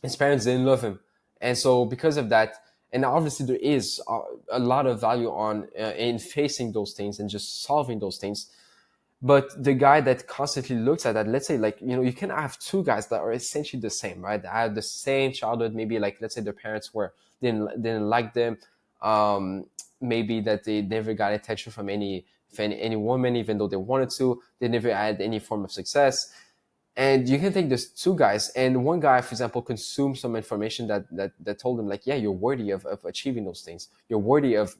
his parents didn't love him, and so because of that, and obviously there is a lot of value on in facing those things and just solving those things. But the guy that constantly looks at that, let's say, like, you can have two guys that are essentially the same, right? They have the same childhood, maybe, like, let's say their parents didn't like them, maybe that they never got attention from any woman, even though they wanted to. They never had any form of success. And you can take these two guys, and one guy, for example, consumed some information that told him, like, yeah, you're worthy of achieving those things. You're worthy of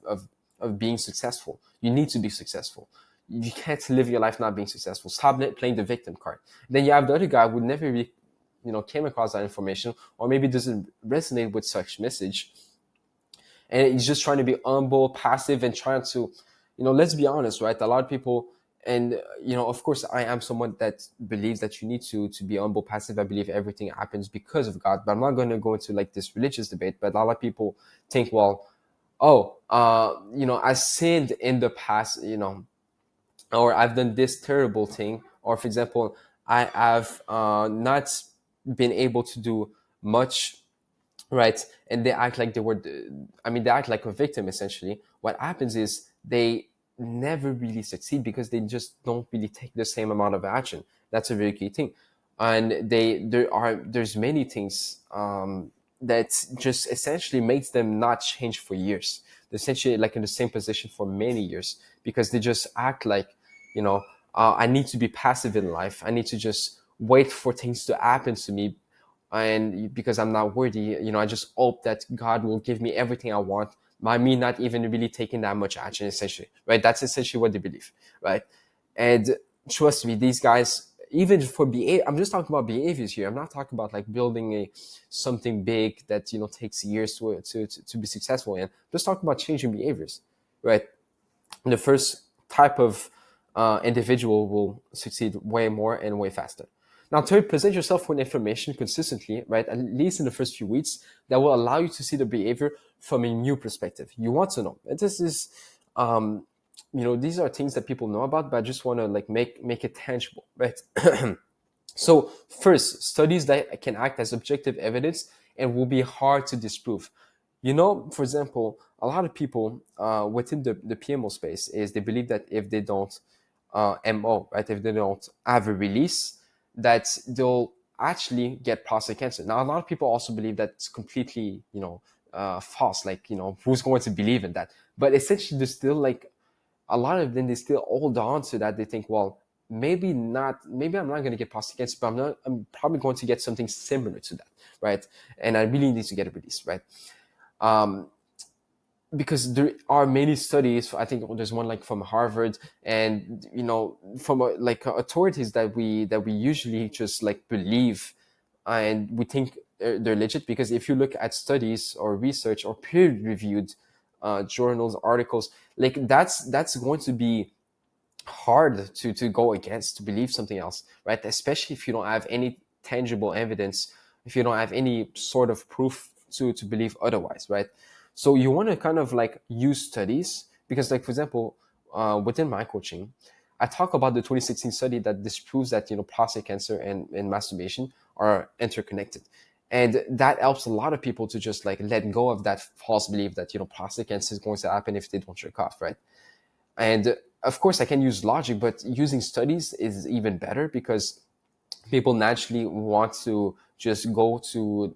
being successful. You need to be successful. You can't live your life not being successful. Stop playing the victim card. Then you have the other guy who never really, came across that information, or maybe doesn't resonate with such message, and he's just trying to be humble, passive, and trying to, let's be honest, right? A lot of people, and of course, I am someone that believes that you need to be humble, passive. I believe everything happens because of God, but I'm not going to go into like this religious debate. But a lot of people think, well, oh, I sinned in the past, or I've done this terrible thing, or for example, I have not been able to do much, right? And they act like they act like a victim essentially. What happens is they never really succeed because they just don't really take the same amount of action. That's a very key thing. And there's many things that just essentially makes them not change for years. They're essentially like in the same position for many years because they just act like, I need to be passive in life. I need to just wait for things to happen to me, and because I'm not worthy, I just hope that God will give me everything I want by me not even really taking that much action, essentially, right? That's essentially what they believe, right? And trust me, these guys, even for behavior, I'm just talking about behaviors here. I'm not talking about like building something big that takes years to be successful in. I'm just talking about changing behaviors, right? And the first type of individual will succeed way more and way faster. Now, third, present yourself with information consistently, right? At least in the first few weeks, that will allow you to see the behavior from a new perspective. You want to know. And this is, these are things that people know about, but I just want to like make it tangible, right? So first, studies that can act as objective evidence and will be hard to disprove. For example, a lot of people within the PMO space is they believe that if they don't MO, right, if they don't have a release, that they'll actually get prostate cancer. Now, a lot of people also believe that's completely, false. Like, who's going to believe in that? But essentially, there's still like a lot of them, they still hold on to that. They think, well, maybe not, maybe I'm not going to get prostate cancer, but I'm probably going to get something similar to that, right? And I really need to get a release, right? Because there are many studies. I think there's one like from Harvard, and from authorities that we usually just like believe, and we think they're legit. Because if you look at studies or research or peer-reviewed journals, articles, like that's going to be hard to go against, to believe something else, right? Especially if you don't have any tangible evidence if you don't have any sort of proof to believe otherwise, right? So you want to kind of like use studies, because like, for example, within my coaching, I talk about the 2016 study that disproves that, prostate cancer and masturbation are interconnected. And that helps a lot of people to just like let go of that false belief that, prostate cancer is going to happen if they don't jerk off, right? And of course, I can use logic, but using studies is even better, because people naturally want to just go to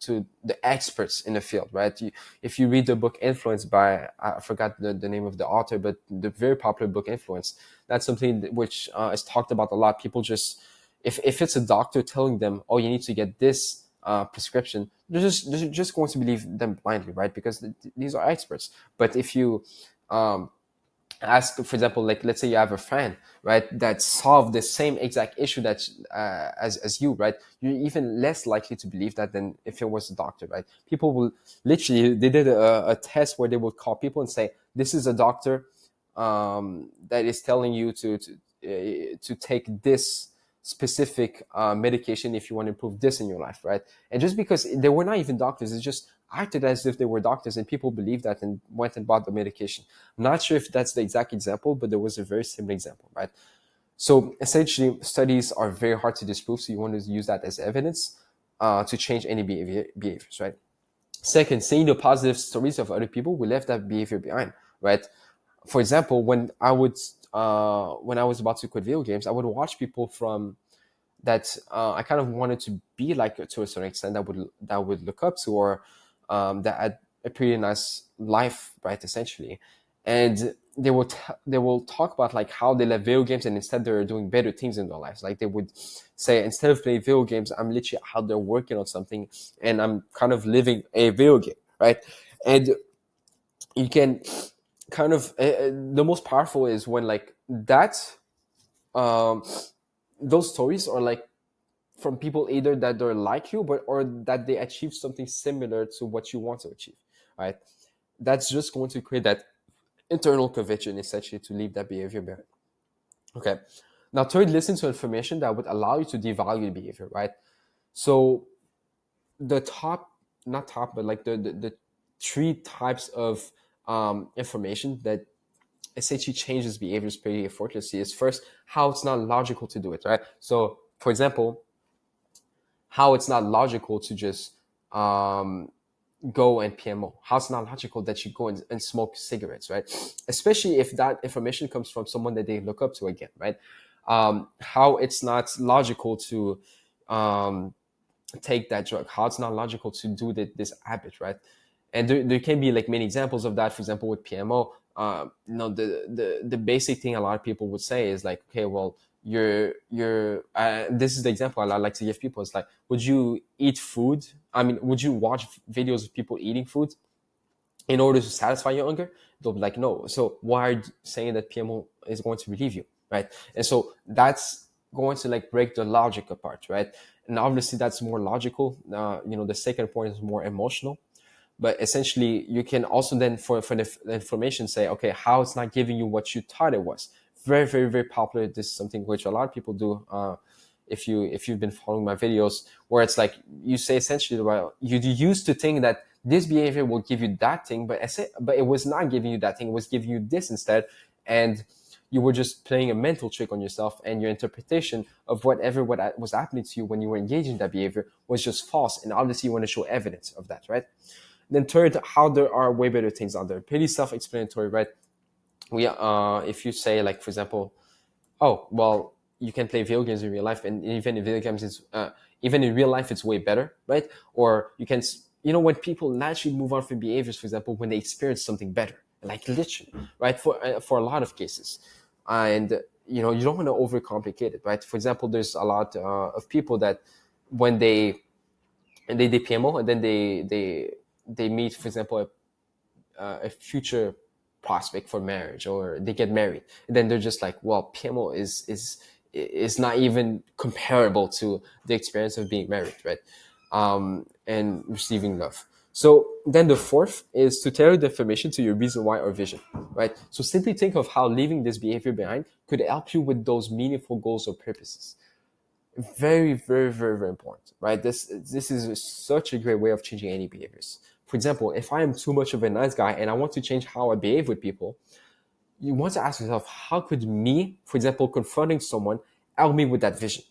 to the experts in the field, right? If you read the book Influence by, I forgot the name of the author, but the very popular book Influence, that's something which is talked about a lot. People just, if it's a doctor telling them, oh, you need to get this prescription, they're just going to believe them blindly, right? Because these are experts. But if you ask, for example, like, let's say you have a friend, right, that solved the same exact issue that as you, right, you're even less likely to believe that than if it was a doctor, right? People will literally, they did a test where they would call people and say, this is a doctor that is telling you to take this specific medication if you want to improve this in your life, right? And just because they were not even doctors, it's just acted as if they were doctors, and people believed that and went and bought the medication. I'm not sure if that's the exact example, but there was a very similar example, right? So essentially, studies are very hard to disprove, so you want to use that as evidence to change any behaviors, right? Second, seeing the positive stories of other people will left that behavior behind, right? For example, when I was about to quit video games, I would watch people from that I kind of wanted to be like to a certain extent, that would look up to, or that had a pretty nice life, right? Essentially, and they will talk about like how they left video games and instead they're doing better things in their lives. Like they would say, instead of playing video games, I'm literally out there working on something, and I'm kind of living a video game, right? And you can kind of the most powerful is when like that um those stories are like from people either that they're like you, but or that they achieve something similar to what you want to achieve, right? That's just going to create that internal conviction, essentially, to leave that behavior behind. Okay. Now, third, listen to information that would allow you to devalue the behavior, right? So the top, not top, but like the three types of information that essentially changes behaviors pretty effortlessly is, first, how it's not logical to do it, right? So, for example, how it's not logical to just go and PMO. How it's not logical that you go and smoke cigarettes, right? Especially if that information comes from someone that they look up to again, right? How it's not logical to take that drug. How it's not logical to do this habit, right? And there can be like many examples of that. For example, with PMO, the basic thing a lot of people would say is like, okay, well, this is the example I like to give people. It's like, would you eat food? I mean, would you watch videos of people eating food in order to satisfy your hunger? They'll be like, no. So why are you saying that PMO is going to relieve you, right? And so that's going to like break the logic apart, right? And obviously that's more logical. The second point is more emotional. But essentially, you can also then, for the information, say, okay, how it's not giving you what you thought it was. Very, very, very popular. This is something which a lot of people do. If you've been following my videos, where it's like you say essentially, well, you used to think that this behavior will give you that thing, but it was not giving you that thing. It was giving you this instead, and you were just playing a mental trick on yourself, and your interpretation of what was happening to you when you were engaging in that behavior was just false. And obviously, you want to show evidence of that, right? Then third, how there are way better things out there. Pretty self-explanatory, right? If you say, like, for example, oh, well, you can play video games in real life, and even in video games even in real life it's way better, right? Or you can, when people naturally move on from behaviors, for example, when they experience something better, like literally, right? For a lot of cases, and you don't want to overcomplicate it, right? For example, there's a lot of people that when they PMO and then they meet, for example, a future prospect for marriage, or they get married, and then they're just like, well, PMO is not even comparable to the experience of being married, right? And receiving love. So then the fourth is to tailor the information to your reason why or vision, right? So simply think of how leaving this behavior behind could help you with those meaningful goals or purposes. Very, very, very, very important, right? This is such a great way of changing any behaviors. For example, if I am too much of a nice guy and I want to change how I behave with people, you want to ask yourself, how could me, for example, confronting someone, help me with that vision?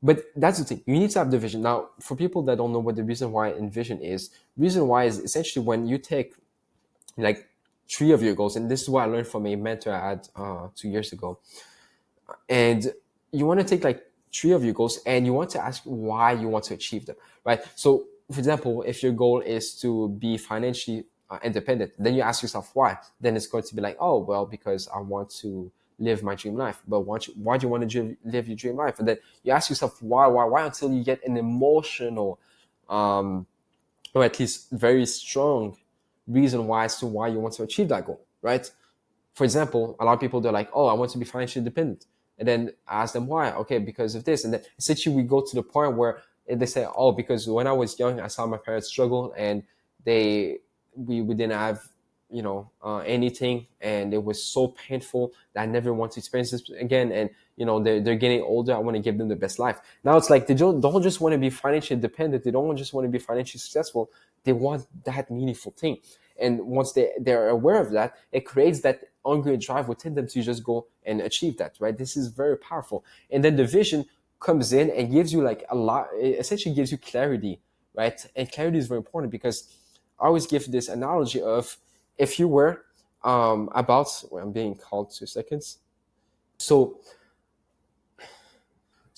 But that's the thing. You need to have the vision. Now, for people that don't know what the reason why and vision is, reason why is essentially when you take like three of your goals, and this is what I learned from a mentor I had 2 years ago. And you want to take like three of your goals and you want to ask why you want to achieve them, right? So, for example, if your goal is to be financially independent, then you ask yourself why. Then it's going to be like, oh, well, because I want to live my dream life. But why do you want to live your dream life? And then you ask yourself why until you get an emotional, or at least very strong reason why as to why you want to achieve that goal, right? For example, a lot of people, they're like, oh, I want to be financially independent. And then I ask them why. Okay, because of this. And then essentially we go to the point where they say, oh, because when I was young, I saw my parents struggle and we didn't have, anything. And it was so painful that I never want to experience this again. And, they're getting older. I want to give them the best life. Now it's like they don't just want to be financially independent. They don't just want to be financially successful. They want that meaningful thing. And once they're aware of that, it creates that hunger and drive within them to just go and achieve that, right? This is very powerful. And then the vision comes in and gives you like a lot, it essentially gives you clarity, right? And clarity is very important because I always give this analogy of if you were I'm being called 2 seconds. So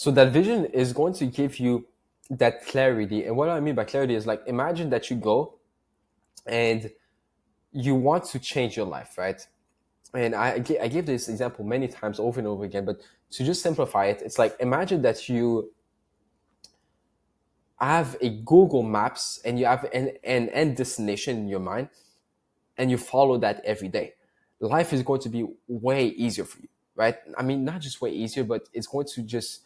that vision is going to give you that clarity. And what I mean by clarity is like, imagine that you go and you want to change your life, right? And I give this example many times over and over again, but to just simplify it, it's like imagine that you have a Google Maps and you have an end destination in your mind and you follow that every day. Life is going to be way easier for you, right? I mean, not just way easier, but it's going to just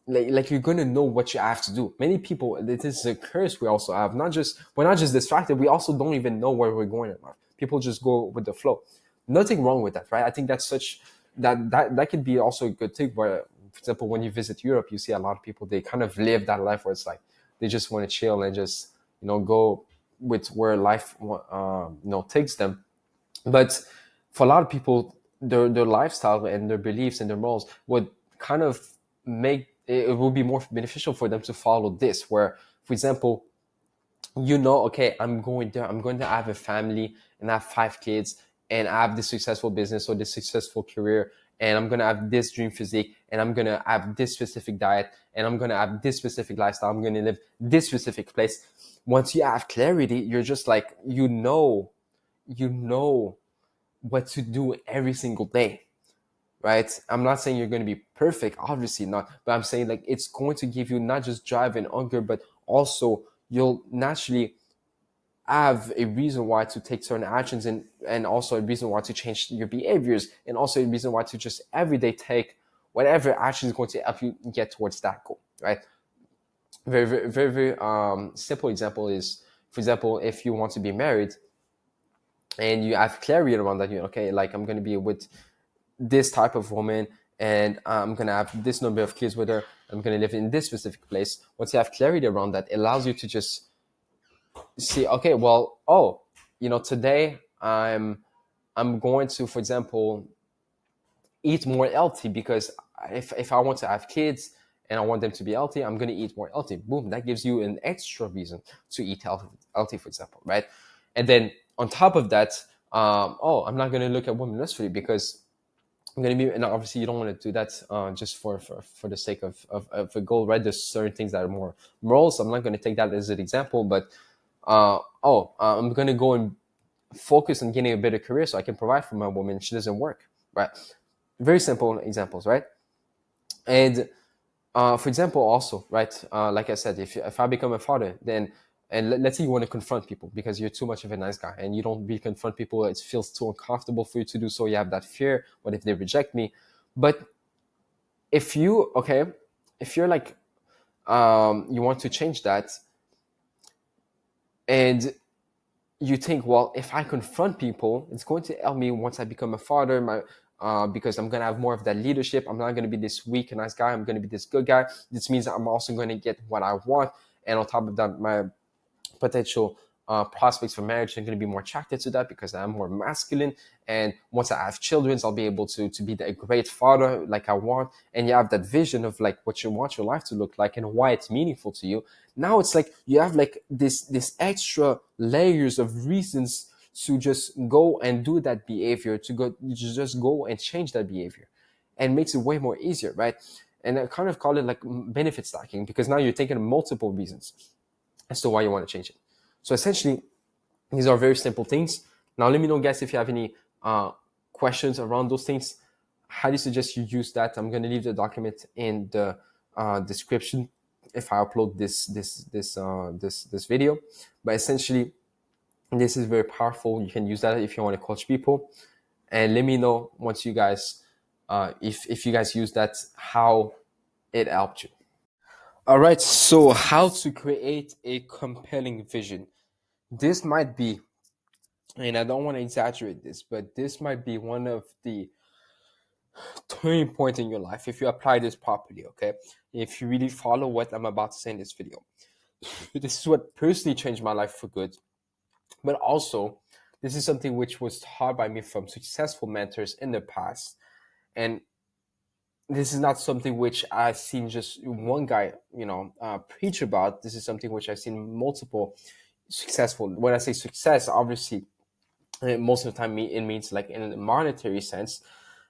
like you're going to know what you have to do. Many people, this is a curse we also have. We're not just distracted, we also don't even know where we're going in life. People just go with the flow. Nothing wrong with that, right? I think that's such that could be also a good thing where, for example, when you visit Europe, you see a lot of people, they kind of live that life where it's like they just want to chill and just go with where life takes them. But for a lot of people, their lifestyle and their beliefs and their morals would kind of make it will be more beneficial for them to follow this, where, for example, okay, I'm going to have a family and I have 5 kids and I have this successful business or this successful career, and I'm going to have this dream physique and I'm going to have this specific diet and I'm going to have this specific lifestyle. I'm going to live this specific place. Once you have clarity, you're just like, what to do every single day, right? I'm not saying you're going to be perfect, obviously not, but I'm saying like it's going to give you not just drive and hunger, but also you'll naturally have a reason why to take certain actions, and also a reason why to change your behaviors, and also a reason why to just every day take whatever action is going to help you get towards that goal, right? Very, very, very, very simple example is, for example, if you want to be married and you have clarity around that, okay, like I'm going to be with this type of woman and I'm going to have this number of kids with her. I'm going to live in this specific place. Once you have clarity around that, it allows you to just see, okay, well, today I'm going to, for example, eat more healthy because if I want to have kids and I want them to be healthy, I'm going to eat more healthy. Boom, that gives you an extra reason to eat healthy, for example, right? And then on top of that, I'm not going to look at women lustfully because I'm going to be, and obviously you don't want to do that just for the sake of a goal, right? There's certain things that are more moral, so I'm not going to take that as an example, but I'm going to go and focus on getting a better career so I can provide for my woman. She doesn't work, right? Very simple examples, right? And for example, also, right, like I said, if I become a father, then, and let's say you want to confront people because you're too much of a nice guy and you don't really confront people, it feels too uncomfortable for you to do so. You have that fear, what if they reject me? But if you're like, you want to change that, and you think, well, if I confront people, it's going to help me once I become a father. because I'm going to have more of that leadership. I'm not going to be this weak, nice guy. I'm going to be this good guy. This means I'm also going to get what I want. And on top of that, my potential prospects for marriage are going to be more attracted to that because I'm more masculine. And once I have children, I'll be able to be a great father like I want. And you have that vision of like what you want your life to look like and why it's meaningful to you. Now it's like you have like this extra layers of reasons to just go and do that behavior, to just go and change that behavior, and makes it way more easier, right? And I kind of call it like benefit stacking, because now you're thinking of multiple reasons as to why you want to change it. So essentially, these are very simple things. Now, let me know, guys, if you have any questions around those things. Highly suggest you use that. I'm going to leave the document in the description if I upload this video. But essentially, this is very powerful. You can use that if you want to coach people. And let me know once you guys, if you guys use that, how it helped you. All right, so how to create a compelling vision. This might be, and I don't want to exaggerate this, but this might be one of the turning points in your life if you apply this properly, okay? If you really follow what I'm about to say in this video. This is what personally changed my life for good. But also, this is something which was taught by me from successful mentors in the past. And this is not something which I've seen just one guy, preach about. This is something which I've seen multiple successful. When I say success, obviously, most of the time it means like in a monetary sense,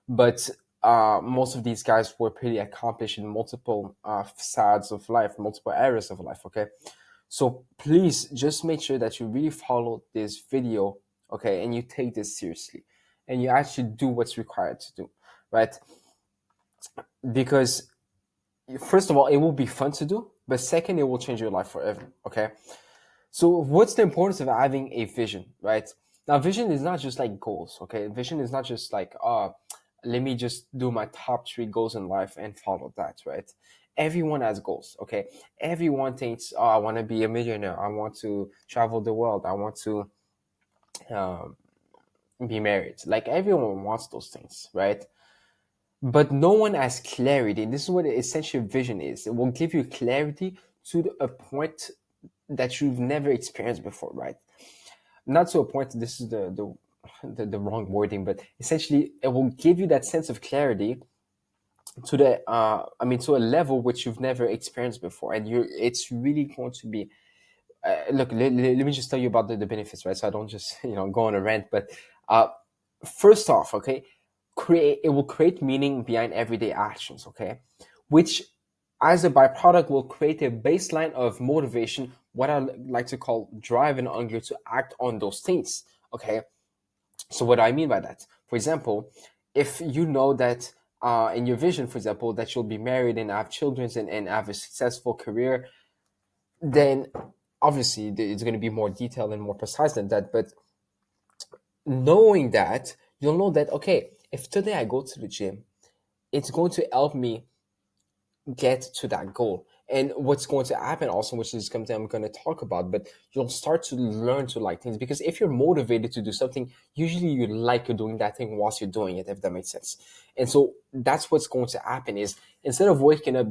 but most of these guys were pretty accomplished in multiple sides of life, multiple areas of life. Okay, so please just make sure that you really follow this video, okay, and you take this seriously, and you actually do what's required to do, right? Because first of all, it will be fun to do, but second, it will change your life forever. Okay, so what's the importance of having a vision, right? Now, vision is not just like goals, okay? Vision is not just like, let me just do my top 3 goals in life and follow that, right? Everyone has goals, okay? Everyone thinks, oh, I want to be a millionaire. I want to travel the world. I want to be married. Like everyone wants those things, right? But no one has clarity. And this is what essential vision is. It will give you clarity to a point that you've never experienced before, right? Not to a point, this is the wrong wording, but essentially it will give you that sense of clarity to to a level which you've never experienced before. And it's really going to be, look, let me just tell you about the benefits, right? So I don't just, go on a rant, but first off, okay, it will create meaning behind everyday actions, okay, which as a byproduct will create a baseline of motivation, what I like to call drive and hunger to act on those things, okay? So what do I mean by that? For example, if you know that in your vision, for example, that you'll be married and have children and have a successful career, then obviously it's going to be more detailed and more precise than that. But knowing that, you'll know that, okay, if today I go to the gym, it's going to help me get to that goal. And what's going to happen also, which is something I'm going to talk about, but you'll start to learn to like things, because if you're motivated to do something, usually you like doing that thing whilst you're doing it, if that makes sense. And so that's what's going to happen is, instead of waking up,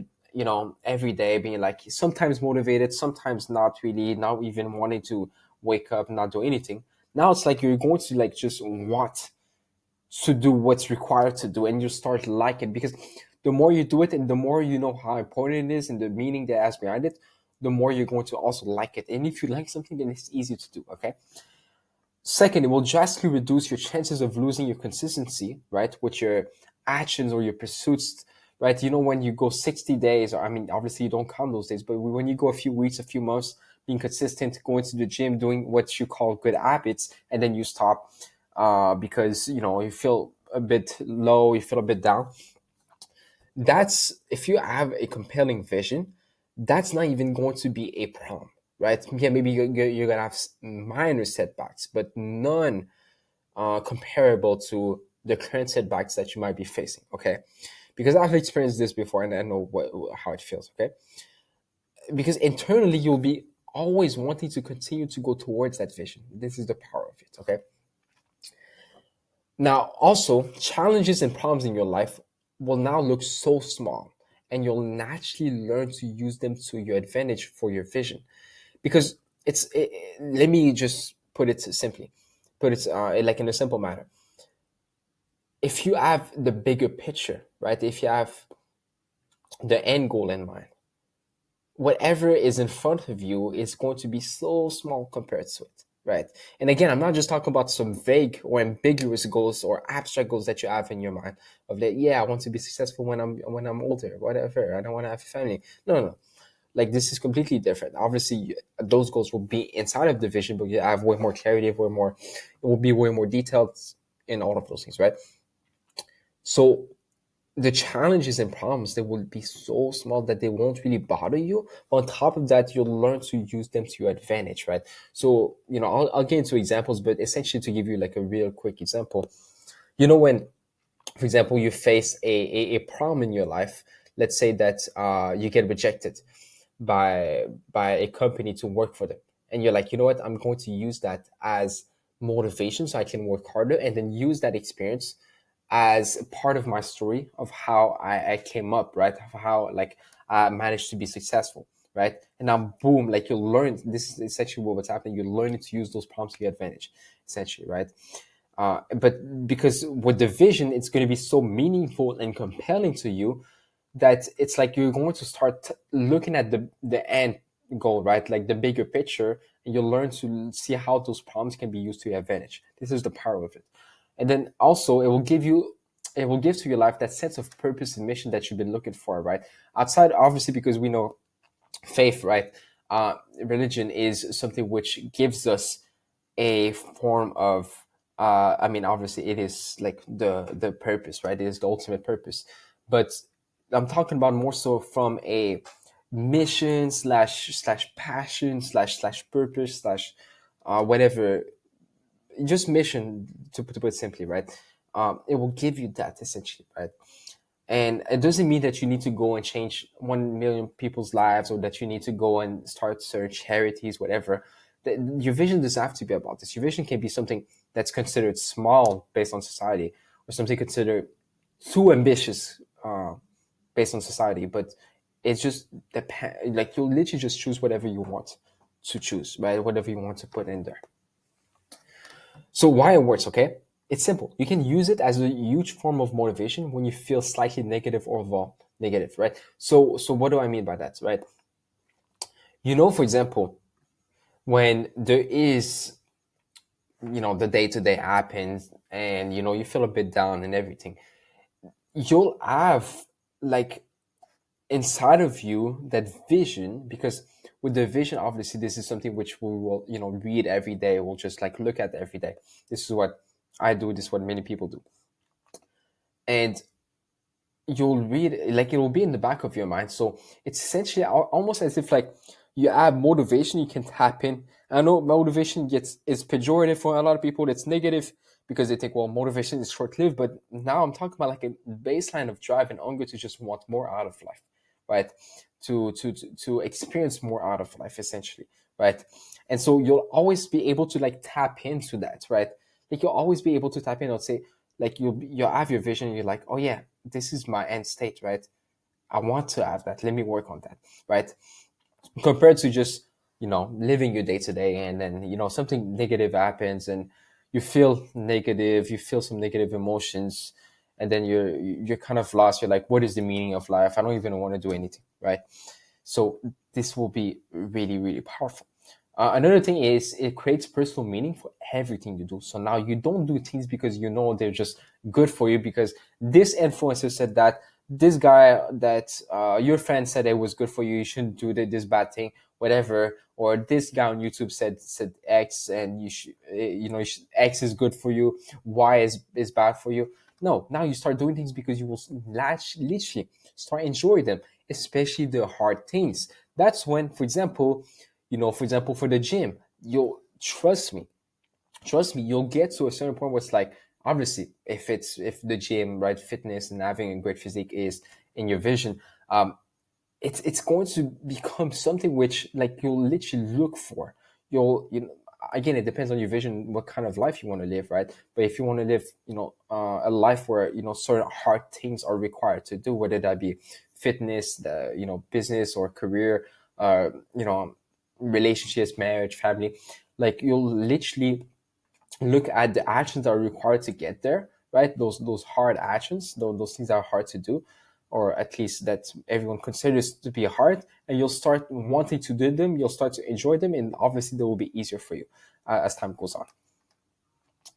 every day being like sometimes motivated, sometimes not really, not even wanting to wake up, not do anything. Now it's like you're going to like just want to do what's required to do, and you start liking it, because the more you do it and the more you know how important it is and the meaning that has behind it, the more you're going to also like it. And if you like something, then it's easy to do, okay? Second, it will drastically reduce your chances of losing your consistency, right, with your actions or your pursuits, right? When you go 60 days, or obviously you don't count those days, but when you go a few weeks, a few months, being consistent, going to the gym, doing what you call good habits, and then you stop because, you feel a bit low, you feel a bit down. That's, if you have a compelling vision, that's not even going to be a problem, right? Yeah, maybe you're going to have minor setbacks, but none comparable to the current setbacks that you might be facing, okay? Because I've experienced this before and I know how it feels, okay? Because internally, you'll be always wanting to continue to go towards that vision. This is the power of it, okay? Now, also, challenges and problems in your life will now look so small, and you'll naturally learn to use them to your advantage for your vision. Because let me just put it simply, put it like in a simple manner. If you have the bigger picture, right? If you have the end goal in mind, whatever is in front of you is going to be so small compared to it, right? And again, I'm not just talking about some vague or ambiguous goals or abstract goals that you have in your mind of that, yeah, I want to be successful when I'm older, whatever. I don't want to have a family. No, no, no. Like, this is completely different. Obviously, those goals will be inside of the vision, but you have way more clarity, way more, it will be way more detailed in all of those things, right? So the challenges and problems, they will be so small that they won't really bother you. On top of that, you'll learn to use them to your advantage, right? So, I'll get into examples, but essentially, to give you like a real quick example, when, for example, you face a problem in your life. Let's say that you get rejected by a company to work for them, and you're like, you know what, I'm going to use that as motivation so I can work harder, and then use that experience as part of my story of how I came up, right? Of how, like, I managed to be successful, right? And now, boom, like, you'll learn. This is essentially what's happening. You're learning to use those problems to your advantage, essentially, right? But because with the vision, it's going to be so meaningful and compelling to you that it's like you're going to start looking at the end goal, right? Like the bigger picture, and you'll learn to see how those problems can be used to your advantage. This is the power of it. And then also, it will give to your life that sense of purpose and mission that you've been looking for, right? Outside, obviously, because we know faith, right? Religion is something which gives us a form of, I mean, obviously, it is like the purpose, right? It is the ultimate purpose. But I'm talking about more so from a mission slash passion slash purpose slash whatever, just mission, to put it simply, right? It will give you that, essentially, right? And it doesn't mean that you need to go and change 1 million people's lives, or that you need to go and start search charities, whatever. Your vision doesn't have to be about this. Your vision can be something that's considered small based on society, or something considered too ambitious based on society. But it's just like, you'll literally just choose whatever you want to choose, right? Whatever you want to put in there. So why it works, okay? It's simple. You can use it as a huge form of motivation when you feel slightly negative or negative, right? So what do I mean by that, right? For example, when there is, the day-to-day happens, and you feel a bit down and everything, you'll have, like, inside of you that vision. Because with the vision, obviously, this is something which we will, read every day. We'll just, like, look at every day. This is what I do. This is what many people do. And you'll read, like, it will be in the back of your mind. So it's essentially almost as if, like, you have motivation, you can tap in. I know motivation is pejorative for a lot of people. It's negative because they think, well, motivation is short-lived. But now I'm talking about, like, a baseline of drive and hunger to just want more out of life, right? To experience more out of life, essentially, right? And so you'll always be able to, like, tap into that, right? Like, you'll always be able to tap in and say, like, you'll have your vision, and you're like, oh yeah, this is my end state, right? I want to have that. Let me work on that, right? Compared to just, living your day to day, and then, something negative happens, and you feel negative, you feel some negative emotions, and then you're kind of lost. You're like, what is the meaning of life? I don't even want to do anything, right? So this will be really, really powerful. Another thing is, it creates personal meaning for everything you do. So now you don't do things because they're just good for you, because this influencer said that, this guy that your friend said it was good for you. You shouldn't do this bad thing, whatever. Or this guy on YouTube said X, and you should, X is good for you. Y is bad for you. No, now you start doing things because you will literally start enjoying them, especially the hard things. That's when, for example, for the gym, you'll trust me, you'll get to a certain point where it's like, obviously, if the gym, right, fitness and having a great physique is in your vision, it's going to become something which, like, you'll literally look for. again, it depends on your vision, what kind of life you want to live, right? But if you want to live, a life where, certain hard things are required to do, whether that be fitness, business or career, uh, you know, relationships, marriage, family, like you'll literally look at the actions that are required to get there, right? Those hard actions, those things that are hard to do, or at least that everyone considers to be hard, and you'll start wanting to do them. You'll start to enjoy them, and obviously they will be easier for you as time goes on.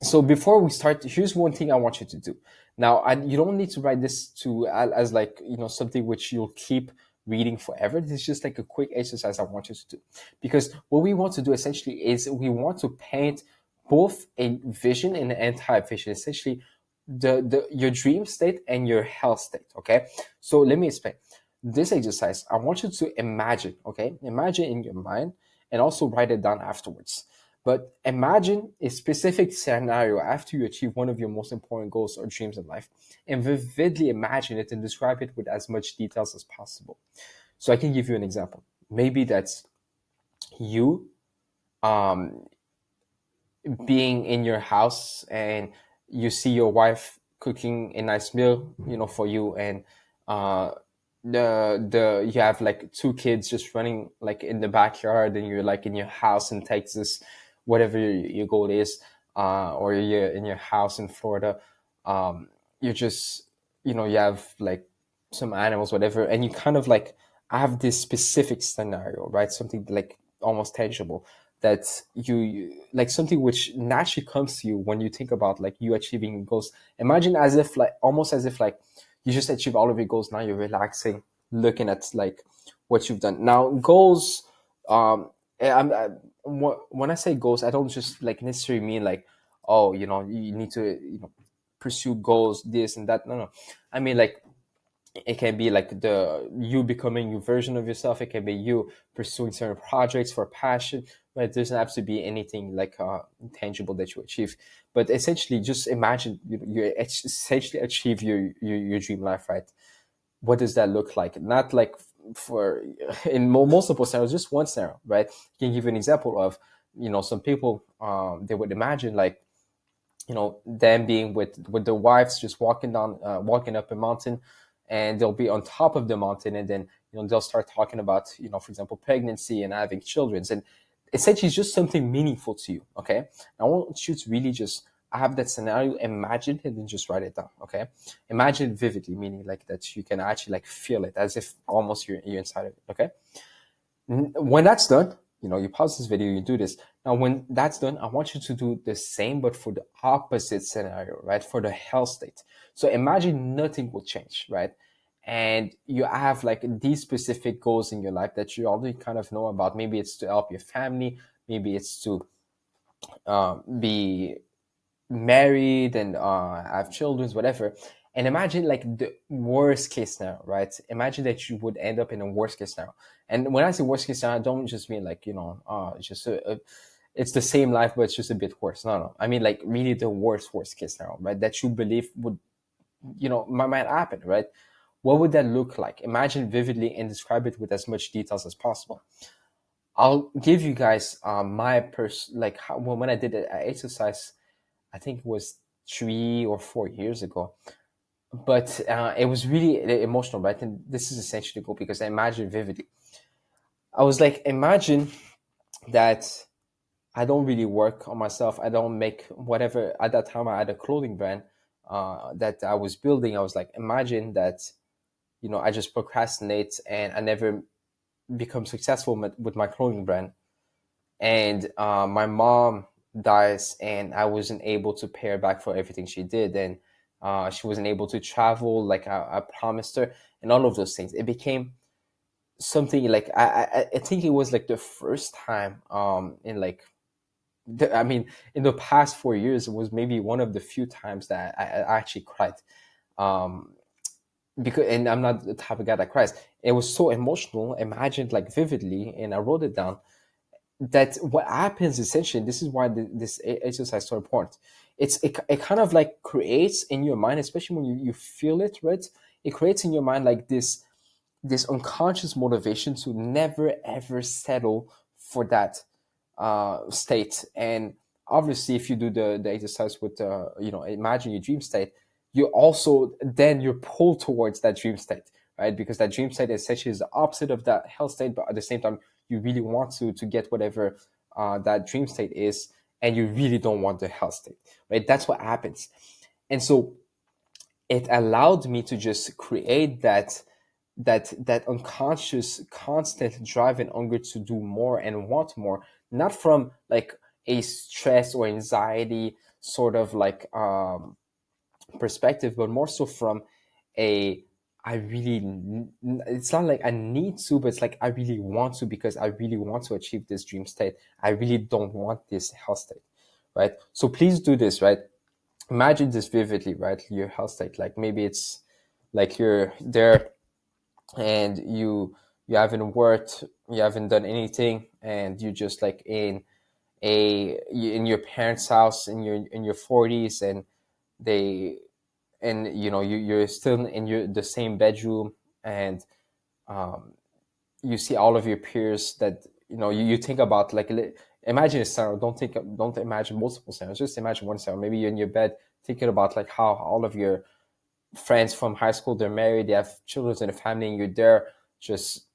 So before we start, here's one thing I want you to do. Now, you don't need to write this to as like something which you'll keep reading forever. This is just like a quick exercise I want you to do, because what we want to do essentially is we want to paint both a vision and an anti-vision, essentially the your dream state and your health state. Okay, so let me explain. This exercise, I want you to imagine. Okay, imagine in your mind and also write it down afterwards. But imagine a specific scenario after you achieve one of your most important goals or dreams in life, and vividly imagine it and describe it with as much details as possible. So I can give you an example. Maybe that's you um, being in your house and you see your wife cooking a nice meal, for you, and uh, the you have like two kids just running like in the backyard, and you're like in your house in Texas, whatever your goal is, or you're in your house in Florida. You're just, you have like some animals, whatever, and you kind of like have this specific scenario, right? Something like almost tangible that you like, something which naturally comes to you when you think about like you achieving goals. Imagine as if like almost as if like you just achieve all of your goals. Now you're relaxing, looking at like what you've done. Now goals, when I say goals, I don't just like necessarily mean like, oh, you need to pursue goals, this and that. No. I mean like it can be like the you becoming your version of yourself. It can be you pursuing certain projects for passion, but it doesn't have to be anything like tangible that you achieve. But essentially just imagine you essentially achieve your dream life, right? What does that look like? Not like for in multiple scenarios, just one scenario, right? You can give an example of some people, they would imagine like them being with their wives, just walking up a mountain, and they'll be on top of the mountain, and then they'll start talking about for example pregnancy and having children, and essentially it's just something meaningful to you. Okay, I want you to really just have that scenario, imagine it, and then just write it down. Okay, imagine vividly, meaning like that you can actually like feel it as if almost you're inside of it. Okay, when that's done, you pause this video, you do this. Now, when that's done, I want you to do the same, but for the opposite scenario, right? For the health state. So imagine nothing will change, right? And you have like these specific goals in your life that you already kind of know about. Maybe it's to help your family. Maybe it's to be married and have children, whatever. And imagine like the worst case scenario, right? Imagine that you would end up in a worst case scenario. And when I say worst case scenario, I don't just mean like, it's just it's the same life, but it's just a bit worse. No. I mean like really the worst case scenario, right? That you believe would, might happen, right? What would that look like? Imagine vividly and describe it with as much details as possible. I'll give you guys my like when I did an exercise, I think it was 3 or 4 years ago. But it was really emotional, right? And this is essentially the goal, because I imagine vividly. I was like, imagine that I don't really work on myself. I don't make whatever. At that time, I had a clothing brand that I was building. I was like, imagine that, I just procrastinate and I never become successful with my clothing brand. And my mom dies, and I wasn't able to pay her back for everything she did. And she wasn't able to travel like I promised her, and all of those things. It became something like I think it was like the first time in like I mean in the past 4 years, it was maybe one of the few times that I actually cried. Because, and I'm not the type of guy that cries. It was so emotional, imagined like vividly, and I wrote it down. That what happens essentially, this is why this exercise is so important. It kind of like creates in your mind, especially when you feel it, right? It creates in your mind like this unconscious motivation to never ever settle for that state. And obviously, if you do the exercise with imagine your dream state, you also then you're pulled towards that dream state, right? Because that dream state essentially is the opposite of that health state, but at the same time, you really want to get whatever that dream state is, and you really don't want the health state, right? That's what happens. And so it allowed me to just create that unconscious constant drive and hunger to do more and want more, not from like a stress or anxiety sort of like perspective, but more so from a I really it's not like I need to, but it's like I really want to, because I really want to achieve this dream state. I really don't want this health state, right? So please do this, right? Imagine this vividly, right? Your health state, like maybe it's like you're there and you haven't worked, you haven't done anything, and you just like in your parents' house in your 40s, and they and you're still in the same bedroom, and you see all of your peers that you think about, like imagine a scenario. Don't imagine multiple scenarios, just imagine one scenario. Maybe you're in your bed thinking about like how all of your friends from high school, they're married, they have children and a family, and you're there just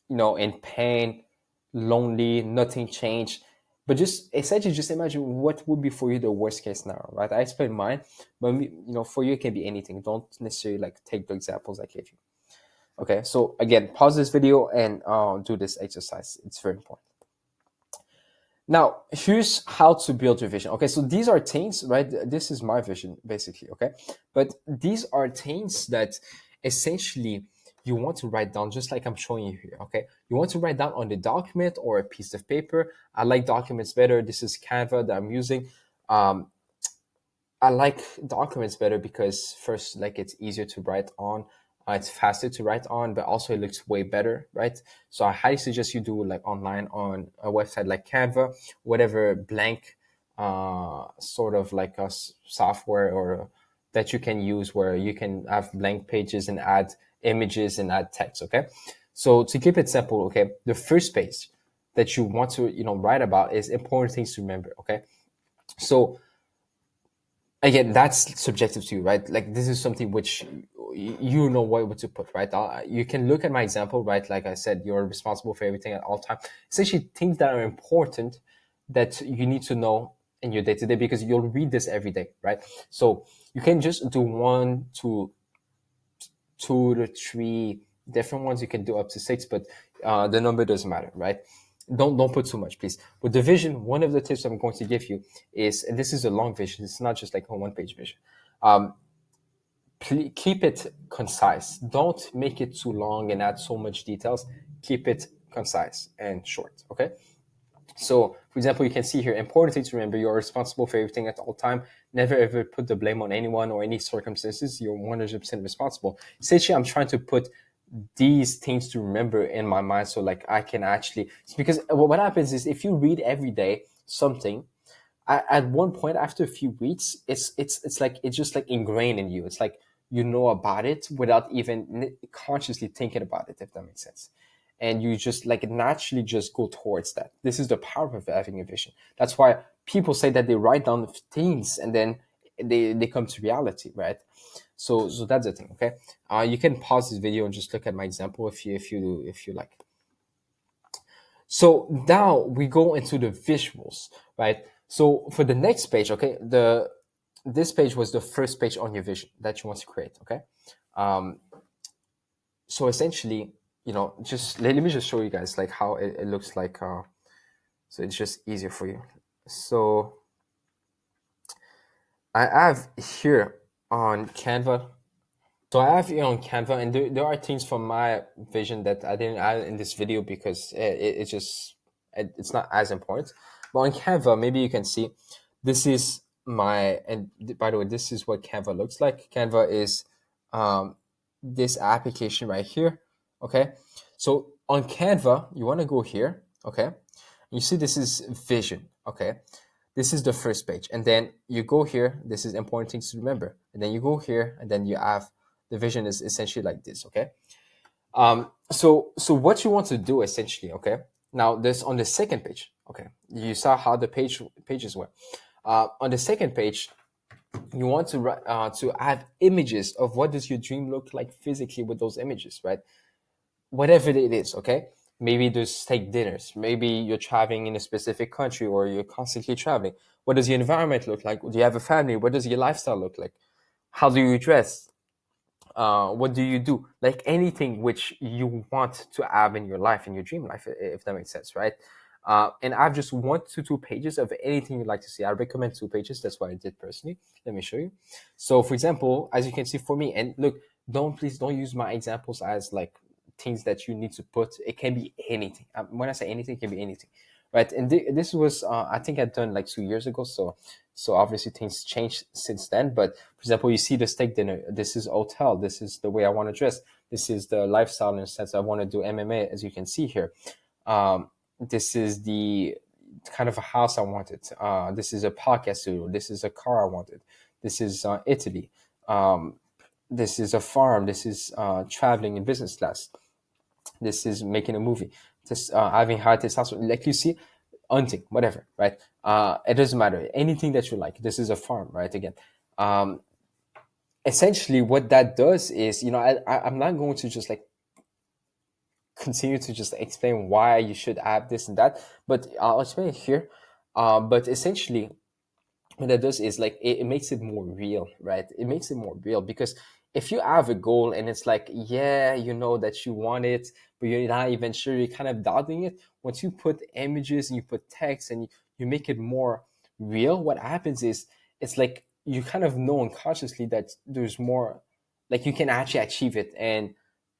in pain, lonely, nothing changed. But just essentially, just imagine what would be for you the worst case scenario, right? I explained mine, but for you it can be anything. Don't necessarily like take the examples I gave you. Okay, so again, pause this video and do this exercise. It's very important. Now, here's how to build your vision. Okay, so these are things, right? This is my vision, basically, okay? But these are things that essentially you want to write down, just like I'm showing you here, okay? You want to write down on the document or a piece of paper. I like documents better. This is Canva that I'm using. I like documents better because first, like it's easier to write on. It's faster to write on, but also it looks way better, right? So I highly suggest you do like online on a website like Canva, whatever blank sort of like a software or that you can use where you can have blank pages and add images and add text, okay? So to keep it simple, okay, the first page that you want to write about is important things to remember, okay? So again, that's subjective to you, right? Like this is something which you know what to put, right? You can look at my example, right? Like I said, you're responsible for everything at all time. Essentially, things that are important that you need to know in your day-to-day, because you'll read this every day, right? So you can just do 1 to 2 to 3 different ones. You can do up to 6, but the number doesn't matter, right? Don't put too much, please. With the vision, one of the tips I'm going to give you is, and this is a long vision, it's not just like a 1-page vision. Keep it concise. Don't make it too long and add so much details. Keep it concise and short, okay? So, for example, you can see here, important thing to remember, you're responsible for everything at all time. Never ever put the blame on anyone or any circumstances. You're 100% responsible. Essentially, I'm trying to put these things to remember in my mind, so like I can actually, because what happens is if you read every day something, at one point after a few weeks, it's like it's just like ingrained in you. It's like you know about it without even consciously thinking about it, if that makes sense. And you just like naturally just go towards that. This is the power of having a vision. That's why people say that they write down things and then they come to reality, right? So that's the thing, okay? You can pause this video and just look at my example if you like. So now we go into the visuals, right? So for the next page, okay, this page was the first page on your vision that you want to create, okay? So essentially, just let me just show you guys like how it looks like. So it's just easier for you. So I have here on Canva. So I have here on Canva, and there are things from my vision that I didn't add in this video because it's not as important. But on Canva, maybe you can see this is and by the way, this is what Canva looks like. Canva is this application right here. Okay, so on Canva, you want to go here. Okay, you see this is vision. Okay, this is the first page, and then you go here. This is important things to remember, and then you go here, and then you have the vision is essentially like this. Okay, so what you want to do essentially, okay, Now, this on the second page. Okay, you saw how the pages were. On the second page, you want to add images of what does your dream look like physically with those images, right? Whatever it is, okay? Maybe there's steak dinners. Maybe you're traveling in a specific country or you're constantly traveling. What does your environment look like? Do you have a family? What does your lifestyle look like? How do you dress? What do you do? Like anything which you want to have in your life, in your dream life, if that makes sense, right? And I've just 1 to 2 pages of anything you'd like to see. I recommend 2 pages. That's what I did personally. Let me show you. So, for example, as you can see for me, and look, please don't use my examples as like things that you need to put. It can be anything. When I say anything, it can be anything, right? And this was, I think I'd done like 2 years ago. So obviously things changed since then. But for example, you see the steak dinner. This is hotel. This is the way I want to dress. This is the lifestyle in a sense. I want to do MMA, as you can see here. This is the kind of a house I wanted. This is a podcast studio. This is a car I wanted. This is Italy. This is a farm. This is traveling in business class. This is making a movie. This having high testosterone. Like you see, hunting, whatever, right? It doesn't matter. Anything that you like. This is a farm, right? Again, um, essentially, what that does is, I'm not going to just like continue to just explain why you should have this and that, but I'll explain it here. But essentially, what that does is like it makes it more real, right? It makes it more real because if you have a goal and it's like, yeah, you know that you want it, but you're not even sure, you're kind of doubting it. Once you put images and you put text and you make it more real, what happens is it's like you kind of know unconsciously that there's more, like you can actually achieve it, and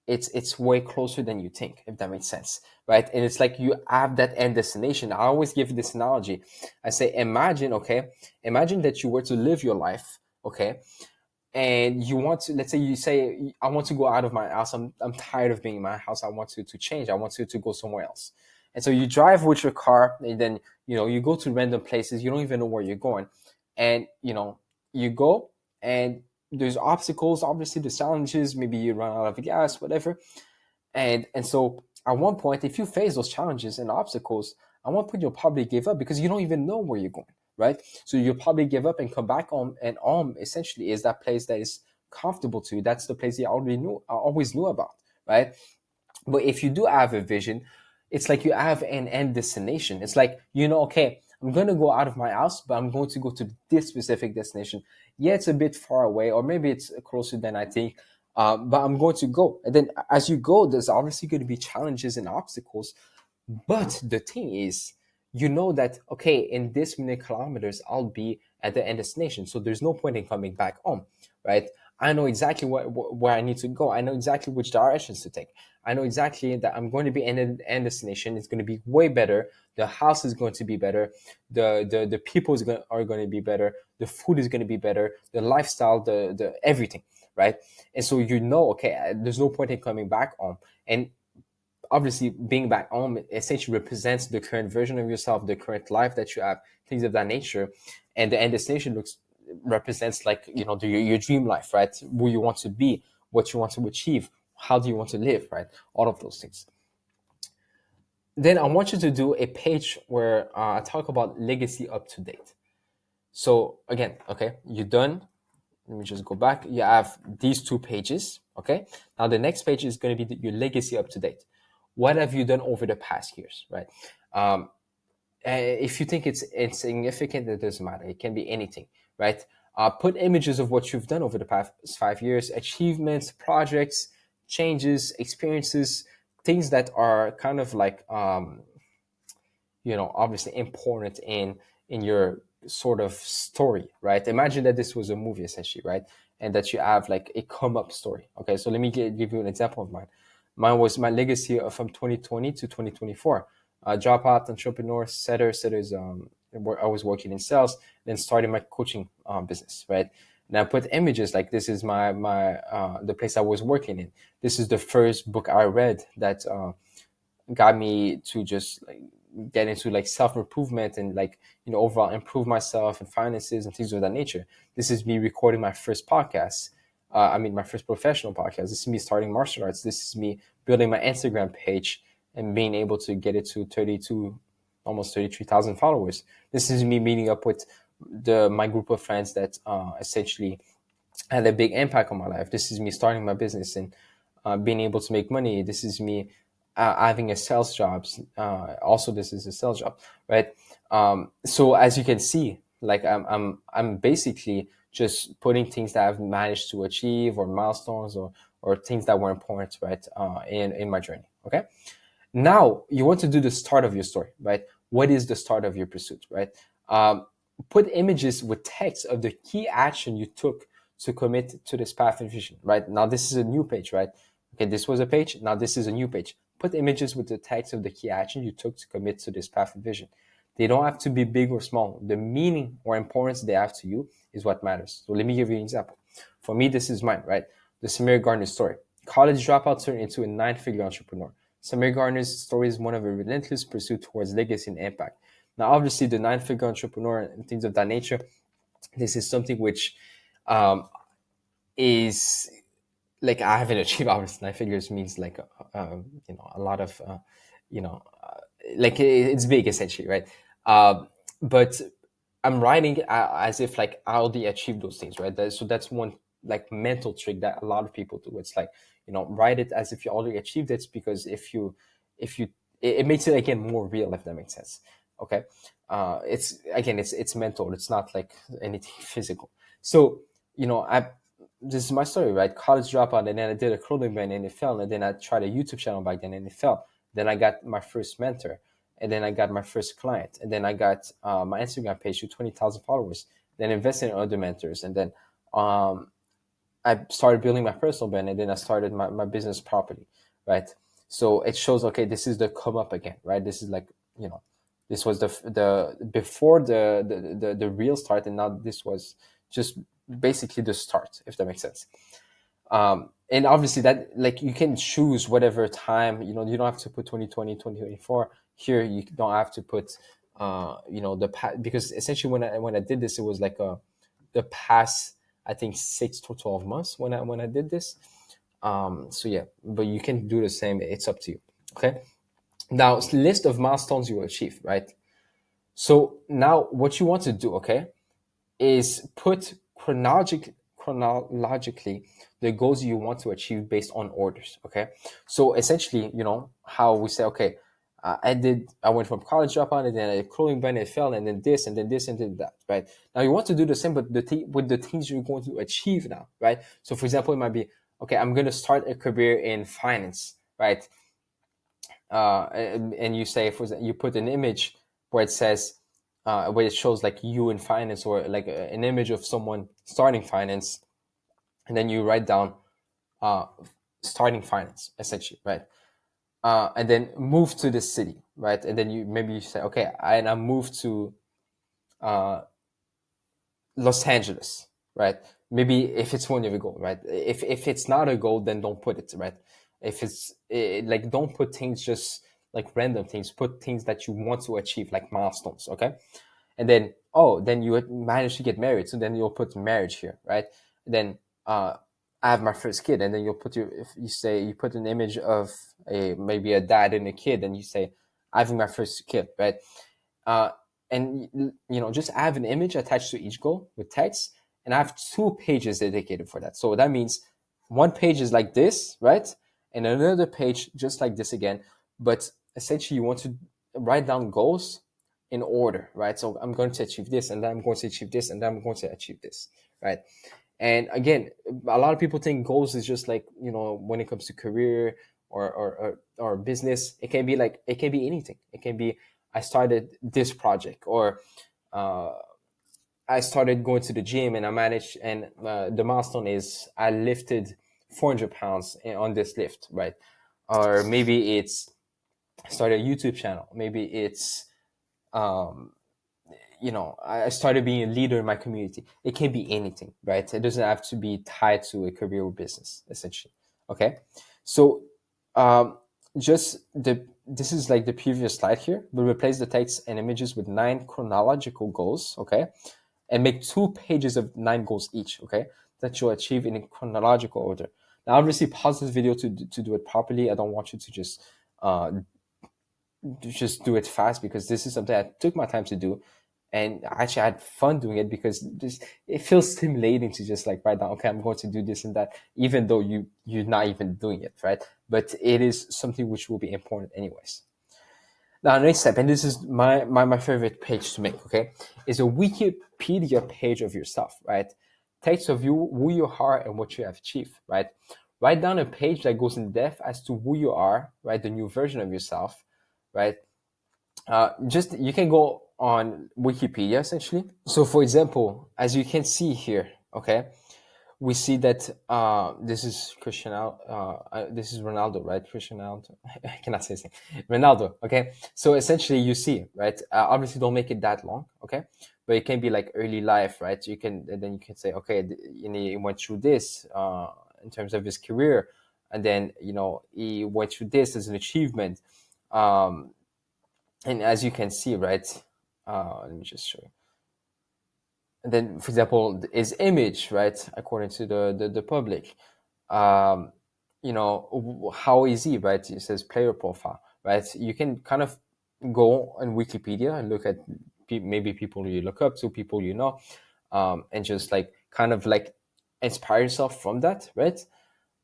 it's way closer than you think, if that makes sense, right? And it's like you have that end destination. I always give this analogy. I say, imagine that you were to live your life, okay, and you want to, let's say you say, I want to go out of my house. I'm tired of being in my house. I want to change. I want to go somewhere else. And so you drive with your car, and then you go to random places. You don't even know where you're going, and you go, and there's obstacles. Obviously, there's challenges. Maybe you run out of gas, whatever. And so at one point, if you face those challenges and obstacles, at one point you'll probably give up because you don't even know where you're going, right? So you'll probably give up and come back home, and home essentially is that place that is comfortable to you. That's the place you always knew about, right? But if you do have a vision, it's like you have an end destination. It's like, okay, I'm going to go out of my house, but I'm going to go to this specific destination. Yeah, it's a bit far away, or maybe it's closer than I think, but I'm going to go. And then as you go, there's obviously going to be challenges and obstacles. But the thing is, you know that, okay, in this many kilometers, I'll be at the end destination. So there's no point in coming back home, right? I know exactly where I need to go. I know exactly which directions to take. I know exactly that I'm going to be in the end destination. It's going to be way better. The house is going to be better. The people are going to be better. The food is going to be better. The lifestyle, the everything, right? And so okay, there's no point in coming back home. And obviously being back home essentially represents the current version of yourself, the current life that you have, things of that nature. And the end destination represents like your dream life, right? Who you want to be, what you want to achieve, how do you want to live, right? All of those things. Then I want you to do a page where I talk about legacy up to date. So again, okay, you're done. Let me just go back. You have these 2 pages, okay? Now the next page is going to be your legacy up to date. What have you done over the past years, right? If you think it's insignificant, it doesn't matter. It can be anything, right? Put images of what you've done over the past 5 years, achievements, projects, changes, experiences, things that are kind of like, obviously important in your sort of story, right? Imagine that this was a movie essentially, right? And that you have like a come up story. Okay, so let me give you an example of mine. Mine was my legacy from 2020 to 2024. Dropout, entrepreneur, setter. Setter is where I was working in sales, then starting my coaching business, right? And I put images like this is my the place I was working in. This is the first book I read that got me to just like get into like self-improvement and like overall improve myself and finances and things of that nature. This is me recording my first podcast. My first professional podcast. This is me starting martial arts. This is me building my Instagram page and being able to get it to 32, almost 33,000 followers. This is me meeting up with my group of friends that essentially had a big impact on my life. This is me starting my business and being able to make money. This is me having a sales job. Also, this is a sales job, right? So as you can see, like I'm basically just putting things that I've managed to achieve, or milestones, or things that were important, right? In my journey. Okay. Now you want to do the start of your story, right? What is the start of your pursuit, right? Put images with text of the key action you took to commit to this path and vision, right? Now this is a new page, right? Okay, this was a page. Now this is a new page. Put images with the text of the key action you took to commit to this path and vision. They don't have to be big or small. The meaning or importance they have to you is what matters. So let me give you an example. For me, this is mine, right? The Samir Gardner story. College dropout turned into a 9-figure entrepreneur. Samir Gardner's story is one of a relentless pursuit towards legacy and impact. Now, obviously, the 9-figure entrepreneur and things of that nature, this is something which is like I haven't achieved. Obviously, 9 figures means like a lot of like it's big essentially, right? But I'm writing as if like I already achieved those things, right? So that's one like mental trick that a lot of people do. It's like, write it as if you already achieved it, because if you it makes it again more real, if that makes sense. Okay. It's mental. It's not like anything physical. So, this is my story, right? College dropout, and then I did a clothing brand and it fell. And then I tried a YouTube channel back then and it fell. Then I got my first mentor, and then I got my first client, and then I got my Instagram page to 20,000 followers. Then invested in other mentors, and then I started building my personal brand, and then I started my business properly, right? So it shows, okay, this is the come up again, right? This is like, this was the before the real start, and now this was just basically the start, if that makes sense. And obviously that, like, you can choose whatever time, you don't have to put 2020, 2024 here. You don't have to put because essentially when I did this, it was like the past, I think, 6 to 12 months when I did this. So yeah, but you can do the same. It's up to you. Okay. Now, list of milestones you will achieve, right? So now what you want to do, okay, is put chronologically the goals you want to achieve based on orders. Okay. So essentially, how we say, okay, I went from college dropout, and then a clothing brand, it fell, and then this, and then this, and then that, right? Now you want to do the same, but with the things you're going to achieve now, right? So for example, it might be, okay, I'm going to start a career in finance, right? And you say, you put an image where it says, where it shows like you in finance, or like an image of someone starting finance, and then you write down starting finance, essentially, right? And then move to this city, right? And then you say, okay, I moved to Los Angeles, right? Maybe if it's one of a goal, right? If it's not a goal, then don't put it, right? If it's like, don't put things just like random things. Put things that you want to achieve, like milestones, okay? And then, then you managed to get married, so then you'll put marriage here, right? And then I have my first kid, and then you'll put you put an image of maybe a dad and a kid, and you say, having my first kid, right? And just have an image attached to each goal with text, and I have 2 pages dedicated for that. So that means one page is like this, right? And another page just like this again. But essentially, you want to write down goals in order, right? So I'm going to achieve this, and then I'm going to achieve this, and then I'm going to achieve this, right? And again, a lot of people think goals is just like, when it comes to career or business, it can be anything. It can be, I started this project, or I started going to the gym, and I managed, and the milestone is I lifted 400 pounds on this lift, right? Or maybe it's started a YouTube channel. Maybe it's I started being a leader in my community. It can be anything, right? It doesn't have to be tied to a career or business, essentially. Okay. So this is like the previous slide here. We'll replace the text and images with 9 chronological goals, okay? And make 2 pages of 9 goals each, okay? That you'll achieve in a chronological order. Now, obviously, pause this video to do it properly. I don't want you to just just do it fast, because this is something I took my time to do, and actually I had fun doing it, because just it feels stimulating to just like write down, okay, I'm going to do this and that, even though you're not even doing it, right? But it is something which will be important anyways. Now, next step, and this is my favorite page to make, okay, is a Wikipedia page of yourself, right? Text of you, who you are and what you have achieved, right? Write down a page that goes in depth as to who you are, right? The new version of yourself, right? Just you can go on Wikipedia essentially. So, for example, as you can see here, okay, we see that this is this is Ronaldo, right? Cristiano, I cannot say his name. Ronaldo, okay. So essentially, you see, right? Obviously, don't make it that long, okay. But it can be like early life, right? You can, and then you can say, okay, he went through this in terms of his career, and then he went through this as an achievement, and as you can see, right? Let me just show you. And then, for example, his image, right, according to the public, how is he, right? It says player profile, right? You can kind of go on Wikipedia and look at maybe people you look up to, people and just like kind of like inspire yourself from that, right?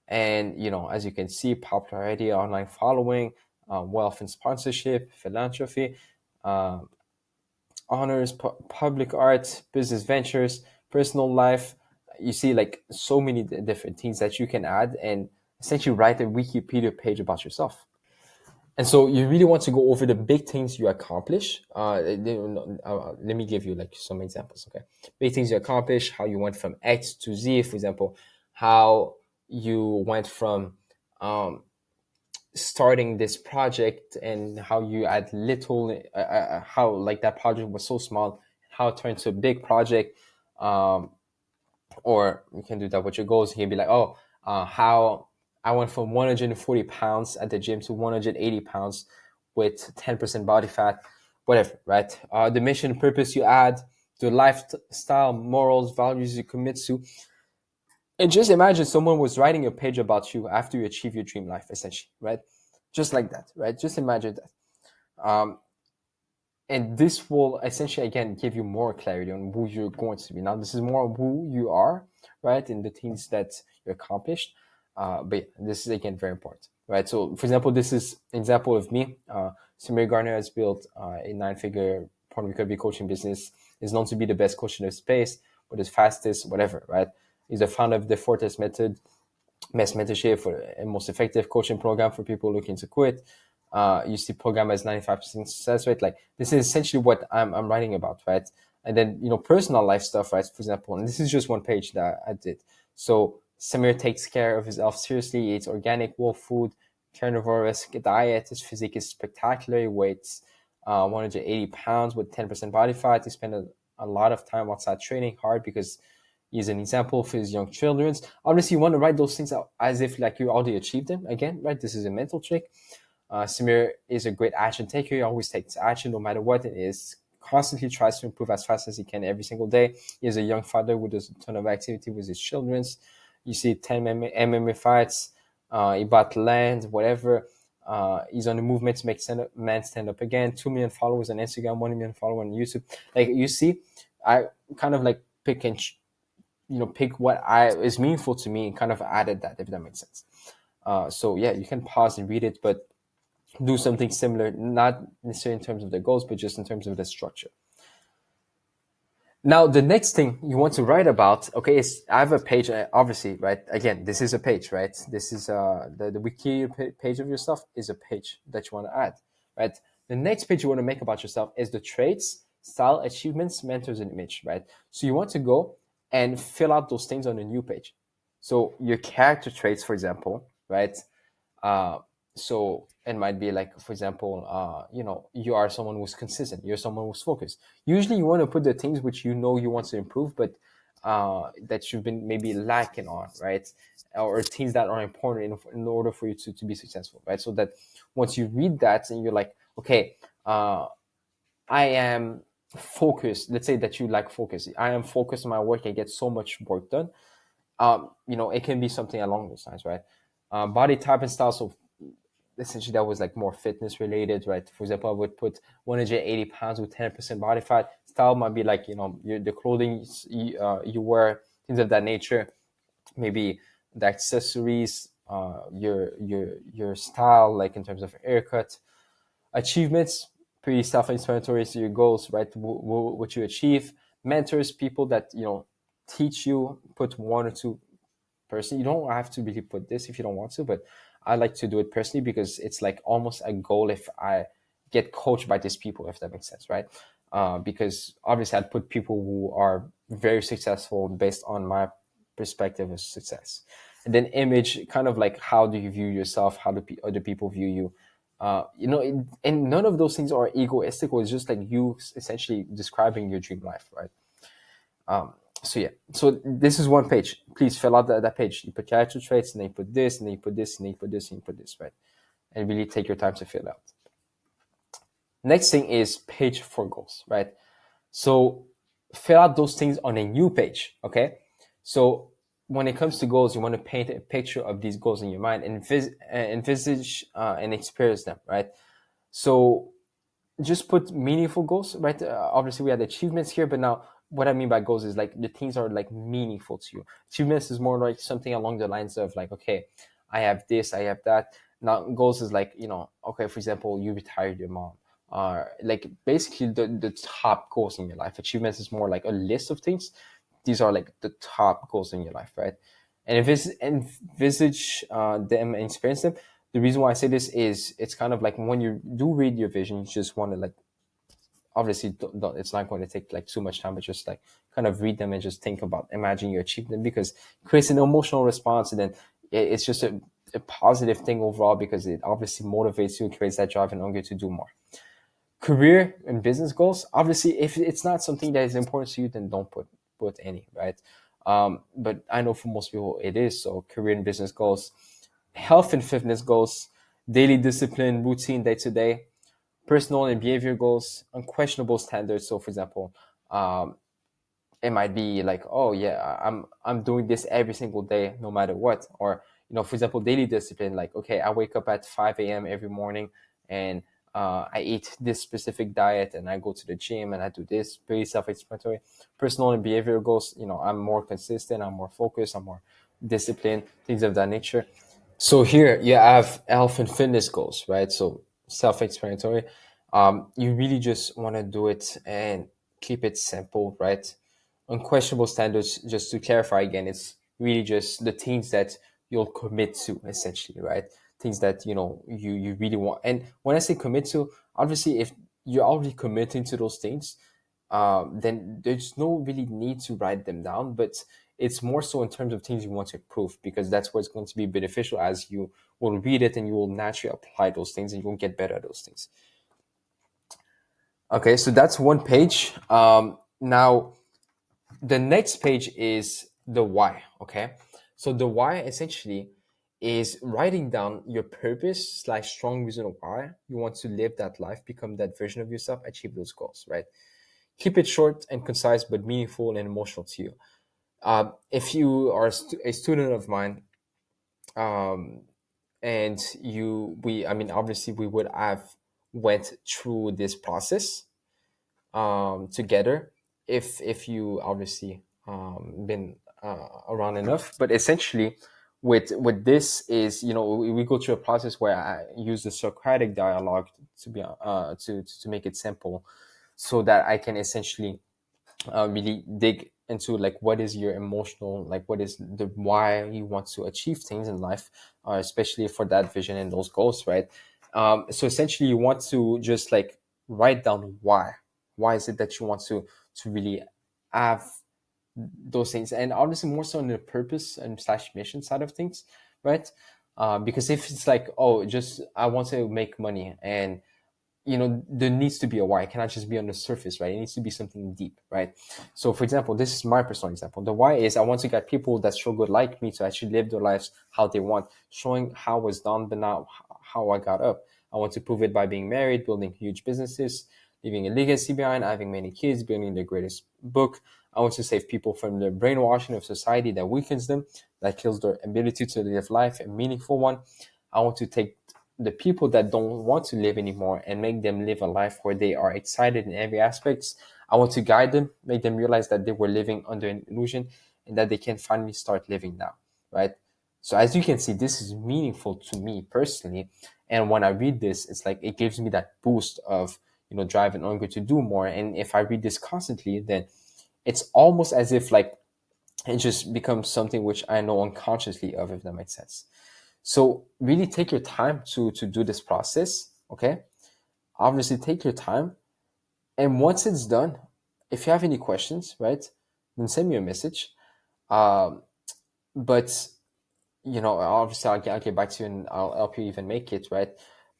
And as you can see, popularity, online following, wealth and sponsorship, philanthropy, honors, public art, business ventures, personal life. You see like so many different things that you can add and essentially write a Wikipedia page about yourself. And so you really want to go over the big things you accomplish. Let me give you like some examples, okay? Big things you accomplish, how you went from X to Z, for example, how you went from starting this project and how you had little, how like that project was so small, how it turned to a big project. Or you can do that with your goals. You can be like, how I went from 140 pounds at the gym to 180 pounds with 10% body fat, whatever, right? The mission, purpose you add, the lifestyle, morals, values you commit to. And just imagine someone was writing a page about you after you achieve your dream life, essentially, right? Just like that, right? Just imagine that. And this will essentially, again, give you more clarity on who you're going to be. Now, this is more of who you are, right? And the things that you accomplished. But yeah, this is, again, very important, right? So, for example, this is an example of me. Samir Garner has built a 9-figure porn recovery coaching business. Is known to be the best coach in the space, but the fastest, whatever, right? He's the founder of the Fortress Method, best mentorship for a most effective coaching program for people looking to quit. You see program has 95% success rate. Like this is essentially what I'm writing about, right? And then, personal life stuff, right? For example, and this is just one page that I did. So Samir takes care of his health seriously. He eats organic, whole food, carnivorous diet. His physique is spectacular. He weighs 180 pounds with 10% body fat. He spent a lot of time outside training hard because he's an example for his young children. Obviously, you want to write those things out as if like you already achieved them. Again, right? This is a mental trick. Samir is a great action taker. He always takes action no matter what it is. Constantly tries to improve as fast as he can every single day. He is a young father with a ton of activity with his children. You see 10 MMA fights. He bought land, whatever. He's on the movement to make man stand up again. 2 million followers on Instagram, 1 million followers on YouTube. Like you see, I kind of like pick what is meaningful to me and kind of added that, if that makes sense. So yeah, you can pause and read it, but do something similar, not necessarily in terms of the goals, but just in terms of the structure. Now, the next thing you want to write about, okay, is I have a page, obviously, right? Again, this is a page, right? This is the wiki page of yourself is a page that you want to add, right? The next page you want to make about yourself is the traits, style, achievements, mentors, and image, right? So you want to go and fill out those things on a new page. So your character traits, for example, right? So it might be like, for example, you are someone who's consistent. You're someone who's focused. Usually you want to put the things which you want to improve, but that you've been maybe lacking on, right? Or things that are important in order for you to be successful, right? So that once you read that and you're like, okay, I am focused. Let's say that you like focus. I am focused on my work. I get so much work done. It can be something along those lines, right? Body type and style. So essentially that was like more fitness related, right? For example, I would put 180 pounds with 10% body fat. Style might be like, the clothing you wear, things of that nature. Maybe the accessories, your style, like in terms of haircut. Achievements, pretty self-explanatory. So your goals, right? What you achieve. Mentors, people that teach you. Put one or two person. You don't have to really put this if you don't want to, but I like to do it personally because it's like almost a goal if I get coached by these people, if that makes sense, right? Because obviously I'd put people who are very successful based on my perspective of success. And then image, kind of like how do you view yourself? How do other people view you? And none of those things are egoistical. It's just like you essentially describing your dream life, right? So yeah, so this is one page. Please fill out that page. You put character traits, and then you put this, and then you put this, and then you put this, and you put this, right? And really take your time to fill it out. Next thing is page for goals, right? So fill out those things on a new page, okay? So when it comes to goals, you want to paint a picture of these goals in your mind and envisage and experience them, right? So just put meaningful goals, right? Obviously, we had achievements here, but now what I mean by goals is like the things are like meaningful to you. Achievements is more like something along the lines of like, okay, I have this, I have that. Now, goals is like, okay, for example, you retired your mom. Like basically the top goals in your life. Achievements is more like a list of things. These are like the top goals in your life, right? And envisage them and experience them. The reason why I say this is it's kind of like when you do read your vision, you just want to like, obviously it's not going to take like too much time, but just like kind of read them and just think about, imagine you achieve them, because it creates an emotional response, and then it's just a positive thing overall because it obviously motivates you, creates that drive and hunger to do more. Career and business goals, obviously if it's not something that is important to you, then don't put any, right? But I know for most people it is. So career and business goals, health and fitness goals, daily discipline, routine, day to day, personal and behavior goals, unquestionable standards. So for example, it might be like, oh yeah, I'm doing this every single day, no matter what. Or for example, daily discipline, like, okay, I wake up at 5 a.m. every morning, and I eat this specific diet, and I go to the gym, and I do this. Pretty self-explanatory. Personal and behavioral goals, I'm more consistent, I'm more focused, I'm more disciplined, things of that nature. So here you have health and fitness goals, right? So self-explanatory. You really just want to do it and keep it simple, right? Unquestionable standards, just to clarify again, it's really just the things that you'll commit to, essentially, right? Things that you really want. And when I say commit to, obviously if you're already committing to those things, then there's no really need to write them down, but it's more so in terms of things you want to improve, because that's where it's going to be beneficial as you will read it and you will naturally apply those things and you will get better at those things. Okay, so that's one page. Now the next page is the why. Okay, so the why essentially is writing down your purpose / strong reason why you want to live that life, become that version of yourself, achieve those goals, right? Keep it short and concise, but meaningful and emotional to you. If you are a student of mine, um, and I mean, obviously, we would have went through this process together if you obviously been around enough. But essentially, with this is we go through a process where I use the Socratic dialogue to be to make it simple, so that I can essentially really dig into like what is your emotional, like what is the why you want to achieve things in life, especially for that vision and those goals, right? So essentially you want to just like write down why is it that you want to really have those things, and obviously more so on the purpose and / mission side of things, right? Because if it's like, oh, just I want to make money, and there needs to be a why. It cannot just be on the surface, right? It needs to be something deep, right? So for example, this is my personal example. The why is I want to get people that struggle like me to actually live their lives how they want, showing how it was done, but not how I got up. I want to prove it by being married, building huge businesses, leaving a legacy behind, having many kids, building the greatest book. I want to save people from the brainwashing of society that weakens them, that kills their ability to live life, a meaningful one. I want to take the people that don't want to live anymore and make them live a life where they are excited in every aspect. I want to guide them, make them realize that they were living under an illusion and that they can finally start living now, right? So as you can see, this is meaningful to me personally. And when I read this, it's like it gives me that boost of, drive and hunger to do more. And if I read this constantly, then it's almost as if like it just becomes something which I know unconsciously of, if that makes sense. So really take your time to do this process, okay? Obviously take your time. And once it's done, if you have any questions, right, then send me a message. Um, but obviously I'll get back to you and I'll help you even make it, right?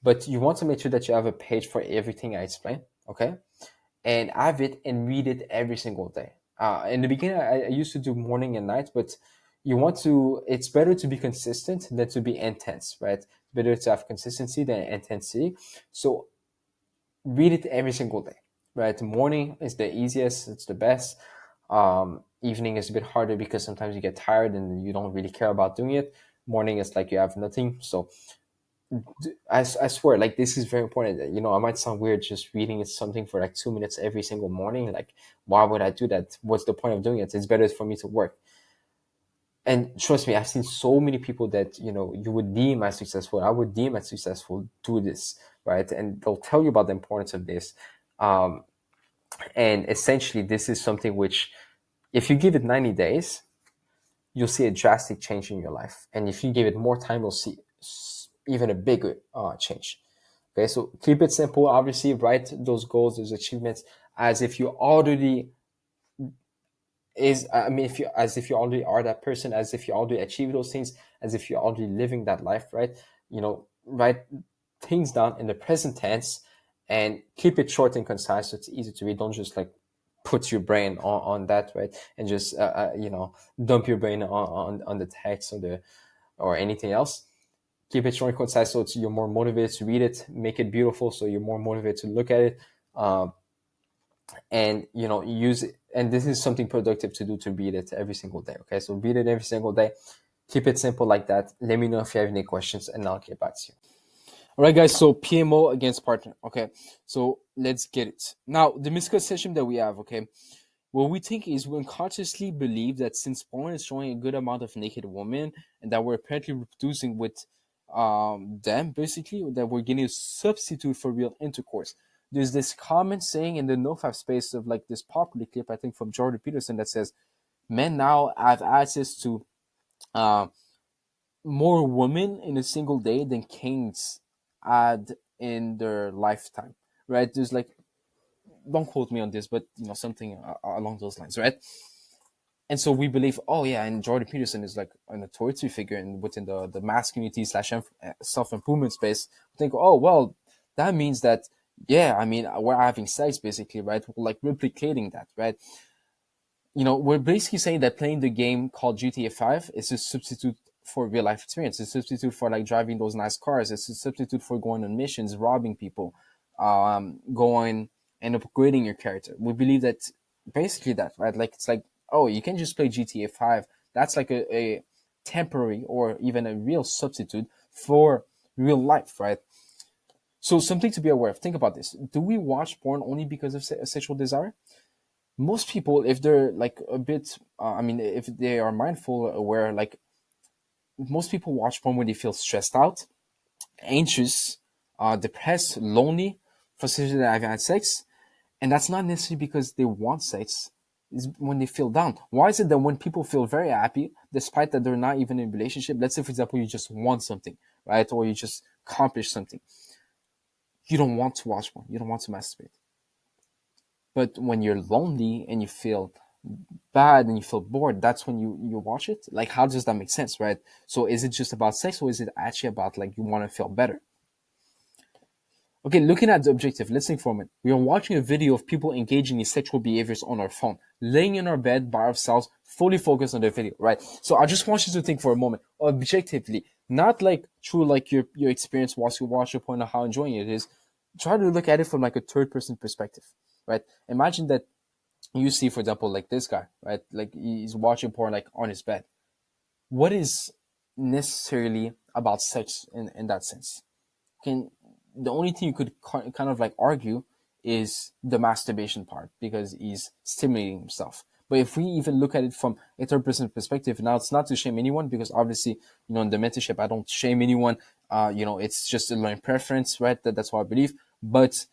But you want to make sure that you have a page for everything I explain, okay? And have it and read it every single day. In the beginning, I used to do morning and night, but it's better to be consistent than to be intense, right? Better to have consistency than intensity. So read it every single day, right? Morning is the easiest, it's the best. Evening is a bit harder because sometimes you get tired and you don't really care about doing it. Morning is like you have nothing. So I swear, like this is very important. I might sound weird just reading something for like 2 minutes every single morning. Like, why would I do that? What's the point of doing it? It's better for me to work. And trust me, I've seen so many people that you would deem as successful. I would deem as successful do this, right? And they'll tell you about the importance of this. Um, and essentially, this is something which, if you give it 90 days, you'll see a drastic change in your life. And if you give it more time, you'll see even a bigger change. Okay, so keep it simple. Obviously, write those goals, those achievements, as if you already if you as if you already are that person, as if you already achieve those things, as if you're already living that life, right? Write things down in the present tense and keep it short and concise so it's easy to read. Don't just like put your brain on that, right? And just dump your brain on the text or anything else. Keep it short and concise so you're more motivated to read it. Make it beautiful so you're more motivated to look at it. And use it. And this is something productive to do, to read it every single day. Okay, so read it every single day. Keep it simple like that. Let me know if you have any questions and I'll get back to you. All right, guys, so PMO against partner. Okay, so let's get it. Now, the misconception that we have, okay, what we think is we unconsciously believe that since porn is showing a good amount of naked women and that we're apparently reproducing with them, basically, that we're getting a substitute for real intercourse. There's this common saying in the NoFap space of like this popular clip, I think from Jordan Peterson, that says, men now have access to more women in a single day than kings had in their lifetime, right? There's like, don't quote me on this, but something along those lines, right? And so we believe, oh yeah, and Jordan Peterson is like an authority figure within the mass community / self improvement space. We think, oh well, that means that yeah, I mean we're having sex basically, right? We're like replicating that, right? We're basically saying that playing the game called GTA 5 is a substitute for real life experience. It's a substitute for like driving those nice cars. It's a substitute for going on missions, robbing people, going and upgrading your character. We believe that basically that, right? Like it's like, oh, you can just play GTA 5. That's like a temporary or even a real substitute for real life, right? So something to be aware of. Think about this. Do we watch porn only because of sexual desire? Most people, if they're like a bit, if they are mindful, aware, like most people watch porn when they feel stressed out, anxious, depressed, lonely, frustrated that I've had sex. And that's not necessarily because they want sex, it's when they feel down. Why is it that when people feel very happy, despite that they're not even in a relationship, let's say, for example, you just want something, right? Or you just accomplish something. You don't want to watch porn. You don't want to masturbate. But when you're lonely and you feel bad and you feel bored, that's when you watch it. Like, how does that make sense, right? So is it just about sex, or is it actually about like you want to feel better? Okay, looking at the objective, let's think for a minute. We are watching a video of people engaging in sexual behaviors on our phone, laying in our bed by ourselves, fully focused on the video, right? So I just want you to think for a moment, objectively, not like through like your experience whilst you watch your point of how enjoying it is. Try to look at it from like a third person perspective, right? Imagine that you see, for example, like this guy, right? Like he's watching porn like on his bed. What is necessarily about sex in that sense? can the only thing you could kind of like argue is the masturbation part, because he's stimulating himself. But if we even look at it from a third person perspective, now it's not to shame anyone, because obviously, in the mentorship, I don't shame anyone. It's just a learning preference, right? That's what I believe. But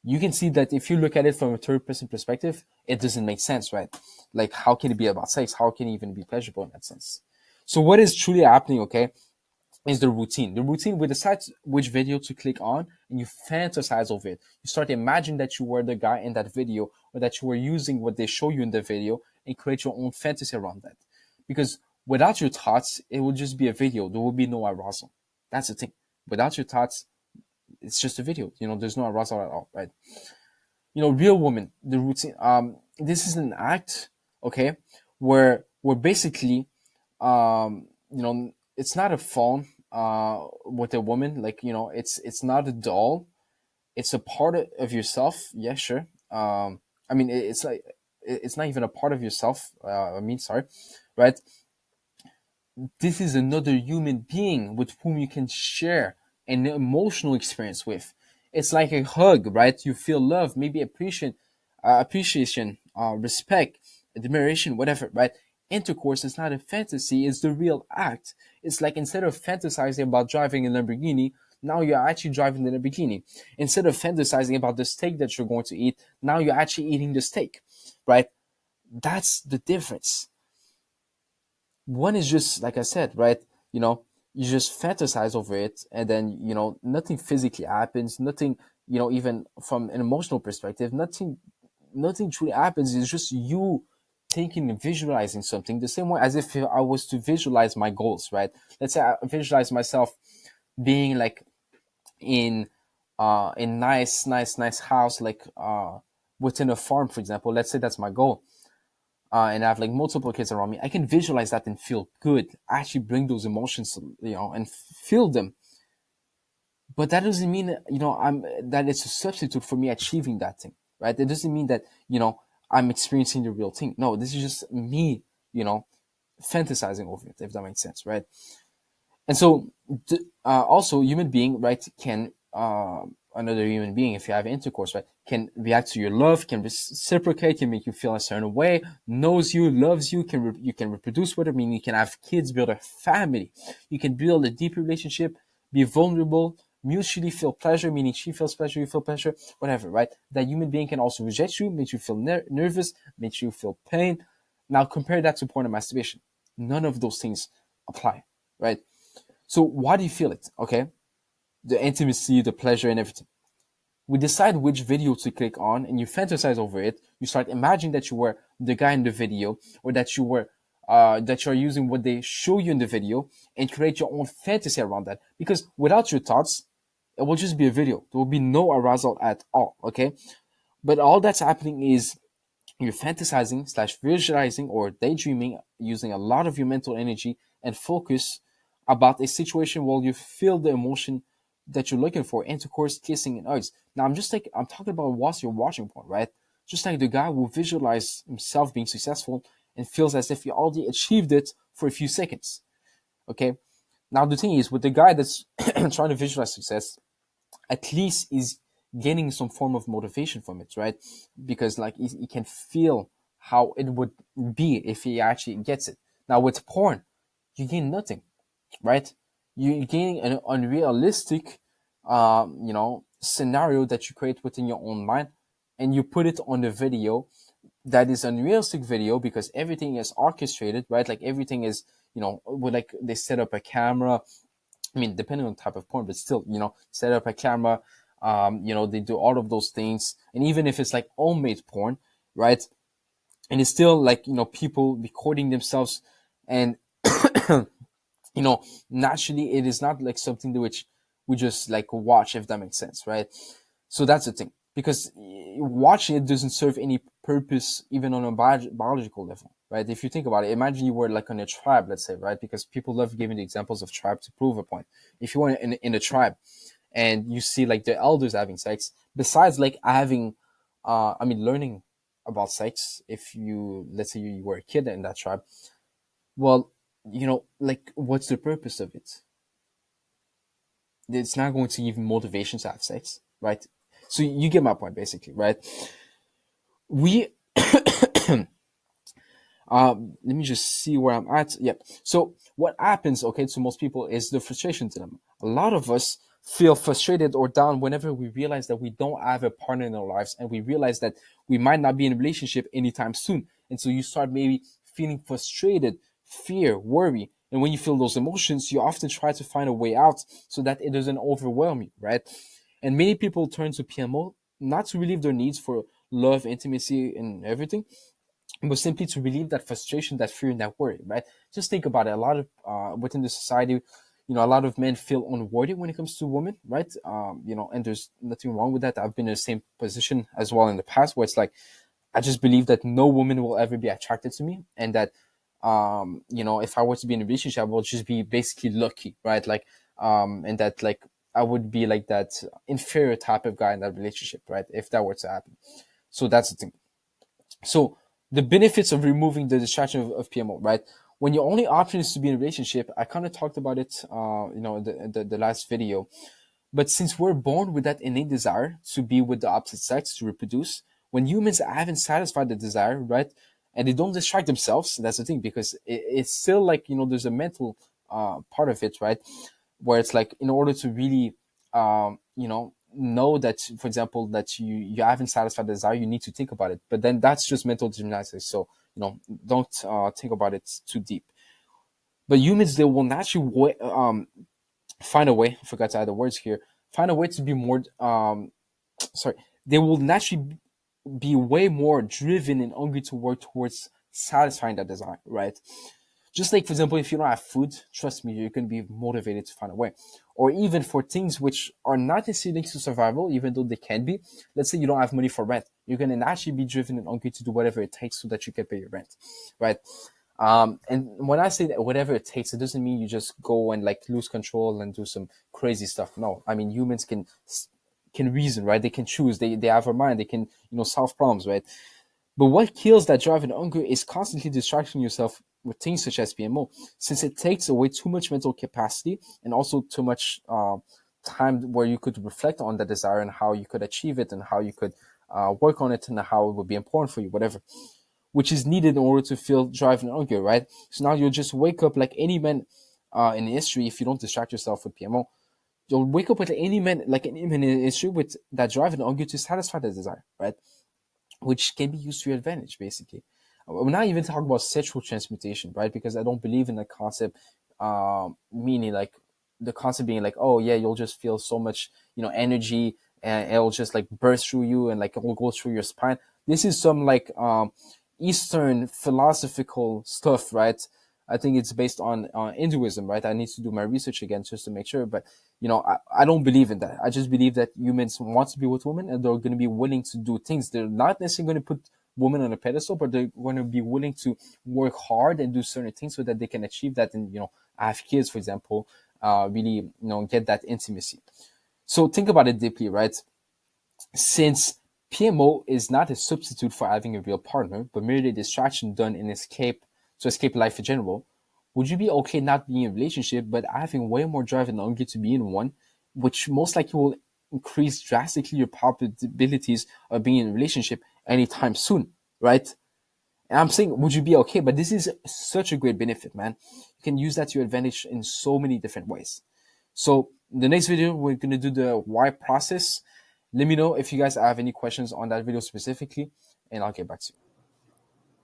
you can see that if you look at it from a third person perspective, it doesn't make sense, right? Like, how can it be about sex? How can it even be pleasurable in that sense? So what is truly happening, okay, is the routine. The routine, we decide which video to click on, and you fantasize over it. You start imagining that you were the guy in that video, or that you were using what they show you in the video, and create your own fantasy around that. Because without your thoughts, it will just be a video. There will be no arousal. That's the thing. Without your thoughts, it's just a video. There's no arousal at all, right? Real woman, the routine. This is an act, okay, where basically, it's not a phone with a woman. Like, it's not a doll. It's a part of yourself. Yeah, sure. It's like, it's not even a part of yourself. Sorry, right? This is another human being with whom you can share an emotional experience with. It's like a hug, right? You feel love, maybe appreciation, respect, admiration, whatever, right? Intercourse is not a fantasy, it's the real act. It's like, instead of fantasizing about driving a Lamborghini, now you're actually driving the Lamborghini. Instead of fantasizing about the steak that you're going to eat, now you're actually eating the steak, right? That's the difference. One is just, like I said, right? You just fantasize over it, and then, nothing physically happens. Nothing, even from an emotional perspective, nothing truly happens. It's just you thinking and visualizing something, the same way as if I was to visualize my goals, right? Let's say I visualize myself being like in a nice house, like within a farm, for example. Let's say that's my goal. And I have like multiple kids around me. I can visualize that and feel good. Actually bring those emotions, and feel them. But that doesn't mean that it's a substitute for me achieving that thing, right? It doesn't mean that I'm experiencing the real thing. No, this is just me, fantasizing over it, if that makes sense, right? And so, also, human being, right, can another human being, if you have intercourse, right, can react to your love, can reciprocate, can make you feel a certain way, knows you, loves you, you can reproduce with it. I mean, you can have kids, build a family, you can build a deep relationship, be vulnerable, mutually feel pleasure, meaning she feels pleasure, you feel pleasure, whatever, right? That human being can also reject you, make you feel nervous, make you feel pain. Now compare that to porn and masturbation. None of those things apply, right? So why do you feel it? Okay, the intimacy, the pleasure, and everything. We decide which video to click on, and you fantasize over it. You start imagining that you were the guy in the video, or that you're using what they show you in the video, and create your own fantasy around that. Because without your thoughts, it will just be a video. There will be no arousal at all. Okay, but all that's happening is you're fantasizing / visualizing or daydreaming, using a lot of your mental energy and focus about a situation where you feel the emotion that you're looking for: intercourse, kissing, and hugs. Now, I'm talking about whilst you're watching porn, right? Just like the guy who visualizes himself being successful and feels as if he already achieved it for a few seconds. Okay. Now, the thing is, with the guy that's trying to visualize success, at least is gaining some form of motivation from it, right? Because like he can feel how it would be if he actually gets it. Now with porn, you gain nothing, right? You gain an unrealistic, scenario that you create within your own mind, and you put it on the video. That is unrealistic video because everything is orchestrated, right? Like everything is, with like they set up a camera. I mean, depending on the type of porn, but still, set up a camera. They do all of those things, and even if it's like homemade porn, right? And it's still like people recording themselves, and naturally, it is not like something to which we just like watch, if that makes sense, right? So that's the thing, because watching it doesn't serve any purpose, even on a biological level, right? If you think about it, imagine you were like on a tribe, let's say, right? Because people love giving the examples of tribe to prove a point. If you were in a tribe and you see like the elders having sex, besides like having, learning about sex, if you, let's say you were a kid in that tribe, well, like what's the purpose of it? it's not going to give you motivation to have sex, right? So you get my point, basically, right? We let me just see where I'm at. Yep. So what happens, okay, to most people is the frustration to them. A lot of us feel frustrated or down whenever we realize that we don't have a partner in our lives, and we realize that we might not be in a relationship anytime soon. And so you start maybe feeling frustrated, fear, worry. And when you feel those emotions, you often try to find a way out so that it doesn't overwhelm you, right? And many people turn to PMO not to relieve their needs for love, intimacy, and everything, but simply to relieve that frustration, that fear, and that worry, right? Just think about it. A lot of within the society, a lot of men feel unworthy when it comes to women, right? And there's nothing wrong with that. I've been in the same position as well in the past, where it's like I just believe that no woman will ever be attracted to me, and that if I were to be in a relationship, I will just be basically lucky, right? Like, and that like I would be like that inferior type of guy in that relationship, right? If that were to happen. So that's the thing. So the benefits of removing the distraction of PMO, right? When your only option is to be in a relationship, I kind of talked about it, in the last video. But since we're born with that innate desire to be with the opposite sex, to reproduce, when humans haven't satisfied the desire, right, and they don't distract themselves, that's the thing, because it's still like, there's a mental part of it, right, where it's like, in order to really, know that, for example, that you haven't satisfied the desire, you need to think about it. But then that's just mental gymnastics. So, don't think about it too deep. But humans, they will naturally find a way. I forgot to add the words here. Find a way to be more. Sorry, they will naturally be way more driven and hungry to work towards satisfying that desire, right? Just like, for example, if you don't have food, trust me, you're going to be motivated to find a way. Or even for things which are not necessarily linked to survival, even though they can be. Let's say you don't have money for rent. You're going to naturally be driven and hungry to do whatever it takes so that you can pay your rent, right? And when I say that whatever it takes, it doesn't mean you just go and like lose control and do some crazy stuff. No, I mean, humans can reason, right? They can choose. They have a mind. They can solve problems, right? But what kills that drive and hunger is constantly distracting yourself with things such as PMO, since it takes away too much mental capacity and also too much time where you could reflect on the desire and how you could achieve it and how you could work on it and how it would be important for you, whatever, which is needed in order to feel drive and hunger, right? So now you'll just wake up like any man in history if you don't distract yourself with PMO. You'll wake up with any man in history with that drive and hunger to satisfy the desire, right? Which can be used to your advantage, basically. We're not even talking about sexual transmutation, right? Because I don't believe in the concept, meaning like the concept being like, oh yeah, you'll just feel so much, energy, and it'll just like burst through you and like it will go through your spine. This is some like Eastern philosophical stuff, right? I think it's based on Hinduism, right? I need to do my research again just to make sure, but I don't believe in that. I just believe that humans want to be with women and they're going to be willing to do things. They're not necessarily going to put women on a pedestal, but they're going to be willing to work hard and do certain things so that they can achieve that and have kids, for example, really get that intimacy. So think about it deeply, right? Since PMO is not a substitute for having a real partner, but merely a distraction done in escape life in general, would you be okay not being in a relationship, but having way more drive and hunger to be in one, which most likely will increase drastically your probabilities of being in a relationship anytime soon, right? And I'm saying, would you be okay? But this is such a great benefit, man. You can use that to your advantage in so many different ways. So in the next video, we're going to do the why process. Let me know if you guys have any questions on that video specifically, and I'll get back to you.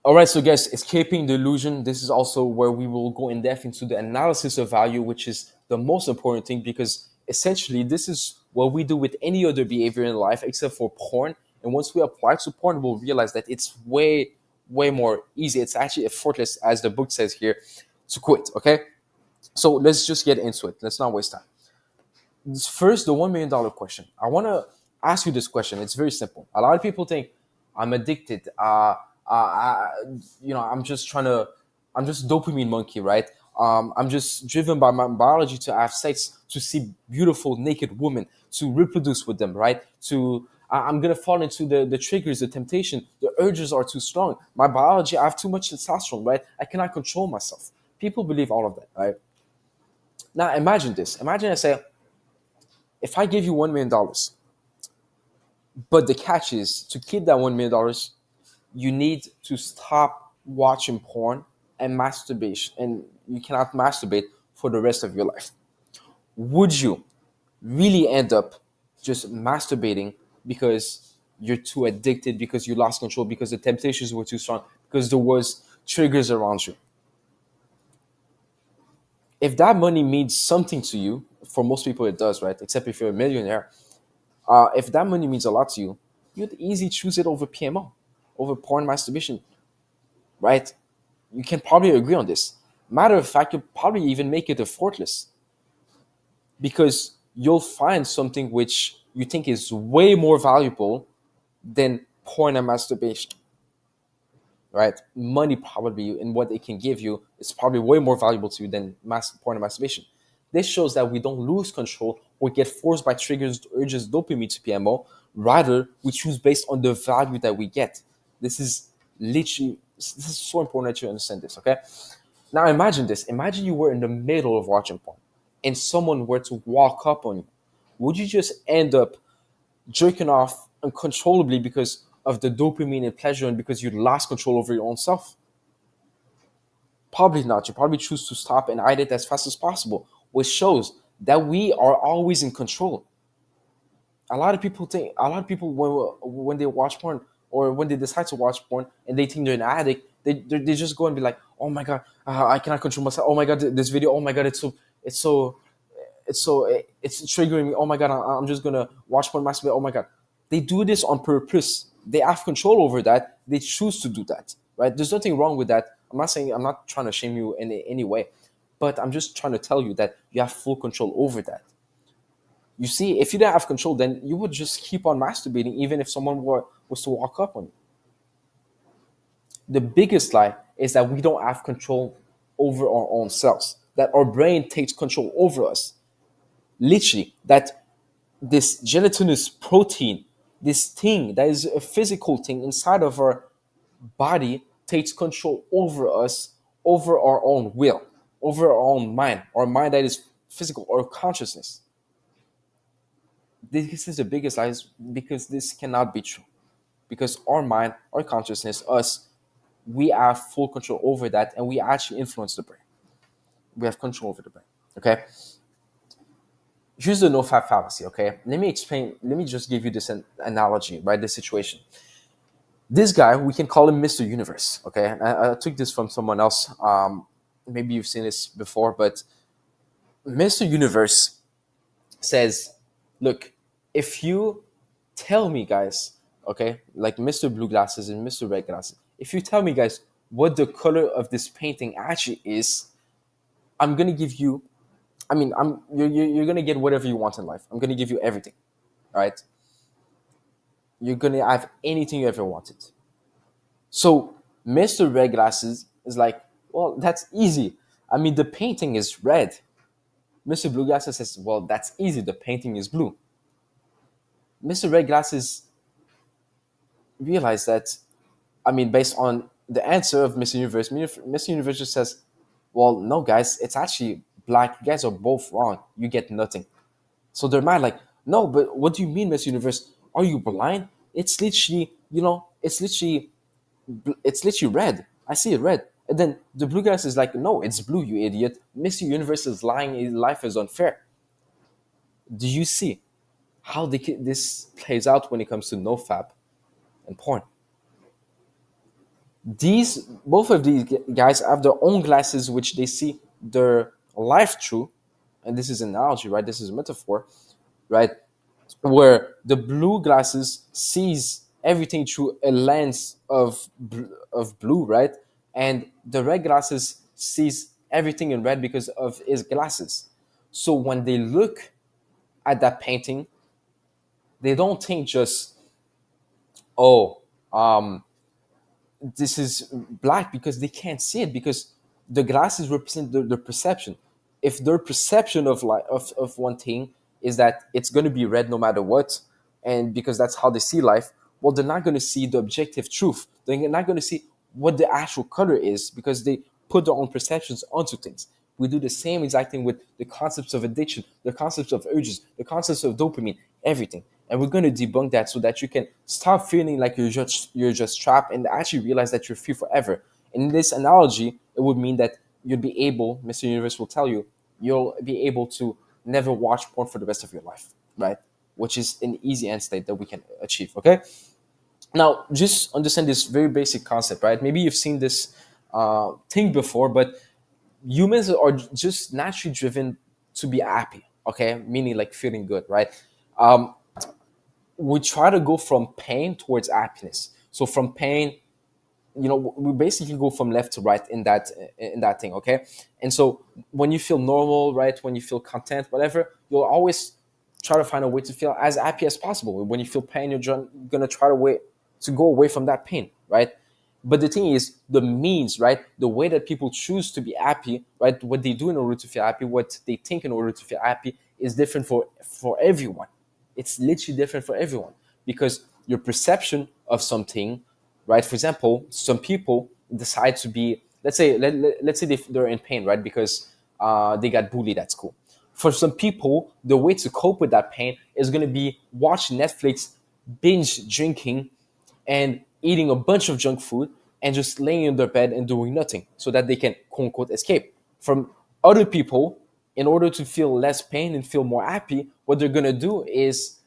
All right, so guys, escaping the illusion. This is also where we will go in depth into the analysis of value, which is the most important thing, because essentially this is what we do with any other behavior in life except for porn. And once we apply to porn, we'll realize that it's way more easy. It's actually effortless, as the book says here, to quit. Okay, so let's just get into it. Let's not waste time. First, the $1 million question. I want to ask you this question. It's very simple. A lot of people think I'm addicted. I'm just dopamine monkey, right? I'm just driven by my biology to have sex, to see beautiful naked women, to reproduce with them, right? I'm gonna fall into the triggers, the temptation, the urges are too strong. My biology, I have too much testosterone, right? I cannot control myself. People believe all of that, right? Now imagine this. Imagine I say, If I give you $1 million, but the catch is to keep that $1 million, you need to stop watching porn and masturbation, and you cannot masturbate for the rest of your life. Would you really end up just masturbating because you're too addicted, because you lost control, because the temptations were too strong, because there was triggers around you? If that money means something to you, for most people it does, right? Except if you're a millionaire. If that money means a lot to you, you'd easily choose it over PMO, over porn masturbation, right? You can probably agree on this. Matter of fact, you'll probably even make it effortless, because you'll find something which you think is way more valuable than porn and masturbation, right? Money probably, and what it can give you, is probably way more valuable to you than porn and masturbation. This shows that we don't lose control or get forced by triggers, urges, dopamine to PMO. Rather, we choose based on the value that we get. This is so important that you understand this, okay? Now imagine this. Imagine you were in the middle of watching porn and someone were to walk up on you. Would you just end up jerking off uncontrollably because of the dopamine and pleasure, and because you lost control over your own self? Probably not. You probably choose to stop and hide it as fast as possible, which shows that we are always in control. A lot of people when they watch porn, or when they decide to watch porn and they think they're an addict, they just go and be like, oh my god, I cannot control myself. Oh my god, this video. Oh my god, it's triggering me. Oh my god, I'm just gonna watch porn, masturbate. Oh my god, they do this on purpose. They have control over that. They choose to do that, right? There's nothing wrong with that. I'm not trying to shame you in any way, but I'm just trying to tell you that you have full control over that. You see, if you didn't have control, then you would just keep on masturbating even if someone was to walk up on you. The biggest lie is that we don't have control over our own selves, that our brain takes control over us. Literally, that this gelatinous protein, this thing that is a physical thing inside of our body, takes control over us, over our own will, over our own mind, our mind that is physical, or consciousness. This is the biggest lie, because this cannot be true. Because our mind, our consciousness, us, we have full control over that, and we actually influence the brain. We have control over the brain. Okay? Here's the NoFap fallacy. Okay? Let me just give you this analogy, right? This situation. This guy, we can call him Mr. Universe. Okay? I took this from someone else. Maybe you've seen this before, but Mr. Universe says, look, if you tell me, guys, okay, like Mr. Blue Glasses and Mr. Red Glasses, if you tell me, guys, what the color of this painting actually is, I'm gonna give you, you're gonna get whatever you want in life. I'm gonna give you everything, right? You're gonna have anything you ever wanted. So Mr. Red Glasses is like, well, that's easy. I mean, the painting is red. Mr. Blue Glasses says, well, that's easy. The painting is blue. Mr. Red Glasses realized that, based on the answer of Mr. Universe, Mr. Universe just says, well, no, guys, it's actually black. You guys are both wrong. You get nothing. So they're mad, like, no, but what do you mean, Mr. Universe? Are you blind? It's literally, it's literally red. I see it red. And then the blue guy is like, no, it's blue, you idiot. Mr. Universe is lying. His life is unfair. Do you see how this plays out when it comes to NoFap and porn? Both of these guys have their own glasses, which they see their life through. And this is an analogy, right? This is a metaphor, right? Where the blue glasses sees everything through a lens of blue, right? And the red glasses sees everything in red because of his glasses. So when they look at that painting, they don't think just, oh, this is black, because they can't see it, because the glasses represent the perception. If their perception of one thing is that it's going to be red no matter what, and because that's how they see life, well, they're not going to see the objective truth. They're not going to see what the actual color is, because they put their own perceptions onto things. We do the same exact thing with the concepts of addiction, the concepts of urges, the concepts of dopamine, everything. And we're going to debunk that so that you can stop feeling like you're just trapped and actually realize that you're free forever. In this analogy, it would mean that you'll be able, Mr. Universe will tell you, you'll be able to never watch porn for the rest of your life, right? Which is an easy end state that we can achieve, okay? Now, just understand this very basic concept, right? Maybe you've seen this thing before, but humans are just naturally driven to be happy, okay? Meaning like feeling good, right? Um, we try to go from pain towards happiness. So from pain, we basically go from left to right in that thing, okay? And so when you feel normal, right, when you feel content, whatever, you'll always try to find a way to feel as happy as possible. When you feel pain, you're gonna try to go away from that pain, right? But the thing is, the means, right, the way that people choose to be happy, right, what they do in order to feel happy, what they think in order to feel happy, is different for everyone. It's literally different for everyone, because your perception of something, right? For example, some people decide to be, let's say they're in pain, right? Because they got bullied at school. For some people, the way to cope with that pain is going to be watching Netflix, binge drinking, and eating a bunch of junk food, and just laying in their bed and doing nothing so that they can quote unquote escape. From other people, in order to feel less pain and feel more happy, what they're going to do is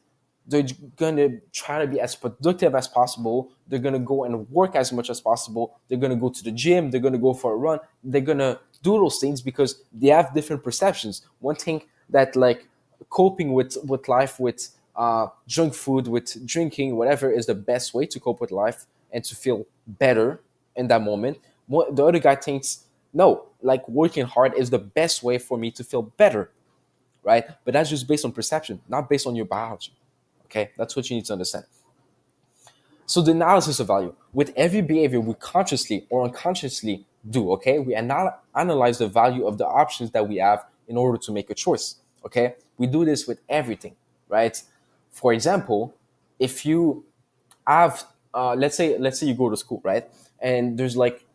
they're going to try to be as productive as possible. They're going to go and work as much as possible. They're going to go to the gym. They're going to go for a run. They're going to do those things because they have different perceptions. One thing that like coping with life, with junk food, with drinking, whatever, is the best way to cope with life and to feel better in that moment. The other guy thinks, no, like working hard is the best way for me to feel better, right? But that's just based on perception, not based on your biology. Okay, that's what you need to understand. So the analysis of value, with every behavior we consciously or unconsciously do, okay, we analyze the value of the options that we have in order to make a choice. Okay, we do this with everything, right? For example, if you have, let's say you go to school, right, and there's like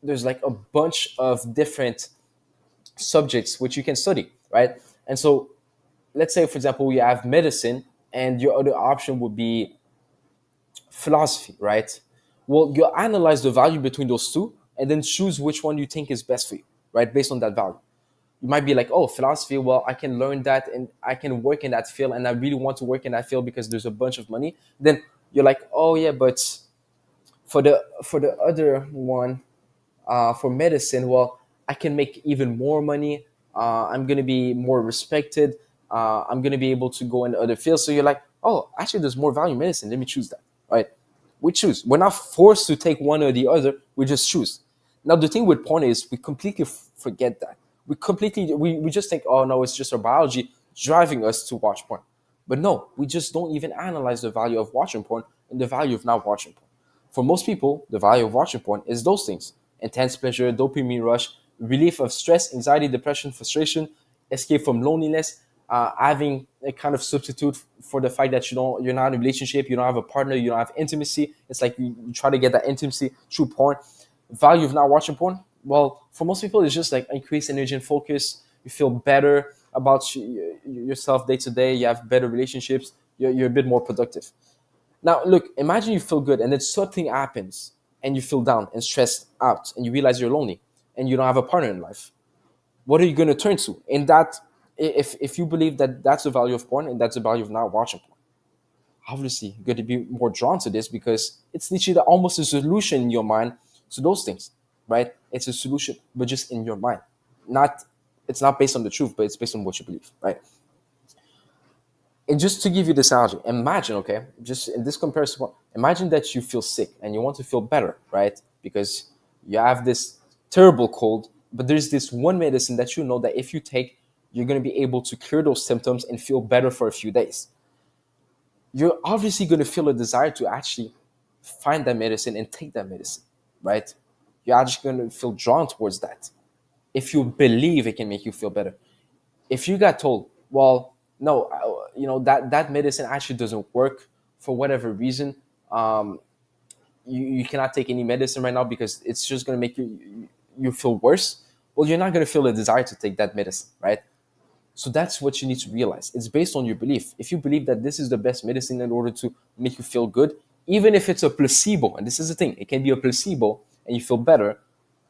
a bunch of different subjects which you can study, right? And so let's say, for example, you have medicine, and your other option would be philosophy, right? Well, you analyze the value between those two and then choose which one you think is best for you, right? Based on that value. You might be like, oh, philosophy, well, I can learn that and I can work in that field, and I really want to work in that field because there's a bunch of money. Then you're like, oh yeah, but for the other one, for medicine, well, I can make even more money. I'm going to be more respected. I'm going to be able to go in other fields. So you're like, oh, actually, there's more value in medicine. Let me choose that, right? We choose. We're not forced to take one or the other. We just choose. Now, the thing with porn is we completely forget that. We just think, oh, no, it's just our biology driving us to watch porn. But no, we just don't even analyze the value of watching porn and the value of not watching porn. For most people, the value of watching porn is those things: intense pleasure, dopamine rush, relief of stress, anxiety, depression, frustration, escape from loneliness, having a kind of substitute for the fact that you're not in a relationship, you don't have a partner, you don't have intimacy. It's like you try to get that intimacy through porn. Value of not watching porn, well, for most people, it's just like increased energy and focus. You feel better about yourself day to day. You have better relationships. You're a bit more productive. Now, look, imagine you feel good and then something happens and you feel down and stressed out and you realize you're lonely and you don't have a partner in life. What are you going to turn to? In that, if you believe that that's the value of porn and that's the value of not watching porn, obviously you're going to be more drawn to this because it's literally almost a solution in your mind to those things, right? It's a solution, but just in your mind. Not, it's not based on the truth, but it's based on what you believe, right? And just to give you this analogy, imagine, okay, just in this comparison, imagine that you feel sick and you want to feel better, right? Because you have this terrible cold, but there's this one medicine that you know that if you take, you're going to be able to cure those symptoms and feel better for a few days. You're obviously going to feel a desire to actually find that medicine and take that medicine, right? You're actually going to feel drawn towards that if you believe it can make you feel better. If you got told, well, no, that medicine actually doesn't work for whatever reason, you cannot take any medicine right now because it's just going to make you feel worse. well, you're not going to feel a desire to take that medicine, right? So that's what you need to realize. It's based on your belief. If you believe that this is the best medicine in order to make you feel good, even if it's a placebo, and this is the thing, it can be a placebo and you feel better,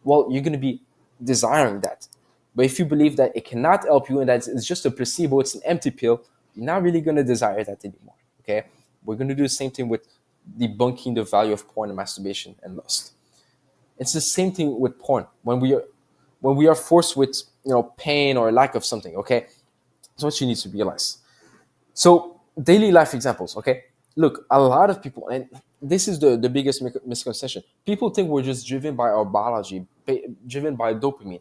well, you're going to be desiring that. But if you believe that it cannot help you and that it's just a placebo, it's an empty pill, you're not really going to desire that anymore. Okay? We're going to do the same thing with debunking the value of porn and masturbation and lust. It's the same thing with porn. When we are forced with pain or lack of something, okay? That's what you need to realize. So daily life examples, okay? Look, a lot of people, and this is the biggest misconception. People think we're just driven by our biology, driven by dopamine.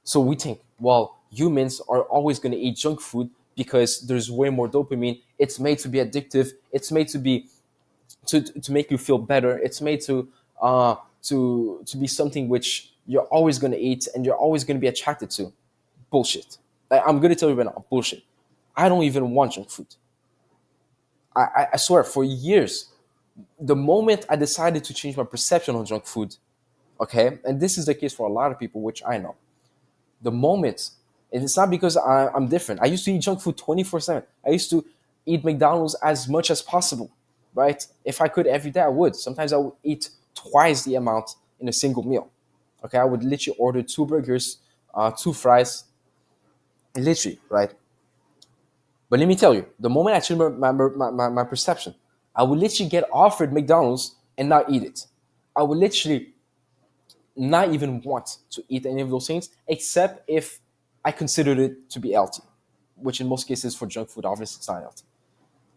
So we think, well, humans are always going to eat junk food because there's way more dopamine. It's made to be addictive. It's made to be to make you feel better. It's made to be something which you're always going to eat and you're always going to be attracted to. Bullshit. I'm going to tell you right now, bullshit. I don't even want junk food. I swear, for years, the moment I decided to change my perception on junk food, okay, and this is the case for a lot of people, which I know, the moment, and it's not because I'm different. I used to eat junk food 24/7. I used to eat McDonald's as much as possible, right? If I could every day, I would. Sometimes I would eat twice the amount in a single meal. Okay, I would literally order 2 burgers, 2 fries, literally, right? But let me tell you, the moment I changed my perception, I would literally get offered McDonald's and not eat it. I would literally not even want to eat any of those things, except if I considered it to be healthy, which in most cases for junk food, obviously it's not healthy.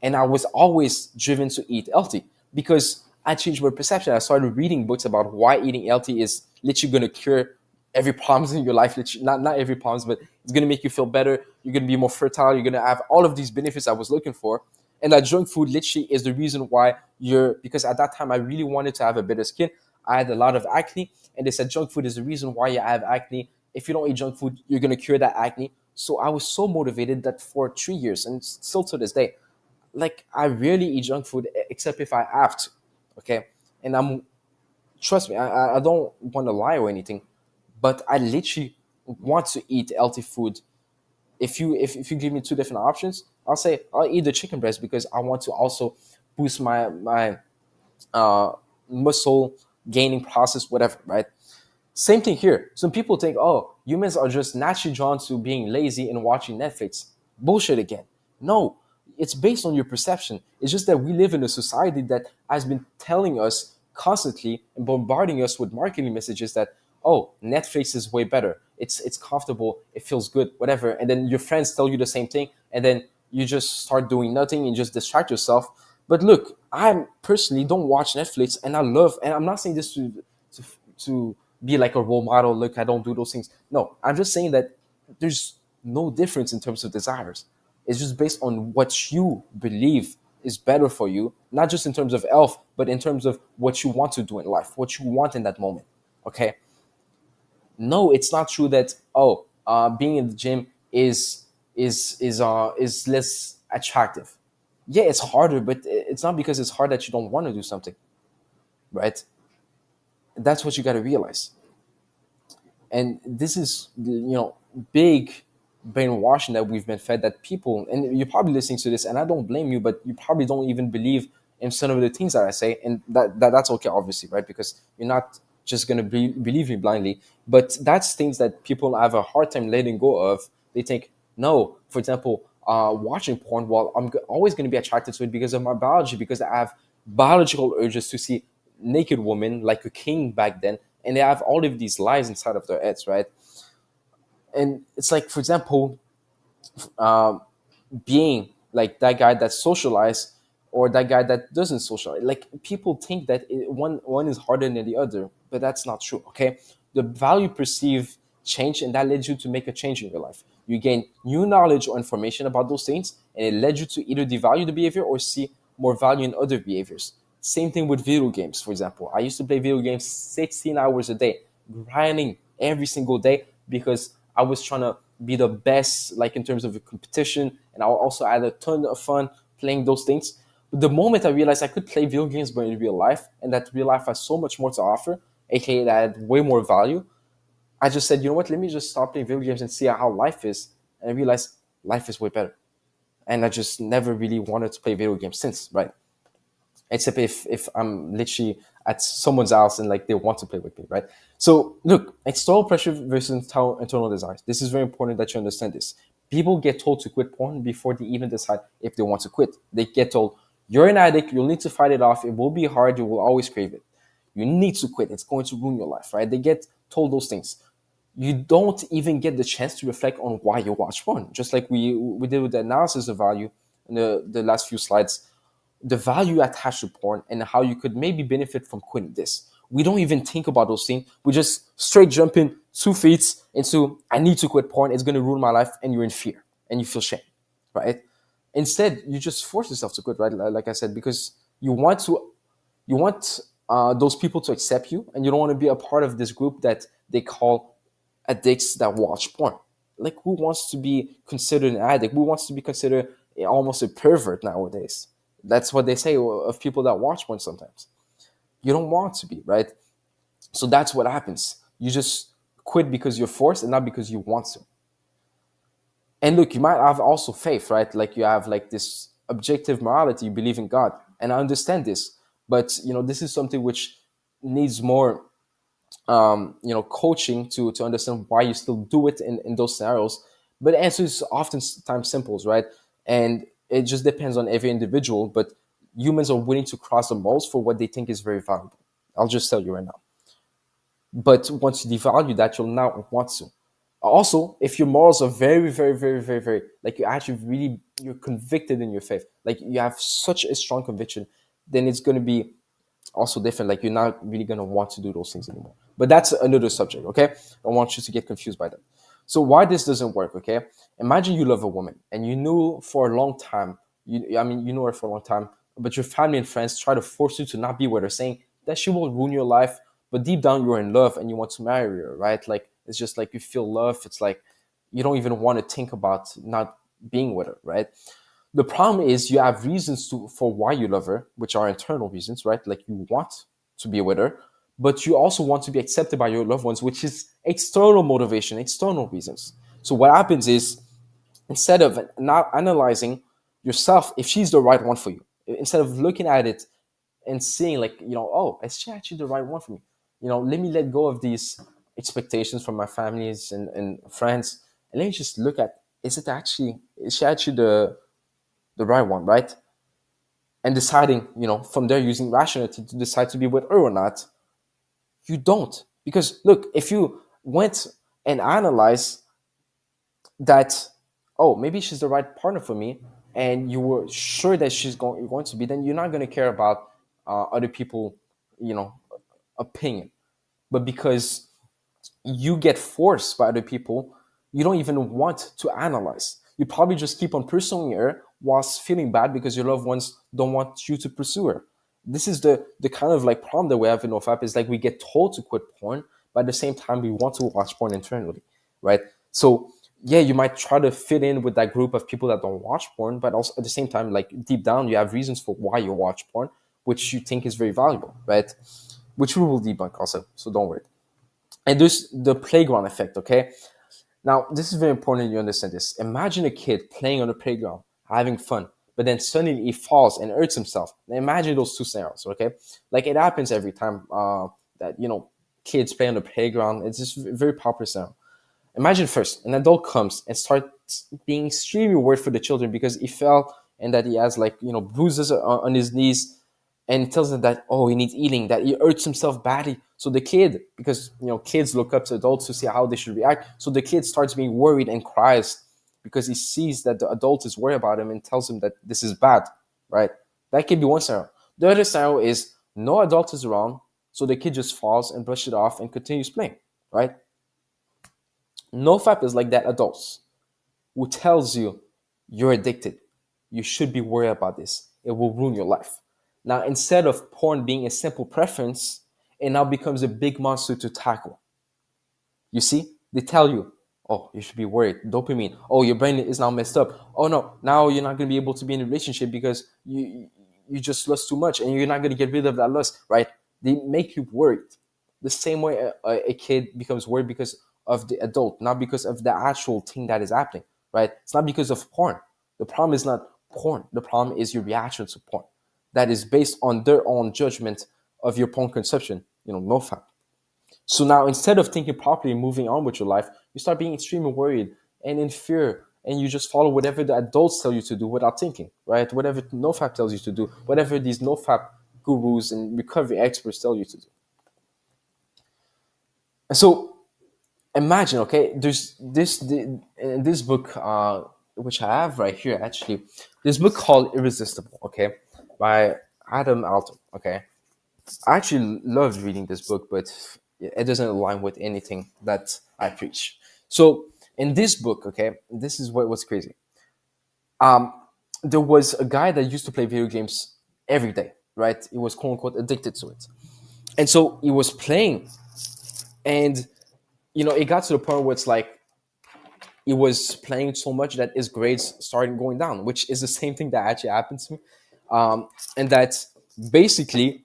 And I was always driven to eat healthy because I changed my perception. I started reading books about why eating healthy is literally going to cure every problem in your life. Literally, not every problem, but it's going to make you feel better. You're going to be more fertile. You're going to have all of these benefits I was looking for. And that junk food literally is the reason why because at that time I really wanted to have a better skin. I had a lot of acne, and they said junk food is the reason why you have acne. If you don't eat junk food, you're going to cure that acne. So I was so motivated that for 3 years, and still to this day, like I rarely eat junk food except if I have to. Okay. And trust me, I don't want to lie or anything, but I literally want to eat healthy food. If you give me two different options, I'll say I'll eat the chicken breast because I want to also boost my uh, muscle gaining process, whatever, right? Same thing here. Some people think, oh, humans are just naturally drawn to being lazy and watching Netflix. Bullshit again. No, it's based on your perception. It's just that we live in a society that has been telling us constantly and bombarding us with marketing messages that, oh, Netflix is way better. It's comfortable. It feels good, whatever. And then your friends tell you the same thing, and then you just start doing nothing and just distract yourself. But look, I personally don't watch Netflix, and and I'm not saying this to, to be like a role model. Look, I don't do those things. No, I'm just saying that there's no difference in terms of desires. It's just based on what you believe is better for you, not just in terms of health, but in terms of what you want to do in life, what you want in that moment. Okay. No, it's not true that being in the gym is less attractive. Yeah, it's harder, but it's not because it's hard that you don't want to do something, right? That's what you got to realize. And this is big brainwashing that we've been fed, that people, and you're probably listening to this and I don't blame you, but you probably don't even believe in some of the things that I say, and that's okay, obviously, right? Because you're not just going to believe me blindly, but that's things that people have a hard time letting go of. They think, no, for example, watching porn, well, I'm always going to be attracted to it because of my biology, because I have biological urges to see naked women like a king back then, and they have all of these lies inside of their heads, right? And it's like, for example, uh, being like that guy that socialized or that guy that doesn't socialize. Like, people think that one is harder than the other, but that's not true. Okay, the value perceive change, and that led you to make a change in your life. You gain new knowledge or information about those things, and it led you to either devalue the behavior or see more value in other behaviors. Same thing with video games, for example. I used to play video games 16 hours a day, grinding every single day because I was trying to be the best, like in terms of the competition, and I also had a ton of fun playing those things. But the moment I realized I could play video games but in real life, and that real life has so much more to offer, aka that I had way more value, I just said, you know what, let me just stop playing video games and see how life is. And I realized life is way better. And I just never really wanted to play video games since, right? Except if I'm literally at someone's house and like they want to play with me, right? So look, external pressure versus internal desires. This is very important that you understand this. People get told to quit porn before they even decide if they want to quit. They get told, you're an addict, you'll need to fight it off, it will be hard, you will always crave it. You need to quit, it's going to ruin your life, right? They get told those things. You don't even get the chance to reflect on why you watch porn. Just like we did with the analysis of value in the last few slides, the value attached to porn and how you could maybe benefit from quitting this. We don't even think about those things. We just straight jump in 2 feet into, I need to quit porn, it's going to ruin my life, and you're in fear and you feel shame, right? Instead, you just force yourself to quit, right? Like I said, because you want those people to accept you, and you don't want to be a part of this group that they call addicts that watch porn. Like, who wants to be considered an addict? Who wants to be considered almost a pervert nowadays? That's what they say of people that watch porn sometimes. You don't want to be, right? So that's what happens. You just quit because you're forced and not because you want to. And look, you might have also faith, right? Like you have like this objective morality, you believe in God. And I understand this. But, this is something which needs more, coaching to understand why you still do it in those scenarios. But the answer is oftentimes simple, right? And it just depends on every individual. But humans are willing to cross the molds for what they think is very valuable. I'll just tell you right now. But once you devalue that, you'll not want to. Also, if your morals are very, very, very, very, very, like you're convicted in your faith, like you have such a strong conviction, then it's going to be also different. Like you're not really going to want to do those things anymore. But that's another subject, okay? I don't want you to get confused by that. So why this doesn't work, okay? Imagine you love a woman and you knew for a long time, you know her for a long time, but your family and friends try to force you to not be with her, saying that she will ruin your life, but deep down you're in love and you want to marry her, right? Like it's just like you feel love. It's like you don't even want to think about not being with her, right? The problem is you have reasons for why you love her, which are internal reasons, right? Like you want to be with her, but you also want to be accepted by your loved ones, which is external motivation, external reasons. So what happens is instead of not analyzing yourself, if she's the right one for you, instead of looking at it and seeing like, oh, is she actually the right one for me? Let me let go of these expectations from my families and friends, and let me just look at, is she actually the right one, right? And deciding, from there using rationality to decide to be with her or not. You don't. Because look, if you went and analyzed that, oh, maybe she's the right partner for me, and you were sure that you're going to be, then you're not going to care about other people, opinion. But because you get forced by other people, you don't even want to analyze. You probably just keep on pursuing her whilst feeling bad because your loved ones don't want you to pursue her. This is the kind of like problem that we have in NoFap, is like we get told to quit porn, but at the same time we want to watch porn internally, right? So yeah, you might try to fit in with that group of people that don't watch porn, but also at the same time, like deep down, you have reasons for why you watch porn, which you think is very valuable, right? Which we will debunk also, so don't worry. And there's the playground effect, okay? Now, this is very important you understand this. Imagine a kid playing on the playground, having fun, but then suddenly he falls and hurts himself. Now, imagine those two scenarios, okay? Like it happens every time that, kids play on the playground. It's just a very popular scenario. Imagine first, an adult comes and starts being extremely worried for the children because he fell and that he has like, bruises on his knees, and tells them that, oh, he needs healing, that he hurts himself badly. So the kid, because kids look up to adults to see how they should react, so the kid starts being worried and cries because he sees that the adult is worried about him and tells him that this is bad, right? That could be one scenario. The other scenario is no adult is around, so the kid just falls and brushes it off and continues playing, right? NoFap is like that adults who tells you you're addicted. You should be worried about this. It will ruin your life. Now, instead of porn being a simple preference, it now becomes a big monster to tackle. You see? They tell you, oh, you should be worried. Dopamine. Oh, your brain is now messed up. Oh, no, now you're not going to be able to be in a relationship because you just lust too much and you're not going to get rid of that lust, right? They make you worried. The same way a kid becomes worried because, of the adult, not because of the actual thing that is happening, right? It's not because of porn. The problem is not porn. The problem is your reaction to porn that is based on their own judgment of your porn consumption, NoFap. So now instead of thinking properly and moving on with your life, you start being extremely worried and in fear, and you just follow whatever the adults tell you to do without thinking, right? Whatever NoFap tells you to do, whatever these NoFap gurus and recovery experts tell you to do. And so imagine, okay, there's this book, which I have right here, actually, this book called Irresistible, okay, by Adam Alton, okay. I actually loved reading this book, but it doesn't align with anything that I preach. So in this book, okay, this is what was crazy. There was a guy that used to play video games every day, right? He was quote unquote addicted to it, and so he was playing, and it got to the point where it's like he was playing so much that his grades started going down, which is the same thing that actually happened to me, and that basically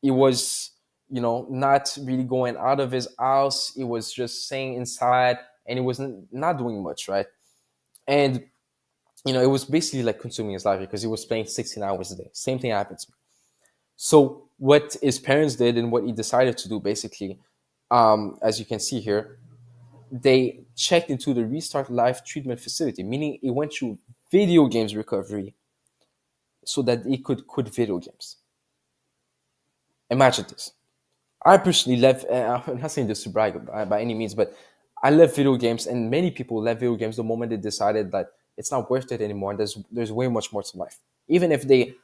he was not really going out of his house. He was just staying inside, and he was not doing much, right? And it was basically like consuming his life because he was playing 16 hours a day. Same thing happened to me. So what his parents did and what he decided to do, basically, as you can see here, they checked into the Restart Life treatment facility, meaning he went through video games recovery so that he could quit video games. Imagine this. I personally love, I'm not saying this to brag by any means, but I love video games, and many people love video games the moment they decided that it's not worth it anymore. And there's way much more to life. Even if they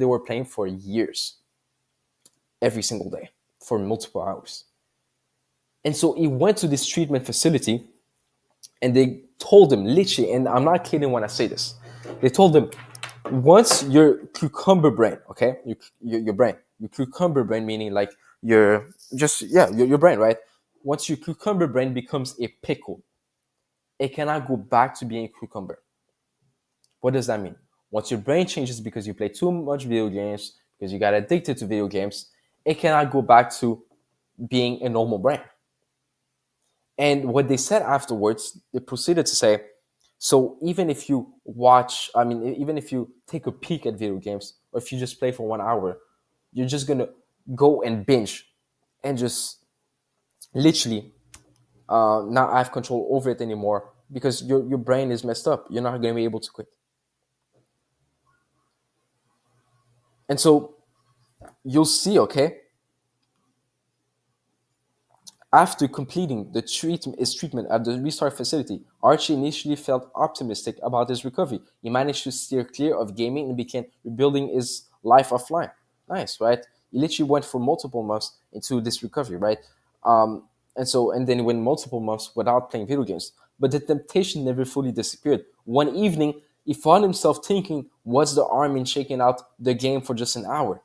were playing for years, every single day, for multiple hours. And so he went to this treatment facility, and they told him literally, and I'm not kidding when I say this, they told him, once your cucumber brain, okay, your brain, your cucumber brain, meaning like your brain, right? Once your cucumber brain becomes a pickle, it cannot go back to being a cucumber. What does that mean? Once your brain changes because you play too much video games, because you got addicted to video games, it cannot go back to being a normal brain. And what they said afterwards, they proceeded to say, so even if you even if you take a peek at video games, or if you just play for 1 hour, you're just going to go and binge and just literally not have control over it anymore because your brain is messed up. You're not going to be able to quit. And so you'll see, okay, after completing his treatment at the Restart facility, Archie initially felt optimistic about his recovery. He managed to steer clear of gaming and began rebuilding his life offline. Nice, right? He literally went for multiple months into this recovery, right? And then went multiple months without playing video games. But the temptation never fully disappeared. One evening, he found himself thinking, what's the harm in shaking out the game for just an hour?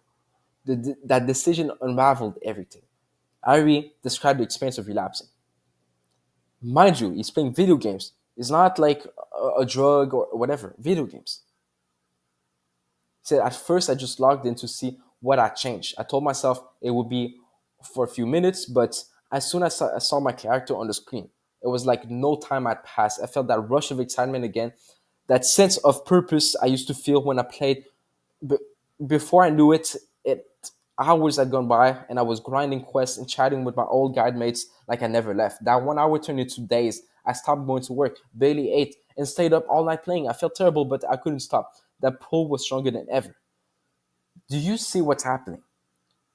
That decision unraveled everything. Ari described the experience of relapsing. Mind you, he's playing video games. It's not like a drug or whatever. Video games. He said, at first, I just logged in to see what had changed. I told myself it would be for a few minutes, but as soon as I saw my character on the screen, it was like no time had passed. I felt that rush of excitement again, that sense of purpose I used to feel when I played. But before I knew it, hours had gone by, and I was grinding quests and chatting with my old guide mates like I never left. That 1 hour turned into days. I stopped going to work, barely ate, and stayed up all night playing. I felt terrible, but I couldn't stop. That pull was stronger than ever. Do you see what's happening?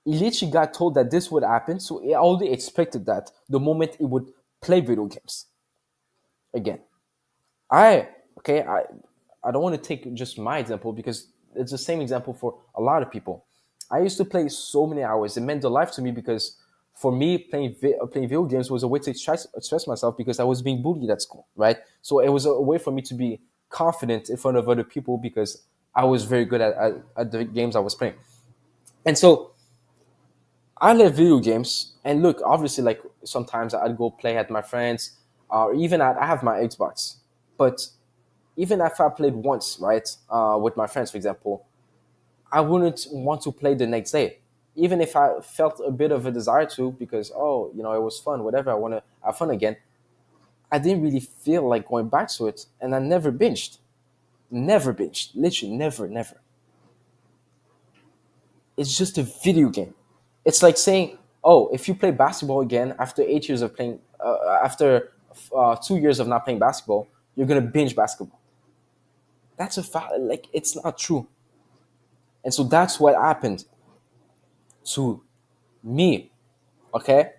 He literally got told that this would happen, so he already expected that the moment he would play video games again. I don't want to take just my example because it's the same example for a lot of people. I used to play so many hours. It meant a life to me because for me, playing video games was a way to express myself because I was being bullied at school, right? So it was a way for me to be confident in front of other people because I was very good at the games I was playing. And so I love video games. And look, obviously, like sometimes I'd go play at my friends, or even I have my Xbox. But even if I played once, right, with my friends, for example, I wouldn't want to play the next day even if I felt a bit of a desire to, because oh, it was fun, whatever, I want to have fun again, I didn't really feel like going back to it, and I never binged, literally never. It's just a video game. It's like saying, oh, if you play basketball again after 8 years of playing, after 2 years of not playing basketball, you're gonna binge basketball. That's a fact. Like, it's not true. And so that's what happened to me. Okay,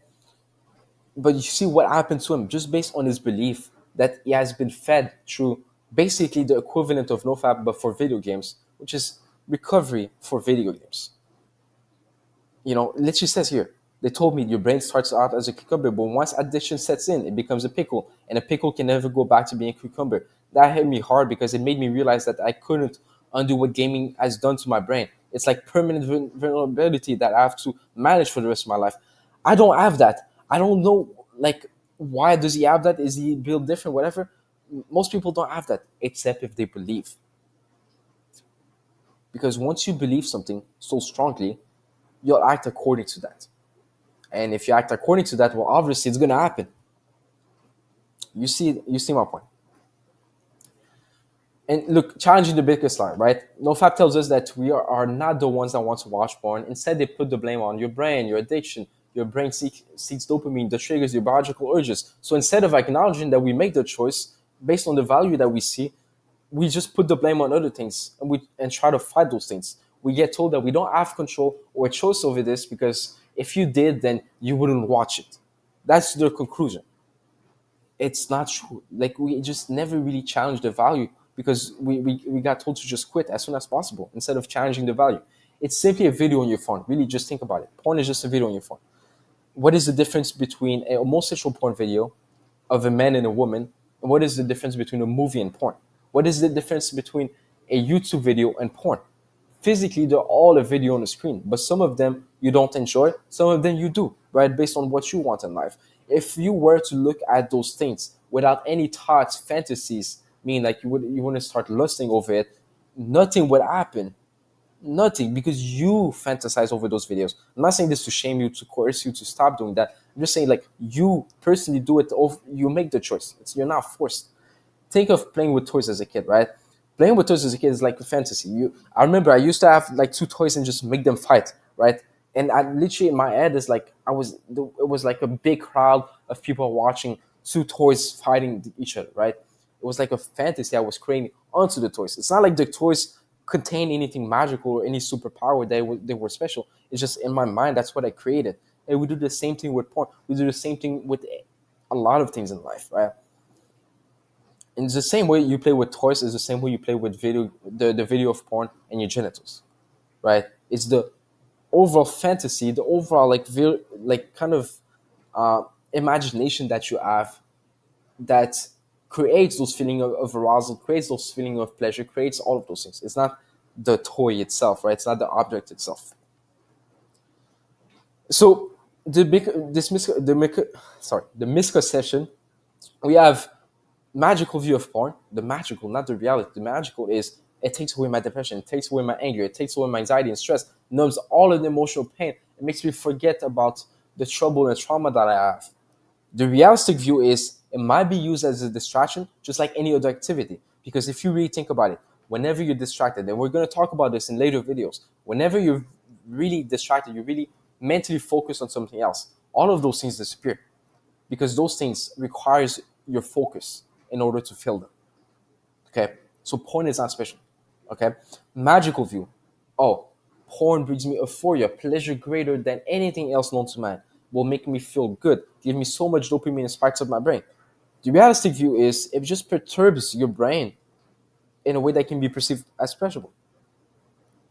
but you see what happened to him just based on his belief that he has been fed through basically the equivalent of NoFap but for video games, which is recovery for video games. Literally says here, they told me your brain starts out as a cucumber, but once addiction sets in, it becomes a pickle, and a pickle can never go back to being a cucumber. That hit me hard because it made me realize that I couldn't undo what gaming has done to my brain. It's like permanent vulnerability that I have to manage for the rest of my life. I don't have that. I don't know, like, why does he have that? Is he built different, whatever? Most people don't have that, except if they believe. Because once you believe something so strongly, you'll act according to that. And if you act according to that, well, obviously it's going to happen. You see my point. And look, challenging the biggest lie, right? NoFap tells us that we are not the ones that want to watch porn. Instead, they put the blame on your brain, your addiction. Your brain seeks dopamine that triggers your biological urges. So instead of acknowledging that we make the choice based on the value that we see, we just put the blame on other things and try to fight those things. We get told that we don't have control or a choice over this because if you did, then you wouldn't watch it. That's the conclusion. It's not true. Like, we just never really challenged the value because we got told to just quit as soon as possible instead of challenging the value. It's simply a video on your phone. Really, just think about it. Porn is just a video on your phone. What is the difference between a homosexual porn video of a man and a woman? And what is the difference between a movie and porn? What is the difference between a YouTube video and porn? Physically, they're all a video on the screen, but some of them you don't enjoy, some of them you do, right? Based on what you want in life. If you were to look at those things without any thoughts, fantasies, meaning like you wouldn't start lusting over it, nothing would happen. Nothing, because you fantasize over those videos. I'm not saying this to shame you, to coerce you to stop doing that. I'm just saying, like, you personally do it. You make the choice. You're not forced. Think of playing with toys as a kid, right? Playing with toys as a kid is like a fantasy. I remember I used to have like 2 toys and just make them fight, right? And I literally, in my head, is like it was like a big crowd of people watching 2 toys fighting each other, right? It was like a fantasy I was creating onto the toys. It's not like the toys contain anything magical or any superpower. They were special. It's just in my mind, that's what I created. And we do the same thing with porn. We do the same thing with a lot of things in life, right? In the same way you play with toys is the same way you play with the video of porn and your genitals, right? It's the overall fantasy, the overall like kind of imagination that you have that creates those feeling of arousal, creates those feeling of pleasure, creates all of those things. It's not the toy itself, right? It's not the object itself. So the misconception, we have magical view of porn. The magical, not the reality. The magical is it takes away my depression, it takes away my anger, it takes away my anxiety and stress, numbs all of the emotional pain. It makes me forget about the trouble and trauma that I have. The realistic view is it might be used as a distraction, just like any other activity. Because if you really think about it, whenever you're distracted, and we're going to talk about this in later videos, whenever you're really distracted, you're really mentally focused on something else, all of those things disappear because those things requires your focus in order to fill them. Okay, so porn is not special. Okay, magical view. Oh, porn brings me euphoria, pleasure greater than anything else known to man. Will make me feel good, give me so much dopamine in spikes of my brain. The realistic view is it just perturbs your brain in a way that can be perceived as pleasurable.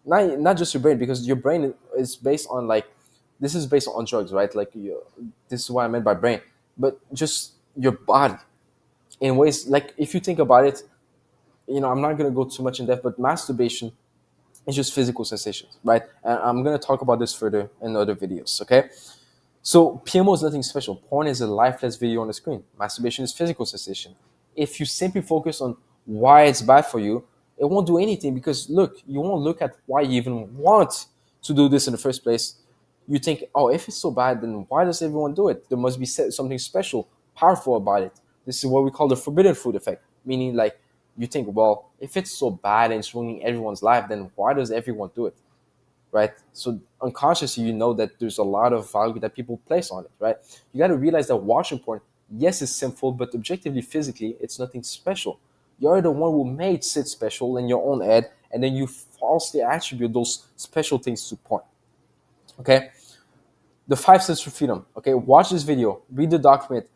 Not just your brain, because your brain is based on this is based on drugs, right? This is what I meant by brain, but just your body in ways like if you think about it, I'm not gonna go too much in depth, but masturbation is just physical sensations, right? And I'm gonna talk about this further in other videos, okay? So PMO is nothing special. Porn is a lifeless video on the screen. Masturbation is physical sensation. If you simply focus on why it's bad for you, it won't do anything because look, you won't look at why you even want to do this in the first place. you think, oh, if it's so bad, then why does everyone do it? There must be something special, powerful about it. This is what we call the forbidden fruit effect, meaning like you think, well, if it's so bad and it's ruining everyone's life, then why does everyone do it, right? So unconsciously, you know that there's a lot of value that people place on it, right? You got to realize that watching porn, yes, it's sinful, but objectively, physically, it's nothing special. You're the one who made it special in your own head, and then you falsely attribute those special things to porn. Okay, the 5 steps to freedom. Okay, watch this video, read the document,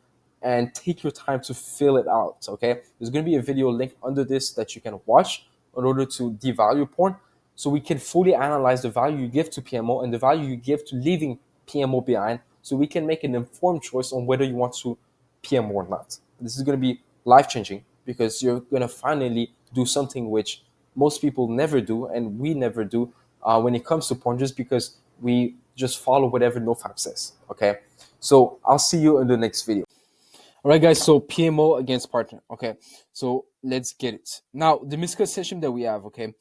and take your time to fill it out. Okay, there's going to be a video link under this that you can watch in order to devalue porn, so we can fully analyze the value you give to PMO and the value you give to leaving PMO behind, so we can make an informed choice on whether you want to PMO or not. This is going to be life changing because you're going to finally do something which most people never do and we never do when it comes to porn, just because we just follow whatever NoFap says. Okay, so I'll see you in the next video. All right, guys. So PMO against partner. Okay, so let's get it. Now, the misconception that we have, okay,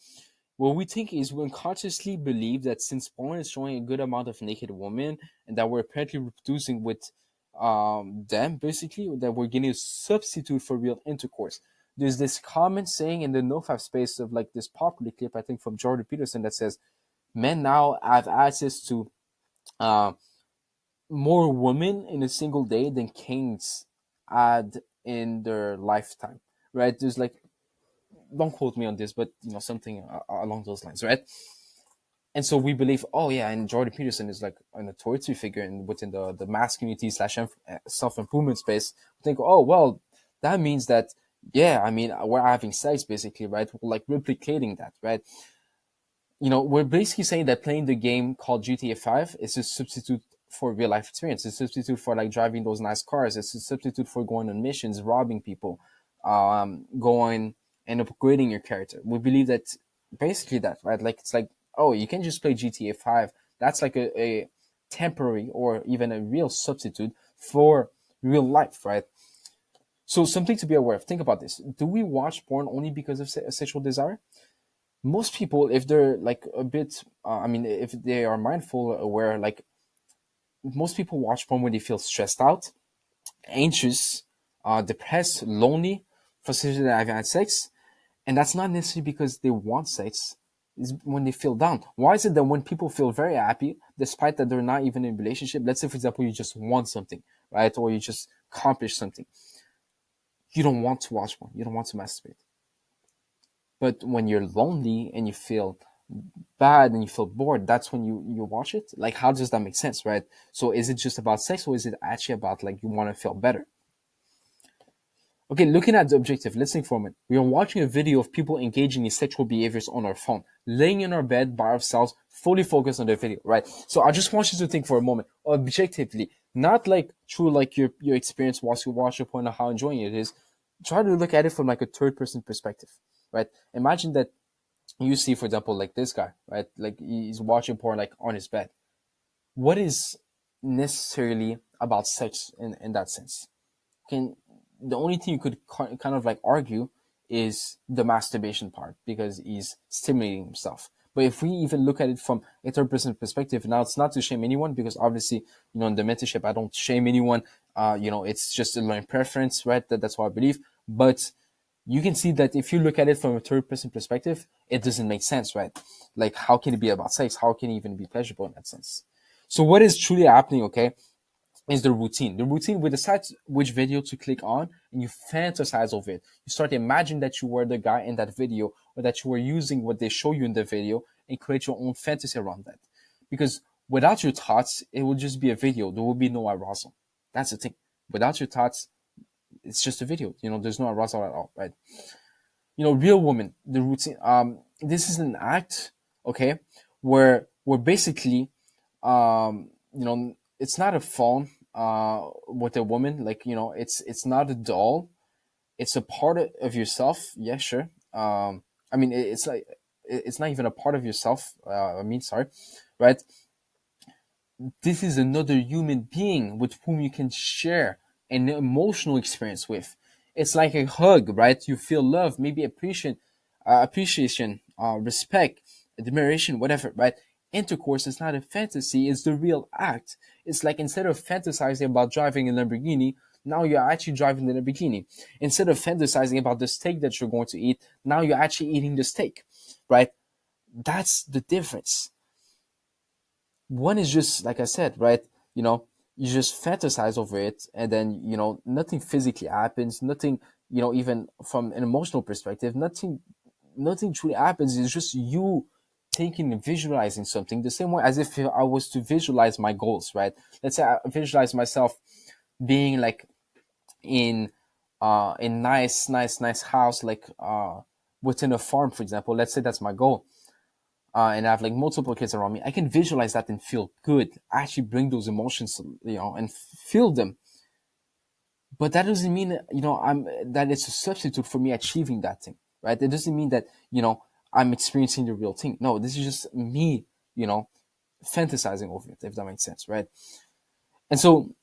what we think is we unconsciously believe that since porn is showing a good amount of naked women and that we're apparently reproducing with them, basically, that we're getting a substitute for real intercourse. There's this common saying in the NoFap space of like this popular clip, I think from Jordan Peterson, that says, men now have access to uh, more women in a single day than kings had in their lifetime, right? There's like, don't quote me on this, but something along those lines, right? And so we believe, oh yeah, and Jordan Peterson is like an authority figure within the mass community / self-improvement space. We think, oh well, that means that, yeah, I mean, we're having sex basically, right? We're like replicating that, right? We're basically saying that playing the game called GTA 5 is a substitute for real life experience. It's a substitute for like driving those nice cars. It's a substitute for going on missions, robbing people, going and upgrading your character. We believe that basically that, right? Like, it's like, oh, you can just play GTA 5. That's like a temporary or even a real substitute for real life, right? So something to be aware of. Think about this. Do we watch porn only because of sexual desire? Most people, if they're like a bit, if they are mindful, aware, like most people watch porn when they feel stressed out, anxious, depressed, lonely, frustrated that I've had sex. And that's not necessarily because they want sex, it's when they feel down. Why is it that when people feel very happy, despite that they're not even in a relationship, let's say, for example, you just want something, right? Or you just accomplish something. You don't want to watch porn. You don't want to masturbate. But when you're lonely and you feel bad and you feel bored, that's when you watch it. Like, how does that make sense, right? So is it just about sex, or is it actually about like you want to feel better? Okay, looking at the objective, let's think for a minute. We are watching a video of people engaging in sexual behaviors on our phone, laying in our bed by ourselves, fully focused on the video, right? So I just want you to think for a moment, objectively, not like through like your experience whilst you watch your porn and how enjoying it is. Try to look at it from like a third person perspective, right? Imagine that you see, for example, like this guy, right? Like he's watching porn like on his bed. What is necessarily about sex in that sense? The only thing you could kind of like argue is the masturbation part, because he's stimulating himself. But if we even look at it from a third person perspective, now it's not to shame anyone, because obviously, in the mentorship, I don't shame anyone. It's just a learned preference, right? That's what I believe. But you can see that if you look at it from a third person perspective, it doesn't make sense, right? Like, how can it be about sex? How can it even be pleasurable in that sense? So what is truly happening, okay, is the routine. The routine, we decide which video to click on and you fantasize over it. You start to imagine that you were the guy in that video, or that you were using what they show you in the video, and create your own fantasy around that. Because without your thoughts, it will just be a video. There will be no arousal. That's the thing. Without your thoughts, it's just a video. There's no arousal at all, right? Real woman, the routine. This is an act, okay, where basically, it's not a phone with a woman. Like, it's not a doll. It's a part of yourself. Yeah, sure. It's like, it's not even a part of yourself. Sorry, right? This is another human being with whom you can share an emotional experience with. It's like a hug, right? You feel love, maybe appreciation, respect, admiration, whatever, right? Intercourse is not a fantasy, it's the real act. It's like instead of fantasizing about driving a Lamborghini, now you're actually driving the Lamborghini. Instead of fantasizing about the steak that you're going to eat, now you're actually eating the steak, right? That's the difference. One is just, like I said, right? You just fantasize over it, and then, nothing physically happens, nothing, even from an emotional perspective, nothing truly happens. It's just you thinking and visualizing something the same way as if I was to visualize my goals, right? Let's say I visualize myself being like in a nice house, like within a farm, for example. Let's say that's my goal. And I have like multiple kids around me. I can visualize that and feel good. Actually bring those emotions, and feel them. But that doesn't mean that it's a substitute for me achieving that thing, right? It doesn't mean that I'm experiencing the real thing. No, this is just me, fantasizing over it, if that makes sense, right? And so,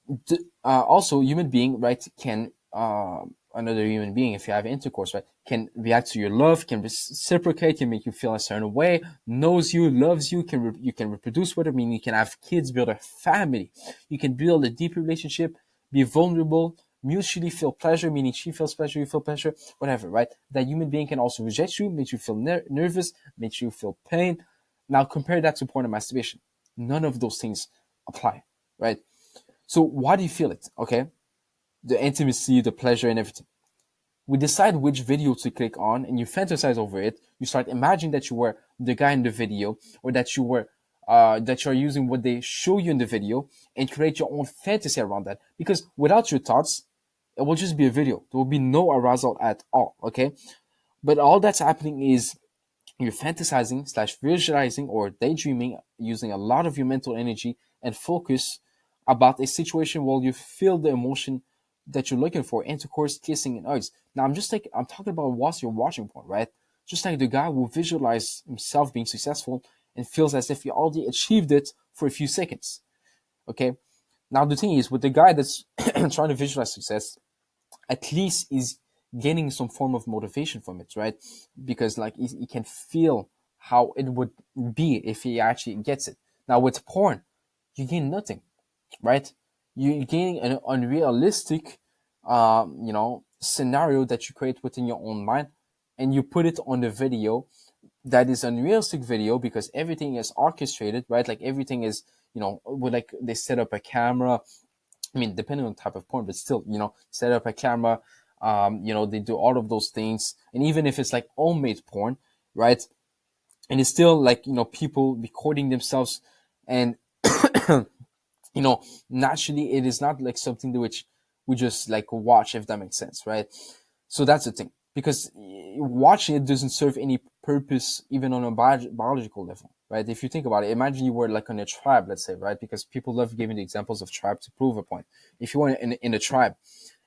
also, human being, right, can another human being, if you have intercourse, right, can react to your love, can reciprocate, can make you feel a certain way, knows you, loves you, you can reproduce with it, meaning you can have kids, build a family, you can build a deep relationship, be vulnerable, mutually feel pleasure, meaning she feels pleasure, you feel pleasure, whatever, right? That human being can also reject you, make you feel nervous, make you feel pain. Now compare that to porn and masturbation. None of those things apply, right? So why do you feel it? Okay, the intimacy, the pleasure, and everything. We decide which video to click on, and you fantasize over it. You start imagining that you were the guy in the video, or that you're using what they show you in the video, and create your own fantasy around that. Because without your thoughts, it will just be a video. There will be no arousal at all. Okay, but all that's happening is you're fantasizing / visualizing or daydreaming, using a lot of your mental energy and focus about a situation where you feel the emotion that you're looking for: intercourse, kissing, and hugs. Now I'm talking about whilst you're watching porn, right? Just like the guy will visualize himself being successful and feels as if he already achieved it for a few seconds. Okay. Now the thing is, with the guy that's trying to visualize success, at least is gaining some form of motivation from it, right? Because like he can feel how it would be if he actually gets it. Now with porn, you gain nothing, right? You're gaining an unrealistic, scenario that you create within your own mind, and you put it on the video. That is unrealistic video because everything is orchestrated, right? Like everything is, with like they set up a camera. I mean, depending on the type of porn, but still, set up a camera. They do all of those things, and even if it's like homemade porn, right? And it's still like people recording themselves, and naturally, it is not like something to which we just like watch, if that makes sense, right? So that's the thing, because watching it doesn't serve any purpose, even on a biological level, right? If you think about it, imagine you were like on a tribe, let's say, right? Because people love giving the examples of tribe to prove a point. If you were in a tribe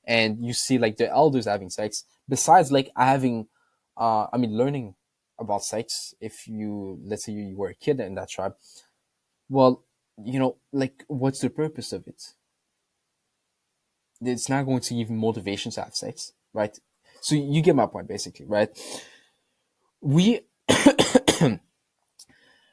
and you see like the elders having sex, besides like having, learning about sex, if let's say you were a kid in that tribe, well, like what's the purpose of it? It's not going to give you motivation to have sex, right? So you get my point, basically, right? We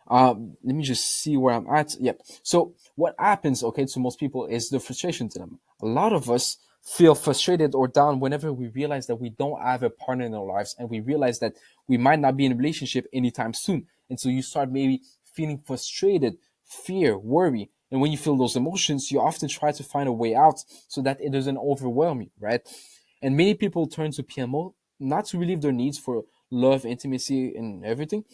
let me just see where I'm at. Yep. So what happens, okay, to most people is the frustration to them. A lot of us feel frustrated or down whenever we realize that we don't have a partner in our lives, and we realize that we might not be in a relationship anytime soon. And so you start maybe feeling frustrated, fear, worry. And when you feel those emotions, you often try to find a way out so that it doesn't overwhelm you, right? And many people turn to PMO not to relieve their needs for love, intimacy, and everything,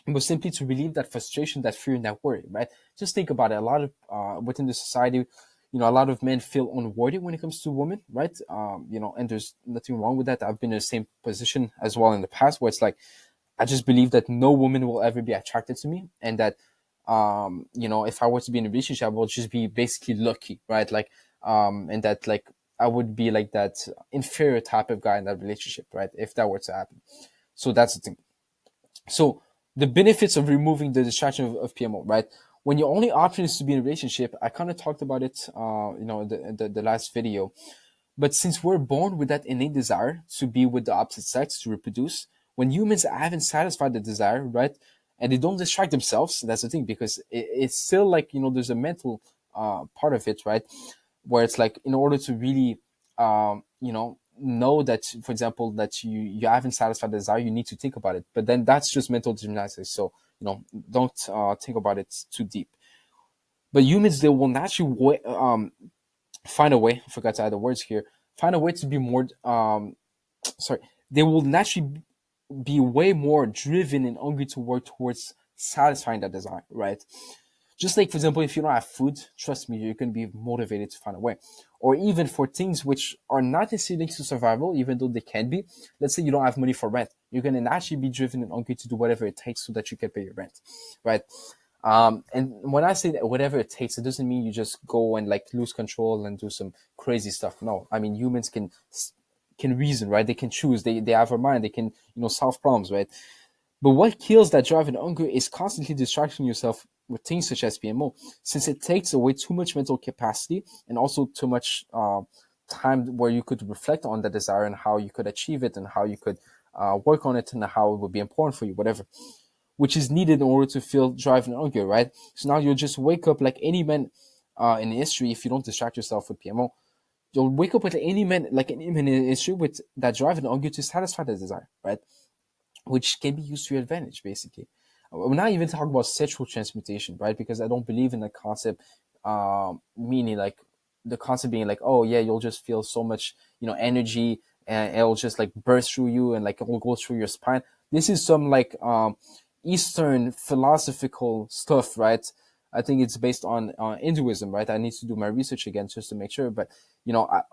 but simply to relieve that frustration, that fear, and that worry, right? Just think about it. A lot of within the society, a lot of men feel unworthy when it comes to women, right? And there's nothing wrong with that. I've been in the same position as well in the past, where it's like I just believe that no woman will ever be attracted to me, and that if I were to be in a relationship, I will just be basically lucky, right? Like and that like I would be like that inferior type of guy in that relationship, right? If that were to happen. So that's the thing. So the benefits of removing the distraction of PMO, right? When your only option is to be in a relationship, I kind of talked about it, the last video. But since we're born with that innate desire to be with the opposite sex, to reproduce, when humans haven't satisfied the desire, right, and they don't distract themselves. That's the thing, because it's still like, there's a mental part of it, right? Where it's like, in order to really know that, for example, that you haven't satisfied the desire, you need to think about it. But then that's just mental gymnastics, so don't think about it too deep. But humans, they will naturally find a way, I forgot to add the words here, find a way to be more sorry, they will naturally be way more driven and hungry to work towards satisfying that desire, right? Just like, for example, if you don't have food, trust me, you're going to be motivated to find a way. Or even for things which are not necessarily linked to survival, even though they can be. Let's say you don't have money for rent. You're going to naturally be driven and hungry to do whatever it takes so that you can pay your rent, right? And when I say that whatever it takes, it doesn't mean you just go and like lose control and do some crazy stuff. No, I mean, humans can reason, right? They can choose. They have a mind. They can solve problems, right? But what kills that drive and hunger is constantly distracting yourself with things such as PMO, since it takes away too much mental capacity and also too much time where you could reflect on the desire and how you could achieve it and how you could work on it and how it would be important for you, whatever, which is needed in order to feel drive and hunger, right? So now you'll just wake up like any man in history, if you don't distract yourself with PMO. You'll wake up with any man in history with that drive and hunger to satisfy the desire, right? Which can be used to your advantage, basically. We're not even talking about sexual transmutation, right? Because I don't believe in the concept, meaning like the concept being like, oh yeah, you'll just feel so much, energy, and it'll just like burst through you and like it will go through your spine. This is some like Eastern philosophical stuff, right? I think it's based on Hinduism, right? I need to do my research again just to make sure, but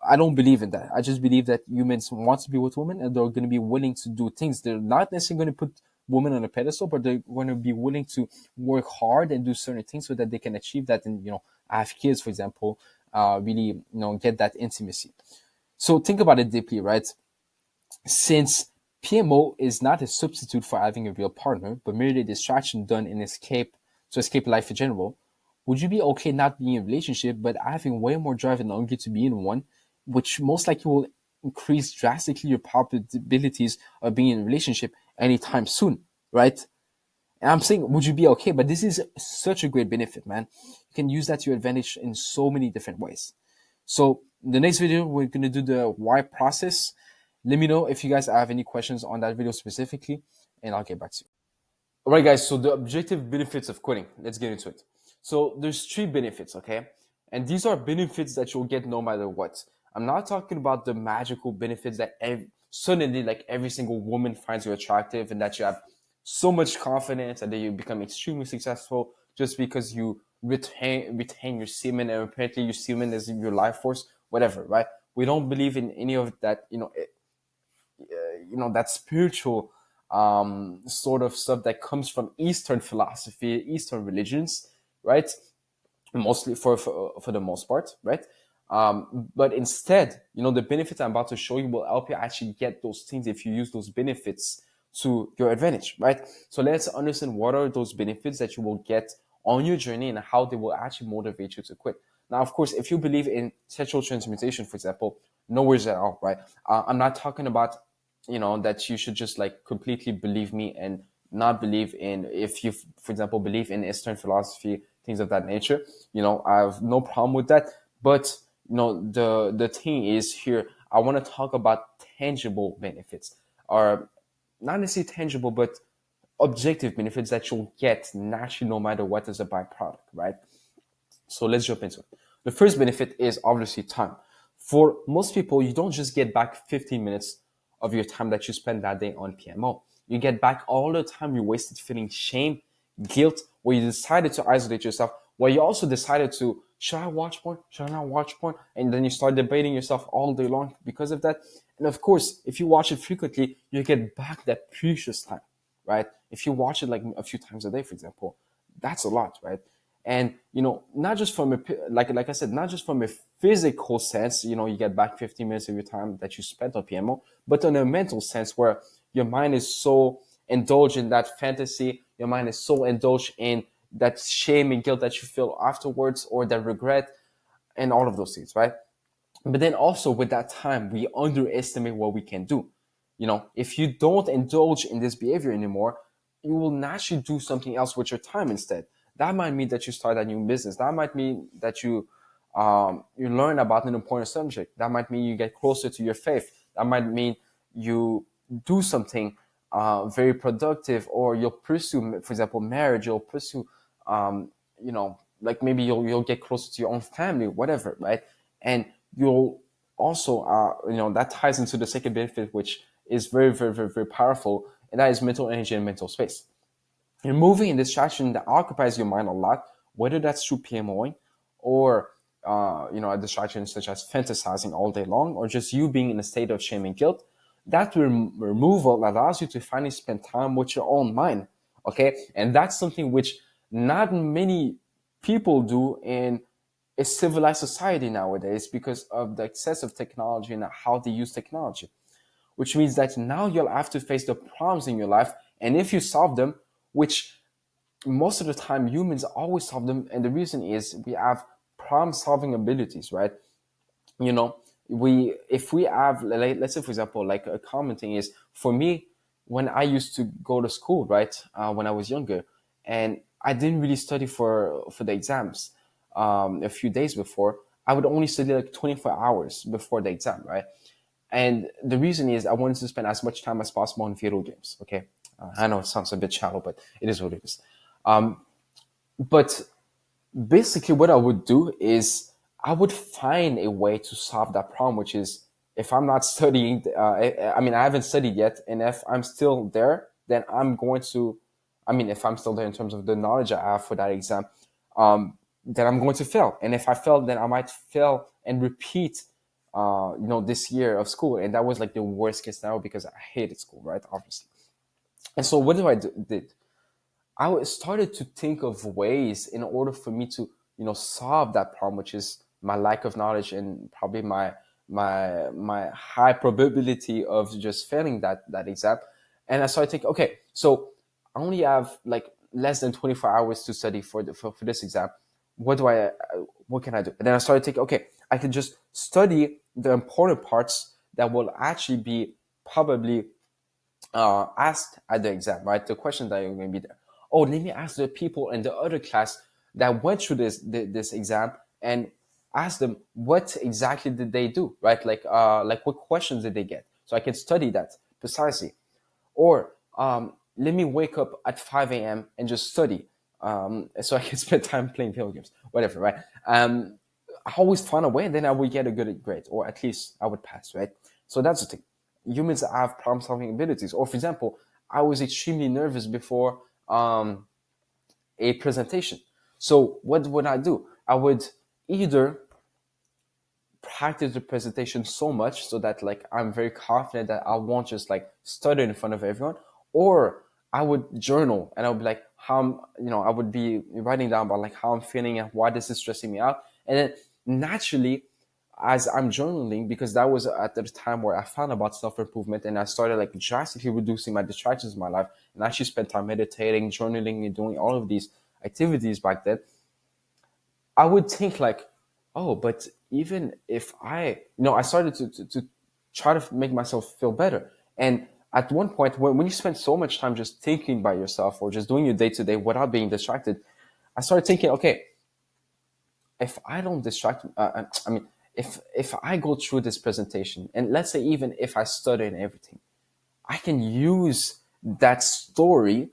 I don't believe in that. I just believe that humans want to be with women and they're going to be willing to do things. They're not necessarily going to put women on a pedestal, but they're going to be willing to work hard and do certain things so that they can achieve that and have kids, for example, really get that intimacy. So think about it deeply, right? Since PMO is not a substitute for having a real partner, but merely a distraction done to escape life in general, would you be okay not being in a relationship, but having way more drive and hunger to be in one, which most likely will increase drastically your probabilities of being in a relationship anytime soon, right? And I'm saying, would you be okay? But this is such a great benefit, man. You can use that to your advantage in so many different ways. So in the next video, we're going to do the why process. Let me know if you guys have any questions on that video specifically, and I'll get back to you. All right, guys, so the objective benefits of quitting. Let's get into it. So there's 3 benefits, okay? And these are benefits that you'll get no matter what. I'm not talking about the magical benefits that suddenly like every single woman finds you attractive and that you have so much confidence and that you become extremely successful just because you retain your semen, and apparently your semen is your life force, whatever, right? We don't believe in any of that, that spiritual sort of stuff that comes from Eastern philosophy, Eastern religions, right? Mostly for the most part, right? But instead, the benefits I'm about to show you will help you actually get those things if you use those benefits to your advantage, right? So let's understand what are those benefits that you will get on your journey and how they will actually motivate you to quit. Now, of course, if you believe in sexual transmutation, for example, no worries at all, right? I'm not talking about, that you should just like completely believe me and not believe in, if you, for example, believe in Eastern philosophy, things of that nature, I have no problem with that. But, the thing is here, I want to talk about tangible benefits, or not necessarily tangible, but objective benefits that you'll get naturally no matter what as a byproduct, right? So let's jump into it. The first benefit is obviously time. For most people, you don't just get back 15 minutes of your time that you spend that day on PMO. You get back all the time you wasted feeling shame, guilt, where you decided to isolate yourself, where you also decided to, should I watch porn? Should I not watch porn? And then you start debating yourself all day long because of that. And of course, if you watch it frequently, you get back that precious time, right? If you watch it like a few times a day, for example, that's a lot, right? And, not just from like I said, not just from a physical sense, you get back 15 minutes of your time that you spent on PMO, but on a mental sense where your mind is so indulged in that fantasy, your mind is so indulged in that shame and guilt that you feel afterwards, or that regret and all of those things, right? But then also with that time, we underestimate what we can do. If you don't indulge in this behavior anymore, you will naturally do something else with your time instead. That might mean that you start a new business. That might mean that you learn about an important subject. That might mean you get closer to your faith. That might mean you do something very productive, or you'll pursue, for example, marriage. You'll pursue, like maybe you'll get closer to your own family, whatever, right? And you'll also, that ties into the second benefit, which is very, very, very, very powerful, and that is mental energy and mental space. Removing a distraction that occupies your mind a lot, whether that's through PMOing or a distraction such as fantasizing all day long, or just you being in a state of shame and guilt, that removal allows you to finally spend time with your own mind. Okay, and that's something which not many people do in a civilized society nowadays because of the excess of technology and how they use technology, which means that now you'll have to face the problems in your life. And if you solve them, which most of the time humans always solve them, and the reason is we have problem solving abilities, right? If we have, let's say, for example, like a common thing is, for me, when I used to go to school, right, when I was younger, and I didn't really study for the exams a few days before, I would only study like 24 hours before the exam, right? And the reason is I wanted to spend as much time as possible on video games. Okay, I know it sounds a bit shallow, but it is what it is. But basically, what I would do is I would find a way to solve that problem, which is, if I'm not studying, I haven't studied yet, and if I'm still there, then I'm going to, if I'm still there in terms of the knowledge I have for that exam, then I'm going to fail. And if I fail, then I might fail and repeat, this year of school. And that was like the worst case scenario because I hated school, right? Obviously. And so what did? I started to think of ways in order for me to, solve that problem, which is my lack of knowledge and probably my high probability of just failing that exam. And I started thinking, okay, so I only have like less than 24 hours to study for this exam. What can I do? And then I started thinking, okay, I can just study the important parts that will actually be probably asked at the exam, right? The questions that are going to be there. Oh, let me ask the people in the other class that went through this exam and ask them what exactly did they do, right? Like what questions did they get, so I can study that precisely. Or let me wake up at 5 a.m. and just study, so I can spend time playing video games, whatever, right? I always find a way, and then I would get a good grade, or at least I would pass, right? So that's the thing. Humans have problem-solving abilities. Or, for example, I was extremely nervous before a presentation. So what would I do? I would either practice the presentation so much so that like I'm very confident that I won't just like stutter in front of everyone, or I would journal and I would be like I would be writing down about like how I'm feeling and why this is stressing me out. And then naturally, as I'm journaling, because that was at the time where I found about self-improvement, and I started like drastically reducing my distractions in my life, and actually spent time meditating, journaling, and doing all of these activities back then. I would think like, oh, but even if I started to try to make myself feel better. And at one point, when you spend so much time just thinking by yourself or just doing your day-to-day without being distracted, I started thinking, okay, if I don't distract, if I go through this presentation, and let's say even if I study and everything, I can use that story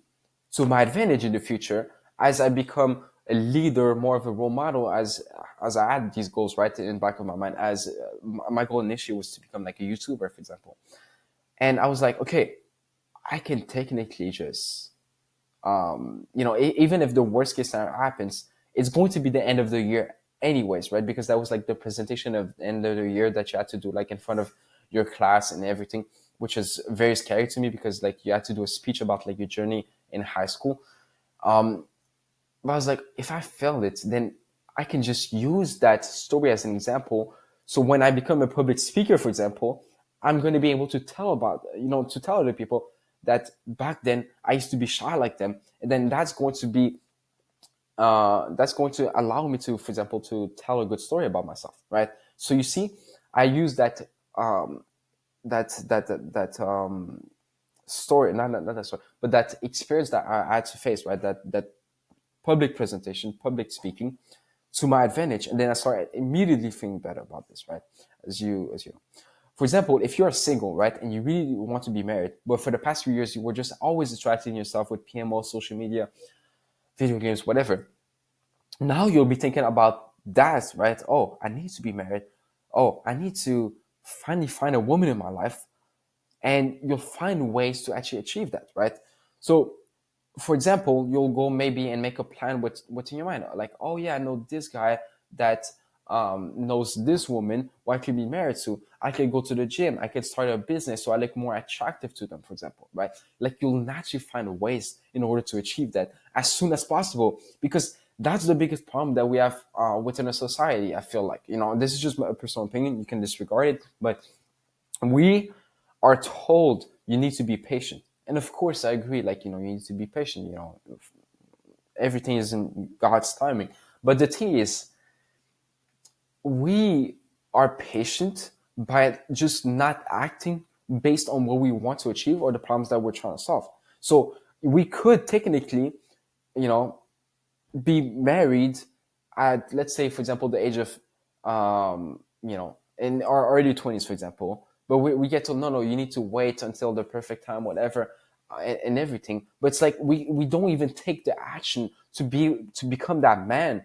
to my advantage in the future as I become a leader, more of a role model, as I had these goals right in the back of my mind. As my goal initially was to become like a YouTuber, for example. And I was like, okay, I can technically just, even if the worst case scenario happens, it's going to be the end of the year anyways, right? Because that was like the presentation of the end of the year that you had to do like in front of your class and everything, which is very scary to me because like you had to do a speech about like your journey in high school. But I was like, if I failed it, then I can just use that story as an example. So when I become a public speaker, for example, I'm going to be able to tell to tell other people that back then I used to be shy like them. And then that's going to allow me to, for example, to tell a good story about myself, right? So you see, I use that story, not that story, but that experience that I had to face, right? That public presentation, public speaking, to my advantage, and then I started immediately feeling better about this, right? As you know. For example, if you're single, right, and you really want to be married, but for the past few years you were just always distracting yourself with PMO, social media, video games, whatever. Now you'll be thinking about that, right? Oh, I need to be married. Oh, I need to finally find a woman in my life, and you'll find ways to actually achieve that, right? So for example, you'll go maybe and make a plan with what's in your mind. Like, oh yeah, I know this guy that knows this woman who I could be married to. I could go to the gym. I could start a business so I look more attractive to them, for example, right? Like you'll naturally find ways in order to achieve that as soon as possible, because that's the biggest problem that we have within a society. I feel like, this is just my personal opinion. You can disregard it, but we are told you need to be patient. And of course, I agree. Like, you need to be patient. Everything is in God's timing. But the thing is, we are patient by just not acting based on what we want to achieve or the problems that we're trying to solve. So we could technically, be married at, let's say, for example, the age of, in our early 20s, for example. But we get to, no, you need to wait until the perfect time, whatever, and everything. But it's like we don't even take the action to become that man,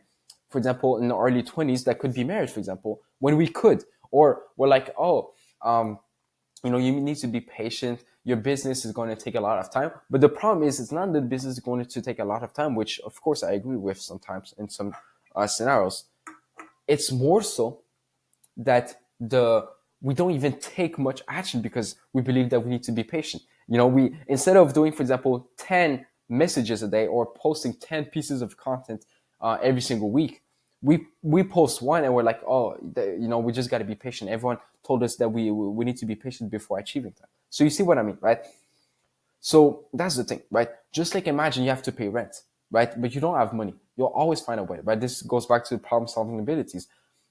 for example, in the early 20s that could be married, for example, when we could. Or we're like, you need to be patient. Your business is going to take a lot of time. But the problem is, it's not that business is going to take a lot of time, which of course I agree with sometimes in some scenarios. It's more so that we don't even take much action because we believe that we need to be patient. We, instead of doing, for example, 10 messages a day or posting 10 pieces of content every single week, we post one and we're like, we just got to be patient. Everyone told us that we need to be patient before achieving that. So you see what I mean, right? So that's the thing, right? Just like imagine you have to pay rent, right? But you don't have money. You'll always find a way, right? This goes back to problem solving abilities.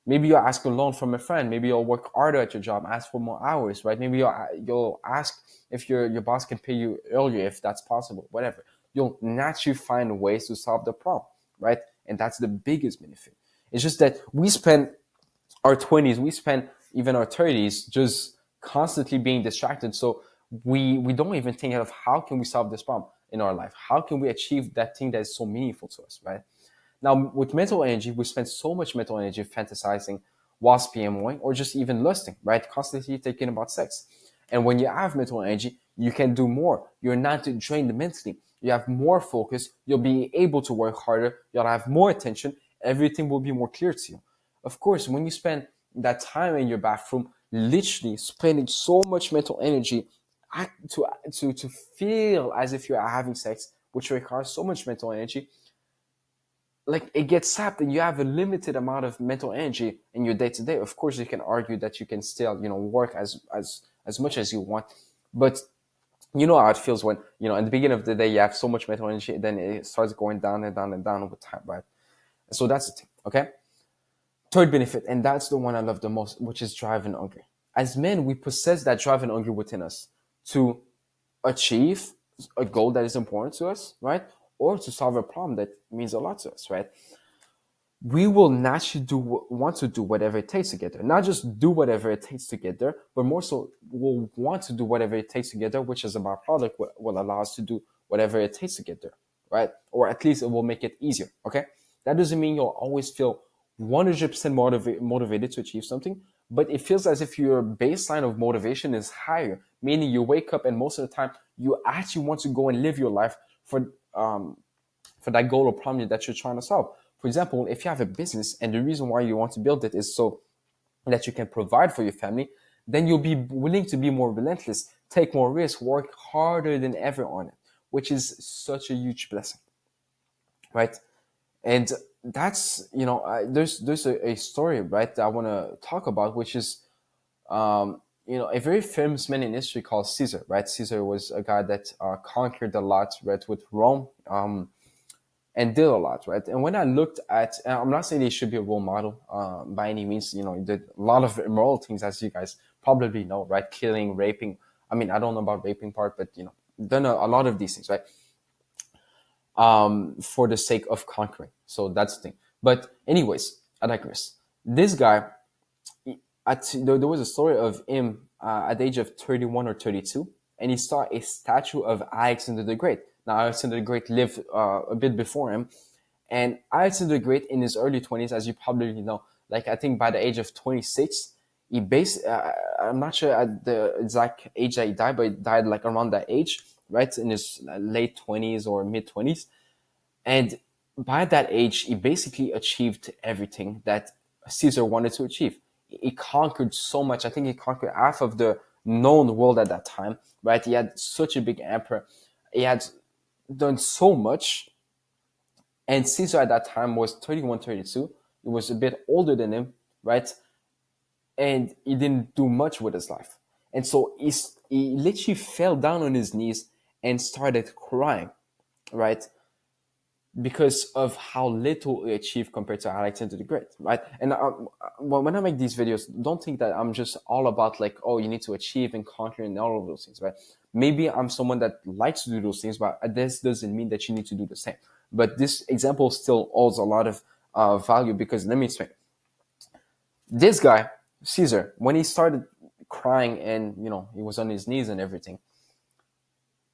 Maybe you'll ask a loan from a friend. Maybe you'll work harder at your job, ask for more hours, right? Maybe you'll ask if your boss can pay you earlier, if that's possible, whatever. You'll naturally find ways to solve the problem, right? And that's the biggest benefit. It's just that we spend our 20s, we spend even our 30s just constantly being distracted. So we don't even think of how can we solve this problem in our life? How can we achieve that thing that is so meaningful to us, right? Now, with mental energy, we spend so much mental energy fantasizing whilst PMOing or just even lusting, right? Constantly thinking about sex. And when you have mental energy, you can do more. You're not drained mentally. You have more focus. You'll be able to work harder. You'll have more attention. Everything will be more clear to you. Of course, when you spend that time in your bathroom, literally spending so much mental energy to feel as if you're having sex, which requires so much mental energy, like it gets sapped and you have a limited amount of mental energy in your day to day. Of course, you can argue that you can still, work as much as you want, but you know how it feels when, at the beginning of the day, you have so much mental energy, then it starts going down and down and down over time, right? So that's the thing, okay? Third benefit, and that's the one I love the most, which is drive and hunger. As men, we possess that drive and hunger within us to achieve a goal that is important to us, right? Or to solve a problem that means a lot to us, right? We will naturally want to do whatever it takes to get there. Not just do whatever it takes to get there, but more so we'll want to do whatever it takes to get there, which is a byproduct will allow us to do whatever it takes to get there, right? Or at least it will make it easier, okay? That doesn't mean you'll always feel 100% motivated to achieve something, but it feels as if your baseline of motivation is higher, meaning you wake up and most of the time you actually want to go and live your life for that goal or problem that you're trying to solve. For example, if you have a business and the reason why you want to build it is so that you can provide for your family, then you'll be willing to be more relentless, take more risks, work harder than ever on it, which is such a huge blessing, right? And that's, there's a story, right, that I want to talk about, which is, a very famous man in history called Caesar, right? Caesar was a guy that conquered a lot, right, with Rome, and did a lot, right? And when I looked at, and I'm not saying he should be a role model by any means, he did a lot of immoral things, as you guys probably know, right? Killing, raping. I mean, I don't know about raping part, but, done a lot of these things, right? For the sake of conquering. So that's the thing. But anyways, I digress. This guy, there was a story of him at the age of 31 or 32, and he saw a statue of Alexander the Great. Now, Alexander the Great lived a bit before him, and Alexander the Great in his early 20s, as you probably know, like I think by the age of 26, he I'm not sure at the exact age that he died, but he died like around that age, right? In his late 20s or mid 20s. And by that age, he basically achieved everything that Caesar wanted to achieve. He conquered so much. I think he conquered half of the known world at that time, right? He had such a big emperor. He had done so much. And Caesar at that time was 31, 32. He was a bit older than him, right? And he didn't do much with his life. And so he literally fell down on his knees and started crying, right? Because of how little he achieved compared to Alexander the Great, right? And when I make these videos, don't think that I'm just all about like, oh, you need to achieve and conquer and all of those things, right? Maybe I'm someone that likes to do those things, but this doesn't mean that you need to do the same. But this example still holds a lot of value, because let me explain. This guy, Caesar, when he started crying and, he was on his knees and everything,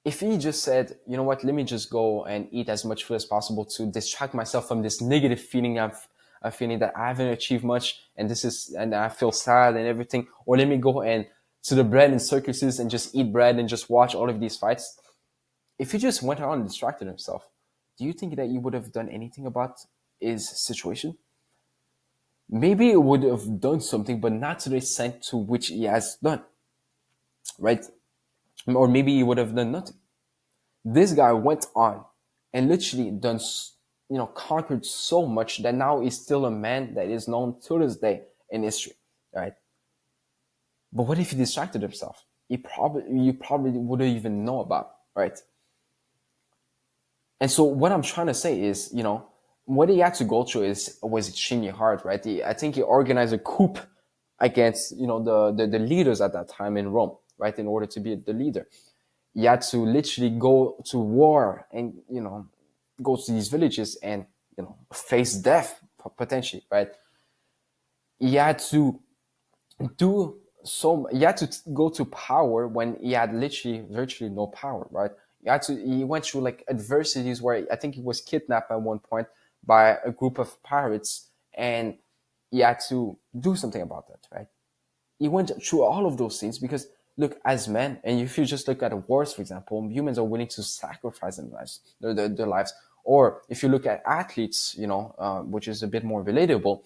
if he just said, you know what, let me just go and eat as much food as possible to distract myself from this negative feeling I'm feeling that I haven't achieved much and I feel sad and everything, or let me go and to the bread and circuses and just eat bread and just watch all of these fights. If he just went around and distracted himself, do you think that he would have done anything about his situation? Maybe it would have done something, but not to the extent to which he has done, right? Or maybe he would have done nothing. This guy went on and literally done, conquered so much that now he's still a man that is known to this day in history, right? But what if he distracted himself? You probably wouldn't even know about, right? And so what I'm trying to say is, what he had to go through was extremely hard, right? I think he organized a coup against, the leaders at that time in Rome, right? In order to be the leader. He had to literally go to war and, go to these villages and, face death potentially, right? He had to he had to go to power when he had literally virtually no power, right? He went through like adversities where I think he was kidnapped at one point by a group of pirates, and he had to do something about that, right? He went through all of those things because, look, as men, and if you just look at wars, for example, humans are willing to sacrifice their lives. Or if you look at athletes, which is a bit more relatable,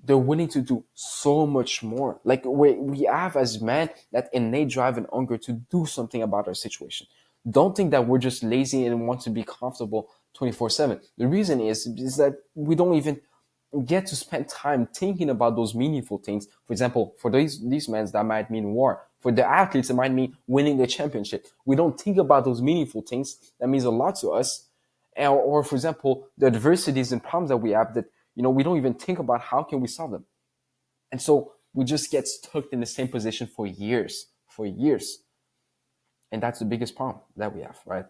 they're willing to do so much more. Like we have as men that innate drive and hunger to do something about our situation. Don't think that we're just lazy and want to be comfortable 24/7. The reason is that we don't even get to spend time thinking about those meaningful things. For example, for these men, that might mean war. For the athletes, it might mean winning the championship. We don't think about those meaningful things. That means a lot to us. Or for example, the adversities and problems that we have that, we don't even think about how can we solve them. And so we just get stuck in the same position for years. And that's the biggest problem that we have, right?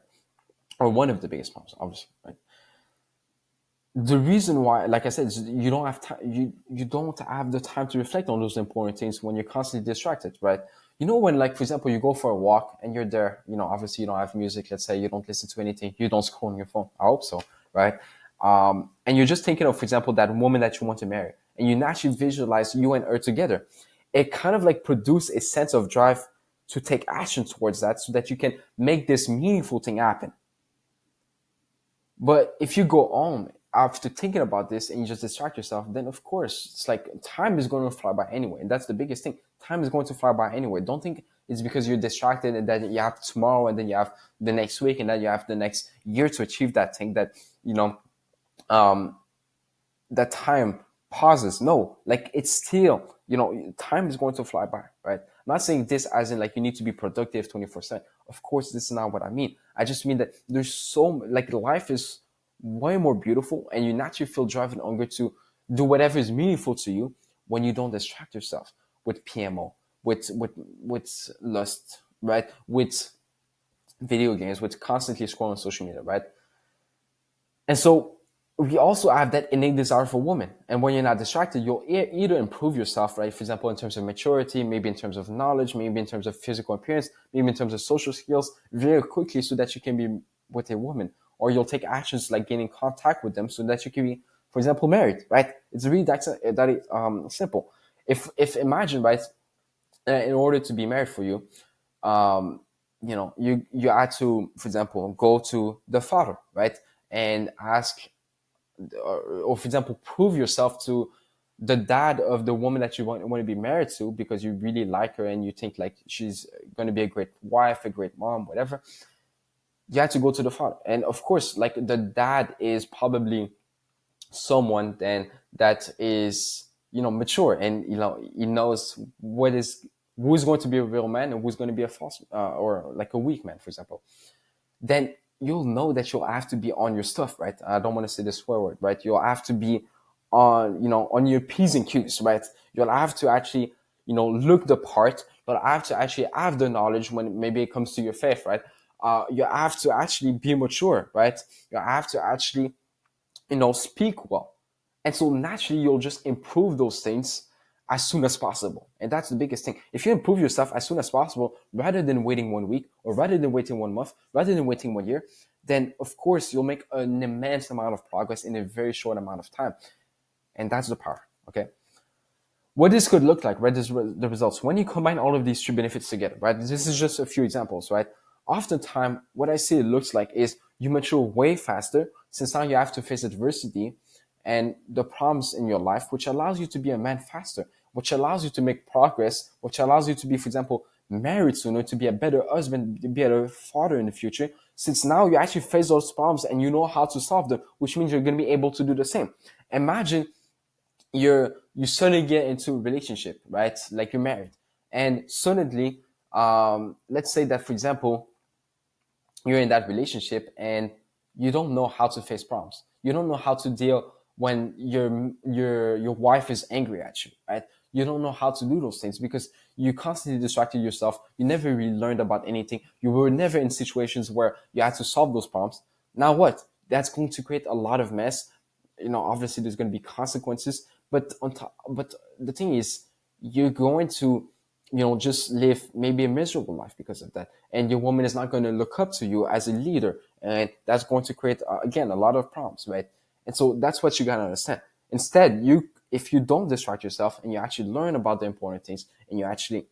Or one of the biggest problems, obviously, right? The reason why, like I said, is you don't have time. You don't have the time to reflect on those important things when you're constantly distracted, right? When, like, for example, you go for a walk and you're there, obviously you don't have music. Let's say you don't listen to anything. You don't scroll on your phone. I hope so, right? And you're just thinking of, for example, that woman that you want to marry, and you naturally visualize you and her together. It kind of like produce a sense of drive to take action towards that, so that you can make this meaningful thing happen. But if you go on after thinking about this and you just distract yourself, then of course it's like time is going to fly by anyway. And that's the biggest thing. Time is going to fly by anyway. Don't think it's because you're distracted and that you have tomorrow and then you have the next week and then you have the next year to achieve that thing that, that time pauses. No, like it's still, time is going to fly by, right? I'm not saying this as in like you need to be productive 24/7. Of course, this is not what I mean. I just mean that there's like life is way more beautiful and you naturally feel drive and hunger to do whatever is meaningful to you when you don't distract yourself with PMO, with lust, right? With video games, with constantly scrolling social media, right? And so we also have that innate desire for women. And when you're not distracted, you'll either improve yourself, right? For example, in terms of maturity, maybe in terms of knowledge, maybe in terms of physical appearance, maybe in terms of social skills very quickly so that you can be with a woman. Or you'll take actions like gaining contact with them so that you can be, for example, married, right? It's really that simple. If imagine, right, in order to be married for you, um, you had to, for example, go to the father, right, and ask, or for example, prove yourself to the dad of the woman that you want to be married to because you really like her and you think like she's going to be a great wife, a great mom, whatever. You have to go to the father, and of course, like the dad is probably someone then that is mature, and he knows who's going to be a real man and who's going to be a false or like a weak man, for example. Then you'll know that you'll have to be on your stuff, right? I don't want to say the swear word, right? You'll have to be on your P's and Q's, right? You'll have to actually look the part. You'll have to actually have the knowledge when maybe it comes to your faith, right? You have to actually be mature, right? You have to actually speak well. And so naturally, you'll just improve those things as soon as possible. And that's the biggest thing. If you improve yourself as soon as possible, rather than waiting 1 week, or rather than waiting 1 month, rather than waiting 1 year, then of course, you'll make an immense amount of progress in a very short amount of time. And that's the power, okay? What this could look like, right? This the results. When you combine all of these three benefits together, right? This is just a few examples, right? Oftentimes, what I see it looks like is you mature way faster since now you have to face adversity and the problems in your life, which allows you to be a man faster, which allows you to make progress, which allows you to be, for example, married sooner, to be a better husband, to be a better father in the future, since now you actually face those problems and you know how to solve them, which means you're going to be able to do the same. Imagine you suddenly get into a relationship, right? Like you're married, and suddenly, let's say that, for example, you're in that relationship and you don't know how to face problems. You don't know how to deal when your wife is angry at you, right? You don't know how to do those things because you constantly distracted yourself. You never really learned about anything. You were never in situations where you had to solve those problems. Now what? That's going to create a lot of mess. Obviously there's going to be consequences, but but the thing is, you're going to just live maybe a miserable life because of that, and your woman is not going to look up to you as a leader, and that's going to create again a lot of problems, right? And so that's what you got to understand. Instead, if you don't distract yourself and you actually learn about the important things, and you actually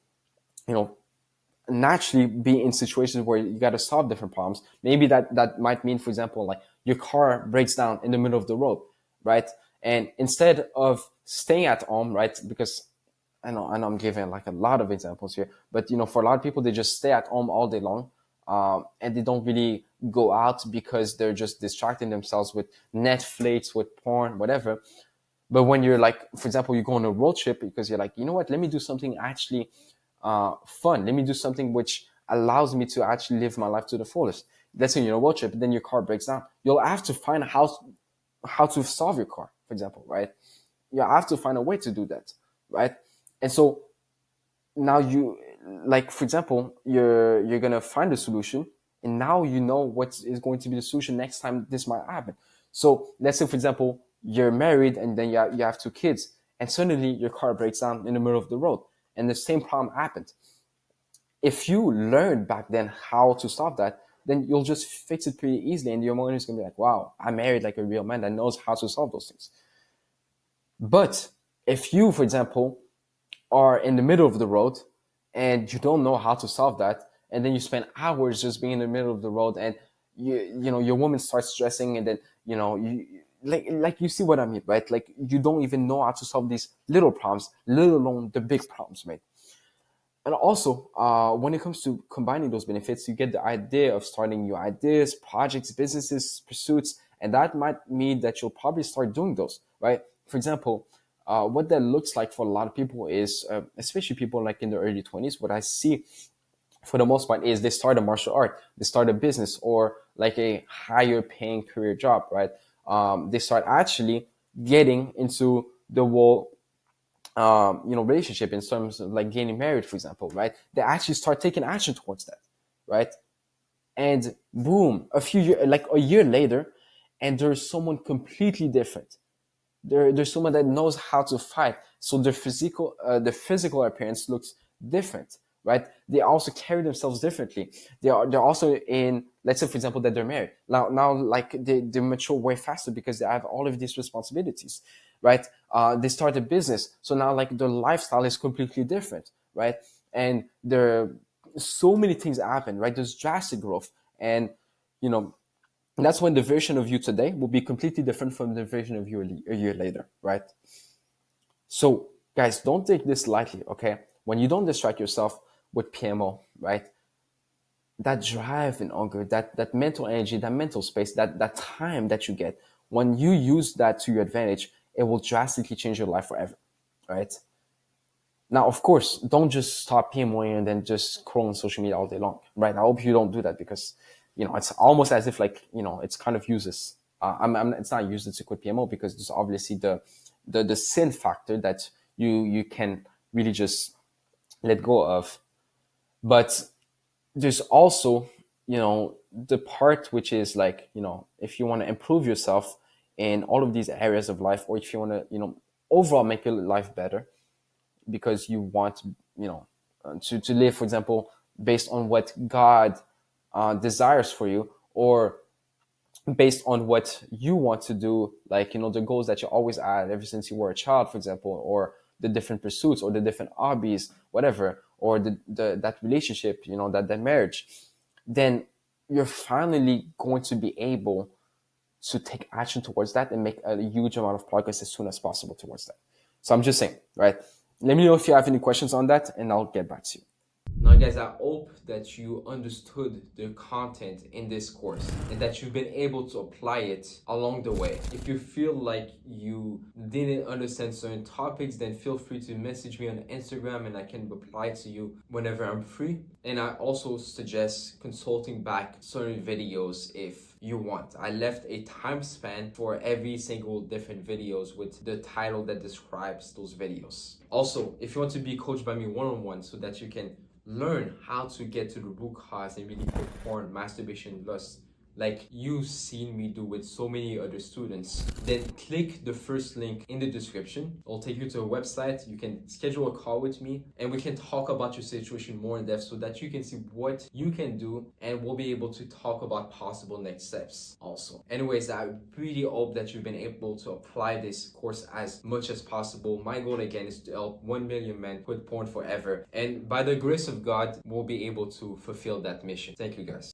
naturally be in situations where you got to solve different problems. Maybe that might mean, for example, like your car breaks down in the middle of the road, right? And instead of staying at home, right? Because I know I'm giving like a lot of examples here, but for a lot of people, they just stay at home all day long, and they don't really go out because they're just distracting themselves with Netflix, with porn, whatever. But when you're like, for example, you go on a road trip because you're like, you know what, let me do something actually fun. Let me do something which allows me to actually live my life to the fullest. Let's say you're on a road trip, then your car breaks down. You'll have to find how to solve your car, for example, right? You have to find a way to do that, right? And so now like, for example, you're gonna find a solution, and now you know what is going to be the solution next time this might happen. So let's say, for example, you're married and then you have two kids, and suddenly your car breaks down in the middle of the road, and the same problem happened. If you learned back then how to solve that, then you'll just fix it pretty easily, and your mind is gonna be like, "Wow, I married like a real man that knows how to solve those things." But if you, for example, are in the middle of the road and you don't know how to solve that, and then you spend hours just being in the middle of the road, and your woman starts stressing, and then you like you see what I mean, right? Like you don't even know how to solve these little problems, let alone the big problems, right? And also, when it comes to combining those benefits, you get the idea of starting new ideas, projects, businesses, pursuits, and that might mean that you'll probably start doing those, right? For example, what that looks like for a lot of people is, especially people like in their early 20s, what I see for the most part is they start a martial art, they start a business, or like a higher paying career job, right? They start actually getting into the whole relationship in terms of like getting married, for example, right? They actually start taking action towards that, right? and boom, a year later, and there's someone completely different. There's someone that knows how to fight, so their physical appearance looks different, right? They also carry themselves differently. They're also in, let's say for example that they're married now, like they mature way faster because they have all of these responsibilities, right? They start a business, so now like their lifestyle is completely different, right? And there so many things happen, right? There's drastic growth, and you know that's when the version of you today will be completely different from the version of you a year later, right? So, guys, don't take this lightly, okay? When you don't distract yourself with PMO, right? That drive and hunger, that mental energy, that mental space, that time that you get, when you use that to your advantage, it will drastically change your life forever, right? Now, of course, don't just stop PMOing and then just scroll on social media all day long, right? I hope you don't do that because, it's almost as if like, it's kind of useless. It's not useless to quit PMO because there's obviously the sin factor that you can really just let go of. But there's also, the part which is like, if you want to improve yourself in all of these areas of life, or if you want to, overall make your life better, because you want, to live, for example, based on what God desires for you, or based on what you want to do, like, the goals that you always had ever since you were a child, for example, or the different pursuits or the different hobbies, whatever, or that relationship, that marriage, then you're finally going to be able to take action towards that and make a huge amount of progress as soon as possible towards that. So I'm just saying, right? Let me know if you have any questions on that, and I'll get back to you. Now, guys, I hope that you understood the content in this course and that you've been able to apply it along the way. If you feel like you didn't understand certain topics, then feel free to message me on Instagram and I can reply to you whenever I'm free. And I also suggest consulting back certain videos if you want. I left a time span for every single different videos with the title that describes those videos. Also, if you want to be coached by me one-on-one so that you can learn how to get to the root cause and really put porn, masturbation, lust, like you've seen me do with so many other students, then click the first link in the description. It'll take you to a website. You can schedule a call with me and we can talk about your situation more in depth so that you can see what you can do, and we'll be able to talk about possible next steps also. Anyways, I really hope that you've been able to apply this course as much as possible. My goal again is to help 1 million men quit porn forever, and by the grace of God, we'll be able to fulfill that mission. Thank you, guys.